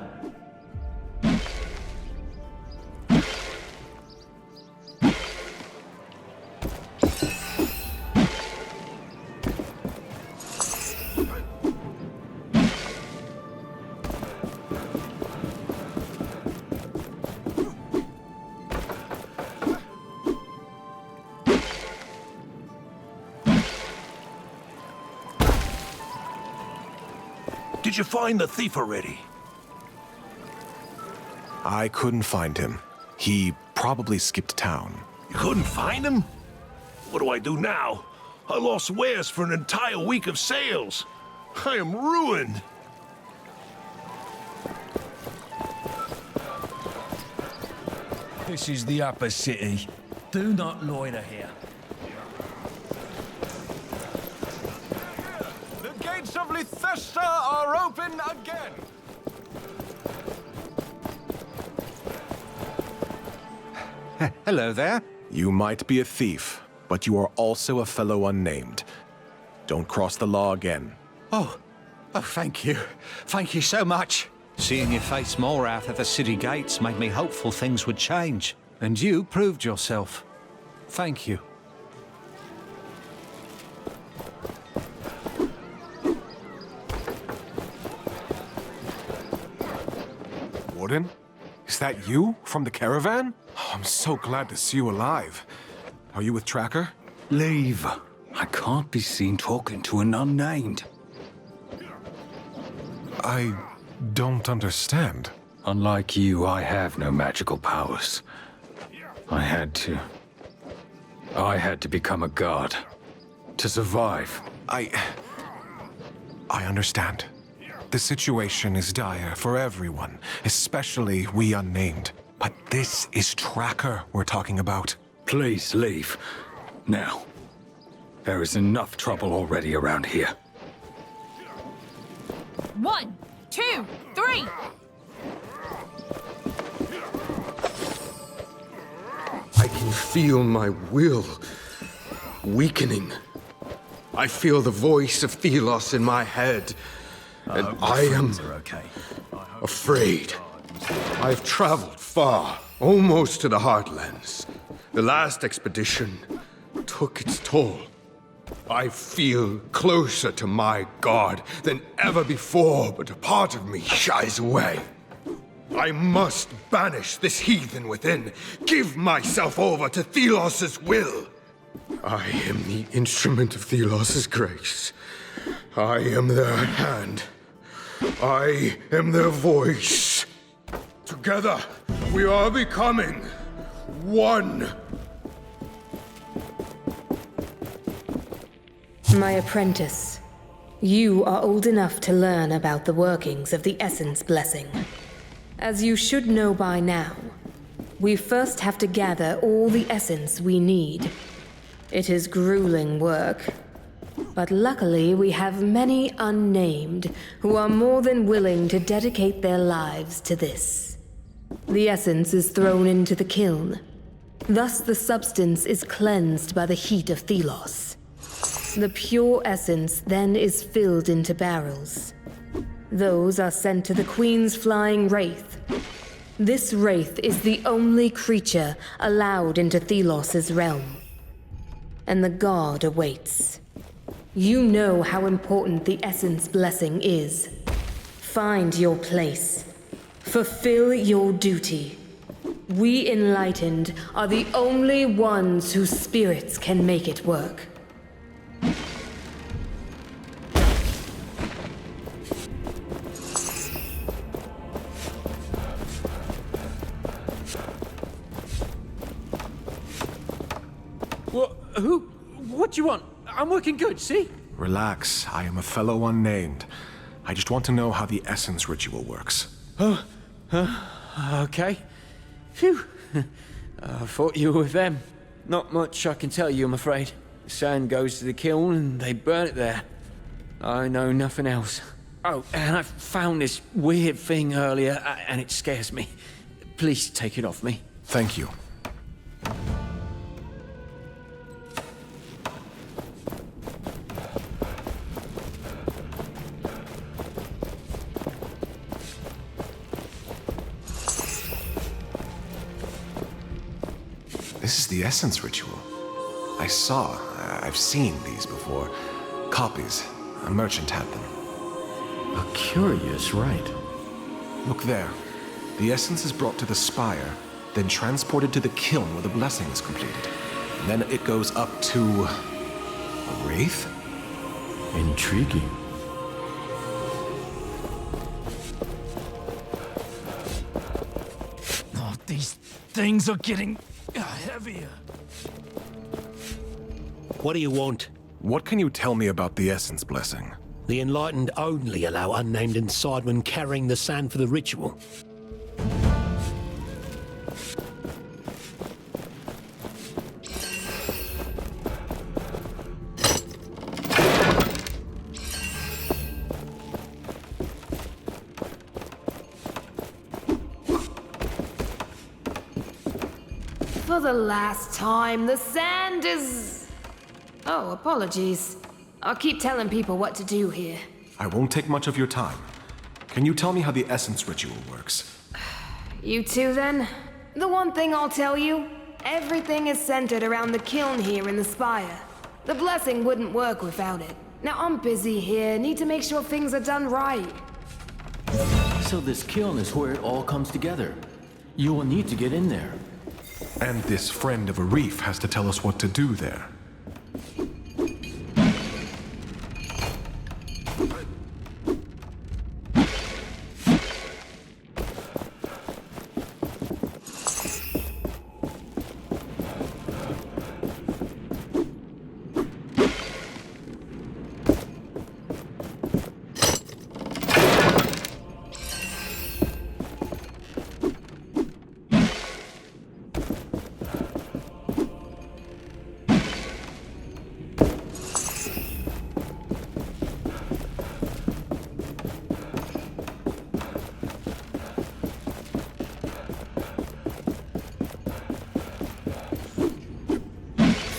Did you find the thief already? I couldn't find him. He probably skipped town. You couldn't find him? What do I do now? I lost wares for an entire week of sales. I am ruined. This is the upper city. Do not loiter here. The gates of Lithesta are open again! Hello there. You might be a thief, but you are also a fellow unnamed. Don't cross the law again. Oh, thank you. Thank you so much. Seeing you face Morath at the city gates made me hopeful things would change. And you proved yourself. Thank you. Warden? Is that you from the caravan? Oh, I'm so glad to see you alive. Are you with Tracker? Leave. I can't be seen talking to an unnamed. I don't understand. Unlike you, I have no magical powers. I had to become a god. To survive. I understand. The situation is dire for everyone, especially we unnamed. But this is Tracker we're talking about. Please leave. Now. There is enough trouble already around here. 1, 2, 3! I can feel my will weakening. I feel the voice of Thelos in my head. And I am afraid. I've traveled far, almost to the Heartlands. The last expedition took its toll. I feel closer to my god than ever before, but a part of me shies away. I must banish this heathen within, give myself over to Thelos' will. I am the instrument of Thelos' grace. I am their hand. I am their voice. Together, we are becoming one. My apprentice, you are old enough to learn about the workings of the Essence Blessing. As you should know by now, we first have to gather all the essence we need. It is grueling work, but luckily we have many unnamed who are more than willing to dedicate their lives to this. The essence is thrown into the kiln. Thus the substance is cleansed by the heat of Thelos. The pure essence then is filled into barrels. Those are sent to the Queen's flying wraith. This wraith is the only creature allowed into Thelos's realm. And the god awaits. You know how important the Essence blessing is. Find your place. Fulfill your duty. We Enlightened are the only ones whose spirits can make it work. What do you want? I'm working good, see? Relax, I am a fellow unnamed. I just want to know how the Essence ritual works. Oh, okay. Phew. I thought you were with them. Not much I can tell you, I'm afraid. The sand goes to the kiln and they burn it there. I know nothing else. Oh, and I found this weird thing earlier, and it scares me. Please take it off me. Thank you. This is the Essence ritual. I've seen these before. Copies. A merchant had them. A curious rite. Look there. The Essence is brought to the spire, then transported to the kiln where the blessing is completed. And then it goes up to... a wraith? Intriguing. Oh, these things are getting heavier. What do you want? What can you tell me about the Essence blessing? The Enlightened only allow unnamed inside when carrying the sand for the ritual. For the last time, the sand is... Oh, apologies. I'll keep telling people what to do here. I won't take much of your time. Can you tell me how the Essence ritual works? You two, then? The one thing I'll tell you, everything is centered around the kiln here in the spire. The blessing wouldn't work without it. Now, I'm busy here, need to make sure things are done right. So this kiln is where it all comes together. You will need to get in there. And this friend of a reef has to tell us what to do there.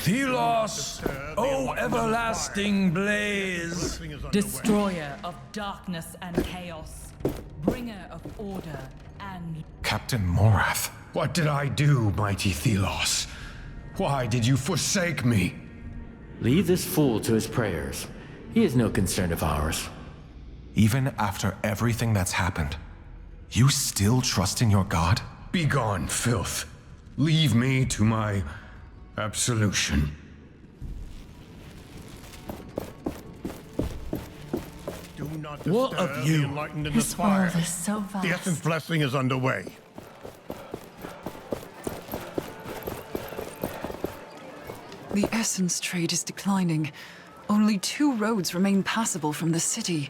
Thelos, O everlasting blaze! Destroyer of darkness and chaos, bringer of order and... Captain Morath. What did I do, mighty Thelos? Why did you forsake me? Leave this fool to his prayers. He is no concern of ours. Even after everything that's happened, you still trust in your god? Begone, filth. Leave me to my absolution. Do not What disturb of you? the enlightened in This the fire. world is so vast. The Essence blessing is underway. The essence trade is declining. Only 2 roads remain passable from the city.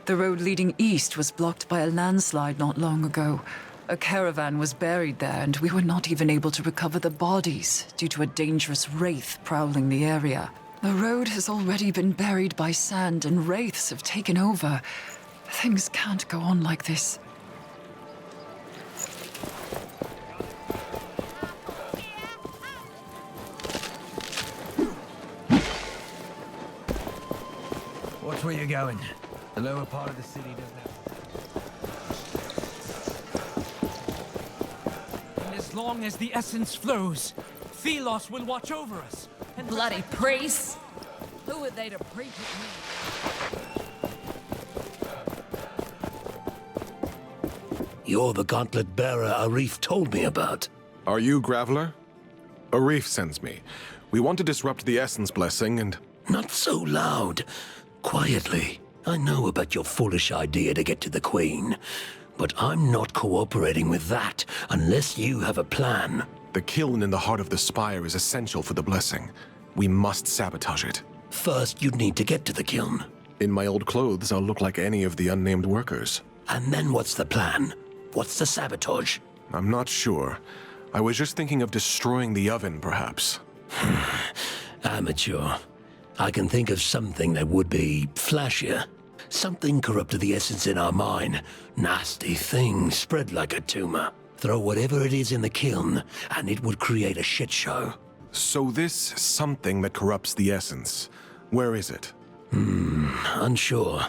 The road leading east was blocked by a landslide not long ago. A caravan was buried there, and we were not even able to recover the bodies due to a dangerous wraith prowling the area. The road has already been buried by sand, and wraiths have taken over. Things can't go on like this. Watch where you're going. The lower part of the city doesn't have... As long as the essence flows, Thelos will watch over us. And Bloody priests! Who are they to preach at me? You're the gauntlet bearer Arif told me about. Are you Graveler? Arif sends me. We want to disrupt the Essence Blessing and... Not so loud. Quietly. I know about your foolish idea to get to the Queen, but I'm not cooperating with that unless you have a plan. The kiln in the heart of the spire is essential for the blessing. We must sabotage it. First, you'd need to get to the kiln. In my old clothes, I'll look like any of the unnamed workers. And then what's the plan? What's the sabotage? I'm not sure. I was just thinking of destroying the oven, perhaps. Amateur. I can think of something that would be flashier. Something corrupted the essence in our mine. Nasty thing spread like a tumor. Throw whatever it is in the kiln, and it would create a shit show. So this something that corrupts the essence, where is it? Unsure.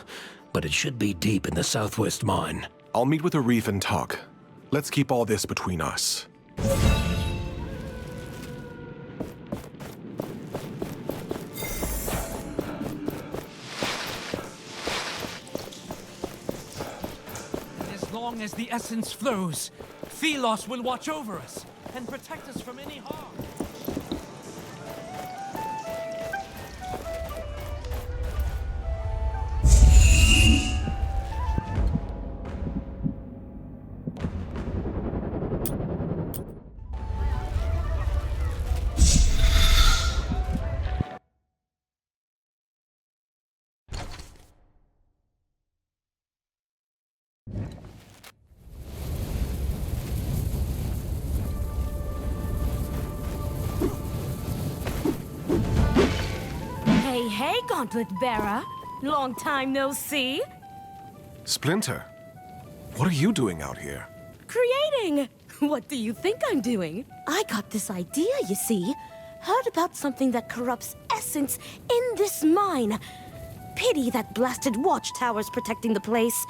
But it should be deep in the southwest mine. I'll meet with Arif and talk. Let's keep all this between us. As long as the essence flows, Thelos will watch over us and protect us from any harm. Hey, Gauntlet Bearer. Long time no see. Splinter, what are you doing out here? Creating! What do you think I'm doing? I got this idea, you see. Heard about something that corrupts essence in this mine. Pity that blasted Watchtowers protecting the place.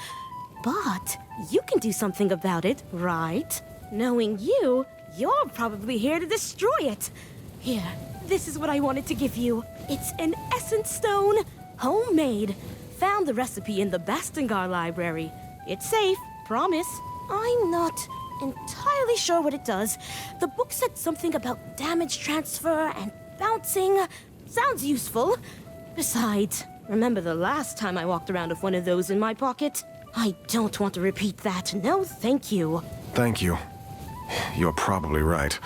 But you can do something about it, right? Knowing you, you're probably here to destroy it. Here, this is what I wanted to give you. It's an essence stone, homemade. Found the recipe in the Bastengar library. It's safe, promise. I'm not entirely sure what it does. The book said something about damage transfer and bouncing. Sounds useful. Besides, remember the last time I walked around with one of those in my pocket? I don't want to repeat that. No, thank you. Thank you. You're probably right.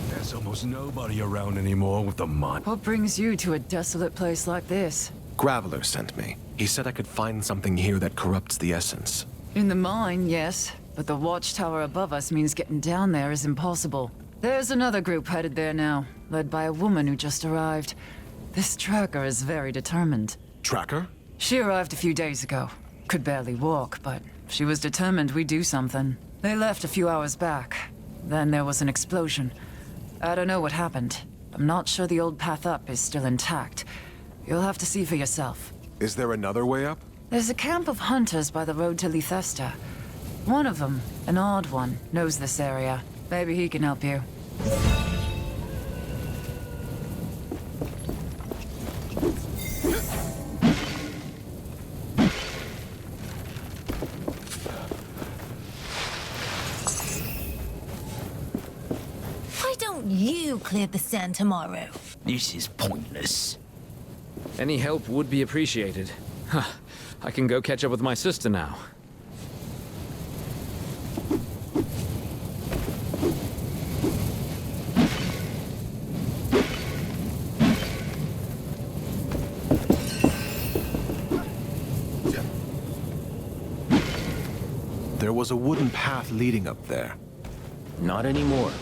There's almost nobody around anymore with the mine. What brings you to a desolate place like this? Graveler sent me. He said I could find something here that corrupts the essence. In the mine, yes. But the watchtower above us means getting down there is impossible. There's another group headed there now, led by a woman who just arrived. This tracker is very determined. Tracker? She arrived a few days ago. Could barely walk, but she was determined we'd do something. They left a few hours back. Then there was an explosion. I don't know what happened. I'm not sure the old path up is still intact. You'll have to see for yourself. Is there another way up? There's a camp of hunters by the road to Lethesta. One of them, an odd one, knows this area. Maybe he can help you. Why don't you clear the sand tomorrow? This is pointless. Any help would be appreciated. Huh. I can go catch up with my sister now. There was a wooden path leading up there. Not anymore.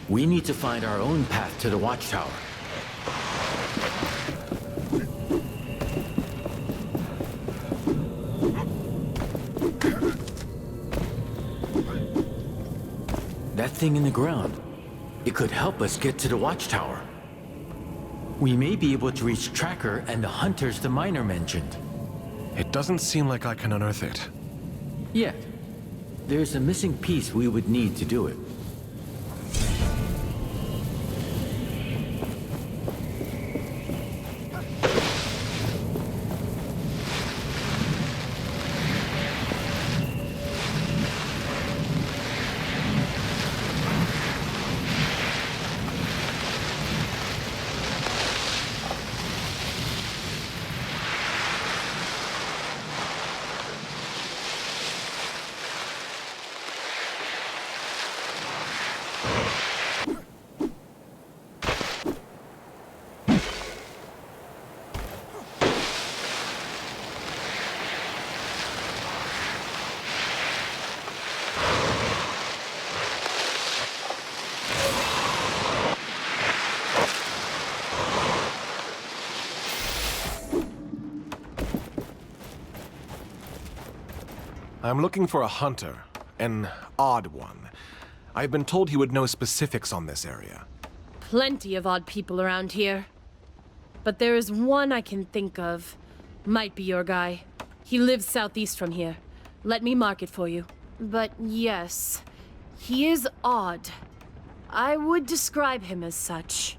We need to find our own path to the Watchtower. That thing in the ground. It could help us get to the Watchtower. We may be able to reach Tracker and the hunters the miner mentioned. It doesn't seem like I can unearth it. Yet. There's a missing piece we would need to do it. I'm looking for a hunter, an odd one. I've been told he would know specifics on this area. Plenty of odd people around here. But there is one I can think of. Might be your guy. He lives southeast from here. Let me mark it for you. But yes, he is odd. I would describe him as such.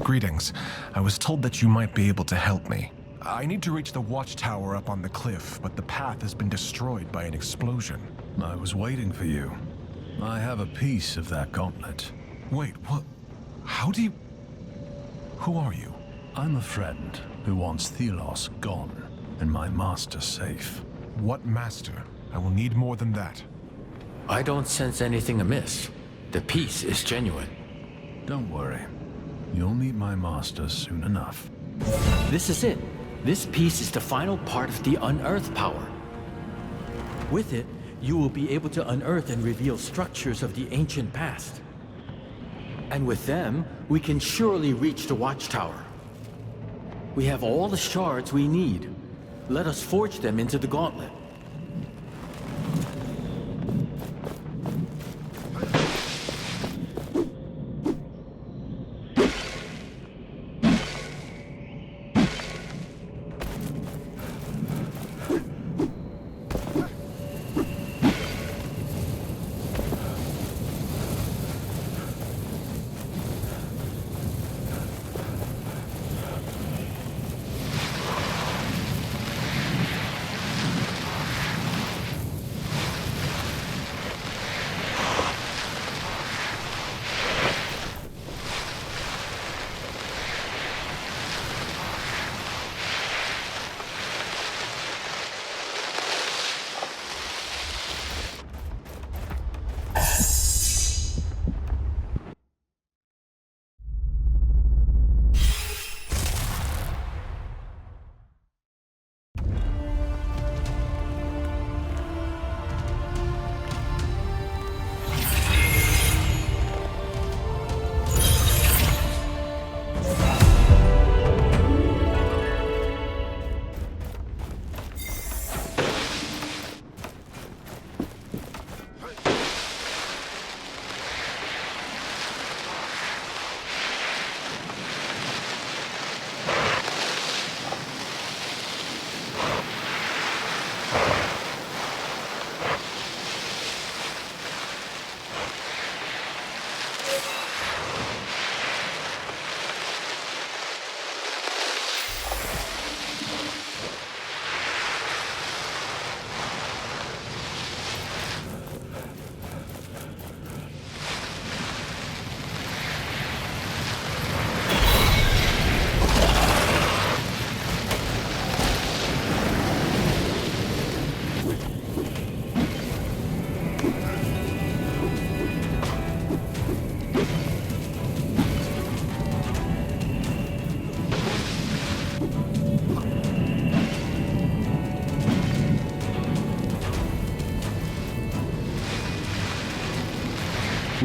Greetings. I was told that you might be able to help me. I need to reach the watchtower up on the cliff, but the path has been destroyed by an explosion. I was waiting for you. I have a piece of that gauntlet. Wait, what? How do you... Who are you? I'm a friend who wants Thelos gone and my master safe. What master? I will need more than that. I don't sense anything amiss. The piece is genuine. Don't worry. You'll meet my master soon enough. This is it. This piece is the final part of the unearth power. With it, you will be able to unearth and reveal structures of the ancient past. And with them, we can surely reach the Watchtower. We have all the shards we need. Let us forge them into the gauntlet.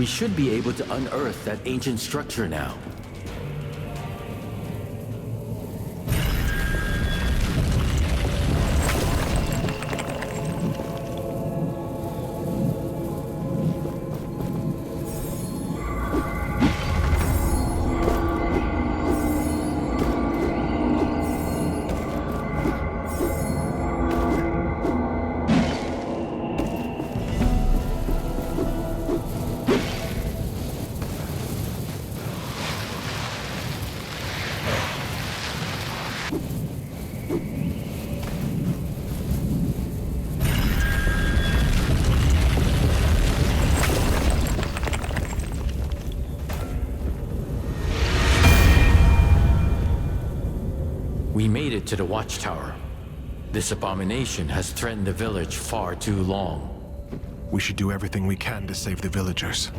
We should be able to unearth that ancient structure now. We made it to the Watchtower. This abomination has threatened the village far too long. We should do everything we can to save the villagers.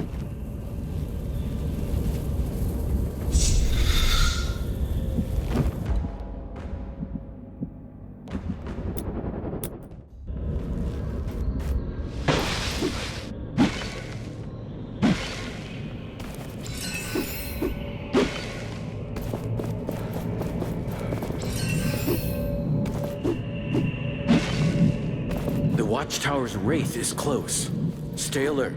The Watchtower's wraith is close. Stay alert.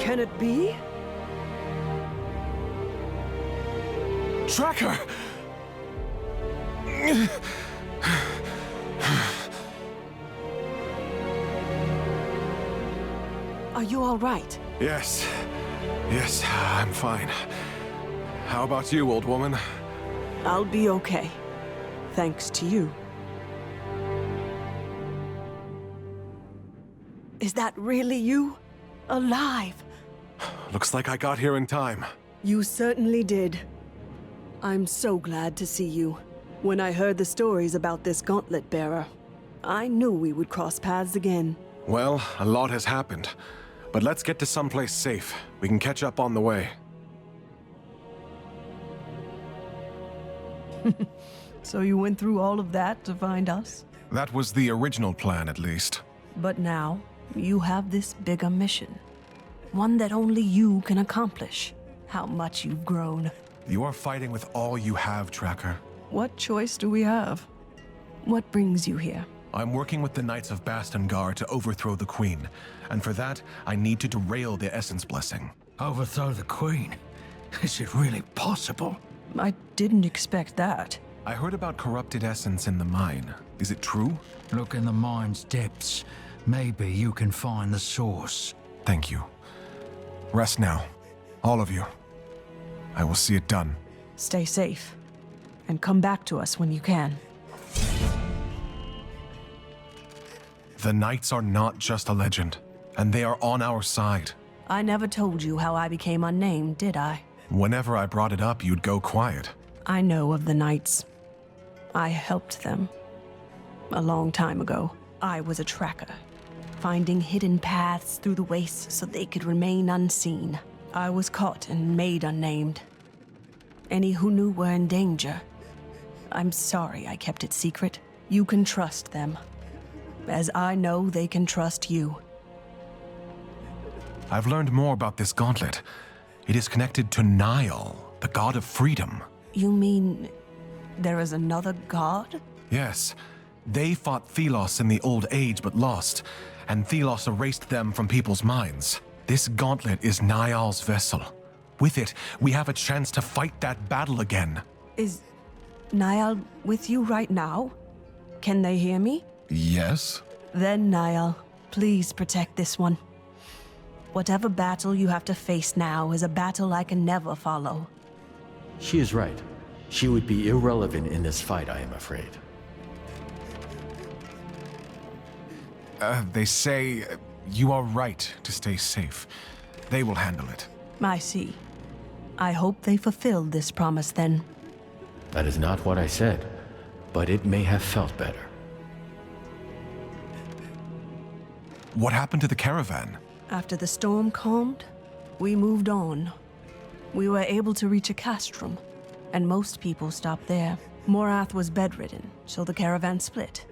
Can it be? Tracker! Are you all right? Yes. Yes, I'm fine. How about you, old woman? I'll be okay. Thanks to you. Is that really you? Alive? Looks like I got here in time. You certainly did. I'm so glad to see you. When I heard the stories about this gauntlet bearer, I knew we would cross paths again. Well, a lot has happened. But let's get to someplace safe. We can catch up on the way. So you went through all of that to find us? That was the original plan, at least. But now, you have this bigger mission. One that only you can accomplish. How much you've grown. You are fighting with all you have, Tracker. What choice do we have? What brings you here? I'm working with the Knights of BASTENGAR'S to overthrow the Queen. And for that, I need to derail the Essence Blessing. Overthrow the Queen? Is it really possible? I didn't expect that. I heard about corrupted essence in the mine. Is it true? Look in the mine's depths. Maybe you can find the source. Thank you. Rest now. All of you. I will see it done. Stay safe. And come back to us when you can. The Knights are not just a legend, and they are on our side. I never told you how I became unnamed, did I? Whenever I brought it up, you'd go quiet. I know of the Knights. I helped them. A long time ago, I was a tracker, finding hidden paths through the wastes so they could remain unseen. I was caught and made unnamed. Any who knew were in danger. I'm sorry I kept it secret. You can trust them, as I know they can trust you. I've learned more about this gauntlet. It is connected to Nile, the god of freedom. You mean there is another god? Yes. They fought Thelos in the Old Age but lost, and Thelos erased them from people's minds. This gauntlet is Niall's vessel. With it, we have a chance to fight that battle again. Is Niall with you right now? Can they hear me? Yes? Then, Niall, please protect this one. Whatever battle you have to face now is a battle I can never follow. She is right. She would be irrelevant in this fight, I am afraid. They say you are right to stay safe. They will handle it. I see. I hope they fulfill this promise then. That is not what I said, but it may have felt better. What happened to the caravan? After the storm calmed, we moved on. We were able to reach a castrum, and most people stopped there. Morath was bedridden, so the caravan split.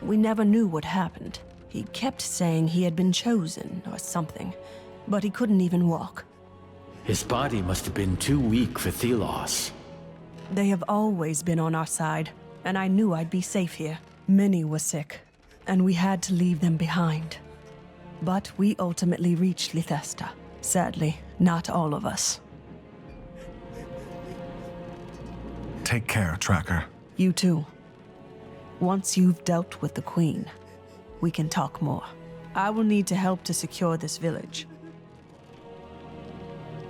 We never knew what happened. He kept saying he had been chosen or something, but he couldn't even walk. His body must have been too weak for Thelos. They have always been on our side, and I knew I'd be safe here. Many were sick, and we had to leave them behind. But we ultimately reached Lythesta. Sadly, not all of us. Take care, Tracker. You too. Once you've dealt with the Queen, we can talk more. I will need to help to secure this village.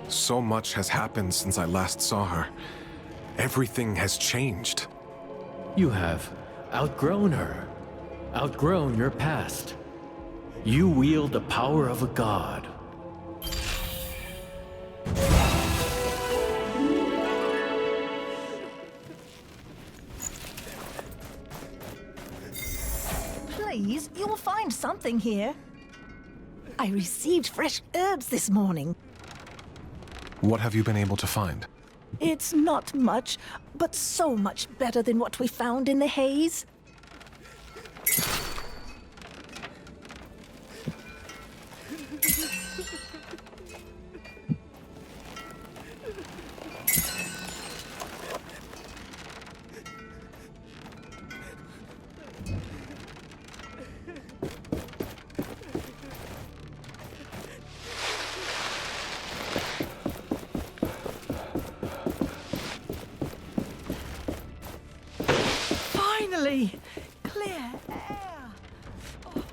So much has happened since I last saw her. Everything has changed. You have outgrown her, outgrown your past. You wield the power of a god. Please, you'll find something here. I received fresh herbs this morning. What have you been able to find? It's not much, but so much better than what we found in the haze. free, clear air.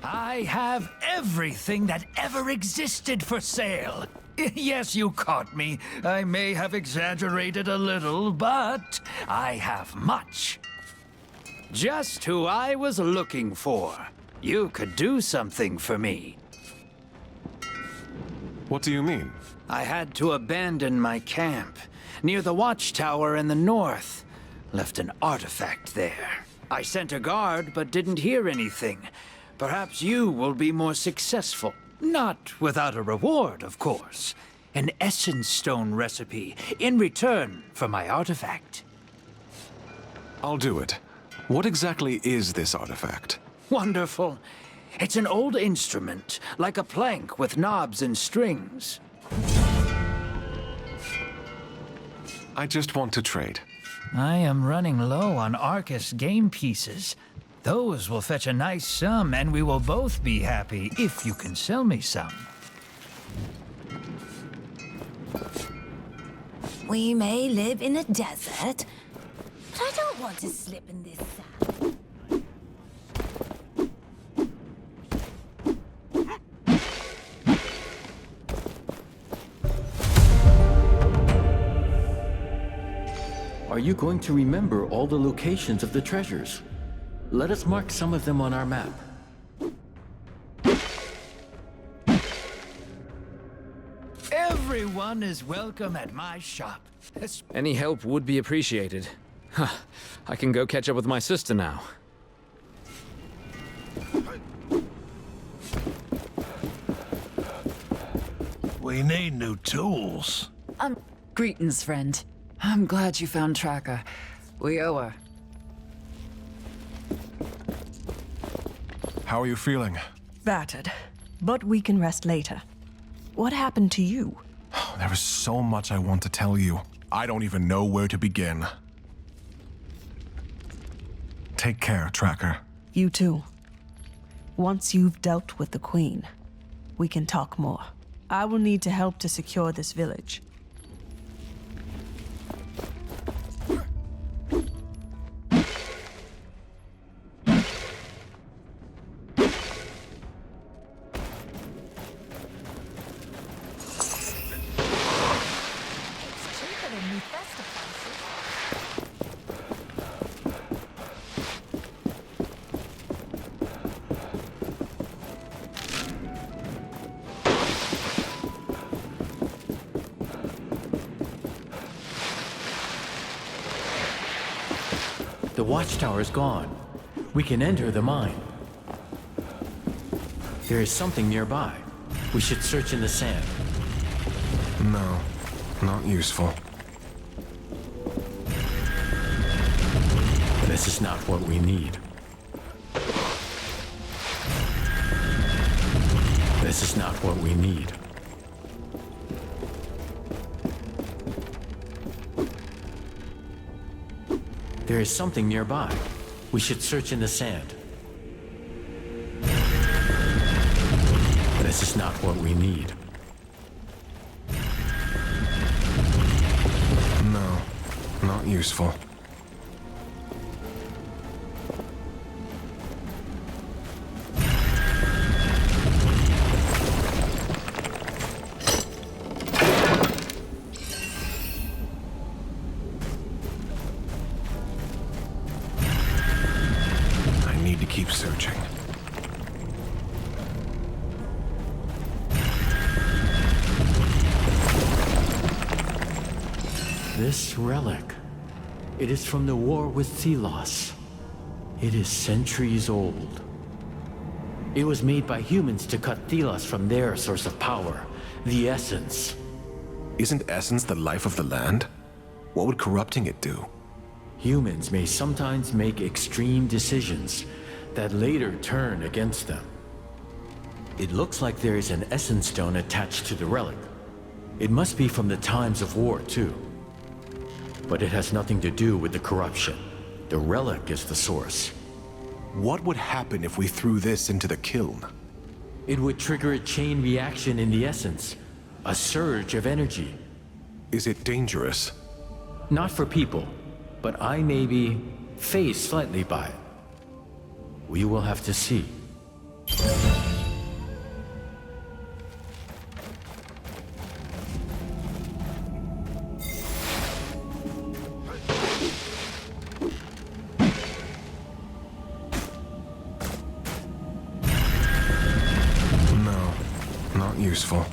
I have everything that ever existed for sale. Yes, you caught me. I may have exaggerated a little, but I have much. Just who I was looking for. You could do something for me. What do you mean? I had to abandon my camp near the Watchtower in the north. Left an artifact there. I sent a guard, but didn't hear anything. Perhaps you will be more successful. Not without a reward, of course. An essence stone recipe in return for my artifact. I'll do it. What exactly is this artifact? Wonderful. It's an old instrument, like a plank with knobs and strings. I just want to trade. I am running low on Arcus game pieces. Those will fetch a nice sum, and we will both be happy if you can sell me some. We may live in a desert, but I don't want to slip in this sand. Are you going to remember all the locations of the treasures? Let us mark some of them on our map. Everyone is welcome at my shop. Any help would be appreciated. Huh. I can go catch up with my sister now. We need new tools. Greetings, friend. I'm glad you found Tracker. We owe her. How are you feeling? Battered, but we can rest later. What happened to you? There is so much I want to tell you. I don't even know where to begin. Take care, Tracker. You too. Once you've dealt with the Queen, we can talk more. I will need to help to secure this village. The Watchtower is gone. We can enter the mine. There is something nearby. We should search in the sand. No, not useful. This is not what we need. This is not what we need. There is something nearby. We should search in the sand. This is not what we need. No, not useful. Keep searching. This relic. It is from the war with Thelos. It is centuries old. It was made by humans to cut Thelos from their source of power, the Essence. Isn't Essence the life of the land? What would corrupting it do? Humans may sometimes make extreme decisions that later turn against them. It looks like there is an essence stone attached to the relic. It must be from the times of war, too. But it has nothing to do with the corruption. The relic is the source. What would happen if we threw this into the kiln? It would trigger a chain reaction in the essence, a surge of energy. Is it dangerous? Not for people, but I may be phased slightly by it. We will have to see. No, not useful.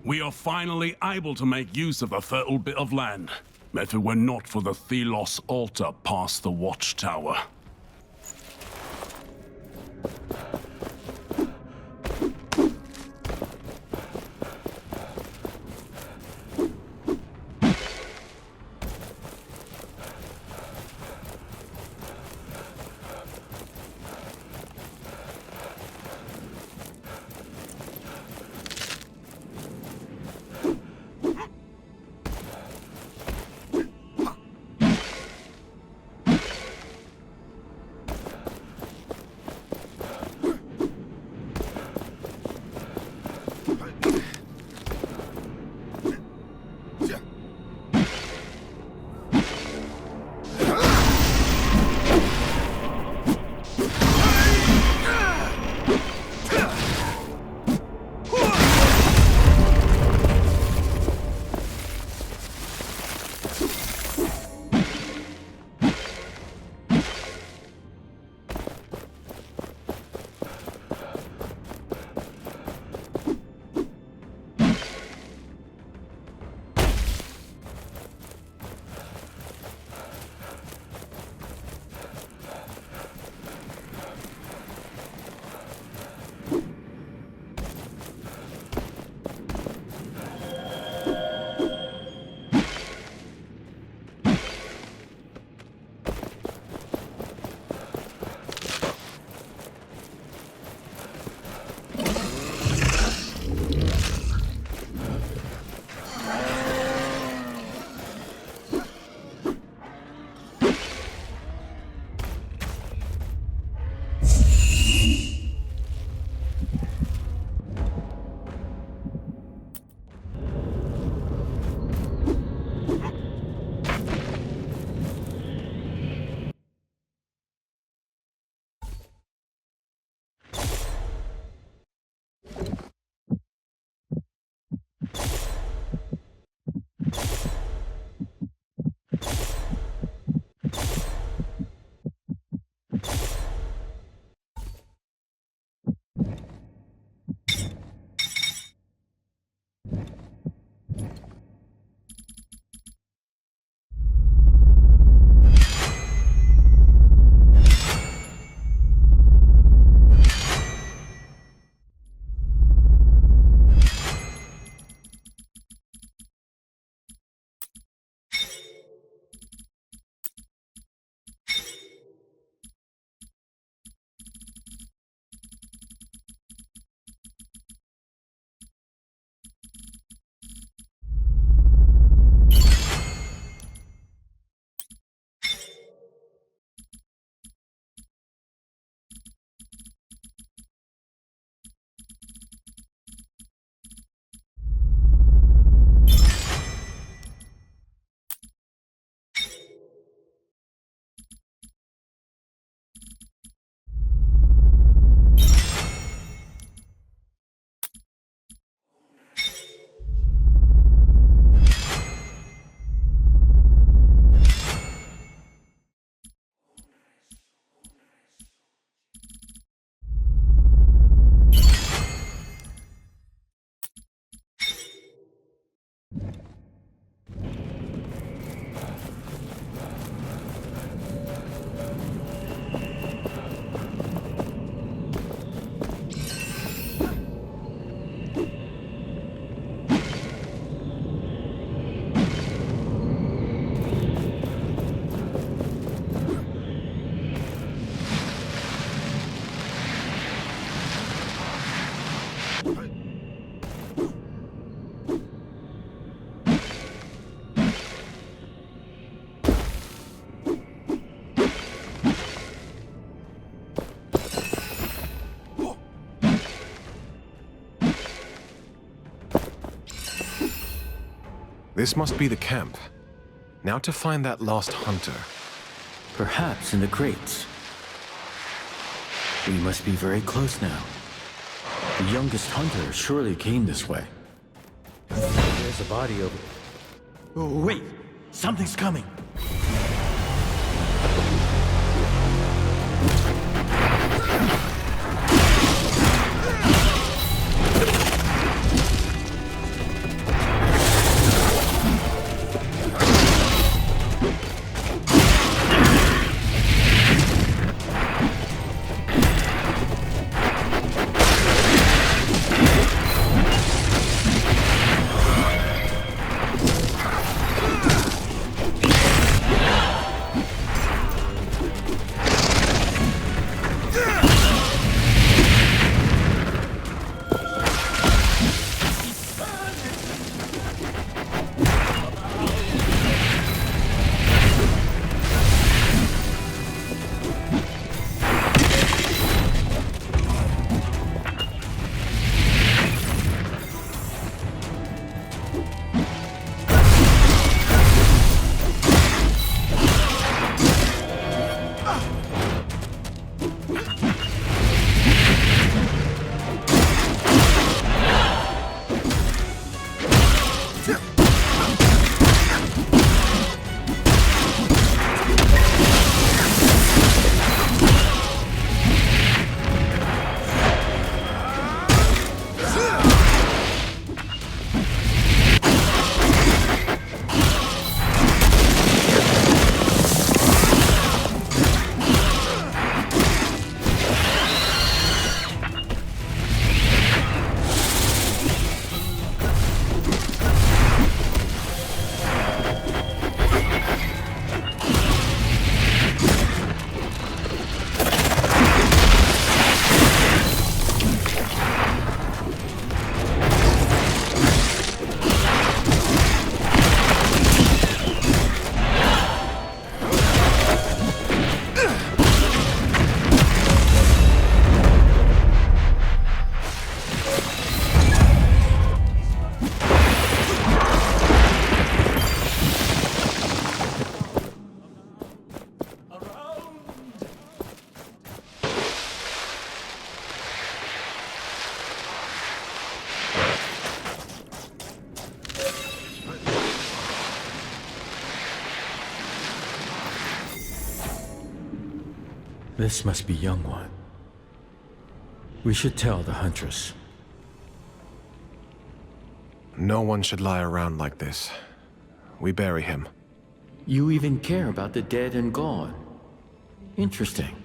We are finally able to make use of a fertile bit of land. If it were not for the Thelos altar past the Watchtower. This must be the camp. Now to find that lost hunter. Perhaps in the crates. We must be very close now. The youngest hunter surely came this way. There's a body over there. Oh, wait! Something's coming! This must be young one. We should tell the Huntress. No one should lie around like this. We bury him. You even care about the dead and gone. Interesting.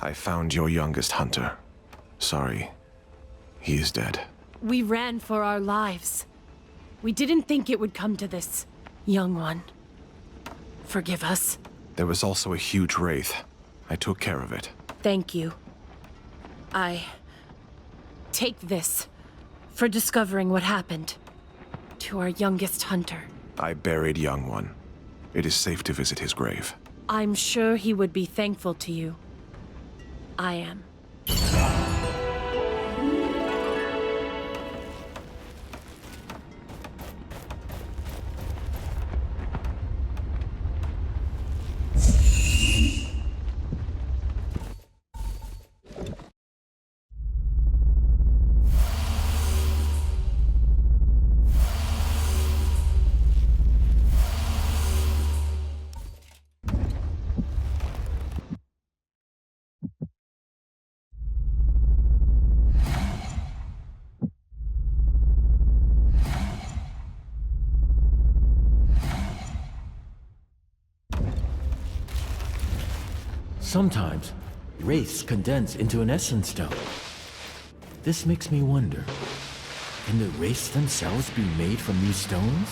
I found your youngest hunter. Sorry, he is dead. We ran for our lives. We didn't think it would come to this, young one. Forgive us. There was also a huge wraith. I took care of it. Thank you. I take this for discovering what happened to our youngest hunter. I buried young one. It is safe to visit his grave. I'm sure he would be thankful to you. I am. Sometimes, wraiths condense into an essence stone. This makes me wonder, can the wraiths themselves be made from these stones?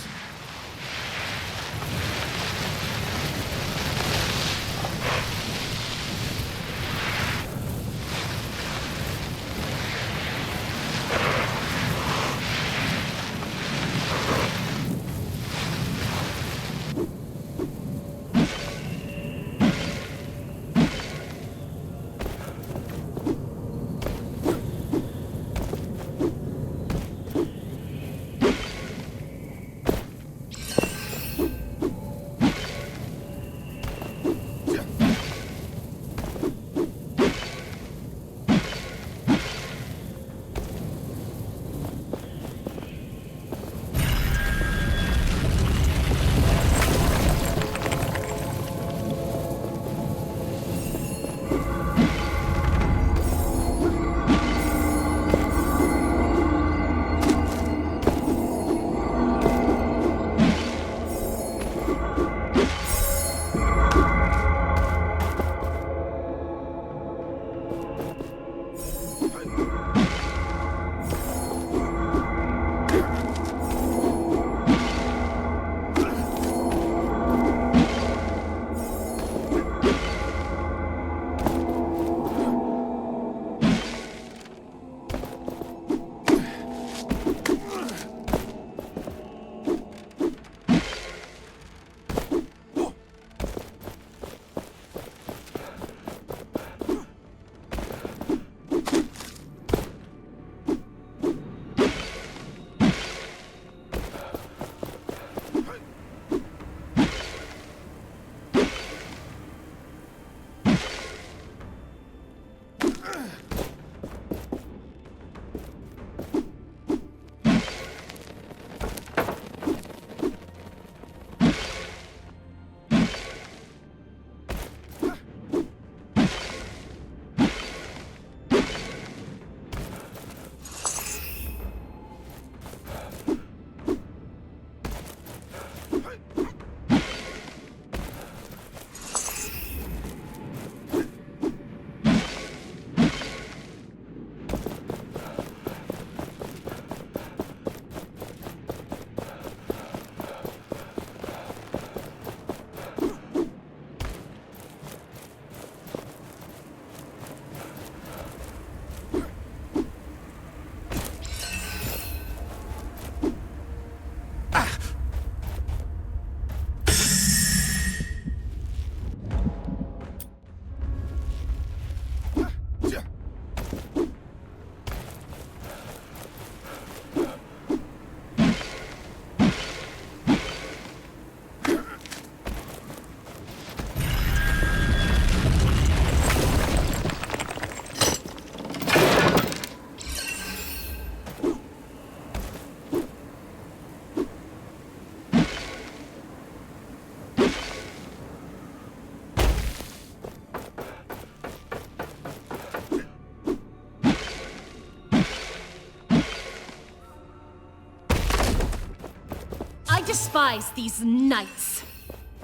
I despise these knights.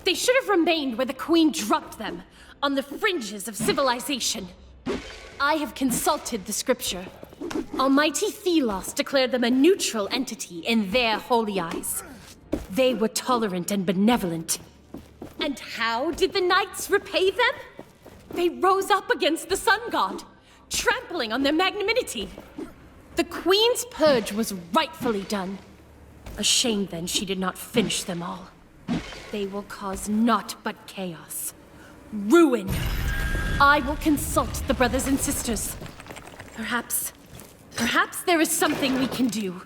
They should have remained where the Queen dropped them, on the fringes of civilization. I have consulted the scripture. Almighty Thelos declared them a neutral entity in their holy eyes. They were tolerant and benevolent. And how did the knights repay them? They rose up against the sun god, trampling on their magnanimity. The Queen's purge was rightfully done. A shame then she did not finish them all. They will cause naught but chaos. Ruin. I will consult the brothers and sisters. Perhaps there is something we can do.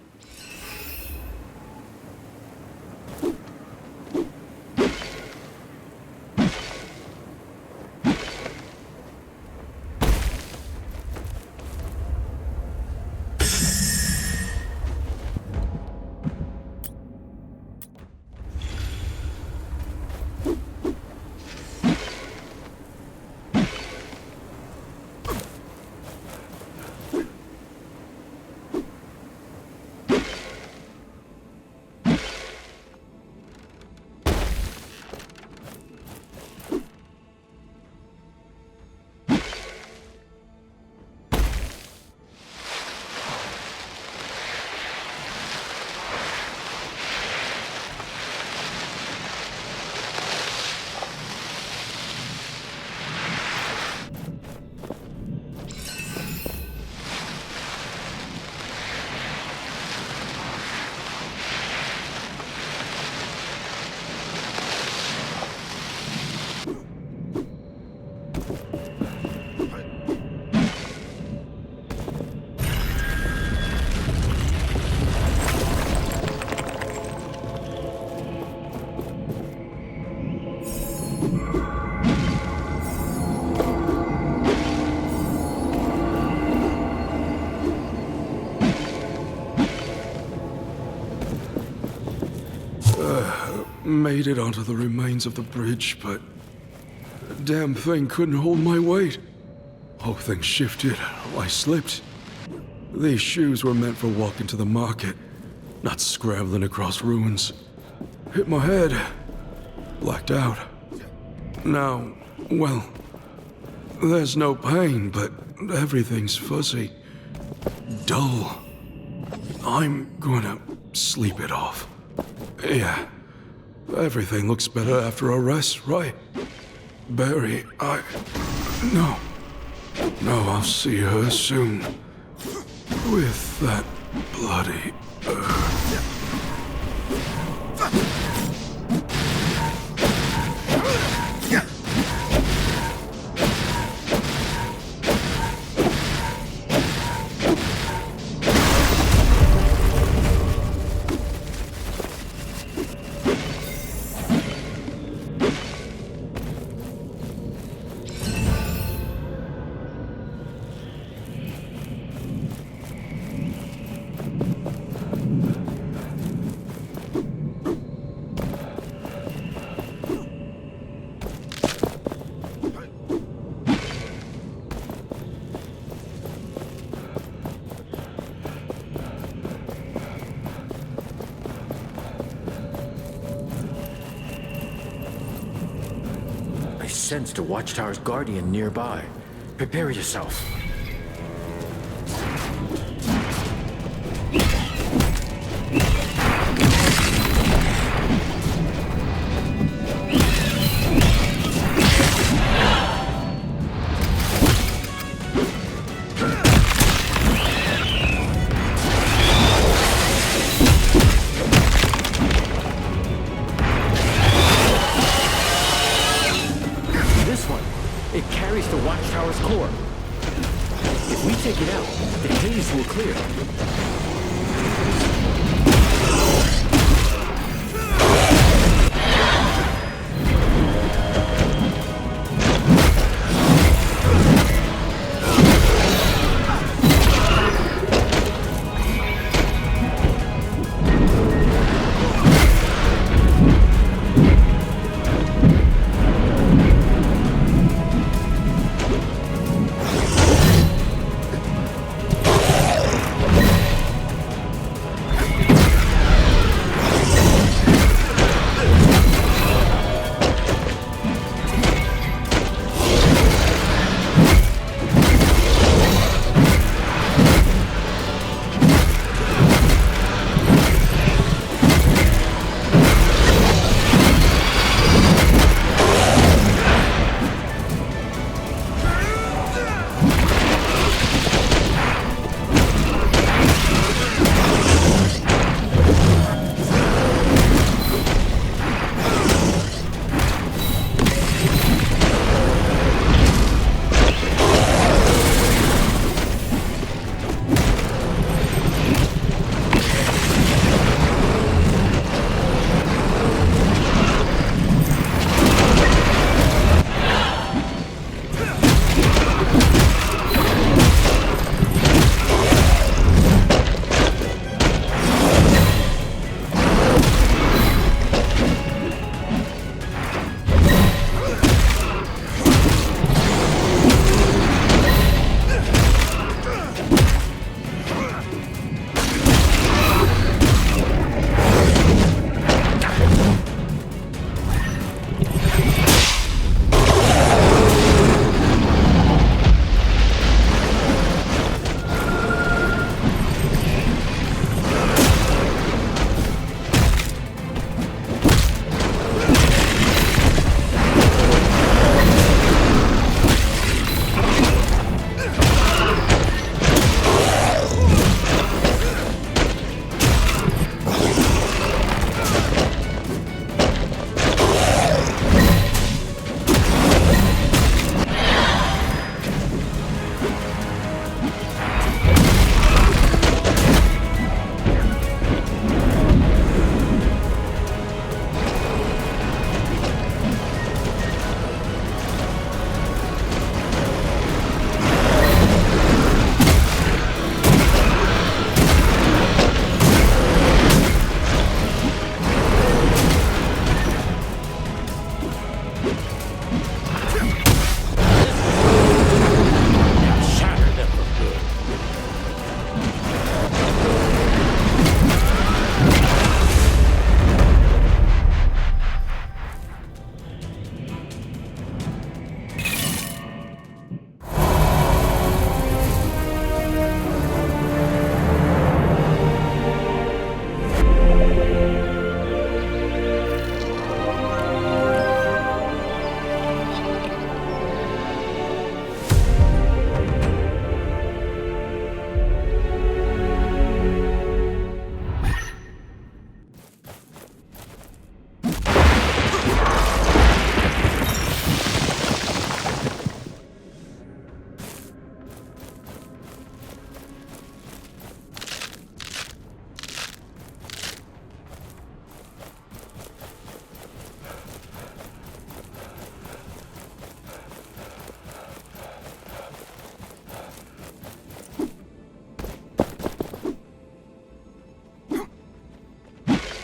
Made it onto the remains of the bridge, but the damn thing couldn't hold my weight. Whole thing shifted. I slipped. These shoes were meant for walking to the market, not scrambling across ruins. Hit my head. Blacked out. Now, well, there's no pain, but everything's fuzzy. Dull. I'm gonna sleep it off. Yeah. Everything looks better after a rest, right? Barry, No. No, I'll see her soon. With that bloody Sensed a Watchtower's guardian nearby. Prepare yourself. It carries the Watchtower's core. If we take it out, the haze will clear.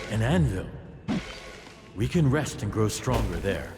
An anvil. We can rest and grow stronger there.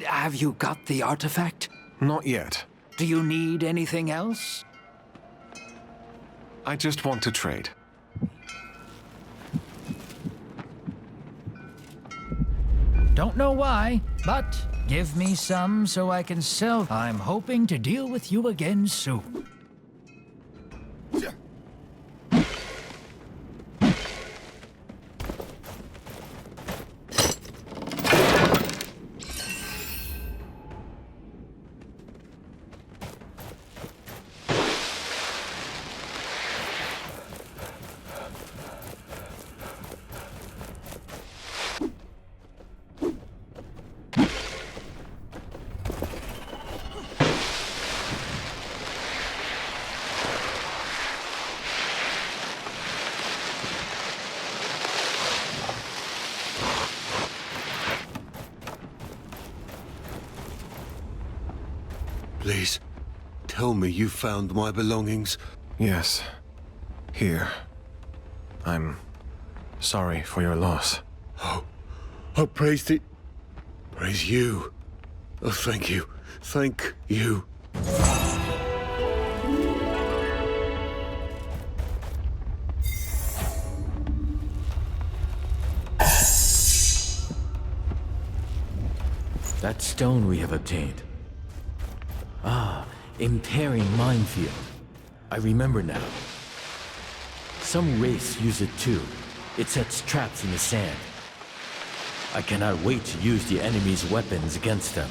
Have you got the artifact? Not yet. Do you need anything else? I just want to trade. Don't know why, but give me some so I can sell. I'm hoping to deal with you again soon. Please, tell me you found my belongings. Yes. Here. I'm sorry for your loss. Oh, I praised it. Praise you. Oh, thank you. Thank you. That stone we have obtained. Ah, impairing minefield. I remember now. Some wraiths use it too. It sets traps in the sand. I cannot wait to use the enemy's weapons against them.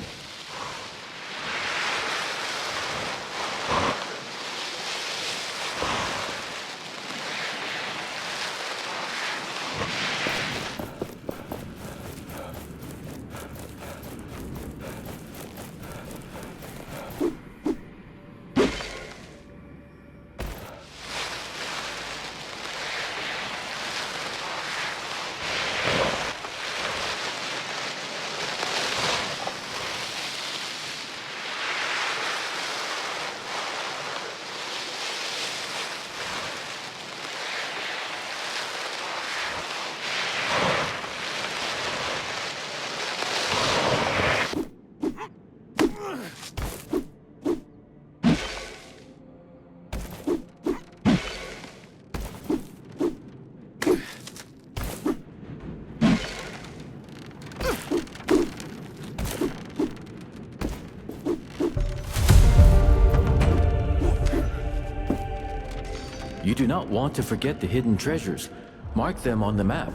You do not want to forget the hidden treasures. Mark them on the map.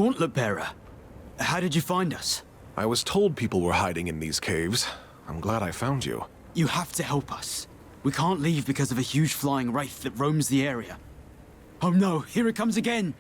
Gauntlet Bearer. How did you find us? I was told people were hiding in these caves. I'm glad I found you. You have to help us. We can't leave because of a huge flying wraith that roams the area. Oh no, here it comes again!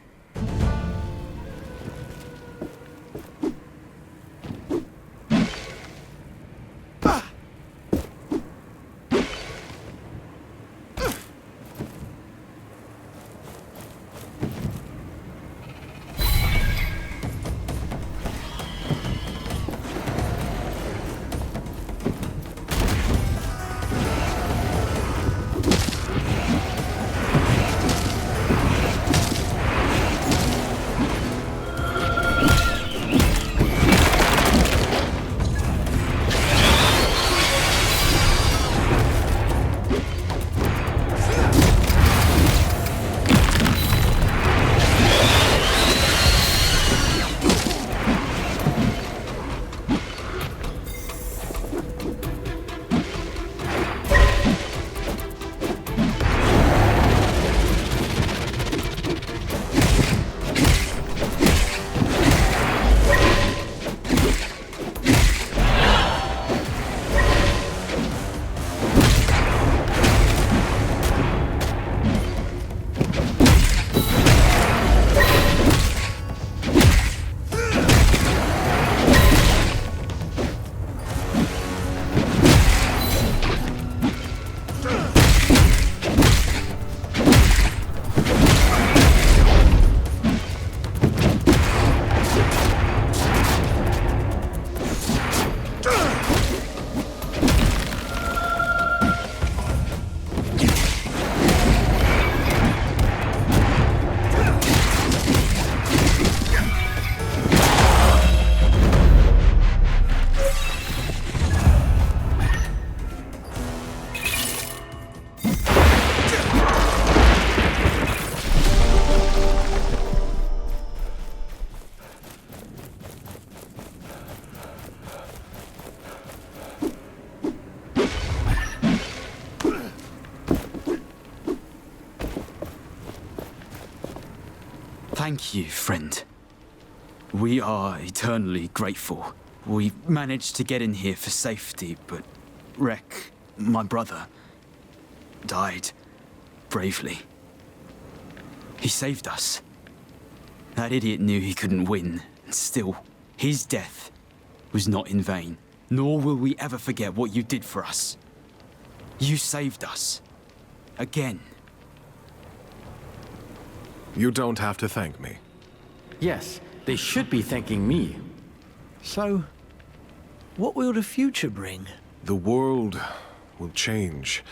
Thank you, friend. We are eternally grateful. We managed to get in here for safety, but Rek, my brother, died bravely. He saved us. That idiot knew he couldn't win, and still, his death was not in vain. Nor will we ever forget what you did for us. You saved us. Again. You don't have to thank me. Yes, they should be thanking me. So, what will the future bring? The world will change,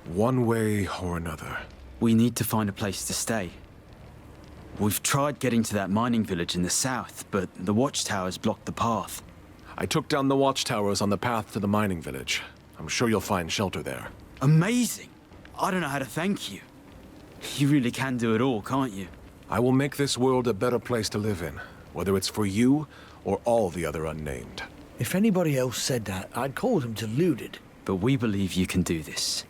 one way or another. We need to find a place to stay. We've tried getting to that mining village in the south, but the Watchtowers blocked the path. I took down the Watchtowers on the path to the mining village. I'm sure you'll find shelter there. Amazing! I don't know how to thank you. You really can do it all, can't you? I will make this world a better place to live in, whether it's for you or all the other unnamed. If anybody else said that, I'd call them deluded. But we believe you can do this.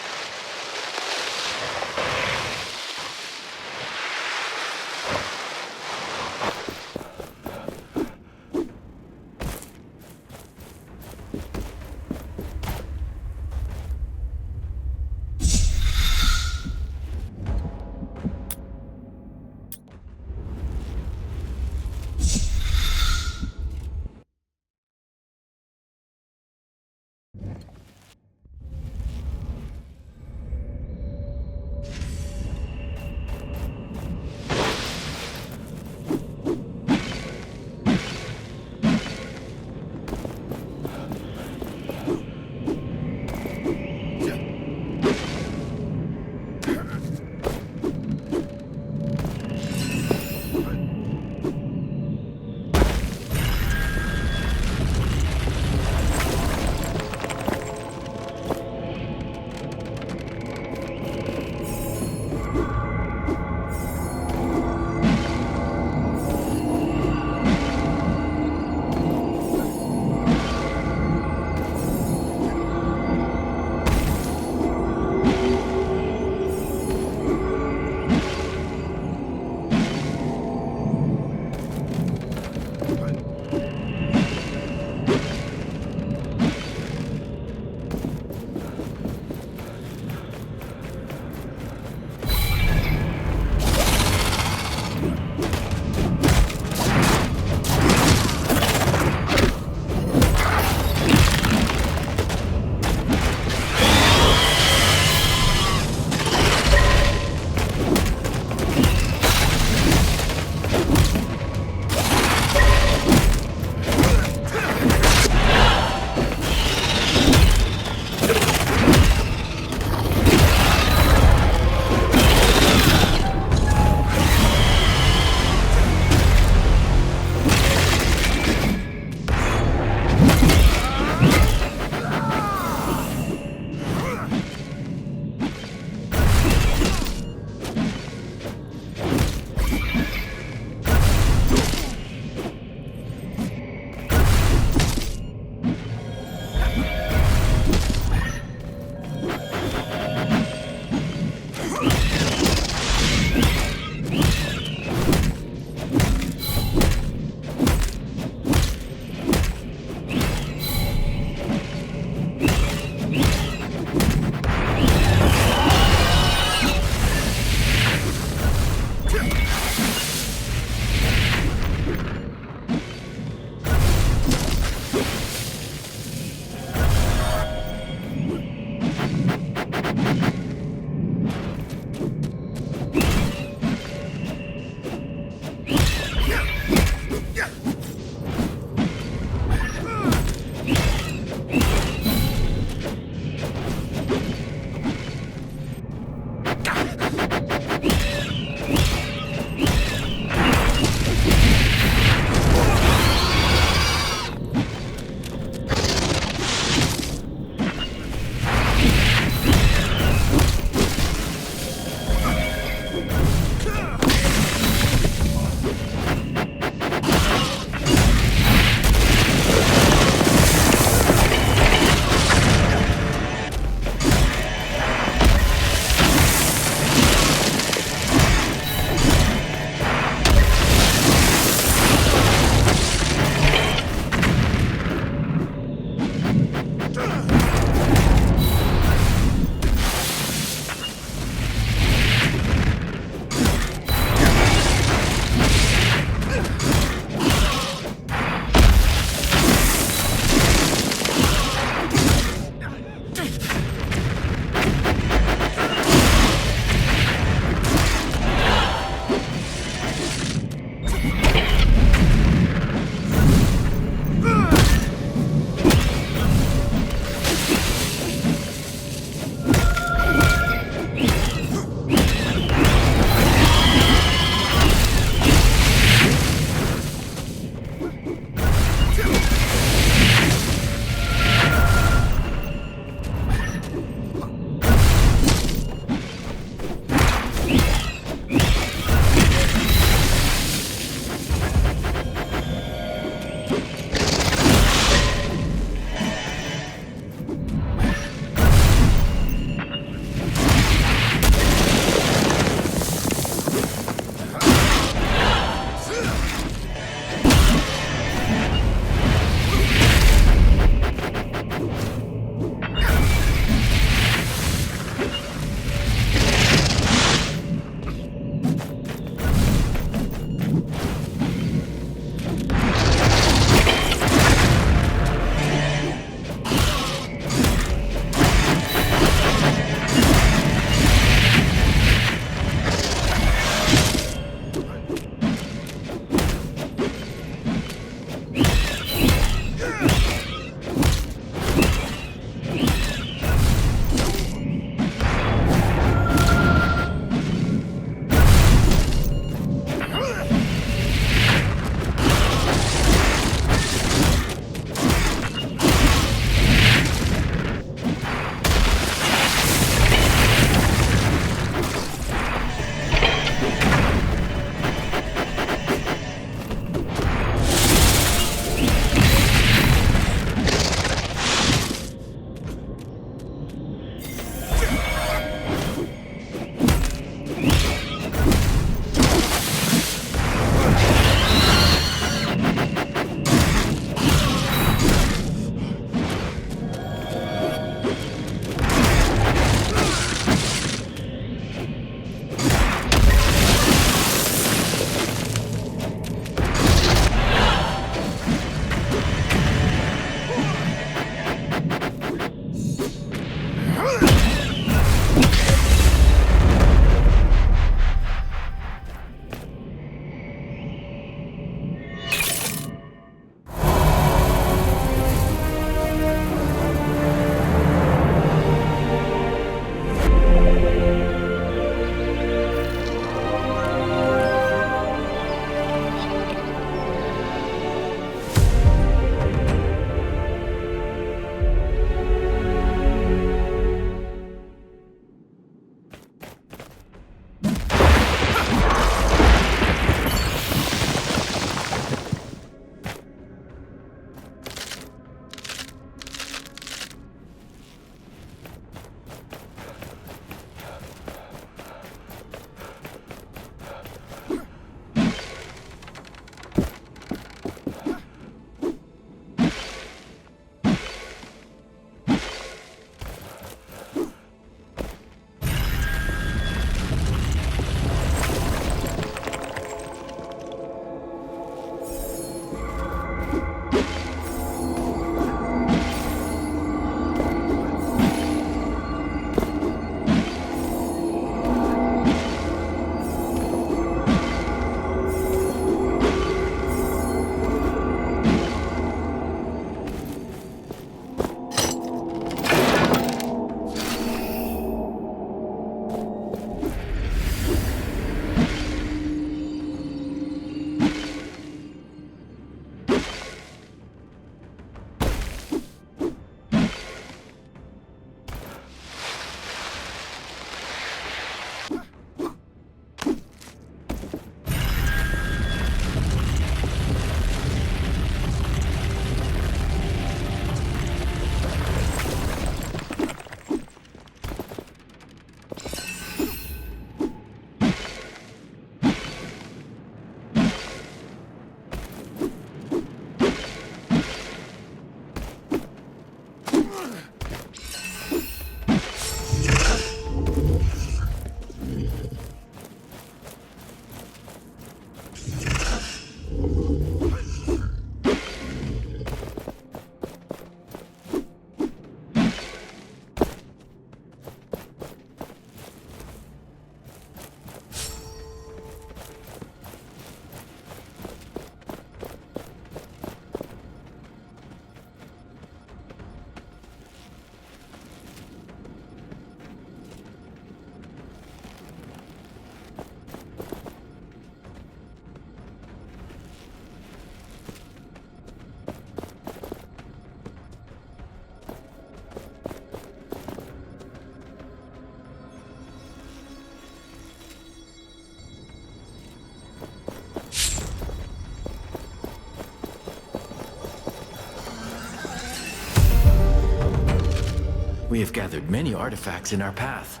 We have gathered many artifacts in our path.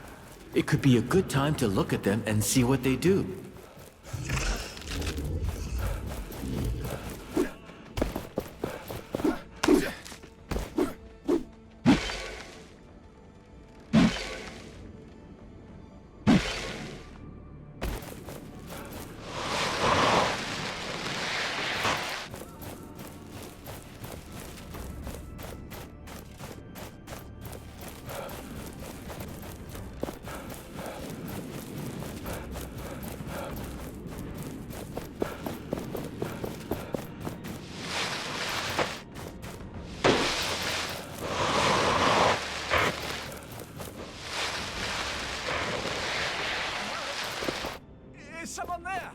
It could be a good time to look at them and see what they do. Someone there!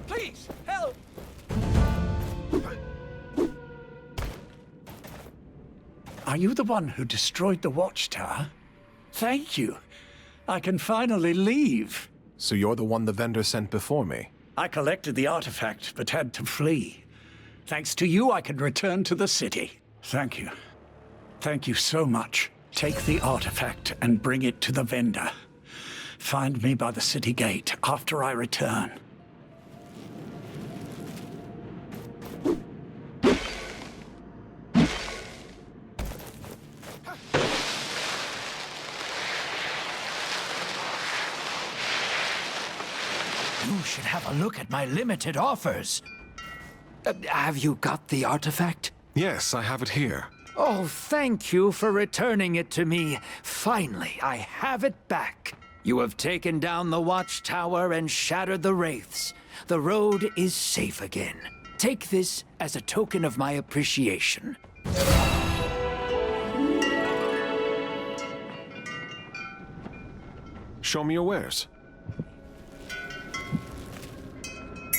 Please, help! Are you the one who destroyed the Watchtower? Thank you. I can finally leave. So you're the one the vendor sent before me? I collected the artifact, but had to flee. Thanks to you, I can return to the city. Thank you. Thank you so much. Take the artifact and bring it to the vendor. Find me by the city gate after I return. You should have a look at my limited offers. Have you got the artifact? Yes, I have it here. Oh, thank you for returning it to me. Finally, I have it back. You have taken down the Watchtower and shattered the wraiths. The road is safe again. Take this as a token of my appreciation. Show me your wares.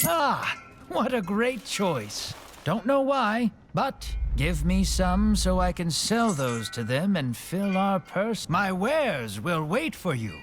Ah, what a great choice. Don't know why, but give me some so I can sell those to them and fill our purse. My wares will wait for you.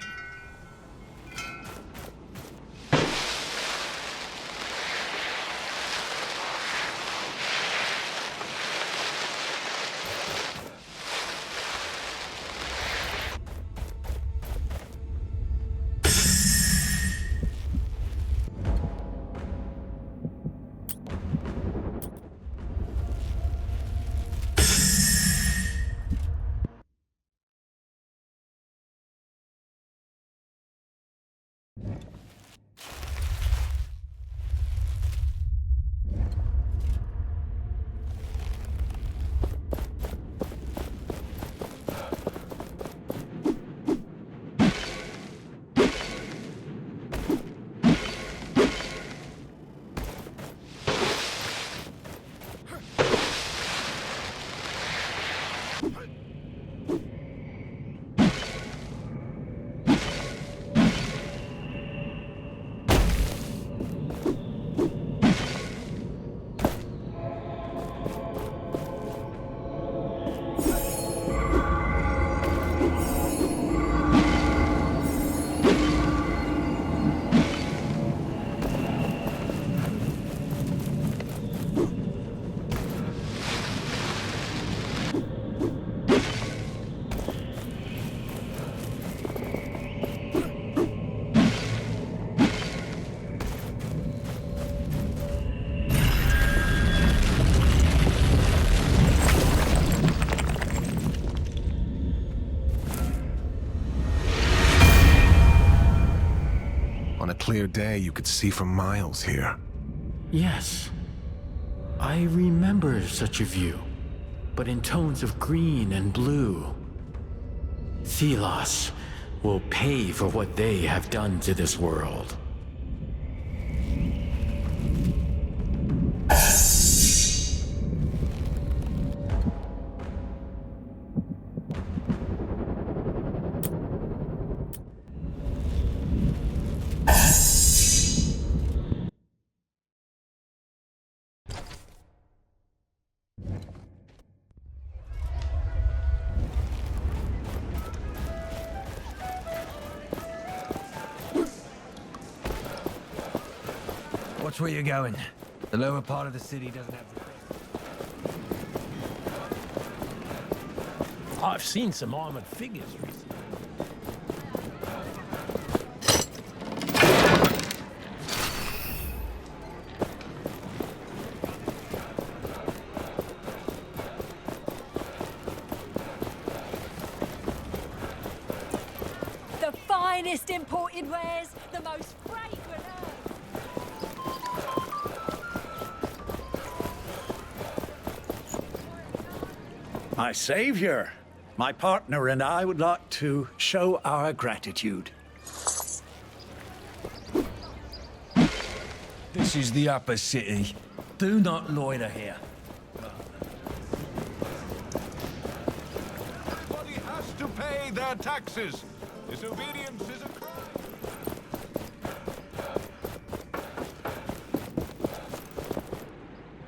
Clear day, you could see for miles here. Yes. I remember such a view, but in tones of green and blue. Thelos will pay for what they have done to this world. Watch where you're going. The lower part of the city doesn't have the... I've seen some armored figures recently. The finest imported wares, the most fragrant herbs. My savior, my partner and I would like to show our gratitude. This is the upper city. Do not loiter here. Everybody has to pay their taxes. Disobedience is a crime.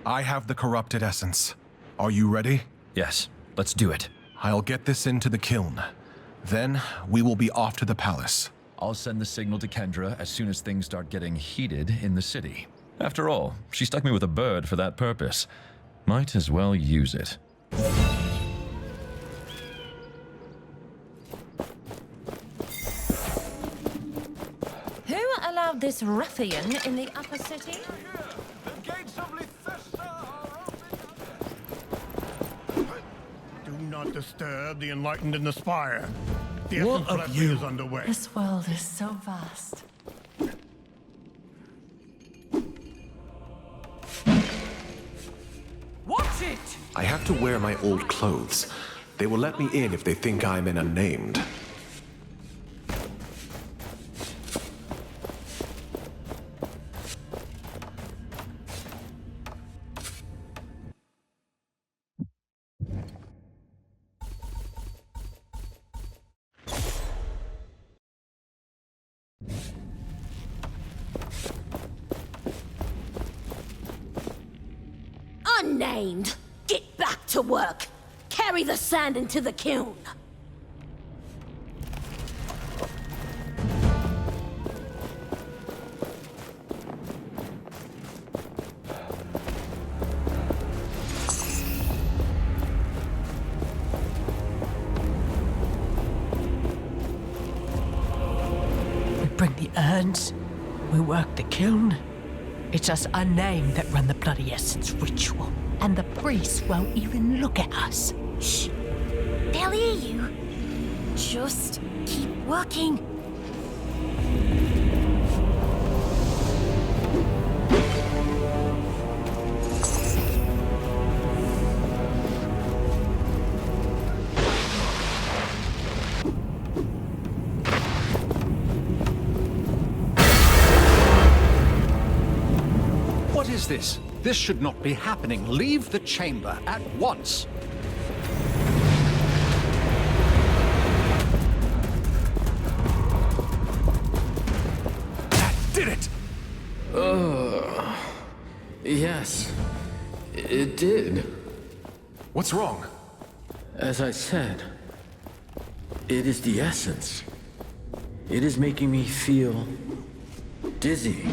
I have the corrupted essence. Are you ready? Yes, let's do it. I'll get this into the kiln. Then we will be off to the palace. I'll send the signal to Kendra as soon as things start getting heated in the city. After all, she stuck me with a bird for that purpose. Might as well use it. Who allowed this ruffian in the upper city? The gates of Lithessa are Do not disturb the enlightened in the spire. The What essence of blessing you? is underway. This world is so vast. Watch it! I have to wear my old clothes. They will let me in if they think I'm an unnamed. Unnamed! Get back to work! Carry the sand into the kiln! We bring the urns, we work the kiln. It's us unnamed that run the bloody essence ritual. And the priests won't even look at us. Shh! They'll hear you. Just keep working. What is this? This should not be happening. Leave the chamber at once. That did it! Yes, it did. What's wrong? As I said, it is the essence. It is making me feel dizzy.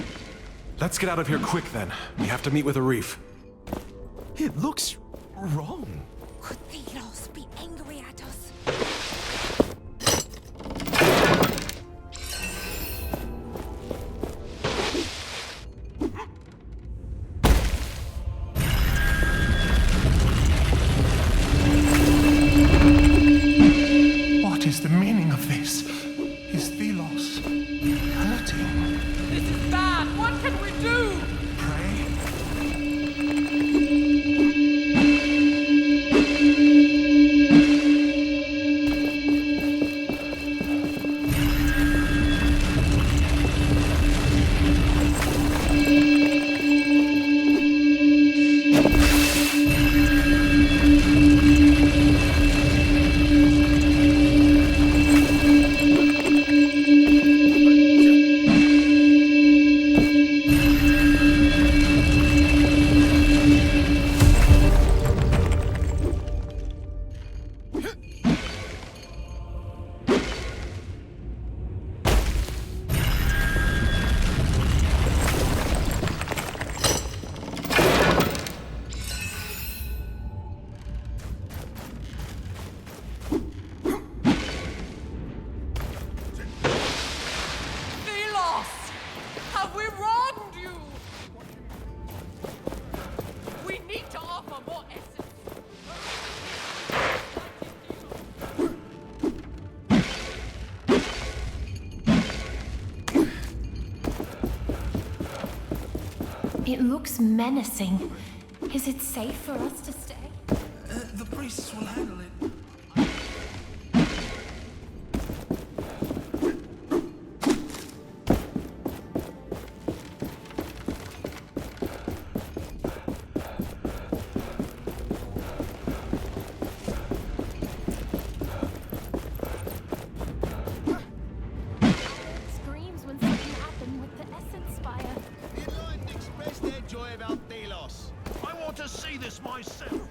Let's get out of here quick then. We have to meet with Arif. It looks wrong. Could Thelos be angry at us? What is the meaning of this? Is Thelos hurting? This is bad! What can we do? It looks menacing. Is it safe for us to stay? The priests will handle it. Screams when something happened with the Essence Spire. The Enlightened express their joy about Delos. I want to see this myself.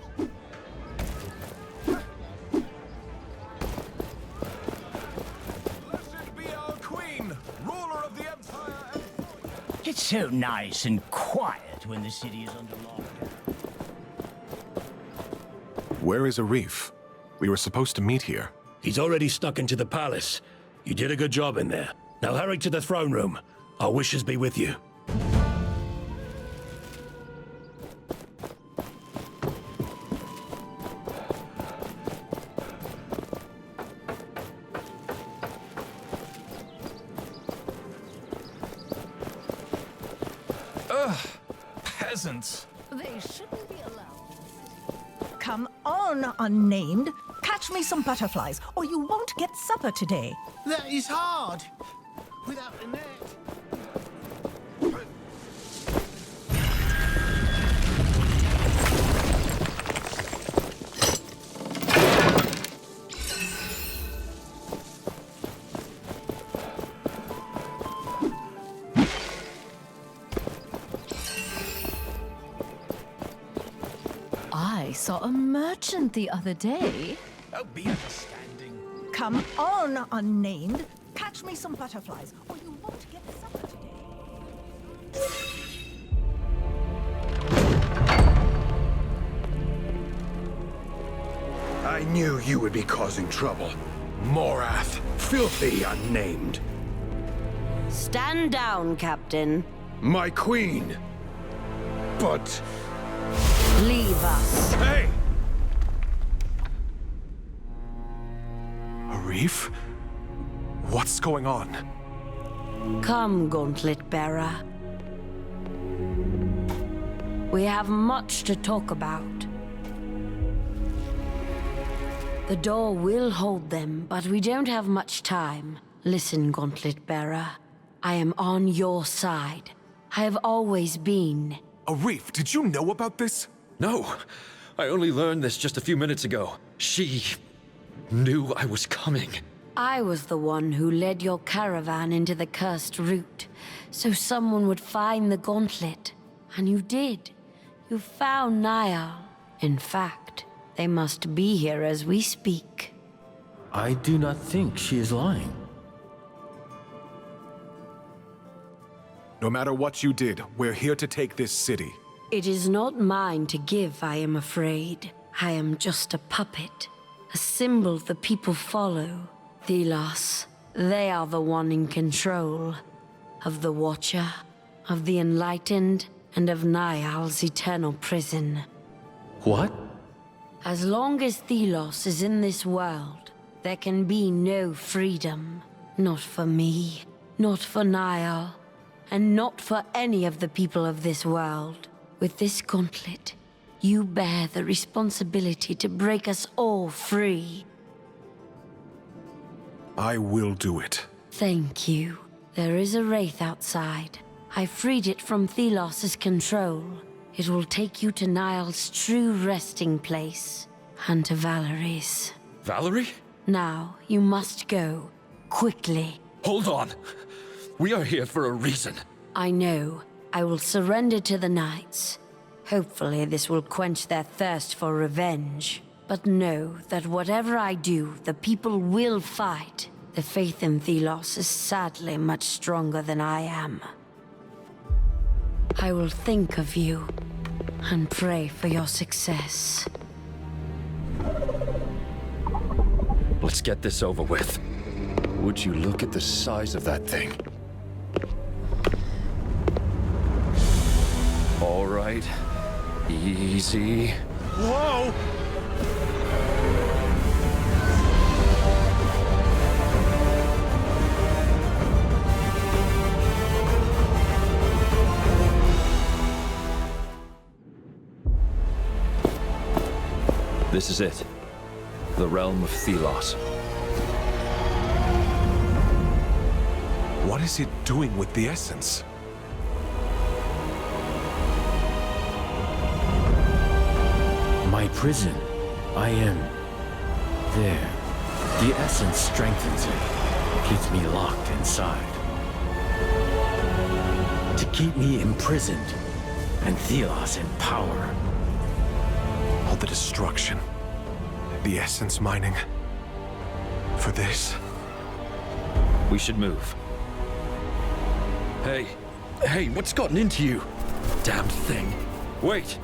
Blessed be our queen, ruler of the empire and... It's so nice and quiet when the city is under lockdown. Where is Arif? We were supposed to meet here. He's already stuck into the palace. You did a good job in there. Now hurry to the throne room. Our wishes be with you. Ugh, peasants. They shouldn't be allowed. Come on, unnamed. Catch me some butterflies, or you won't get supper today. That is hard. Without a net. I saw a merchant the other day. Oh, be understanding. Come on, unnamed. Catch me some butterflies, or you won't get supper today. I knew you would be causing trouble. Morath, filthy unnamed. Stand down, Captain. My queen. But... Leave us. Hey! Arif? What's going on? Come, Gauntlet Bearer. We have much to talk about. The door will hold them, but we don't have much time. Listen, Gauntlet Bearer. I am on your side. I have always been. Arif, did you know about this? No. I only learned this just a few minutes ago. She knew I was coming. I was the one who led your caravan into the cursed route, so someone would find the gauntlet. And you did. You found Niall. In fact, they must be here as we speak. I do not think she is lying. No matter what you did, we're here to take this city. It is not mine to give, I am afraid. I am just a puppet, a symbol the people follow. Thelos, they are the one in control of the Watcher, of the Enlightened, and of Niall's eternal prison. What? As long as Thelos is in this world, there can be no freedom. Not for me, not for Niall, and not for any of the people of this world. With this gauntlet, you bear the responsibility to break us all free. I will do it. Thank you. There is a wraith outside. I freed it from Thelos's control. It will take you to Niall's true resting place, and to Valerie's. Valerie? Now, you must go. Quickly. Hold on. We are here for a reason. I know. I will surrender to the knights. Hopefully this will quench their thirst for revenge. But know that whatever I do, the people will fight. The faith in Thelos is sadly much stronger than I am. I will think of you and pray for your success. Let's get this over with. Would you look at the size of that thing? All right. Easy. Whoa! This is it. The realm of Thelos. What is it doing with the essence? My prison. I am there. The essence strengthens it, keeps me locked inside. To keep me imprisoned, and Thelos in power. All the destruction. The essence mining. For this. We should move. Hey, what's gotten into you? Damn thing. Wait!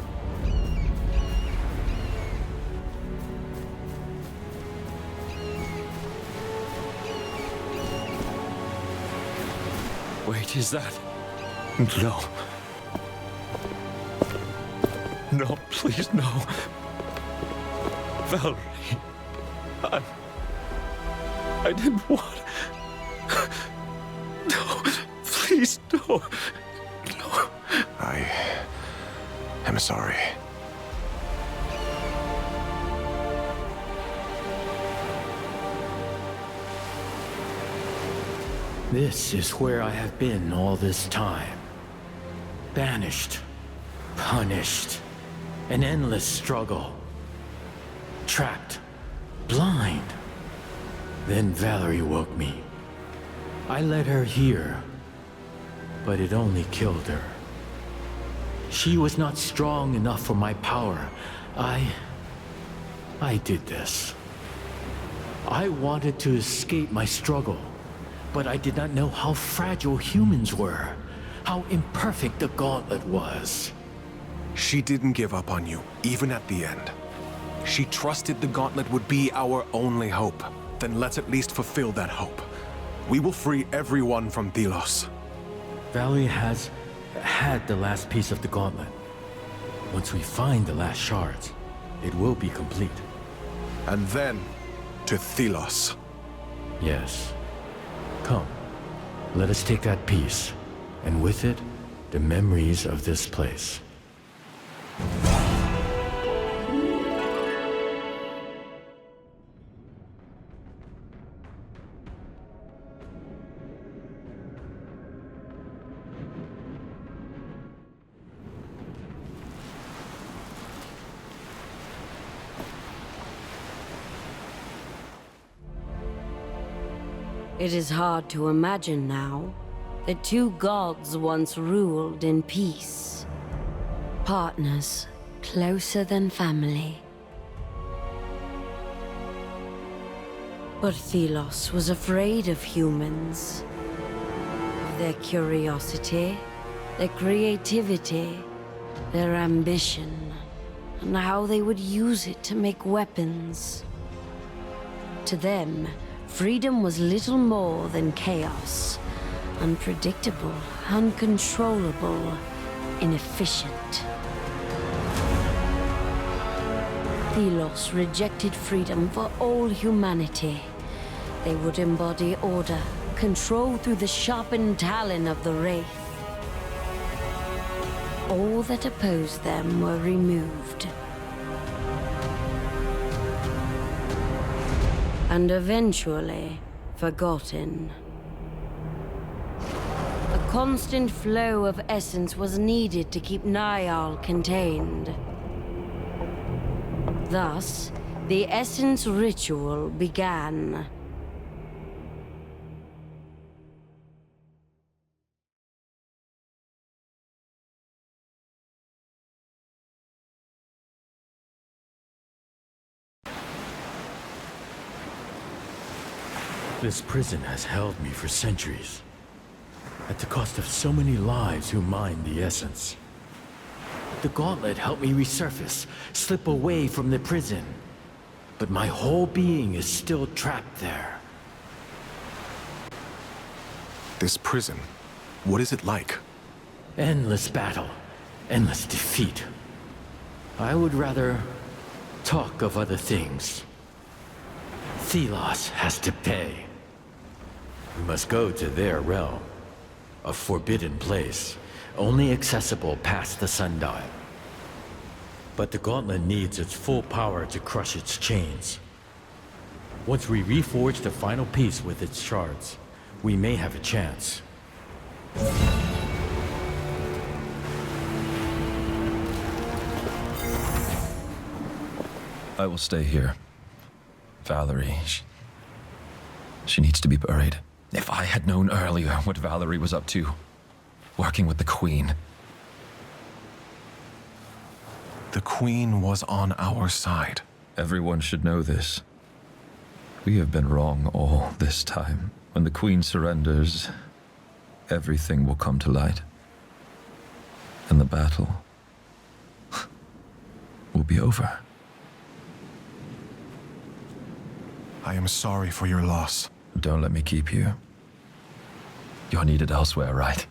Wait, is that... No. No, please, no. Valerie. I didn't want... No, please, no. No. I am sorry. This is where I have been all this time. Banished, punished, an endless struggle. Trapped, blind. Then Valerie woke me. I led her here, but it only killed her. She was not strong enough for my power. I did this. I wanted to escape my struggle. But I did not know how fragile humans were, how imperfect the gauntlet was. She didn't give up on you, even at the end. She trusted the gauntlet would be our only hope. Then let's at least fulfill that hope. We will free everyone from Thelos. Valerie has had the last piece of the gauntlet. Once we find the last shards, it will be complete. And then, to Thelos. Yes. Come, let us take that piece, and with it, the memories of this place. It is hard to imagine now that two gods once ruled in peace. Partners closer than family. But Thelos was afraid of humans. Of their curiosity, their creativity, their ambition, and how they would use it to make weapons. To them, freedom was little more than chaos. Unpredictable, uncontrollable, inefficient. Thelos rejected freedom for all humanity. They would embody order, control through the sharpened talon of the Wraith. All that opposed them were removed. And eventually forgotten. A constant flow of essence was needed to keep Niall contained. Thus, the essence ritual began. This prison has held me for centuries, at the cost of so many lives who mined the essence. The gauntlet helped me resurface, slip away from the prison. But my whole being is still trapped there. This prison, what is it like? Endless battle, endless defeat. I would rather talk of other things. Thelos has to pay. We must go to their realm, a forbidden place, only accessible past the sundial. But the gauntlet needs its full power to crush its chains. Once we reforge the final piece with its shards, we may have a chance. I will stay here. Valerie, she needs to be buried. If I had known earlier what Valerie was up to, working with the Queen. The Queen was on our side. Everyone should know this. We have been wrong all this time. When the Queen surrenders, everything will come to light. And the battle will be over. I am sorry for your loss. Don't let me keep you. You're needed elsewhere, right?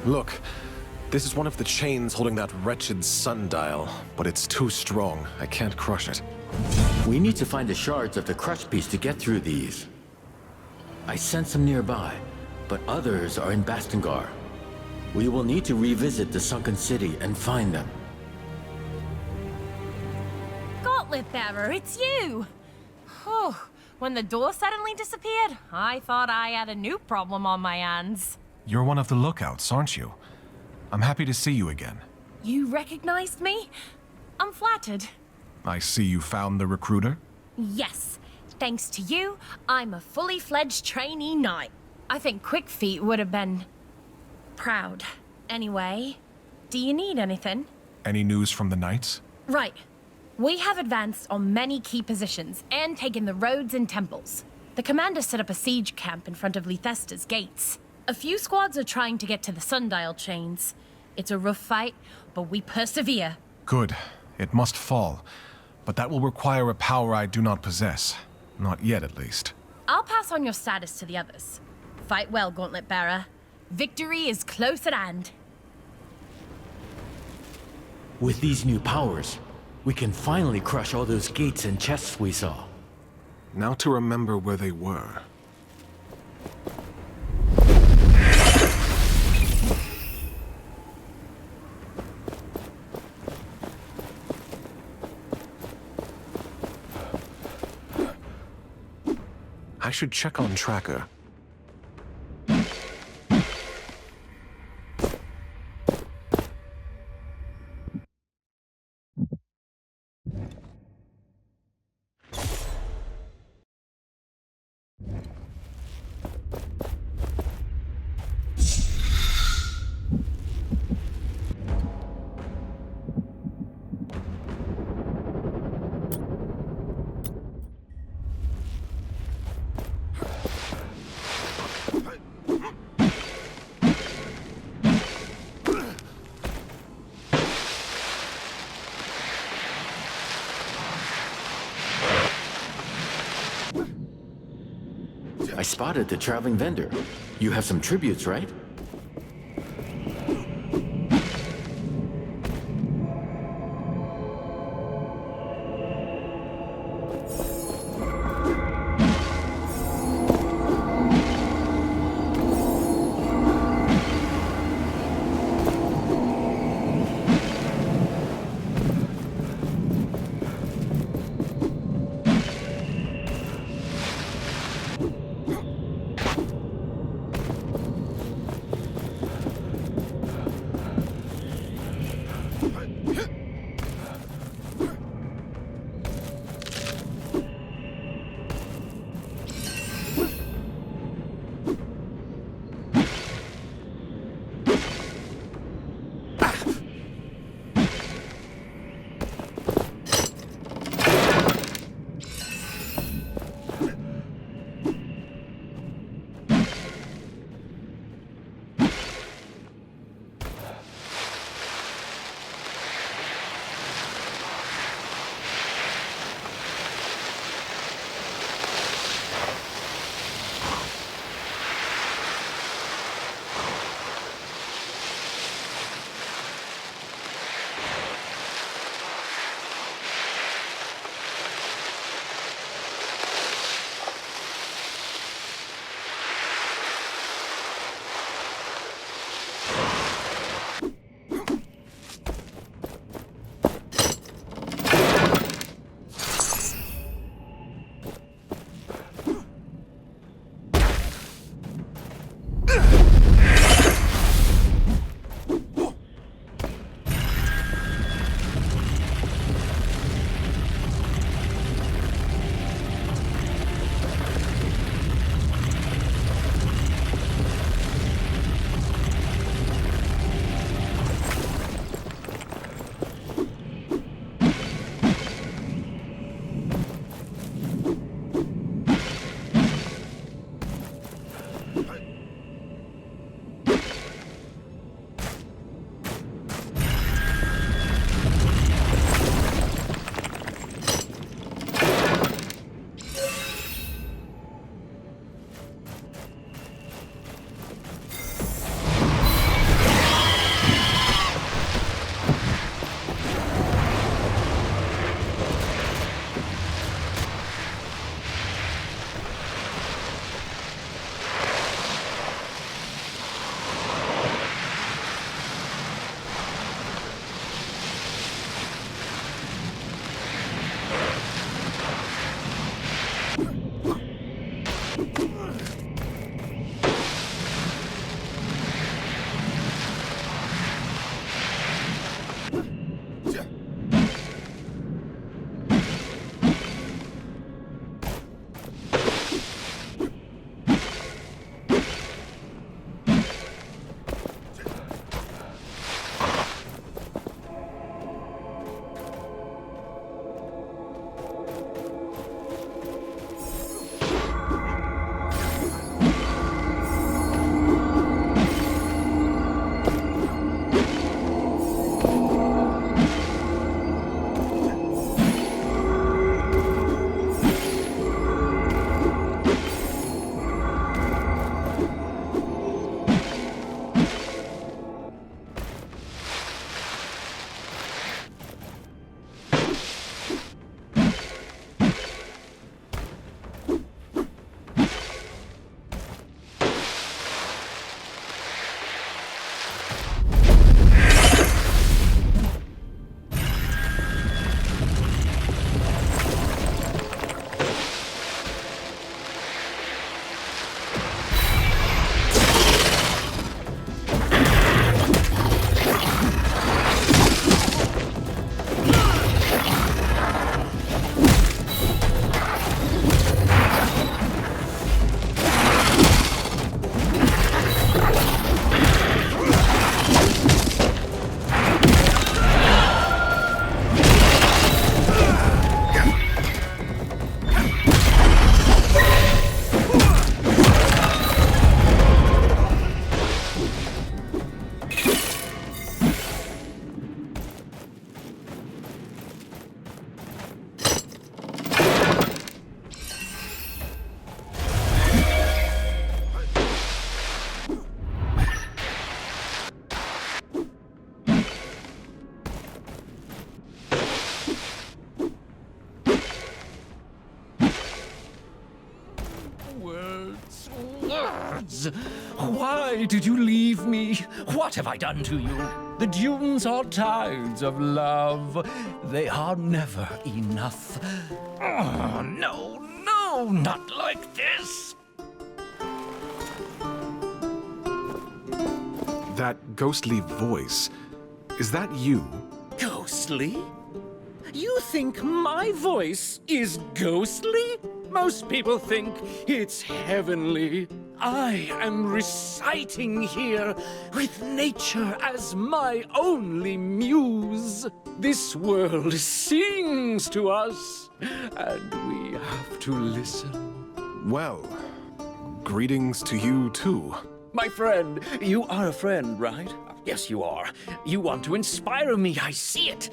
Look, this is one of the chains holding that wretched sundial, but it's too strong. I can't crush it. We need to find the shards of the crush piece to get through these. I sense some nearby, but others are in Bastengar. We will need to revisit the sunken city and find them. Gauntlet Bearer, it's you! Whew. When the door suddenly disappeared, I thought I had a new problem on my hands. You're one of the lookouts, aren't you? I'm happy to see you again. You recognized me? I'm flattered. I see you found the recruiter? Yes. Thanks to you, I'm a fully fledged trainee knight. I think Quick Feet would have been proud. Anyway, do you need anything? Any news from the knights? Right. We have advanced on many key positions and taken the roads and temples. The commander set up a siege camp in front of Lethesta's gates. A few squads are trying to get to the sundial chains. It's a rough fight, but we persevere. Good. It must fall. But that will require a power I do not possess. Not yet, at least. I'll pass on your status to the others. Fight well, Gauntlet Bearer. Victory is close at hand. With these new powers, we can finally crush all those gates and chests we saw. Now to remember where they were. I should check on Tracker. I spotted the traveling vendor. You have some tributes, right? words! Why did you leave me? What have I done to you? The dunes are tides of love. They are never enough. Oh, no, no, not like this! That ghostly voice, is that you? Ghostly? You think my voice is ghostly? Most people think it's heavenly. I am reciting here with nature as my only muse. This world sings to us, and we have to listen. Well, greetings to you too. My friend, you are a friend, right? Yes, you are. You want to inspire me, I see it.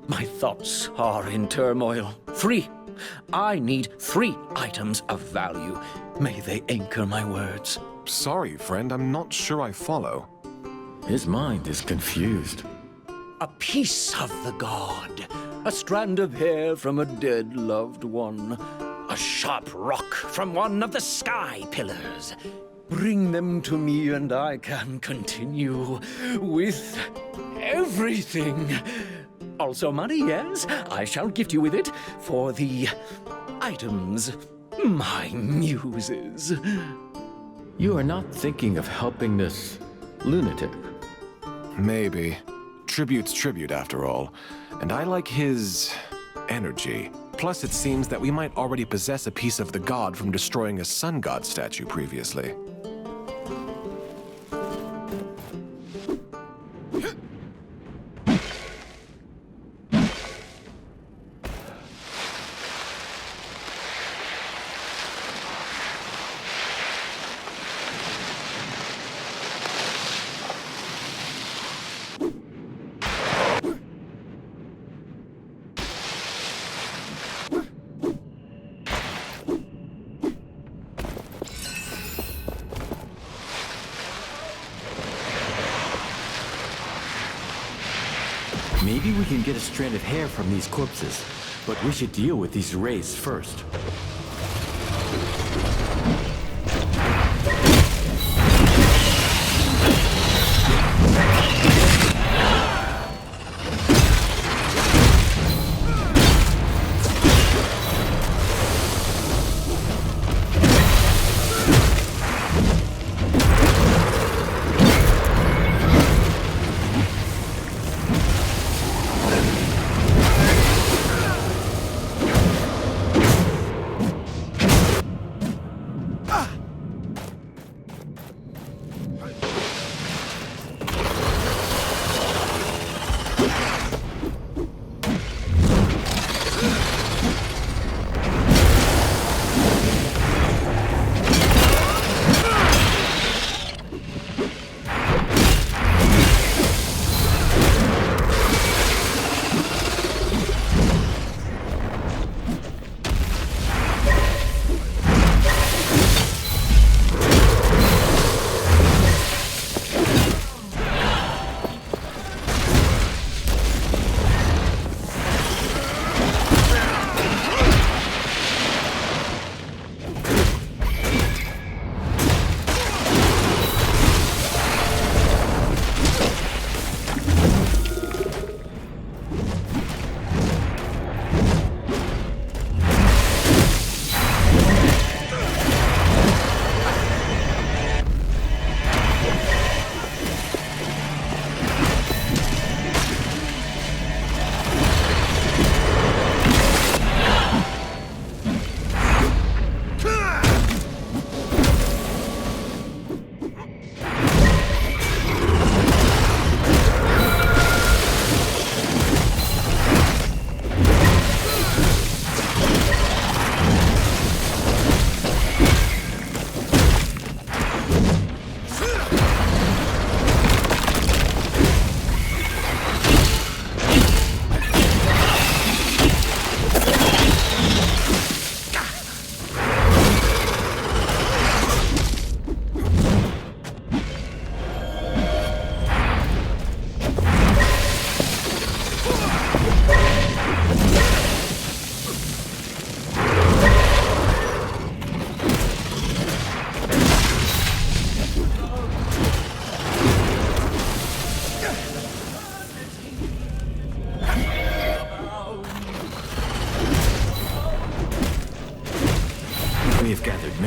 My thoughts are in turmoil. 3. I need 3 items of value. May they anchor my words. Sorry, friend, I'm not sure I follow. His mind is confused. A piece of the god. A strand of hair from a dead loved one. A sharp rock from one of the sky pillars. Bring them to me and I can continue with everything. Also money, yes? I shall gift you with it for the items, my muses. You are not thinking of helping this lunatic? Maybe. Tribute's tribute, after all. And I like his energy. Plus, it seems that we might already possess a piece of the god from destroying a sun god statue previously. Maybe we can get a strand of hair from these corpses, but we should deal with these wraiths first.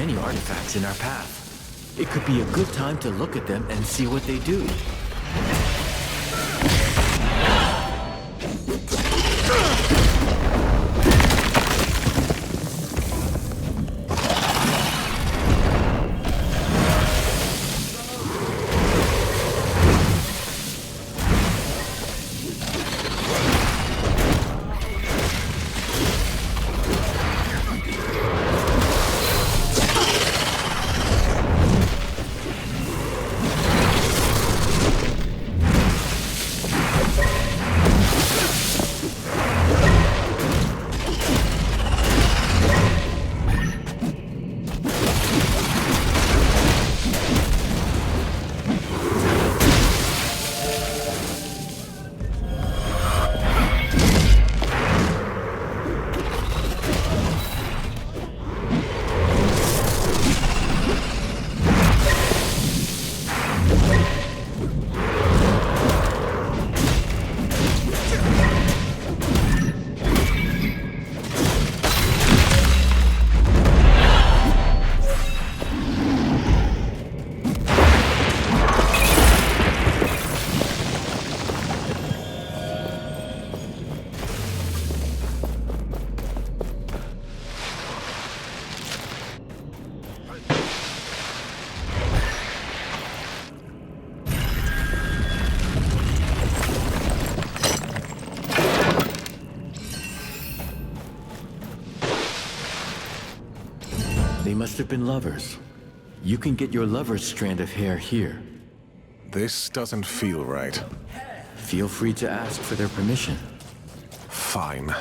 many artifacts in our path. It could be a good time to look at them and see what they do. They must have been lovers. You can get your lover's strand of hair here. This doesn't feel right. Feel free to ask for their permission. Fine.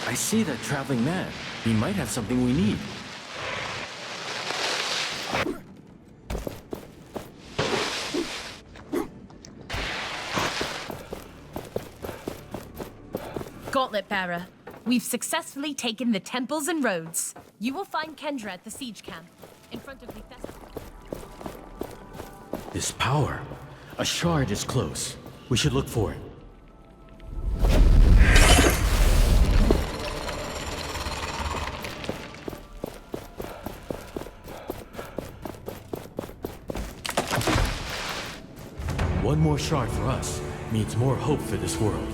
I see that traveling man. He might have something we need. Gauntlet bearer, we've successfully taken the temples and roads. You will find Kendra at the siege camp, in front of the festival. This power. A shard is close. We should look for it. One more shard for us means more hope for this world.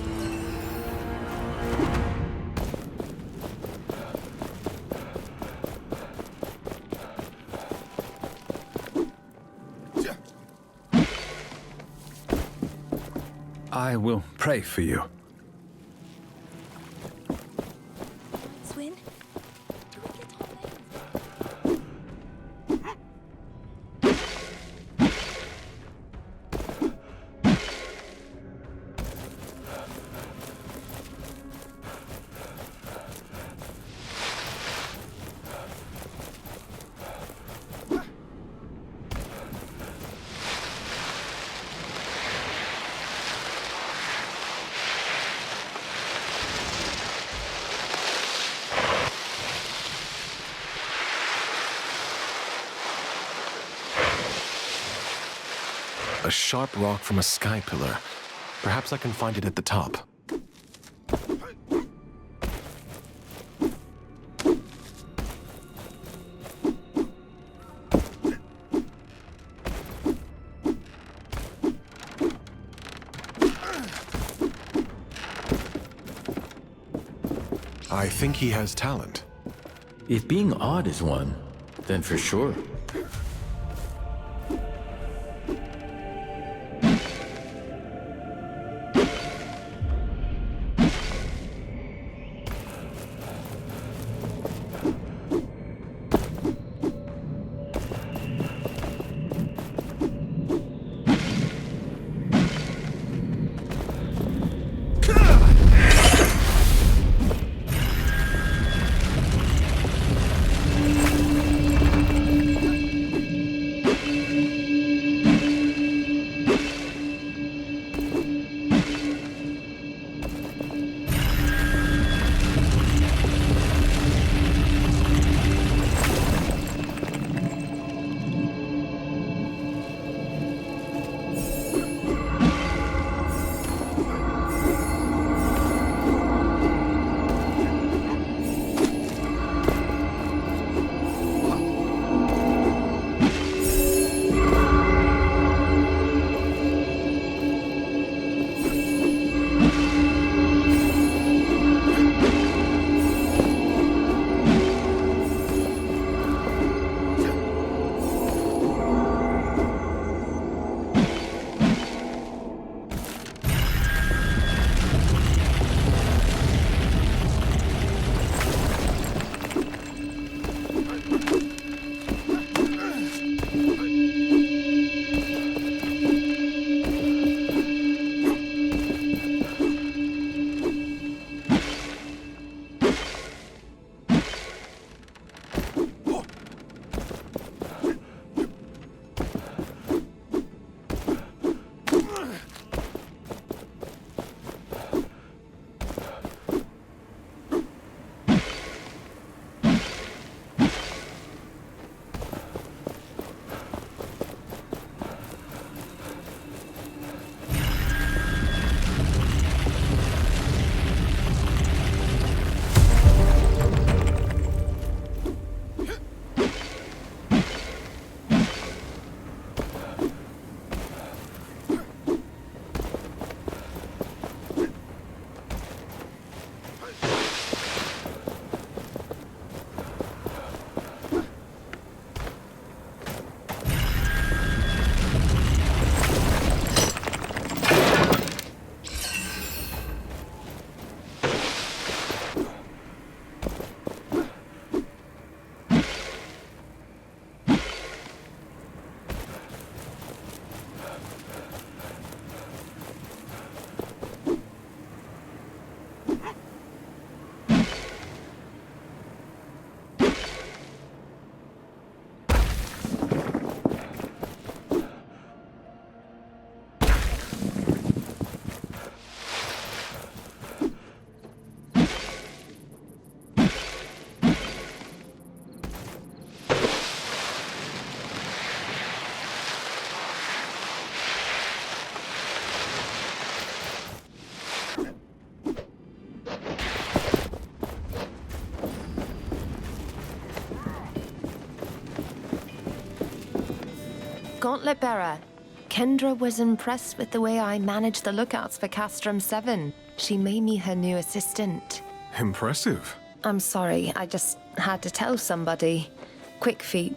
I will pray for you. Swin? A sharp rock from a sky pillar. Perhaps I can find it at the top. I think he has talent. If being odd is one, then for sure. Gauntlet Bearer. Kendra was impressed with the way I managed the lookouts for Castrum 7. She made me her new assistant. Impressive. I'm sorry, I just had to tell somebody. Quick Feet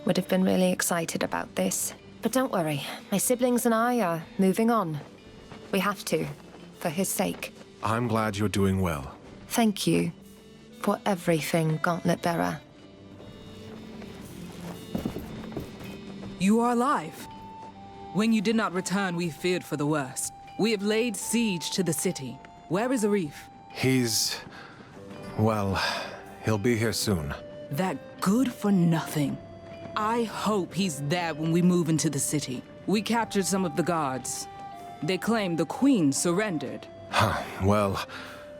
would have been really excited about this. But don't worry, my siblings and I are moving on. We have to, for his sake. I'm glad you're doing well. Thank you for everything, Gauntlet Bearer. You are alive. When you did not return, we feared for the worst. We have laid siege to the city. Where is Arif? He's... well, he'll be here soon. That good for nothing. I hope he's there when we move into the city. We captured some of the guards. They claim the Queen surrendered. Well,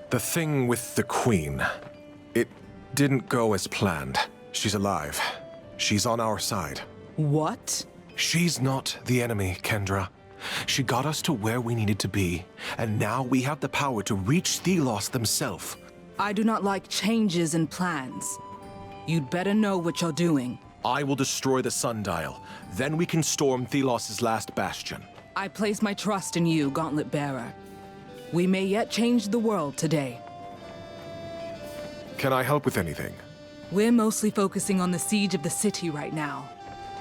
the thing with the Queen, it didn't go as planned. She's alive. She's on our side. What? She's not the enemy, Kendra. She got us to where we needed to be, and now we have the power to reach Thelos themselves. I do not like changes in plans. You'd better know what you're doing. I will destroy the sundial. Then we can storm Thelos' last bastion. I place my trust in you, Gauntlet Bearer. We may yet change the world today. Can I help with anything? We're mostly focusing on the siege of the city right now.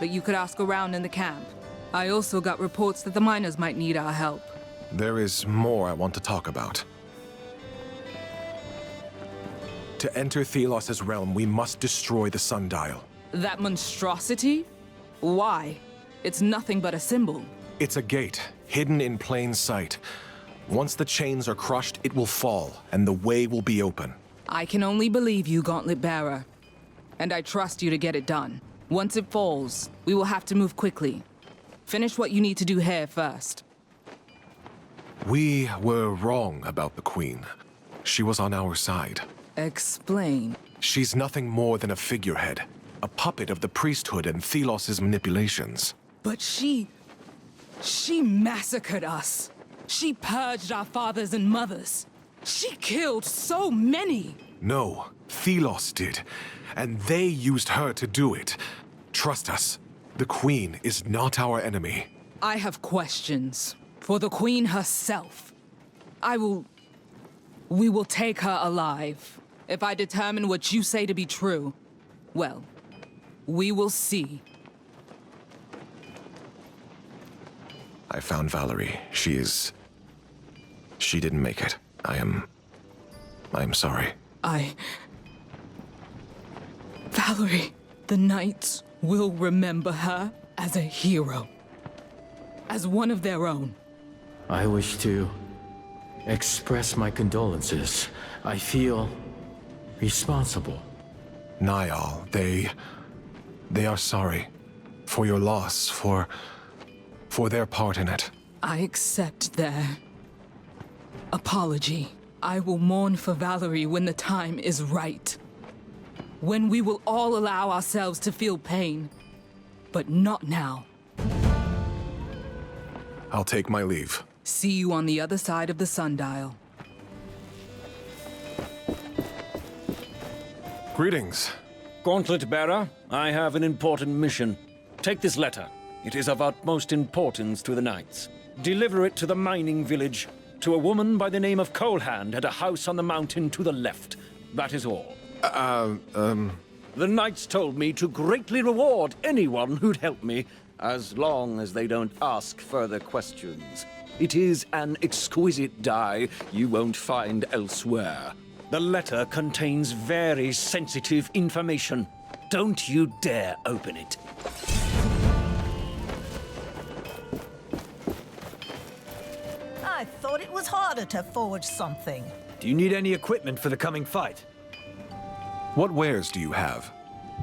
But you could ask around in the camp. I also got reports that the miners might need our help. There is more I want to talk about. To enter Thelos' realm, we must destroy the sundial. That monstrosity? Why? It's nothing but a symbol. It's a gate, hidden in plain sight. Once the chains are crushed, it will fall, and the way will be open. I can only believe you, Gauntlet Bearer. And I trust you to get it done. Once it falls, we will have to move quickly. Finish what you need to do here first. We were wrong about the Queen. She was on our side. Explain. She's nothing more than a figurehead, a puppet of the priesthood and Thelos' manipulations. But she massacred us. She purged our fathers and mothers. She killed so many. No, Thelos did, and they used her to do it. Trust us, the Queen is not our enemy. I have questions for the Queen herself. We will take her alive. If I determine what you say to be true, well, we will see. I found Valerie. She didn't make it. I am sorry. Valerie, the Knights will remember her as a hero. As one of their own. I wish to express my condolences. I feel responsible. Niall, they are sorry. For your loss, for their part in it. I accept their apology. I will mourn for Valerie when the time is right. When we will all allow ourselves to feel pain. But not now. I'll take my leave. See you on the other side of the sundial. Greetings. Gauntlet Bearer, I have an important mission. Take this letter. It is of utmost importance to the Knights. Deliver it to the mining village, to a woman by the name of Coalhand at a house on the mountain to the left. That is all. The Knights told me to greatly reward anyone who'd help me, as long as they don't ask further questions. It is an exquisite dye you won't find elsewhere. The letter contains very sensitive information. Don't you dare open it. I thought it was harder to forge something. Do you need any equipment for the coming fight? What wares do you have?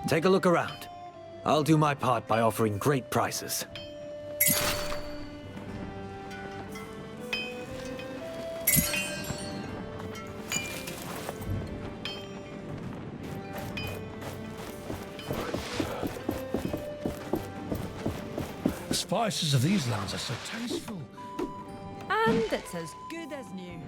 Take a look around. I'll do my part by offering great prices. The spices of these lands are so tasteful. And it's as good as new.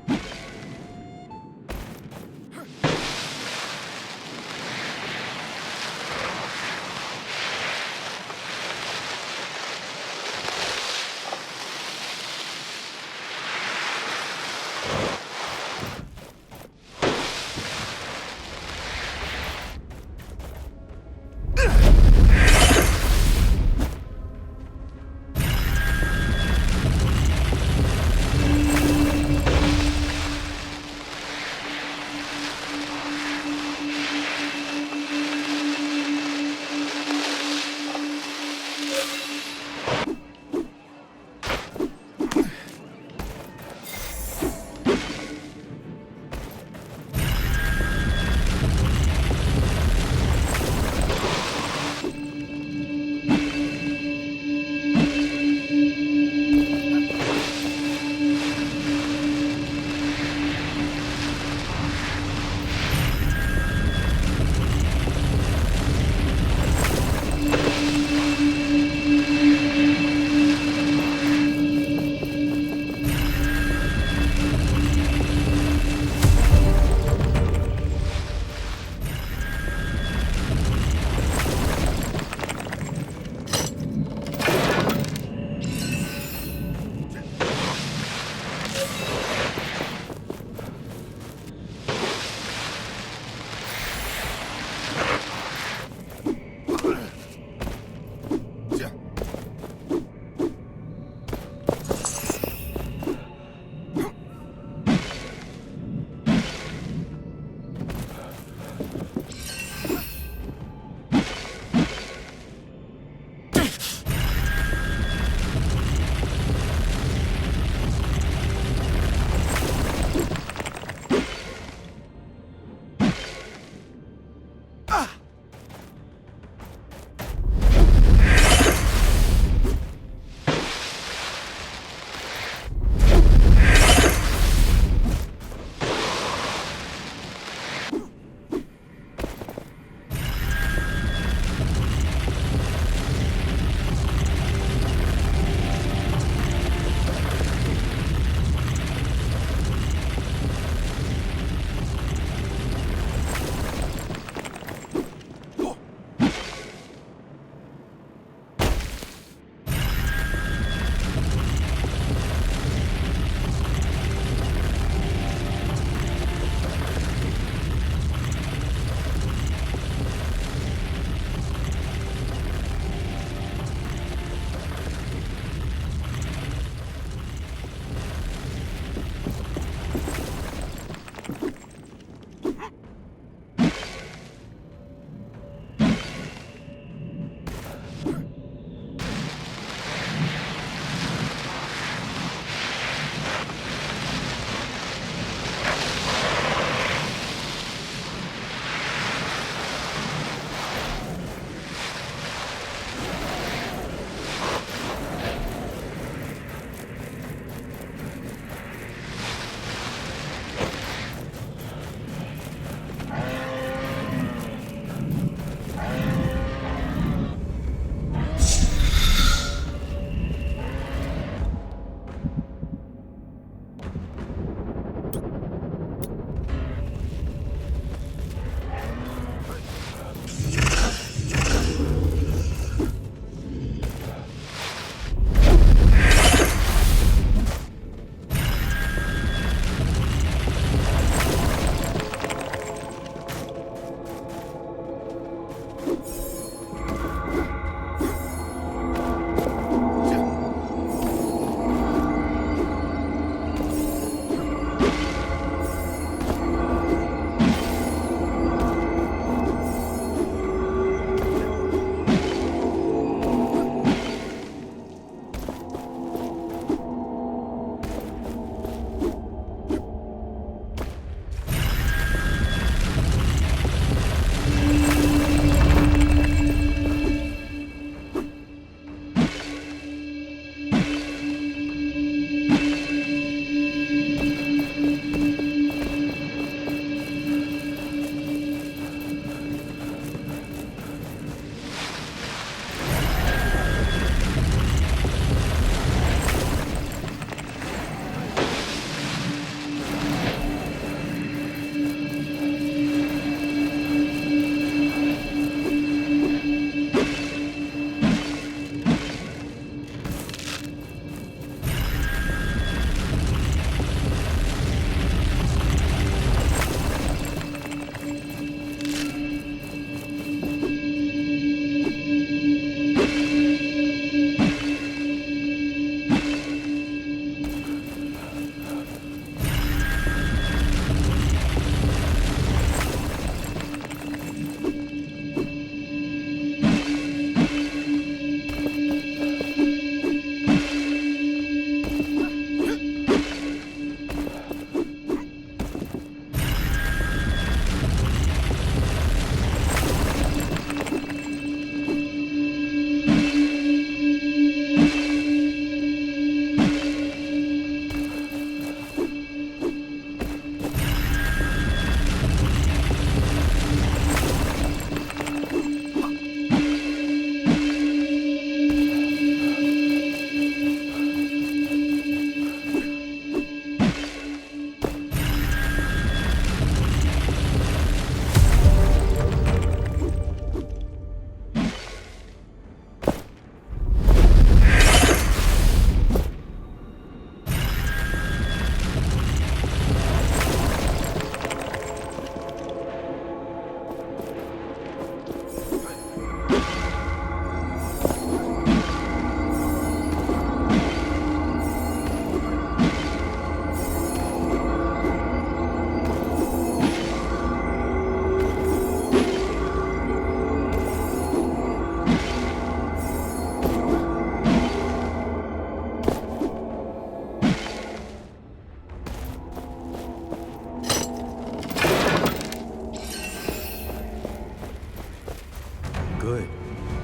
good.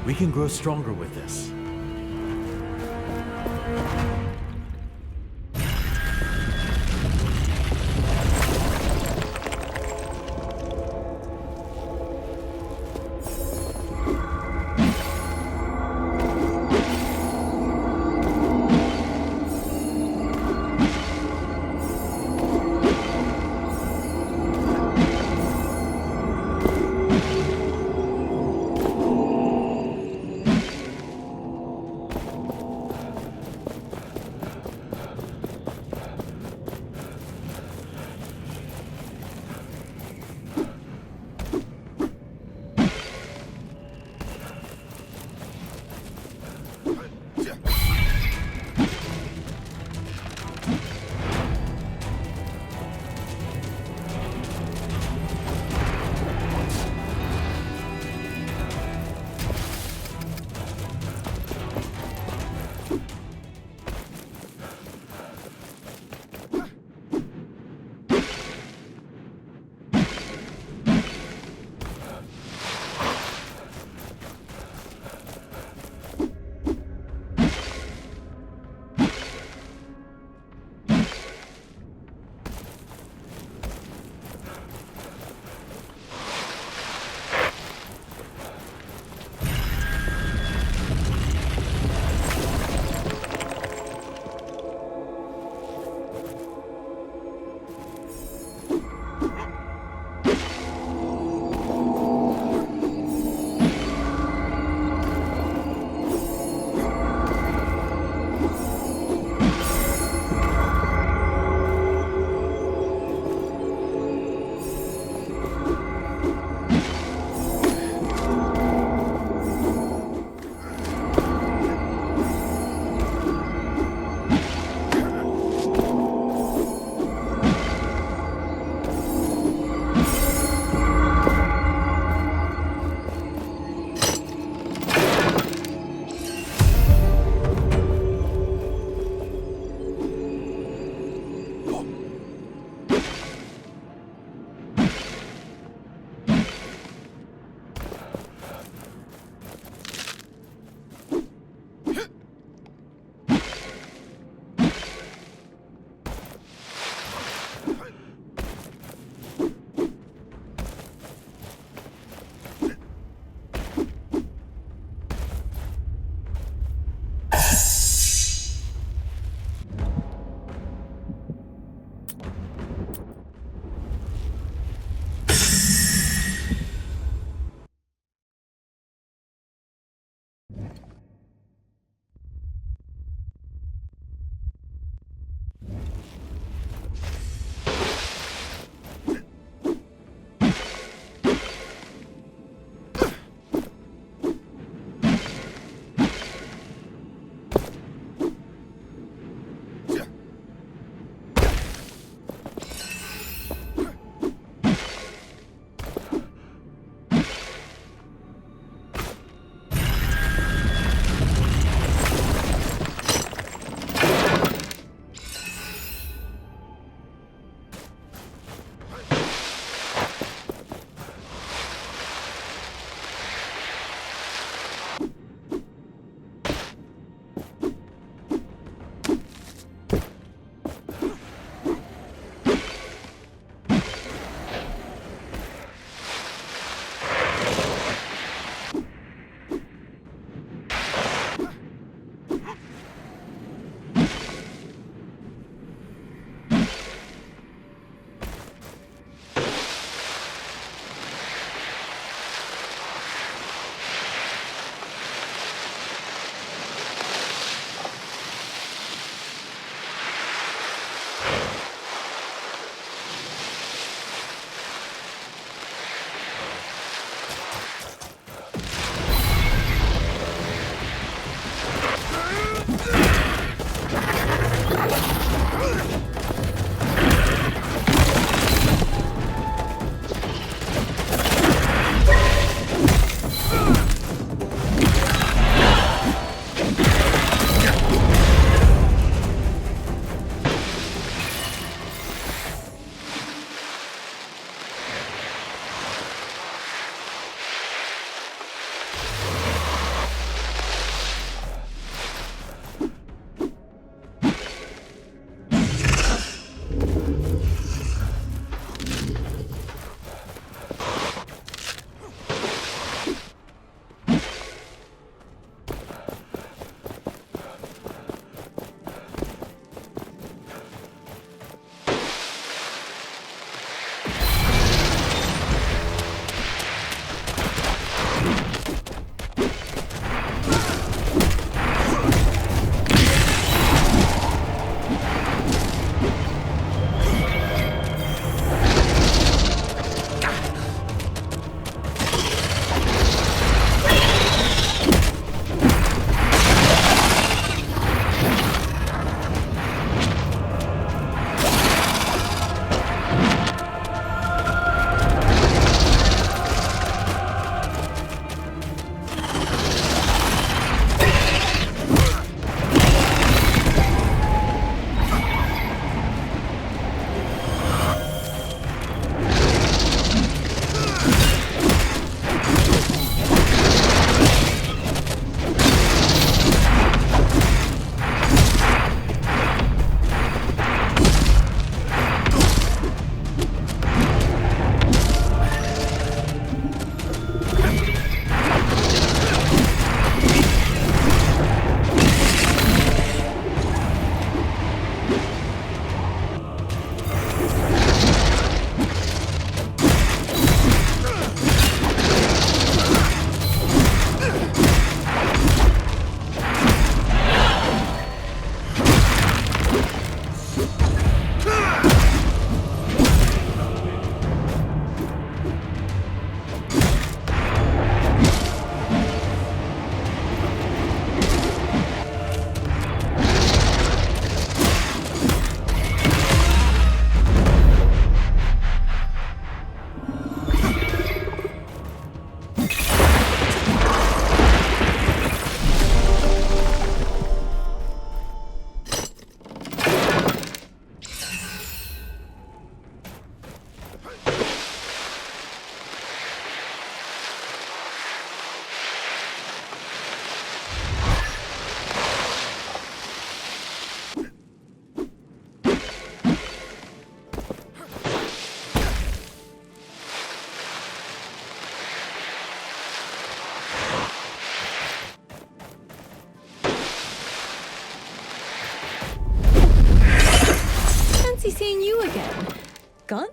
We can grow stronger with this.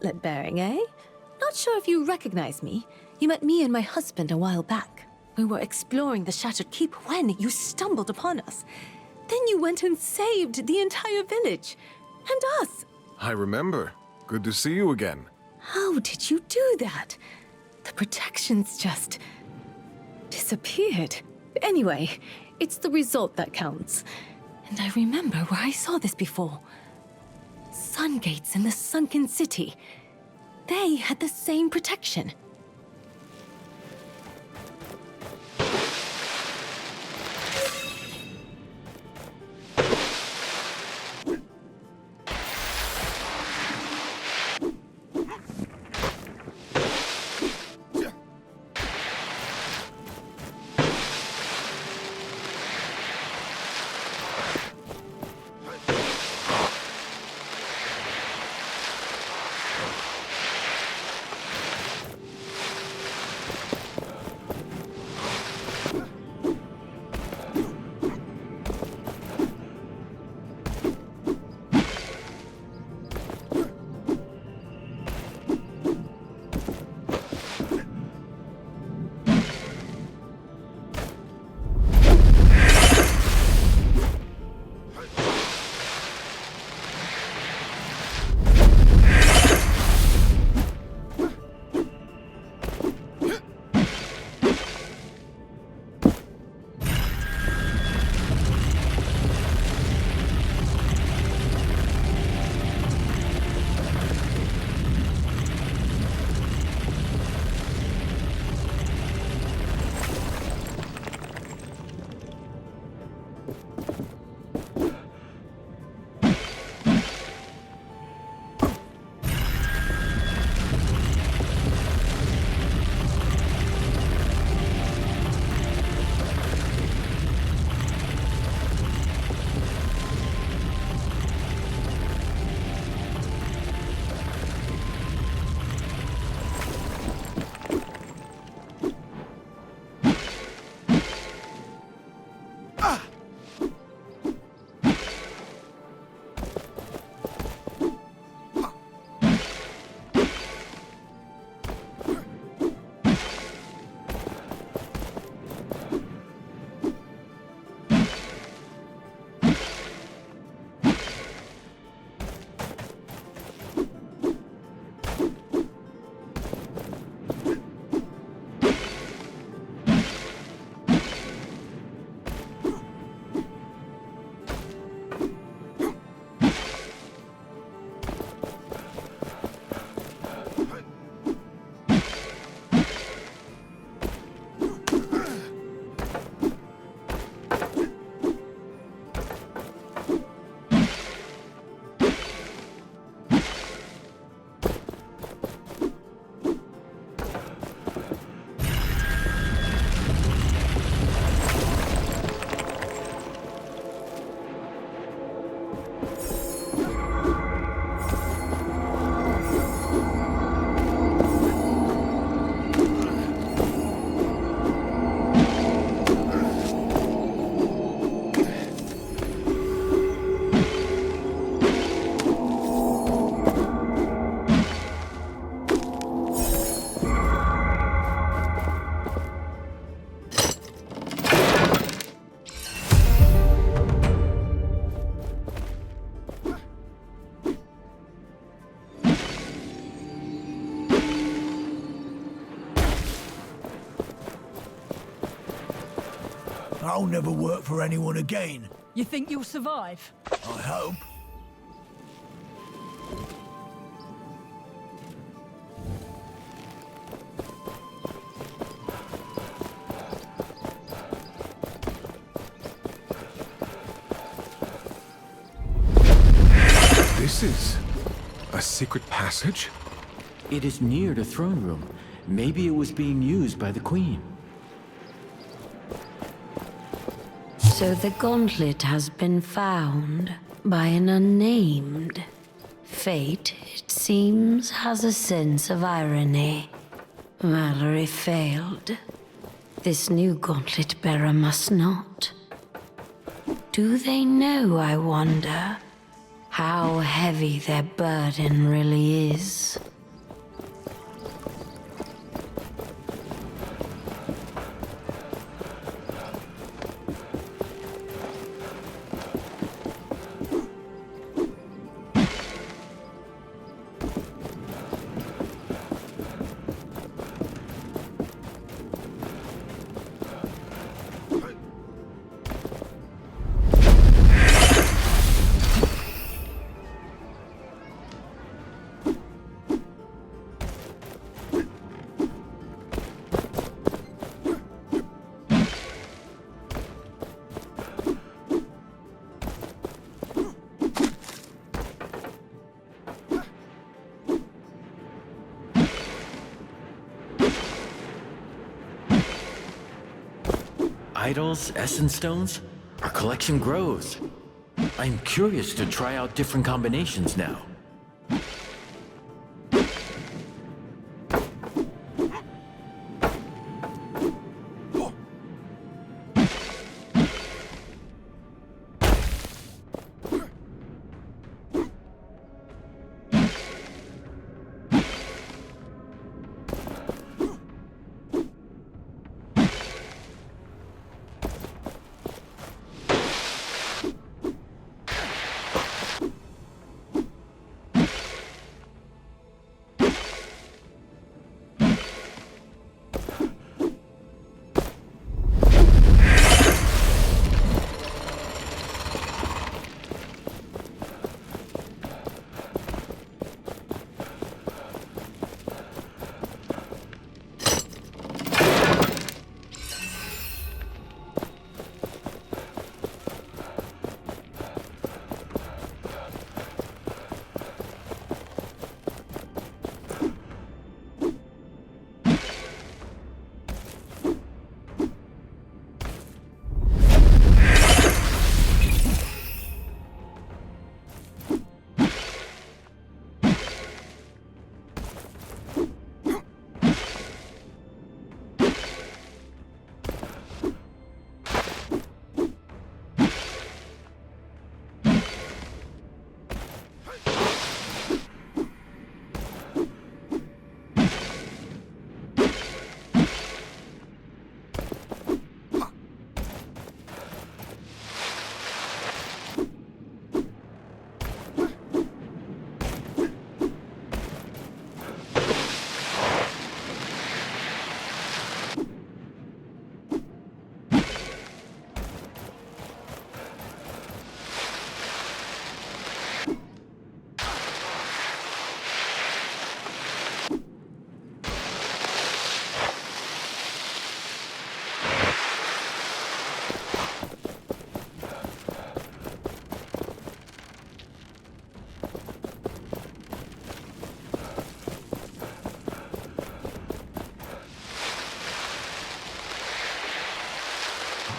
gauntlet bearing, eh? Not sure if you recognize me. You met me and my husband a while back. We were exploring the Shattered Keep when you stumbled upon us. Then you went and saved the entire village. And us. I remember. Good to see you again. How did you do that? The protections just disappeared. Anyway, it's the result that counts. And I remember where I saw this before. Sun gates in the sunken city. They had the same protection. I'll never work for anyone again. You think you'll survive? I hope. This is a secret passage? It is near the throne room. Maybe it was being used by the Queen. So the gauntlet has been found by an unnamed. Fate, it seems, has a sense of irony. Mallory failed. This new gauntlet bearer must not. Do they know, I wonder, how heavy their burden really is? idols, essence stones? Our collection grows. I'm curious to try out different combinations now.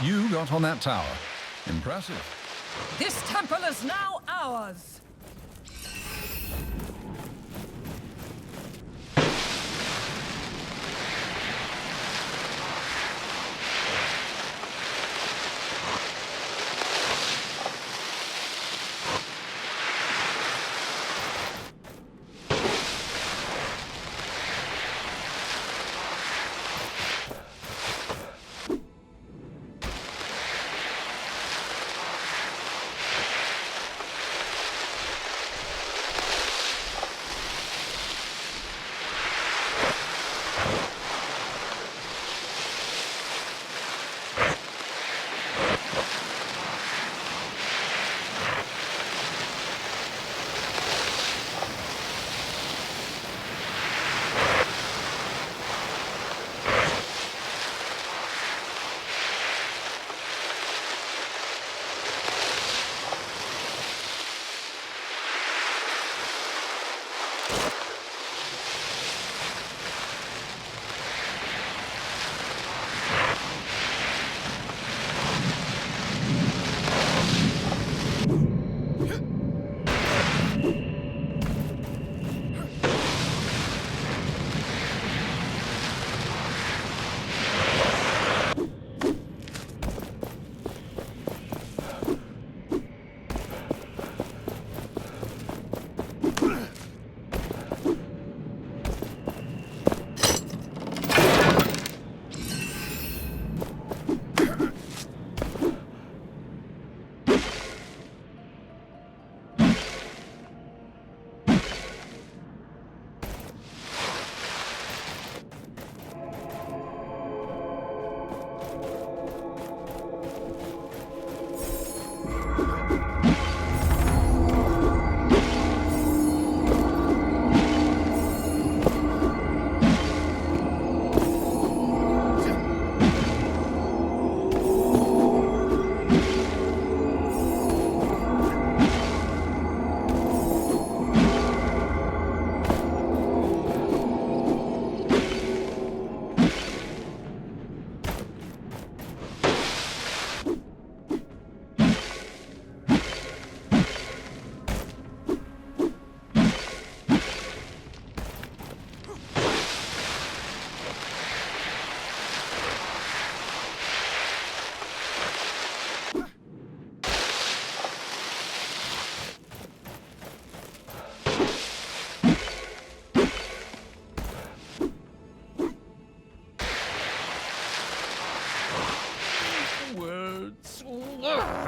You got on that tower. Impressive. This temple is now ours!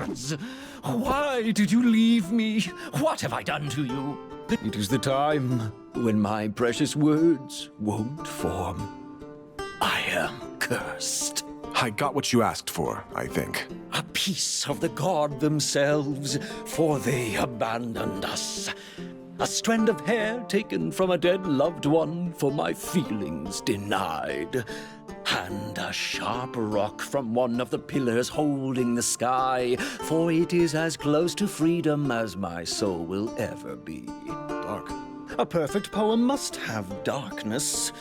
gods! Why did you leave me? What have I done to you? It is the time when my precious words won't form. I am cursed. I got what you asked for, I think. A piece of the god themselves, for they abandoned us. A strand of hair taken from a dead loved one, for my feelings denied. And a sharp rock from one of the pillars holding the sky, for it is as close to freedom as my soul will ever be. Dark. A perfect poem must have darkness,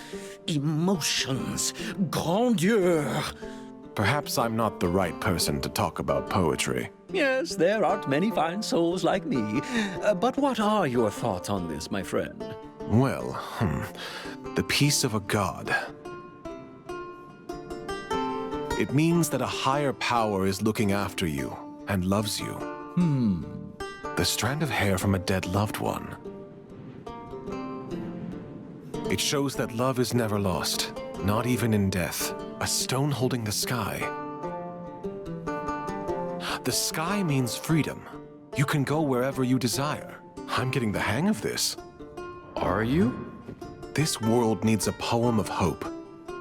emotions, grandeur. Perhaps I'm not the right person to talk about poetry. Yes, there aren't many fine souls like me. But what are your thoughts on this, my friend? Well, the peace of a god. It means that a higher power is looking after you and loves you. The strand of hair from a dead loved one. It shows that love is never lost, not even in death. A stone holding the sky. The sky means freedom. You can go wherever you desire. I'm getting the hang of this. Are you? This world needs a poem of hope.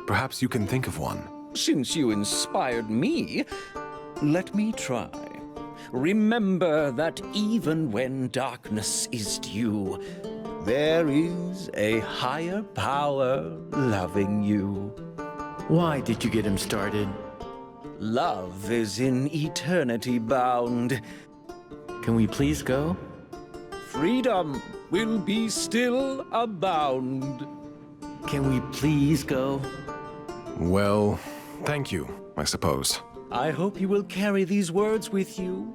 Perhaps you can think of one. Since you inspired me, let me try. Remember that even when darkness is due, there is a higher power loving you. Why did you get him started? Love is in eternity bound. Can we please go? Freedom will be still abound. Can we please go? Well, thank you, I suppose. I hope you will carry these words with you.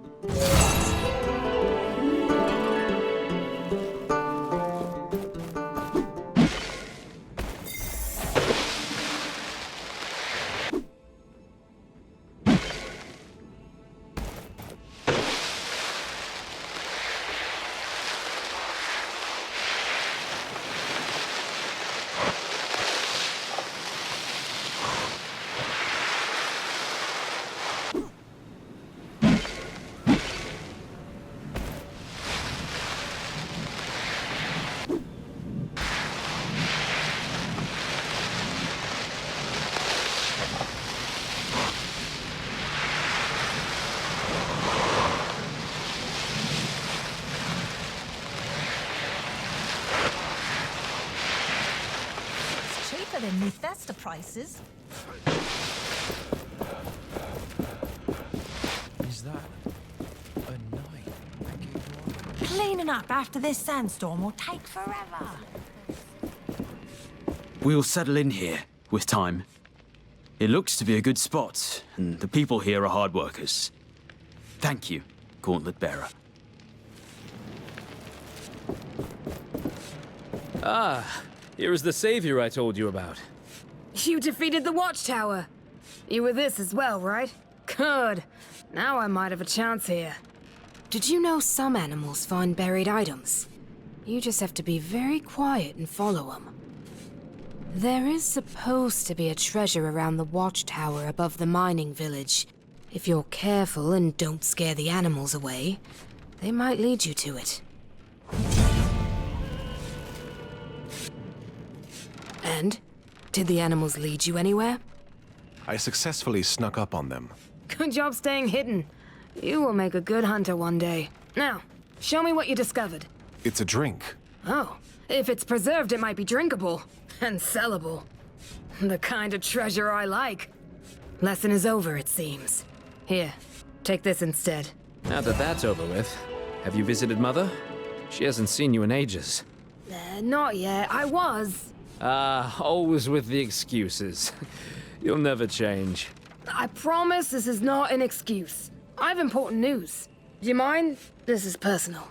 Than Bethesda prices. Is that a knife? Cleaning up after this sandstorm will take forever. We'll settle in here with time. It looks to be a good spot, and the people here are hard workers. Thank you, Gauntlet Bearer. Ah, here is the savior I told you about. You defeated the Watchtower. You were this as well, right? Good. Now I might have a chance here. Did you know some animals find buried items? You just have to be very quiet and follow them. There is supposed to be a treasure around the Watchtower above the mining village. If you're careful and don't scare the animals away, they might lead you to it. And? Did the animals lead you anywhere? I successfully snuck up on them. Good job staying hidden. You will make a good hunter one day. Now, show me what you discovered. It's a drink. Oh, if it's preserved, it might be drinkable. And sellable. The kind of treasure I like. Lesson is over, it seems. Here, take this instead. Now that that's over with, have you visited Mother? She hasn't seen you in ages. Not yet. I was. Always with the excuses. You'll never change. I promise this is not an excuse. I have important news. Do you mind? This is personal.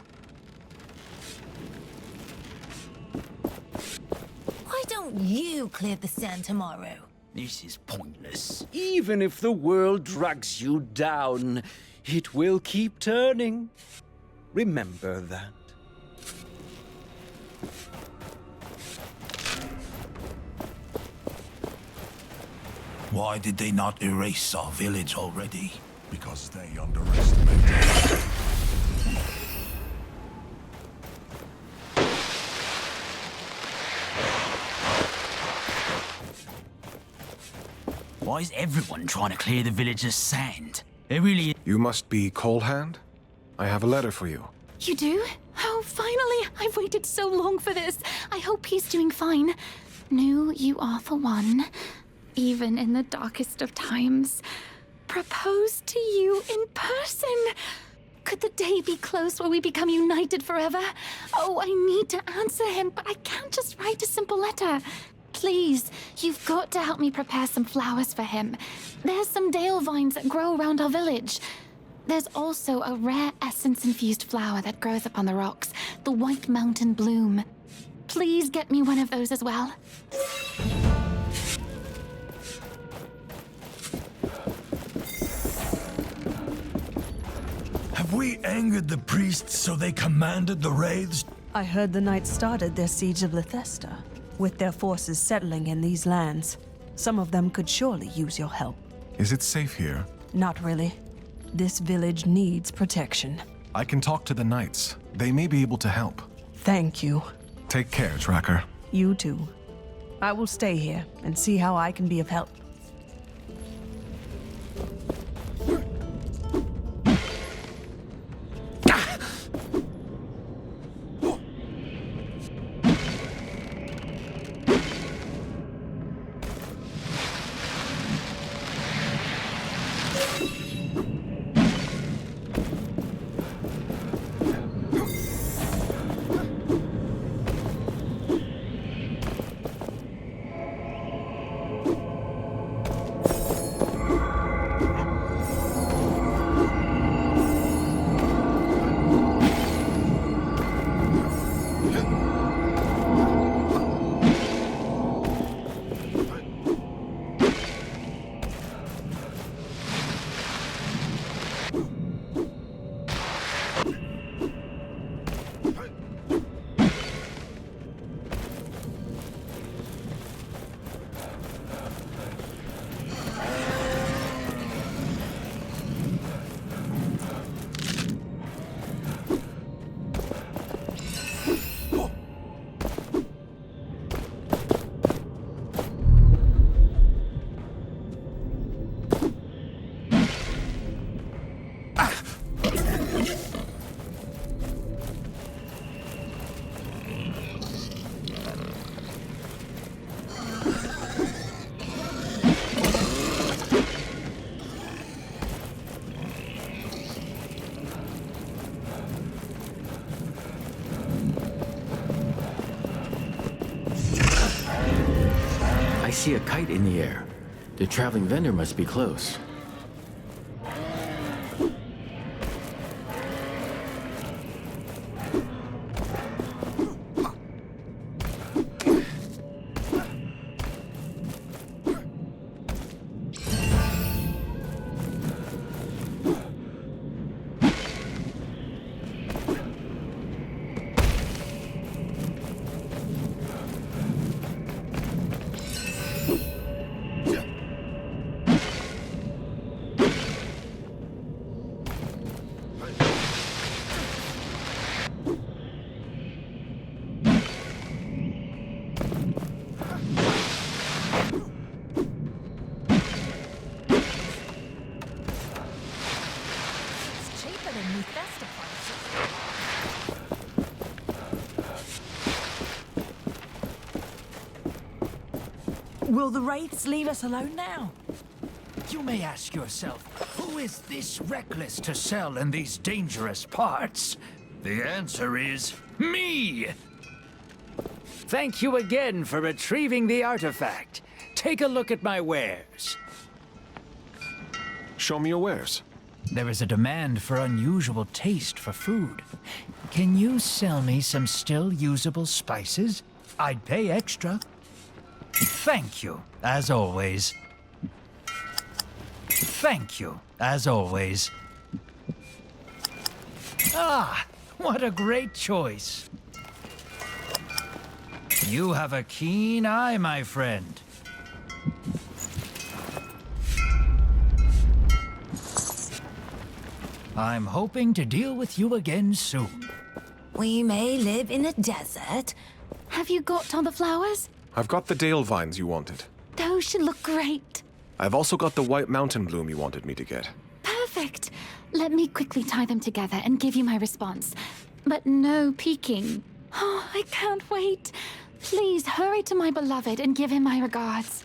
Why don't you clear the sand tomorrow? This is pointless. Even if the world drags you down, it will keep turning. Remember that. Why did they not erase our village already? because they underestimate us. Why is everyone trying to clear the village's sand? It really... You must be Cold Hand? I have a letter for you. You do? Oh, finally! I've waited so long for this. I hope he's doing fine. Knew you are the one, even in the darkest of times. Proposed to you in person. Could the day be close where we become united forever? Oh, I need to answer him, but I can't just write a simple letter. Please, you've got to help me prepare some flowers for him. There's some dale vines that grow around our village. There's also a rare essence-infused flower that grows up on the rocks, the White Mountain Bloom. Please get me one of those as well. Have we angered the priests so they commanded the wraiths? I heard the knights started their siege of Lethesta, with their forces settling in these lands. Some of them could surely use your help. Is it safe here? Not really. This village needs protection. I can talk to the knights. They may be able to help. Thank you. Take care, Tracker. You too. I will stay here and see how I can be of help. I see a kite in the air. The traveling vendor must be close. Will the wraiths leave us alone now? You may ask yourself, who is this reckless to sell in these dangerous parts? The answer is me! Thank you again for retrieving the artifact. Take a look at my wares. Show me your wares. There is a demand for unusual taste for food. Can you sell me some still usable spices? I'd pay extra. Thank you, as always. Thank you, as always. Ah, what a great choice. You have a keen eye, my friend. I'm hoping to deal with you again soon. We may live in a desert. Have you got all the flowers? I've got the dale vines you wanted. Those should look great. I've also got the white mountain bloom you wanted me to get. Perfect. Let me quickly tie them together and give you my response. But no peeking. Oh, I can't wait. Please hurry to my beloved and give him my regards.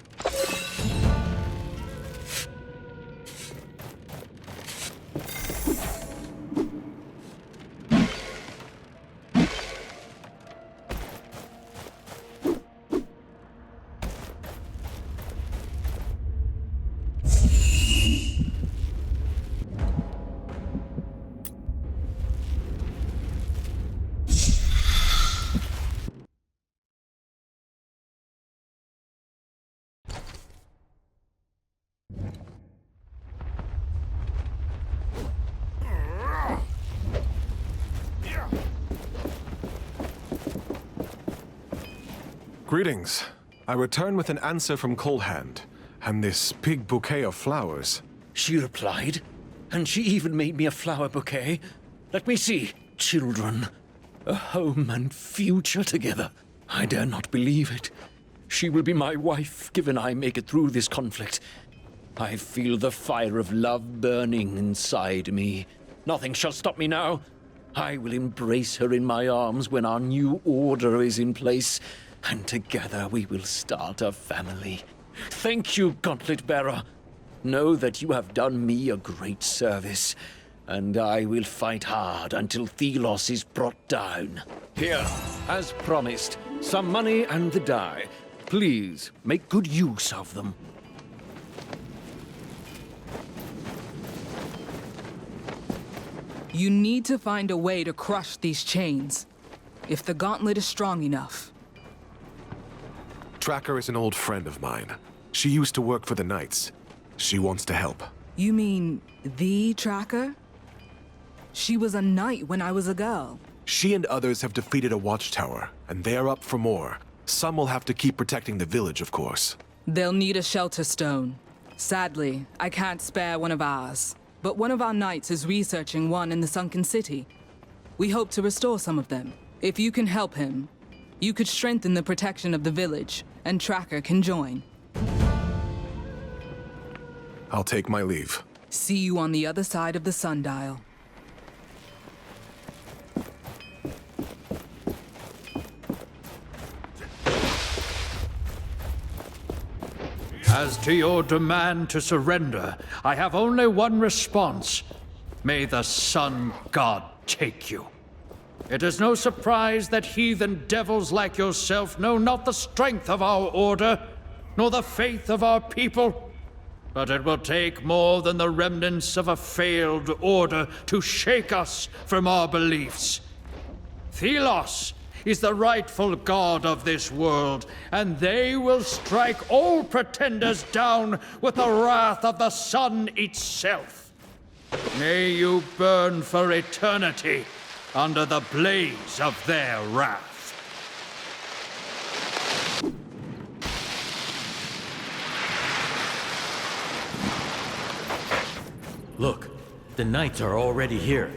Greetings. I return with an answer from Colehand, and this big bouquet of flowers. She replied, and she even made me a flower bouquet. Let me see. Children, a home and future together. I dare not believe it. She will be my wife, given I make it through this conflict. I feel the fire of love burning inside me. Nothing shall stop me now. I will embrace her in my arms when our new order is in place, and together we will start a family. Thank you, Gauntlet Bearer. Know that you have done me a great service, and I will fight hard until Thelos is brought down. Here, as promised, some money and the die. Please, make good use of them. You need to find a way to crush these chains. If the gauntlet is strong enough. Tracker is an old friend of mine. She used to work for the Knights. She wants to help. You mean the Tracker? She was a knight when I was a girl. She and others have defeated a Watchtower, and they're up for more. Some will have to keep protecting the village, of course. They'll need a shelter stone. Sadly, I can't spare one of ours. But one of our knights is researching one in the sunken city. We hope to restore some of them. If you can help him, you could strengthen the protection of the village, and Tracker can join. I'll take my leave. See you on the other side of the sundial. As to your demand to surrender, I have only one response. May the sun god take you. It is no surprise that heathen devils like yourself know not the strength of our order, nor the faith of our people. But it will take more than the remnants of a failed order to shake us from our beliefs. Thelos is the rightful god of this world, and they will strike all pretenders down with the wrath of the sun itself. May you burn for eternity under the blaze of their wrath. Look, the knights are already here.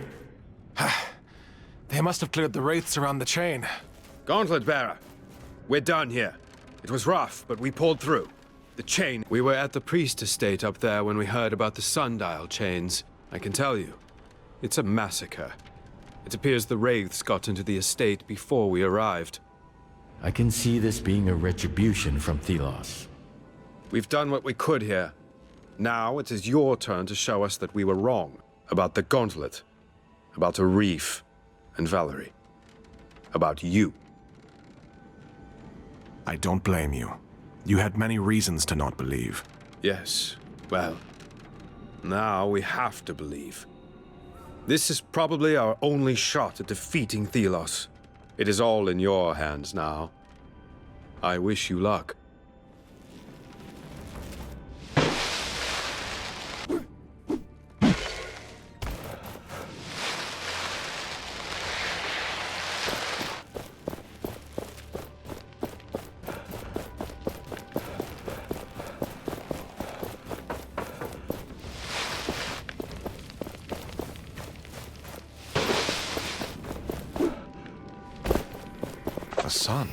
They must have cleared the wraiths around the chain. Gauntlet Bearer, we're done here. It was rough, but we pulled through. The chain... We were at the priest estate up there when we heard about the sundial chains. I can tell you, it's a massacre. It appears the wraiths got into the estate before we arrived. I can see this being a retribution from Thelos. We've done what we could here. Now it is your turn to show us that we were wrong about the gauntlet, about a reef and Valerie, about you. I don't blame you. You had many reasons to not believe. Yes, well, now we have to believe. This is probably our only shot at defeating Thelos. It is all in your hands now. I wish you luck. son.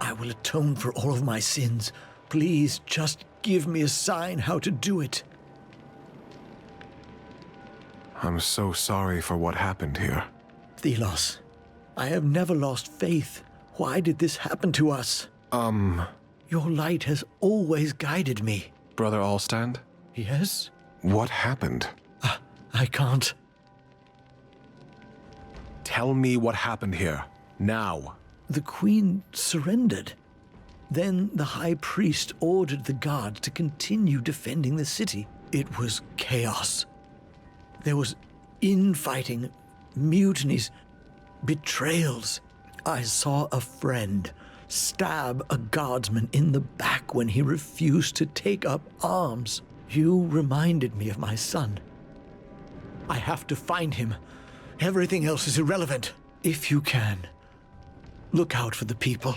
I will atone for all of my sins. Please, just give me a sign how to do it. I'm so sorry for what happened here. Thelos, I have never lost faith. Why did this happen to us? Your light has always guided me. Brother Allstand? Yes? What happened? I can't. Tell me what happened here. Now. The Queen surrendered. Then the High Priest ordered the guards to continue defending the city. It was chaos. There was infighting, mutinies, betrayals. I saw a friend stab a guardsman in the back when he refused to take up arms. You reminded me of my son. I have to find him. Everything else is irrelevant. If you can, look out for the people.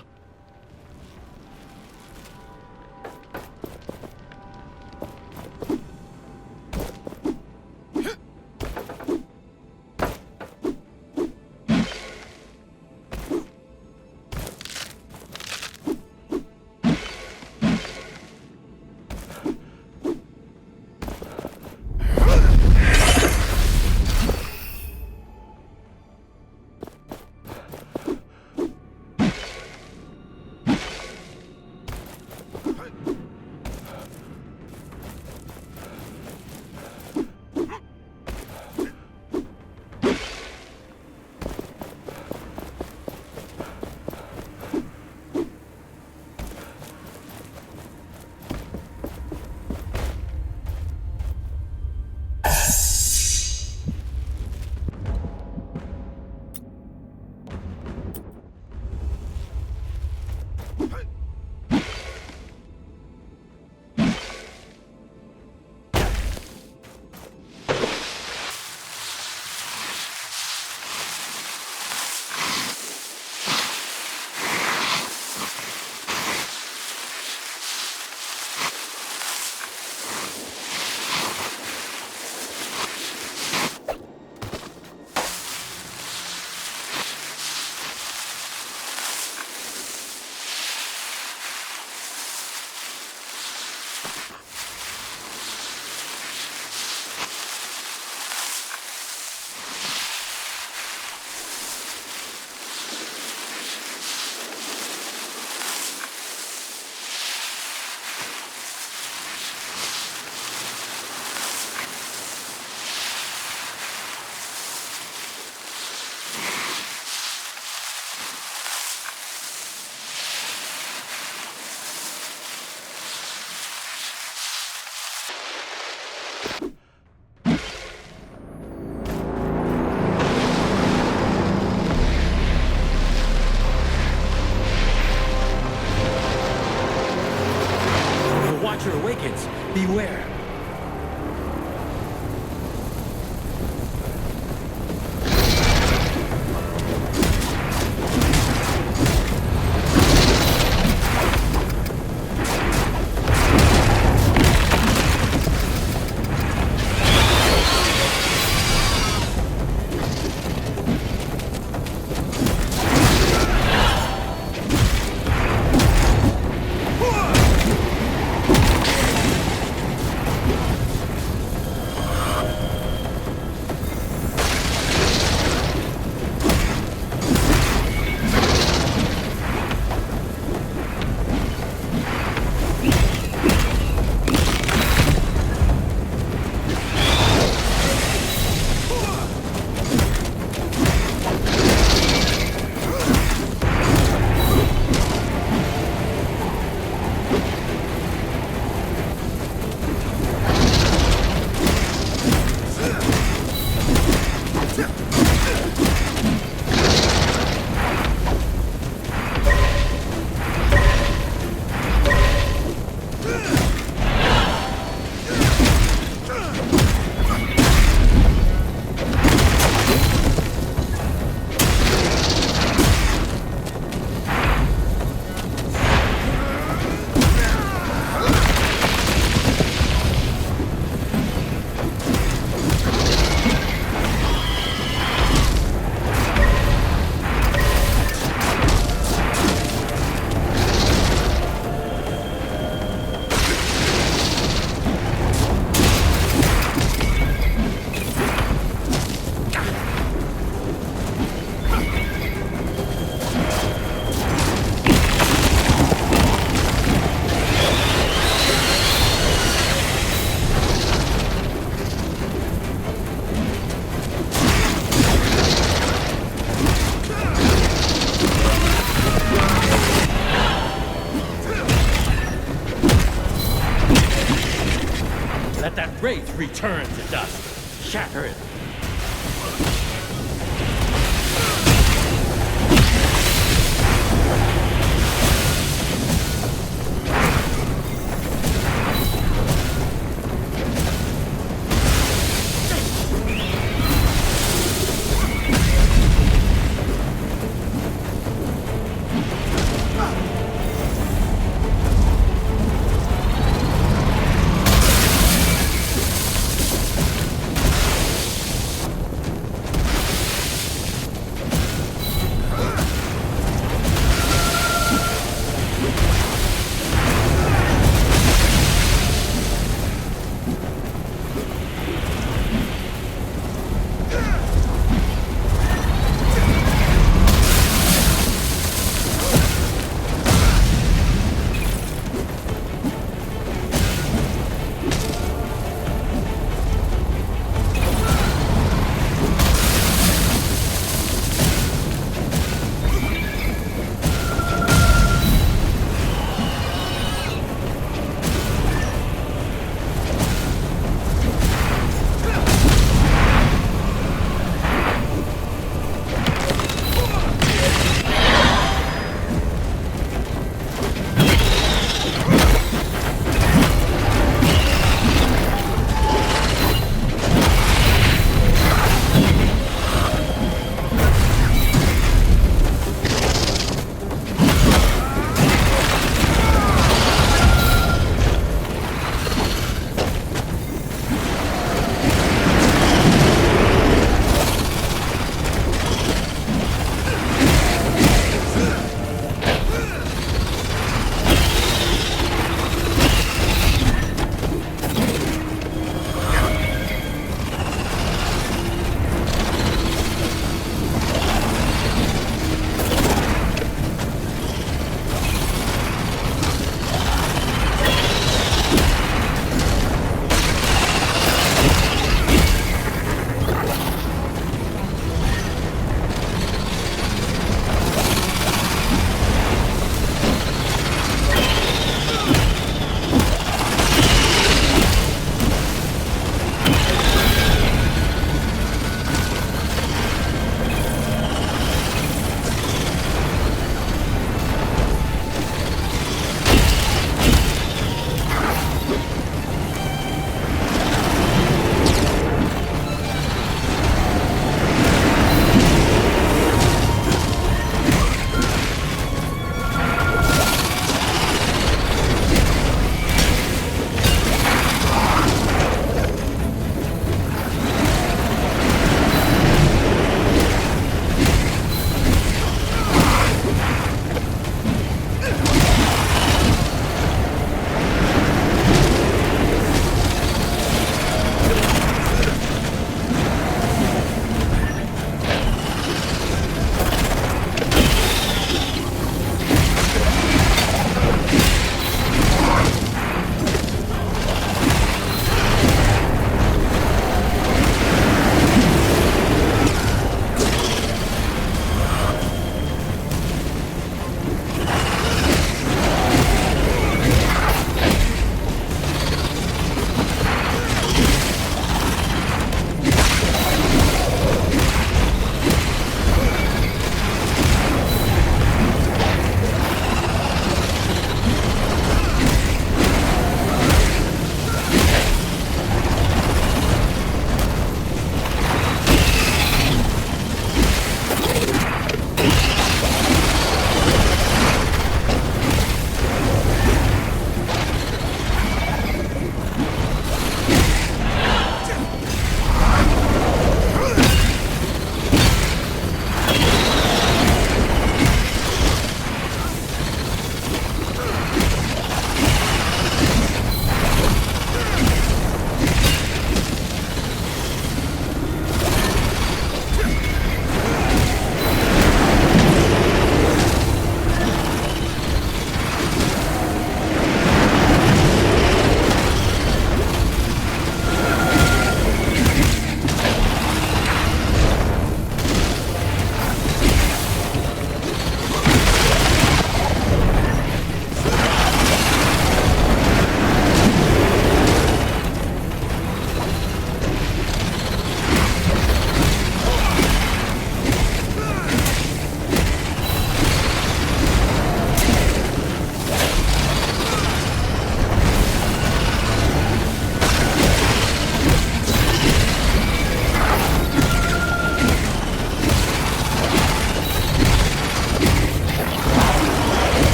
return to dust, shattered.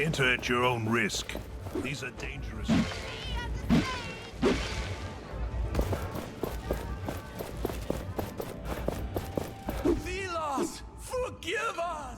Enter at your own risk. These are dangerous. Velos, forgive us!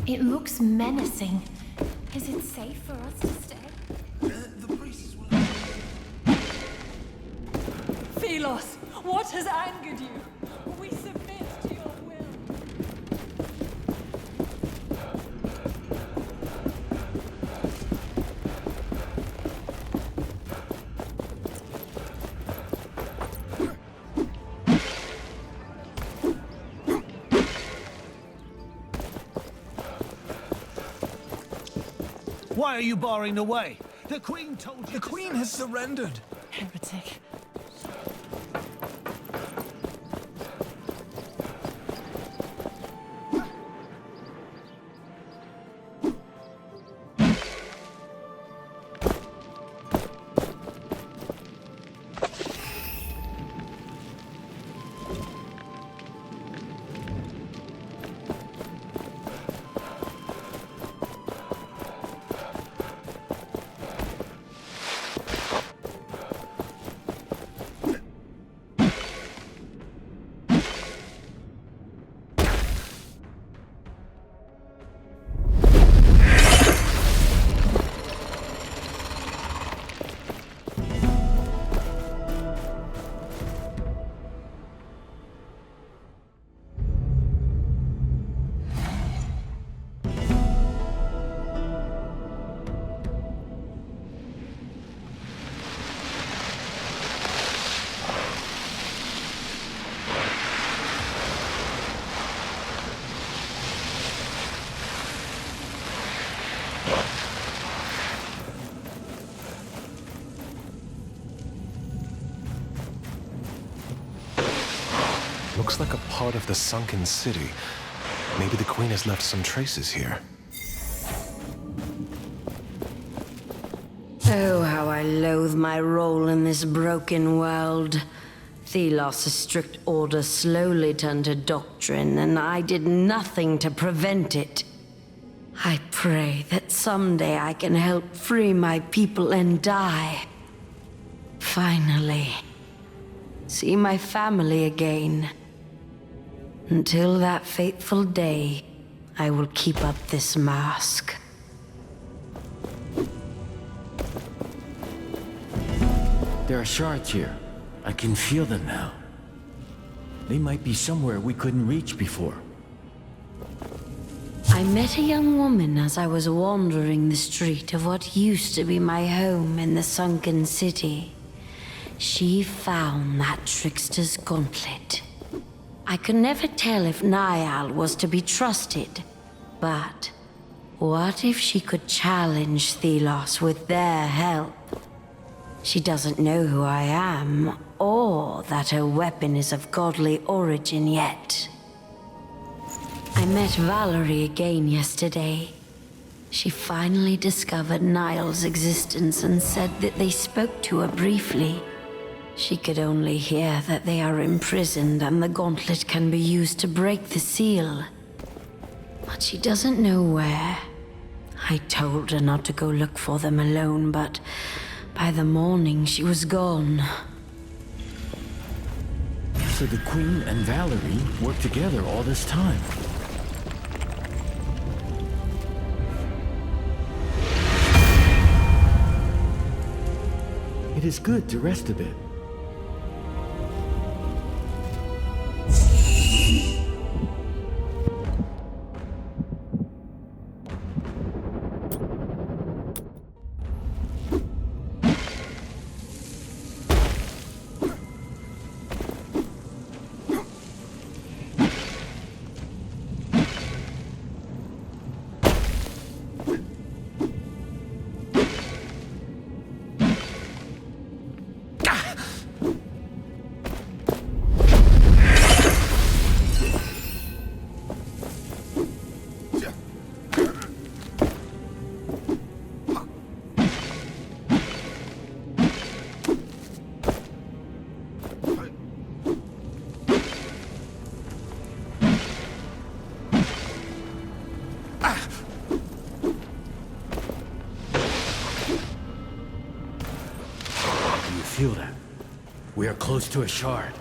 It looks menacing. Is it safe for us to stay? The priests will... Velos, what has angered you? We submit to your will. Why are you barring the way? The Queen told you. The Queen has surrendered. Heretic. looks like a part of the sunken city. Maybe the Queen has left some traces here. Oh, how I loathe my role in this broken world. Thelos' strict order slowly turned to doctrine, and I did nothing to prevent it. I pray that someday I can help free my people and die. Finally, see my family again. Until that fateful day, I will keep up this mask. There are shards here. I can feel them now. They might be somewhere we couldn't reach before. I met a young woman as I was wandering the street of what used to be my home in the sunken city. She found that trickster's gauntlet. I could never tell if Niall was to be trusted, but what if she could challenge Thelos with their help? She doesn't know who I am, or that her weapon is of godly origin yet. I met Valerie again yesterday. She finally discovered Niall's existence and said that they spoke to her briefly. She could only hear that they are imprisoned and the gauntlet can be used to break the seal. But she doesn't know where. I told her not to go look for them alone, but by the morning she was gone. So the Queen and Valerie worked together all this time. It is good to rest a bit. Feel that? We are close to a shard.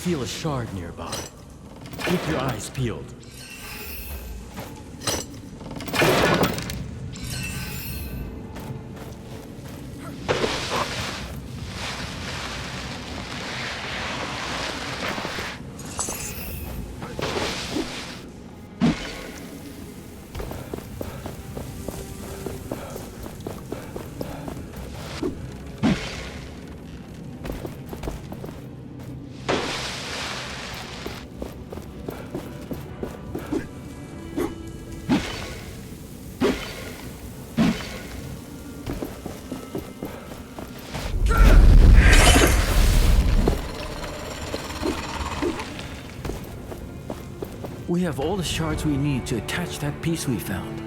feel a shard nearby. Keep your eyes peeled. We have all the shards we need to attach that piece we found.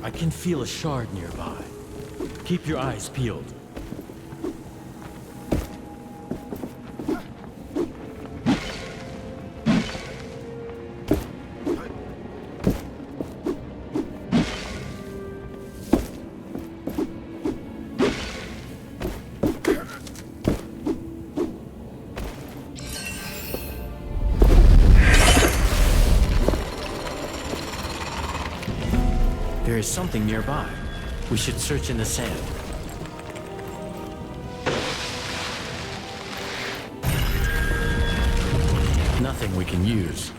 I can feel a shard nearby. Keep your eyes peeled. There is something nearby. We should search in the sand. Nothing we can use.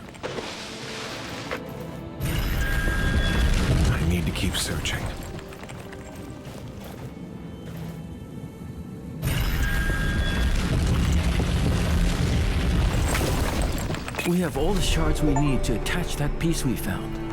I need to keep searching. We have all the shards we need to attach that piece we found.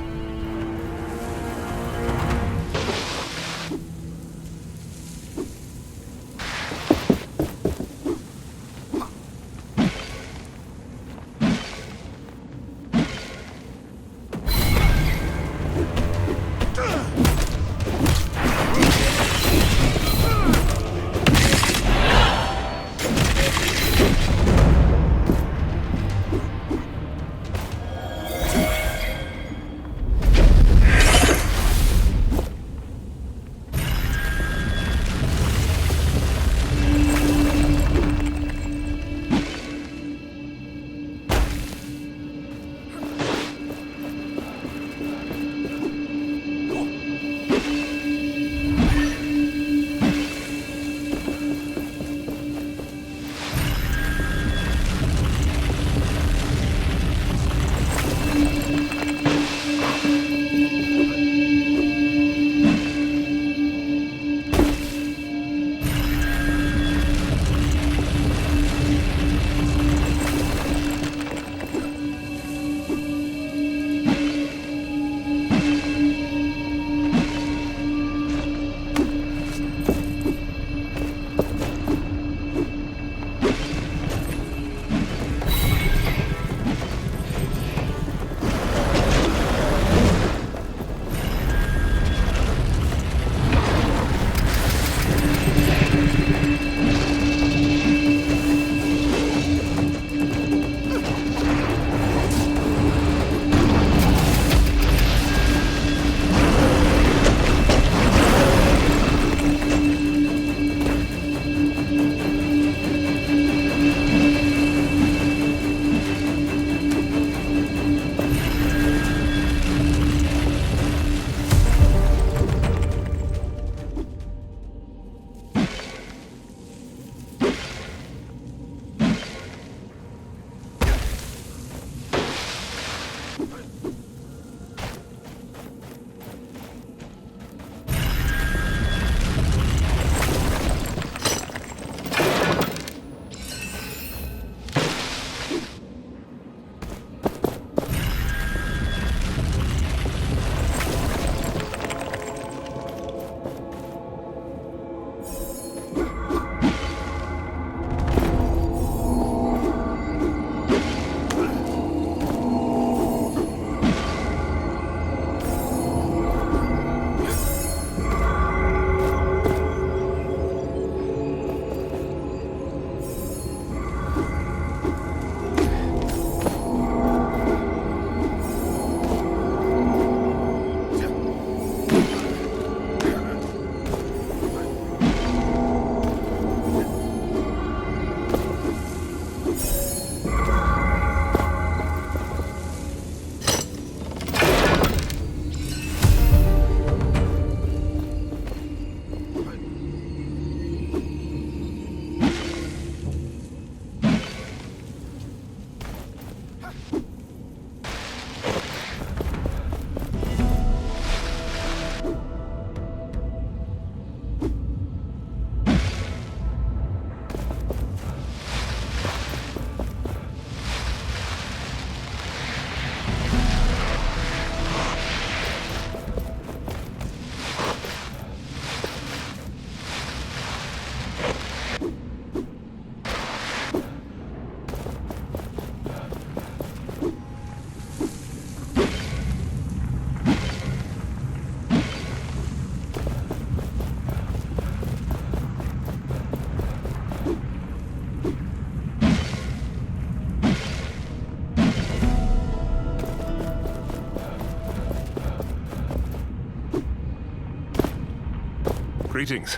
Greetings.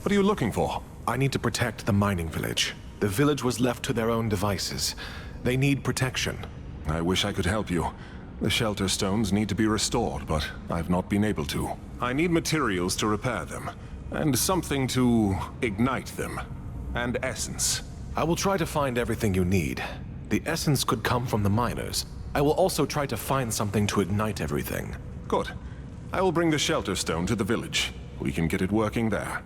What are you looking for? I need to protect the mining village. The village was left to their own devices. They need protection. I wish I could help you. The shelter stones need to be restored, but I've not been able to. I need materials to repair them, and something to ignite them. And essence. I will try to find everything you need. The essence could come from the miners. I will also try to find something to ignite everything. Good. I will bring the shelter stone to the village. We can get it working there.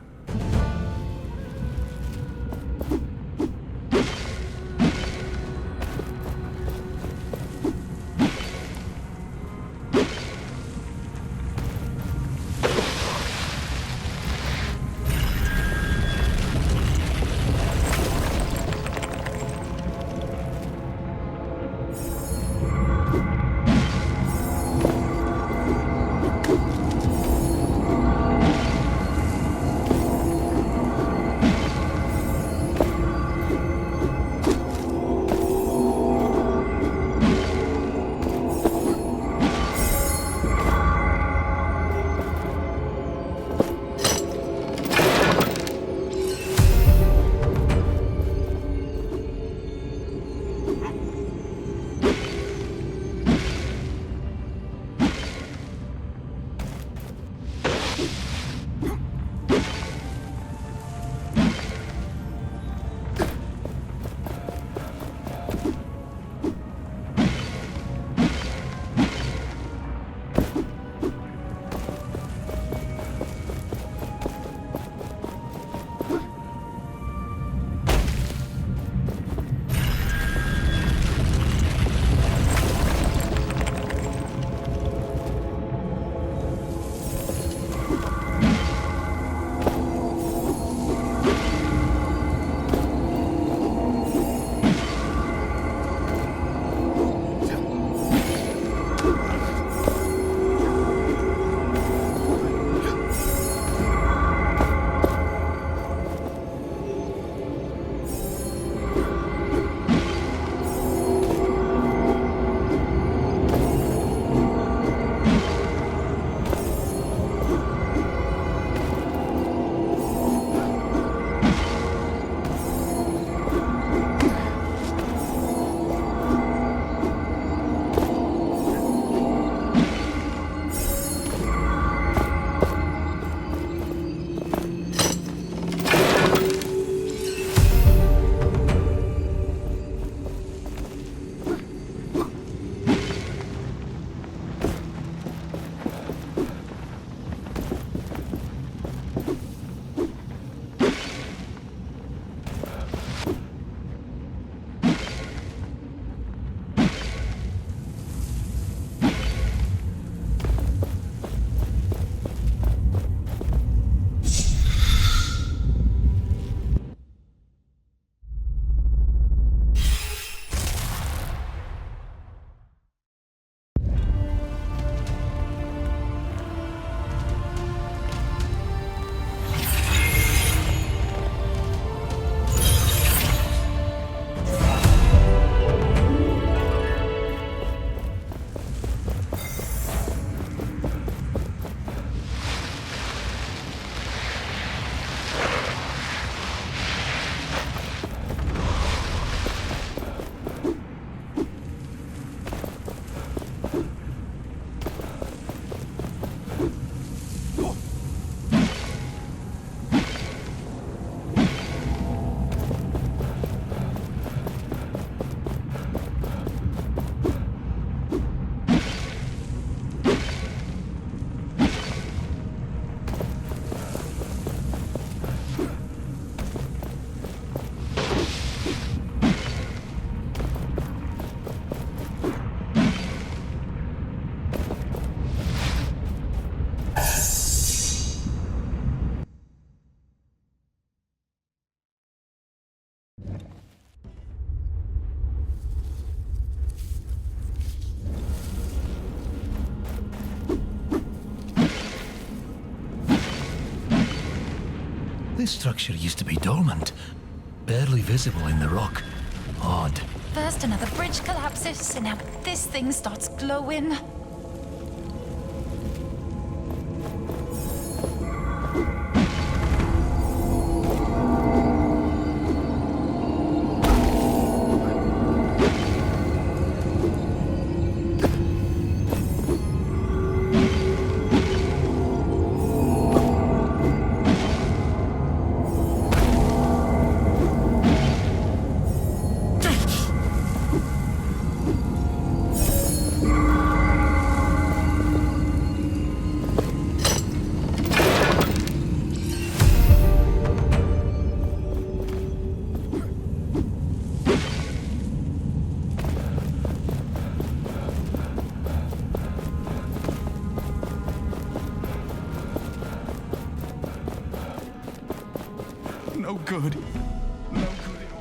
This structure used to be dormant, barely visible in the rock. Odd. First another bridge collapses, and now this thing starts glowing. no good. No good at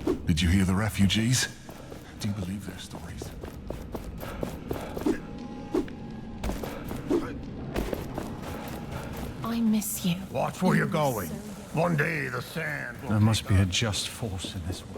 all. Did you hear the refugees? Do you believe their stories? I miss you. Watch where you're going. One day the sand will... There must be a just force in this world.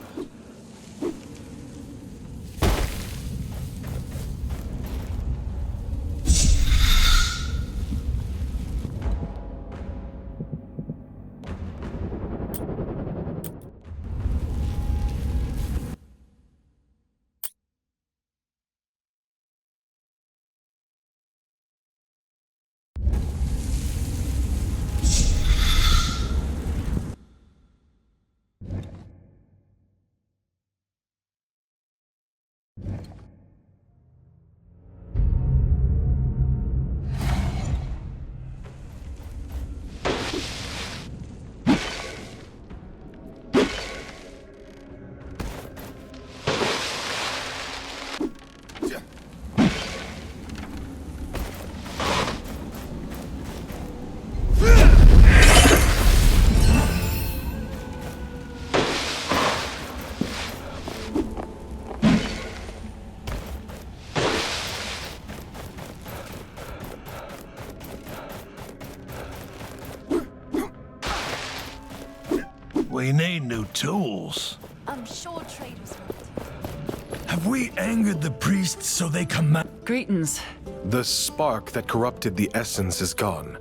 We need new tools. I'm sure traders will. Have we angered the priests so they command? Greetings. The spark that corrupted the essence is gone.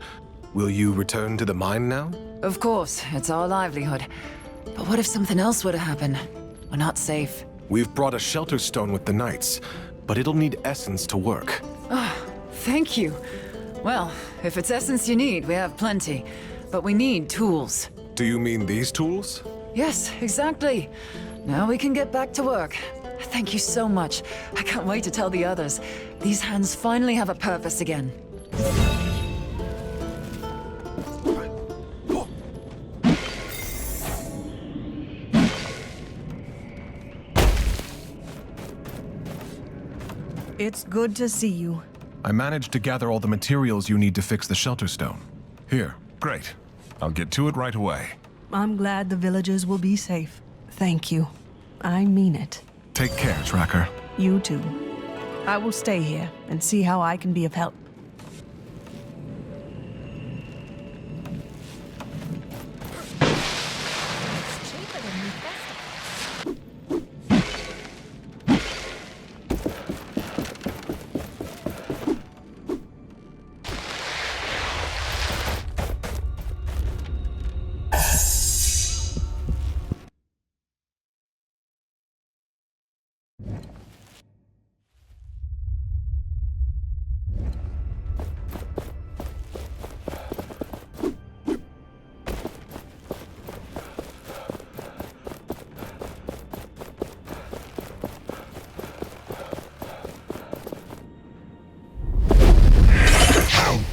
Will you return to the mine now? Of course, it's our livelihood. But what if something else were to happen? We're not safe. We've brought a shelter stone with the knights, but it'll need essence to work. Oh, thank you. Well, if it's essence you need, we have plenty. But we need tools. Do you mean these tools? Yes, exactly. Now we can get back to work. Thank you so much. I can't wait to tell the others. These hands finally have a purpose again. It's good to see you. I managed to gather all the materials you need to fix the shelter stone. Here, great. I'll get to it right away. I'm glad the villagers will be safe. Thank you. I mean it. Take care, Tracker. You too. I will stay here and see how I can be of help.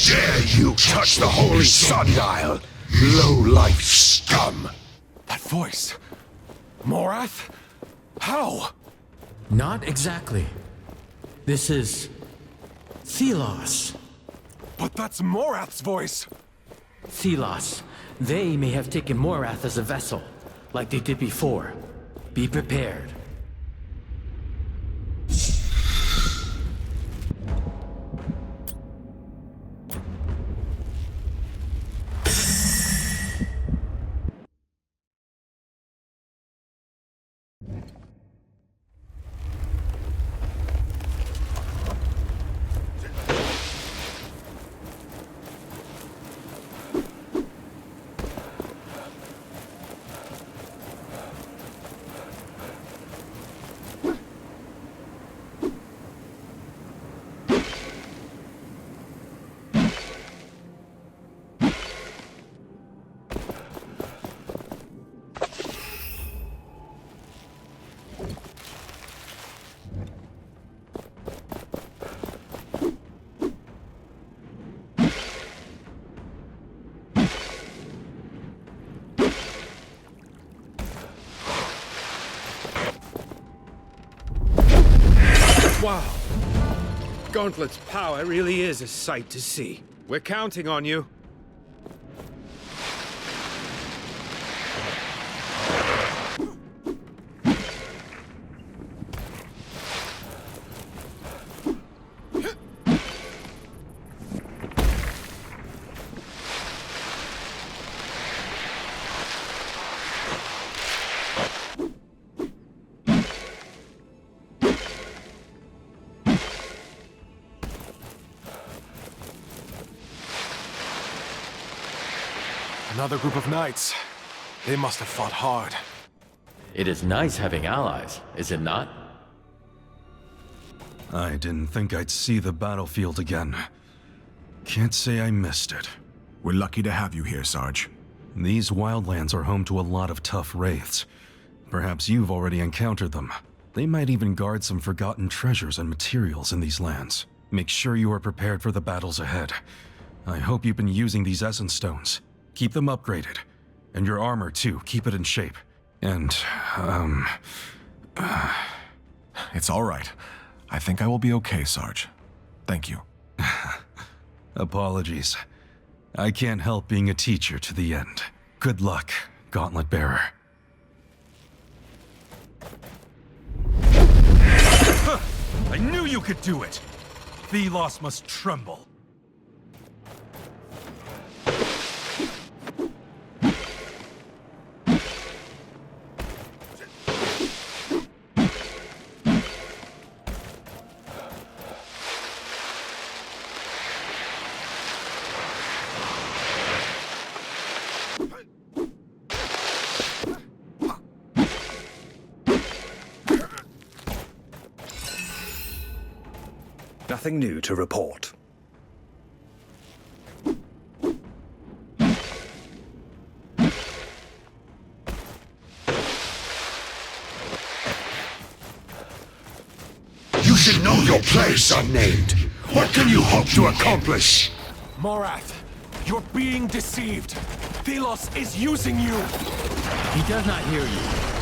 Dare you touch the holy sundial, low-life scum! That voice! Morath? How? Not exactly. This is... Thelos. But that's Morath's voice! Thelos. They may have taken Morath as a vessel, like they did before. Be prepared. Wow. Gauntlet's power really is a sight to see. We're counting on you. Another group of knights. They must have fought hard. It is nice having allies, is it not? I didn't think I'd see the battlefield again. Can't say I missed it. We're lucky to have you here, Sarge. These wildlands are home to a lot of tough wraiths. Perhaps you've already encountered them. They might even guard some forgotten treasures and materials in these lands. Make sure you are prepared for the battles ahead. I hope you've been using these essence stones. Keep them upgraded. And your armor, too. Keep it in shape. And, It's all right. I think I will be okay, Sarge. Thank you. Apologies. I can't help being a teacher to the end. Good luck, Gauntlet Bearer. I knew you could do it! Thelos must tremble. Nothing new to report. You should know your place, unnamed. What can you hope to accomplish? Morath, you're being deceived. Thelos is using you. He does not hear you.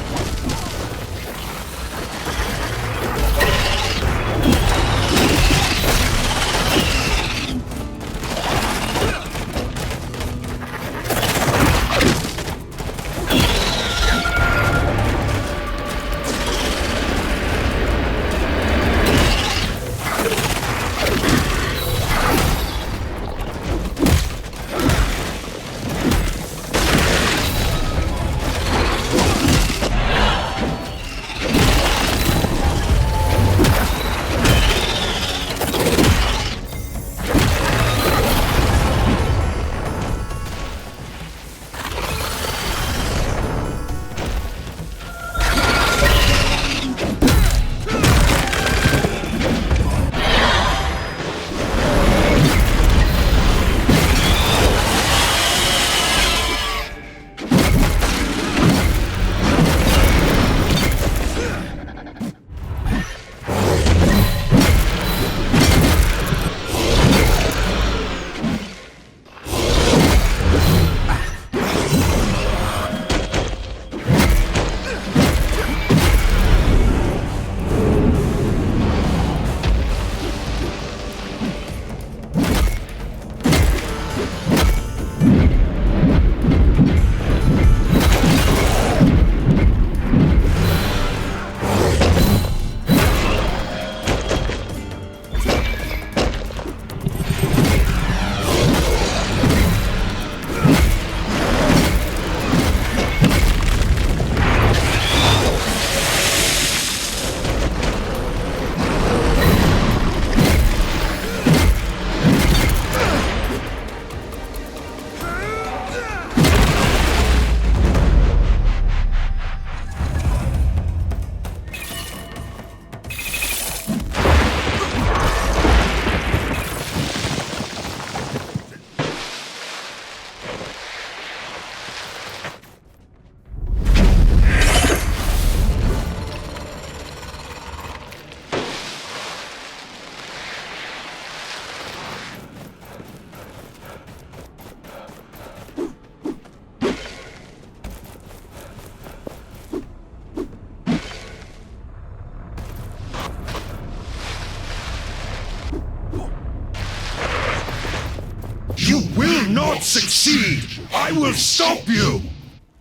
You will not succeed! I will stop you!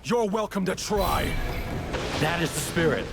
You're welcome to try. That is the spirit.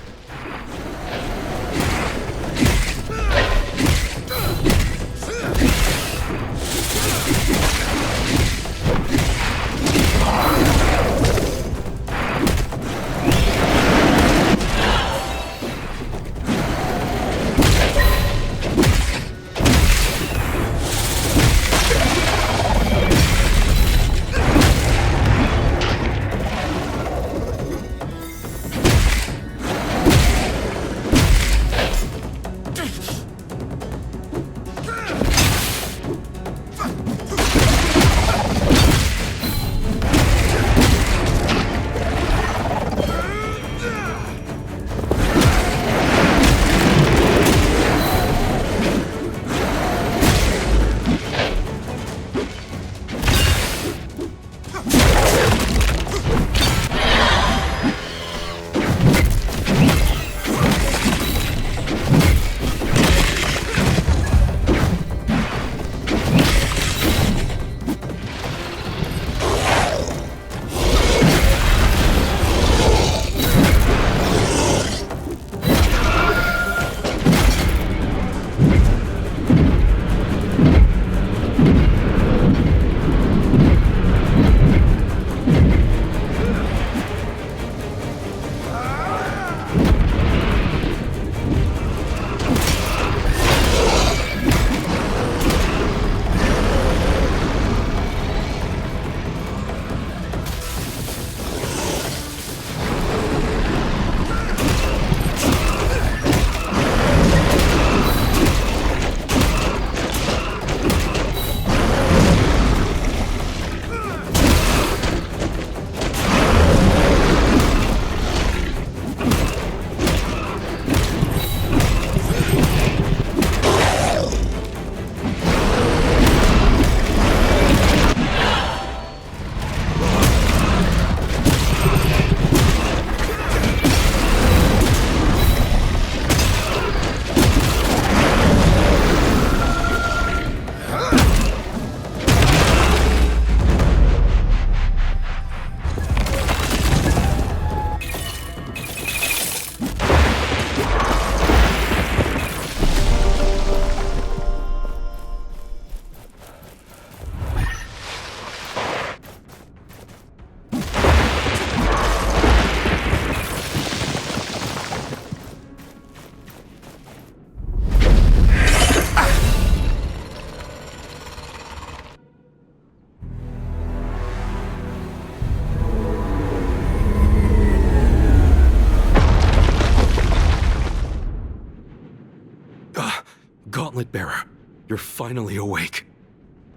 Gauntlet Bearer, you're finally awake.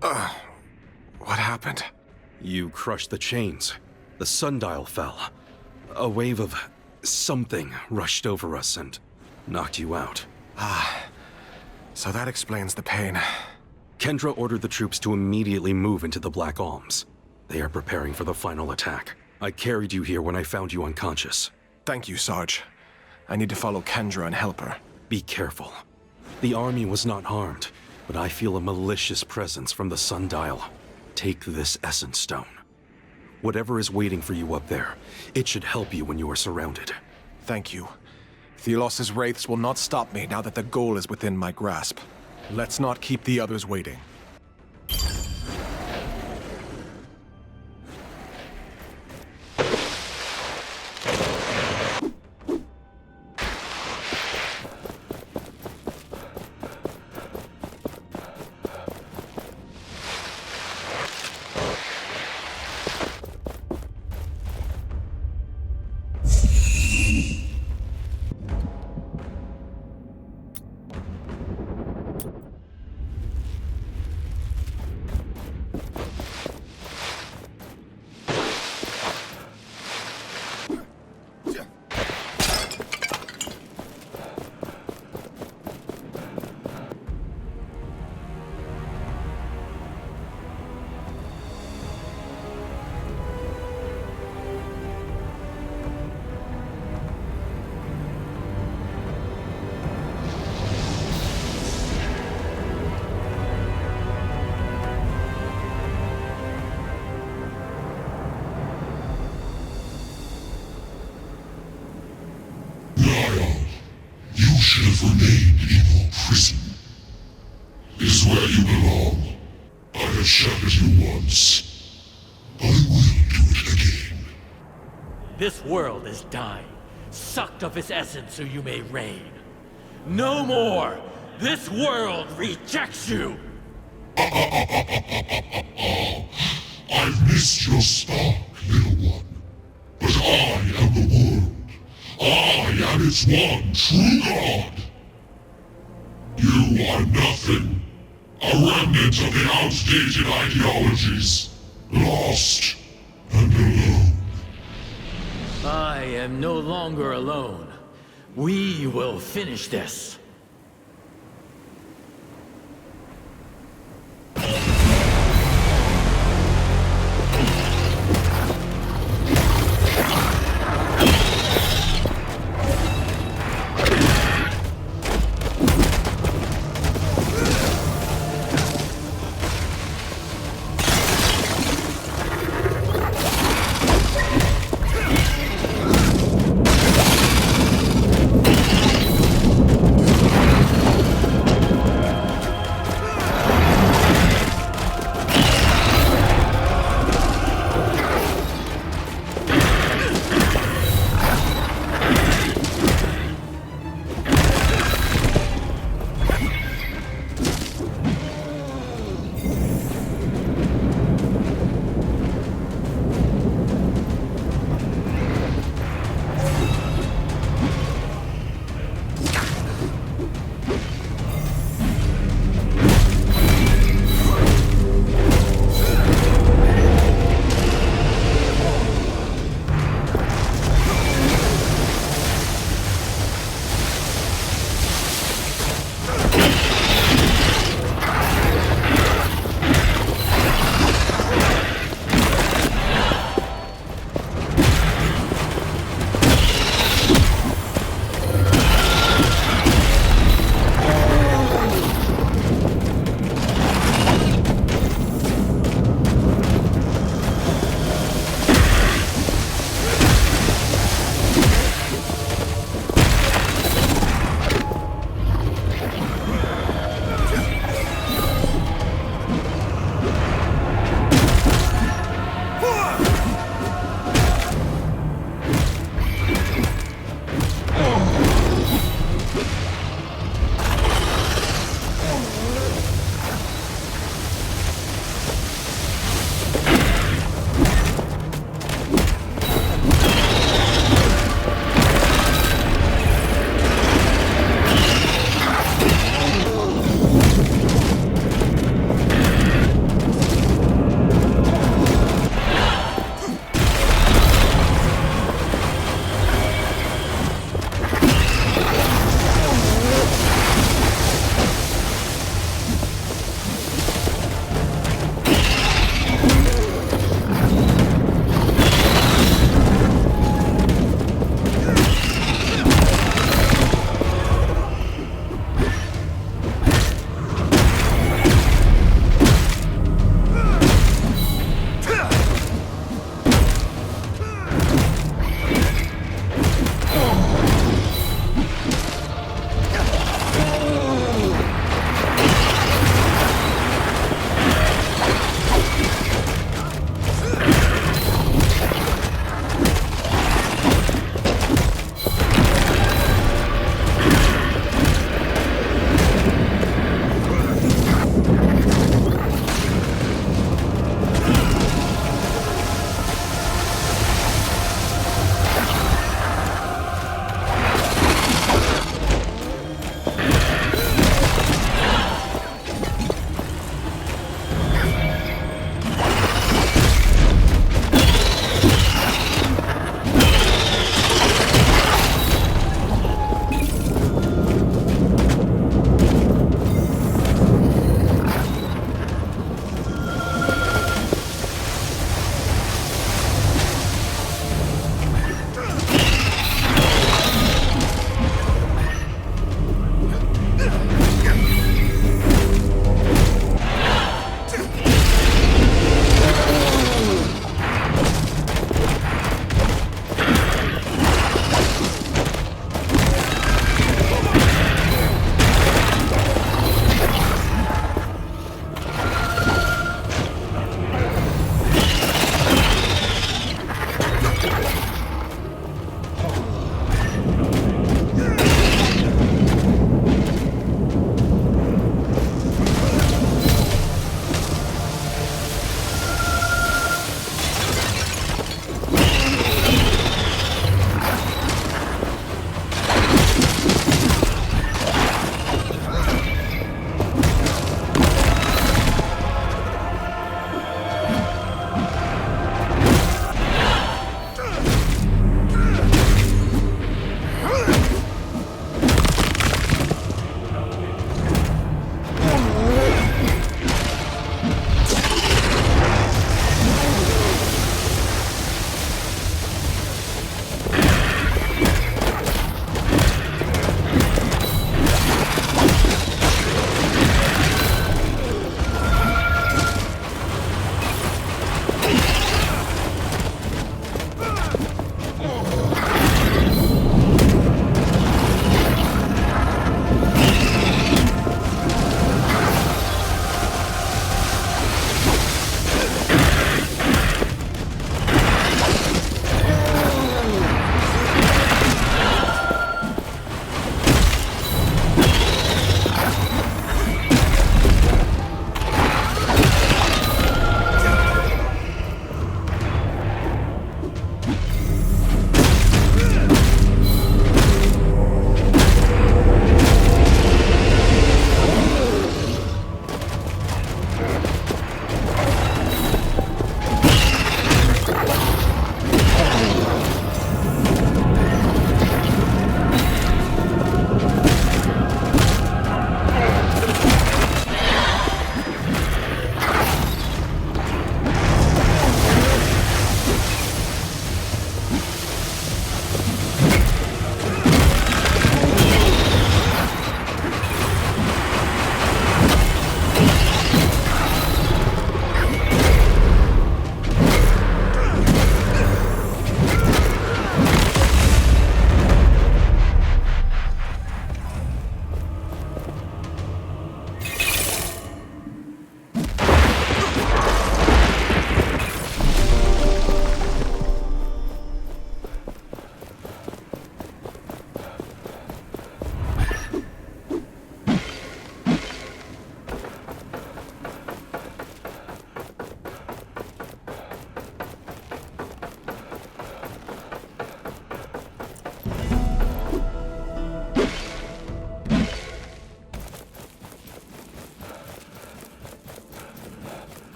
What happened? You crushed the chains. The sundial fell. A wave of something rushed over us and knocked you out. So that explains the pain. Kendra ordered the troops to immediately move into the Black ALMS. They are preparing for the final attack. I carried you here when I found you unconscious. Thank you, Sarge. I need to follow Kendra and help her. Be careful. The army was not harmed, but I feel a malicious presence from the sundial. Take this Essence Stone. Whatever is waiting for you up there, it should help you when you are surrounded. Thank you. Thelos' wraiths will not stop me now that the goal is within my grasp. Let's not keep the others waiting. have remained in your prison. Is where you belong. I have shattered you once. I will do it again. This world is dying, sucked of its essence so you may reign. No more! This world rejects you! I've missed your spark, little one. But I am the world. I am its one true God. You are nothing. A remnant of the outdated ideologies. Lost and alone. I am no longer alone. We will finish this.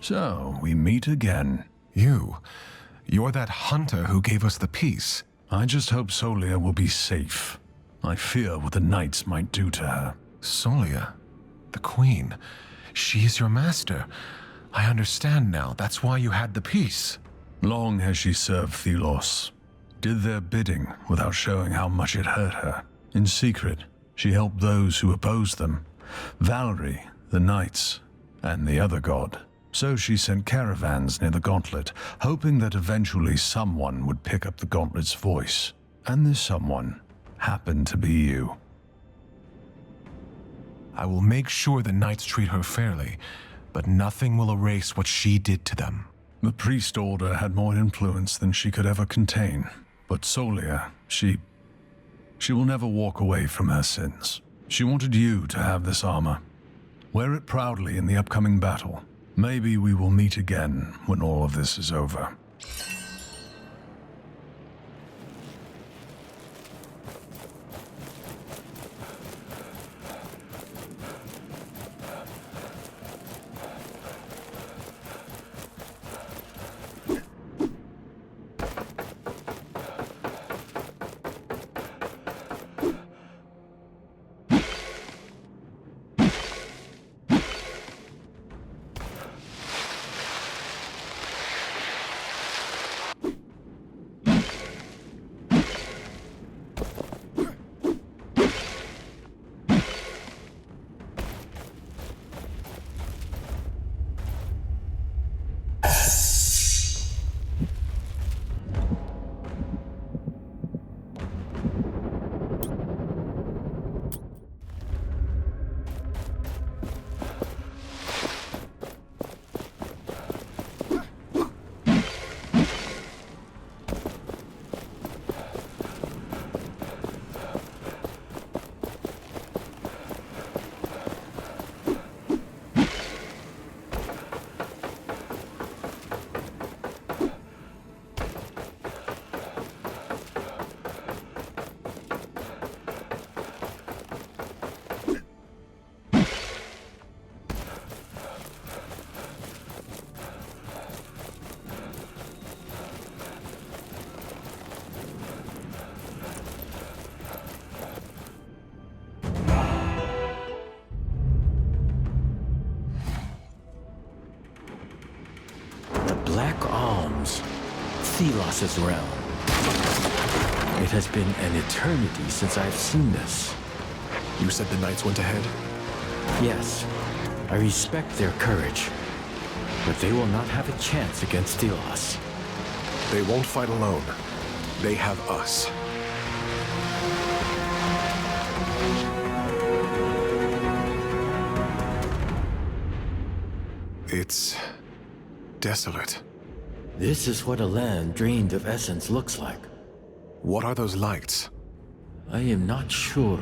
So, we meet again. You're that hunter who gave us the piece. I just hope Solia will be safe. I fear what the Knights might do to her. Solia? The Queen? She's your master. I understand now. That's why you had the piece. Long has she served Thelos. Did their bidding without showing how much it hurt her. In secret, she helped those who opposed them. Valerie, the Knights, and the other god. So she sent caravans near the gauntlet, hoping that eventually someone would pick up the gauntlet's voice. And this someone happened to be you. I will make sure the Knights treat her fairly, but nothing will erase what she did to them. The priest order had more influence than she could ever contain. But Solia, she will never walk away from her sins. She wanted you to have this armor. Wear it proudly in the upcoming battle. Maybe we will meet again when all of this is over. Black ALMS, Thelos' realm. It has been an eternity since I've seen this. You said the Knights went ahead? Yes, I respect their courage, but they will not have a chance against Thelos. They won't fight alone. They have us. It's desolate. This is what a land drained of essence looks like. What are those lights? I am not sure.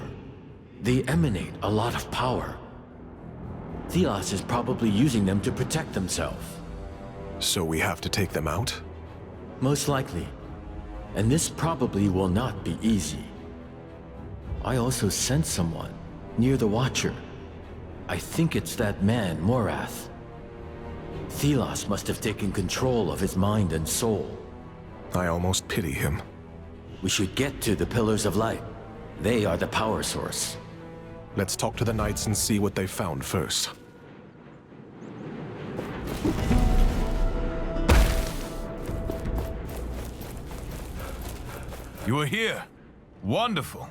They emanate a lot of power. Thelos is probably using them to protect themselves. So we have to take them out? Most likely. And this probably will not be easy. I also sense someone near the Watcher. I think it's that man, Morath. Thelos must have taken control of his mind and soul. I almost pity him. We should get to the Pillars of Light. They are the power source. Let's talk to the Knights and see what they found first. You are here. Wonderful.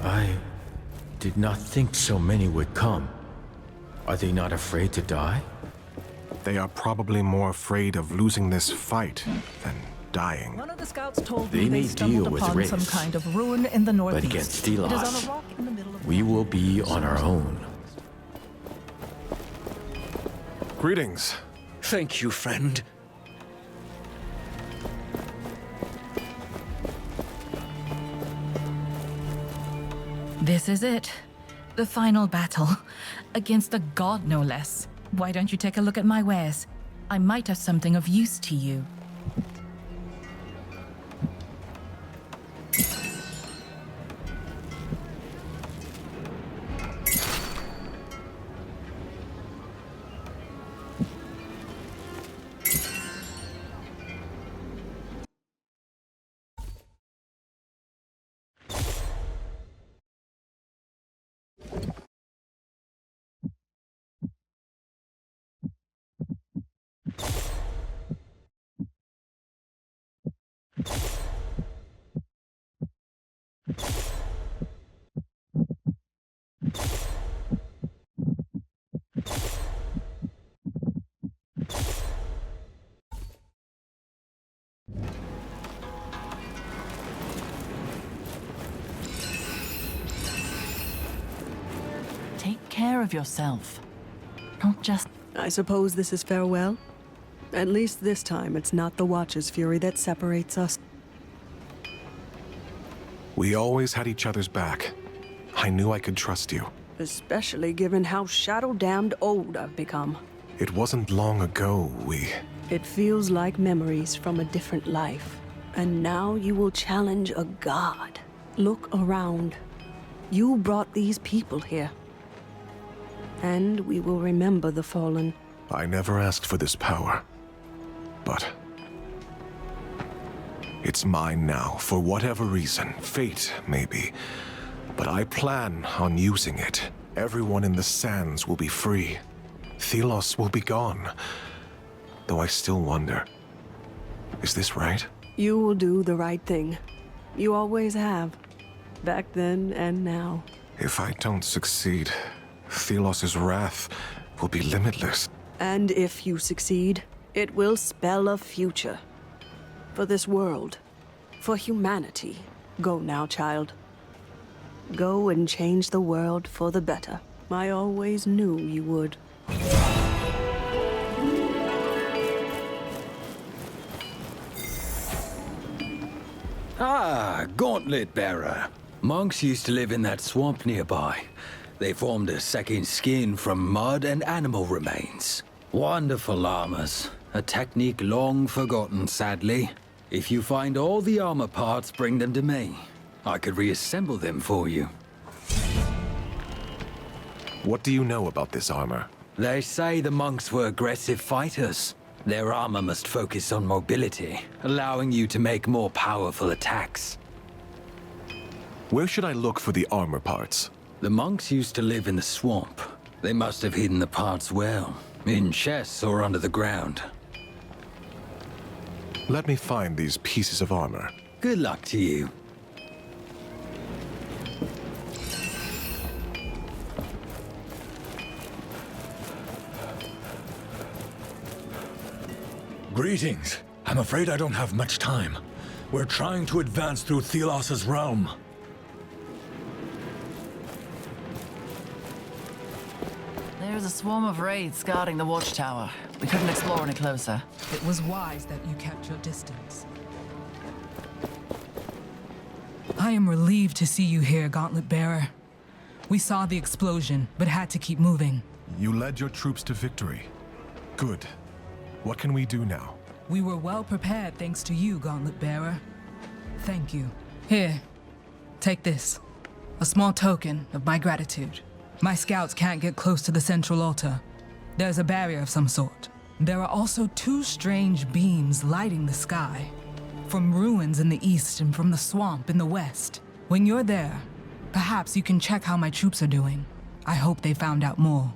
I did not think so many would come. Are they not afraid to die? They are probably more afraid of losing this fight than dying. One of the scouts told They me may they stumbled deal with upon some wraiths, kind of ruin in the northeast. but against It is on a Thelos, rock in the middle of we will be on our own. Greetings. Thank you, friend. This is it. The final battle. Against a god, no less. Why don't you take a look at my wares? I might have something of use to you. Take care of yourself. Don't just... I suppose this is farewell? At least this time it's not the Watcher's fury that separates us. We always had each other's back. I knew I could trust you. Especially given how shadow-damned old I've become. It wasn't long ago It feels like memories from a different life. And now you will challenge a god. Look around. You brought these people here. And we will remember the fallen. I never asked for this power. But it's mine now, for whatever reason. Fate, maybe. But I plan on using it. Everyone in the sands will be free. Thelos will be gone. Though I still wonder, is this right? You will do the right thing. You always have. Back then and now. If I don't succeed, Thelos' wrath will be limitless. And if you succeed, it will spell a future. For this world. For humanity. Go now, child. Go and change the world for the better. I always knew you would. Ah, Gauntlet Bearer. Monks used to live in that swamp nearby. They formed a second skin from mud and animal remains. Wonderful armors. A technique long forgotten, sadly. If you find all the armor parts, bring them to me. I could reassemble them for you. What do you know about this armor? They say the monks were aggressive fighters. Their armor must focus on mobility, allowing you to make more powerful attacks. Where should I look for the armor parts? The monks used to live in the swamp. They must have hidden the parts well, in chests or under the ground. Let me find these pieces of armor. Good luck to you. Greetings. I'm afraid I don't have much time. We're trying to advance through Thelos' realm. There's a swarm of wraiths guarding the Watchtower. We couldn't explore any closer. It was wise that you kept your distance. I am relieved to see you here, Gauntlet Bearer. We saw the explosion, but had to keep moving. You led your troops to victory. Good. What can we do now? We were well prepared thanks to you, Gauntlet Bearer. Thank you. Here, take this. A small token of my gratitude. My scouts can't get close to the central altar. There's a barrier of some sort. There are also two strange beams lighting the sky. From ruins in the east and from the swamp in the west. When you're there, perhaps you can check how my troops are doing. I hope they found out more.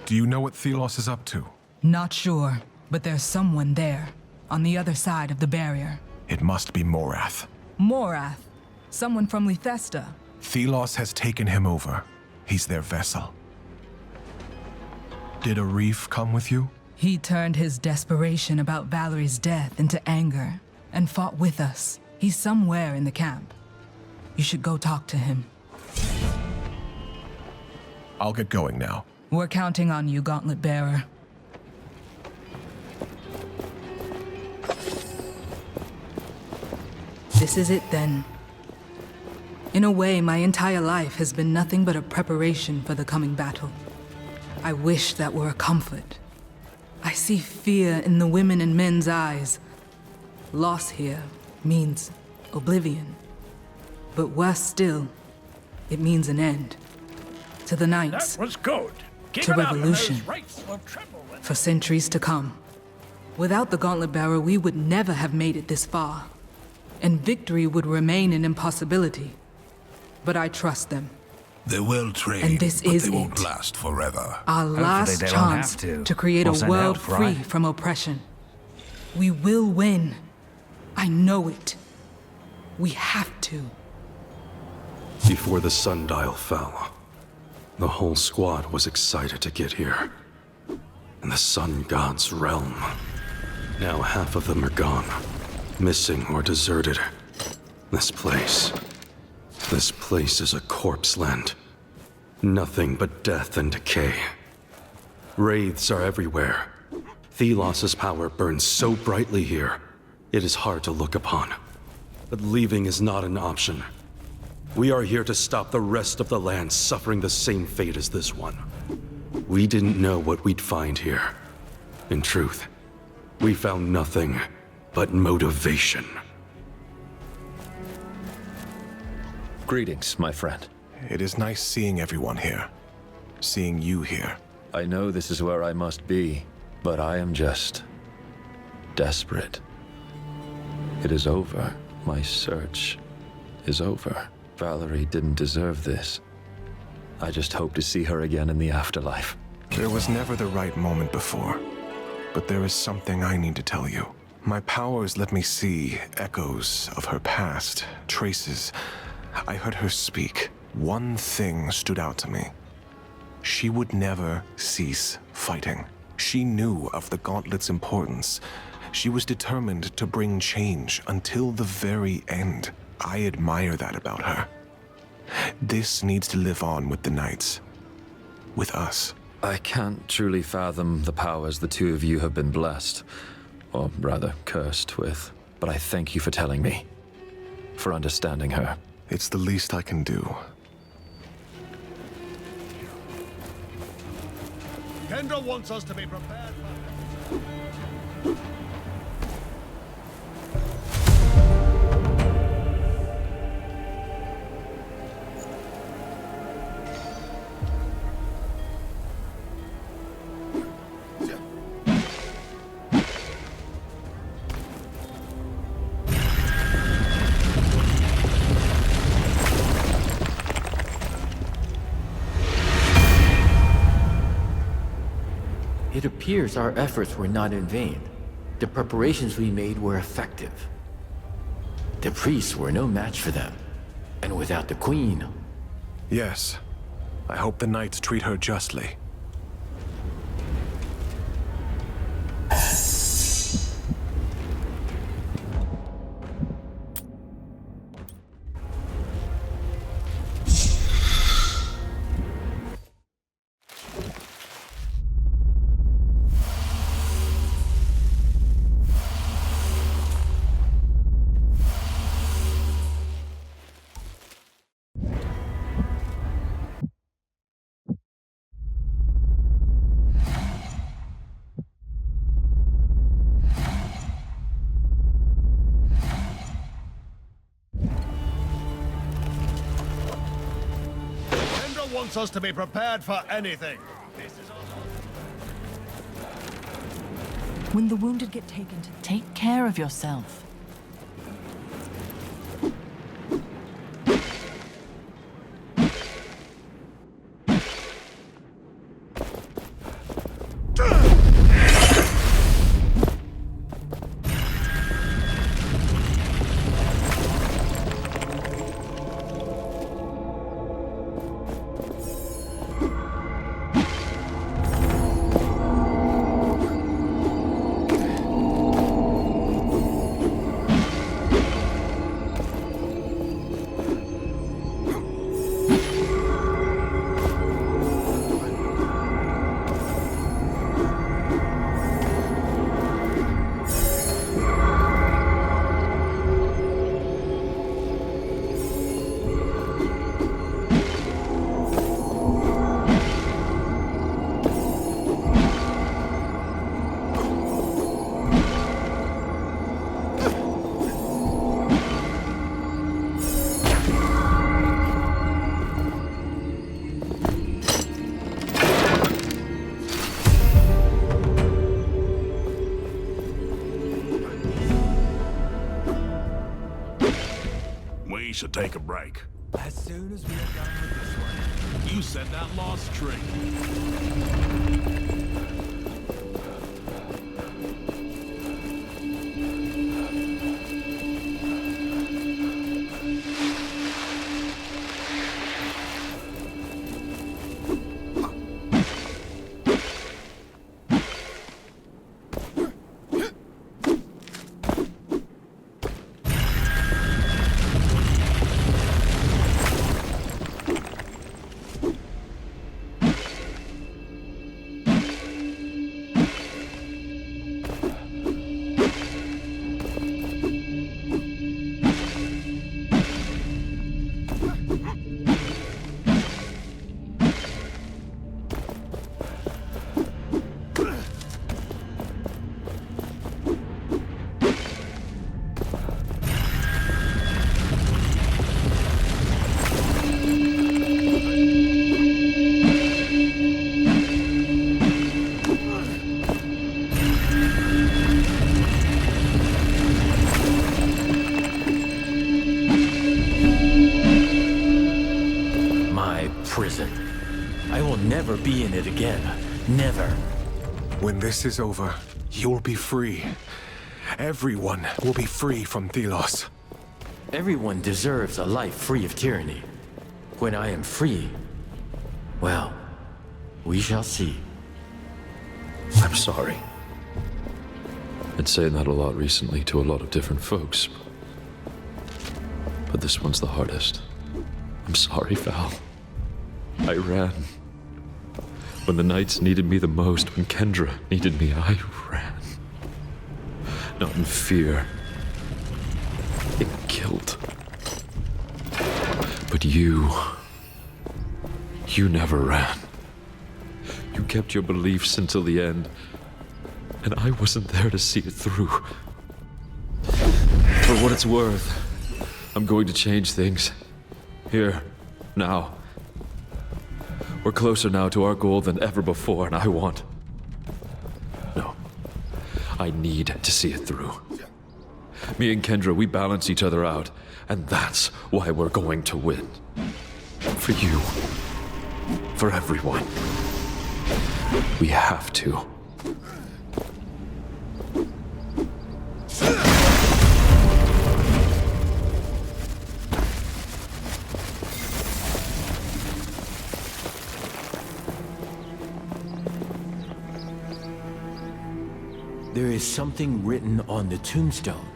Do you know what Thelos is up to? Not sure, but there's someone there, on the other side of the barrier. It must be Morath. Morath? Someone from Lethesta? Thelos has taken him over. He's their vessel. Did a reef come with you? He turned his desperation about Valerie's death into anger, and fought with us. He's somewhere in the camp. You should go talk to him. I'll get going now. We're counting on you, Gauntlet Bearer. This is it then. In a way, my entire life has been nothing but a preparation for the coming battle. I wish that were a comfort. I see fear in the women and men's eyes. Loss here means oblivion. But worse still, it means an end. To the Knights. That was good. Keep To it up, and revolution. those wraiths will tremble when- For centuries to come. Without the Gauntlet Bearer, we would never have made it this far. And victory would remain an impossibility. But I trust them. They will trade, And this but is they won't it. last forever. Our last they don't chance have to create We'll a send world help, free right? from oppression. We will win. I know it. We have to. Before the sundial fell, the whole squad was excited to get here. In the sun god's realm. Now half of them are gone. Missing or deserted. This place is a corpse land. Nothing but death and decay. Wraiths are everywhere. Thelos's power burns so brightly here, it is hard to look upon. But leaving is not an option. We are here to stop the rest of the land suffering the same fate as this one. We didn't know what we'd find here. In truth, we found nothing but motivation. Greetings, my friend. It is nice seeing everyone here. Seeing you here. I know this is where I must be, but I am just desperate. It is over. My search is over. Valerie didn't deserve this. I just hope to see her again in the afterlife. There was never the right moment before. But there is something I need to tell you. My powers let me see echoes of her past, traces. I heard her speak. One thing stood out to me. She would never cease fighting. She knew of the Gauntlet's importance. She was determined to bring change until the very end. I admire that about her. This needs to live on with the Knights. With us. I can't truly fathom the powers the two of you have been blessed, or rather cursed with, but I thank you for telling me, for understanding her. It's the least I can do. Kendra wants us to be prepared for... It appears our efforts were not in vain. The preparations we made were effective. The priests were no match for them. And without the Queen... Yes. I hope the Knights treat her justly. Kendra wants us to be prepared for anything. When the wounded get taken to take care of yourself. should take a break. As soon as we are done with this one. You said that lost tree. Never be in it again. Never. When this is over, you'll be free. Everyone will be free from Thelos. Everyone deserves a life free of tyranny. When I am free, well, we shall see. I'm sorry. I'd say that a lot recently to a lot of different folks. But this one's the hardest. I'm sorry, Val. I ran. When the Knights needed me the most, when Kendra needed me, I ran. Not in fear. In guilt. But you never ran. You kept your beliefs until the end, and I wasn't there to see it through. For what it's worth, I'm going to change things. Here, now. We're closer now to our goal than ever before, and I want... No. I need to see it through. Me and Kendra, we balance each other out, and that's why we're going to win. For you. For everyone. We have to. There is something written on the tombstone.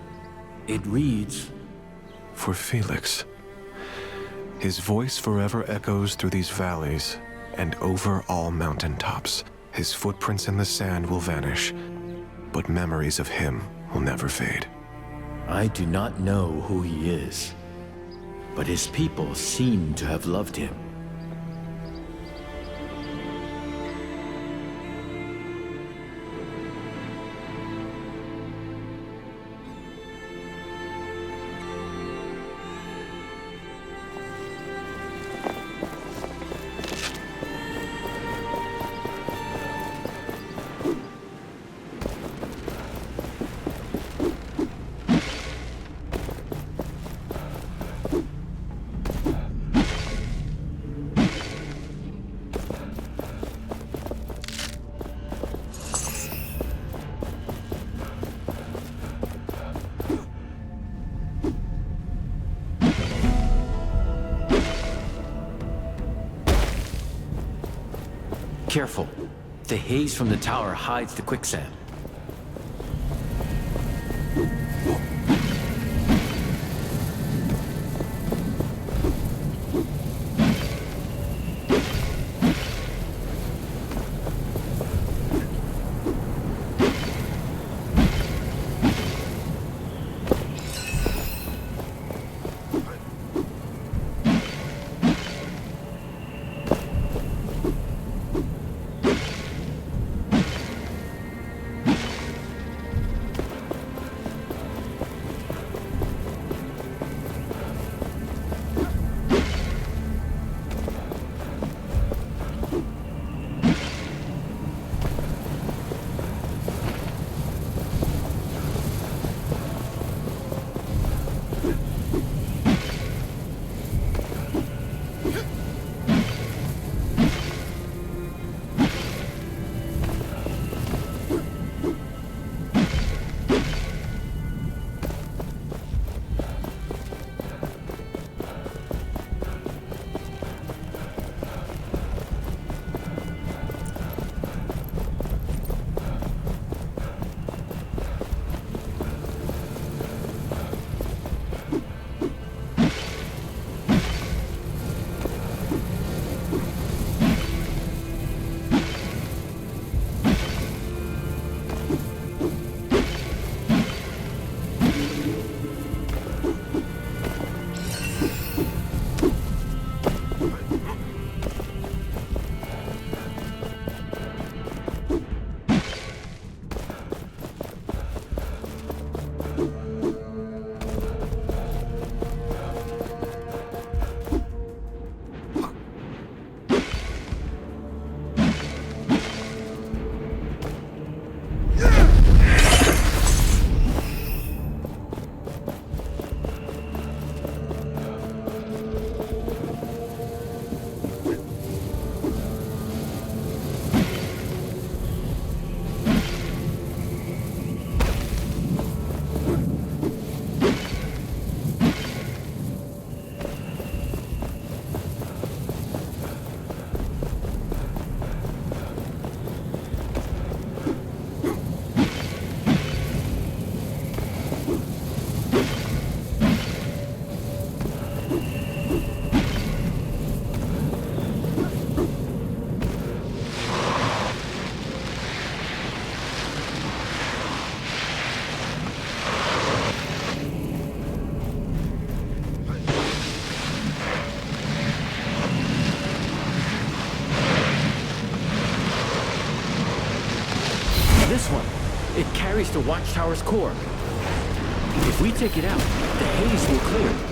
It reads... For Felix. His voice forever echoes through these valleys and over all mountaintops. His footprints in the sand will vanish, but memories of him will never fade. I do not know who he is, but his people seem to have loved him. Careful. The haze from the tower hides the quicksand. It carries the Watchtower's core. If we take it out, the haze will clear.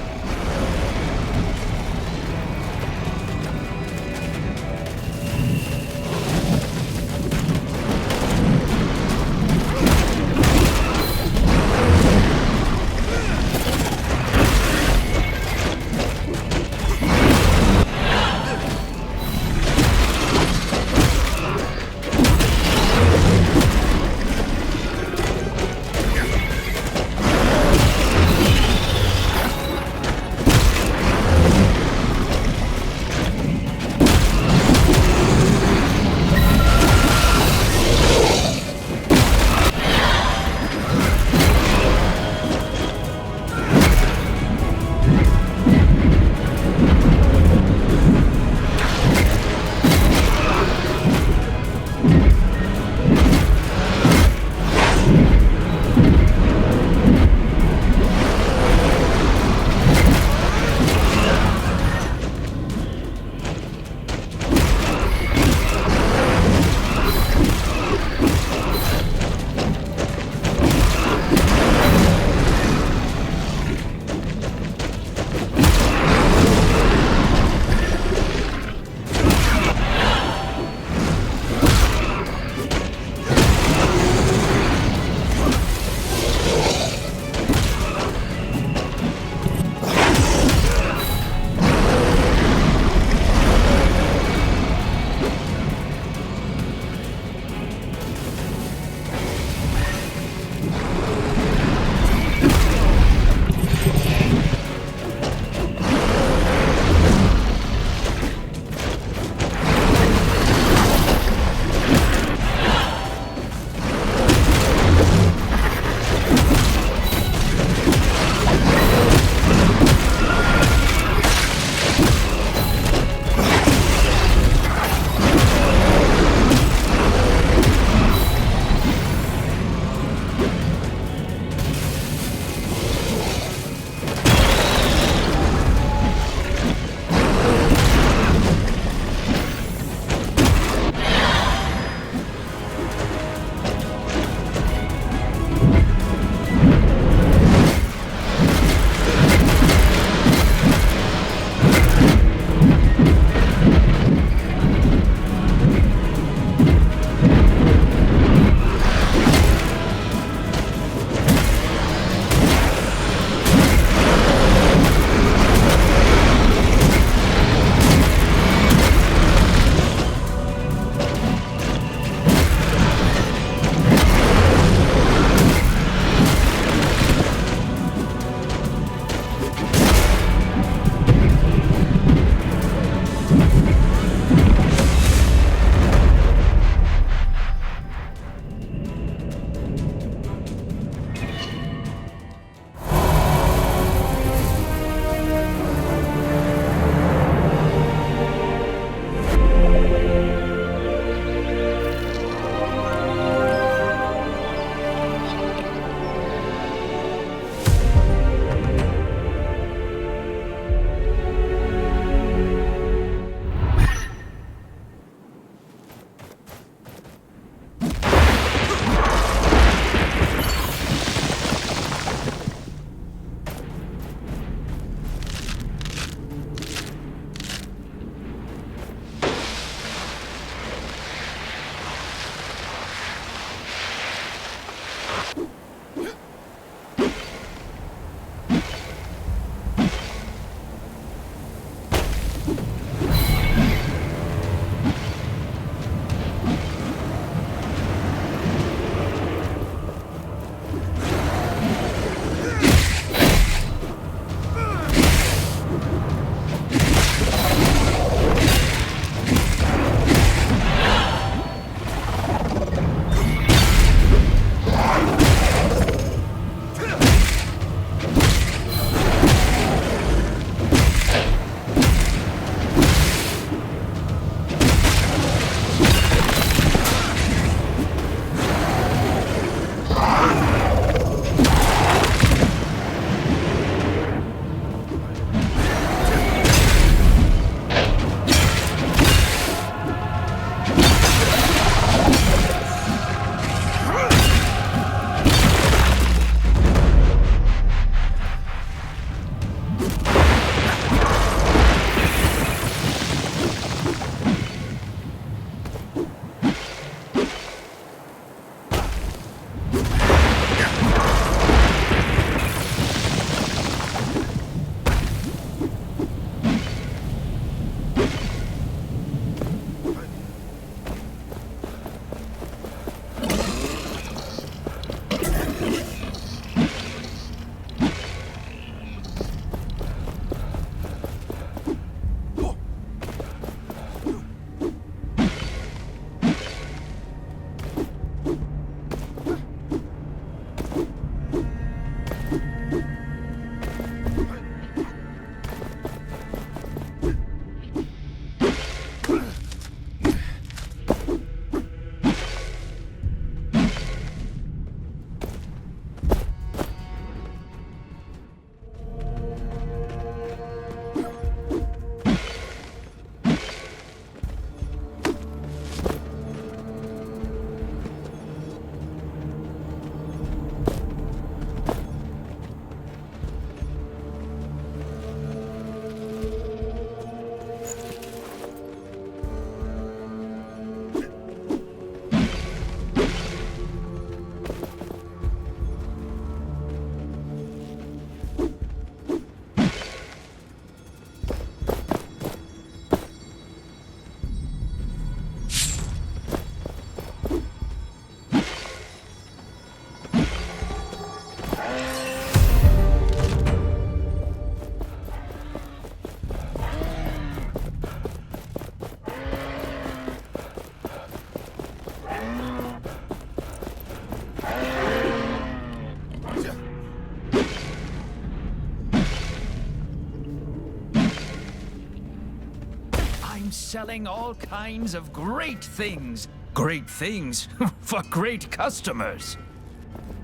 I'm selling all kinds of great things. Great things for great customers.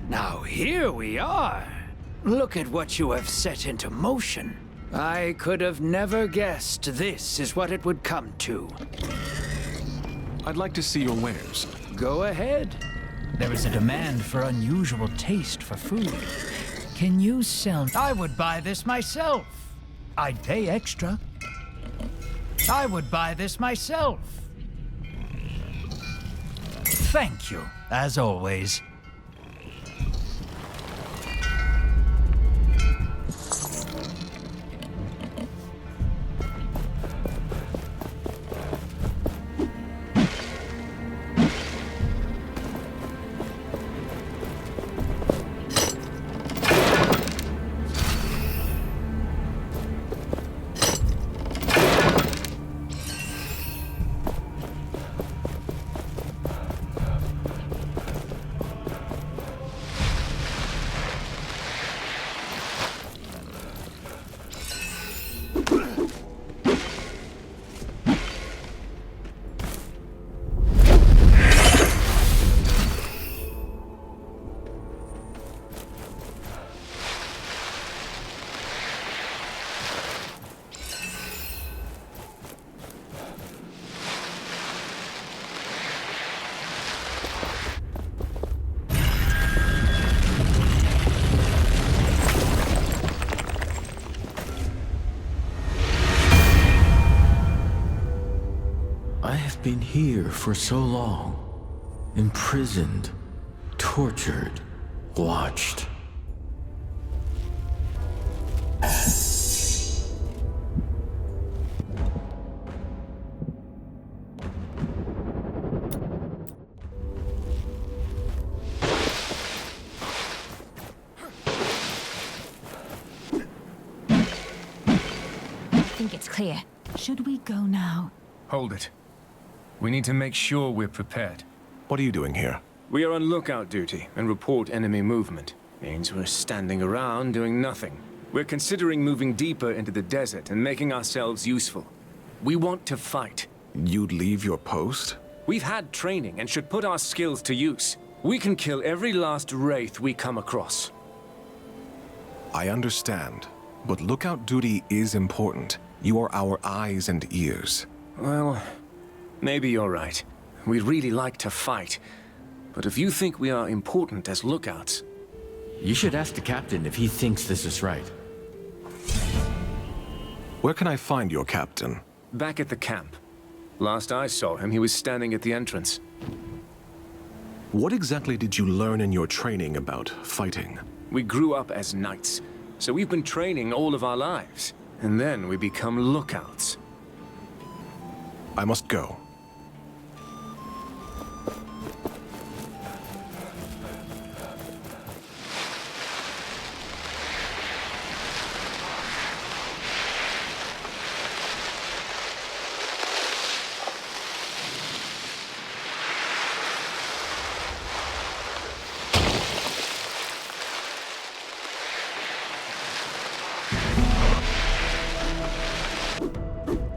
Now here we are. Look at what you have set into motion. I could have never guessed this is what it would come to. I'd like to see your wares. Go ahead. There is a demand for unusual taste for food. Can you sell? I would buy this myself. I'd pay extra. I would buy this myself. Thank you, as always. Been here for so long, imprisoned, tortured, watched. I think it's clear. Should we go now? Hold it. We need to make sure we're prepared. What are you doing here? We are on lookout duty and report enemy movement. Means we're standing around doing nothing. We're considering moving deeper into the desert and making ourselves useful. We want to fight. You'd leave your post? We've had training and should put our skills to use. We can kill every last wraith we come across. I understand, but lookout duty is important. You are our eyes and ears. Well, maybe you're right. We'd really like to fight. But if you think we are important as lookouts... You should ask the captain if he thinks this is right. Where can I find your captain? Back at the camp. Last I saw him, he was standing at the entrance. What exactly did you learn in your training about fighting? We grew up as knights, so we've been training all of our lives. And then we become lookouts. I must go.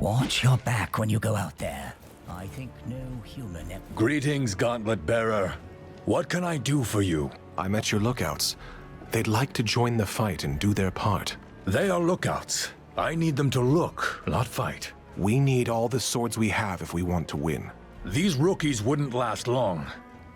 Watch your back when you go out there. I think no human... Greetings, Gauntlet Bearer. What can I do for you? I met your lookouts. They'd like to join the fight and do their part. They are lookouts. I need them to look, not fight. We need all the swords we have if we want to win. These rookies wouldn't last long.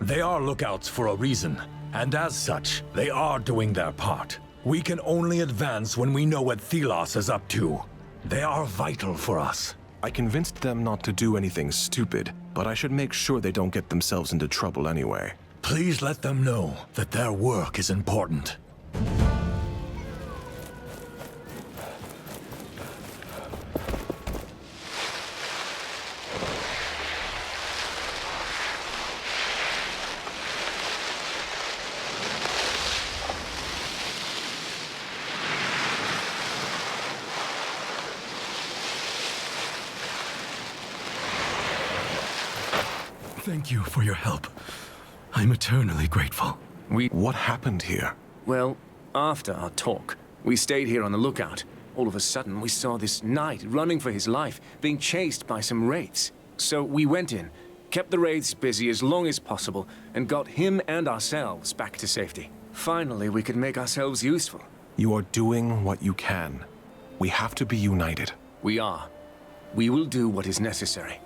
They are lookouts for a reason, and as such, they are doing their part. We can only advance when we know what Thelos is up to. They are vital for us. I convinced them not to do anything stupid, but I should make sure they don't get themselves into trouble anyway. Please let them know that their work is important. Thank you for your help. I'm eternally grateful. What happened here? Well, after our talk, we stayed here on the lookout. All of a sudden, we saw this knight running for his life, being chased by some wraiths. So we went in, kept the wraiths busy as long as possible, and got him and ourselves back to safety. Finally, we could make ourselves useful. You are doing what you can. We have to be united. We are. We will do what is necessary.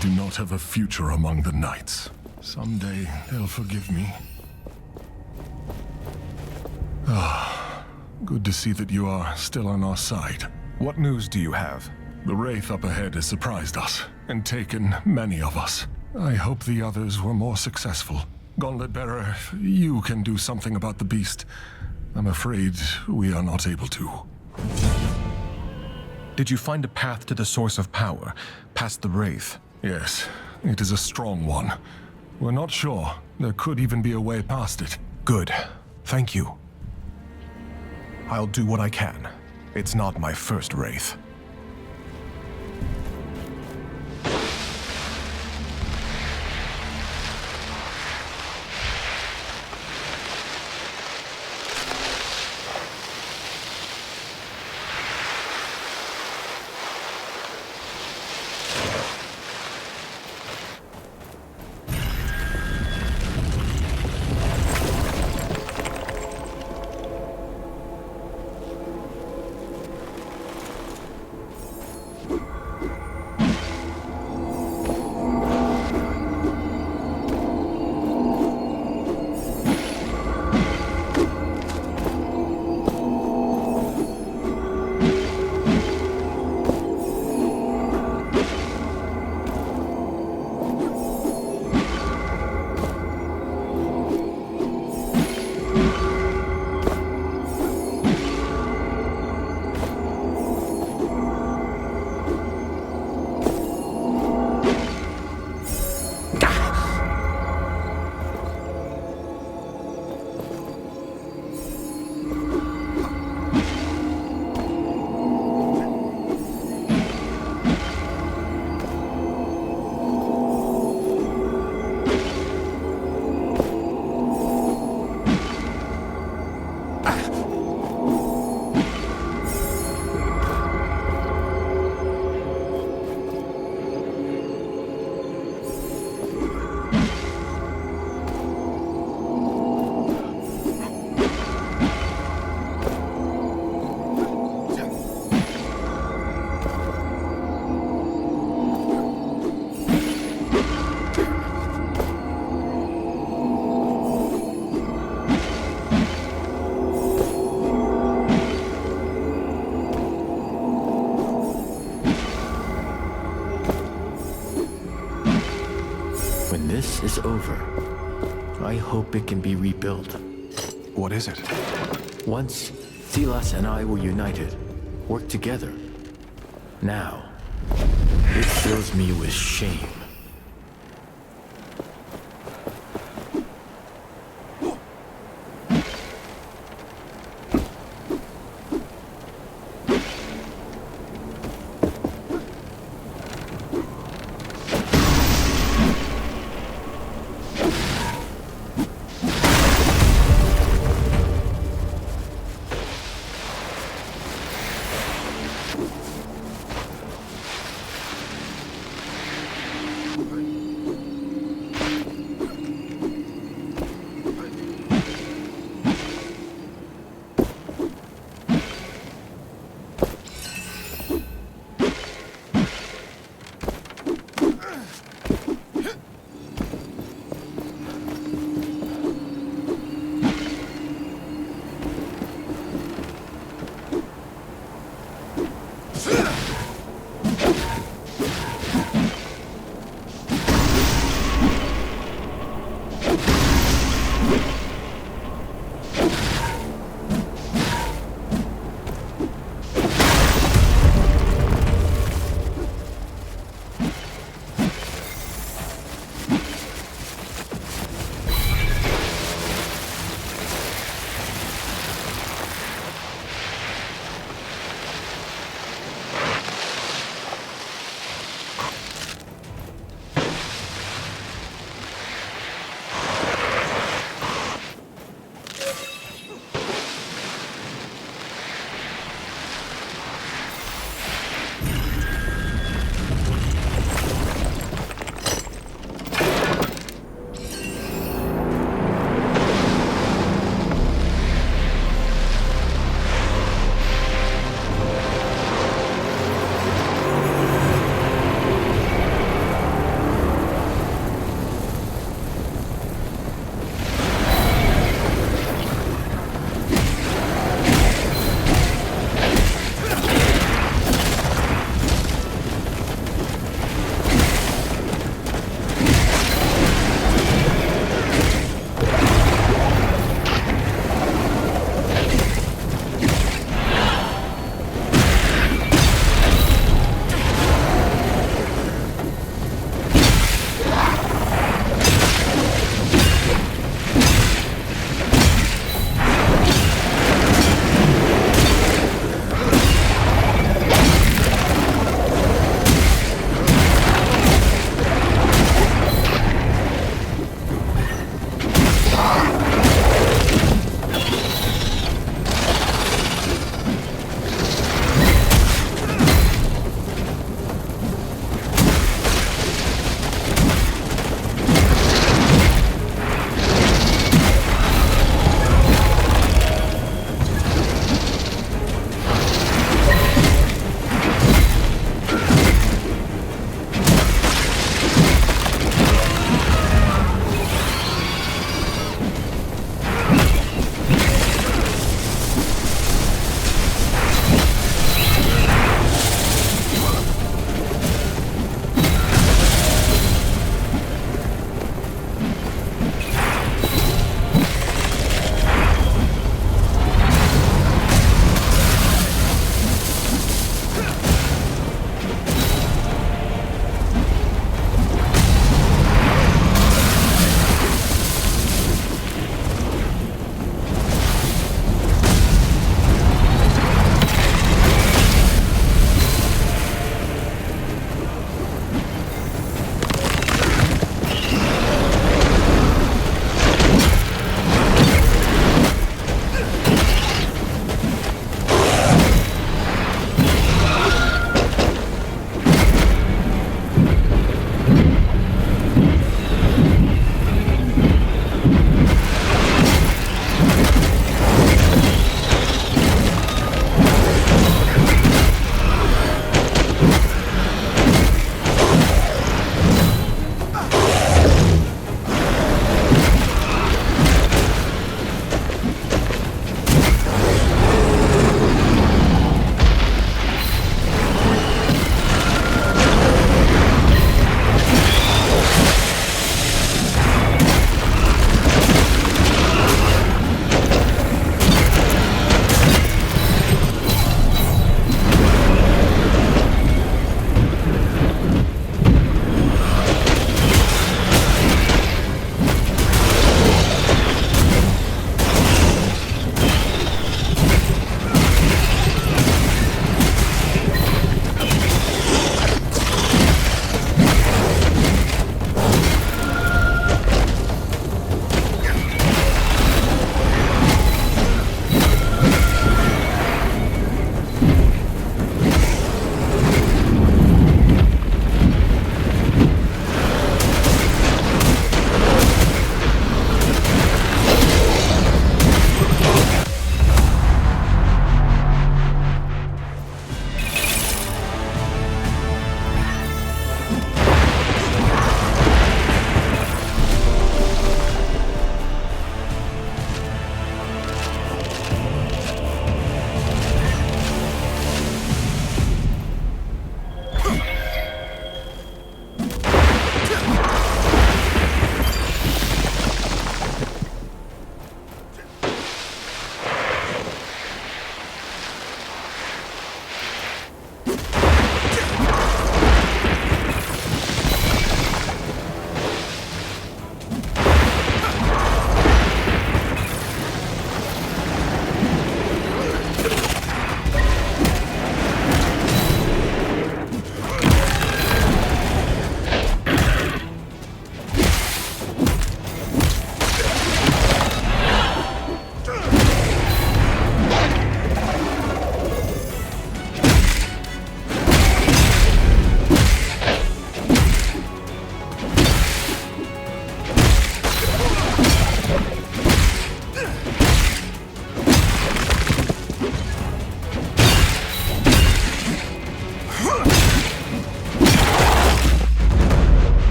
do not have a future among the knights. Someday they'll forgive me. Ah, good to see that you are still on our side. What news do you have? The Wraith up ahead has surprised us, and taken many of us. I hope the others were more successful. Gauntlet Bearer, you can do something about the beast. I'm afraid we are not able to. Did you find a path to the source of power, past the Wraith? Yes, it is a strong one. We're not sure. There could even be a way past it. Good. Thank you. I'll do what I can. It's not my first Wraith. This is over. I hope it can be rebuilt. What is it? Once, Thelos and I were united, worked together. Now, it fills me with shame.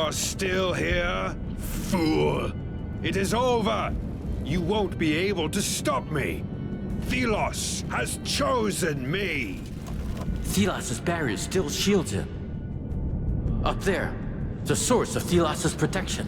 are still here? Fool! It is over! You won't be able to stop me! Thelos has chosen me! Thelos' barrier still shields him. Up there, the source of Thelos' protection.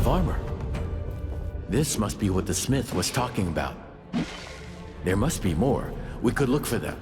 of armor. This must be what the smith was talking about. There must be more. We could look for them.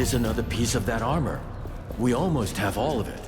is another piece of that armor. We almost have all of it.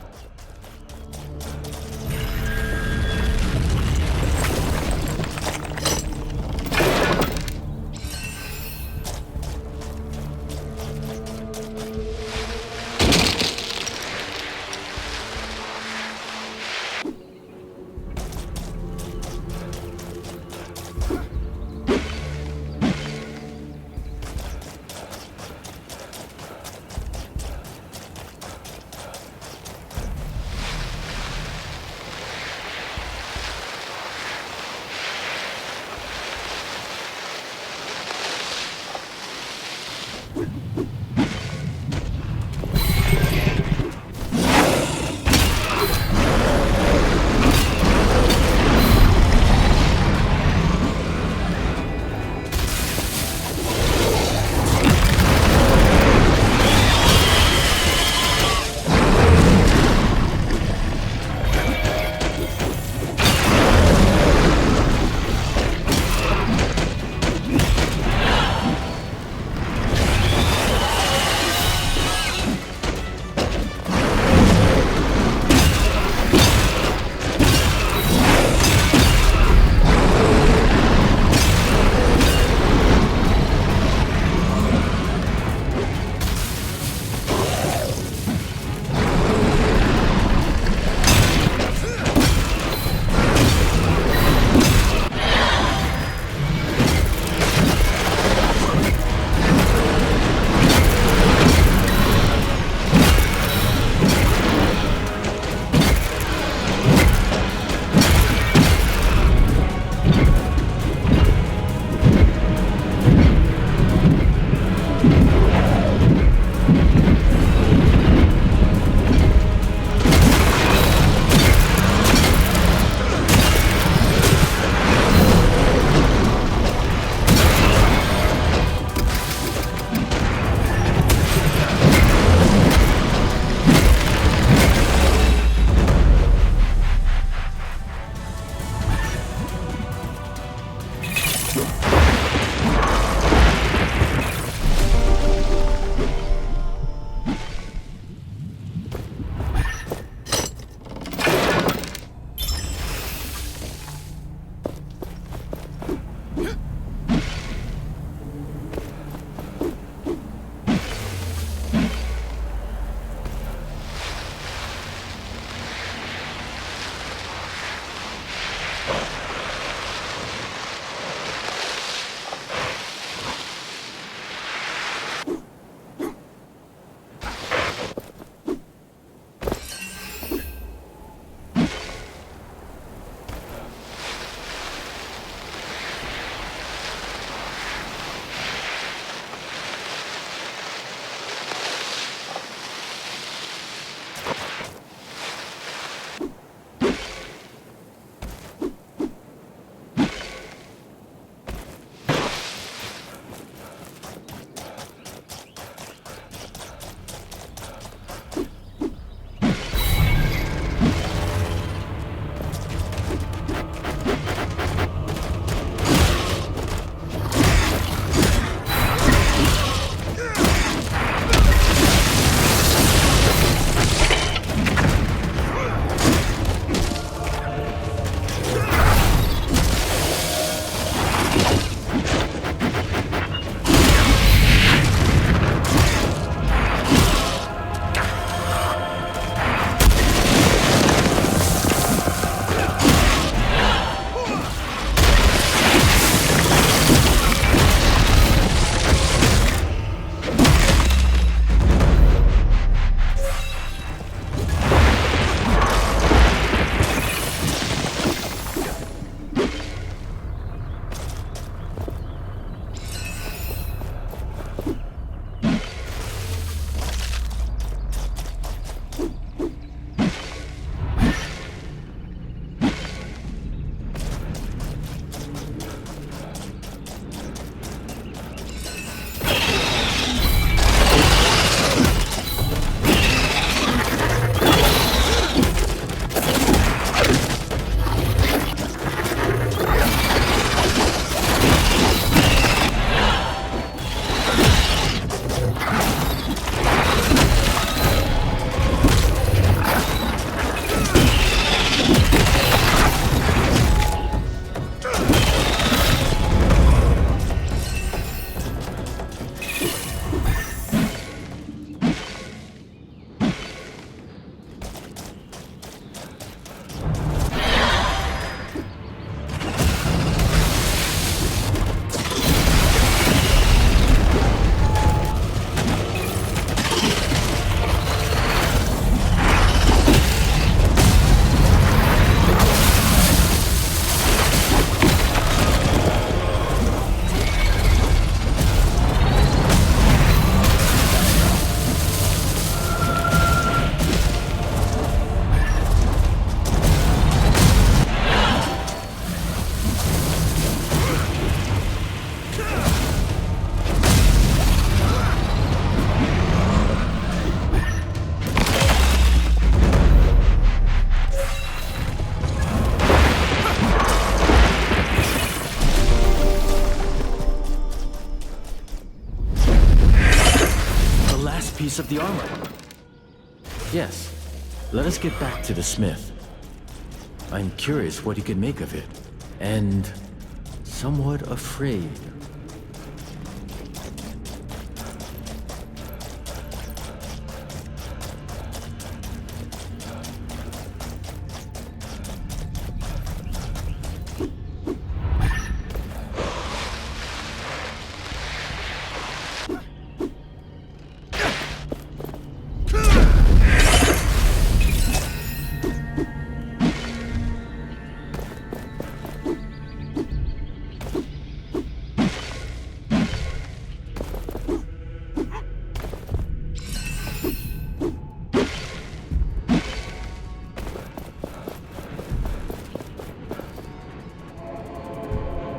piece of the armor. Yes, let us get back to the smith. I'm curious what he can make of it, and somewhat afraid.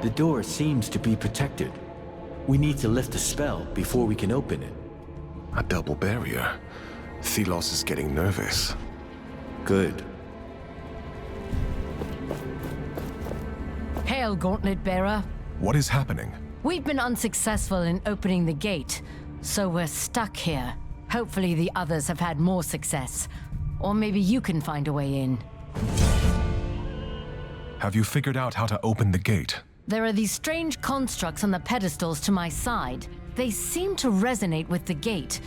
The door seems to be protected. We need to lift the spell before we can open it. A double barrier. Thelos is getting nervous. Good. Hail, Gauntlet Bearer. What is happening? We've been unsuccessful in opening the gate, so we're stuck here. Hopefully the others have had more success. Or maybe you can find a way in. Have you figured out how to open the gate? There are these strange constructs on the pedestals to my side. They seem to resonate with the gate,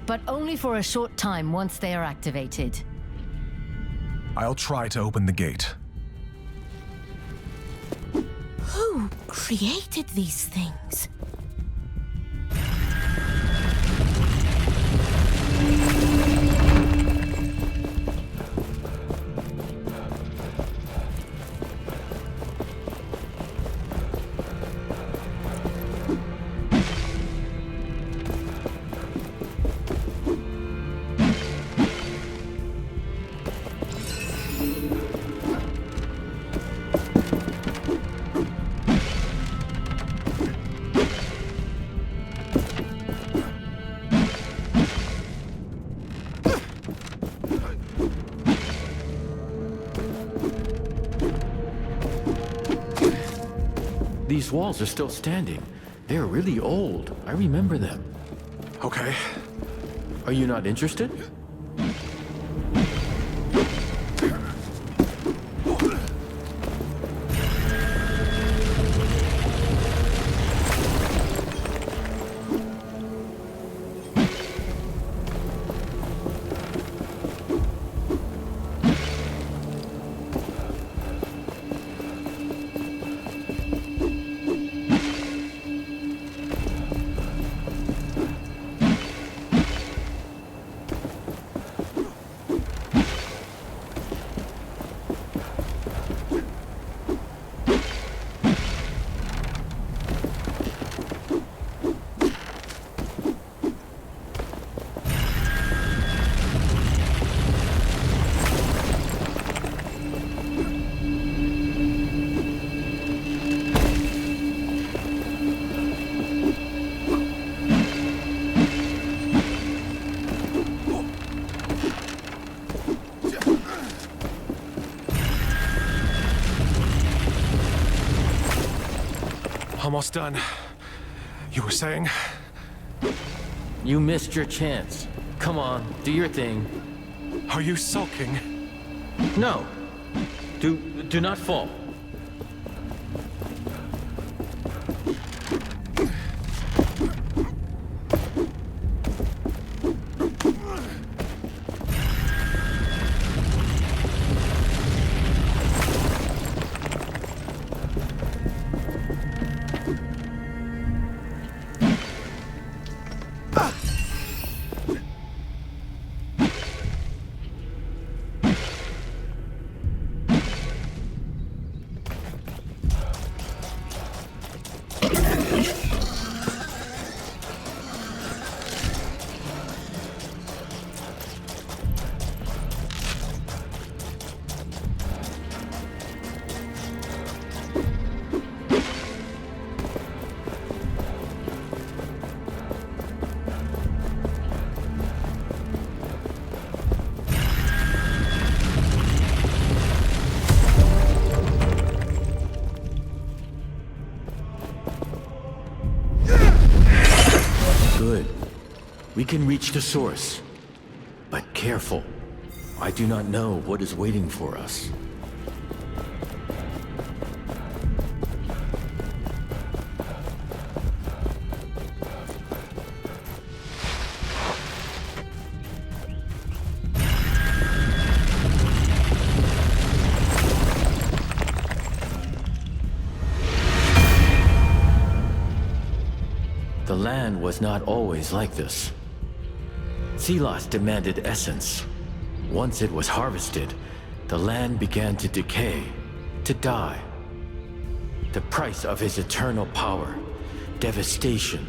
but only for a short time once they are activated. I'll try to open the gate. Who created these things? These walls are still standing. They're really old. I remember them. Okay. Are you not interested? Almost done. You were saying? You missed your chance. Come on, do your thing. Are you sulking? No. Do not fall. We can reach the source. But careful. I do not know what is waiting for us. The land was not always like this. Thelos demanded essence. Once it was harvested, the land began to decay, to die. The price of his eternal power, devastation.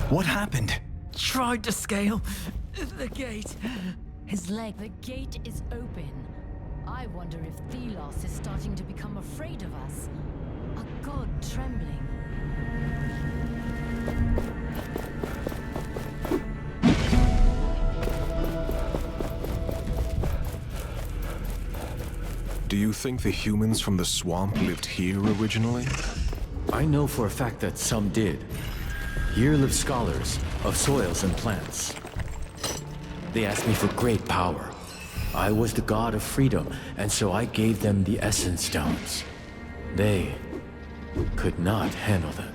What happened? Tried to scale the gate. His leg. The gate is open. I wonder if Thelos is starting to become afraid of us. A god trembling. Do you think the humans from the swamp lived here originally? I know for a fact that some did. Here live scholars of soils and plants. They asked me for great power. I was the god of freedom, and so I gave them the essence stones. They could not handle them.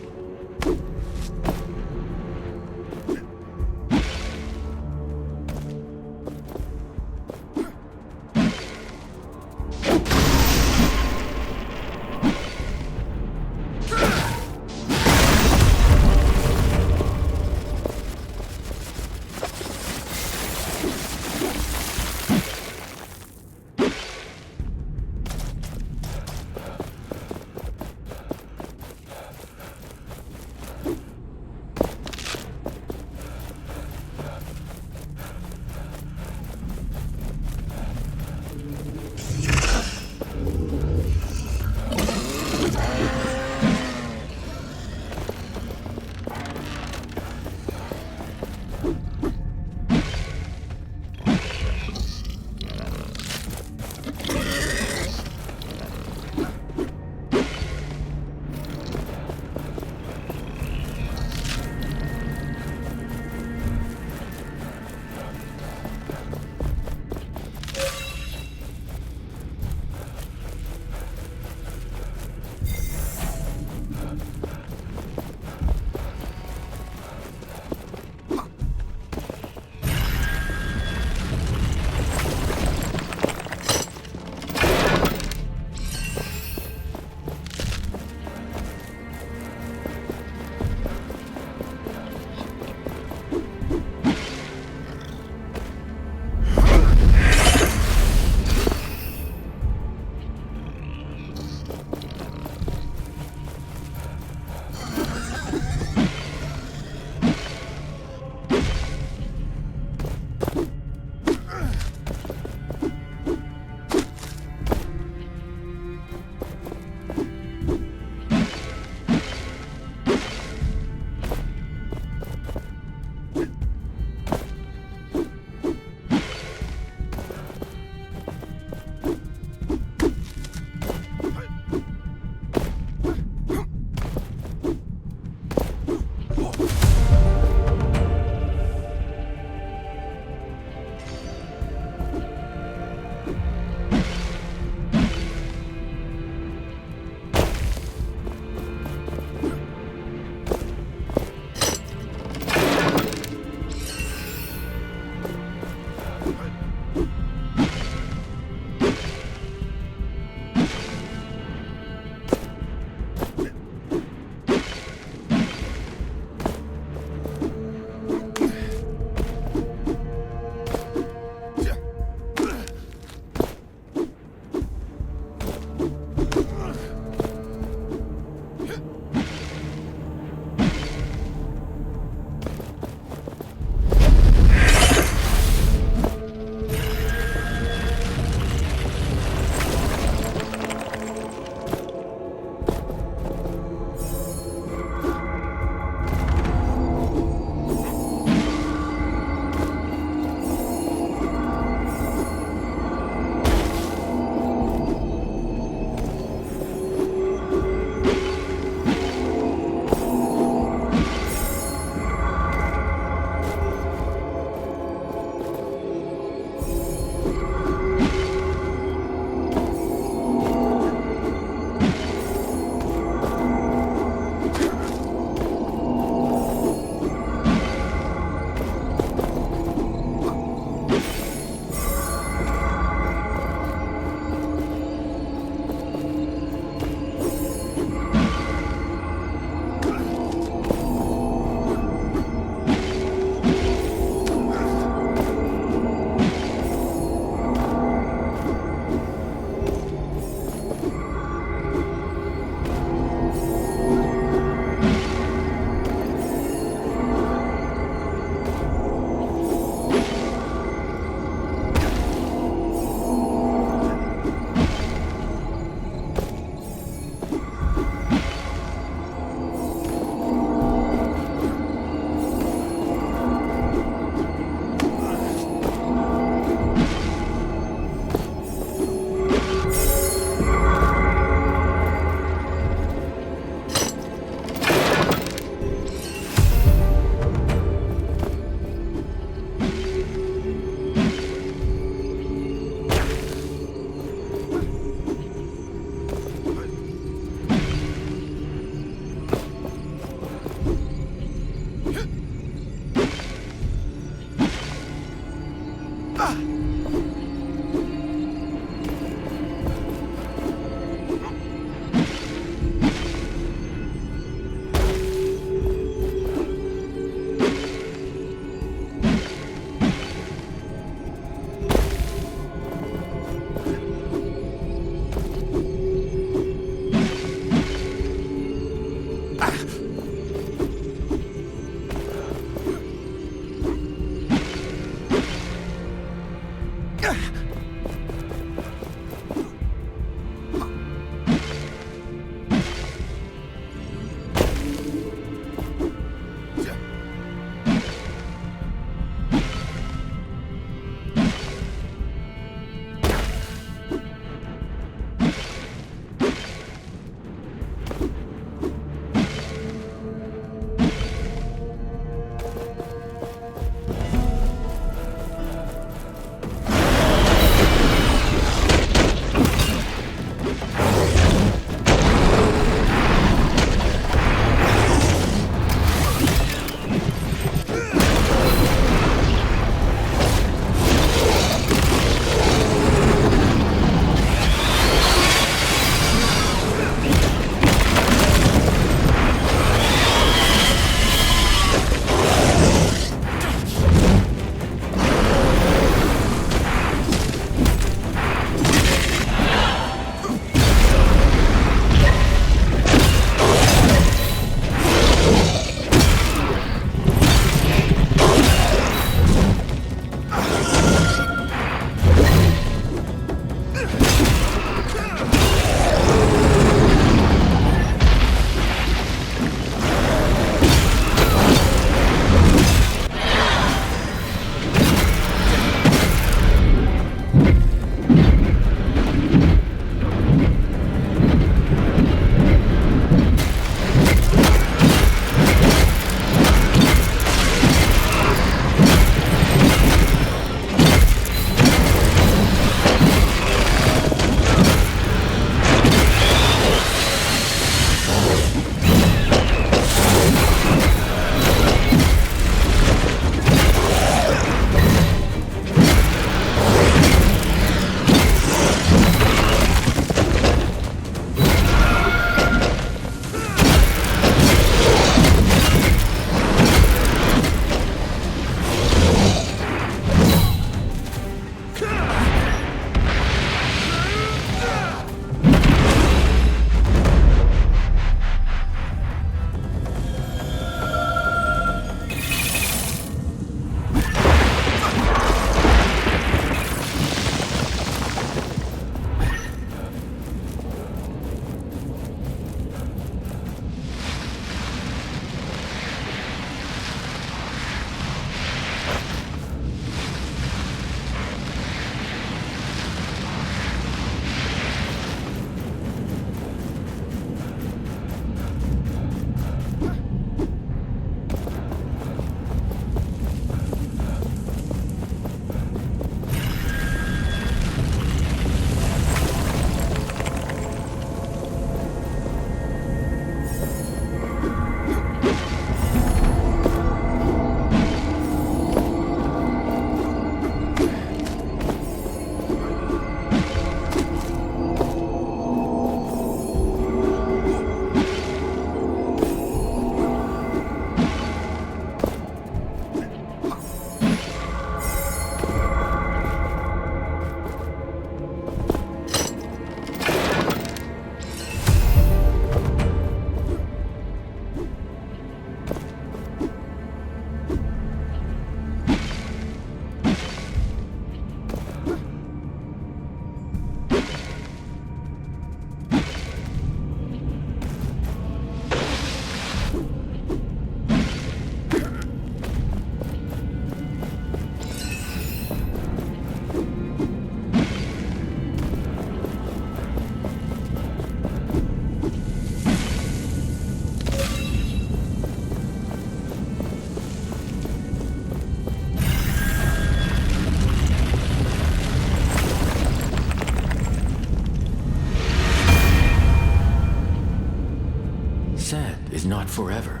Sand is not forever.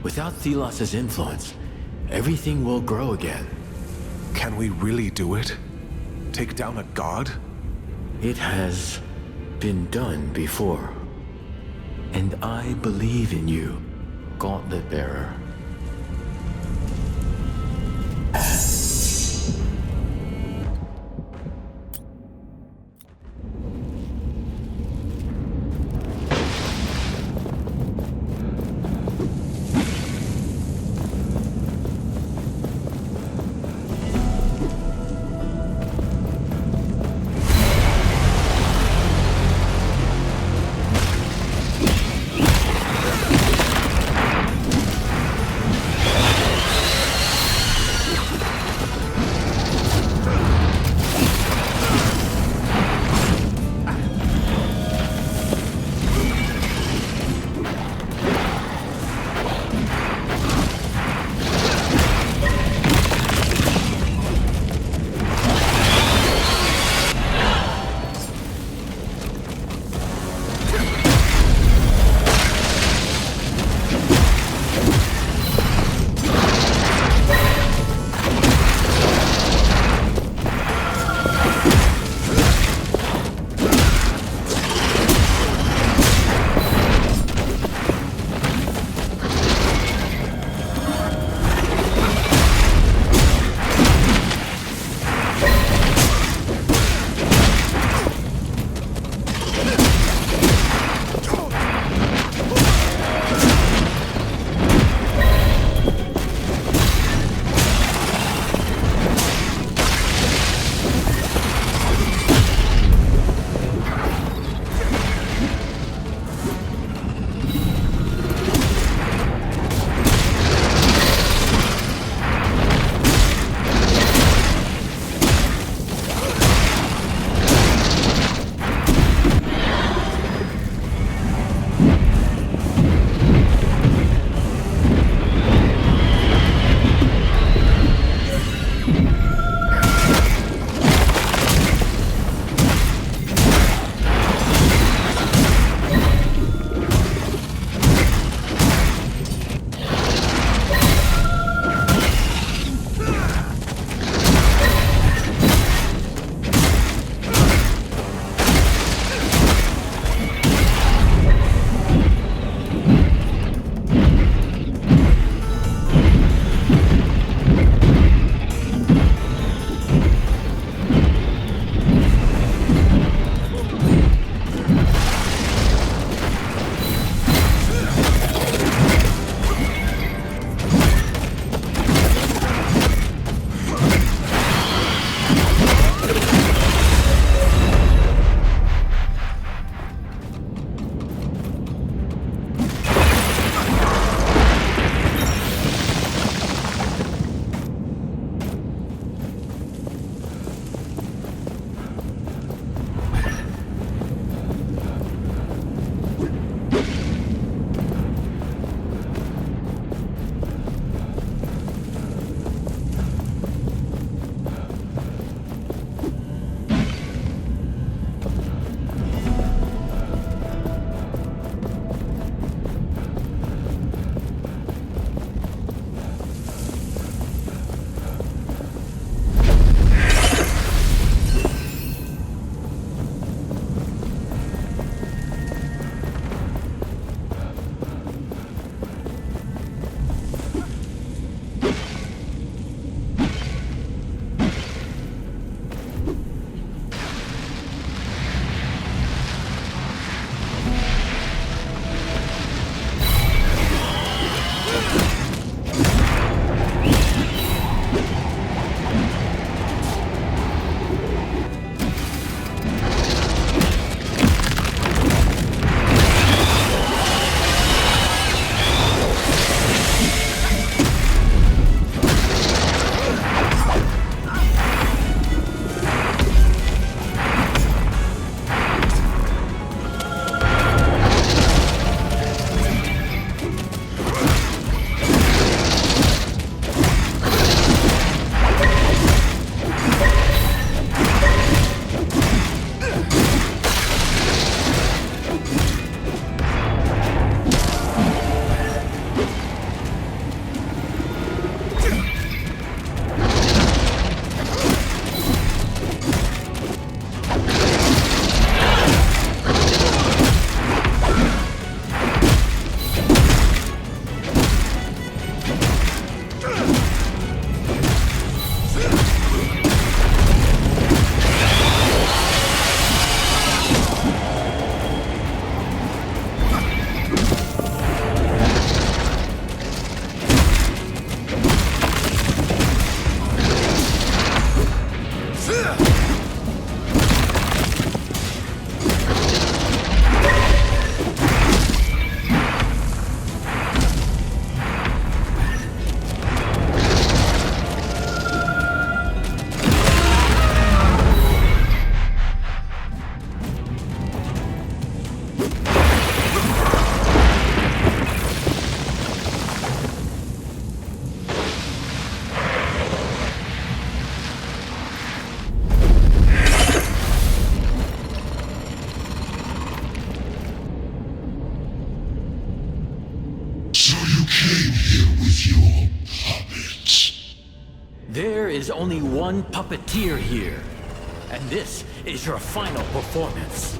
Without Thelos' influence, everything will grow again. Can we really do it? Take down a god? It has been done before. And I believe in you, Gauntlet Bearer. one puppeteer here. And this is your final performance.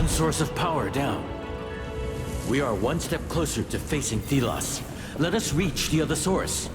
Source of power down. We are one step closer to facing Thelos. Let us reach the other source.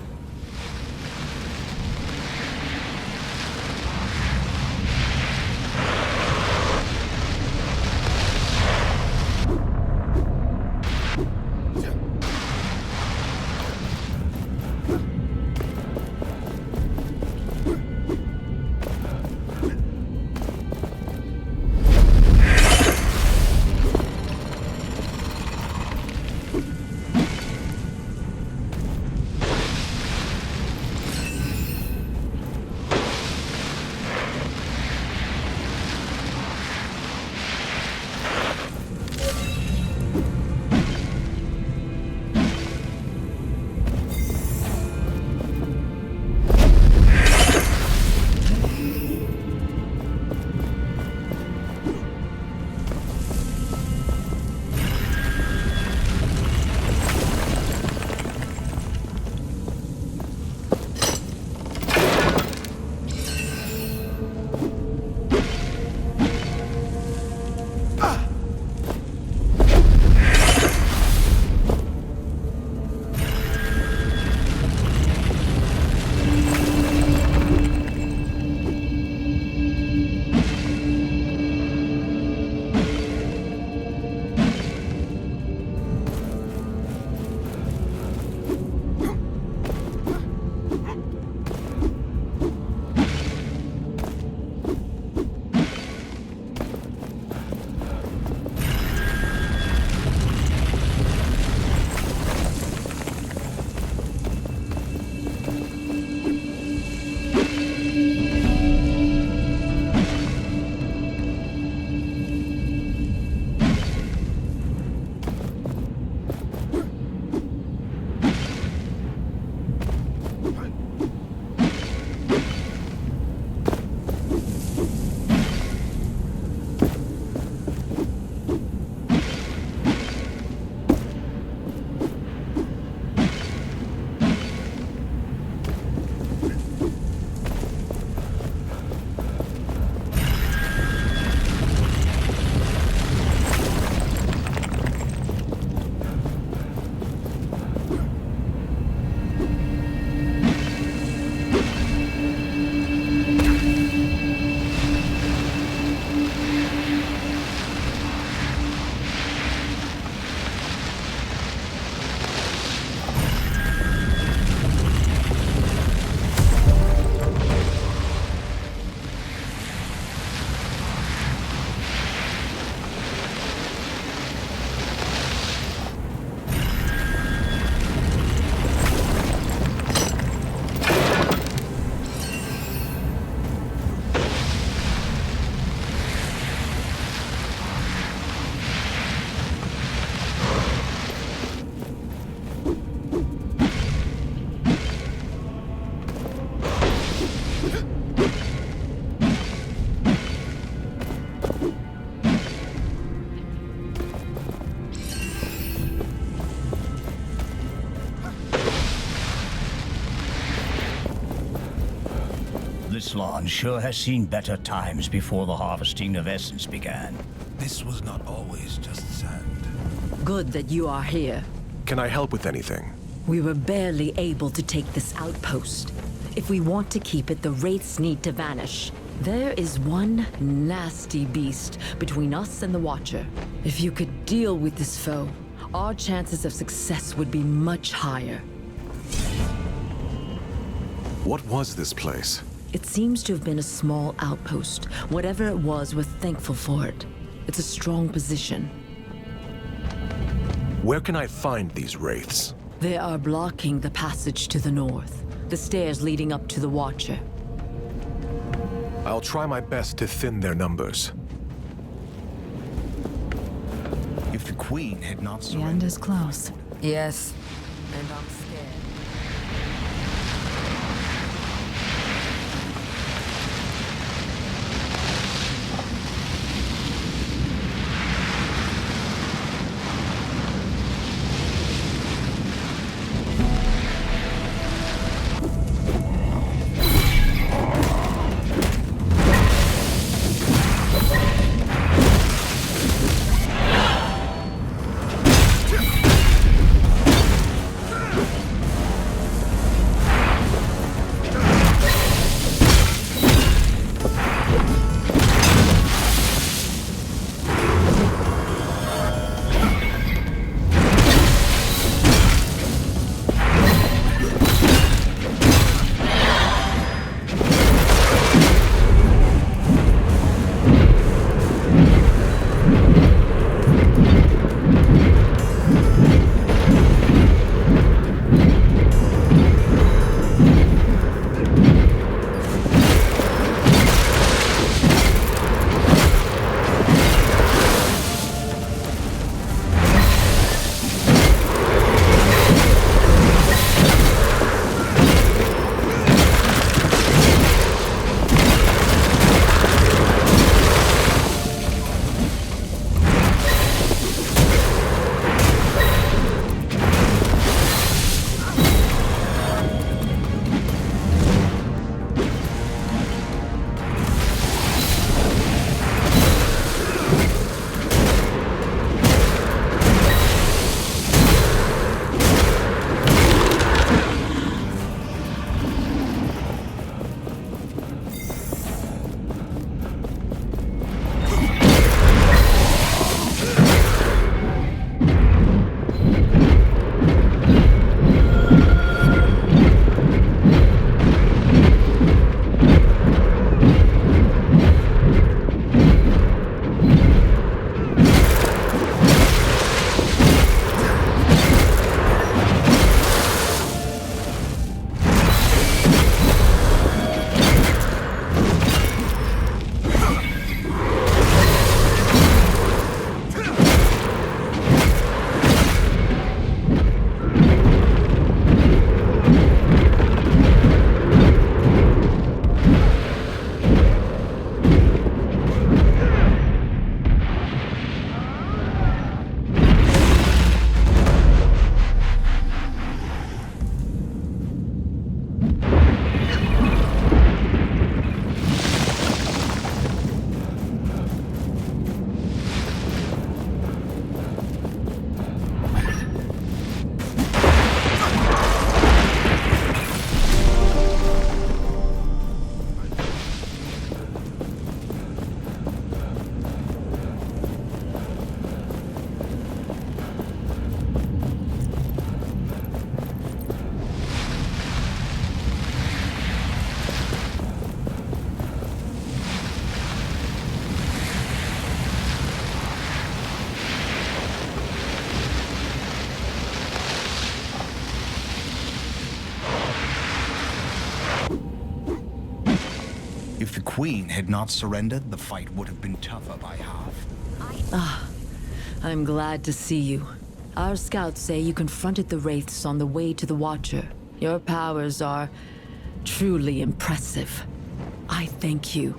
Ruslan sure has seen better times before the harvesting of essence began. This was not always just sand. Good that you are here. Can I help with anything? We were barely able to take this outpost. If we want to keep it, the wraiths need to vanish. There is one nasty beast between us and the Watcher. If you could deal with this foe, our chances of success would be much higher. What was this place? It seems to have been a small outpost. Whatever it was, we're thankful for it. It's a strong position. Where can I find these wraiths? They are blocking the passage to the north. The stairs leading up to the Watcher. I'll try my best to thin their numbers. If the Queen had not The end is close. Yes. And I'm scared. If the Queen had not surrendered, the fight would have been tougher by half. I'm glad to see you. Our scouts say you confronted the wraiths on the way to the Watcher. Your powers are truly impressive. I thank you.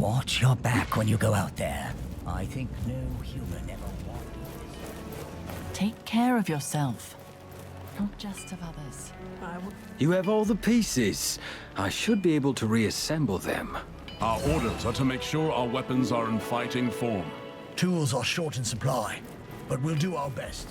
Watch your back when you go out there. I think no human ever wanted. Take care of yourself. Not just of others. You have all the pieces. I should be able to reassemble them. Our orders are to make sure our weapons are in fighting form. Tools are short in supply, but we'll do our best.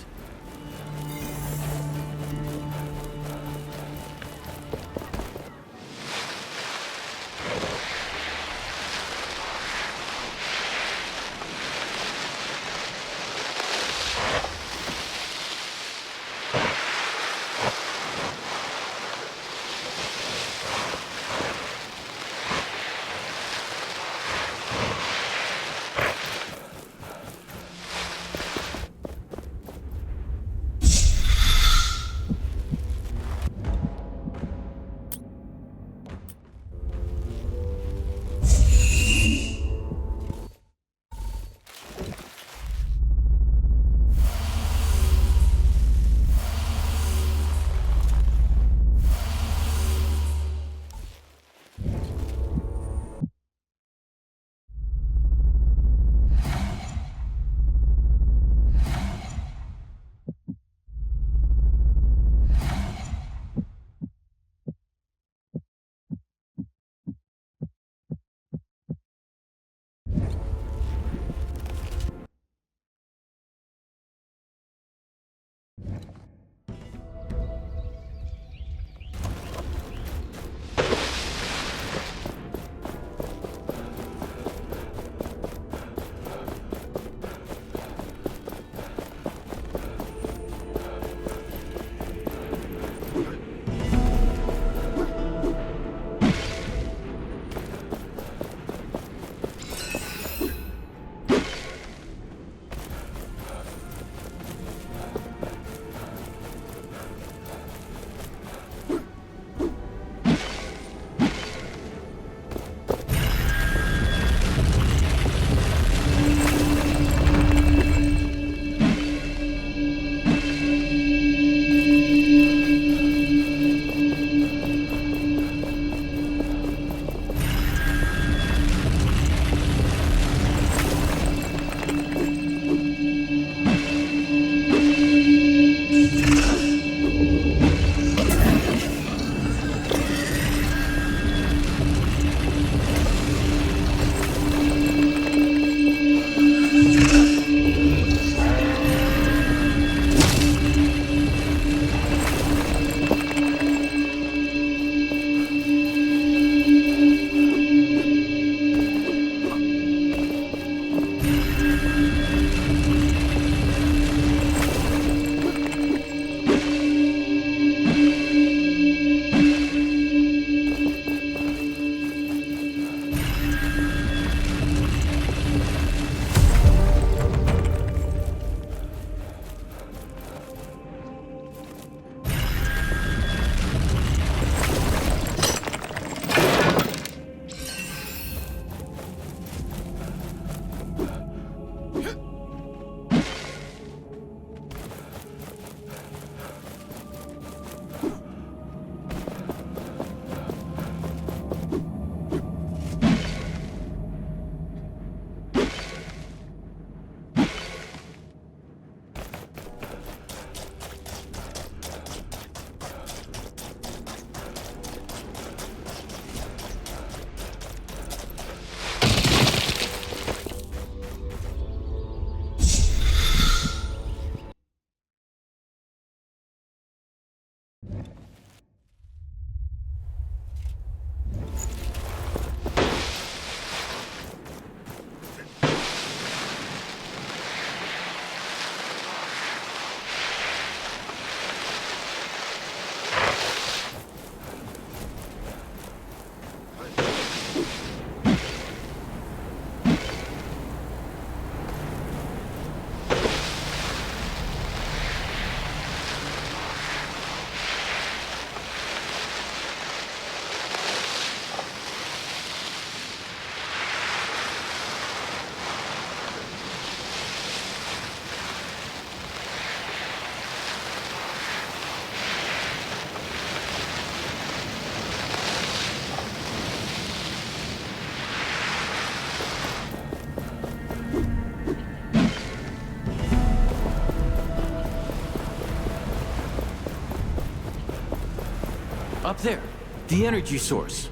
Up there, the energy source.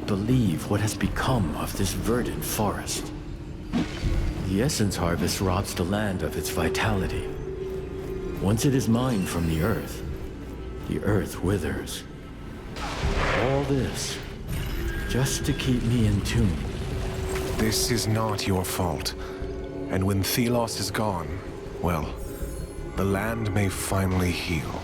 Believe what has become of this verdant forest. The essence harvest robs the land of its vitality. Once it is mined from the earth withers. All this, just to keep me in tune. This is not your fault. And when Thelos is gone, well, the land may finally heal.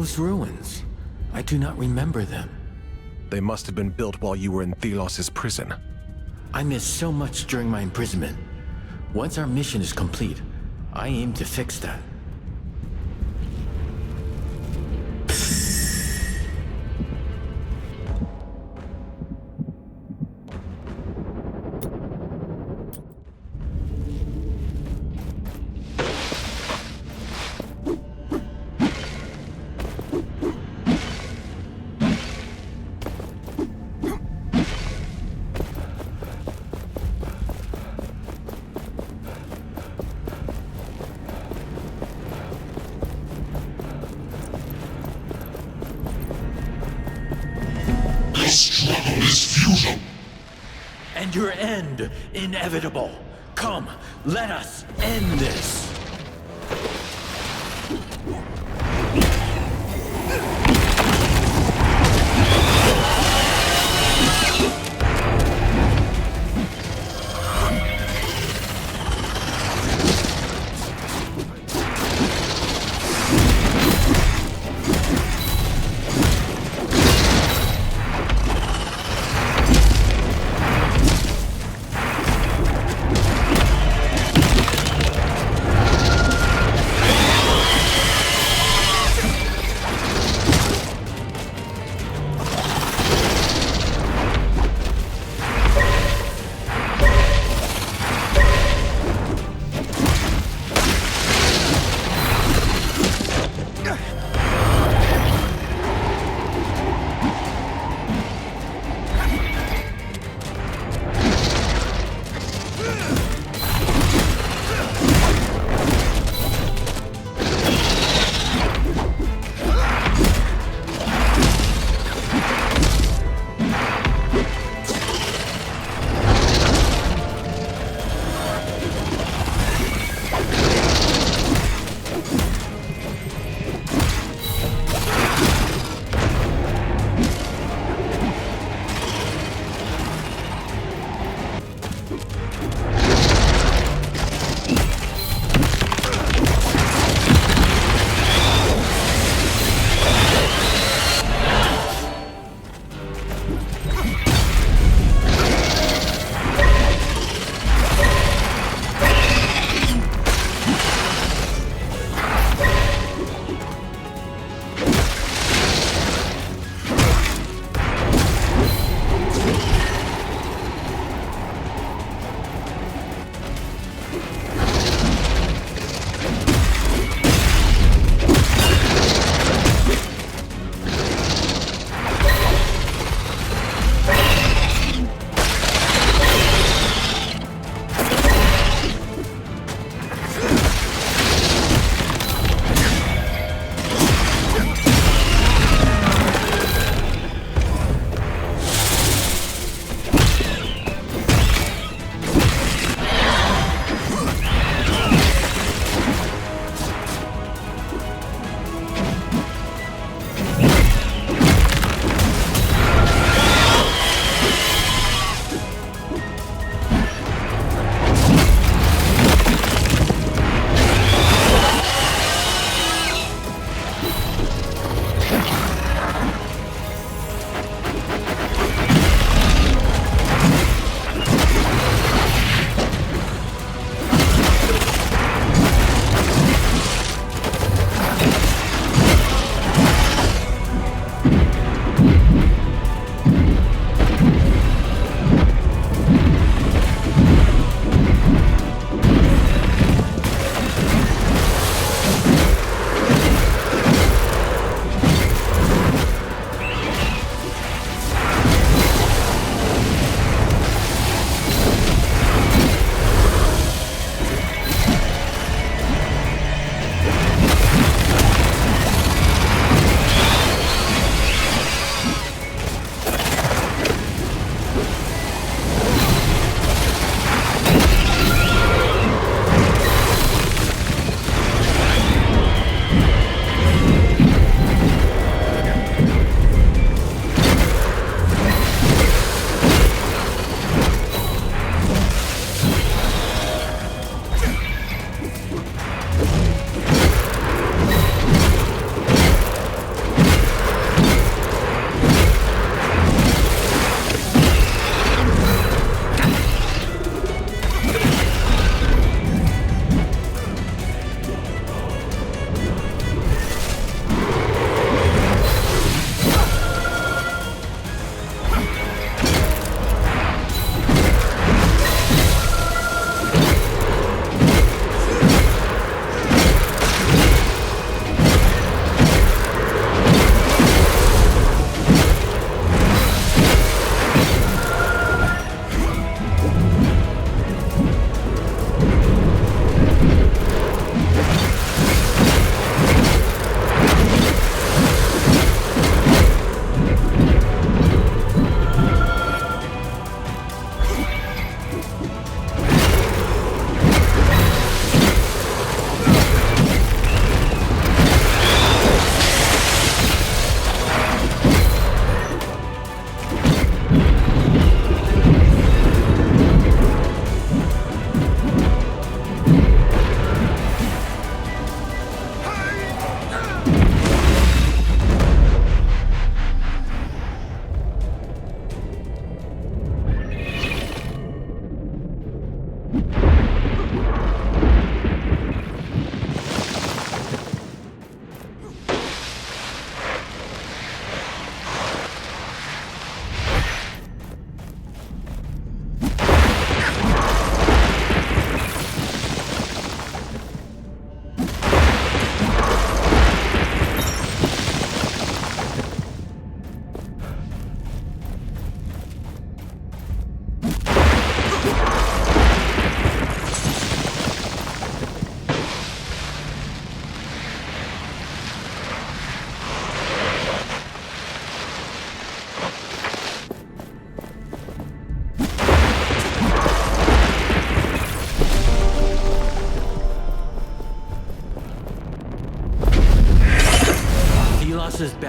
Those ruins. I do not remember them. They must have been built while you were in Thelos's prison. I missed so much during my imprisonment. Once our mission is complete, I aim to fix that. Struggle is futile. And your end inevitable. Come, let us end this.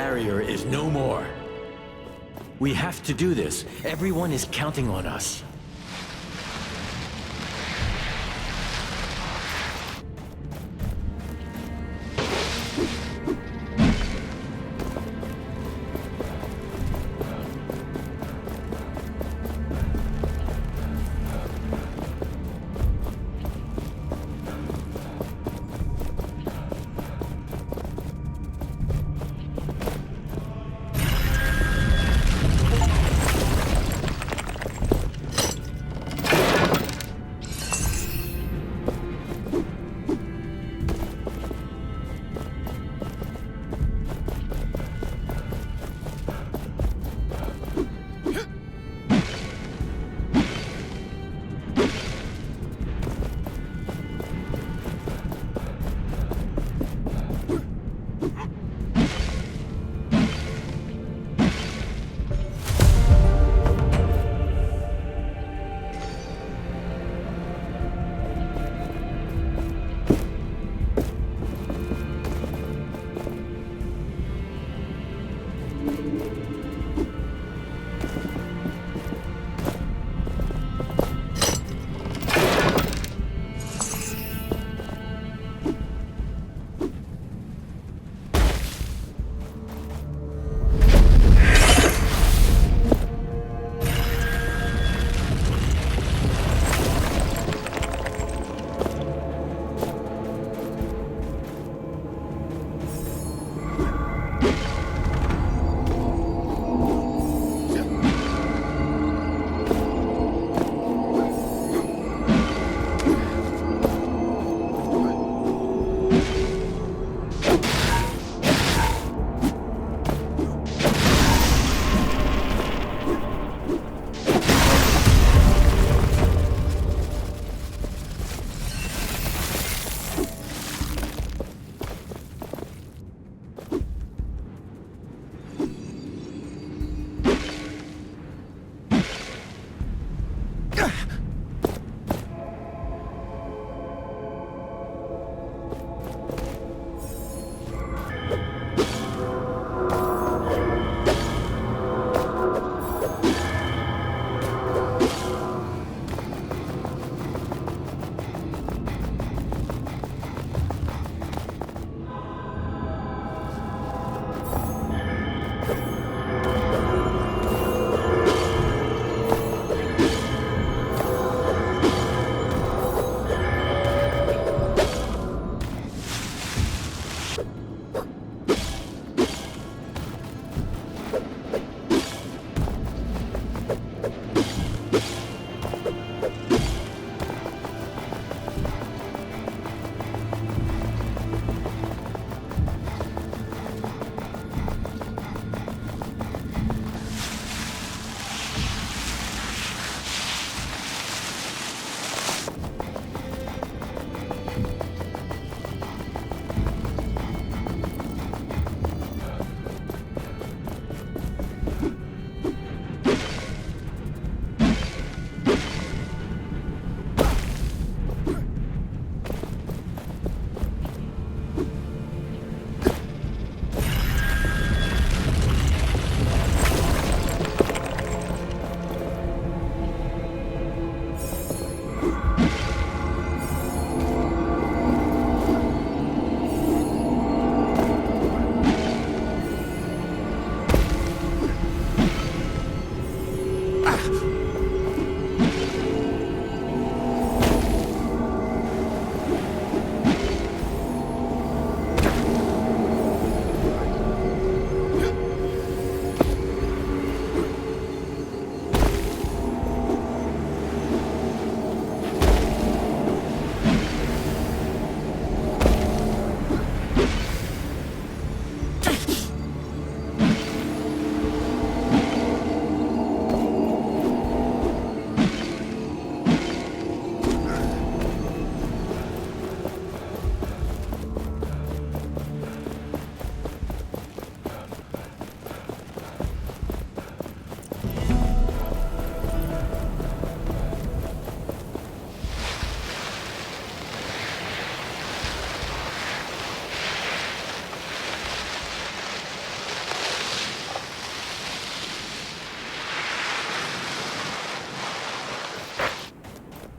barrier is no more. We have to do this. Everyone is counting on us.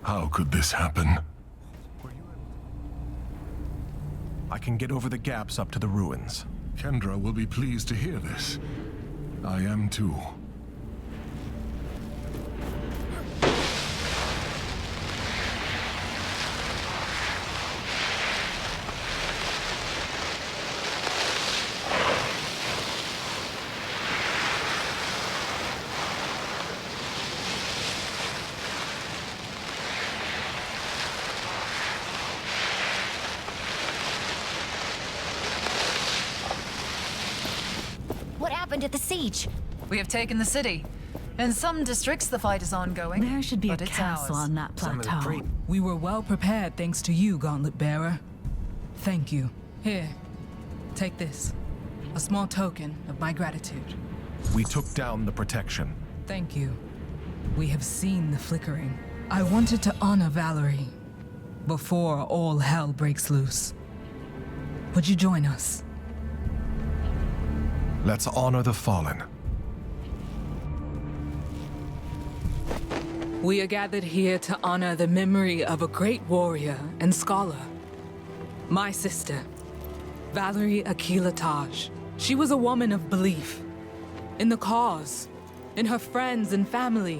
How could this happen? I can get over the gaps up to the ruins. Kendra will be pleased to hear this. I am too. What happened at the siege? We have taken the city. In some districts, the fight is ongoing. There should be but a it's castle ours. on that plateau. We were well prepared thanks to you, Gauntlet Bearer. Thank you. Here, take this. A small token of my gratitude. We took down the protection. Thank you. We have seen the flickering. I wanted to honor Valerie before all hell breaks loose. Would you join us? Let's honor the fallen. We are gathered here to honor the memory of a great warrior and scholar. My sister, Valerie Akila Taj. She was a woman of belief. In the cause, in her friends and family,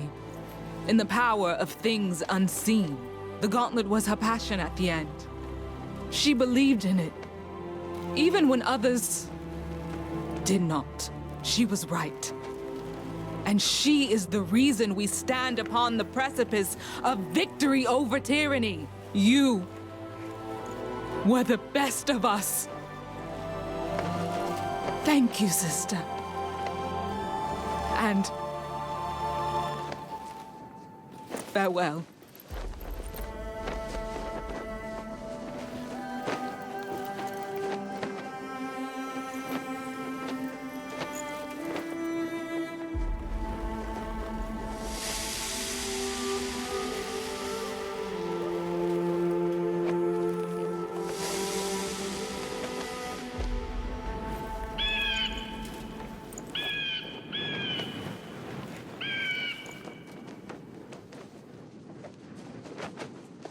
in the power of things unseen. The gauntlet was her passion at the end. She believed in it, even when others did not. She was right. And she is the reason we stand upon the precipice of victory over tyranny. You were the best of us. Thank you, sister. And farewell.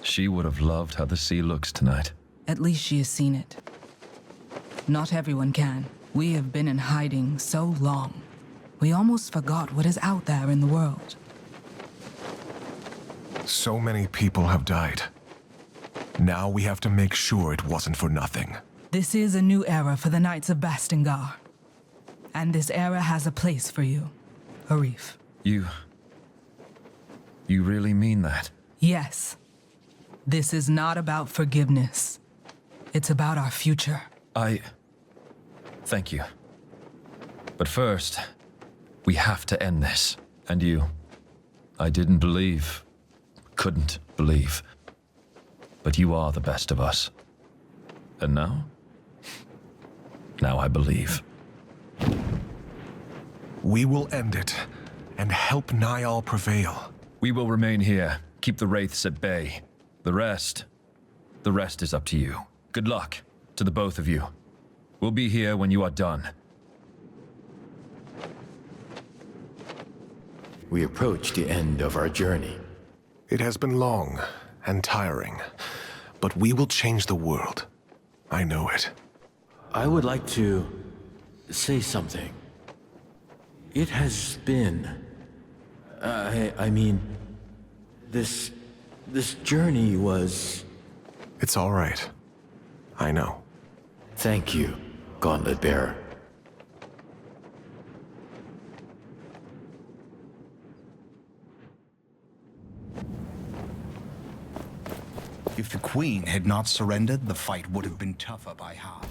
She would have loved how the sea looks tonight. At least she has seen it. Not everyone can. We have been in hiding so long. We almost forgot what is out there in the world. So many people have died. Now we have to make sure it wasn't for nothing. This is a new era for the Knights of Bastengar. And this era has a place for you, Arif. You really mean that? Yes. This is not about forgiveness. It's about our future. Thank you. But first, we have to end this. And you. I didn't believe. Couldn't believe. But you are the best of us. And now? Now I believe. We will end it, and help Niall prevail. We will remain here, keep the Wraiths at bay. The rest is up to you. Good luck to the both of you. We'll be here when you are done. We approach the end of our journey. It has been long and tiring, but we will change the world. I know it. I would like to say something. It has been... I mean, this journey was... It's all right. I know. Thank you, Gauntlet Bearer. If the Queen had not surrendered, the fight would have been tougher by half.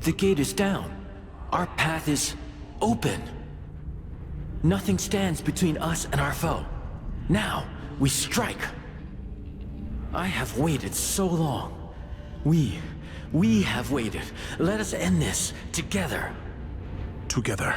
The gate is down. Our path is open. Nothing stands between us and our foe. Now, we strike. I have waited so long. We have waited. Let us end this together. Together.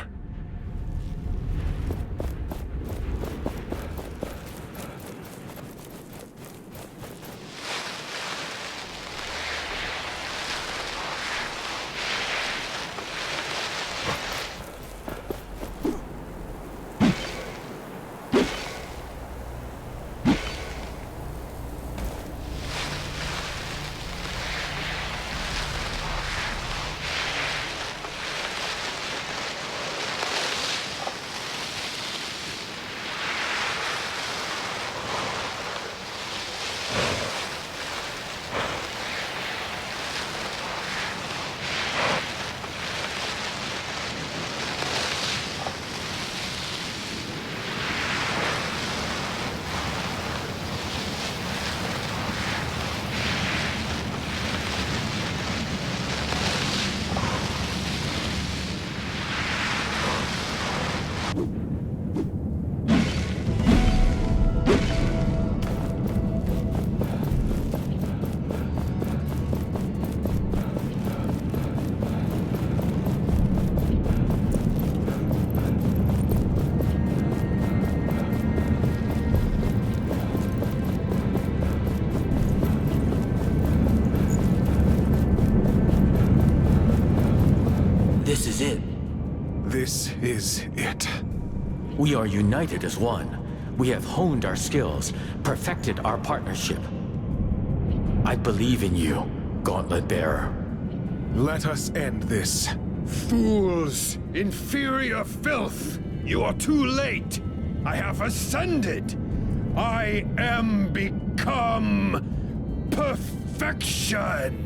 This is it. This is it. We are united as one. We have honed our skills, perfected our partnership. I believe in you, Gauntlet Bearer. Let us end this. Fools! Inferior filth! You are too late! I have ascended! I am become perfection!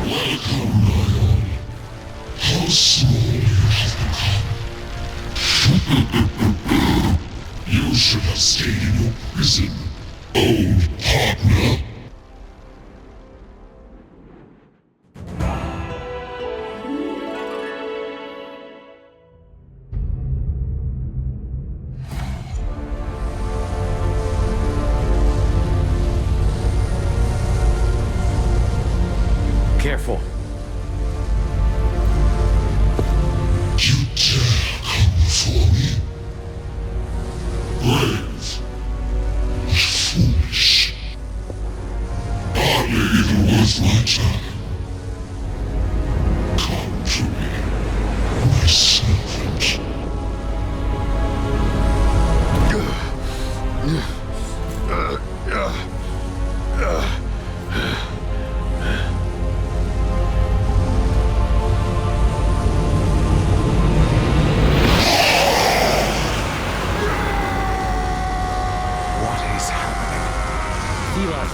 Welcome, my own. How small you have become. You should have stayed in your prison, old partner. Careful. You dare come before me? Brave, but foolish. Hardly even worth my time. Come to me, my servant.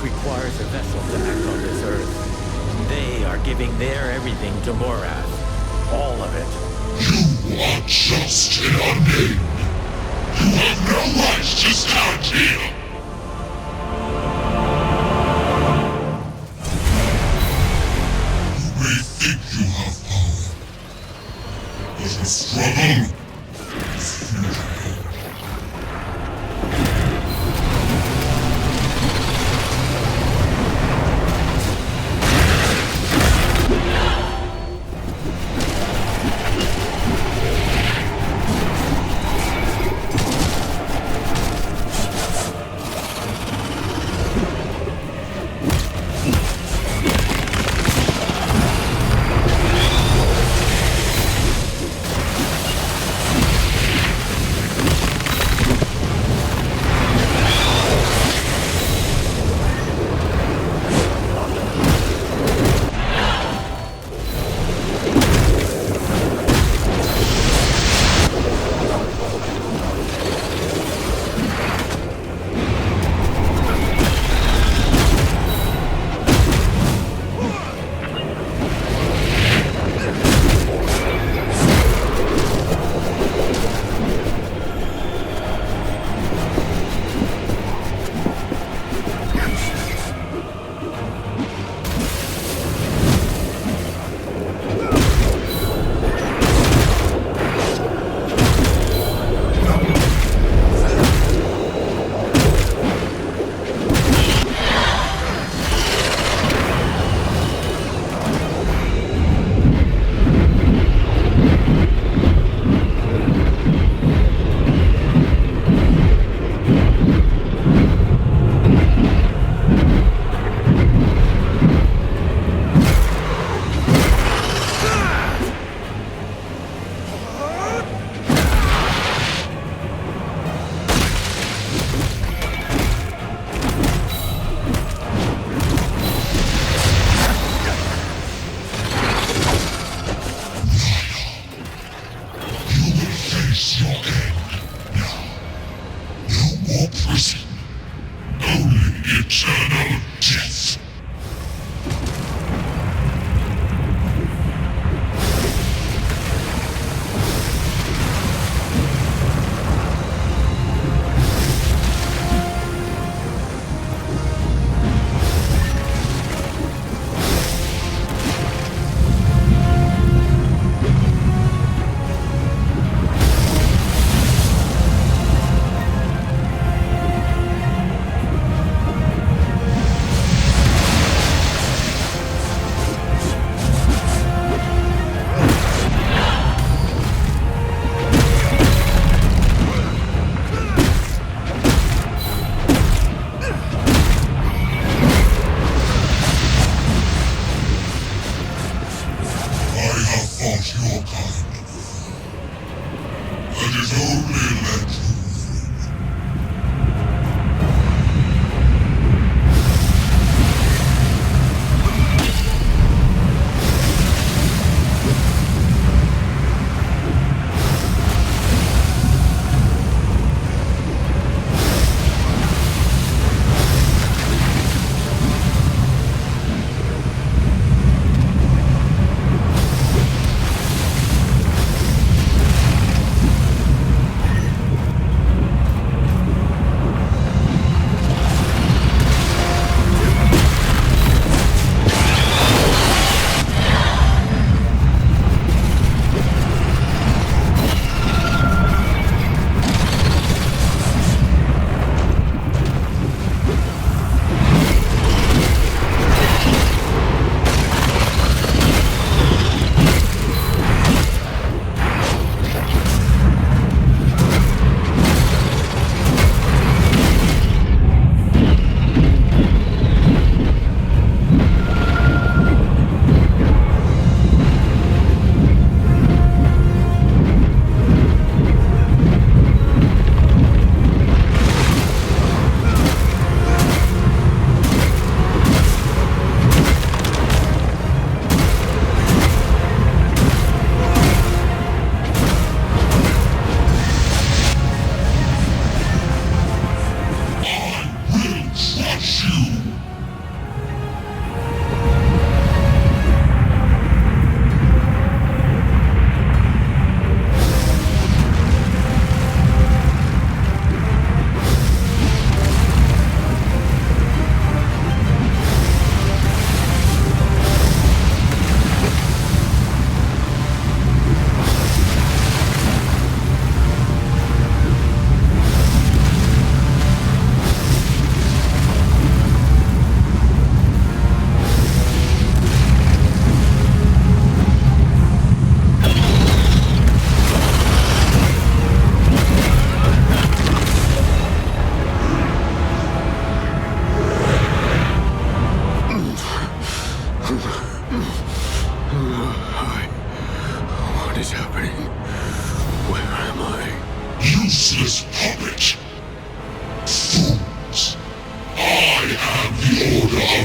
Requires a vessel to act on this earth. They are giving their everything to Morath. All of it. You are just in our name. You have no right to stand here. You may think you have power, but the struggle is futile.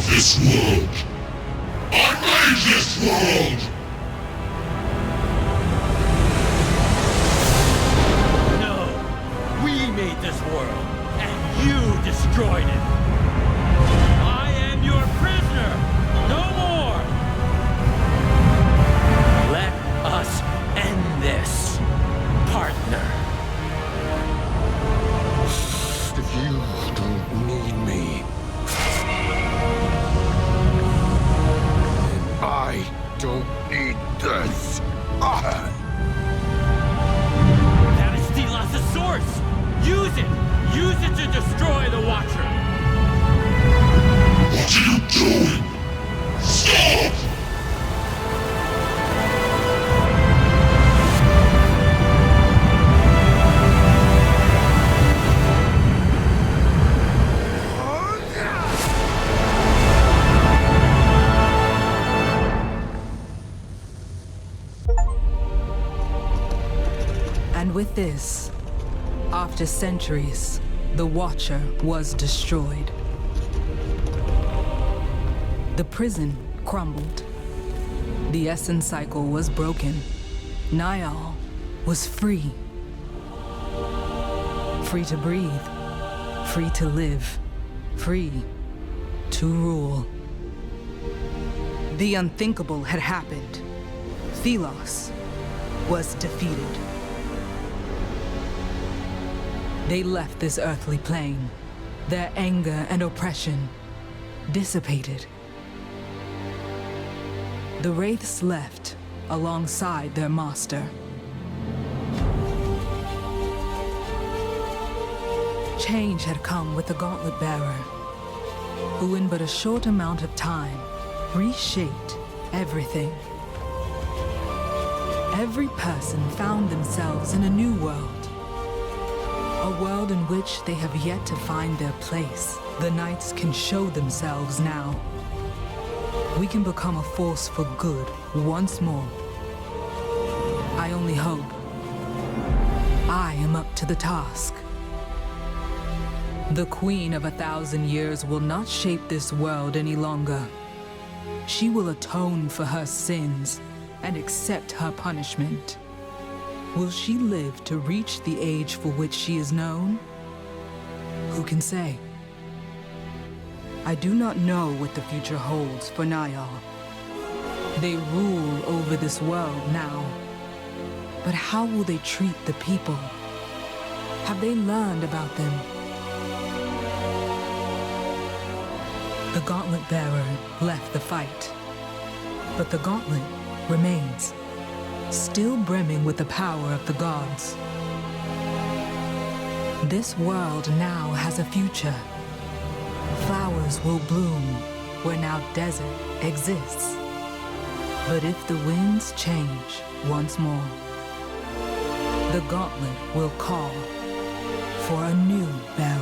of this world. I made this world! No! We made this world, and you destroyed it! I am your prisoner! No more! Let us end this, partner. If you don't need me, then I don't need this. That is Thelos' source! Use it! Use it to destroy the Watcher! What are you doing? Stop! And with this, after centuries, the Watcher was destroyed. The prison crumbled. The essence cycle was broken. Niall was free. Free to breathe. Free to live. Free to rule. The unthinkable had happened. Thelos was defeated. They left this earthly plane. Their anger and oppression dissipated. The Wraiths left alongside their master. Change had come with the Gauntlet Bearer, who in but a short amount of time reshaped everything. Every person found themselves in a new world. A world in which they have yet to find their place. The Knights can show themselves now. We can become a force for good once more. I only hope I am up to the task. The Queen of 1,000 Years will not shape this world any longer. She will atone for her sins and accept her punishment. Will she live to reach the age for which she is known? Who can say? I do not know what the future holds for Niall. They rule over this world now. But how will they treat the people? Have they learned about them? The Gauntlet Bearer left the fight. But the Gauntlet remains, still brimming with the power of the gods. This world now has a future. Flowers will bloom where now desert exists. But if the winds change once more, the Gauntlet will call for a new bearer.